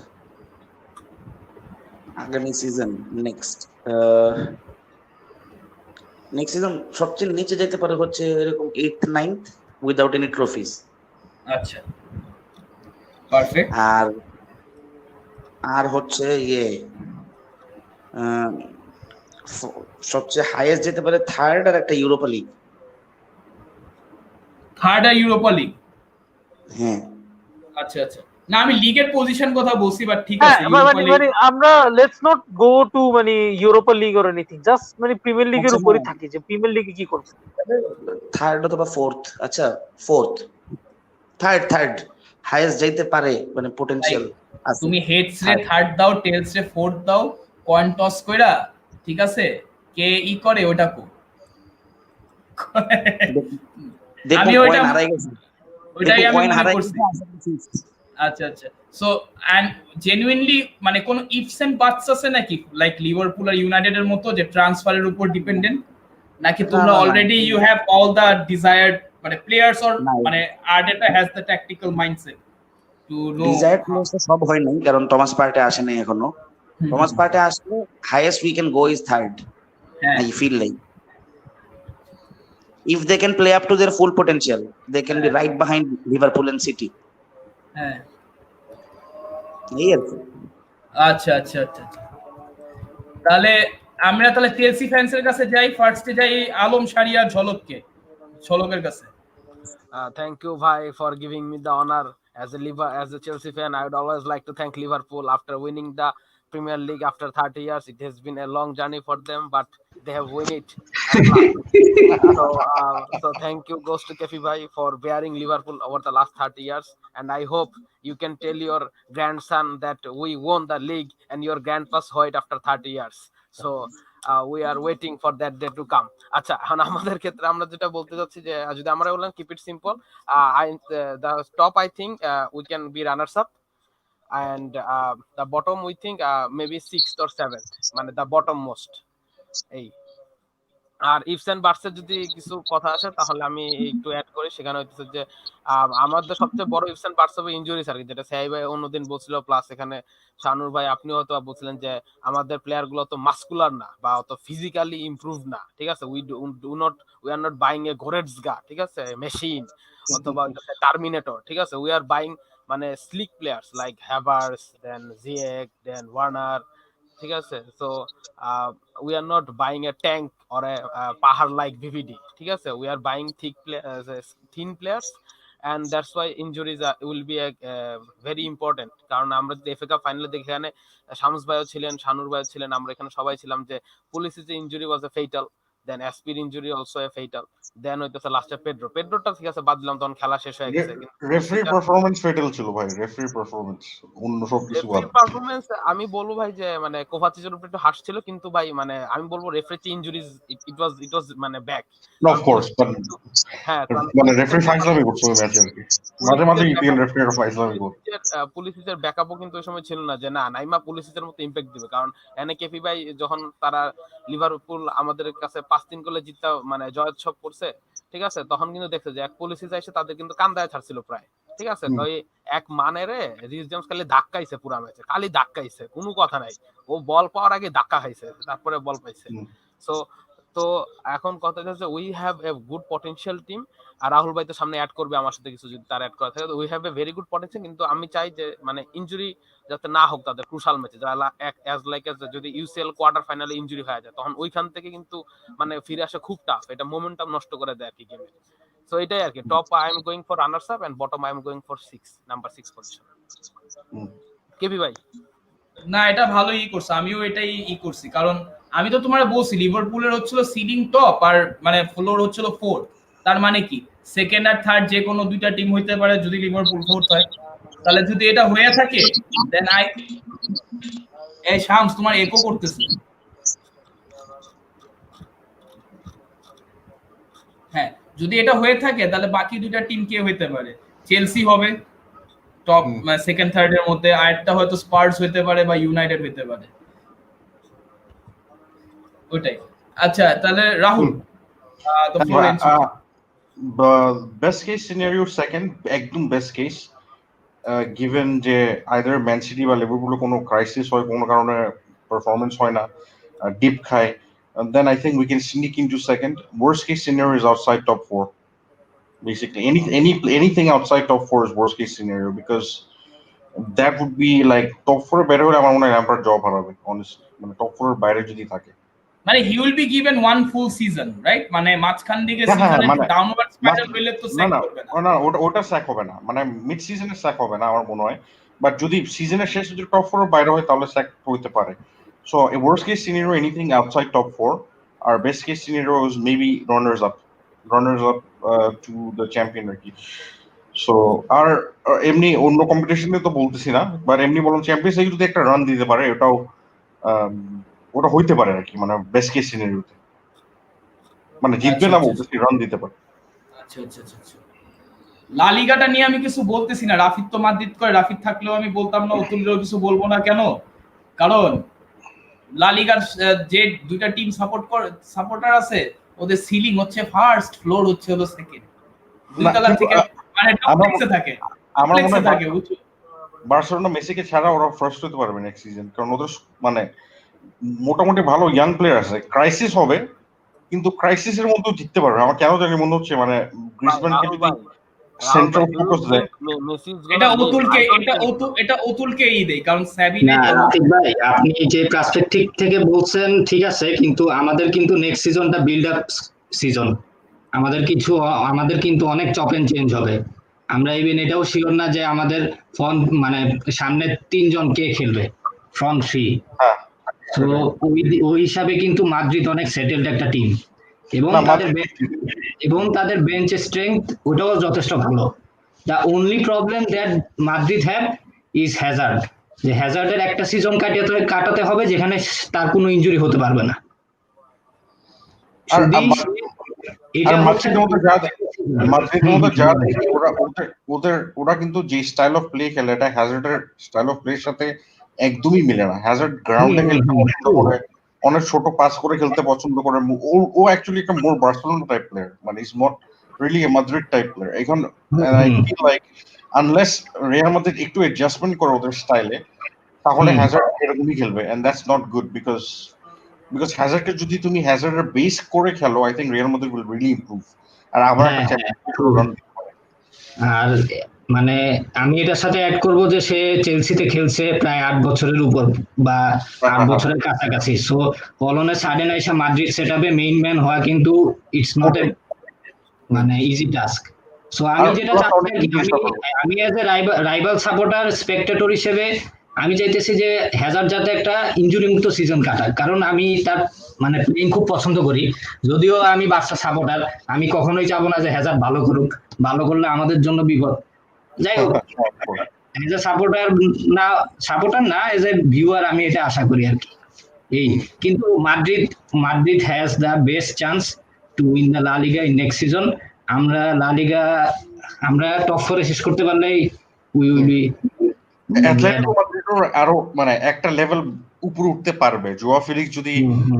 E: আগামী সিজন নেক্সট সিজন সবচেয়ে নিচে যেতে পারে হচ্ছে এরকম 8th 9th উইদাউট এনি ট্রফিজ।
C: আচ্ছা, পারফেক্ট।
E: আর হচ্ছে সবচেয়ে হাইয়েস্ট যেতে পারে থার্ড আর একটা ইউরোপা লিগ। হ্যাঁ,
C: আচ্ছা আচ্ছা, না আমি লিগের পজিশন কথা বলছি, বাট ঠিক আছে
G: মানে আমরা লেটস নট গো টু মানে Europa league or anything, just মানে প্রিমিয়ার লিগের উপরই থাকি যে প্রিমিয়ার লিগে কি করছে।
E: থার্ড অথবা ফোর্থ, আচ্ছা ফোর্থ থার্ড হাইয়েস্ট যাইতে পারে মানে পোটেনশিয়াল। আচ্ছা
C: তুমি হেডস রে
E: থার্ড
C: থার্ড দাও, টেলস রে ফোর্থ দাও, কয়েন টস কইরা, ঠিক আছে, কে ই করে ওটা কো।
E: দেখুন
C: আমি ওইটা
E: কয়েন হারাই গেছে,
C: ওইটাই
E: দেখুন
C: আমি
E: কয়েন
C: মনে
E: হারাই
C: করছি।
E: গেছে, আশা করি fifth।
C: আচ্ছা আচ্ছা। সো এন্ড জেনুইনলি মানে কোন ইফস এন্ড বাটস আছে নাকি, লাইক লিভারপুল আর ইউনাইটেড এর মতো যে ট্রান্সফারের উপর ডিপেন্ডেন্ট, নাকি
E: না
C: তোমরা
E: না না
C: already you have all the desired মানে প্লেয়ার্স, অর
E: না,
C: মানে Arteta has the tactical mindset to know?
E: Desired players তো সব হয় নাই, কারণ টমাস পার্টে আসে নাই এখনো। টমাস পার্টে আসলে highest we can go is third,
C: হ্যাঁ
E: I feel like. If they can play up to their full potential, they can be right behind Liverpool and City.
C: হ্যাঁ
E: এই আর কি।
C: আচ্ছা আচ্ছা আচ্ছা আচ্ছা। তাহলে আমরা তাহলে চেলসি ফ্যান্সের কাছে যাই, ফার্স্টে যাই আলম সারিয়া ঝলককে, ঝলকের কাছে।
M: Thank you, Bhai, for giving me the honor. As a Chelsea fan, I would always like to thank Liverpool after winning the Premier League after 30 years. It has been a long journey for them, but they have won it at last. So thank you goes to Kefi Bhai for bearing Liverpool over the last 30 years, and I hope you can tell your grandson that we won the league and your grandpa saw it after 30 years. So we are waiting for that day to come. আচ্ছা, এখন আমাদের ক্ষেত্রে আমরা যেটা বলতে যাচ্ছি যে যদি আমরা বললাম keep it simple, the top I think we can be runners up, and the bottom we think maybe 6th or 7th, মানে the bottom most। এই আর ইফস এন্ড বাটস এর যদি কিছু কথা আসে তাহলে আমি একটু অ্যাড করি, সেখানে হইতেছে যে আমাদের সবচেয়ে বড় ইফস এন্ড বাটস হবে ইনজুরিস আর কি, যেটা সাই ভাই অন্যদিন বলছিল, প্লাস এখানে শানুর ভাই আপনিও হয়তো বলছিলেন যে আমাদের প্লেয়ার গুলো তো মাস্কুলার না বা অত ফিজিক্যালি ইমপ্রুভ না, ঠিক আছে, we are not buying a Goretzka, ঠিক আছে, মেশিন অথবা টার্মিনেটর, ঠিক আছে, উই আর বাইং মানে slick players like Havertz, then Ziyech, then Werner, ঠিক আছে। So we are not buying a tank or a pahar like VVD, ঠিক আছে, we are buying thin players, and that's why injuries will be a very important। কারণ আমরা যদি FA cup ফাইনালে দেখি, এখানে শামস ভাইও ছিলেন, শানুর ভাইও ছিলেন, আমরা এখানে সবাই ছিলাম, যে পুলিশের যে ইনজুরি ওয়াজ এ ফেটাল, দেন এসপির injury also a fatal, then হইতেছে লাস্টে পেড্রোটা ঠিক আছে বাদ দিলাম, তখন খেলা শেষ হয়ে গেছে, কিন্তু
O: রেফারি পারফরম্যান্স ফেটাল ছিল ভাই, রেফারি পারফরম্যান্স অন্য সব কিছু বাদ।
M: রেফারি পারফরম্যান্স আমি বলবো ভাই যে মানে কোভাচিচের উপর একটু হার্শ ছিল, কিন্তু ভাই মানে আমি বলবো রেফারি ইনজুরিজ ইট ওয়াজ মানে ব্যাক।
O: অফ কোর্স,
M: হ্যাঁ,
O: মানে রেফারি ফাইজলামি করছে ওই ম্যাচে আর কি, মাঝে মাঝে ইপিএল রেফারিরা ফাইজলামি করে।
M: পুলিশের ব্যাকআপও কিন্তু ওই সময় ছিল না যে না নাইমা পুলিশের মতো ইমপ্যাক্ট দিবে, কারণ এনকেপি ভাই যখন তারা লিভারপুল আমাদের কাছে 5-3 গোলে জিততে মানে জয়োৎসব করছে, ঠিক আছে, তখন কিন্তু দেখছে যে এক পুলিশ এসে তাদের কিন্তু কান্দায় ছাড়ছিল প্রায়, ঠিক আছে। তো এক মানেরে রিস জেমস খালি ধাক্কাইছে পুরা ম্যাচে, খালি ধাক্কাইছে, কোনো কথা নাই, ও বল পাওয়ার আগে ধাক্কা খাইছে, তারপরে বল পাইছে। সো তো এখন কথা হচ্ছে we have a good potential team, আর রাহুল ভাই তো সামনে অ্যাড করবে আমার সাথে কিছু যদি তার অ্যাড করা থাকে, we have a very good potential. কিন্তু আমি চাই যে মানে ইনজুরি যাতে না হোক তাদের ক্রুশাল ম্যাচে, যদি ইউসিএল কোয়ার্টার ফাইনালে ইনজুরি হয়ে যায়, তখন ওইখান থেকে কিন্তু মানে ফিরে আসা খুব টাফ, এটা মোমেন্টাম নষ্ট করে দেয় আর কি গেমে। সো এটাই আর কি, top I am going for runners up and bottom I am going for number 6 position. KB ভাই
C: না এটা ভালোই করছে, আমিও এটাই করছি, কারণ আমি তো তোমার বলছি লিভারপুলের হচ্ছিল সিলিং টপ আর মানে ফ্লোর হচ্ছিল 4, তার মানে কি সেকেন্ড আর থার্ড যে কোনো দুইটা টিম হইতে পারে যদি লিভারপুল 4th হয়। তাহলে যদি এটা হয়ে থাকে দেন এই শামস তোমার একো করতেছে, হ্যাঁ যদি এটা হয়ে থাকে তাহলে বাকি দুইটা টিম কে হইতে পারে, চেলসি হবে টপ সেকেন্ড থার্ড এর মধ্যে, আরেকটা হয়তো স্পার্স হইতে পারে বা ইউনাইটেড হইতে পারে, ওইটাই। আচ্ছা তাহলে Rahul
O: best case scenario second, একদম বেস্ট কেস, গিভেন যে আইদার ম্যান সিটি বা লিভারপুলের কোনো ক্রাইসিস হয়, কোনো কারণে পারফরমেন্স হয় না, ডিপ খায়, then I think we can sneak into second. Worst case scenario is outside top 4. Basically, anything outside top 4 is worst case scenario, because that would be like top 4 better হলে আমার মনে হয় Lampard job হারাবে honestly, মানে top 4 এর বাইরে যদি থাকে,
C: মানে he will be given one full season, right? মানে মাঝখান দিকে সিজনে ডাউনওয়ার্ড স্পাইরাল হইলে তো স্যাক করবে না,
O: না ওটা স্যাক হবে না, মানে মিড সিজনে স্যাক হবে না আমার মনে হয়, বাট যদি সিজনের শেষে যদি টপ 4 এর বাইরে হয় তাহলে স্যাক হতে পারে। So a worst case scenario, anything outside top 4. Our best case scenario is maybe runners up to the champion. So আর এমনি অন্য কম্পিটিশনে তো বলতেছি না, বাট এমনি বলুন চ্যাম্পিয়ন্স লিগ যদি একটা রান দিতে পারে এটাও ওটা হইতে পারে আর কি, মানে বেস্ট কেস সিনারিওতে, মানে জিতবে না বলতেছি, রান দিতে পারে।
C: আচ্ছা আচ্ছা আচ্ছা আচ্ছা। লা লিগাটা নিয়ে আমি কিছু বলতেছি না, রাফিদ তো মাদ্রিদ করে, রাফিদ থাকলেও আমি বলতাম না, অতুলরেও কিছু বলবো না। কেন? কারণ লা লিগার যে দুইটা টিম সাপোর্টার আছে, ওদের সিলিং হচ্ছে ফার্স্ট, ফ্লোর হচ্ছে হলো সেকেন্ড, দুই তলা থেকে মানে টপলেক্সে থাকে,
O: আমার মনে হয়
C: থাকে বুঝছো।
O: বার্সেলোনা মেসিকে ছাড়া ওরা ফার্স্ট হতে পারবে নেক্সট সিজন, কারণ ওদের মানে মোটামুটি ভালো ইয়াং প্লেয়ার আছে। ক্রাইসিস হবে কিন্তু ক্রাইসিসের মধ্যেও জিততে পারবে। আমার কেন জানি মনে হচ্ছে মানে গ্রিজম্যানকে যদি সেন্ট্রাল ফোকাস দেয়,
C: এটা অতুলকেই দেই, কারণ সাবিনে
F: ভাই আপনি যে পার্সপেক্টিভ থেকে বলছেন ঠিক আছে, কিন্তু আমাদের কিন্তু নেক্সট সিজনটা বিল্ড আপ সিজন, আমাদের কিন্তু অনেক চপ এন্ড চেঞ্জ হবে। আমরা ইভেন এটাও শিওর না যে আমাদের মানে সামনে 3 জন কে খেলবে ফ্রন্ট থ্রি। তো ওই হিসাবে কিন্তু মাদ্রিদ অনেক সেটেলড একটা টিম, এবং তাদের বেঞ্চ স্ট্রেংথ ওটাও যথেষ্ট ভালো। The only problem that Madrid have is Hazard, যে হ্যাজার্ডের একটা সিজন কাটাতে হবে যেখানে তার কোনো ইনজুরি হতে পারবে না।
O: ওরা কিন্তু যে স্টাইল অফ প্লে খেলে এটা হ্যাজার্ডের স্টাইল অফ প্লের সাথে একদমই মিলে না। হ্যাজার্ড গ্রাউন্ডে খেলতে পছন্দ করে, অনেক ছোট পাস করে খেলতে পছন্দ করে। ও অ্যাকচুয়ালি একটা মোর বার্সেলোনা টাইপ প্লেয়ার, মানে is not really a Madrid type player. এখন I feel like unless Real Madrid একটু অ্যাডজাস্টমেন্ট করে ওদের স্টাইলে, তাহলে হ্যাজার্ড এরকমই খেলবে, and that's not good because হ্যাজার্ডকে যদি তুমি হ্যাজার্ডের বেস করে খেলো, I think Real Madrid will really improve. আর আবার একটা
F: আর মানে আমি এটার সাথে অ্যাড করব যে সে চেলসিতে খেলছে প্রায় 8 বছরের উপর বা 8 বছরের কাছাকাছি। সো অলনে সাডেন আইসা মাদ্রিদ সেটআপে মেইন ম্যান হওয়া কিন্তু ইটস নট এ মানে ইজি টাস্ক। সো আমি যেটা চাচ্ছি, আমি as a rival supporter Spectator হিসেবে আমি চাইতেছি যে হ্যাজার্ড যাতে একটা ইনজুরি মুক্ত সিজন কাটাক, কারণ আমি তার মানে প্লেইং খুব পছন্দ করি। যদিও আমি বার্সা সাপোর্টার, আমি কখনোই চাবো না যে হ্যাজার্ড ভালো করুক, ভালো করলে আমাদের জন্য বিপদ। যাই হোক, এজ এ সাপোর্টার না এজ এ ভিউয়ার আমি এটা আশা করি আর কি। এই কিন্তু Madrid has the best chance to win the লা লিগা ইন নেক্সট সিজন। আমরা টপ 4 শেষ করতে পারলেই উই উইল বি
O: অ্যাটলেটিকো মাদ্রিদও আরো মানে একটা লেভেল উপরে উঠতে পারবে। জোয়া ফেলিক্স যদি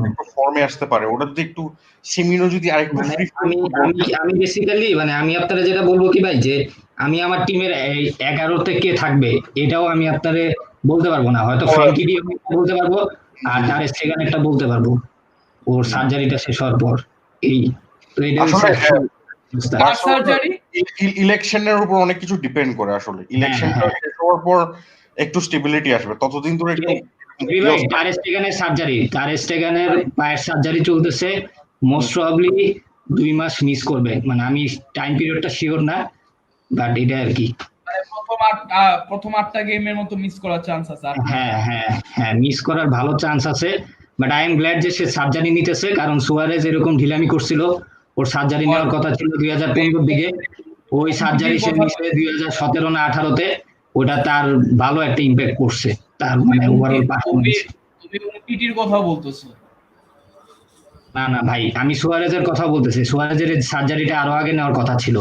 O: একটু ফর্মে আসতে পারে, ওটা যদি একটু সিমিনো যদি আরেকটু ফ্রি,
F: আমি বেসিক্যালি মানে আমি আপনারা যেটা বলবো কি ভাই, যে আমি আমার টিমের 11তে কে থাকবে এটাও আমি আপনারে বলতে পারবো না। হয়তো ফ্র্যাঙ্কি ডি বলতে পারবো, আর টার স্টেগান একটা বলতে পারবো ওর সার্জারিটা শেষ হওয়ার পর। এই তো এটা
O: ইলেকশনের উপর অনেক কিছু ডিপেন্ড করে। আসলে ইলেকশনটা শেষ হওয়ার পর একটু স্টেবিলিটি আসবে, ততদিন ধরে একটু
F: টার স্টেগানের পায়ের সার্জারি চলতেছে, মোস্ট প্রবাবলি 2 মাস মিস করবে। মানে আমি টাইম পিরিয়ডটা শিওর না, বাট এটা আর কি
C: প্রথম 8টা গেমের মতো মিস করার চান্স আছে।
F: হ্যাঁ মিস করার ভালো চান্স আছে, বাট আই এম গ্ল্যাড যে সে সার্জারি নিতেছে, কারণ সুয়ারেজ এরকম ঢিলামি করছিল, ওর সার্জারি নেওয়ার কথা ছিল 2015 দিকে, ওই সার্জারি সে নিছে 2017 না 18তে। ওটা তার ভালো একটা ইমপ্যাক্ট করছে তার মানে ওভারঅল পারফরম্যান্স।
C: তুমি ওটিটির কথা বলতেছো?
F: না ভাই, আমি সুয়ারেজের কথা বলতেছি। সুয়ারেজের সার্জারিটা আরো আগে নেওয়ার কথা ছিল,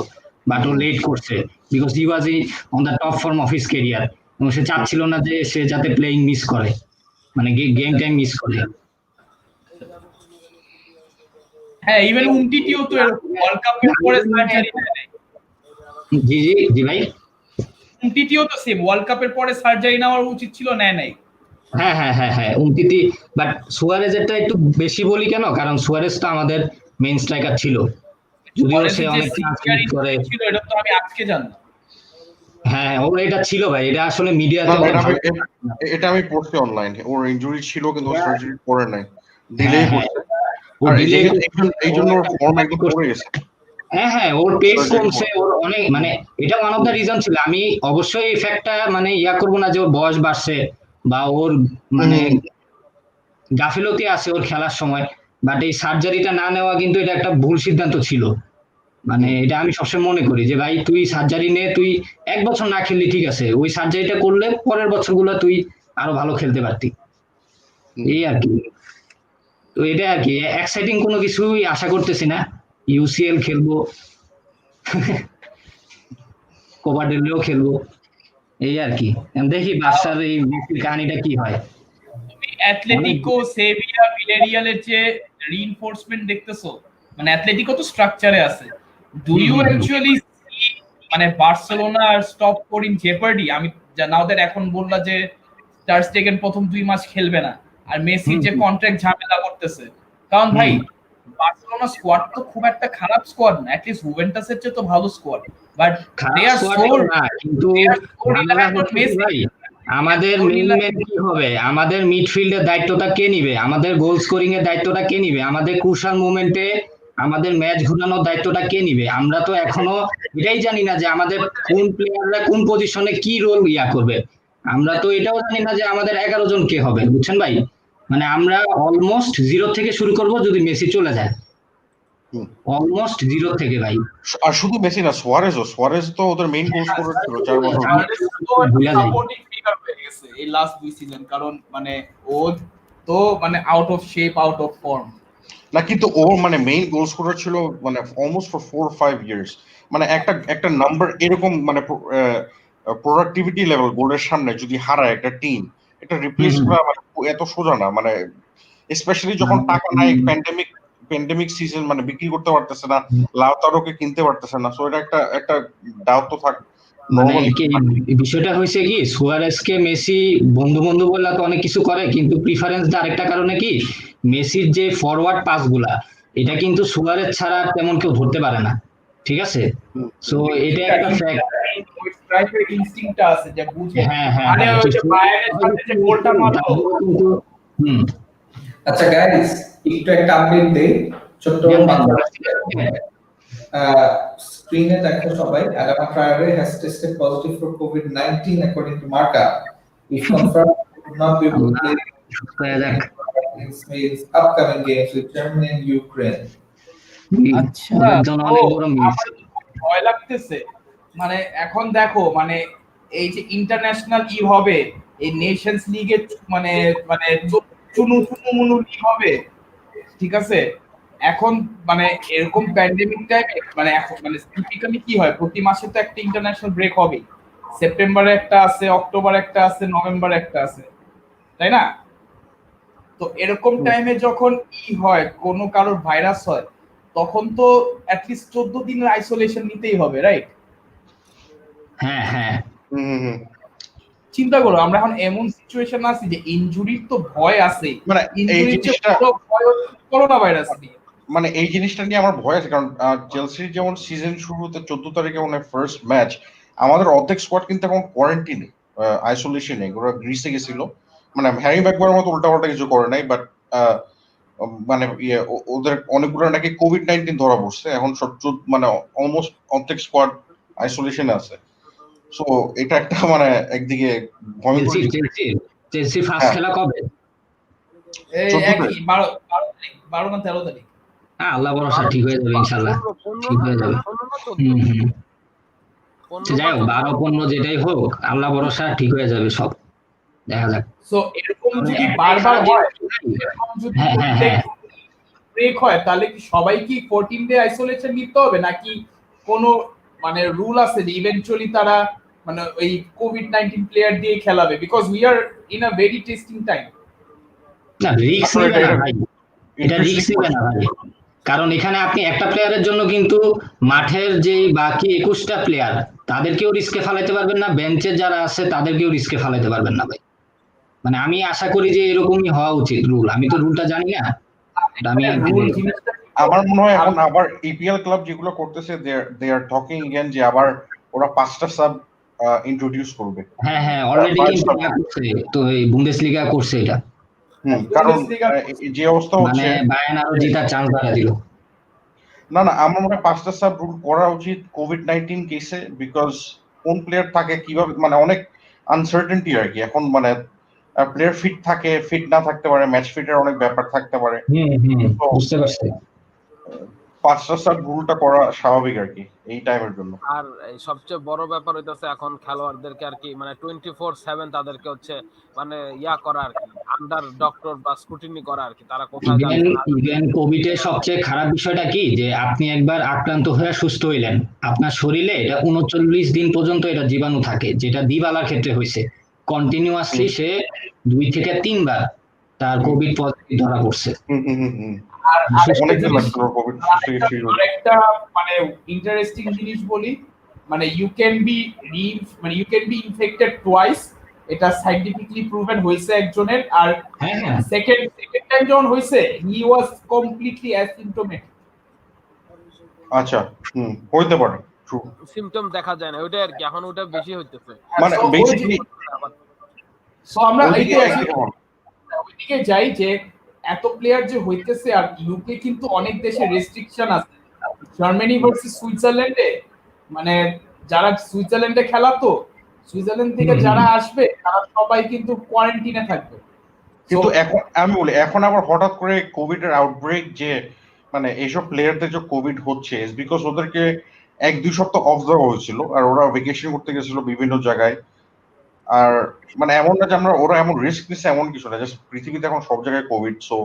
F: বাট ও লেট করছে because he was on the top form of his career, এবং সে চাচ্ছিল না যে সে যাতে প্লেইং মিস করে, মানে গেম টাইম মিস করে।
C: হ্যাঁ, ইভেন উমটিটিও তো ওয়ার্ল্ড কাপের পরে সার্জারি নেয়।
F: জি ভাই,
C: উমটিটিও তো সেম, ওয়ার্ল্ড কাপের পরে সার্জারি নেওয়ার উচিত ছিল, নেয় নাই।
F: হ্যাঁ উমটিটি, বাট সুয়ারেজেরটা একটু বেশি বলি কেন, কারণ সুয়ারেজ তো আমাদের মেইন স্ট্রাইকার ছিল, যদিও সে অনেক চান্স মিস করে।
C: এটা তো আমি আজকে জানলাম।
F: হ্যাঁ ওর এটা ছিল ভাই, এটা আসলে মিডিয়াতে
O: এটা আমি পড়ছি অনলাইনে, ওর ইনজুরি ছিল কিন্তু সার্জারি করে নাই, ডিলে করছে, আর এই জন্য ওর ফর্ম একদম পড়ে গেছে।
F: হ্যাঁ ওর পেস কমছে, ওর অনেক মানে এটা ওয়ান অফ দ্য রিজন ছিল। আমি অবশ্যই এই ফ্যাক্টটা মানে করবো না যে ওর বয়স বাড়ছে বা ওর মানে গাফিলতি আছে ওর খেলার সময়, বাট এই সার্জারিটা না নেওয়া কিন্তু এটা একটা ভুল সিদ্ধান্ত ছিল। মানে এটা আমি সবসময় মনে করি যে ভাই তুই সার্জারি নে, তুই 1 বছর না খেললি ঠিক আছে, ওই সার্জারিটা করলে পরের বছরগুলো তুই আরো ভালো খেলতে পারতি, এই আর কি। তো এটা আর কি এক্সাইটিং কোনো কিছুই আশা করতেছি না। ইউসিএল খেলবো, কোপা ডেল রেও খেলবো, এই আর কি। দেখি বার্সার এই মেসির কাহিনীটা কি হয়।
C: তুমি অ্যাটলেটিকো, সেভিয়া, ভিলেরিয়ালের যে রিইনফোর্সমেন্ট দেখতেছো, মানে অ্যাটলেটিকো তো স্ট্রাকচারে আছে। ডু ইউ অ্যাকচুয়ালি সি মানে Barcelona are stop for in jeopardy? আমি নাও দ্যাট এখন বললা যে টার স্টেগেন প্রথম 2 মাস খেলবে না, আর মেসির যে কন্ট্রাক্ট ঝামেলা করতেছে, কারণ ভাই বার্সেলোনা স্কোয়াড তো খুব একটা খারাপ স্কোয়াড না, অ্যাটলিস্ট জুভেন্টাসের চেয়ে তো ভালো squad, but they are so
F: কিন্তু ভাই আমাদের মেইন ম্যান কি হবে, আমাদের মিডফিল্ডের দায়িত্বটা কে নিবে, আমাদের গোল স্কোরিং এর দায়িত্বটা কে নিবে, আমাদের ক্রুশাল মোমেন্টে আমাদের ম্যাচ ঘুরানোর দায়িত্বটা কে নিবে? আমরা তো এখনো এটাই জানি না যে আমাদের কোন প্লেয়াররা কোন পজিশনে কি রোল করবে। আমরা তো এটাও জানি না যে আমাদের 11 জন কে হবে, বুঝছেন ভাই? মানে আমরা অলমোস্ট জিরো থেকে শুরু করব যদি মেসি চলে যায়, অলমোস্ট জিরো থেকে ভাই।
O: আর শুধু মেসি না, সোয়ারেজ তো ওদের মেইন গোল স্কোরার ছিল 4 বছর।
C: সাপোর্টিং ফিগার হয়ে গেছে এই লাস্ট 2 সিজন, কারণ মানে ও তো মানে out of shape, out of form
O: না, কিন্তু ও মানে মেইন গোল স্কোরার ছিল মানে অলমোস্ট ফর 4-5 ইয়ার্স। মানে একটা নাম্বার এরকম মানে প্রোডাক্টিভিটি লেভেল গোলের সামনে যদি হারায় একটা টিম, এটা রিপ্লেস করা মানে এত সোজা না। মানে স্পেশালি যখন টাকা নাই, প্যান্ডেমিক সিজন, মানে বিক্রি করতে পারতেছে না, লাউতারোকে কিনতে পারতেছে না, সো এটা একটা ডাউট তো থাক।
F: মানে বিষয়টা হয়েছে কি, সুয়ারেজকে মেসি বন্ধু বন্ধু বললে তো অনেক কিছু করে, কিন্তু প্রিফারেন্স আরেকটা কারণে কি, মেসির যে ফরওয়ার্ড পাস গুলা এটা কিন্তু সুয়ারেজ ছাড়া তেমন কেউ ধরতে পারে না, ঠিক আছে? সো এটা একটা ফ্যাক্ট।
C: স্ট্রাইকার ইনস্টিংক্টটা আছে যে বুঝে,
F: হ্যাঁ
C: মানে ওই যে বায়ারের সাথে যে গোলটা মারলো।
A: আচ্ছা গাইস, একটু একটা আপডেট দেই ছোট্ট মাত্র। স্ক্রিনে দেখো সবাই, Adama Traore has tested positive for COVID-19 according to Marca. If confirmed, he will not be able to play in Spain's upcoming games with Germany and Ukraine.
C: আচ্ছা, ভয় লাগতেছে। মানে এখন দেখো, মানে এই যে ইন্টারন্যাশনাল হবে, এই নেশনস লিগে মানে মানে চুনু মুনু লিগ হবে, ঠিক আছে? এখন মানে এরকম প্যান্ডেমিক টাইমে মানে এখন মানে টিপিক্যালি কি হয়, প্রতি মাসে তো একটা ইন্টারন্যাশনাল ব্রেক হবে। সেপ্টেম্বরে একটা আছে, অক্টোবর একটা আছে, নভেম্বর একটা আছে, তাই না? তো এরকম টাইমে যখন হয়, কোনো কারোর ভাইরাস হয়, তখন তো অ্যাটলিস্ট 14 দিনের আইসোলেশন নিতেই হবে, রাইট?
F: হ্যাঁ হ্যাঁ,
C: চিন্তা করো, আমরা এখন এমন সিচুয়েশন আছি যে ইনজুরির তো ভয় আছে,
O: মানে এই জিনিসটা
C: করোনা ভাইরাস নিয়ে।
O: মানে এই জিনিসটা নিয়ে আমার ভয় আছে, কারণ চেলসির যেমন সিজন শুরুতে 14 তারিখে মানে ফার্স্ট ম্যাচ, আমাদের অর্ধেক স্কোয়াড কিন্তু এখন কোয়ারেন্টিনে, আইসোলেশনে, ওরা গ্রিসে গেছিল। মানে হ্যারি ম্যাগুয়ারের মতো উল্টাপাল্টা কিছু করে নাই, বাট মানে ওদের অনেকগুলো নাকি কোভিড-19 ধরা পড়ছে এখন, সব মানে অলমোস্ট অর্ধেক স্কোয়াড আইসোলেশনে আছে। সো এটা একটা মানে একদিকে ভয়ঙ্কর।
F: চেলসি ফার্স্ট খেলা কবে?
C: এই 12 না 13 তারিখ।
F: আল্লাহ ভরসা, ঠিক হয়ে যাবে ইনশাআল্লাহ, ঠিক হয়ে যাবে। যাই হোক 12-15 যেটাই হোক, আল্লাহ ভরসা, ঠিক হয়ে যাবে সব, দেখা যাক।
C: সো এরকম যদি বারবার হয়, এরকম যদি ব্রেক হয়, তাহলে কি সবাই কি 14 ডে আইসোলেশন নিতে হবে, নাকি কোনো মানে রুল আছে যে ইভেন্চুয়ালি তারা মানে ওই কোভিড-19 প্লেয়ার দিয়ে খেলাবে? Because we are in a very testing time.
F: না, রিস্ক নেবে না ভাই, এটা রিস্ক নেবে না ভাই, কারণ এখানে আপনি একটা প্লেয়ারের জন্য কিন্তু মাঠের যে বাকি 21টা প্লেয়ার তাদেরকেও রিস্কে ফেলাইতে পারবেন না, বেঞ্চের যারা আছে তাদেরকেও রিস্কে ফেলাইতে পারবেন না ভাই। মানে আমি আশা করি যে এরকমই হওয়া উচিত রুল, আমি তো রুলটা জানি না।
O: আমার মনে হয় এখন আবার ইপিএল ক্লাব যেগুলো করতেছে, দে আর টকিং अगेन যে আবার ওরা 5টা সাব ইন্ট্রোডিউস করবে।
F: হ্যাঁ হ্যাঁ, অলরেডি কিন্তু করছে, তো এই বুন্দেসলিগা করছে এটা।
O: কারণ যে অবস্থা হচ্ছে,
F: মানে বায়ার্ন আরো জেতার চান্স বাড়া দিল।
O: না আমার মনে হয় 5টা সাব রুল করা উচিত কোভিড-19 কেসে, বিকজ কোন প্লেয়ার থাকে কিভাবে, মানে অনেক আনসার্টেনটি আর কি এখন। মানে প্লেয়ার ফিট থাকে, ফিট না থাকতে পারে, ম্যাচ ফিটের অনেক ব্যাপার থাকতে পারে।
F: বুঝতে পারছি।
O: 5টা স্টার্ট রুলটা করা স্বাভাবিক আর কি এই টাইমের জন্য।
M: আর এই সবচেয়ে বড় ব্যাপার হইতেছে এখন খেলোয়াড়দেরকে আর কি মানে 24/7 তাদেরকে হচ্ছে মানে ইয়া করা আর কি, আন্ডার ডক্টর বা স্ক্রুটিনি করা আর কি, তারা কোথায়
F: ইভেন
M: যাচ্ছে না
F: ইভেন কোভিড এর সবচেয়ে খারাপ বিষয়টা কি যে আপনি একবার আক্রান্ত হয়ে সুস্থ হইলেন, আপনার শরীরে এটা 39 দিন পর্যন্ত এটা জীবাণু থাকে, যেটা দিবালার ক্ষেত্রে হয়েছে কন্টিনিউয়াসলি সে 2 থেকে 3 বার তার কোভিড পজিটিভ ধরা পড়ছে।
C: আর আরেকটা
O: অনেকদিন
C: জিনিস,
O: লাগছে ওর কোভিড সুস্থ হয়ে ফ্রি হতে।
C: আরেকটা মানে ইন্টারেস্টিং জিনিস বলি, মানে you can be infected twice, এটা সায়েন্টিফিকলি প্রুভেন হয়েছে একজনের। আর সেকেন্ড টাইম যখন হয়েছে হি ওয়াজ কমপ্লিটলি অ্যাসিম্পটোমেটিক।
O: আচ্ছা, হইতে পারে, ট্রু।
M: সিম্পটম দেখা যায় না ওইটা আর কি, এখন ওটা বেশি হইতেছে
O: মানে বেসিক্যালি
C: সো আমরা ওইদিকে যাই যে এত প্লেয়ার যে হইতেছে, আর ইউকে কিন্তু অনেক দেশে রেস্ট্রিকশন আছে। জার্মানি ভার্সেস সুইজারল্যান্ডে মানে যারা সুইজারল্যান্ডে খেলা, তো সুইজারল্যান্ড থেকে যারা আসবে তারা সবাই কিন্তু কোয়ারেন্টিনে থাকবে।
O: কিন্তু এখন আমি বলি, এখন আবার হঠাৎ করে কোভিড এর আউটব্রেক যে মানে এইসব প্লেয়ারদের যে কোভিড হচ্ছে ইজ বিকজ ওদেরকে 1-2 সপ্তাহ অফ দেওয়া হয়েছিল আর ওরা ভেকেশন করতে গেছিল বিভিন্ন জায়গায়। আর মানে এমন না যে ওরা এমন রিস্ক নিচ্ছে এমন কিছু না, জাস্ট পৃথিবীতে এখন সব জায়গায় কোভিড, সো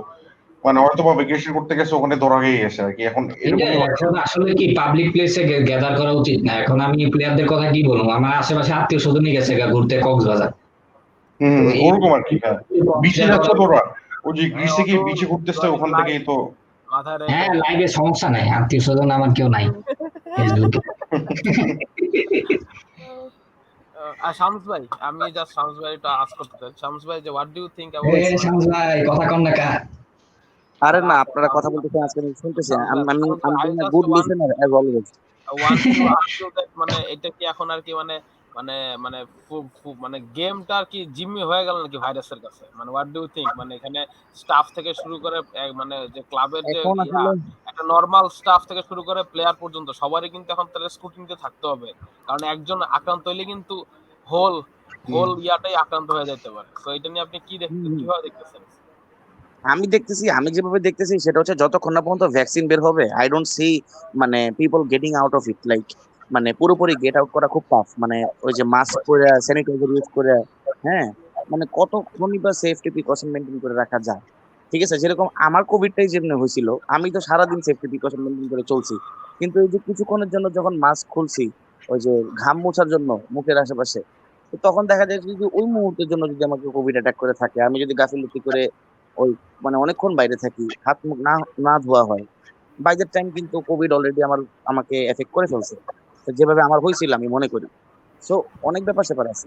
O: মানে হয়তো বা ভেকেশন করতে গেছে ওখানে ধরা গিয়ে গেছে আর কি। এখন
F: এখন আসলে কি পাবলিক প্লেসে গ্যাদার করা উচিত না। এখন আমি প্লেয়ারদের কথা কি বলবো, আমার আশেপাশে আত্মীয় স্বজনই গেছে ঘুরতে কক্সবাজার,
O: ওরকম আর কি। হ্যাঁ, বিচে যাচ্ছে তো ওরা, ওই যে গ্রিসে গিয়ে বিচে ঘুরতেছে ওখান থেকেই তো।
F: হ্যাঁ, লাইভে সমস্যা নাই, আত্মীয় স্বজন আমার কেউ নাই ফেসবুকে।
M: শামস ভাই, আমি জাস্ট শামস ভাই এটা আস্ক করতে চাই। শামস ভাই, যে what do you think about
F: Shams ভাই কথা কন না কা?
E: আরে না, আপনারা কথা বলতেছেন আজকে আমি শুনতেছি। আমি good listener as always.
M: Want to ask you that মানে এটা কি এখন আর কি মানে মানে মানে মানে গেমটা আর কি জিম্মি হয়ে গেল নাকি ভাইরাসের কাছে? মানে হোয়াট ডু ইউ থিংক, মানে এখানে স্টাফ থেকে শুরু করে মানে যে ক্লাবের যে একটা নরমাল স্টাফ থেকে শুরু করে প্লেয়ার পর্যন্ত সবারই কিন্তু এখন তাদের স্ক্রুটিনিতে থাকতে হবে, কারণ একজন আক্রান্ত হইলে কিন্তু হোল ইয়াটাই আক্রান্ত হয়ে যেতে পারে। তো এটা নিয়ে আপনি কিভাবে দেখতেছেন?
E: আমি যেভাবে দেখতেছি সেটা হচ্ছে যতক্ষণ না পর্যন্ত ভ্যাকসিন বের হবে, আই ডোন্ট সি মানে people getting out of it. Like মানে পুরোপুরি গেট আউট করা খুব টাফ। মানে ওই যে মাস্ক পরে, স্যানিটাইজার ইউজ করে, হ্যাঁ, মানে কতক্ষণই বা সেফটি প্রিকশন মেনটেন করে রাখা যায়। ঠিক আছে, যেরকম আমার কোভিডটাই যেমন হয়েছিল, আমি তো সারাদিন সেফটি প্রিকশন মেনটেন করে চলছি, কিন্তু এই যে কিছুক্ষণের জন্য যখন মাস্ক খুলছি ওই যে ঘাম মোছার জন্য মুখের আশেপাশে, তো তখন দেখা যায় যে ওই মুহূর্তের জন্য যদি আমাকে কোভিড অ্যাটাক করে থাকে, আমি যদি গাফিলতি করে ওই মানে অনেকক্ষণ বাইরে থাকি, হাত মুখ না না ধোয়া হয়, বাই দ্যাট টাইম কিন্তু কোভিড অলরেডি আমাকে এফেক্ট করে ফেলছে। তো যেভাবে আমার হয়েছিল আমি মনে করি, সো অনেক ব্যাপার স্যাপার আছে।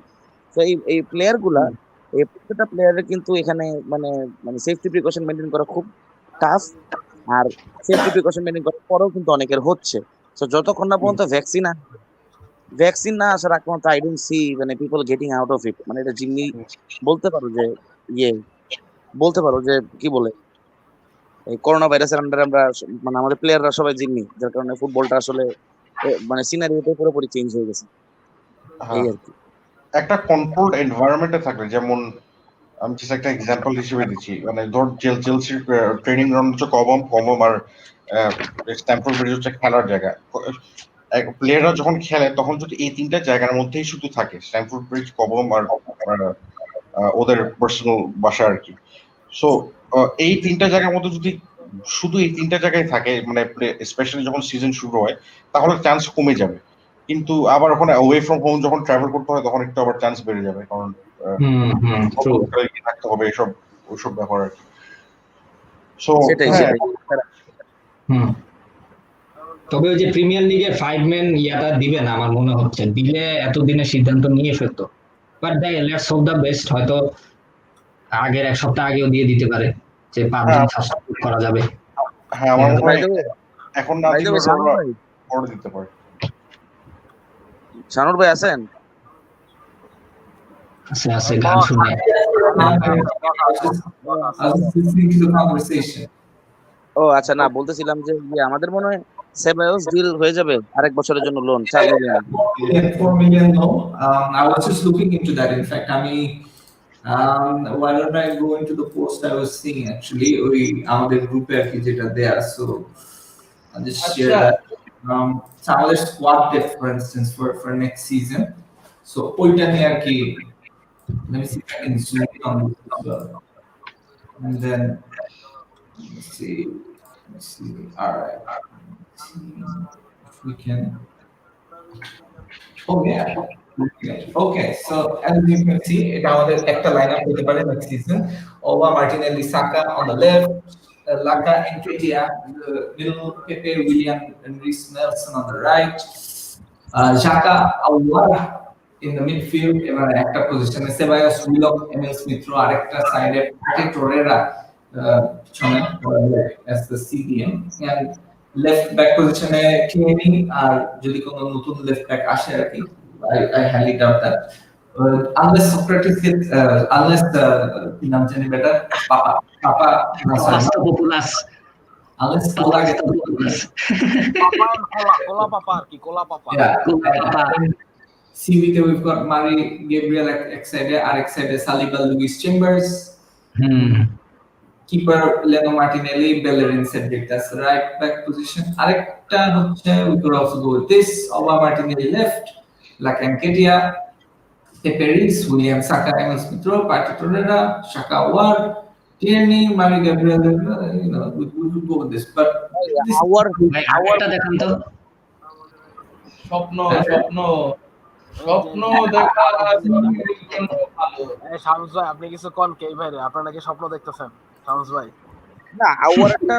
E: তো এই প্লেয়ার গুলা, এই প্রত্যেকটা প্লেয়ারের কিন্তু এখানে মানে মানে সেফটি প্রিকশন মেনটেন করা খুব টাফ। আর সেফটি প্রিকশন মেনটেন করার পরেও কিন্তু অনেকের হচ্ছে। তো যতক্ষণ না পর্যন্ত ভ্যাকসিন না আসার আগ পর্যন্ত আই ডোন্ট সি মানে people getting out of it. মানে এটা জিম্মি বলতে পারো যে বলতে পারো যে কি বলে এই করোনা ভাইরাসের আন্ডারে আমরা মানে আমাদের প্লেয়াররা সবাই জিম্মি, যার কারণে ফুটবলটা আসলে মানে সিনারিওটা পুরোপুরি চেঞ্জ হয়ে গেছে এই আর কি।
O: একটা কন্ট্রোলড এনভায়রনমেন্টে থাকলে, যেমন আমি just একটা এক্সাম্পল হিসেবে দিচ্ছি, মানে ধর চেলসির ট্রেনিং গ্রাউন্ড হচ্ছে কমম আর স্ট্যামফোর্ড ব্রিজ হচ্ছে খেলার জায়গা। প্লেয়াররা যখন খেলে তখন যদি এই তিনটা জায়গার মধ্যেই শুধু থাকে, স্ট্যামফোর্ড ব্রিজ, কমম আর ওদের পার্সোনাল বাসা আর কি, সো এই তিনটা জায়গার মধ্যে যদি শুধু এই তিনটা জায়গায় থাকে, মানে স্পেশালি যখন সিজন শুরু হয় তাহলে চান্স কমে যাবে। কিন্তু আবার ওখানে অ্যাওয়ে ফ্রম হোম যখন ট্রাভেল করতে হয় তখন একটু আবার চান্স বেড়ে যাবে, কারণ থাকতে হবে এইসব ওইসব ব্যাপার আর কি। সো
F: তবে ওই যে প্রিমিয়ার লিগে 5 ম্যান ইয়াটা দিবে না আমার মনে হচ্ছে, দিলে এতদিনে সিদ্ধান্ত নিয়ে ফেলতো। But let's hope the best, হয়তো আগের এক সপ্তাহ আগেও দিয়ে দিতে পারে যে 5 জন সাবস্টিটিউট করা যাবে।
O: হ্যাঁ, আমার মনে হয় এখন না দিলে পরে দিতে পারে।
E: শানুর ভাই আছেন?
F: আছে গান শুনে।
E: ও আচ্ছা, না বলতেছিলাম যে আমাদের মনে হয় সেবায়োস ডিল হয়ে যাবে আরেক বছরের জন্য, loan 4 million.
A: 4 million loan. I was just looking into that. In fact, why don't I go into the post I was seeing actually? আমাদের গ্রুপে আর কি যেটা দেয়া, so I'll just share that. Some other squad depth, for instance, for next season. So ওইটা নিয়ে আর কি, let me see if I can zoom in on this as well. And then let's see. All right. Let's see if we can. Oh yeah. Okay, so as you can see, এটা আমাদের একটা line-up হতে পারে next season. Owa, Martinelli, Saka on the left, Laka, Nketiah, the middle, Pepe, William, and Reece Nelson on the right. Xhaka, Aouar in the midfield, এবার একটা পজিশনে সেবায়োস, উইলক, Emil Smith rho, আরেকটা সাইডে পার্টি টোরেরা পিছনে as the CDM, and left back position-এ Tierney, আর যদি কোনো নতুন left back আসে আর কি, I highly doubt that. Unless Socrates gets, unless কি নাম জানি better, Papa, no, sorry, unless Kola gets
M: কোলা পাপা আর কি, কোলা পাপা।
A: CB-তে we've got Mari, Gabriel এক সাইডে, আরেক সাইডে Saliba, Luis Chambers. Keeper Leno Martinelli, Bellerin, Cedric, that's the right back position. Arekta hocche, we could also go with this. Oba Martinelli left, Laka, Nketiah, Pepe, Reece, William, Saka, Emil Smith Rowe, Partey Torreira, Xhaka, Aouar, Tierney, Mari, Gabriel, you know, we could go with this. But this
C: স্বপ্ন দেখা
M: শামস ভাই, আপনি কিছু কোন কে ভাই, আপনারা নাকি স্বপ্ন দেখতেছেন শামস ভাই?
E: না, আওয়ার একটা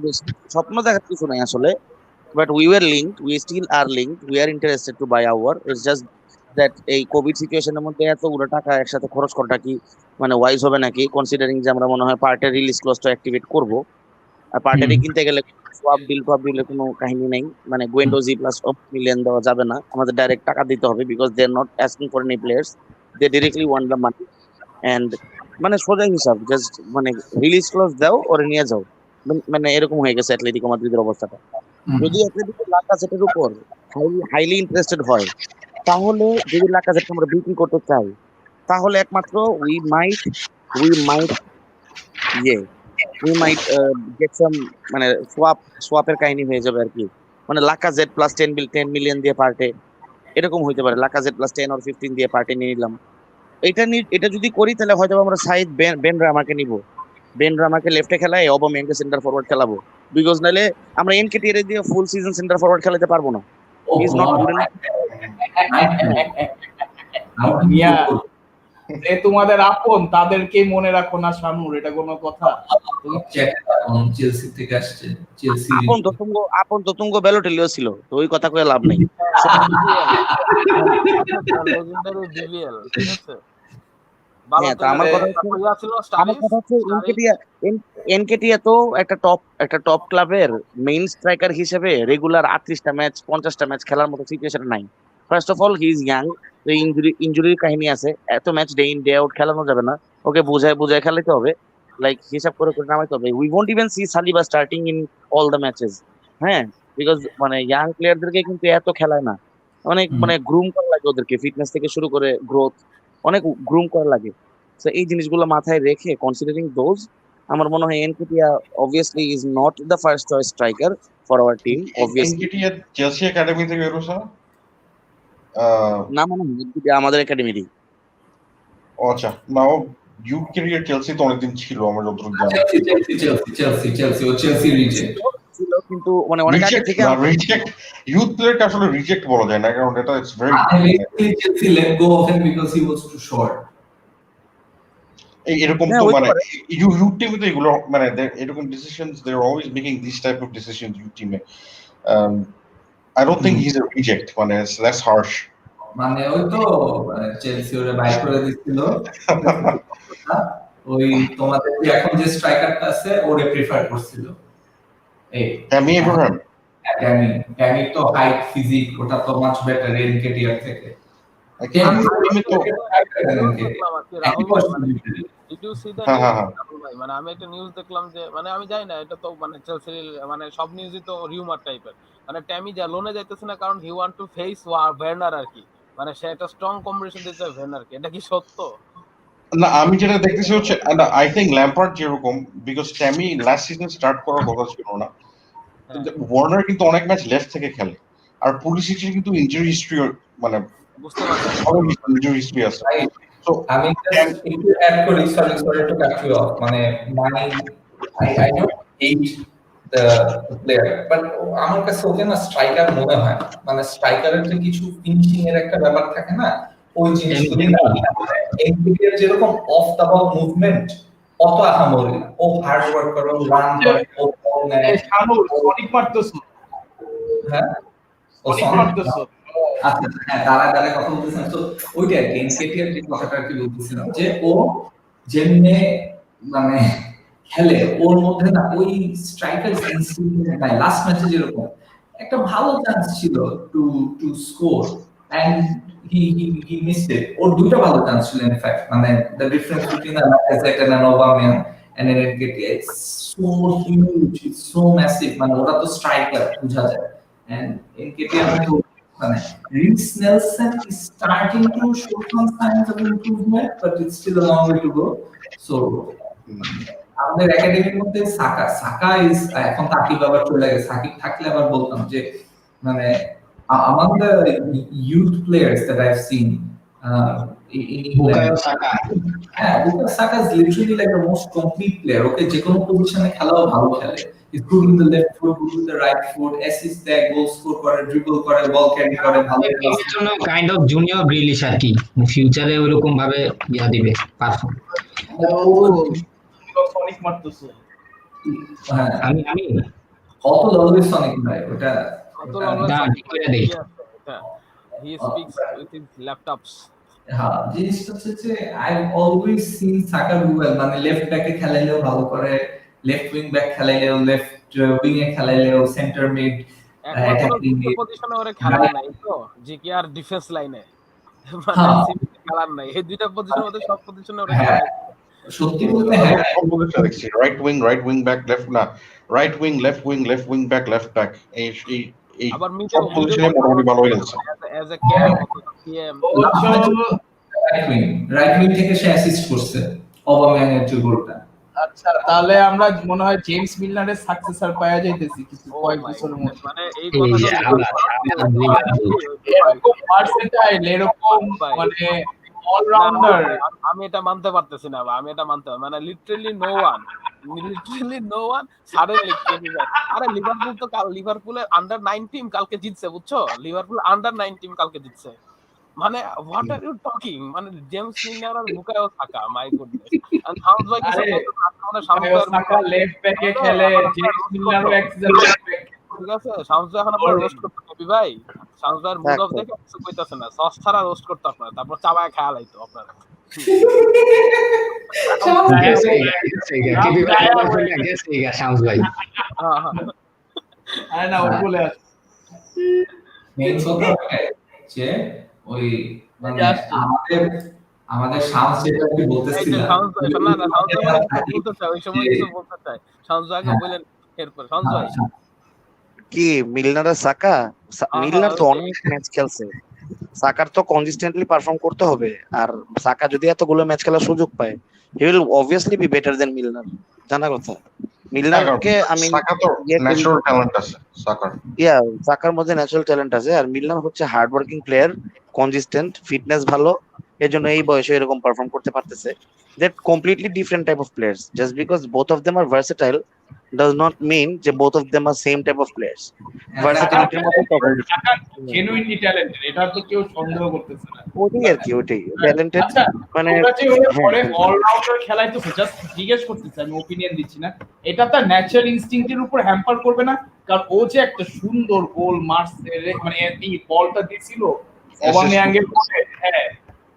E: বেশি স্বপ্ন দেখার কিছু নাই আসলে, but we were linked, we still are linked, we are interested to buy our. It's just that এই কোভিড সিচুয়েশনের মধ্যে এতগুলো টাকা একসাথে খরচ করাটা কি মানে ওয়াইজ হবে নাকি, কনসিডারিং যে আমরা মনে হয় পার্টের রিলিজ ক্লজটা অ্যাক্টিভেট করব। আর পার্টেরই কিনতে গেলে সোয়াপ ডিলে কোনো কাহিনী নেই, মানে গুয়েন্ডোজি প্লাস মিলিয়ন দেওয়া যাবে না, আমাদের ডাইরেক্ট টাকা দিতে হবে, because they are not asking for any players, they directly want the money. And মানে সোজা হিসাব, জাস্ট মানে রিলিজ ক্লজ দাও ওরে নিয়ে যাও, মানে এরকম হয়ে গেছে অ্যাটলেটিকো মাদ্রিদের অবস্থাটা। যদি অ্যাটলেটিকো লাকাজেটের উপর হাইলি ইন্টারেস্টেড হয়, তাহলে যদি লাকাজেট আমরা বিক্রি করতে চাই, তাহলে একমাত্র উই মাইট গেট সাম, মানে সোয়াপের কাহিনী হয়ে যাবে আর কি, মানে লাকাজেট প্লাস 10 মিলিয়ন দিয়ে পার্টে, এরকম হইতে পারে, লাকাজেট প্লাস 10 or 15 দিয়ে পার্টে নিয়ে নিলাম। এটা যদি করি তাহলে হয়তো আমরা সাইড বেন রামাকে নিব, বেন রামাকে লেফটে খেলায় অবামেয়াংকে সেন্টার ফরওয়ার্ড খেলাবো, বিকজ নাহলে আমরা এনকেটিআর দিয়ে ফুল সিজন সেন্টার ফরওয়ার্ড খেলাতে পারবো না। He is not good enough.
C: যে তোমাদের আপন তাদেরকেই মনে রাখো না শামুর, এটা কোনো কথা?
A: চেলসি থেকে আসছে, চেলসি
E: আপন তো তুঙ্গ ব্যালোটেলিও ছিল, তো ওই কথা কয়ে লাভ নেই। আমার কথা হচ্ছে এনকেটিয়া তো একটা টপ ক্লাবের মেইন স্ট্রাইকার হিসেবে রেগুলার 38টা ম্যাচ 50টা ম্যাচ খেলার মতো সিচুয়েশন নাই। First of all he is young, ইনজুরির কাহিনী আছে, এত match day in day out খেলানো যাবে না, ওকে বুঝায় খেলাতে হবে, লাইক হিসাব করে নামাইতে হবে। We won't even see Saliba starting in all the matches, হ্যাঁ, বিকজ মানে ইয়াং প্লেয়ারদেরকে কিন্তু এত খেলায় না, অনেক মানে গ্রুম করা লাগে ওদেরকে, ফিটনেস থেকে শুরু করে গ্রোথ অনেক গ্রুম করা লাগে। সো এই জিনিসগুলো মাথায় রেখে কনসিডারিং দোজ, আমার মনে হয় এনকেটিয়া obviously is not the first choice striker for our team obviously।
O: Nketiah Chelsea academy থেকে বের হইছে
E: না, মনে হয় এনকেটিয়া আমাদের একাডেমিরই।
O: আচ্ছা, নাও ইউথ ক্যারিয়ার চেলসি তো অনেকদিন ছিল আমার যতটুকু জানা।
A: চেলসি ও চেলসি রিজেক্ট
E: ছিল, কিন্তু মানে অনেক আগে থেকে
O: রিজেক্ট ইউথ প্লেয়ারকে আসলে রিজেক্ট বলা যায় না, কারণ এটা it's very
A: Chelsea let go of him because he was too short.
O: এরকম তো মানে ইউথ টিমে তো এগুলো মানে এরকম decisions they are always making this type of decisions youth টিমে। I don't think he is a reject, মানে ইটস লেস হার্শ,
A: মানে ওই তো চেলসি ওরে বাই করে দিছিল, ওই তোমাদের এখন যে স্ট্রাইকারটা আছে ওরে প্রিফার করছিল, এই
O: আমি এব্রাহাম
A: ক্যামি তো হাইট ফিজিক ওটা তো মাচ বেটার এনকেটিআর থেকে।
M: মানে আমি একটা নিউজ দেখলাম যে, মানে আমি জানি না এটা তো মানে চেলসি মানে সব নিউজই তো রিউমার টাইপের, মানে ট্যামি যা লোনে যাইতেছে না কারণ he want to face Werner আর কি, মানে সে একটা স্ট্রং কম্বিনেশন দিতে চায় ভের্নারকে, এটা কি সত্য?
O: না, আমি যেটা দেখতেছি হচ্ছে আই থিংক ল্যাম্পার্ড যেরকম, because Tammy last season start করার কথা ছিল না, ওয়ার্নার কিন্তু অনেক ম্যাচ লেফট থেকে খেলে, আর পুলিশিচের কিন্তু ইনজুরি হিস্ট্রি মানে
M: বুঝতে পারছি।
O: ইনজুরি হিস্ট্রি আছে। So
A: আমি just একটু add করি, sorry to cut you off, মানে I don't hate the player, but আমার কাছে ওকে না স্ট্রাইকার মনে হয় না। মানে স্ট্রাইকারের যে কিছু ফিনিশিং এর একটা ব্যাপার থাকে না, ওই জিনিসগুলি না, এনবিডির যেরকম অফ দ্য বল মুভমেন্ট অত আহামরি না। ও হার্ড ওয়ার্ক করে, রান করে, ও বল নেয়,
C: সনিক মারতেছো।
A: হ্যাঁ ও
C: সনিক
A: সনিক
C: মারতেছো।
A: আচ্ছা হ্যাঁ, দাঁড়ায় কথা বলতেছিলাম তো, ওইটা আর কি এনকেটিআর যে কথাটা আর কি বলতেছিলাম, যে ও যেমনে মানে খেলে, ওর মধ্যে না ওই স্ট্রাইকার ইনস্টিংক্ট নাই। লাস্ট ম্যাচে যেরকম একটা ভালো চান্স ছিল to to score and he missed it. ওর দুটো ভালো চান্স ছিল ইনফ্যাক্ট, মানে the difference between a Lacazette and an Aubameyang and an Nketiah, it's so huge, it's so massive. মানে ওরা তো স্ট্রাইকার, বোঝা যায়। এন্ড এনকেটিআর মধ্যে মানে Reece Nelson is starting to show some signs of improvement, but it's still a long way to go. So, আমাদের একাডেমির মধ্যে সাকা ইজ, এখন তাকিব আবার চলে গেছে, সাকিব থাকলে আবার বলতাম যে মানে among the youth players that I've seen in England, Bukayo Saka is literally like the most complete player. Okay, যে কোনো পজিশনে খেলাও ভালো খেলে। He's good with the left foot, good with the right foot, assist দেয়, goal score করে, dribble করে, ball carry করে, ভালো
F: এর জন্য কাইন্ড অফ জুনিয়র গ্রিলিশ আর কি, ফিউচারে ওইরকম ভাবে দিবে পারফর্ম।
C: সনিক মারতেছো।
F: আমি
A: কত ললবে সনিক ভাই, ওটা
M: কত ললবে
F: ঠিক করে দেই।
M: He speaks with his laptops.
A: হ্যাঁ, জিনিসটা হচ্ছে যে I've always seen Saka do well, মানে লেফট ব্যাকে খেলাইলেও ভালো করে, লেফট উইং ব্যাক খেলাইলেও, লেফট উইং এ খেলাইলেও, সেন্টার মিড অ্যাটাকিং মিড
M: পজিশনে ওরে খেলার নাই তো, জিকে আর ডিফেন্স লাইনে মানে সিমিতে খেলার নাই। এই দুইটা পজিশনের মধ্যে সব পজিশনে ওরে খেলায়।
A: সত্যি বলতে হ্যাঁ,
O: রাইট উইং ব্যাক লেফট না, right wing left wing back left back, এই
M: আবার মিডে
O: সব পজিশনে মোটামুটি ভালো খেলছে।
M: As a KM
A: right wing থেকে সে অ্যাসিস্ট করছে ওবামিয়াং এর যে গোলটা।
C: আচ্ছা, তাহলে আমরা মনে হয় জেমস মিলনারের সাকসেসর পাওয়া যাইতেছি কিছু কয়েক বছরের মধ্যে।
M: মানে এই কথাটা
C: এরকম ভার্সেটাইল, এরকম মানে অলরাউন্ডার,
M: আমি এটা মানতে পারতেছি না, আমি এটা মানতে মানে লিটারালি নো ওয়ান সাডেনলি কেন যায়। আরে লিভারপুল তো লিভারপুলের আন্ডার 9 টিম কালকে জিতছে, বুঝছো? লিভারপুল আন্ডার 9 টিম কালকে জিতছে। মানে হোয়াট আর ইউ টকিং? মানে জেমস মিলার আর Bukayo Saka, my goodness. And হাউস ভাই কিছু মানে
C: সাকা লেফট ব্যাকে খেলে, জেমস মিলারও এক্সিলেন্ট লেফট ব্যাক।
M: ঠিক আছে, শামসু এখন আপনারা রোস্ট করতে হবে ভাই। শামসু আর মুড অফ দেখে কিছু কইতাছে না, সস ছাড়া রোস্ট করতে আপনারা, তারপর চাবায় খেয়াল আইতো আপনারা।
C: আরে না, ওর বলে আছে
A: মেইন কথা যে ওই মানে আমাদের শামস যেটা কি বলতেছিল,
M: শামসু শোনা না, শামসু মানে বলতে চাই, ওই সময় কিছু বলতে চাই। শামসু আগে বলেন, এরপর শামসু ভাই
E: কি মিলনার আর সাকা? মিলনার তো অনেক ম্যাচ খেলছে, সাকার তো কনসিস্টেন্টলি পারফর্ম করতে হবে। আর সাকা যদি এতগুলো ম্যাচ খেলার সুযোগ পায়, he will obviously be better than Milner, জানা কথা। মিলনারকে আমি
O: সাকা তো ন্যাচারাল ট্যালেন্ট আছে সাকার,
E: সাকার মধ্যে ন্যাচারাল ট্যালেন্ট আছে। আর মিলনার হচ্ছে hard working player, consistent, fitness ভালো, এজন্য এই বয়সে এরকম পারফর্ম করতে পারতেছে। That completely different type of players. Just because both of them are versatile does not mean যে both of them are same type of players. Versatility এর মধ্যে তফাৎ।
C: জেনুইনলি ট্যালেন্টেড, এটা তো কেউ সন্দেহ করতেছে না।
E: ওটাই আর কি, ওটাই ট্যালেন্টেড। মানে
C: ওরা যে ওরে পরে অলরাউন্ডার খেলায় তো জাস্ট জিজ্ঞেস করতেছে, আমি ওপিনিয়ন দিচ্ছি না। এটা তার ন্যাচারাল ইনস্টিংক্টের উপর হ্যাম্পার করবে না, কারণ ও যে একটা সুন্দর গোল মারছে, মানে এই বলটা দিছিল ওবামিয়াঙ্গের পরে, হ্যাঁ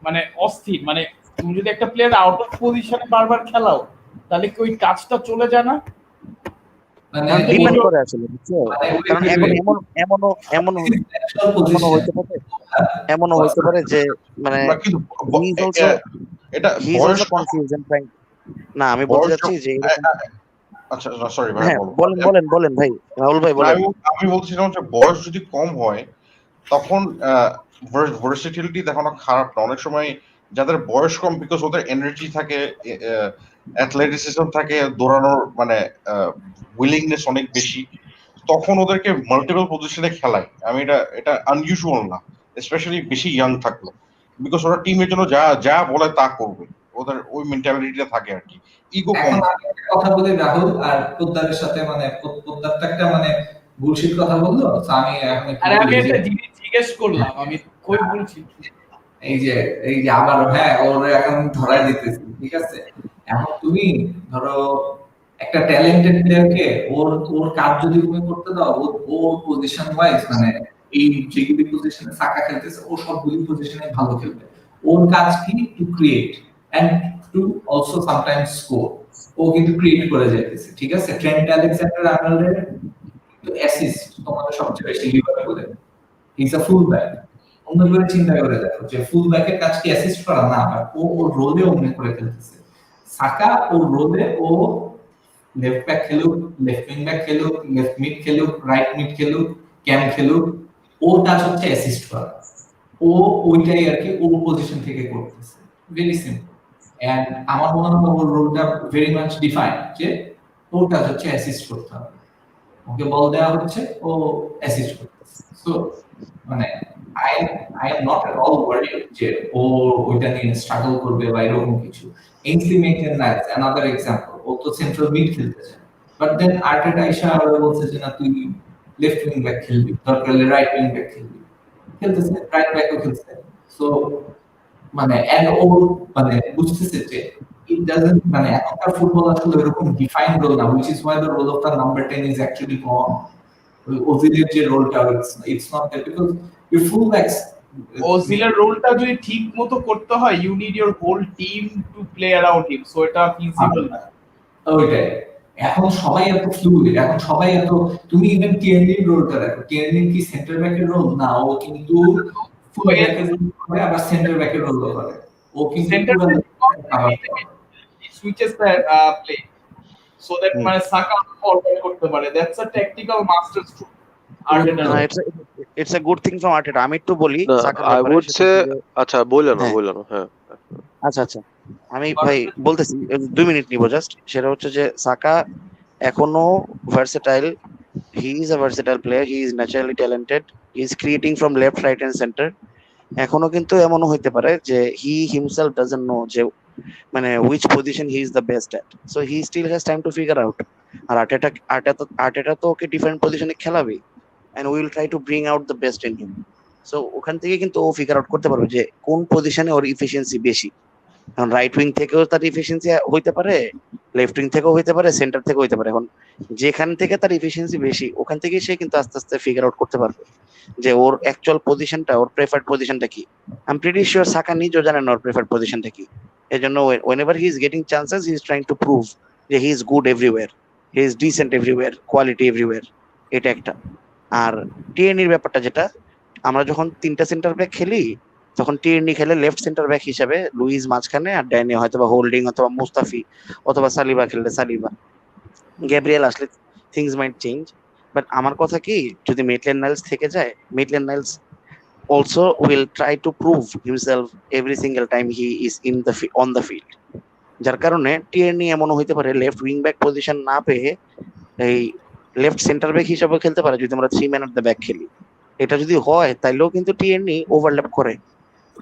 C: মানে অস্থির। মানে তুমি যদি একটা প্লেয়ার আউট অফ পজিশনে বারবার খেলাও, তাহলে কি ওই কাজটা চলে যায় না?
E: ডিপেন্ড করে আসলে, বুঝছো? কারণ এমনও হইতে পারে যে মানে
O: এটা
E: কনফিউশন ফ্রাঙ্ক না, আমি বলতে চাচ্ছি যে
O: আচ্ছা সরি ভাই,
E: বলেন ভাই, রাহুল ভাই বলেন।
O: আমি বলছিলাম যে বয়স যদি কম হয় তখন ভার্সেটিলিটি দেখানো খারাপ না। অনেক সময় যাদের বয়স কম, বিকজ ওদের এনার্জি থাকে, অ্যাথলেটিসিজম থাকে, দৌড়ানোর মানে উইলিংনেস অনেক বেশি, তখন ওদেরকে মাল্টিপল পজিশনে খেলায়। আমি এটা এটা আনইউজুয়াল না, স্পেশালি বেশি ইয়াং থাকলে, বিকজ ওরা টিমের জন্য যা যা বলে তা করবে, ওদের ওই মেন্টালিটিটা থাকে আর কি, ইগো কম
A: এখন
O: থাকে।
A: আমি একটা কথা বলি রাহুল, আর পোদ্দারের সাথে মানে পোদ্দার তো একটা মানে বুলশিট কথা বললো, তো আমি এখন একটু
C: আরে আমি
A: বলি যে
C: একটা জিনিস জিজ্ঞেস করলাম, আমি কই বলছি
A: এই যে আবার হ্যাঁ ওর এখন ধরাই দিতেছি, ঠিক আছে? এখন তুমি ধরো একটা ট্যালেন্টেড প্লেয়ারকে ওর ওর কাজ যদি তুমি করতে দাও, ওর পজিশন ওয়াইজ মানে এই যেগুলি পজিশনে সাকা খেলতেছে ও সবগুলি পজিশনে ভালো খেলবে। ওর কাজ কি? To create and to also sometimes score. ও কিন্তু ক্রিয়েট করে যাইতেছে, ঠিক আছে? ট্রেন্ট আলেকজান্ডার আর্নল্ডের অ্যাসিস্ট তোমাদের সবচেয়ে বেশি লিভারপুলে, হি ইজ আ ফুল ব্যাক। অন্য করে চিন্তা করে দেখো যে ফুল ব্যাকের কাজ কি অ্যাসিস্ট করা না, বাট ও ওর রোলে অন্য করে খেলতেছে। সাকা ওর রোলে ও লেফট ব্যাক খেলুক, লেফট উইং ব্যাক খেলুক, লেফট মিড খেলুক, রাইট মিড খেলুক, ক্যাম খেলুক, ওর কাজ হচ্ছে অ্যাসিস্ট করা। ও ওইটাই আর কি ওর পজিশন থেকে করতেছে, ভেরি সিম্পল। এন্ড আমার মনে হয় ওর রোলটা ভেরি মাচ ডিফাইন্ড, যে ওর কাজ হচ্ছে অ্যাসিস্ট করতে হবে। ওকে বল দেওয়া হচ্ছে, ও অ্যাসিস্ট করতেছে। সো মানে I I am not at all worried যে ও ওইটা নিয়ে স্ট্রাগল করবে বা এরকম কিছু। এনসি মেইনটেনেন্স অ্যানাদার এক্সাম্পল, ও তো সেন্ট্রাল মিড খেলতে চায়, বাট দেন আর্টেটা আইসা আবার বলছে যে না তুই লেফট উইং ব্যাক খেলবি, দরকার হলে রাইট উইং ব্যাক খেলবি। খেলতেছে, রাইট ব্যাকও খেলছে। সো মানে এন্ড ও মানে বুঝতেছে যে it doesn't মানে এখনকার ফুটবল আসলে এরকম ডিফাইন রোল না, which is why the role of the number 10 is actually gone. ওজিলের যে রোলটা, it's not there because your full backs
C: ওজিলের রোলটা যদি ঠিক মতো করতে হয়, you need your whole team to play around him, so এটা ফিজিবল না।
A: ওইটাই। এখন সবাই এত ফ্লুইড, এখন সবাই এত, তুমি ইভেন টিএনডির রোলটা দেখো, টিএনডি কি সেন্টার ব্যাকের রোল না, ও কিন্তু ফুল ব্যাকের রোল করে আবার সেন্টার ব্যাকের রোল করে। ও কিন্তু
C: সেন্টার
A: পুরো
C: সুইচেস প্লে সো দ্যাট মানে সাকা ফরওয়ার্ড করতে পারে। That's a tactical master stroke Arteta.
E: না, it's a good thing from Arteta. আমি একটু বলি সাকার
J: আই
E: ব্যাপারে,
J: উড সে আচ্ছা বললো না হ্যাঁ
E: আচ্ছা আচ্ছা আমি ভাই বলতেছি 2 মিনিট নিব জাস্ট। সেটা হচ্ছে যে সাকা এখনো versatile, he is a versatile player, he is naturally talented, he is creating from left, right and centre. এখনো কিন্তু এমনও হইতে পারে যে হি হিমসেলফ ডাজন্ট নো যে মানে which position he is the best at, so he still has time to figure out. আর Arteta তো ওকে ডিফারেন্ট পজিশনে খেলাবে, and we will try to bring out the best in him. So ওখান থেকে কিন্তু ও figure out করতে পারবে যে কোন পজিশনে ওর এফিশিয়েন্সি বেশি। এখন রাইট উইং থেকেও তার এফিশিয়েন্সি হইতে পারে, লেফট উইং থেকেও হইতে পারে, সেন্টার থেকেও হইতে পারে। এখন যেখান থেকে তার এফিশিয়েন্সি বেশি ওখান থেকে সে কিন্তু আস্তে আস্তে ফিগার আউট করতে পারবে যে ওর অ্যাকচুয়াল পজিশনটা, ওর প্রেফার্ড পজিশনটা কি। আই এম প্রিটি শিওর সাকা নিজেও জানে না ওর প্রেফার্ড পজিশনটা কি। এজন্য whenever he is getting chances he is trying to prove যে he is good everywhere, he is decent everywhere, quality everywhere। এটা একটা। আর টিএনইর ব্যাপারটা যেটা, আমরা যখন 3টা সেন্টার ব্যাক খেলি তখন টিএনই খেলে লেফট সেন্টার ব্যাক হিসাবে, লুইস মাঝখানে আর ডাইনে হয়তোবা হোল্ডিং অথবা মুস্তাফি অথবা সালিবা খেললে সালিবা, গ্যাব্রিয়েল আসলে থিংস মাইট চেঞ্জ। বাট আমার কথা কি, যদি মেটল্যান্ড নাইলস থেকে যায়, মেটল্যান্ড নাইলস also will try to prove himself every single time he is in the on the field। যার কারণে টিএনই এমন হইতে পারে লেফট উইং ব্যাক পজিশন না পেয়ে এই লেফট সেন্টার ব্যাক হিসেবে খেলতে পারে যদি আমরা 3 ম্যান অফ দ্য ব্যাক খেলি। এটা যদি হয় তাইলেও কিন্তু টিএনই ওভারল্যাপ করে,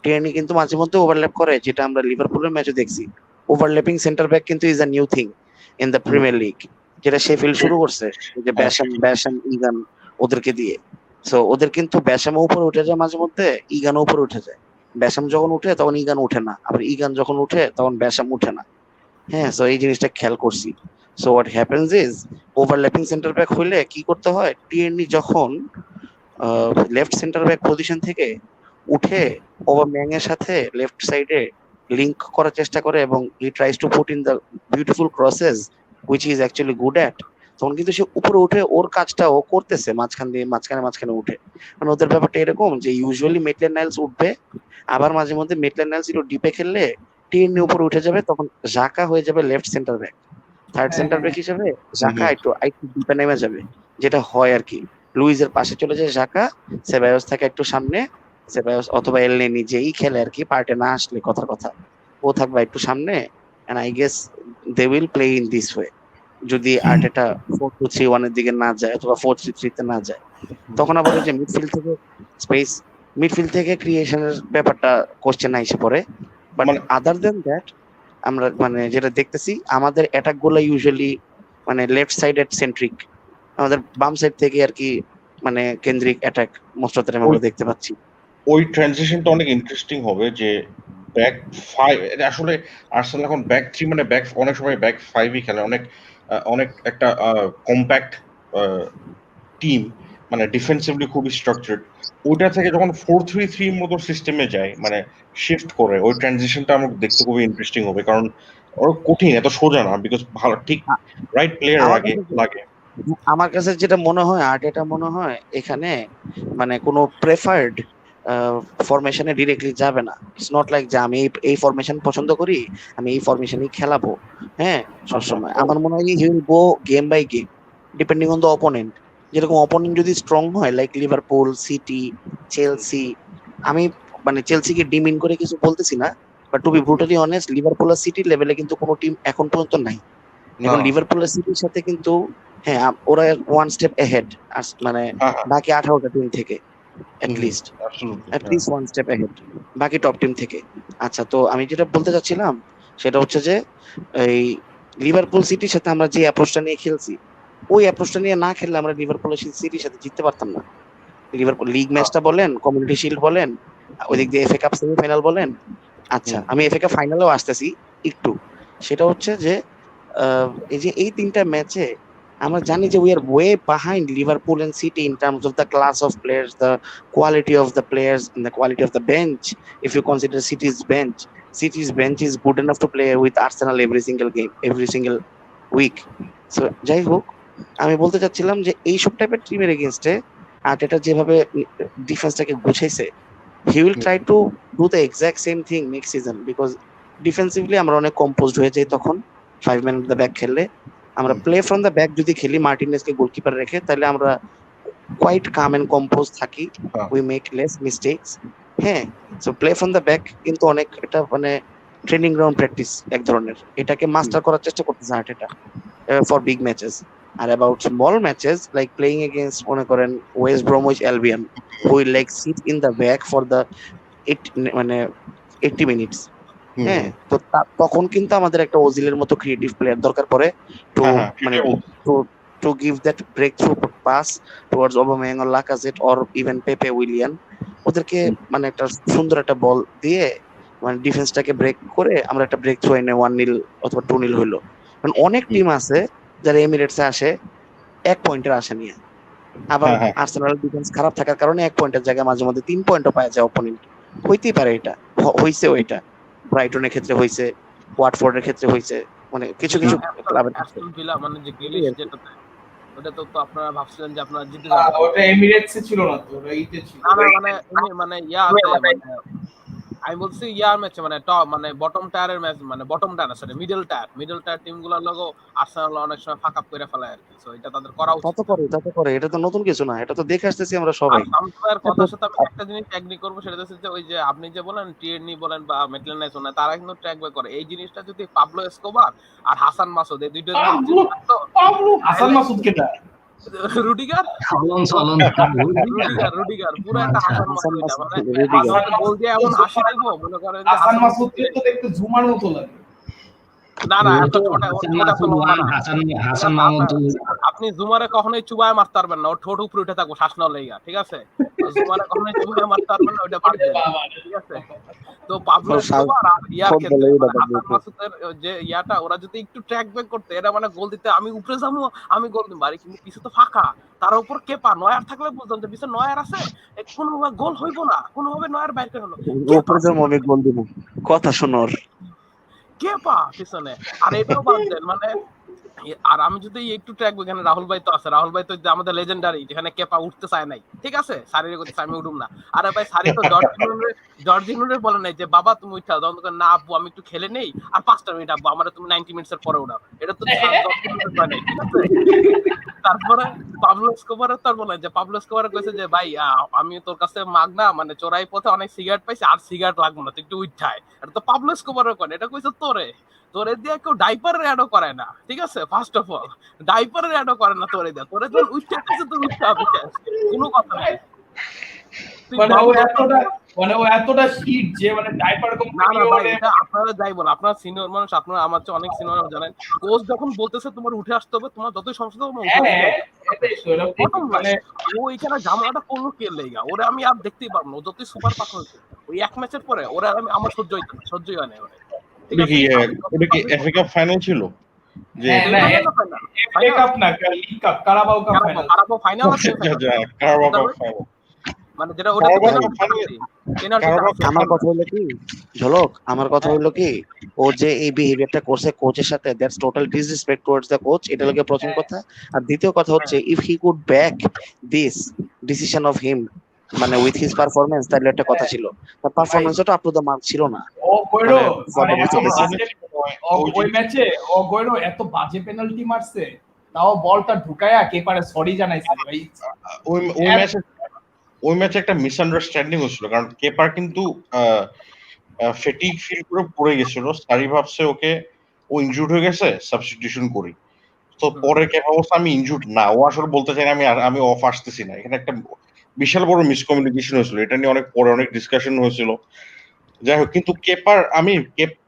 E: টিএনই কিন্তু মাঝে মধ্যে ওভারল্যাপ করে, যেটা আমরা লিভারপুলের ম্যাচে দেখছি। ওভারল্যাপিং সেন্টার ব্যাক কিন্তু is a new thing in the premier league, যেটা শেফিল্ড শুরু করছে, যে ব্যাশাম ইগান ওদেরকে দিয়ে। সো ওদের কিন্তু ব্যাশামও উপরে উঠে যায় মাঝে মধ্যে, ইগানও উপরে উঠে যায়। ব্যাশাম যখন উঠে তখন ইগান উঠে না, আবার ইগান যখন উঠে তখন ব্যাশাম উঠে না। হ্যাঁ, সো এই জিনিসটা খেয়াল করছি। So what happens is overlapping centre back হইলে কি করতে হয়, টিএনই যখন লেফট সেন্টার ব্যাক পজিশন থেকে উঠে ওভারম্যাং এর সাথে লেফট সাইডে লিংক করার চেষ্টা করে এবং হি tries to put in the beautiful crosses which he is actually good at, তখন কিন্তু সে উপরে উঠে ওর কাজটা ও করতেছে মাঝখানে উঠে। মানে ওদের ব্যাপারটা এরকম যে ইউজুয়ালি মেটল্যান্ড নাইলস উঠবে, আবার মাঝে মধ্যে মেটল্যান্ড নাইলস একটু ডিপে খেললে টিএনই উপরে উঠে যাবে, তখন জাকা হয়ে যাবে left centre back, third centre back হিসেবে জাকা একটু ডিপে নেমে যাবে, যেটা হয় আর কি। লুইজের পাশে চলে যায় জাকা, সেবায়োস থাকে একটু সামনে, সেবায়োস অথবা এলনেনি যেই খেলে আর কি, পার্টে না আসলে কথার কথা, ও থাকবে একটু সামনে, and I guess they will play in this way. যদি আর্টেটা 4-2-3-1 এর দিকে না যায় অথবা 4-3-3 তে না যায়, তখন আবার ওই যে মিডফিল্ড থেকে ক্রিয়েশনের ব্যাপারটা কোশ্চেন আইসে পড়ে। বাট আদার দেন দ্যাট আমরা মানে যেটা দেখতেছি আমাদের অ্যাটাক গুলো ইউজুয়ালি মানে লেফট সাইডেড সেন্ট্রিক, আমাদের বাম সাইড থেকে আর কি মানে কেন্দ্রিক attack most of the time আমরা দেখতে পাচ্ছি।
O: ওই ট্রানজিশনটা অনেক ইন্টারেস্টিং হবে যে ব্যাক ফাইভ, আসলে আর্সেনাল এখন ব্যাক থ্রি মানে ব্যাক অনেক সময় ব্যাক ফাইভই খেলে, অনেক অনেক একটা কম্প্যাক্ট টিম, মানে ডিফেন্সিভলি খুবই স্ট্রাকচার্ড। ওইটা থেকে যখন 4-3-3 মতো সিস্টেমে যায় মানে শিফট করে, ওই ট্রানজিশনটা আমার দেখতে খুবই ইন্টারেস্টিং হবে, কারণ ওর কঠিন, এত সোজা না, বিকজ ভালো ঠিক রাইট প্লেয়ার আগে লাগে।
E: আমার কাছে যেটা মনে হয় আর্টেটা মনে হয় এখানে মানে কোনো প্রেফার্ড ফরমেশনে ডিরেক্টলি যাবে না। ইটস নট লাইক যে আমি এই ফরমেশন পছন্দ করি, আমি এই ফরমেশনই খেলাবো, হ্যাঁ সবসময়। আমার মনে হয় he will go game by game depending on the opponent. যেরকম অপোনেন্ট যদি স্ট্রং হয় লাইক লিভারপুল, সিটি, চেলসি, আমি মানে চেলসিকে ডিমিন করে কিছু বলতেছি না, but to be brutally honest Liverpool আর সিটি লেভেলে কিন্তু কোনো টিম এখন পর্যন্ত নাই। এখন লিভারপুল আর সিটির সাথে কিন্তু হ্যাঁ ওরা ওয়ান স্টেপ এহেড, মানে বাকি 18টা টিম থেকে অ্যাটলিস্ট ওয়ান স্টেপ এহেড বাকি টপ টিম থেকে। আচ্ছা, তো আমি যেটা বলতে চাচ্ছিলাম সেটা হচ্ছে যে এই লিভারপুল সিটির সাথে আমরা যে অ্যাপ্রোচটা নিয়ে খেলছি, ওই অ্যাপ্রোচটা নিয়ে না খেললে আমরা লিভারপুল সিটির সাথে জিততে পারতাম না। লিভারপুল লিগ ম্যাচটা বলেন, কমিউনিটি শিল্ড বলেন, ওইদিক দিয়ে এফএ কাপ সেমিফাইনাল বলেন। আচ্ছা, আমি এফএ কাপ ফাইনালেও আসতেছি একটু। সেটা হচ্ছে যে এই যে এই তিনটা ম্যাচে আমরা জানি যে we are way behind Liverpool and City in terms of the class of players, the quality of the players and the quality of the bench. If you consider City's bench is good enough to play with Arsenal every single game, every single week. So যাই হোক, আমি বলতে চাচ্ছিলাম যে এইসব টাইপের টিমের এগেইনস্টে আর্টেটা যেভাবে ডিফেন্সটাকে গুছাইছে, he will try to do the exact same thing next season, because defensively আমরা অনেক কম্পোজড হয়ে যাই তখন। 5 ম্যান অফ দ্য ব্যাক খেললে আমরা প্লে ফ্রম দ্য ব্যাক যদি খেলি মার্টিনেজকে গোলকিপার রেখে, তাহলে আমরা কোয়াইট কাম এন্ড কম্পোজ থাকি, উই মেক লেস মিস্টেকস। হ্যাঁ, so play from the back কিন্তু অনেক এটা মানে ট্রেনিং গ্রাউন্ড প্র্যাকটিস এক ধরনের, এটাকে মাস্টার করার চেষ্টা করতেছে আর্টেটা ফর বিগ ম্যাচেস। আর about small matches like playing against মনে করেন West Bromwich Albion, who like sit in the back for the 80 minutes. হ্যাঁ, তো তখন কিন্তু আমাদের একটা ওজিলের মতো ক্রিয়েটিভ প্লেয়ার দরকার পড়ে টু মানে to give that breakthrough pass towards Aubameyang or Lacazette or even Pepe Willian. ওদেরকে মানে একটা সুন্দর একটা বল দিয়ে মানে ডিফেন্সটাকে ব্রেক করে আমরা একটা ব্রেক থ্রু এনে 1-0 অথবা 2-0 হইলো। মানে অনেক টিম আছে যারা এমিরেটসে আসে 1 পয়েন্টের আশা নিয়ে, আবার আর্সেনাল ডিফেন্স খারাপ থাকার কারণে 1 পয়েন্টের জায়গায় মাঝে মধ্যে 3 পয়েন্টও পায় যায় অপোনেন্ট। হইতেই পারে, এটা হইছে, ওইটা ব্রাইটনের ক্ষেত্রে হইছে, ওয়াটফোর্ডের ক্ষেত্রে হইছে, মানে কিছু কিছু ক্লাবের ক্ষেত্রে।
M: মানে যে গ্রিলিশ যেটাতে ওটা তো আপনারা ভাবছিলেন যে আপনারা জিতে যাবেন,
C: ওটা এমিরেটসে ছিল না তো, ওটা ইতে ছিল।
M: না মানে ইয়া আছে মানে আমি বলছি ইয়ার ম্যাচে মানে টপ মানে বটম টায়ারের ম্যাচ, মানে বটম টায়ার না সরি মিডল টায়ার টিমগুলোর লগো আর্সেনাল অনেক সময় ফাক আপ করে ফেলায় আর কি। সো এটা তাদের করা উচিত।
E: তাতে করে এটা তো নতুন কিছু না, এটা তো দেখে আসতেছি আমরা সবাই।
M: আমার কথার সাথে আমি একটা জিনিস এগ্রি করব, সেটা হচ্ছে যে ওই যে আপনি যে বলেন টিএনই বলেন বা মেটলেনাইস না, তারা কিন্তু ট্র্যাক ব্যাক করে। এই জিনিসটা যদি পাবলো এসকোবার আর হাসান মাসুদ এই দুইটা
C: হাসান মাসুদ কেটা
M: রুডিগার পুরো একটা হাসান মাসুদ, মানে বল দিয়ে এমন হাসি দিব মনে করেন যে
C: হাসান মাসুদকে তো দেখতে ঝুমার মতো লাগে।
M: না এত ছোট আপনি জুমারে কখনোই চুবায় মারতে পারবেন না, ওর ঠোঁট উপরে উঠে থাকবো শ্বাস না লেগা, ঠিক আছে? জুমারে কখনোই চুবায় মারতে পারবেন না, ওইটা বাদ দেন, ঠিক আছে? তো পাবলো এসকোবার আর ইয়ার ক্ষেত্রে হাসান মাসুদের যে ইয়াটা ওরা যদি একটু ট্র্যাক ব্যাক করতে, এটা মানে গোল দিতে আমি উপরে যাবো, আমি গোল দিব, আরে কিন্তু কিছু তো ফাঁকা, তার উপর কেপা নয়ার থাকলে বুঝতাম যে পিছনে নয়ার আছে, কোনোভাবে গোল হইব না, কোনোভাবে নয়ার বাইর করে হলো
E: উপরে যাবো আমি গোল দিব, কথা শোনোর
M: কেপা পিছনে। আর এটাও বাদ দেন মানে, আর আমি যদি একটু ট্র্যাক এখানে রাহুল ভাই তো আছে, রাহুল ভাই তো আমাদের লেজেন্ডারি, যেখানে কেপা উঠতে চায় নাই, ঠিক আছে? শারীরিক করতে আমি উঠুম না। আরে ভাই সারি তো জর্জিনুরে বলে নাই যে বাবা তুমি উঠাও, তখন না আব্বু আমি একটু খেলে নেই আর 5টা মিনিট আব্বু, আমার তুমি 90 মিনিটসের পরে উঠাও, এটা তো জর্জিনুরে নাই, ঠিক আছে? তারপরে পাবলো এসকোবারের তার বলে যে পাবলো এসকোবার কইছে যে ভাই আমি তোর কাছে মাগনা মানে চোরাই পথে অনেক সিগারেট পাইছি, আর সিগারেট লাগবে না, তুই একটু উঠায়। এটা তো পাবলো এসকোবারের কোন, এটা কইছে তোরে দিয়ে কেউ ডাইপার অ্যাডও করায় না, ঠিক আছে? ফার্স্ট অফ অল ডাইপারের অ্যাডও করে না তোরে দেয়, তোরে যখন উঠতে আসছে তোর উঠতে হবে, কোনো কথা নাই।
C: ও এতটা শীত যে মানে ডাইপার
M: না
C: কোম্পানি
M: না ভাই, এটা আপনারা যাই বল, আপনারা সিনিয়র মানুষ, আপনারা আমার চেয়ে অনেক সিনিয়র জানেন, কোচ যখন বলতেছে তোমার উঠে আসতে হবে, তোমার যতই সমস্যা তোমার উঠে আসতে হবে। ও এখানে ঝামেলাটা করলো কে লেগা, ওরে আমি আর দেখতেই পারবো না, ও যতই সুপার পাস হয়েছে ওই এক ম্যাচের পরে ওরা আমার সহ্যই হয় না ওরে। ঠিক আছে,
O: ওটা কি এফএ কাপ ফাইনাল ছিল? যে
C: এফএ কাপ না, league cup, Carabao cup final,
M: Carabao final আছে,
O: কারাবাও কাপ ফাইনাল,
M: মানে যেটা ওটা
E: আমার কথা হলো কি ঝলক, আমার কথা হলো কি, ও যে এই বিহেভিয়ারটা করছে কোচের সাথে, that's total disrespect towards the coach, এটা লাগে প্রথম কথা। আর দ্বিতীয় কথা হচ্ছে if he could back this decision of him মানে উইথ হিজ পারফরম্যান্স, তাহলে একটা কথা ছিল, তার পারফরম্যান্সটা আপ টু দ্য মার্ক ছিল না।
C: ও কইরো ওই ম্যাচে ও কইরো এত বাজে পেনাল্টি মারছে, তাও বলটা ঢুকায়া কেপারে সরি জানাইছে ভাই।
O: ওই ম্যাচে একটা মিসআন্ডারস্ট্যান্ডিং হচ্ছিল, কারণ কেপার কিন্তু ফেটিগ ফিল করে পড়ে গেছিল, সারি ভাবছে ওকে ও ইনজুর্ড হয়ে গেছে সাবস্টিটিউশন করি, তো পরে কেপার বলছে আমি ইনজুর্ড না, ও আসলে বলতে চাই আমি অফ আসতেছি না। এখানে একটা বিশাল বড় মিসকমিউনিকেশন হয়েছিল, এটা নিয়ে অনেক ডিসকাশন হয়েছিল। যাই হোক, কিন্তু কেপার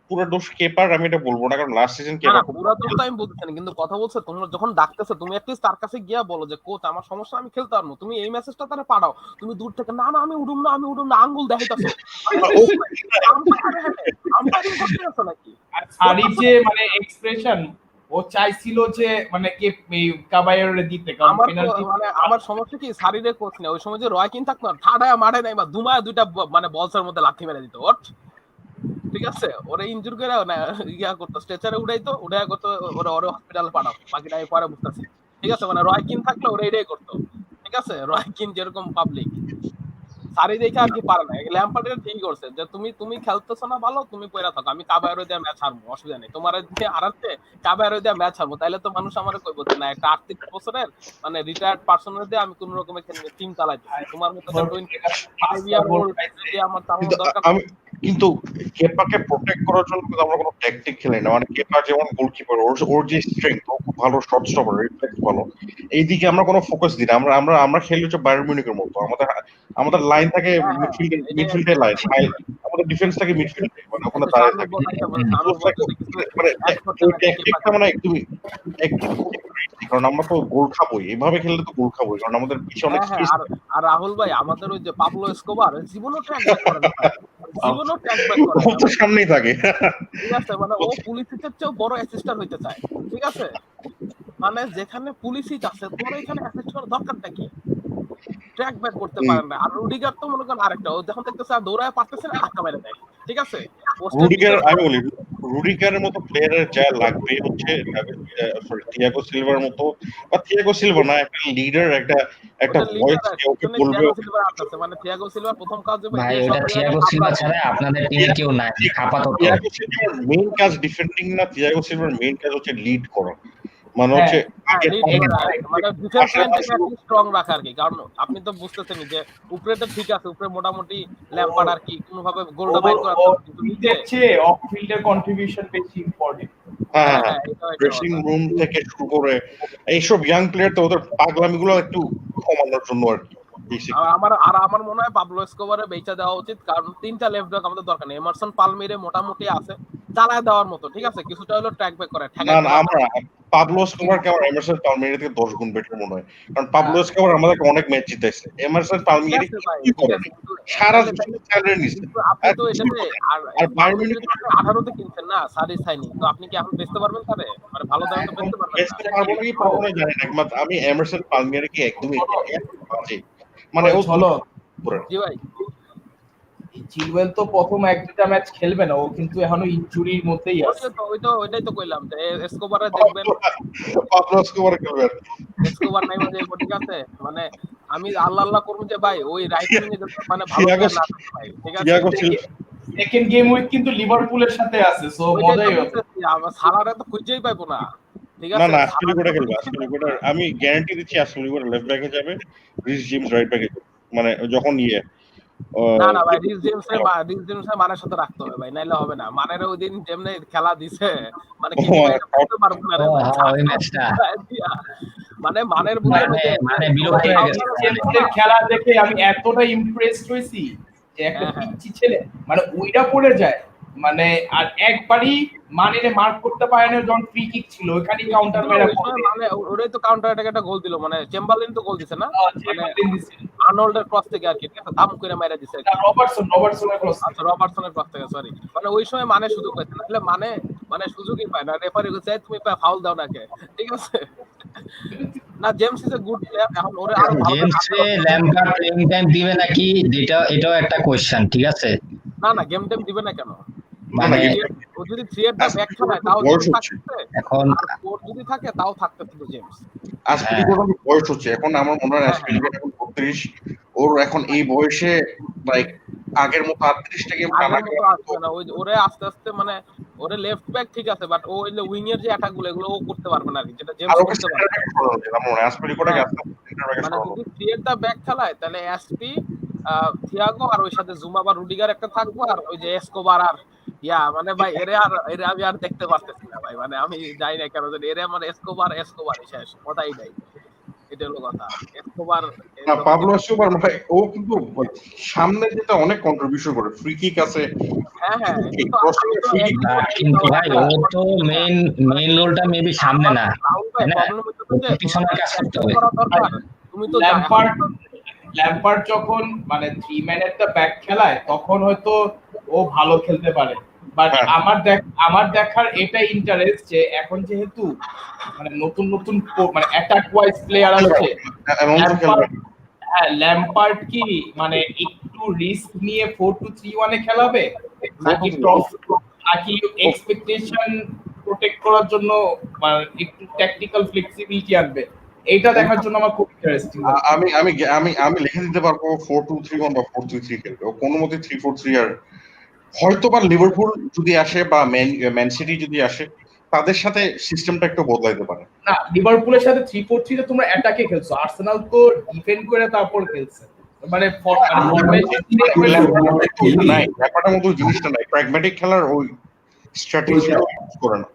O: পুরো দোষ কেপার আমি এটা বলবো না, কারণ লাস্ট সিজন কেপার
M: পুরো দোষ তো আমি বলতেছি না, কিন্তু কথা বলছে তোমরা যখন ডাকতেছো তুমি অ্যাটলিস্ট তার কাছে গিয়া বলো যে কোচ আমার সমস্যা, আমি খেলতে পারবো, তুমি এই মেসেজটা তারা পাঠাও। তুমি দূর থেকে না না আমি উঠুম না আঙ্গুল দেখাইতাছো, আম্পায়ারিং করতে যাচ্ছ নাকি?
C: আর যে মানে এক্সপ্রেশন ও চাইছিল যে মানে কে কাবায়েরে দিতে, কারণ পেনাল্টি
M: মানে আমার সমস্যা কি সারিরে কোচ না, ওই সময় যে রয়কিন থাকতো না, ঠাডায় মারে নাই বা দুমায় দুইটা মানে বলসের মধ্যে লাথি মেরে দিত ওট, ঠিক আছে, ওরা ইনজুর করে ইয়া করতো, স্ট্রেচারে উঠাইতো, উঠাই করতো, ওরা হসপিটালে পাঠাও, বাকিটা আমি পরে বুঝতেছি। ঠিক আছে, মানে রয়কিন থাকলে ওরা এটাই করতো। ঠিক আছে, রয়কিন যেরকম পাবলিক সারি দেখে আর কি পারে না। ল্যাম্পার্ডের ঠিক করছে যে তুমি খেলতেছো না ভালো, তুমি পয়রা থাকো, আমি কাবায়রো দিয়ে ম্যাচ হারবো, অসুবিধা নেই, তোমার দিয়ে হারাচ্ছে কাবায়রো দিয়ে ম্যাচ হারবো, তাইলে তো মানুষ আমারে কইবো যে না একটা 38 বছরের মানে রিটায়ার্ড পার্সনের দিয়ে আমি কোন রকমের টিম চালাইতেছি, তোমার মতো 25 ইয়ার ওল্ড যদি আমার চালানোর দরকার।
O: কিন্তু কেপাকে প্রোটেক্ট করার জন্য কিন্তু আমরা কোনো ট্যাকটিক খেলি না, মানে কেপা যেমন গোলকিপার, ওর যে স্ট্রেংথ, ও খুব ভালো শট স্টপার, রিফ্লেক্স ভালো, এইদিকে আমরা কোনো ফোকাস দিই না। আমরা খেলি হচ্ছে বায়ার্ন মিউনিখের মতো, আমাদের লাইন থাকে মিডফিল্ডে লাইন, আমাদের ডিফেন্স থাকে মিডফিল্ডে, মানে ওখানে দাঁড়িয়ে থাকে, মানে ট্যাকটিকটা মানে একদমই কারণ আমরা তো গোল খাবোই, এইভাবে খেললে তো গোল খাবোই, কারণ আমাদের পিছনে অনেক স্পেস।
M: আর রাহুল ভাই আমাদের ওই যে পাবলো এসকোবার জীবনও ট্র্যাক ব্যাক করে না, জীবনও ট্র্যাক ব্যাক করে না,
O: তো সামনেই থাকে।
M: ঠিক আছে, মানে ও পুলিশের চেয়েও বড় অ্যাসিস্ট্যান্ট হইতে চায়। ঠিক আছে, মানে যেখানে পুলিশই আছে তোর এখানে অ্যাসিস্ট করার দরকারটা কি? ট্র্যাক ব্যাক করতে পারেন না। আর রুডিগার তো মনে করেন আরেকটা, ও যখন দেখতেছে আর দৌড়ায় পারতেছে না, ধাক্কা মেরে দেয়। ঠিক আছে,
O: আমি বলি রুডিগারের মতো প্লেয়ারের যা লাগবে হচ্ছে থিয়াগো সিলভার মতো, বা থিয়াগো সিলভা না, একটা লিডার, একটা ভয়েস ওকে বলবে।
M: মানে থিয়াগো সিলভার প্রথম কাজ হবে
F: ভাই, ওটা থিয়াগো সিলভা ছাড়া আপনাদের টিমে কেউ নাই আপাতত।
O: থিয়াগো সিলভার মেইন কাজ ডিফেন্ডিং না, থিয়াগো সিলভার মেইন কাজ হচ্ছে লিড করা, মানে হচ্ছে
M: ডিফেন্স লাইনটাকে স্ট্রং রাখা আর কি। কারণ আপনি তো বুঝতেছেন যে উপরে তো ঠিক আছে, উপরে মোটামুটি ল্যাম্পার্ড আর কি কোনোভাবে গোলটা বাইর করা, কিন্তু
C: নিচে অফ ফিল্ডের কন্ট্রিবিউশন বেশি ইম্পর্টেন্ট।
O: ড্রেসিং রুম থেকে শুরু করে এইসব ইয়াং প্লেয়ার তো ওদের পাগলামিগুলো একটু কমানোর জন্য আর কি।
M: আমার মনে হয় পাবলো এসকোবারে বেচা দেওয়া উচিত, কারণ তিনটা লেফট ব্যাক আমাদের দরকার নেই। এমারসন পালমিরে মোটামুটি আছে, চালায় দেওয়ার মতো, ঠিক আছে, কিছুটা হলো ট্র্যাক ব্যাক করে।
O: আমরা পাবলো এসকোবার কেমন এমারসন পালমিরে থেকে 10 গুণ বেটার মনে হয়, কারণ পাবলো এসকোবার আমাদেরকে অনেক ম্যাচ জিতাইছে, এমারসন পালমিরে কি করে সারা স্যালারি নিছে।
M: আপনি তো এটাতে আর বায়ার্ন মিউনিখ 18 তে কিনছেন না সারি সাইনিং, তো আপনি কি এখন বেচতে পারবেন তারে? মানে ভালো দামে তো বেচতে পারবেন না।
O: বেচতে পারবো নাকি পারবো না জানি না, একমাত্র আমি এমারসন পালমিরে কি একদমই বাজে, মানে ও
C: চলো
M: জি ভাই।
C: চিলওয়েল তো প্রথম এক দুটা ম্যাচ খেলবে না, ও কিন্তু এখনো ইনজুরির মধ্যেই আছে।
M: ওইটাই তো কইলাম যে এসকোবারে দেখবেন,
O: পাবলো এসকোবার খেলবে,
M: এসকোবার নাই মানে ঠিক আছে, মানে আমি আল্লাহ করব যে ভাই ওই রাইট উইং এ মানে ভালো না ভাই, ঠিক আছে।
C: সেকেন্ড গেম উইক কিন্তু লিভারপুলের সাথে আছে, সো মজাই হবে।
M: আমরা সালারে তো খুঁজেই পাইবো না, ঠিক
O: না
M: আছে।
O: না আশফিলিগোটা খেলবে, আশফিলিগোটা আমি গ্যারান্টি দিচ্ছি, আশফিলিগোটা লেফট ব্যাকে যাবে, রিস জেমস রাইট ব্যাকে, মানে যখন
M: না না ভাই, রিস জেমসের মানের সাথে রাখতে হবে ভাই, নাইলে হবে না। মানের ওই দিন যেমনি খেলা দিছে, মানে কিছু ভাই এটা করতে পারবো না রে ভাই।
F: ওই ম্যাচটা
M: মানে মানের বুঝেন ওই যে
F: মানে বিরক্ত হয়ে গেছে।
C: জেমসের খেলা দেখে আমি এতটা ইমপ্রেসড হইছি যে একটা পিচ্চি ছেলে মানে ওইটা পড়ে যায়, মানে আর একবারই মানেরে মার্ক করতে পারে না, যখন ফ্রি কিক ছিল ওখানে কাউন্টার মেরা পড়ে।
M: মানে ওরাই তো কাউন্টার অ্যাটাকে একটা গোল দিল, মানে চেম্বারলিন তো গোল দিছে না, মানে আর্নল্ডের ক্রস থেকে আর কি, ঠিক আছে, দাম করে মাইরা দিছে।
C: রবার্টসনের ক্রস,
M: আচ্ছা রবার্টসনের ক্রস থেকে, সরি। মানে ওই সময় মানে সুযোগ পাইছে, নাহলে মানে সুযোগই পায় না। রেফারি কইছে তুমি ফাউল দাও নাকে, ঠিক আছে। না James is a good player, এখন ওরে আরো ভালো
F: জেমসে ল্যাম্পার্ড প্লেইং টাইম দিবে নাকি, এটাও একটা কোশ্চেন, ঠিক আছে।
M: না না গেম টাইম দিবে না কেন,
F: মানে
M: ও যদি 3 এর ব্যাক খেলায় তাও
O: বয়স
M: জেমস
O: হচ্ছে
M: থাকতে,
F: এখন
M: ওর যদি থাকে তাও থাকতে কিন্তু জেমস।
O: আজপিলিকুয়েটার বয়স হচ্ছে এখন, আমার মনে হয় আজপিলিকুয়েটা এখন 32, ওর এখন এই বয়সে লাইক আগের মতো 38টা গেম টানা
M: আসবে না, ওরে আস্তে আস্তে মানে ওরে লেফট ব্যাক ঠিক আছে, বাট ও এলে উইং এর যে অ্যাটাক গুলো এগুলো ও করতে পারবে না আর কি, যেটা জেমস করতে পারবে।
O: আমার মনে হয় আজপিলিকুয়েটাকে আস্তে আস্তে সেন্টার ব্যাকে
M: মানে
O: সরানো
M: যদি 3 এর দা ব্যাক খেলায় তাহলে এসপি, থিয়াগো আর ওই সাথে জুমা বা রুডিগার একটা থাকবো, আর ওই যে এসকোবার আর মানে ভাই এরে আমি আর দেখতে পারতেছি না ভাই, মানে আমি যাই না কেন জানি এরে, মানে এসকোবার শেষ, কথাই নাই, এটা হলো কথা। এসকোবার
O: না, পাবলো এসকোবার ভাই ও কিন্তু সামনে যেটা অনেক কন্ট্রিবিউশন করে, ফ্রি কিক আছে।
M: হ্যাঁ
F: কিন্তু ভাই ও তো মেইন রোলটা মেবি সামনে না, পিছনে কাজ করতে হবে।
M: তুমি তো
C: ল্যাম্পার্ড যখন মানে 3 ম্যানেরটা ব্যাক খেলায় তখন হয়তো ও ভালো খেলতে পারে, বাট আমার দেখার এটা ইন্টারেস্ট যে এখন যেহেতু মানে নতুন মানে অ্যাটাক ওয়াইজ প্লেয়ার আসছে, ল্যাম্পার্ড কি মানে একটু রিস্ক নিয়ে 4-2-3-1 এ খেলাবে, নাকি এক্সপেকটেশন প্রোটেক্ট করার জন্য মানে একটু ট্যাকটিক্যাল ফ্লেক্সিবিলিটি আনবে, এইটা দেখার জন্য আমার খুব ইন্টারেস্টিং।
O: আমি লিখে দিতে পারবো 4-2-3-1 বা 4-3-3 খেলবে, ও কোনো মতে 3-4-3, আর হয়তো বা লিভারপুল যদি আসে বা ম্যান সিটি যদি আসে তাদের সাথে সিস্টেমটা একটু বদলাইতে পারে।
C: না, লিভারপুলের সাথে 3-4-3 তে তোমরা অ্যাটাকে খেলছো, আর্সেনাল তো ডিফেন্ড করে তারপর খেলছে, মানে
O: নাই ব্যাপারটার মতো জিনিসটা নাই, প্র্যাগম্যাটিক খেলার ওই স্ট্র্যাটেজি ইউজ করে না।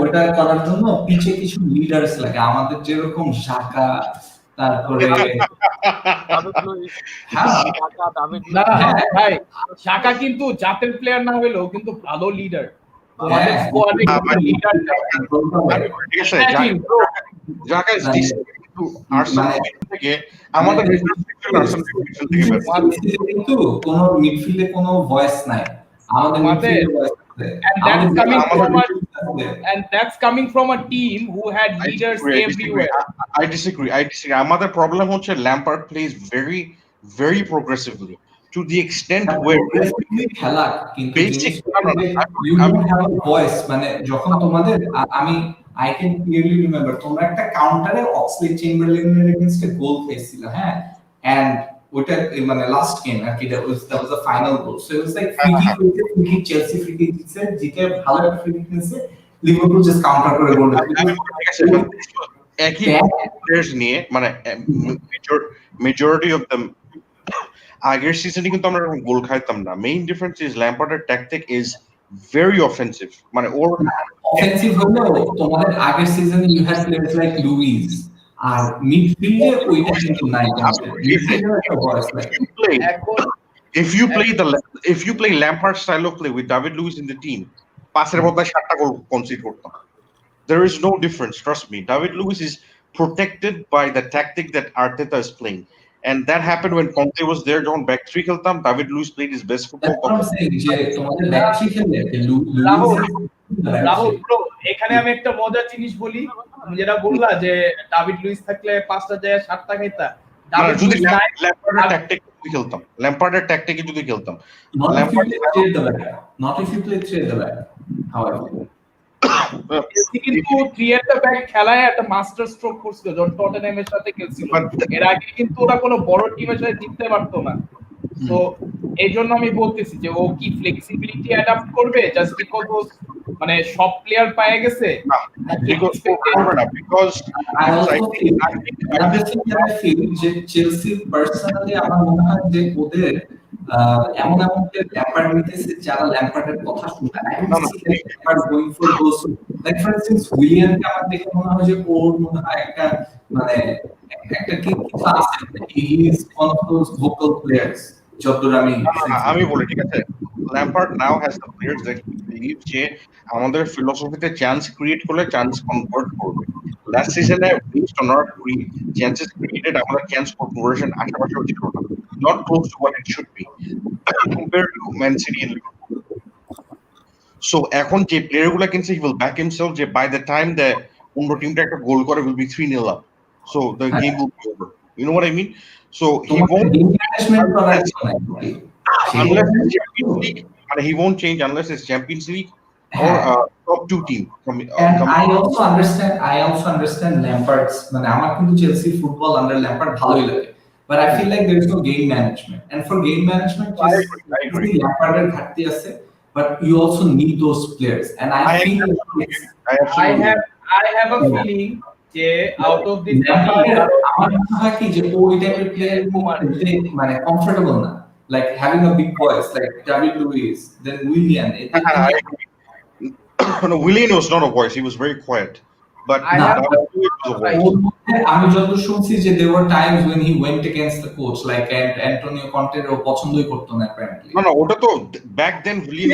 A: ওটা করার জন্য পিছে কিছু লিডার্স লাগে, আমাদের যেরকম শাকা, তারপরে
C: ভাই শাকা কিন্তু জাতের প্লেয়ার না হলেও কিন্তু ভালো লিডার, তোমাদের স্কোয়াডে লিডার
O: ঠিক আছে, জাকা ইজ ডিসেন্ট, কিন্তু আর্সেনাল থেকে আমাদের
A: কিন্তু কোনো মিডফিল্ডে কোনো ভয়েস নাই, আমাদের মিডফিল্ডে ভয়েস আছে,
C: and that's coming from a team who had leaders everywhere.
O: I disagree. আমাদের প্রবলেম হচ্ছে Lampard plays very progressively to the extent where
A: খেলা কিন্তু you don't have a voice, মানে যখন তোমাদের I can clearly remember তোমরা একটা কাউন্টারে অক্সলেড চেম্বারলিনের এগেইনস্ট এ গোল খেয়েছিল, হ্যাঁ, and ওটা মানে লাস্ট গেম আর কি, that was the final goal, so it was like free kick Chelsea free kick জিতে ভালো একটা free kick নিছে, লিভারপুল জাস্ট কাউন্টার করে গোল
O: একই প্লেয়ার্স নিয়ে, মানে মেজরিটি অফ देम আগের সিজনে কিন্তু আমরা গোল খাইতাম না। মেইন ডিফারেন্স ইজ ল্যাম্পার্ডের ট্যাকটিক ইজ ভেরি অফেন্সিভ, মানে ওর
A: অফেন্সিভ হলেও তোমাদের আগের সিজনে you had players like Luiz, আর মিডফিল্ডে ওইটা কিন্তু নাই।
O: if you play Lampard style of play with David Luiz in the team, পাসের বদলে 7টা গোল কনসিড করতাম। There is no difference, trust me. David Luiz is protected by the tactic that Arteta is playing, and that happened when Conte was there. যখন back three খেলতাম, David Luiz played his best football.
C: Rahul bro, এখানে আমি একটা মজার জিনিস বলি, আমি যেটা বললা যে ডেভিড লুইস থাকলে 5টা জায়গায় 7টা খাইতা,
O: ল্যাম্পার্ডের ট্যাকটিকে যদি খেলতাম,
A: not if you play 3 at the back, however
C: কিন্তু 3 at the back খেলায় একটা মাস্টার স্ট্রোক করছিল যখন টটেনহ্যামের সাথে খেলছিল, এর আগে কিন্তু ওরা কোনো বড় টিমের সাথে জিততে পারতো না। সো এইজন্য আমি বলতেছি যে ও কি ফ্লেক্সিবিলিটি অ্যাডাপ্ট করবে জাস্ট বিকজ ও মানে সব প্লেয়ার পেয়ে গেছে,
O: বিকজ
A: চেলসি পার্সোনালি আমার মনে হয় যে ওদের এমন এমন প্লেয়ার ল্যাম্পার্ড নিতেছে যারা ল্যাম্পার্ডের কথা শুনে। I
O: know
A: don't
O: know
A: see that Lampard going for those, like for instance উইলিয়ামকে আমার দেখে মনে হয় যে ওর মনে হয় একটা মানে একটা কি কিছু আছে, he is one of those vocal players যতদূর আমি
O: আমি বলি ঠিক আছে, Lampard now has the players that he believe যে আমাদের ফিলোসফিতে চান্স ক্রিয়েট করলে চান্স কনভার্ট করবে। লাস্ট সিজনে based on our chances created আমাদের চান্স কনভার্সন আশেপাশেও ছিল না, not close to what it should be compared to Man City and Liverpool. So এখন যে প্লেয়ার গুলা কিনছে হি উইল ব্যাক হিমসেলফ যে বাই দ্য টাইম দ্য অন্য টিমটা একটা গোল করে will be 3-0 up, so the game will be over, you know what I mean. So he won't unless it's Champions League, and he won't change unless it's Champions League or top 2 team from
A: and I also understand Lampard's মানে আমার কিন্তু Chelsea football under Lampard ভালোই লাগে, but I feel like there is no game management, and for game management
O: I agree.
A: ল্যাম্পার্ডের ঘাটতি আছে, but you also need those players, and I feel
C: I have a feeling যে out of this
A: আমার মনে হয় কি যে ওই টাইপের প্লেয়ার মানে কমফোর্টেবল না, like having a big voice like David Luiz, then Willian.
O: No, Willian was not a voice, he was very quiet, but
A: আমি যত শুনছি যে there were times when he went against the coach, like Antonio Conte ও পছন্দই করতো না apparently.
O: No, ওটা তো back then Willian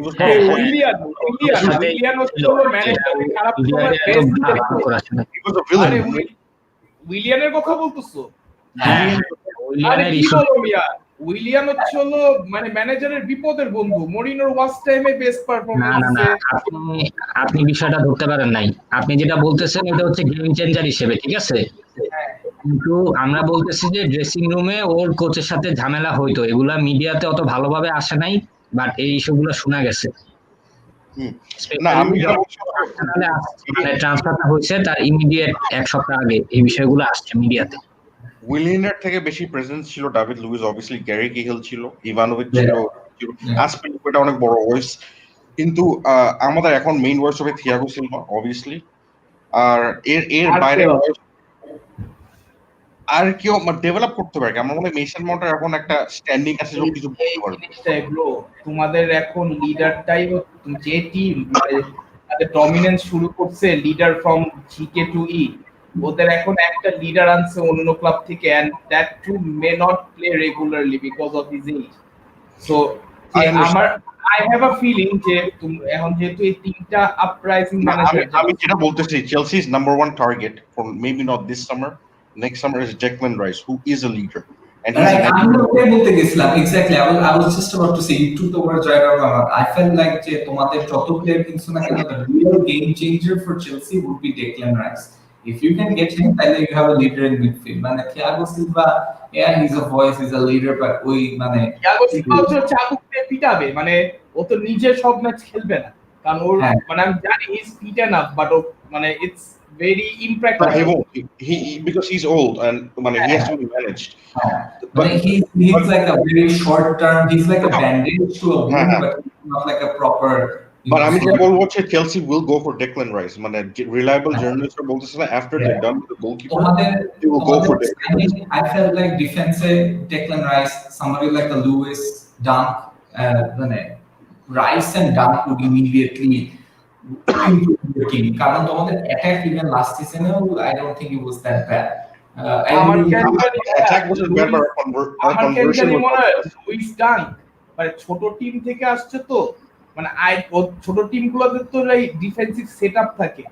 O: was
C: Willian হচ্ছে ম্যানেজারের খারাপ সময়
O: he was a villain.
C: উইলিয়ানের কথা বলতেছো? উইলিয়ান হচ্ছে মানে ম্যানেজারের বিপদের বন্ধু, মরিনোর ওয়ার্স্ট টাইমে বেস্ট পারফরম্যান্স।
F: না আপনি বিষয়টা ধরতে পারেন নাই, আপনি যেটা বলতেছেন এটা হচ্ছে গেম চেঞ্জার হিসেবে, ঠিক আছে, কিন্তু আমরা বলতেছি যে ড্রেসিং রুমে ওর কোচের সাথে ঝামেলা হইতো, এগুলা মিডিয়াতে অত ভালোভাবে আসে নাই, বাট এই ইস্যুগুলো শোনা গেছে।
O: না আমি
F: মানে ট্রান্সফারটা হয়েছে তার ইমিডিয়েট এক সপ্তাহ আগে এই বিষয়গুলো আসছে মিডিয়াতে।
O: উইলিয়ানের থেকে বেশি প্রেজেন্স ছিল ডেভিড লুইস, অবভিয়াসলি গ্যারি কেহিল ছিল, ইভানোভিচ ছিল, আসপিলিকুয়েটা অনেক বড় ভয়েস, কিন্তু আমাদের এখন মেইন ভয়েস হবে থিয়াগো সিলভা অবভিয়াসলি, আর এর বাইরে আর কেউ ডেভেলপ করতে পারে। আমার মনে হয় মেসন মাউন্টের এখন একটা স্ট্যান্ডিং আছে যে কিছু বলতে পারবে।
C: তোমাদের এখন লিডারটাই যে টিম মানে তাদের ডমিনেন্স শুরু করছে leader from GK to E, ওদের এখন একটা লিডার আনছে অন্য ক্লাব থেকে, and that too may not play regularly because of his age. So আমার আই হ্যাভ আ ফিলিং যে এখন যেহেতু এই তিনটা আপরাইজিং ম্যানেজার,
O: আমি যেটা বলতেছি Chelsea is number 1 target for maybe not this summer, next summer is Declan Rice, who is a leader. And
A: I'm বলতে গেছিলাম exactly, I was just about to say you took the word right out of my mouth. I felt like যে তোমাদের যত player কিনছো না কেন, the real game changer for Chelsea would be Declan Rice. If you can get him, then you have a leader in midfield. মানে Thiago Silva, yeah, he's a voice, he's a leader, but ওই মানে
C: Thiago Silva তো চাবুকতে পিটাবে, মানে ও তো নিজে সব match খেলবে না, কারণ ওর মানে আমি জানি he's fit enough, but মানে it's very impractical.
O: He won't. He because he's old and he has to be managed.
A: But he's like a very short term. He's like a bandage to a wound, but not like a proper.
O: But I mean, Chelsea will go for Declan Rice. Reliable journalists are both saying after they're done with the goalkeeper, they will go for Declan Rice.
A: I felt like defense Declan Rice, somebody like a Lewis, Dunk, Rice and Dunk would immediately improve. কারণ তোমাদের attack even last সিজনে I don't think it was that bad.
O: Attack wasn't bad, but our conversion was
C: Luis Dunk মানে ছোট team থেকে আসছে তো, মানে ছোট টিমগুলোতে তো ডিফেন্সিভ সেটআপ থাকে,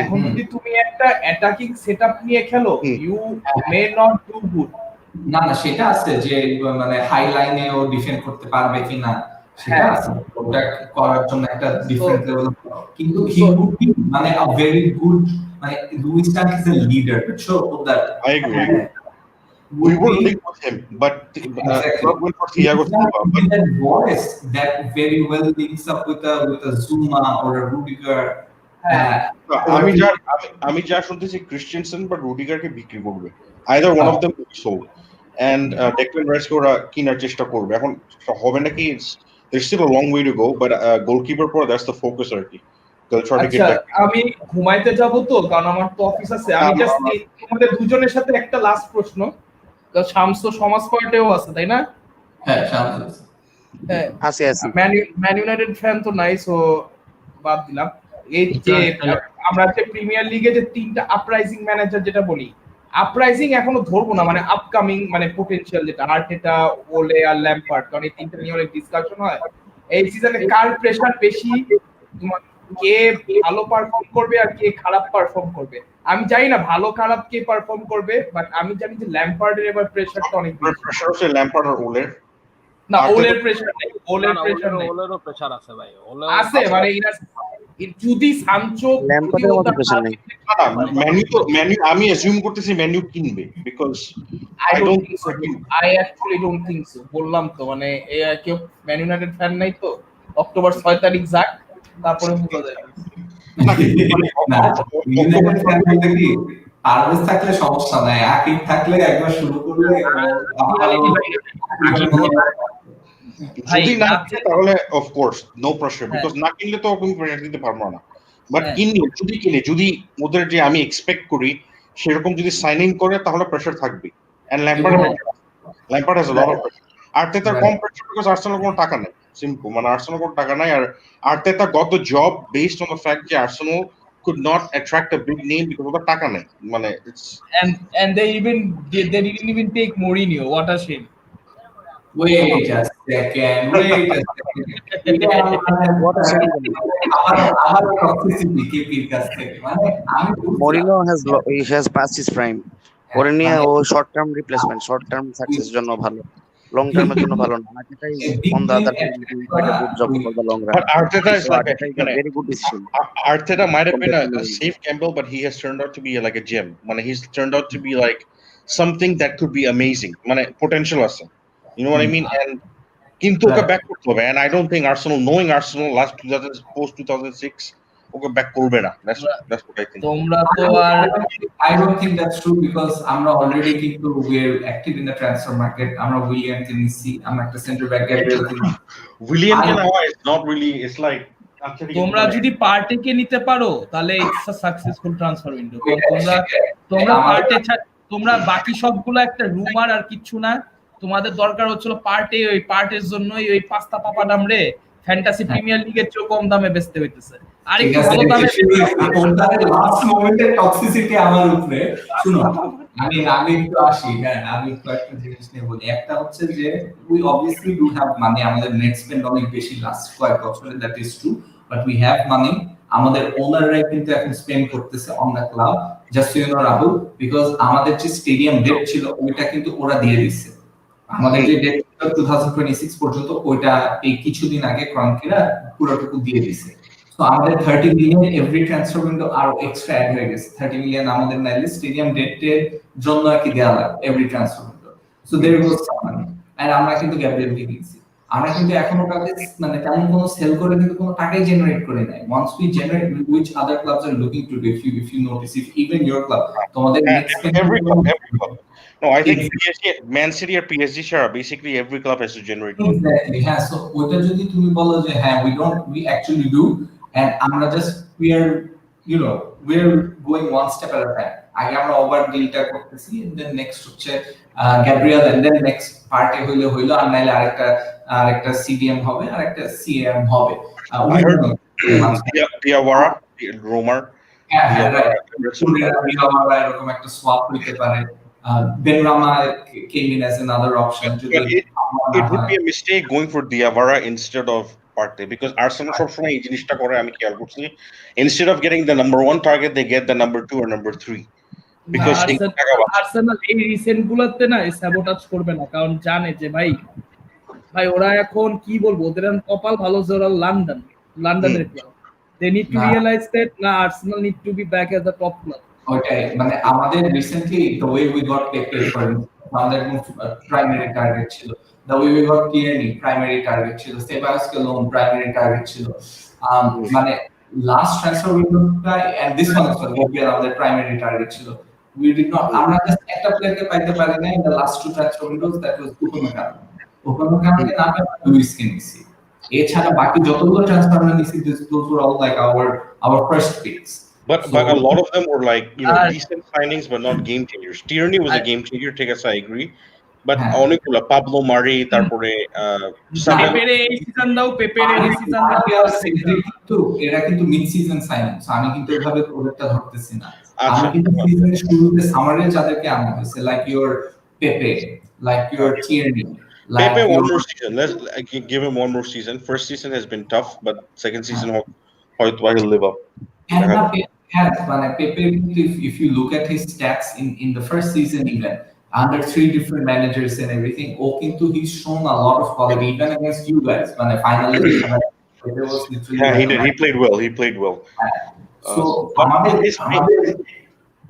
C: এখন যদি তুমি একটা অ্যাটাকিং সেটআপ নিয়ে খেলো you may not do good.
A: না সেটা আছে যে মানে হাই লাইনে ও ডিফেন্ড করতে পারবে কিনা সেটা আছে, ওটা করার জন্য একটা ডিফারেন্ট লেভেল, কিন্তু হি উড বি মানে আ ভেরি গুড মানে Lewis Dunk is a leader, sure of that.
O: I agree. We will link with him, but not with Thiago Silva.
A: But that voice that very well links up with a Zuma or a Rudiger.
O: আমি যা শুনতেছি Christiansen বা রুডিগারকে বিক্রি করবে, either one of them will be sold, and Declan Rice ওরা কেনার চেষ্টা করবে। এখন হবে নাকি, there's still a long way to go, but goalkeeper for that's the focus আর কি।
C: আমি ঘুমাইতে যাব তো, কারণ আমার তো অফিস আছে। আমি জাস্ট তোমাদের দুজনের সাথে একটা লাস্ট প্রশ্ন, শামস তো সমাজ পার্টেও আছে তাই না?
A: হ্যাঁ শামসুল।
E: আসি
C: ম্যান ইউনাইটেড ফ্যান তো নাই, সো বাদ দিলাম। এই যে আমরা যে প্রিমিয়ার লিগে যে তিনটা আপরাইজিং ম্যানেজার যেটা বলি, আপরাইজিং এখনো ধরবো না, মানে আপকামিং মানে পোটেনশিয়াল যেটা আর্টেটা, ওলে আর ল্যাম্পার্ড, কারণ এই তিনটা নিয়ে অনেক ডিসকাশন হয়। এই সিজনে কার প্রেসার বেশি, কে ভালো পারফর্ম করবে আর কে খারাপ পারফর্ম করবে। আমি জানি না ভালো খারাপ কে পারফর্ম করবে, বাট আমি জানি যে ল্যাম্পার্ডের এবার প্রেসারটা অনেক বেশি।
O: প্রেসার হচ্ছে ল্যাম্পার্ড আর ওলের।
C: না ওলের প্রেসার নেই, ওলের প্রেসার নেই।
M: ওলেরও প্রেসার আছে ভাই,
C: আছে মানে যদি সানচো
E: ল্যাম্পার্ডের মতো প্রেসার নেই।
O: ম্যানু আমি অ্যাজিউম করতেছি ম্যানু কিনবে, because
C: I actually don't think so. বললাম তো মানে কেউ ম্যান ইউনাইটেড ফ্যান নাই তো, অক্টোবর 6 তারিখ যাক, তারপরে বোঝা যাবে।
A: পারভেজ থাকলে সমস্যা নাই, আকিব থাকলে একবার শুরু করলে
O: যদি না কিনে তাহলে of course no pressure, because না কিনলে তো তুমি প্রেসার দিতে পারবো না। বাট কিনলে যদি ওদের যে আমি এক্সপেক্ট করি সেরকম যদি সাইন ইন করে তাহলে প্রেসার থাকবে। And Lampard has a lot of pressure. আর্টেটার কম প্রেসার বিকজ আর্সেনাল কোনো টাকা নাই, সিম্পল, মানে আর্সেনাল কোনো টাকা নাই। আর Arteta got the job based on the fact যে Arsenal could not attract a big name because of the টাকা নাই, মানে it's
C: and they didn't even take Mourinho. What a shame.
A: Wait a second.
E: What a shame. Mourinho has passed his prime. Mourinho O short term replacement, short term success জন্য ভালো, long term এর জন্য ভালো না। Arteta is on the other hand doing quite a good job for the long run.
O: But Arteta is like
E: a very good decision.
O: Arteta might have been a safe gamble, but he has turned out to be like a gem. He's turned out to be like something that could be amazing. Potential আছে. You know what I mean? And কিন্তু ওকে back করতে হবে, and I don't think Arsenal, knowing Arsenal last 2006 okay back করবে না। That's what I think.
C: তোমরা তো আর
A: I don't think that's true because আমরা already কিন্তু we're active in the transfer market. আমরা উইলিয়াম কে নিছি, আমরা একটা সেন্টার ব্যাক গ্যাব্রিয়েল কিনছি।
O: উইলিয়াম কে নেওয়া is not really, it's like
C: তোমরা যদি পার্টিকে নিতে পারো তাহলে it's a successful transfer window. তোমরা পার্টি তোমরা বাকি সবগুলো একটা রুমার আর কিছু না। তোমাদের দরকার হচ্ছিল পার্টি, ওই পার্টির জন্যই ওই পাস্তা পাপা দামরে ফ্যান্টাসি প্রিমিয়ার লিগের চেয়ে কম দামে বেচতে হইতেছে। আর একটু ভালো দামে
A: কোনটার লাস্ট মোমেন্টের টক্সিসিটি আমার উপরে। শুনো আমি একটু আসি, হ্যাঁ আমি একটু একটা জিনিস নিয়ে বলি। একটা হচ্ছে যে we obviously do have money, আমাদের নেট স্পেন্ড অনেক বেশি লাস্ট কয়েক বছরে, that is true, but we have money. আমাদের ওনাররাই কিন্তু এখন স্পেন্ড করতেছে on the club, just you know Rahul, because আমাদের যে স্টেডিয়াম ডেট ছিল ওইটা কিন্তু ওরা দিয়ে দিচ্ছে। আমাদের যে ডেট 2026 পর্যন্ত ওইটা এই কিছুদিন আগে ক্রনকেরা পুরোটুকু দিয়ে দিছে। তো আমাদের 30 মিলিয়ন এভরি ট্রান্সফার উইন্ডো আর এক্সট্রা অ্যাড হয়ে গেছে। 30 মিলিয়ন আমাদের নাইলে স্টেডিয়াম ডেটের জন্য আর কি দেওয়া লাগে every transfer window. So there was some money, আর আমরা কিন্তু গ্যাব্রিয়েলকে কিনছি। আমরা কিন্তু এখনো কাউকে মানে তেমন কোনো সেল করে কিন্তু কোনো টাকাই জেনারেট করে নাই। Once we generate, which other clubs are looking to do, if you notice, if even your club, তোমাদের next
O: every club. No, I think PSG, Man City or PSG share, basically every club has to generate.
A: Exactly, yeah. So ওটা যদি তুমি বলো যে হ্যাঁ we actually do, and আমরা just we're going one step at a time. আগে আমরা over ডিলটা করতেছি, and then next হচ্ছে Gabriel, and then next party হইলো আর নাইলে আরেকটা সিডিএম হবে আর একটা সিএম হবে।
O: Diawara, Romer,
A: এরকম একটা সোয়াপ হইতে পারে। Benrahma came in as another option.
O: It would be a mistake going for Diawara instead of Partey, because Arsenal সবসময় এই জিনিসটা করে, আমি খেয়াল করছি, instead of getting the number 1 target they get the number 2 or number 3, because
C: Arsenal এই recent গুলোতে না স্যাবোটাজ করবে না, কারণ জানে যে ভাই ওরা এখন কি বলবো, ওদের কপাল ভালো যে ওরা লন্ডনের club. they need to realize that না Arsenal need to be back as the top club.
A: Okay, মানে আমাদের recently the way we got Pepe, for আমাদের প্রাইমারি টার্গেট ছিল, the way we got Tierney primary target ছিল, Ceballos loan primary target ছিল, মানে last transfer উইন্ডোটা and this one as well আমাদের primary target ছিল। we did not, আমরা just একটা প্লেয়ারকে পাইতে পারি না in the last 2 transfer windows, that was উপমকানকে না আমরা লুইসকে নিছি। এছাড়া বাকি যতগুলো ট্রান্সফার আমরা নিছি those were all like our first picks.
O: But a lot of them were like decent signings, but not game changers. Tierney was a game changer. I agree. But অনেকগুলো Pablo মারি, তারপরে
C: পেপেরে এই সিজন দাও, পেপেরে এই season দাও।
A: কিন্তু এরা কিন্তু মিড সিজন সাইনিং, আমি কিন্তু ওইভাবে ওদেরটা ধরতেছি না। আমি
O: আচ্ছা
A: কিন্তু সিজনের শুরুতে সামারে যাদেরকে আনা হয়েছে, like your Pepe, like your Tierney, like
O: Pepe one
A: your
O: more season. Let's give him one more season. First season has been tough, but second season হয়তো he'll live up.
A: and মানে পেপে কিন্তু if you look at his stats in the first season, even under 3 different managers and everything, ও কিন্তু he's shown a lot of quality even against you guys, মানে ফাইনালে দেখা যায় Pepe was literally
O: Yeah, he
A: like
O: did. He played well. He played well.
A: So আমাদের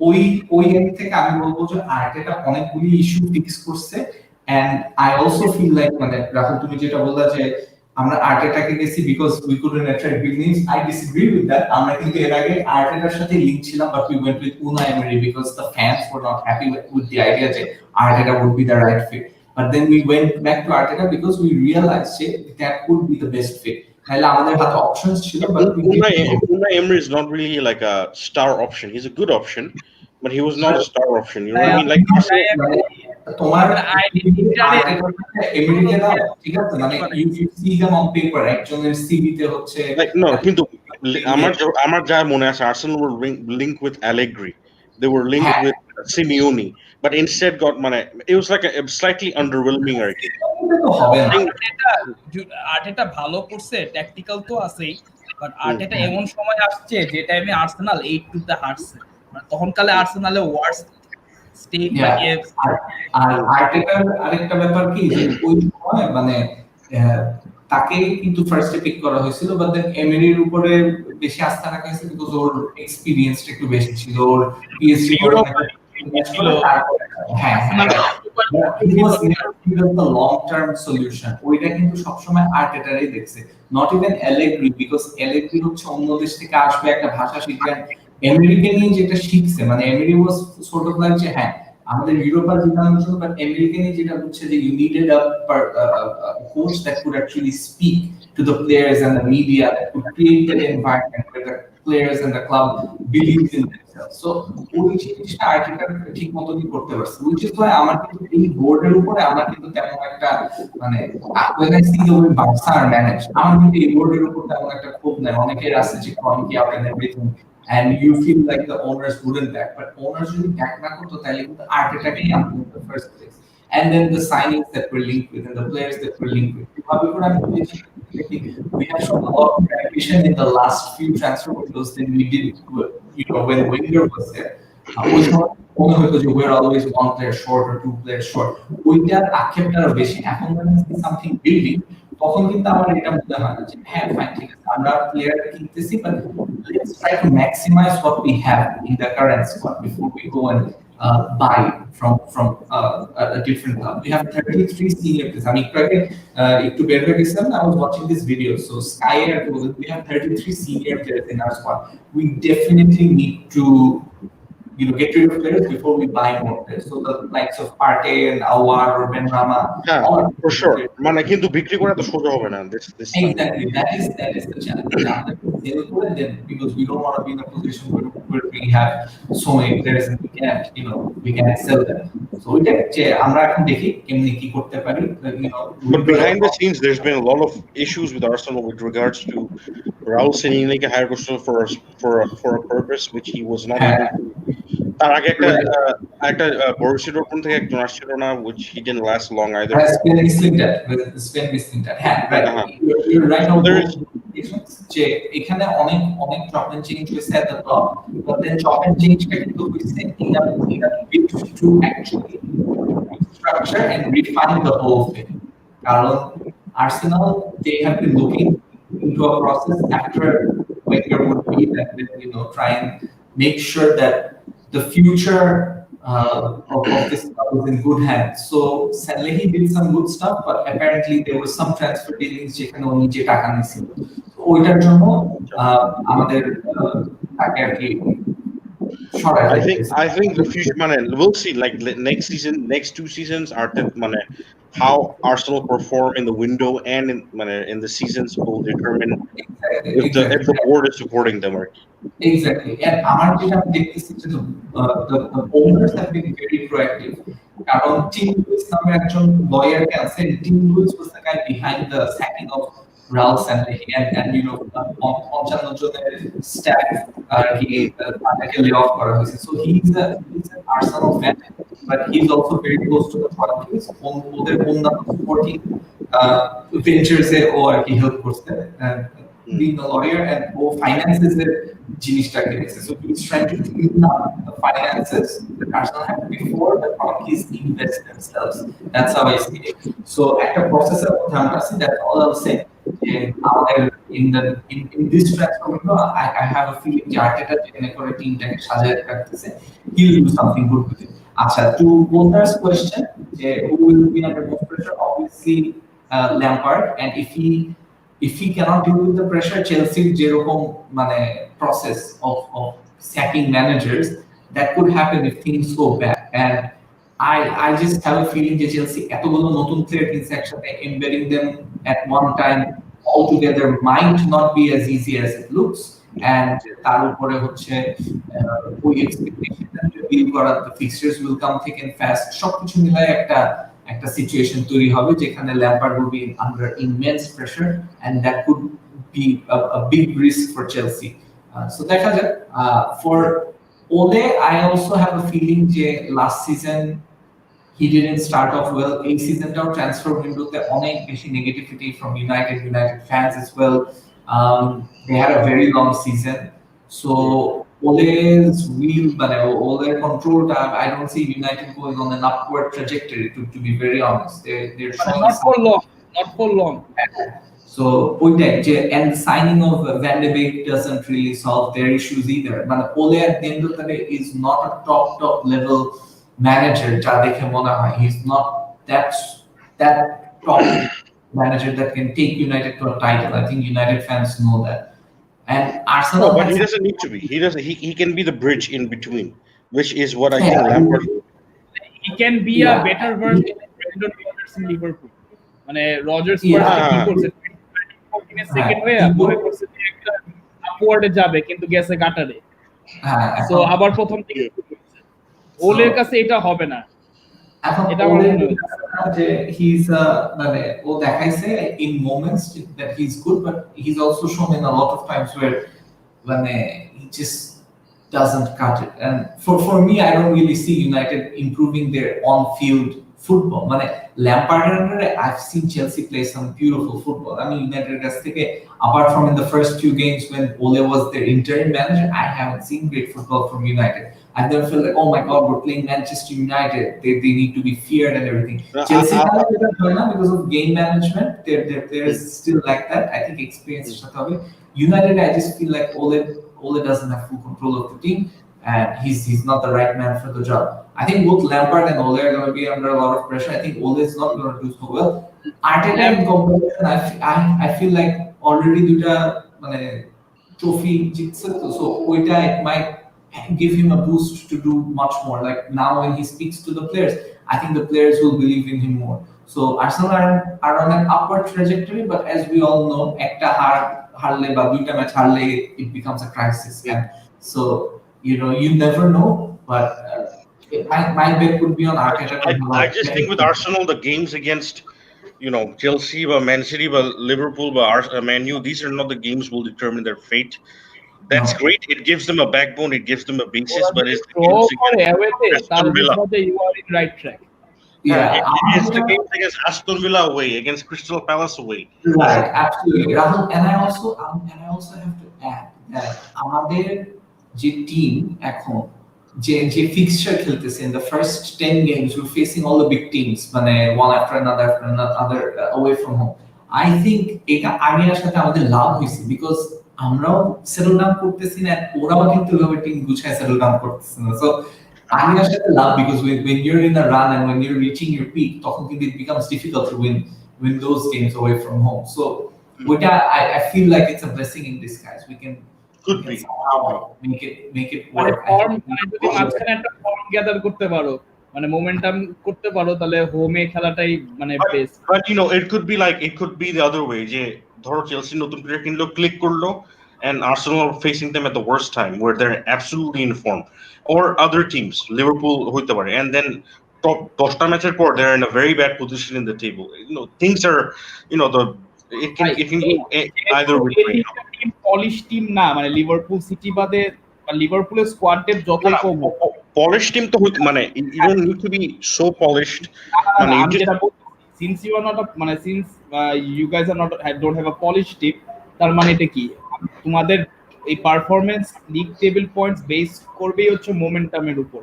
A: ওই ওই and থেকে আমি বলবো যে আর্টেটা অনেকগুলি ইস্যু ফিক্স করছে, and I also feel like, মানে রাহুল তুমি যেটা বললা যে আমরা আর্টেটাকে গেছি because we couldn't attract big names, I disagree with that. আমরা কিন্তু এর আগে আর্টেটার সাথে লিংক ছিলাম, but we went with Unai Emery because the fans were not happy with the idea যে Arteta would be the right fit, but then we went back to Arteta because we realise যে that could be the best fit. তাহলে আমাদের হাতে options ছিল, but
O: Unai Emery is not really like a star option. He's a good option, but he was not a star option. You know what I mean? Like
A: তোমার America দাও, ঠিক আছে, মানে you see them on paper, একজনের সিভিতে হচ্ছে
O: like no, কিন্তু আমার যা মনে আছে, Arsenal were linked with Allegri. They were linked with Simeone, but instead got মানে it was like a slightly underwhelming আর কি।
C: আর্টেটা ভালো করছে, ট্যাকটিক্যাল তো আছেই, বাট আর্টেটা এমন সময় আসছে যে টাইমে আর্সেনাল 8-2 তে হারছে, মানে তখন কালে আর্সেনালে ওয়ার্স্ট স্টেট লাগিয়ে।
A: আর আর্টেটার আরেকটা ব্যাপার কি যে ওই সময় মানে তাকে কিন্তু ফার্স্টে পিক করা হয়েছিল, বাট দেন এমিরির উপরে বেশি আস্থা রাখা হয়েছে বিকজ ওর এক্সপেরিয়েন্সটা একটু বেশি ছিল, ওর পিএসজি ছিল। হ্যাঁ লং টার্ম সলিউশন ওইটা কিন্তু সবসময় আর্টেটারই দেখছে, not even Allegri, because Allegri হচ্ছে অন্য দেশ থেকে আসবে, একটা ভাষা শিখবেন। আমেরিকা নিয়ে যেটা শিখছে, মানে এমিরি ওয়াজ সর্ট অফ লাইক যে হ্যাঁ আমাদের ইউরোপার জিতানোর জন্য, বাট আমেরিকা নিয়ে যেটা হচ্ছে যে you needed a coach that could actually speak to the players and the media, that could create that environment where the players and the club believes in themselves. So ওই জিনিসটা আর্টেটা ঠিক মতই করতে পারছে, which is why আমার কিন্তু এই বোর্ডের উপরে আমার কিন্তু তেমন একটা মানে when I see the way Barca are managed, আমার কিন্তু এই বোর্ডের উপর তেমন একটা ক্ষোভ নাই। অনেকের আছে যে কনকি out and everything, and you feel like the owners wouldn't back, but owners যদি back না করতো তাহলে কিন্তু আর্টেটাকেই আনতো in the first place, and then the signings that were linked with and the players that were linked with. We have shown a lot of ambition in the last few transfer windows than we did, you know, when Wenger was there. মনে হতো যে we're always one player short or two players short, ওইটার আক্ষেপটা বেশি। এখন when I see something building, তখন কিন্তু আমার এটা মনে হয় যে হ্যাঁ ফাইন, ঠিক আছে আমরা প্লেয়ার কিনতেছি, but let's try to maximize what we have in the current squad before we go and buy from a different club. We have 33 senior players. I mean, to I was watching this video. So Sky Air, we have 33 senior players in our squad. We definitely need to, you know, get rid of players before we buy more players. So the likes of Partey and Awar or Benrahma,
O: for sure. মানে কিন্তু বিক্রি করা তো সোজা হবে না this
A: exactly, that is the challenge. Then because we don't want to be in a position where we have so many players and we can't sell them. So we get আমরা এখন দেখি কেমনে কি করতে পারি, you know.
O: But behind the scenes there's been a lot of issues with Arsenal with regards to Raul Seninique hire for a purpose which he was not able to. তার আগে একটা বরুসিয়া ডর্টমুন্ড থেকে একজন আসছিল না, which he didn't last long either.
A: Sven Mislintat, হ্যাঁ right, you're right on যে এখানে অনেক চপ এন্ড চেঞ্জ হয়েছে at the top, but then chop and change টা কিন্তু হইছে in a bit to actually structure and refine the whole thing. কারণ Arsenal, they have been looking into a process after Wenger would be that, you know, try and make sure that the future of this club is in good hands. So Salehi did some good stuff, but apparently there was some transfer dealings যেখানে ও নিজে টাকা নিছিল, ওইটার জন্য আমাদের তাকে আর কি
O: I think the future, man, we'll see. Like next season, next 2 seasons, Arteta, man, how Arsenal perform in the window and in the seasons will determine if the board is supporting them or
A: Exactly. And আমার যেটা আমি দেখতেছি যে the owners have been very proactive. কারণ Tim Lewis নামে একজন লয়ারকে আছে, Tim Lewis was the guy behind the sacking of Raul Sanllehi and you know 55 জনের staff he তাকে lay off করা হয়েছে. So he's an Arsenal fan, but he's also very close to the politics. ওদের অন্যান্য supporting ventures এ ও আর কি help করছে. Being a lawyer and finances জিনিসটাকে দেখছে. So he's trying to clean up the finances that Arsenal had before the Monkeys invest themselves. That's how I see it. So একটা processor মধ্যে আমরা আছি, that's all I'll say. In this transfer window, I have a feeling যে Arteta যেখানে করে টিমটাকে সাজায় রাখতেছে, he'll do something good with it. আচ্ছা, to Walter's question, who will be under most pressure? Obviously Lampard, and if he cannot deal with the pressure, Chelsea যেরকম মানে process of sacking managers, that could happen if things go bad. And I just have a feeling that Chelsea এতগুলো নতুন player কিনছে একসাথে, embedding them at one time all together might not be as easy as it looks. And তার উপরে হচ্ছে ওই expectation that deal করা, the fixtures will come thick and fast, সবকিছু মিলায় একটা সিচুয়েশন তৈরি হবে যেখানে Lampard will be under immense pressure, and that could be a big risk for Chelsea. So দেখা যাক. For Ole, I also have a feeling যে last season he didn't start off well. এই সিজনটাও transfer উইন্ডোতে অনেক বেশি negativity from United fans as well. They had a very long season. So Ole's wheel, Ole's control tab, I don't see United going on an upward trajectory, to be very honest. They're showing
C: not for long.
A: So and the signing of Van de Beek doesn't really solve their issues either. But Ole at the end of the day is not a top level manager. He's not that top manager that can take United to a title. I think United fans know that. And Arsenal,
O: but he doesn't need to be. He can be the bridge in between, which is what I think Lampard.
C: He can be a better version of Brendan Rodgers in Liverpool. Rodgers second হয়ে মনে করছে যে একটা আপওয়ার্ডে যাবে, কিন্তু গেছে গাটারে। So আবার প্রথম থেকে ওলের কাছে এটা হবে না।
A: এটা মনে হয় যে he's ও দেখাইছে in moments that he's good, but he's also shown in a lot of times where he just doesn't cut it. And for me, I don't really see United improving their on-field football. Lampard under, I've seen Chelsea play some beautiful football. I mean, United apart from in the first few games when Ole was their interim manager, I haven't seen great football from United. I never felt like, oh my God, we're playing Manchester United. They need to be feared and everything. Chelsea because of game management, they're still like that. I think experience is United, I just feel like Ole doesn't have full control of the team, and he's not the right man for the job. I think both Lampard and Ole are going to be under a lot of pressure. I think Ole is not going to do so well. Arteta in comparison, I feel like already দুটা trophy জিতছে, so ওইটা it might give him a boost to do much more. Like now when he speaks to the players, I think the players will believe in him more. So Arsenal are on an upward trajectory, but as we all know, একটা হারলে বা দুইটা match হারলে it becomes a crisis. And so you never know, but my bet would be on Arteta.
O: I just think with Arsenal, the games against Chelsea, but Man City, but Liverpool, but Man U, these are not the games will determine their fate. That's great. It gives them a backbone. It gives them a basis. But it's the games against Aston Villa.
C: You are in right track.
O: It's the games against Aston Villa away, against Crystal Palace away.
A: Right, absolutely. Rahul, and I also have to add that আমাদের যে team এখন যে fixture খেলতেছে in the first 10 games, we're facing all the big teams, one after another away from home. I think এটা আগের সাথে আমাদের লাভ হয়েছে because আমরাও সেটেল ডাউন করতেছি না, ওরাও কিন্তু ওভাবে টিম গুছায় সেটেল ডাউন করতেছে না। So আগের সাথে লাভ because when you're in a run and when you're reaching your peak, তখন কিন্তু it becomes difficult to win those games away from home. So ওইটা I feel like it's a blessing in disguise. We can
O: could be
A: make it work.
C: যদি মাঝখানে একটা form gather করতে পারো, মানে momentum করতে পারো তাহলে হোমে খেলাটাই মানে best.
O: But it could be the other way যে ধরো চেলসি নতুন প্লেয়ার কিনলো, ক্লিক করলো, and Arsenal are facing them at the worst time where they're absolutely in form, or other teams Liverpool হইতে পারে, and then top 10টা ম্যাচের পর they're in a very bad position in the table. Things are, the it can go either which way.
C: Team polish team না, মানে Liverpool city বাদে লিভারপুলের squad depth যতই কম হোক,
O: পলিশ টিম তো মানে you don't need to be so polished, মানে
C: আমি যেটা বলছি, সিন্স ইউ আর নট মানে since you guys are not don't have a polish team, তার মানে এটা কি তোমাদের এই performance league table points base করবেই হচ্ছে মোমেন্টামের উপর,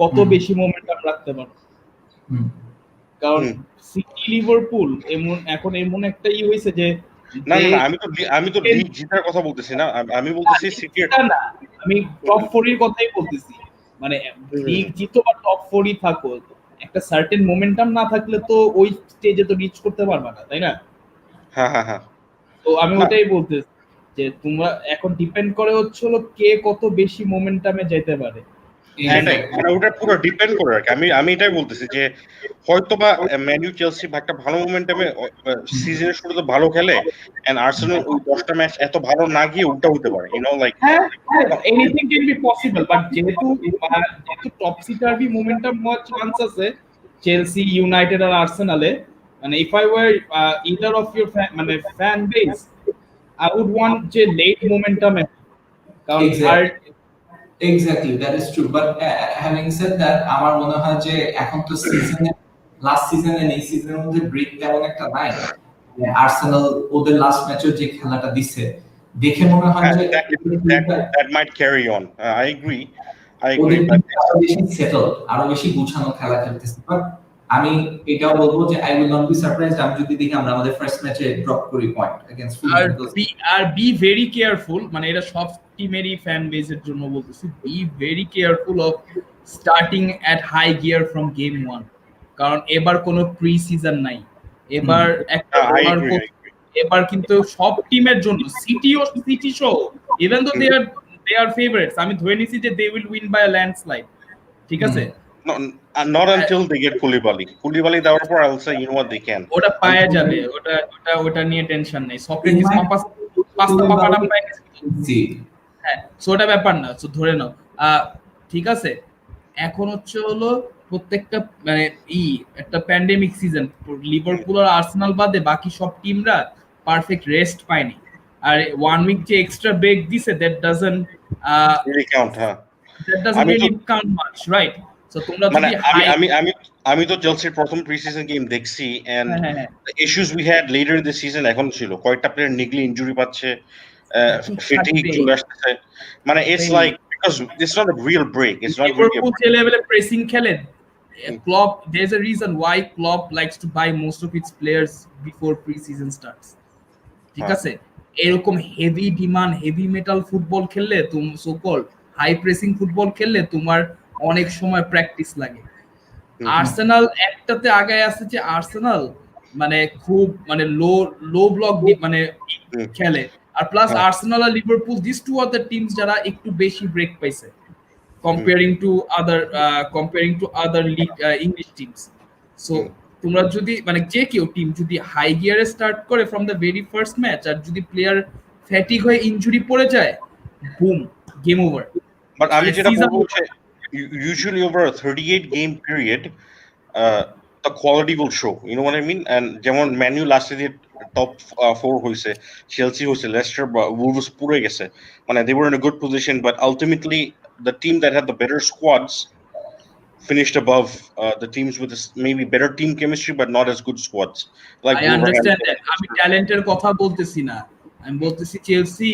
C: কত বেশি মোমেন্টাম রাখতে পারো। কারণ সিটি লিভারপুল এখন এমন একটা হয়েছে যে
O: না আমি তো লিগ জিতার কথা বলতেছি না, আমি বলতেছি সিটি
C: না, আমি টপ 4 এর কথাই বলতেছি। মানে লিগ জিতো বা টপ 4 ই থাকো, একটা সার্টেন মোমেন্টাম না থাকলে তো ওই স্টেজে তো রিচ করতে পারবে না, তাই না?
O: হ্যাঁ।
C: তো আমি ওটাই বলতেছি যে তোমরা এখন ডিপেন্ড করে হচ্ছে কে কত বেশি মোমেন্টামে যেতে পারে।
O: মানে ওটা পুরো ডিপেন্ড করে আর কি। আমি এটাই বলতেছি যে হয়তোবা ম্যান ইউ চেলসি একটা ভালো মোমেন্টামে সিজনের শুরুতে ভালো খেলে, এন্ড আর্সেনাল ওই 10টা ম্যাচ এত ভালো না গিয়ে উল্টা হতে পারে, like
C: anything can be possible, but যেহেতু টপ সিটার বি মোমেন্টাম হওয়ার চান্স আছে চেলসি, ইউনাইটেড আর আর্সেনালে, মানে if I were either of your মানে fan base, I would want যে লেট মোমেন্টামে, কারণ
A: Exactly, that is true. But having said that, আমার মনে হয় যে এখন তো সিজনে লাস্ট সিজনে এই সিজনের মধ্যে ব্রেক তেমন একটা নাই। আর্সেনাল ওদের লাস্ট ম্যাচে যে খেলাটা দিছে দেখে মনে হয় যে
O: that might carry on. I agree.
A: আরো বেশি সেটেলড, আরো বেশি গুছানো খেলা খেলতেছে। বাট আমি এটাও বলবো যে I will not be surprised আমি যদি দেখি আমরা আমাদের ফার্স্ট ম্যাচে ড্রপ করি পয়েন্ট এগেইনস্ট ফুলহ্যাম।
C: আর বি ভেরি কেয়ারফুল, মানে এটা সব টিমেরই ফ্যান বেসের জন্য বলতেছি, be very careful of starting at high gear from game 1, কারণ এবার কোনো প্রি সিজন নাই। এবার এবার কিন্তু সব টিমের জন্য সিটি শো, ইভেন দো দে আর ফেভারিটস, আমি ধরে নিছি যে they will win by a landslide, ঠিক আছে?
O: Not until they get Koulibaly দেওয়ার পর I'll say what they can.
C: ওটা পাওয়া যাবে, ওটা নিয়ে টেনশন নেই। সক্রেটিস পাঁচটা পাপাটা পায় জি, হ্যাঁ, সোটা ব্যাপার না, সো ধরে নাও। ঠিক আছে, এখন হচ্ছে প্রত্যেকটা মানে একটা প্যান্ডেমিক সিজন, লিভারপুল আর আর্সেনাল বাদে বাকি সব টিমরা পারফেক্ট রেস্ট পায়নি, আর 1 উইক যে এক্সট্রা ব্রেক দিছে that doesn't
O: really count,
C: that doesn't really count much, right? So তোমরা
O: মানে
C: যদি
O: আমি তো চেলসির প্রথম প্রি-সিজন গেম দেখছি, and the issues we had later in the season এখন ছিল কয়টা প্লেয়ার নিগলি ইনজুরি পাচ্ছে, fatigue চলে আসছে, মানে it's like because it's not a real break, it's not really a break.
C: লেভেলে প্রেসিং খেলে Klopp, there's a reason why Klopp likes to buy most of its players before pre-season starts, ঠিক আছে? এরকম heavy demand, heavy metal football খেললে, তুমি so call high pressing football খেললে তোমার অনেক সময় প্র্যাকটিস লাগে। আর্সেনাল একটাতে আগায় আছে যে আর্সেনাল মানে খুব মানে লো ব্লক মানে খেলে, আর প্লাস আর্সেনাল আর লিভারপুল দিস টু আর দ্য টিমস যারা একটু বেশি ব্রেক পাইছে comparing to other league English teams. So তোমরা যদি মানে যে কেউ টিম যদি হাই গিয়ারে স্টার্ট করে from the very first match, আর যদি প্লেয়ার ফ্যাটিক হয়ে ইনজুরি পড়ে যায়, বুম, গেম ওভার।
O: বাট আমি যেটা বলবো usually over a 38 game period the quality will show, you know what I mean? And যেমন Man U last year top 4 হইছে, চেলসি হইছে, লেস্টার বা উলভস পুরো গেছে, মানে they were in a good position, but ultimately the team that had the better squads finished above the teams with maybe better team chemistry but not as good squads, like
C: I understand that. আমি ট্যালেন্টের কথা বলতেছি না, আমি বলতেছি Chelsea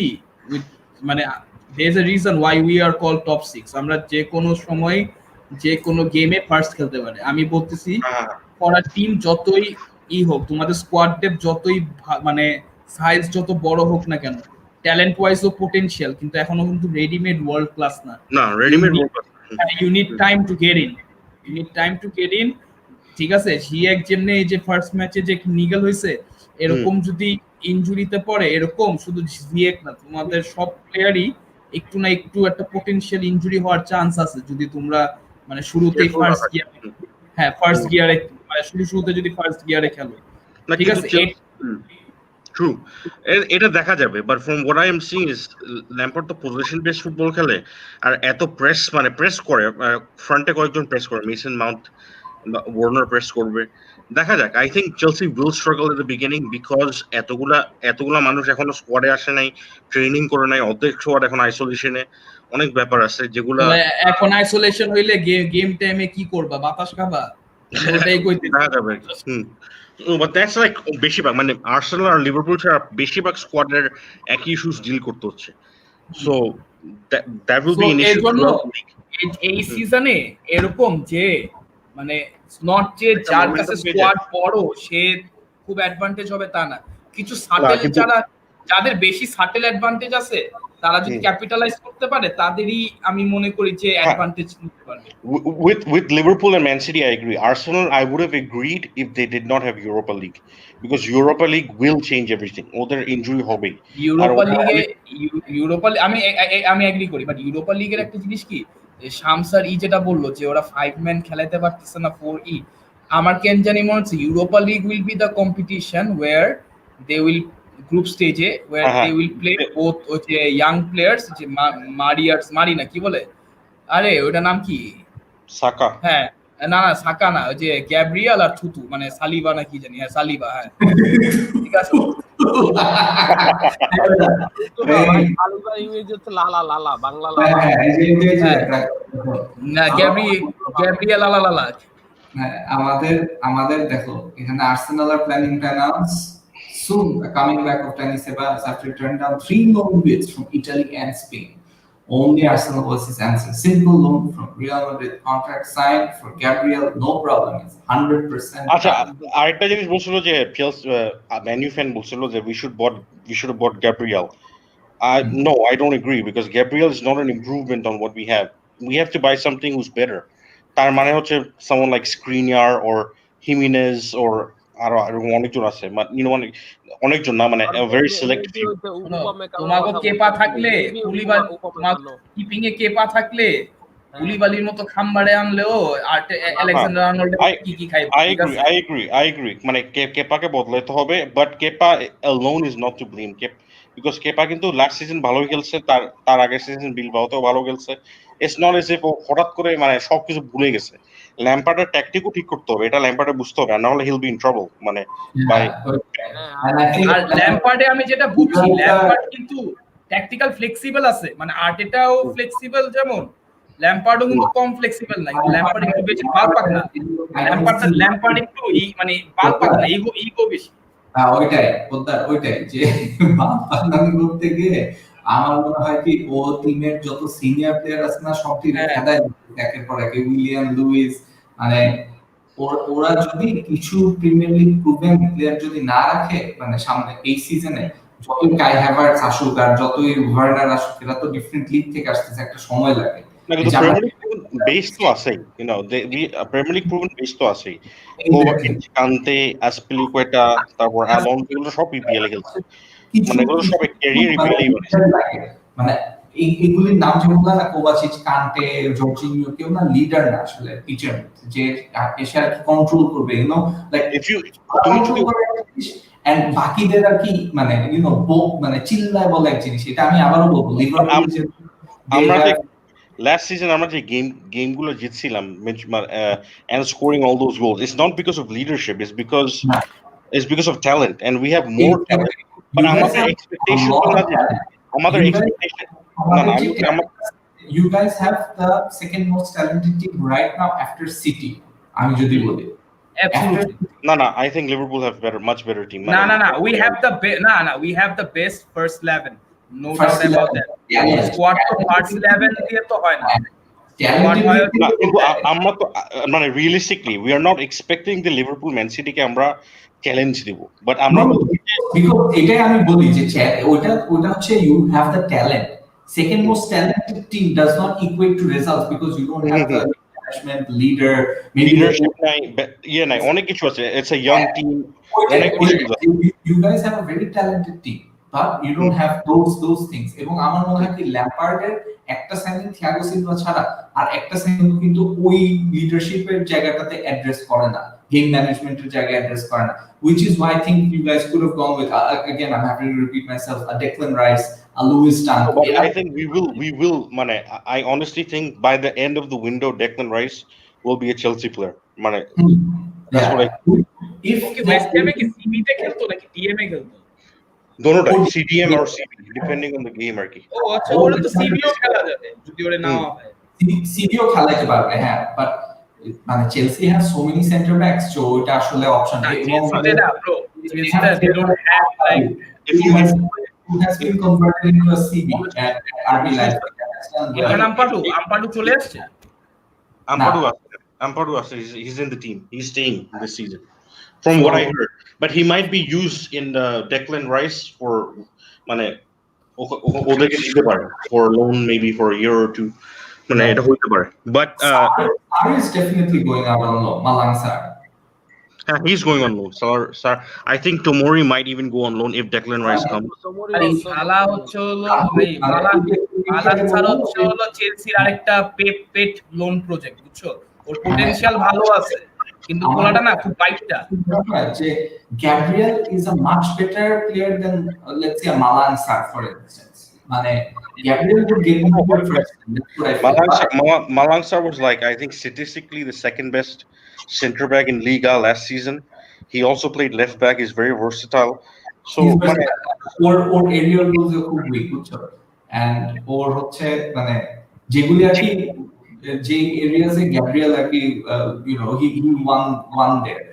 C: মানে there's a reason why we are called top 6, আমরা যে কোনো সময় যে কোনো গেমে ফার্স্ট খেলতে পারে। আমি বলতেছি পড়া টিম যতই হোক, তোমাদের স্কোয়াড ডেপথ যতই মানে সাইজ যত বড় হোক না কেন, ট্যালেন্ট ওয়াইজ ও পটেনশিয়াল, কিন্তু এখনো কিন্তু রেডিমেড ওয়ার্ল্ড ক্লাস না।
O: Readymade world class,
C: you need time to get in, ঠিক আছে? জিএক যেমনে এই যে ফার্স্ট ম্যাচে যে নিগল হইছে, এরকম যদি ইনজুরিতে পড়ে, এরকম শুধু জিএক না, তোমাদের সব প্লেয়ারই একটু না একটু একটা পটেনশিয়াল ইনজুরি হওয়ার চান্স আছে যদি তোমরা মানে শুরুতেই
P: Careful না
C: ফার্স্ট
P: থাকে।
C: গিয়ার, হ্যাঁ ফার্স্ট গিয়ারে মানে শুরুতে যদি ফার্স্ট গিয়ারে খেলো,
P: না
C: ঠিক
P: কিন্তু
C: আছে।
P: ট্রু, এটা দেখা যাবে, but from what I am seeing is Lampard তো পজিশন বেসড ফুটবল খেলে, আর এত প্রেস করে, ফ্রন্টে কয়েকজন প্রেস করে, মেসন মাউন্ট ওয়ার্নার প্রেস করবে, দেখা যাক। I think Chelsea will struggle in the beginning because এতগুলা মানুষ এখনো স্কোয়াডে আসে নাই, ট্রেনিং করে নাই, অর্ধেক স্কোয়াড এখন আইসোলেশনে, অনেক ব্যাপার আছে যেগুলা
C: এখন আইসোলেশন হইলে গেম টাইমে কি করবা, বাতাস খাবা, ওটাই কইতে
P: দেখা যাবে। বাট দ্যাটস লাইক বেশিরভাগ মানে আর্সেনাল আর লিভারপুল ছাড়া বেশিরভাগ স্কোয়াডের একই ইস্যুস ডিল করতে হচ্ছে, সো দ্যাট উইল বি
C: এর
P: ইনিশিয়াল
C: জন্য এই সিজনে এরকম যে মানে নট যে যার কাছে স্কোয়াড বড় সে খুব অ্যাডভান্টেজ হবে তা না, কিছু সাটেল যাদের বেশি সাটেল অ্যাডভান্টেজ আছে তারা যদি ক্যাপিটালাইজ করতে পারে তাদেরই আমি মনে করি যে অ্যাডভান্টেজ নিতে পারবে।
P: With Liverpool and Man City, I agree. Arsenal, I would have agreed if they did not have Europa League, because Europa League will change everything. Other injury হবে।
C: ইউরোপা আমি এগ্রি করি, বাট ইউরোপা লিগের একটা জিনিস কি, শামসার যেটা বললো যে ওরা 5 ম্যান খেলাইতে পারতেছে না 4E, আমার কেন জানি মনে হচ্ছে Europa League will be the competition where they will group স্টেজে where they will play both ওই যে ইয়াং প্লেয়ার্স, যে মারি না কি বলে, আরে ওটার নাম কি,
P: সাকা,
C: হ্যাঁ না সাকা না, ওই যে গ্যাব্রিয়াল আর থুতু মানে সালিবা না কি জানি, হ্যাঁ সালিবা, হ্যাঁ ঠিক আছে।
M: ইংরেজি হচ্ছে লালা, লালা বাংলা
C: না গ্যাব্রিয়াল লালা।
A: আমাদের দেখো এখানে Arsenal are planning to announce soon a coming back of Dani Ceballos after turning down 3 loan bids from Italy and Spain. Only Arsenal was his answer. Simple loan from Real Madrid, contract signed for Gabriel, no problem. It's 100%.
P: আচ্ছা, আরেকটা জিনিস বলছিল যে Man U fan বলছিল যে we should have bought Gabriel. No, I don't agree, because Gabriel is not an improvement on what we have. We have to buy something who's better. তার মানে হচ্ছে someone like Skriniar or Jimenez or আরো অনেকজন আছে, অনেকজন না, মানে very selective.
C: তোমাগো কেপা থাকলে কিপিং এ কেপা থাকলে কুলিবালির মতো খাম্বারে আনলেও আলেকজান্ডার আর্নল্ড কি খাইবে।
P: I agree মানে কেপাকে বদলাতে হবে, but কেপা alone is not to blame, because কেপা কিন্তু লাস্ট সিজন ভালোই খেলছে, তার আগের সিজন বিলবাওতেও ভালো খেলছে। It's not as if হঠাৎ করে মানে সবকিছু ভুলে গেছে। ল্যাম্পার্ডের ট্যাকটিকও ঠিক করতে হবে, এটা ল্যাম্পার্ডে বুঝতে হবে, না হলে he'll be in trouble। মানে
C: আর ল্যাম্পার্ডে আমি যেটা বুঝছি, ল্যাম্পার্ড কিন্তু ট্যাকটিক্যাল ফ্লেক্সিবল আছে, মানে আর্টেটাও ফ্লেক্সিবল যেমন, ল্যাম্পার্ডও কিন্তু কম ফ্লেক্সিবল না, ল্যাম্পার্ড একটু বেশি বাল পাক না, ল্যাম্পার্ড একটু মানে বাল পাক না, ইগো বেশি।
A: ওইটাই যে বাল পাকনামি করতে গিয়ে আমার মনে হয় কি ও টিমের যত সিনিয়র প্লেয়ার আছে না সব টিমে খেলায় একের পর এক, উইলিয়াম লুইস, মানে ওরা যদি কিছু প্রিমিয়ার লিগ প্রুভেন প্লেয়ার যদি না রাখে মানে সামনে এই সিজনে, যতই কাই হ্যাভার্টস আসুক আর যতই ওয়ার্নার আসুক, এরা তো ডিফারেন্ট লিগ থেকে আসতেছে, একটা সময় লাগে।
P: বেস তো আছেই, প্রিমিয়ার লিগ প্রুভেন বেস তো আছেই, কান্তে, আসপিলিকুয়েটা, তারপর অ্যালন, এগুলো সব ইপিএল এ খেলছে, মানে এগুলো সব ক্যারিয়ার ইপিএল
A: মানে এইগুলির নাম যেগুলো না, কোভাচিচ, কান্তে, জর্জিনিও, কেউ না লিডার না আসলে পিচের, যে এসে আর কি কন্ট্রোল করবে, লাইক এন্ড বাকিদের আর কি মানে মানে চিল্লায় বলে এক জিনিস, এটা আমি আবারও বলবো, লিভারপুল যে
P: আমরা last season আমরা যে গেমগুলো জিতছিলাম and scoring all those goals, it's not because of leadership, it's because of talent, and we have more talent, but আমাদের expectation
A: you guys have the second most talented team right now after City, আমি যদি বলি।
C: No,
P: I think Liverpool have much better team.
C: No, we have the best first 11, no doubt about that. Squad to first 11 দিয়ে তো হয় না,
P: আমরা তো মানে realistically we are not expecting the Liverpool Man City কে আমরা চ্যালেঞ্জ দিব, but আমরা
A: এটাই আমি বলি যে ওটা হচ্ছে you have the talent, second most talented team does not equate to results because you don't have the management, leadership
P: নাই, অনেক কিছু আছে, it's a young team, অনেক কিছু আছে।
A: You guys have a very talented team, but you don't have those things. এবং আমার মনে হয় কি ল্যাম্পার্ডের একটা সাইনিং থিয়াগো সিলভা ছাড়া আর একটা সাইনিং কিন্তু ওই লিডারশিপের জায়গাটাতে অ্যাড্রেস করে না, গেম ম্যানেজমেন্টের জায়গায় অ্যাড্রেস করে না, which is why I think you guys could have gone with again I'm happy to repeat myself, a Declan Rice, a Lewis Dunk.
P: No, but I think we will mane, I honestly think by the end of the window Declan Rice will be a Chelsea player mane, that's what I
C: if West Ham কি সিবিতে খেলতো নাকি TM এ খেলতো?
P: দোনোটাই CDM or CB depending on the game আর কি।
C: ও আচ্ছা, ওরা তো সিবিও খেলা যাবে যদি ওরে না হয়,
A: সিবিও খেলাতে পারবে হ্যাঁ, বাট মানে Chelsea have so many centre backs, so এটা আসলে অপশন এবং
C: না bro they don't have like
A: if you who has been converted into a CB at RB Leipzig.
C: এখানে আম্পাডু চলে আসছে,
P: Ampadu he's in the team, he's staying this season from what I heard, but he might be used in the Declan Rice for mane ওদেরকে দিতে পারে for loan maybe for a year or two মানে এটা হইতে পারে, but
A: Sar is definitely going out on loan. Malang Sar.
P: He's going on loan. Sir, I think Tomori might even go on loan if Declan Rice comes.
C: আরে সালা হচ্ছে হলো ভাই Malan সার হচ্ছে হলো চেলসির আরেকটা পেট লোন প্রজেক্ট, বুঝছো? ওর পটেনশিয়াল ভালো আছে কিন্তু পোলাটা না খুব বাইটটা।
A: যে Gabriel is a much better player than let's say a Malang Sar for instance. মানে Gabriel would get more first.
P: Malang Sar was like I think statistically the second best center back in Liga last season. He also played left back. He's very versatile. So
A: or aerial goals খুব weak, বুঝছো? And or হচ্ছে মানে যেগুলি আর কি যে এরিয়াসে Gabriel আর কি you know he won there.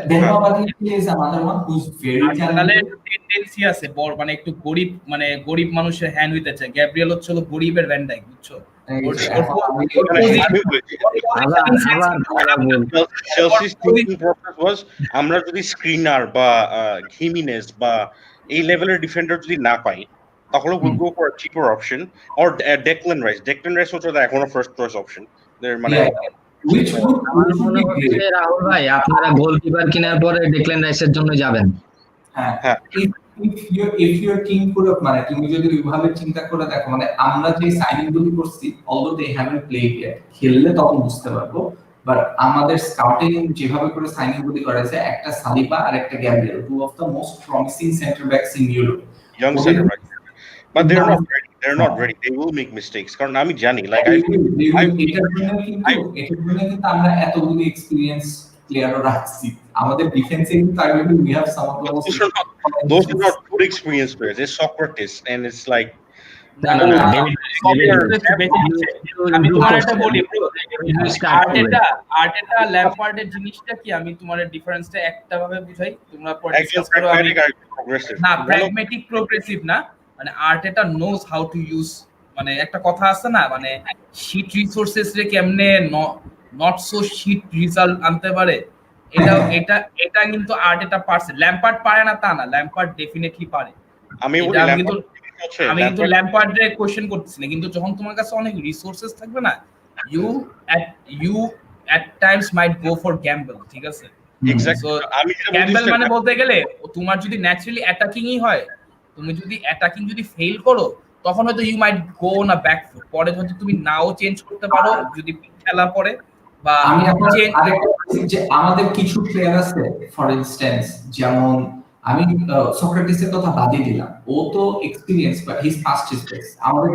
A: Then Babadi is another one who's very talented.
C: Tendency আছে বড় মানে একটু গরিব মানুষের হ্যান্ড হইতে চায়। গ্যাব্রিয়েল হচ্ছে হলো গরিবের ভ্যান ডাইক, বুঝছো?
P: Chelsea's thinking process was আমরা যদি স্ক্রিনার বা হিমিনেজ বা এই লেভেলের ডিফেন্ডার যদি না পাই তাহলে we'll go for a cheaper option or Declan Rice হচ্ছে এখনো ফার্স্ট চয়েস অপশন মানে
F: আমার মনে হচ্ছে রাহুল ভাই আপনারা গোলকিপার কেনার পরে ডেকল্যান রাইসের জন্য যাবেন।
A: হ্যাঁ if your team could have মানে তুমি যদি ওইভাবে চিন্তা করে দেখো মানে আমরা যে সাইনিং গুলো করছি although they haven't played yet খেললে তখন বুঝতে পারবো, বাট আমাদের স্কাউটিং যেভাবে করে সাইনিং গুলো করেছে একটা সালিবা আর একটা Gabriel, two of the most promising center backs in Europe,
P: young center backs, but they're not ready, they will make mistakes কারণ আমি জানি like
A: এটার জন্য কিন্তু আমরা এতগুলো এক্সপেরিয়েন্স প্লেয়ারও রাখছি আমাদের ডিফেন্সে, কিন্তু I believe we have some of
P: those are not good experienced players, it's Socrates and it's like
C: আমি তোমার একটা বলি আর্টেটা ল্যাম্পার্ডের জিনিসটা কি আমি তোমার ডিফারেন্সটা একটা ভাবে বুঝাই, তোমরা পরে ডিসকাস করো। না প্র্যাগম্যাটিক প্রোগ্রেসিভ না, মানে আর্টেটা নোজ হাউ টু ইউজ, মানে একটা কথা আছে না মানে শিট রিসোর্সেস রে কেমনে নট সো শিট রেজাল্ট আনতে পারে, এটা কিন্তু আর্টেটা পারছে। ল্যাম্পার্ড পারে না তা না, ল্যাম্পার্ড ডেফিনেটলি পারে। আমি কিন্তু ল্যাম্পার্ডের কোশ্চেন করতেছি না, কিন্তু যখন তোমার কাছে অনেক রিসোর্সেস থাকবে না you at times might go for gamble, ঠিক আছে?
P: এক্স্যাক্টলি আমি
C: gamble মানে বলতে গেলে তোমার যদি ন্যাচারালি অ্যাটাকিংই হয়, তুমি যদি অ্যাটাকিং যদি ফেল করো তখন হয়তো you might go on a back foot, পরে হয়তো তুমি নাও চেঞ্জ করতে পারো যদি খেলা পড়ে বা
A: আমি আরেকটা যে আমাদের কিছু প্লেয়ার আছে ফর ইনস্ট্যান্স যেমন আমি সক্রেটিসের কথা বাদই দিলাম, ও তো experience but his past his best. আমাদের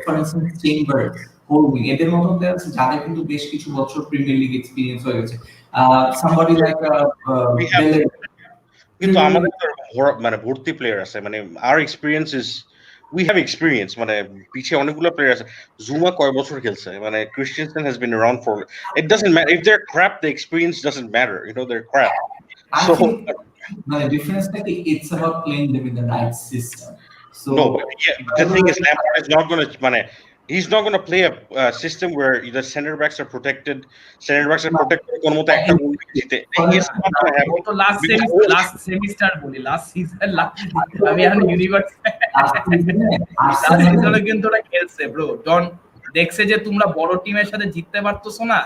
A: ফর ইনস্ট্যান্স চেম্বার্স, হোলমিং এদের মতো প্লেয়ার আছে যাদের কিন্তু বেশ কিছু বছর প্রিমিয়ার লিগ এক্সপেরিয়েন্স হয়ে গেছে। সামবডি লাইক
P: কিন্তু আমাদের তো মানে ভর্তি প্লেয়ার আছে, মানে our experience is we have experience, মানে পিছে অনেকগুলো প্লেয়ার আছে। জুমা কয় বছর খেলছে, মানে ক্রিস্টিয়ানসেন has been around for, it doesn't matter if they're crap, the experience doesn't matter, you know, they're crap. So
A: the difference is that it's about playing them in the right system. So
P: no, but yeah, the thing is Lampard is not going to he's not going to play a system where the center backs are protected কোন মতে একটা গোল দিতে, it's not going to happen.
C: তো last semester বলি last season আমি এখন universe সিজনে কিন্তু ওরা খেলছে ব্রো, জন দেখছে যে তোমরা বড় টিমের সাথে জিততে পারতেছো না,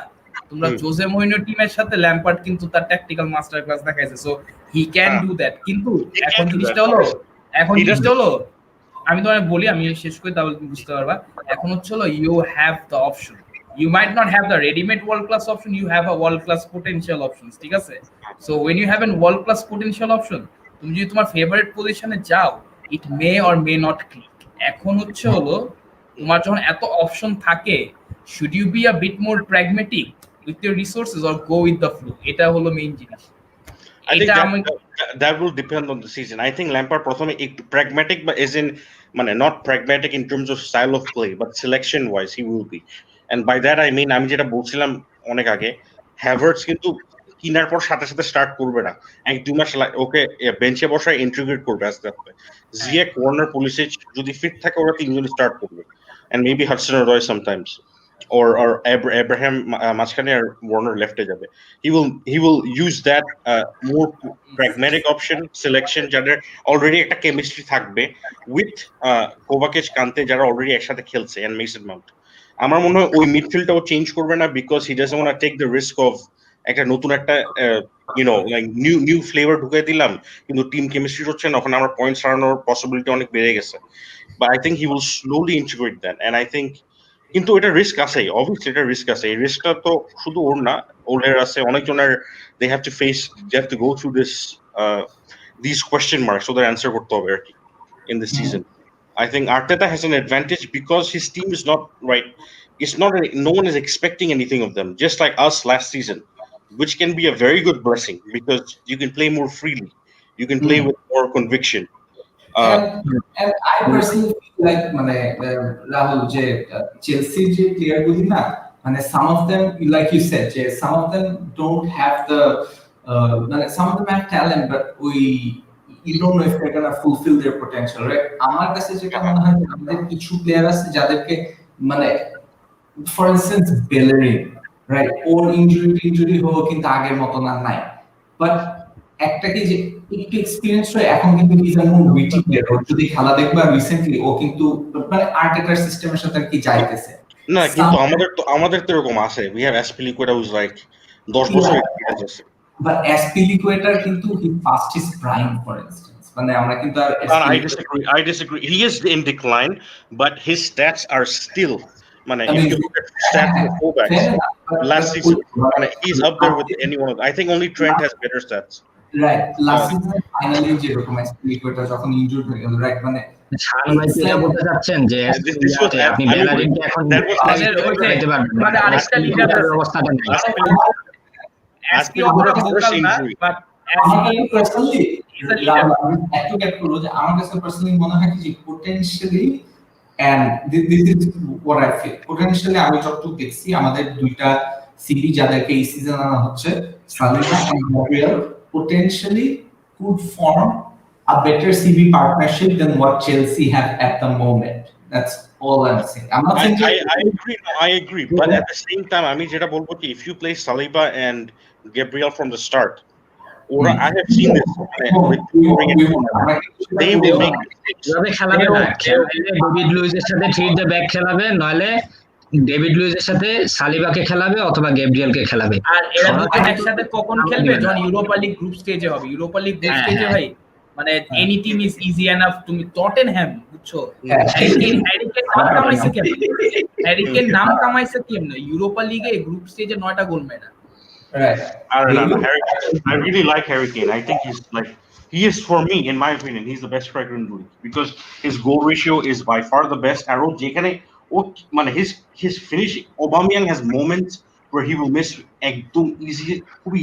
C: তোমরা জোসে মরিনো টিমের সাথে ল্যাম্পার্ড কিন্তু তার ট্যাকটিক্যাল মাস্টার ক্লাস দেখাইছে, so he can do that. কিন্তু এখন জিনিসটা হলো এখন জিনিসটা হলো, আমি তোমায় বলি, আমি শেষ করি তাহলে তুমি বুঝতে পারবা। এখন হচ্ছে হলো you have the option, you might not have the readymade world class option, you have a world class potential option, ঠিক আছে? So when you have an world class potential option, তুমি যদি তোমার ফেভারিট পজিশনে যাও, it may or may not click. এখন হচ্ছে হলো তোমার যখন এত অপশন থাকে, should you be a bit more pragmatic with your resources or go with the flow? এটা হলো মেইন জিনিস।
P: I think that will depend on the season. I think Lampard প্রথমে একটু pragmatic, but as in মানে not pragmatic in terms of style of play, but selection wise he will be. And by that I mean আমি যেটা বলছিলাম অনেক আগে, Havertz কিন্তু কিনার পর সাথে সাথে স্টার্ট করবে না, 1-2 মাস ওকে বেঞ্চে বসায় ইন্টিগ্রেট করবে আস্তে আস্তে। জিয়াক, ওয়ার্নার, পুলিসিচ যদি ফিট থাকে ওরা তিনজন স্টার্ট করবে, and maybe Hudson-Odoi sometimes, or Abraham মাঝখানে আর Warner লেফটে যাবে। He will use that more pragmatic option selection, যাদের অলরেডি একটা কেমিস্ট্রি থাকবে উইথ কোভাচিচ, কান্তে, যারা অলরেডি একসাথে খেলছে, and মেসন মাউন্ট। আমার মনে হয় ওই মিডফিল্ডটাও চেঞ্জ করবে না, because he doesn't want to take the risk of একটা নতুন একটা লাইক নিউ ফ্লেভার ঢুকে দিলাম, কিন্তু টিম কেমিস্ট্রি হচ্ছে না, ওখানে আমার পয়েন্টস হারানোর পসিবিলিটি অনেক বেড়ে গেছে। But I think he will slowly integrate that, and I think কিন্তু এটা রিস্ক আছে, অবভিয়াসলি এটা রিস্ক আছে। এই রিস্কটা তো শুধু ওর না, ওলের আছে, অনেকজনের, they have to face, they have to go through this question marks, ওদের অ্যান্সার করতে হবে আর কি in this season. I think Arteta has an advantage because his team is not right. It's not no one is expecting anything of them, just like us last season, which can be a very good blessing because you can play more freely, you can play with more conviction.
A: And I personally feel like মানে রাহুল, যে চেলসির যে player গুলি না, মানে some of them, like you said, যে some of them don't have the মানে some of them have talent, but you don't know if they're gonna fulfill their potential, right? আমার কাছে যেটা মনে হয়, আমাদের কিছু প্লেয়ার আছে যাদেরকে মানে, ফর ইনস্টেন্স বেলারিন, রাইট, ওর ইনজুরি হলো কিন্তু আগের মতো না নাই, বাট একটা কি যে একটু এক্সপেরিয়েন্স হয়, এখন কিন্তু is a more witty player. ওর যদি খেলা দেখবা রিসেন্টলি, ও কিন্তু মানে আর্টেটার সিস্টেমের সাথে কি যাইতেছে
P: না, কিন্তু আমাদের তো এরকম আছে, we have Azpilicueta whose like 10 বছর এক্সপেরিয়েন্স আছে।
A: বাট অ্যাসপিলিকুয়েটার কিন্তু he past his prime, for instance, মানে আমরা কিন্তু আর
P: I disagree. He is in decline, but his stats are still, মানে if you look at stats for fullbacks last season, he's up there with anyone of them. I think only Trent has better stats.
A: Right, last season finally যেরকম অ্যাসপিলিকুয়েটার যখন injured হয়ে গেল, right, মানে
F: শানভাই বলতে চাচ্ছেন যে আপনি বেলারিনকে এখন মানে আরেকটা লিডার অবস্থাটা নেই,
A: আমার কাছে পার্সোনালি মনে হয় যে potentially, and this is what I feel, potentially আমি যতটুকু দেখছি আমাদের দুইটা সিবি যাদেরকে এই সিজন আনা হচ্ছে, Saliba and Gabriel, potentially could form a better CV partnership than what Chelsea have at the moment. That's all I'm saying. I'm not saying
P: I agree, but at the same time আমি যেটা বলবো কি, if you play Saliba and Gabriel from the start, or I have seen this, they will make
F: খেলাবে না, David লুইসের সাথে three the back খেলাবে, নয়লে David লুইসের সাথে সালিবাকে খেলাবে অথবা গ্যাব্রিয়েলকে খেলাবে।
C: আর এরা দুজন একসাথে কখন খেলবে? যখন ইউরোপা লিগ গ্রুপ স্টেজে হবে। ইউরোপা লিগ গ্রুপ স্টেজে ভাই মানে any team is easy enough. তুমি টটেনহ্যাম, বুঝছো, হ্যারিকেন নাম কামাইছে কেমনে? ইউরোপা লিগে গ্রুপ স্টেজে 9টা গোল মেরা।
O: Right. I don't know. I really like Harry Kane. I think he is, for me, in my opinion, he's the best striker in the league because his goal ratio is by far the best. Arrow যেখানে his finishing, Aubameyang has moments where he will miss একদম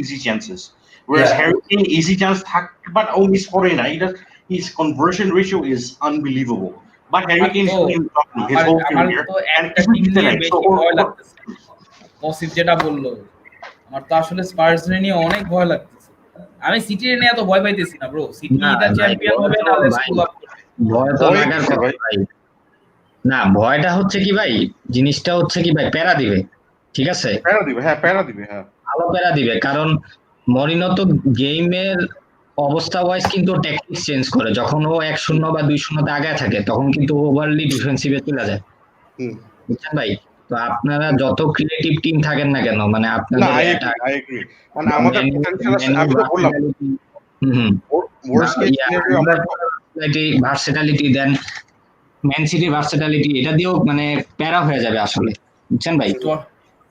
O: easy chances, whereas Harry Kane easy chance but miss করে না, his conversion ratio is unbelievable, but Harry Kane is his whole career and
C: পসিব যেটা বললো, আমার তো আসলে Spurs নিয়ে অনেক ভয় লাগতেছে। আমি সিটি নিয়ে এত ভয় পাইতেছি না ব্রো। সিটি দা চ্যাম্পিয়ন হবে না, লেটস পুল আপ।
F: ভয় তো লাগার কথা ভাই না, ভয়টা হচ্ছে কি ভাই, জিনিসটা হচ্ছে কি ভাই, প্যারা দিবে, ঠিক আছে,
O: প্যারা দিবে, হ্যাঁ প্যারা দিবে, হ্যাঁ
F: ভালো প্যারা দিবে, কারণ মরিনো তো গেমের অবস্থা ওয়াইজ কিন্তু ট্যাকটিক্স চেঞ্জ করে। যখন ও 1-0 বা 2-0 আগে থাকে তখন কিন্তু ওভারলি ডিফেন্সিভে চলে যায়, বুঝছেন ভাই? তো আপনারা যত ক্রিয়েটিভ টিম থাকেন না কেন, মানে আপনাদের
O: মানে আমাদের পোটেনশিয়াল আছে, আমি তো বললাম ওয়ার্স্ট কেস সিনারিও আমরা
F: ভার্সেটালিটি দেন ম্যান সিটির ভার্সেটালিটি, এটা দিয়েও মানে প্যারা হয়ে যাবে আসলে, বুঝছেন ভাই?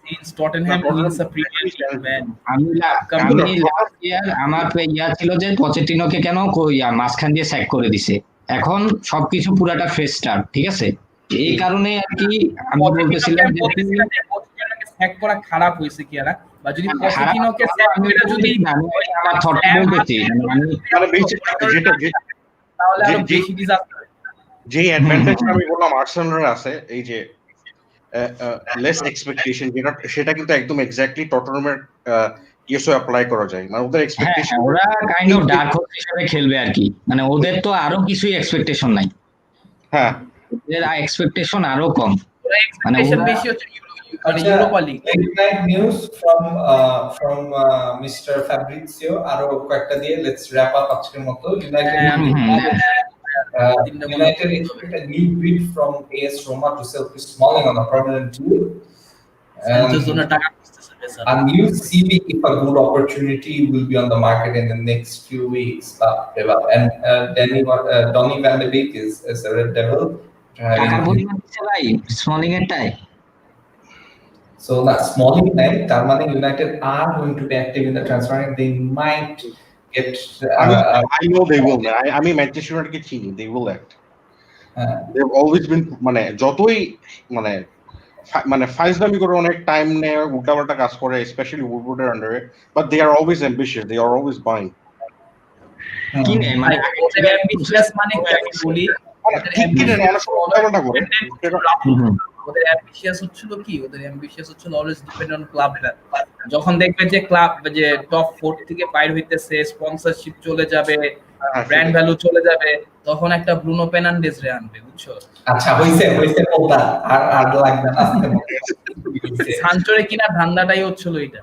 C: Since Tottenham wins the Premier League, man.
F: আমি লাস্ট ইয়ার আমার ইয়া ছিল যে পচেটিনোকে কেন মাঝখান দিয়ে স্যাক করে দিছে, এখন সবকিছু পুরাটা ফ্রেশ স্টার্ট, ঠিক আছে? এই কারণে আর কি আমি বলতেছিলাম যে
C: স্যাক করা খারাপ হয়েছে কি আর, বা যদি পচেটিনোকে স্যাক করে যদি
F: আমার থটটা বলতেছি
O: মানে যেটা
C: তাহলে আরো বেশি ডিজাস্টার।
O: যে অ্যাডভান্টেজ আমি বললাম আর্সেনালের আছে, এই যে লেস এক্সপেকটেশন, সেটা কিন্তু একদম এক্স্যাক্টলি টটনহামের ইয়েসও অ্যাপ্লাই করা যায়। মানে ওদের এক্সপেকটেশন
F: ওরা কাইন্ড অফ ডার্ক হর্স হিসেবে খেলবে আর কি, মানে ওদের তো আরো কিছুই এক্সপেকটেশন নাই।
O: হ্যাঁ,
F: ওদের এক্সপেকটেশন আরো কম,
C: ওরা এক্সপেকটেশন বেশি হচ্ছে Europa league.
A: Ignite news from Mr. Fabrizio আরো কয়েকটা দিয়ে লেটস র‍্যাপ আপ আজকের মতো। United expect a new bid from AS Roma to sell Chris Smalling on a permanent deal. A new CB, if a good opportunity, will be on the market in the next few weeks. And Donny van de Beek is a Red Devil.
F: Smalling এর টাই
A: So that Smalling night, Tarmane United are going to be active in the transfer and they might get.
O: I know they will. I mean, Manchester United চিনি, they will act. They've always been মানে যতই মানে ফাইজলামি করে অনেক time নেয়, উল্টাপাল্টা কাজ করে, স্পেশালি উডওয়ার্ডের আন্ডারে, but they are always ambitious, they are always buying.
F: কি নেই মানে
C: ওদের অ্যাম্বিশিয়াস মানে কি আমি বলি, ওদের অ্যাম্বিশিয়াস হচ্ছিল কি, ওদের অ্যাম্বিশিয়াস হচ্ছিল অলওয়েজ ডিপেন্ড অন ক্লাব। যখন দেখবে যে ক্লাব যে টপ 4 থেকে বাইরে হইতেছে, স্পন্সরশিপ চলে যাবে, ব্র্যান্ড ভ্যালু চলে যাবে, তখন একটা ব্রুনো ফের্নান্ডেজ রে আনবে, বুঝছো?
A: আচ্ছা হইছে বলতা আর লাগবে না,
C: সানচোরে কিনা ধান্দাটাই হচ্ছিল এটা।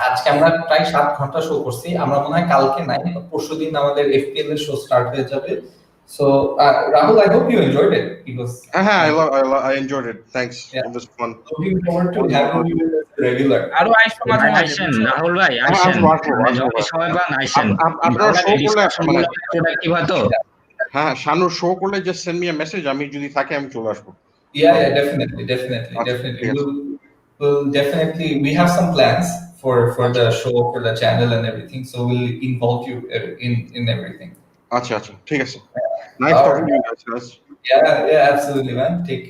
A: আজকে আমরা প্রায় 7 ঘন্টা শো করছি, আমরা মনে হয় কালকে নাই পরশুদিন আমাদের এফপিএল এর শো স্টার্ট হয়ে যাবে। So Rahul, I hope you enjoyed it because
O: I enjoyed it. Thanks. It was fun.
A: Looking forward to having you as a regular.
C: আরো আইসো মাঝে মাঝে
F: রাহুল ভাই, আইসেন সবাই আইসেন,
O: আপনারা শো করলে মানে
F: প্রোডাক্টিভ হতো।
O: হ্যাঁ, শানু শো করলে just send me a message, আমি যদি থাকে আমি চলে আসবো।
A: Yeah, definitely. We'll definitely, we have some plans for the show, for the channel and everything, so we'll involve you in everything.
O: আচ্ছা, ঠিক আছে। Nice talking to you guys.
A: Yeah, absolutely, man. Take care.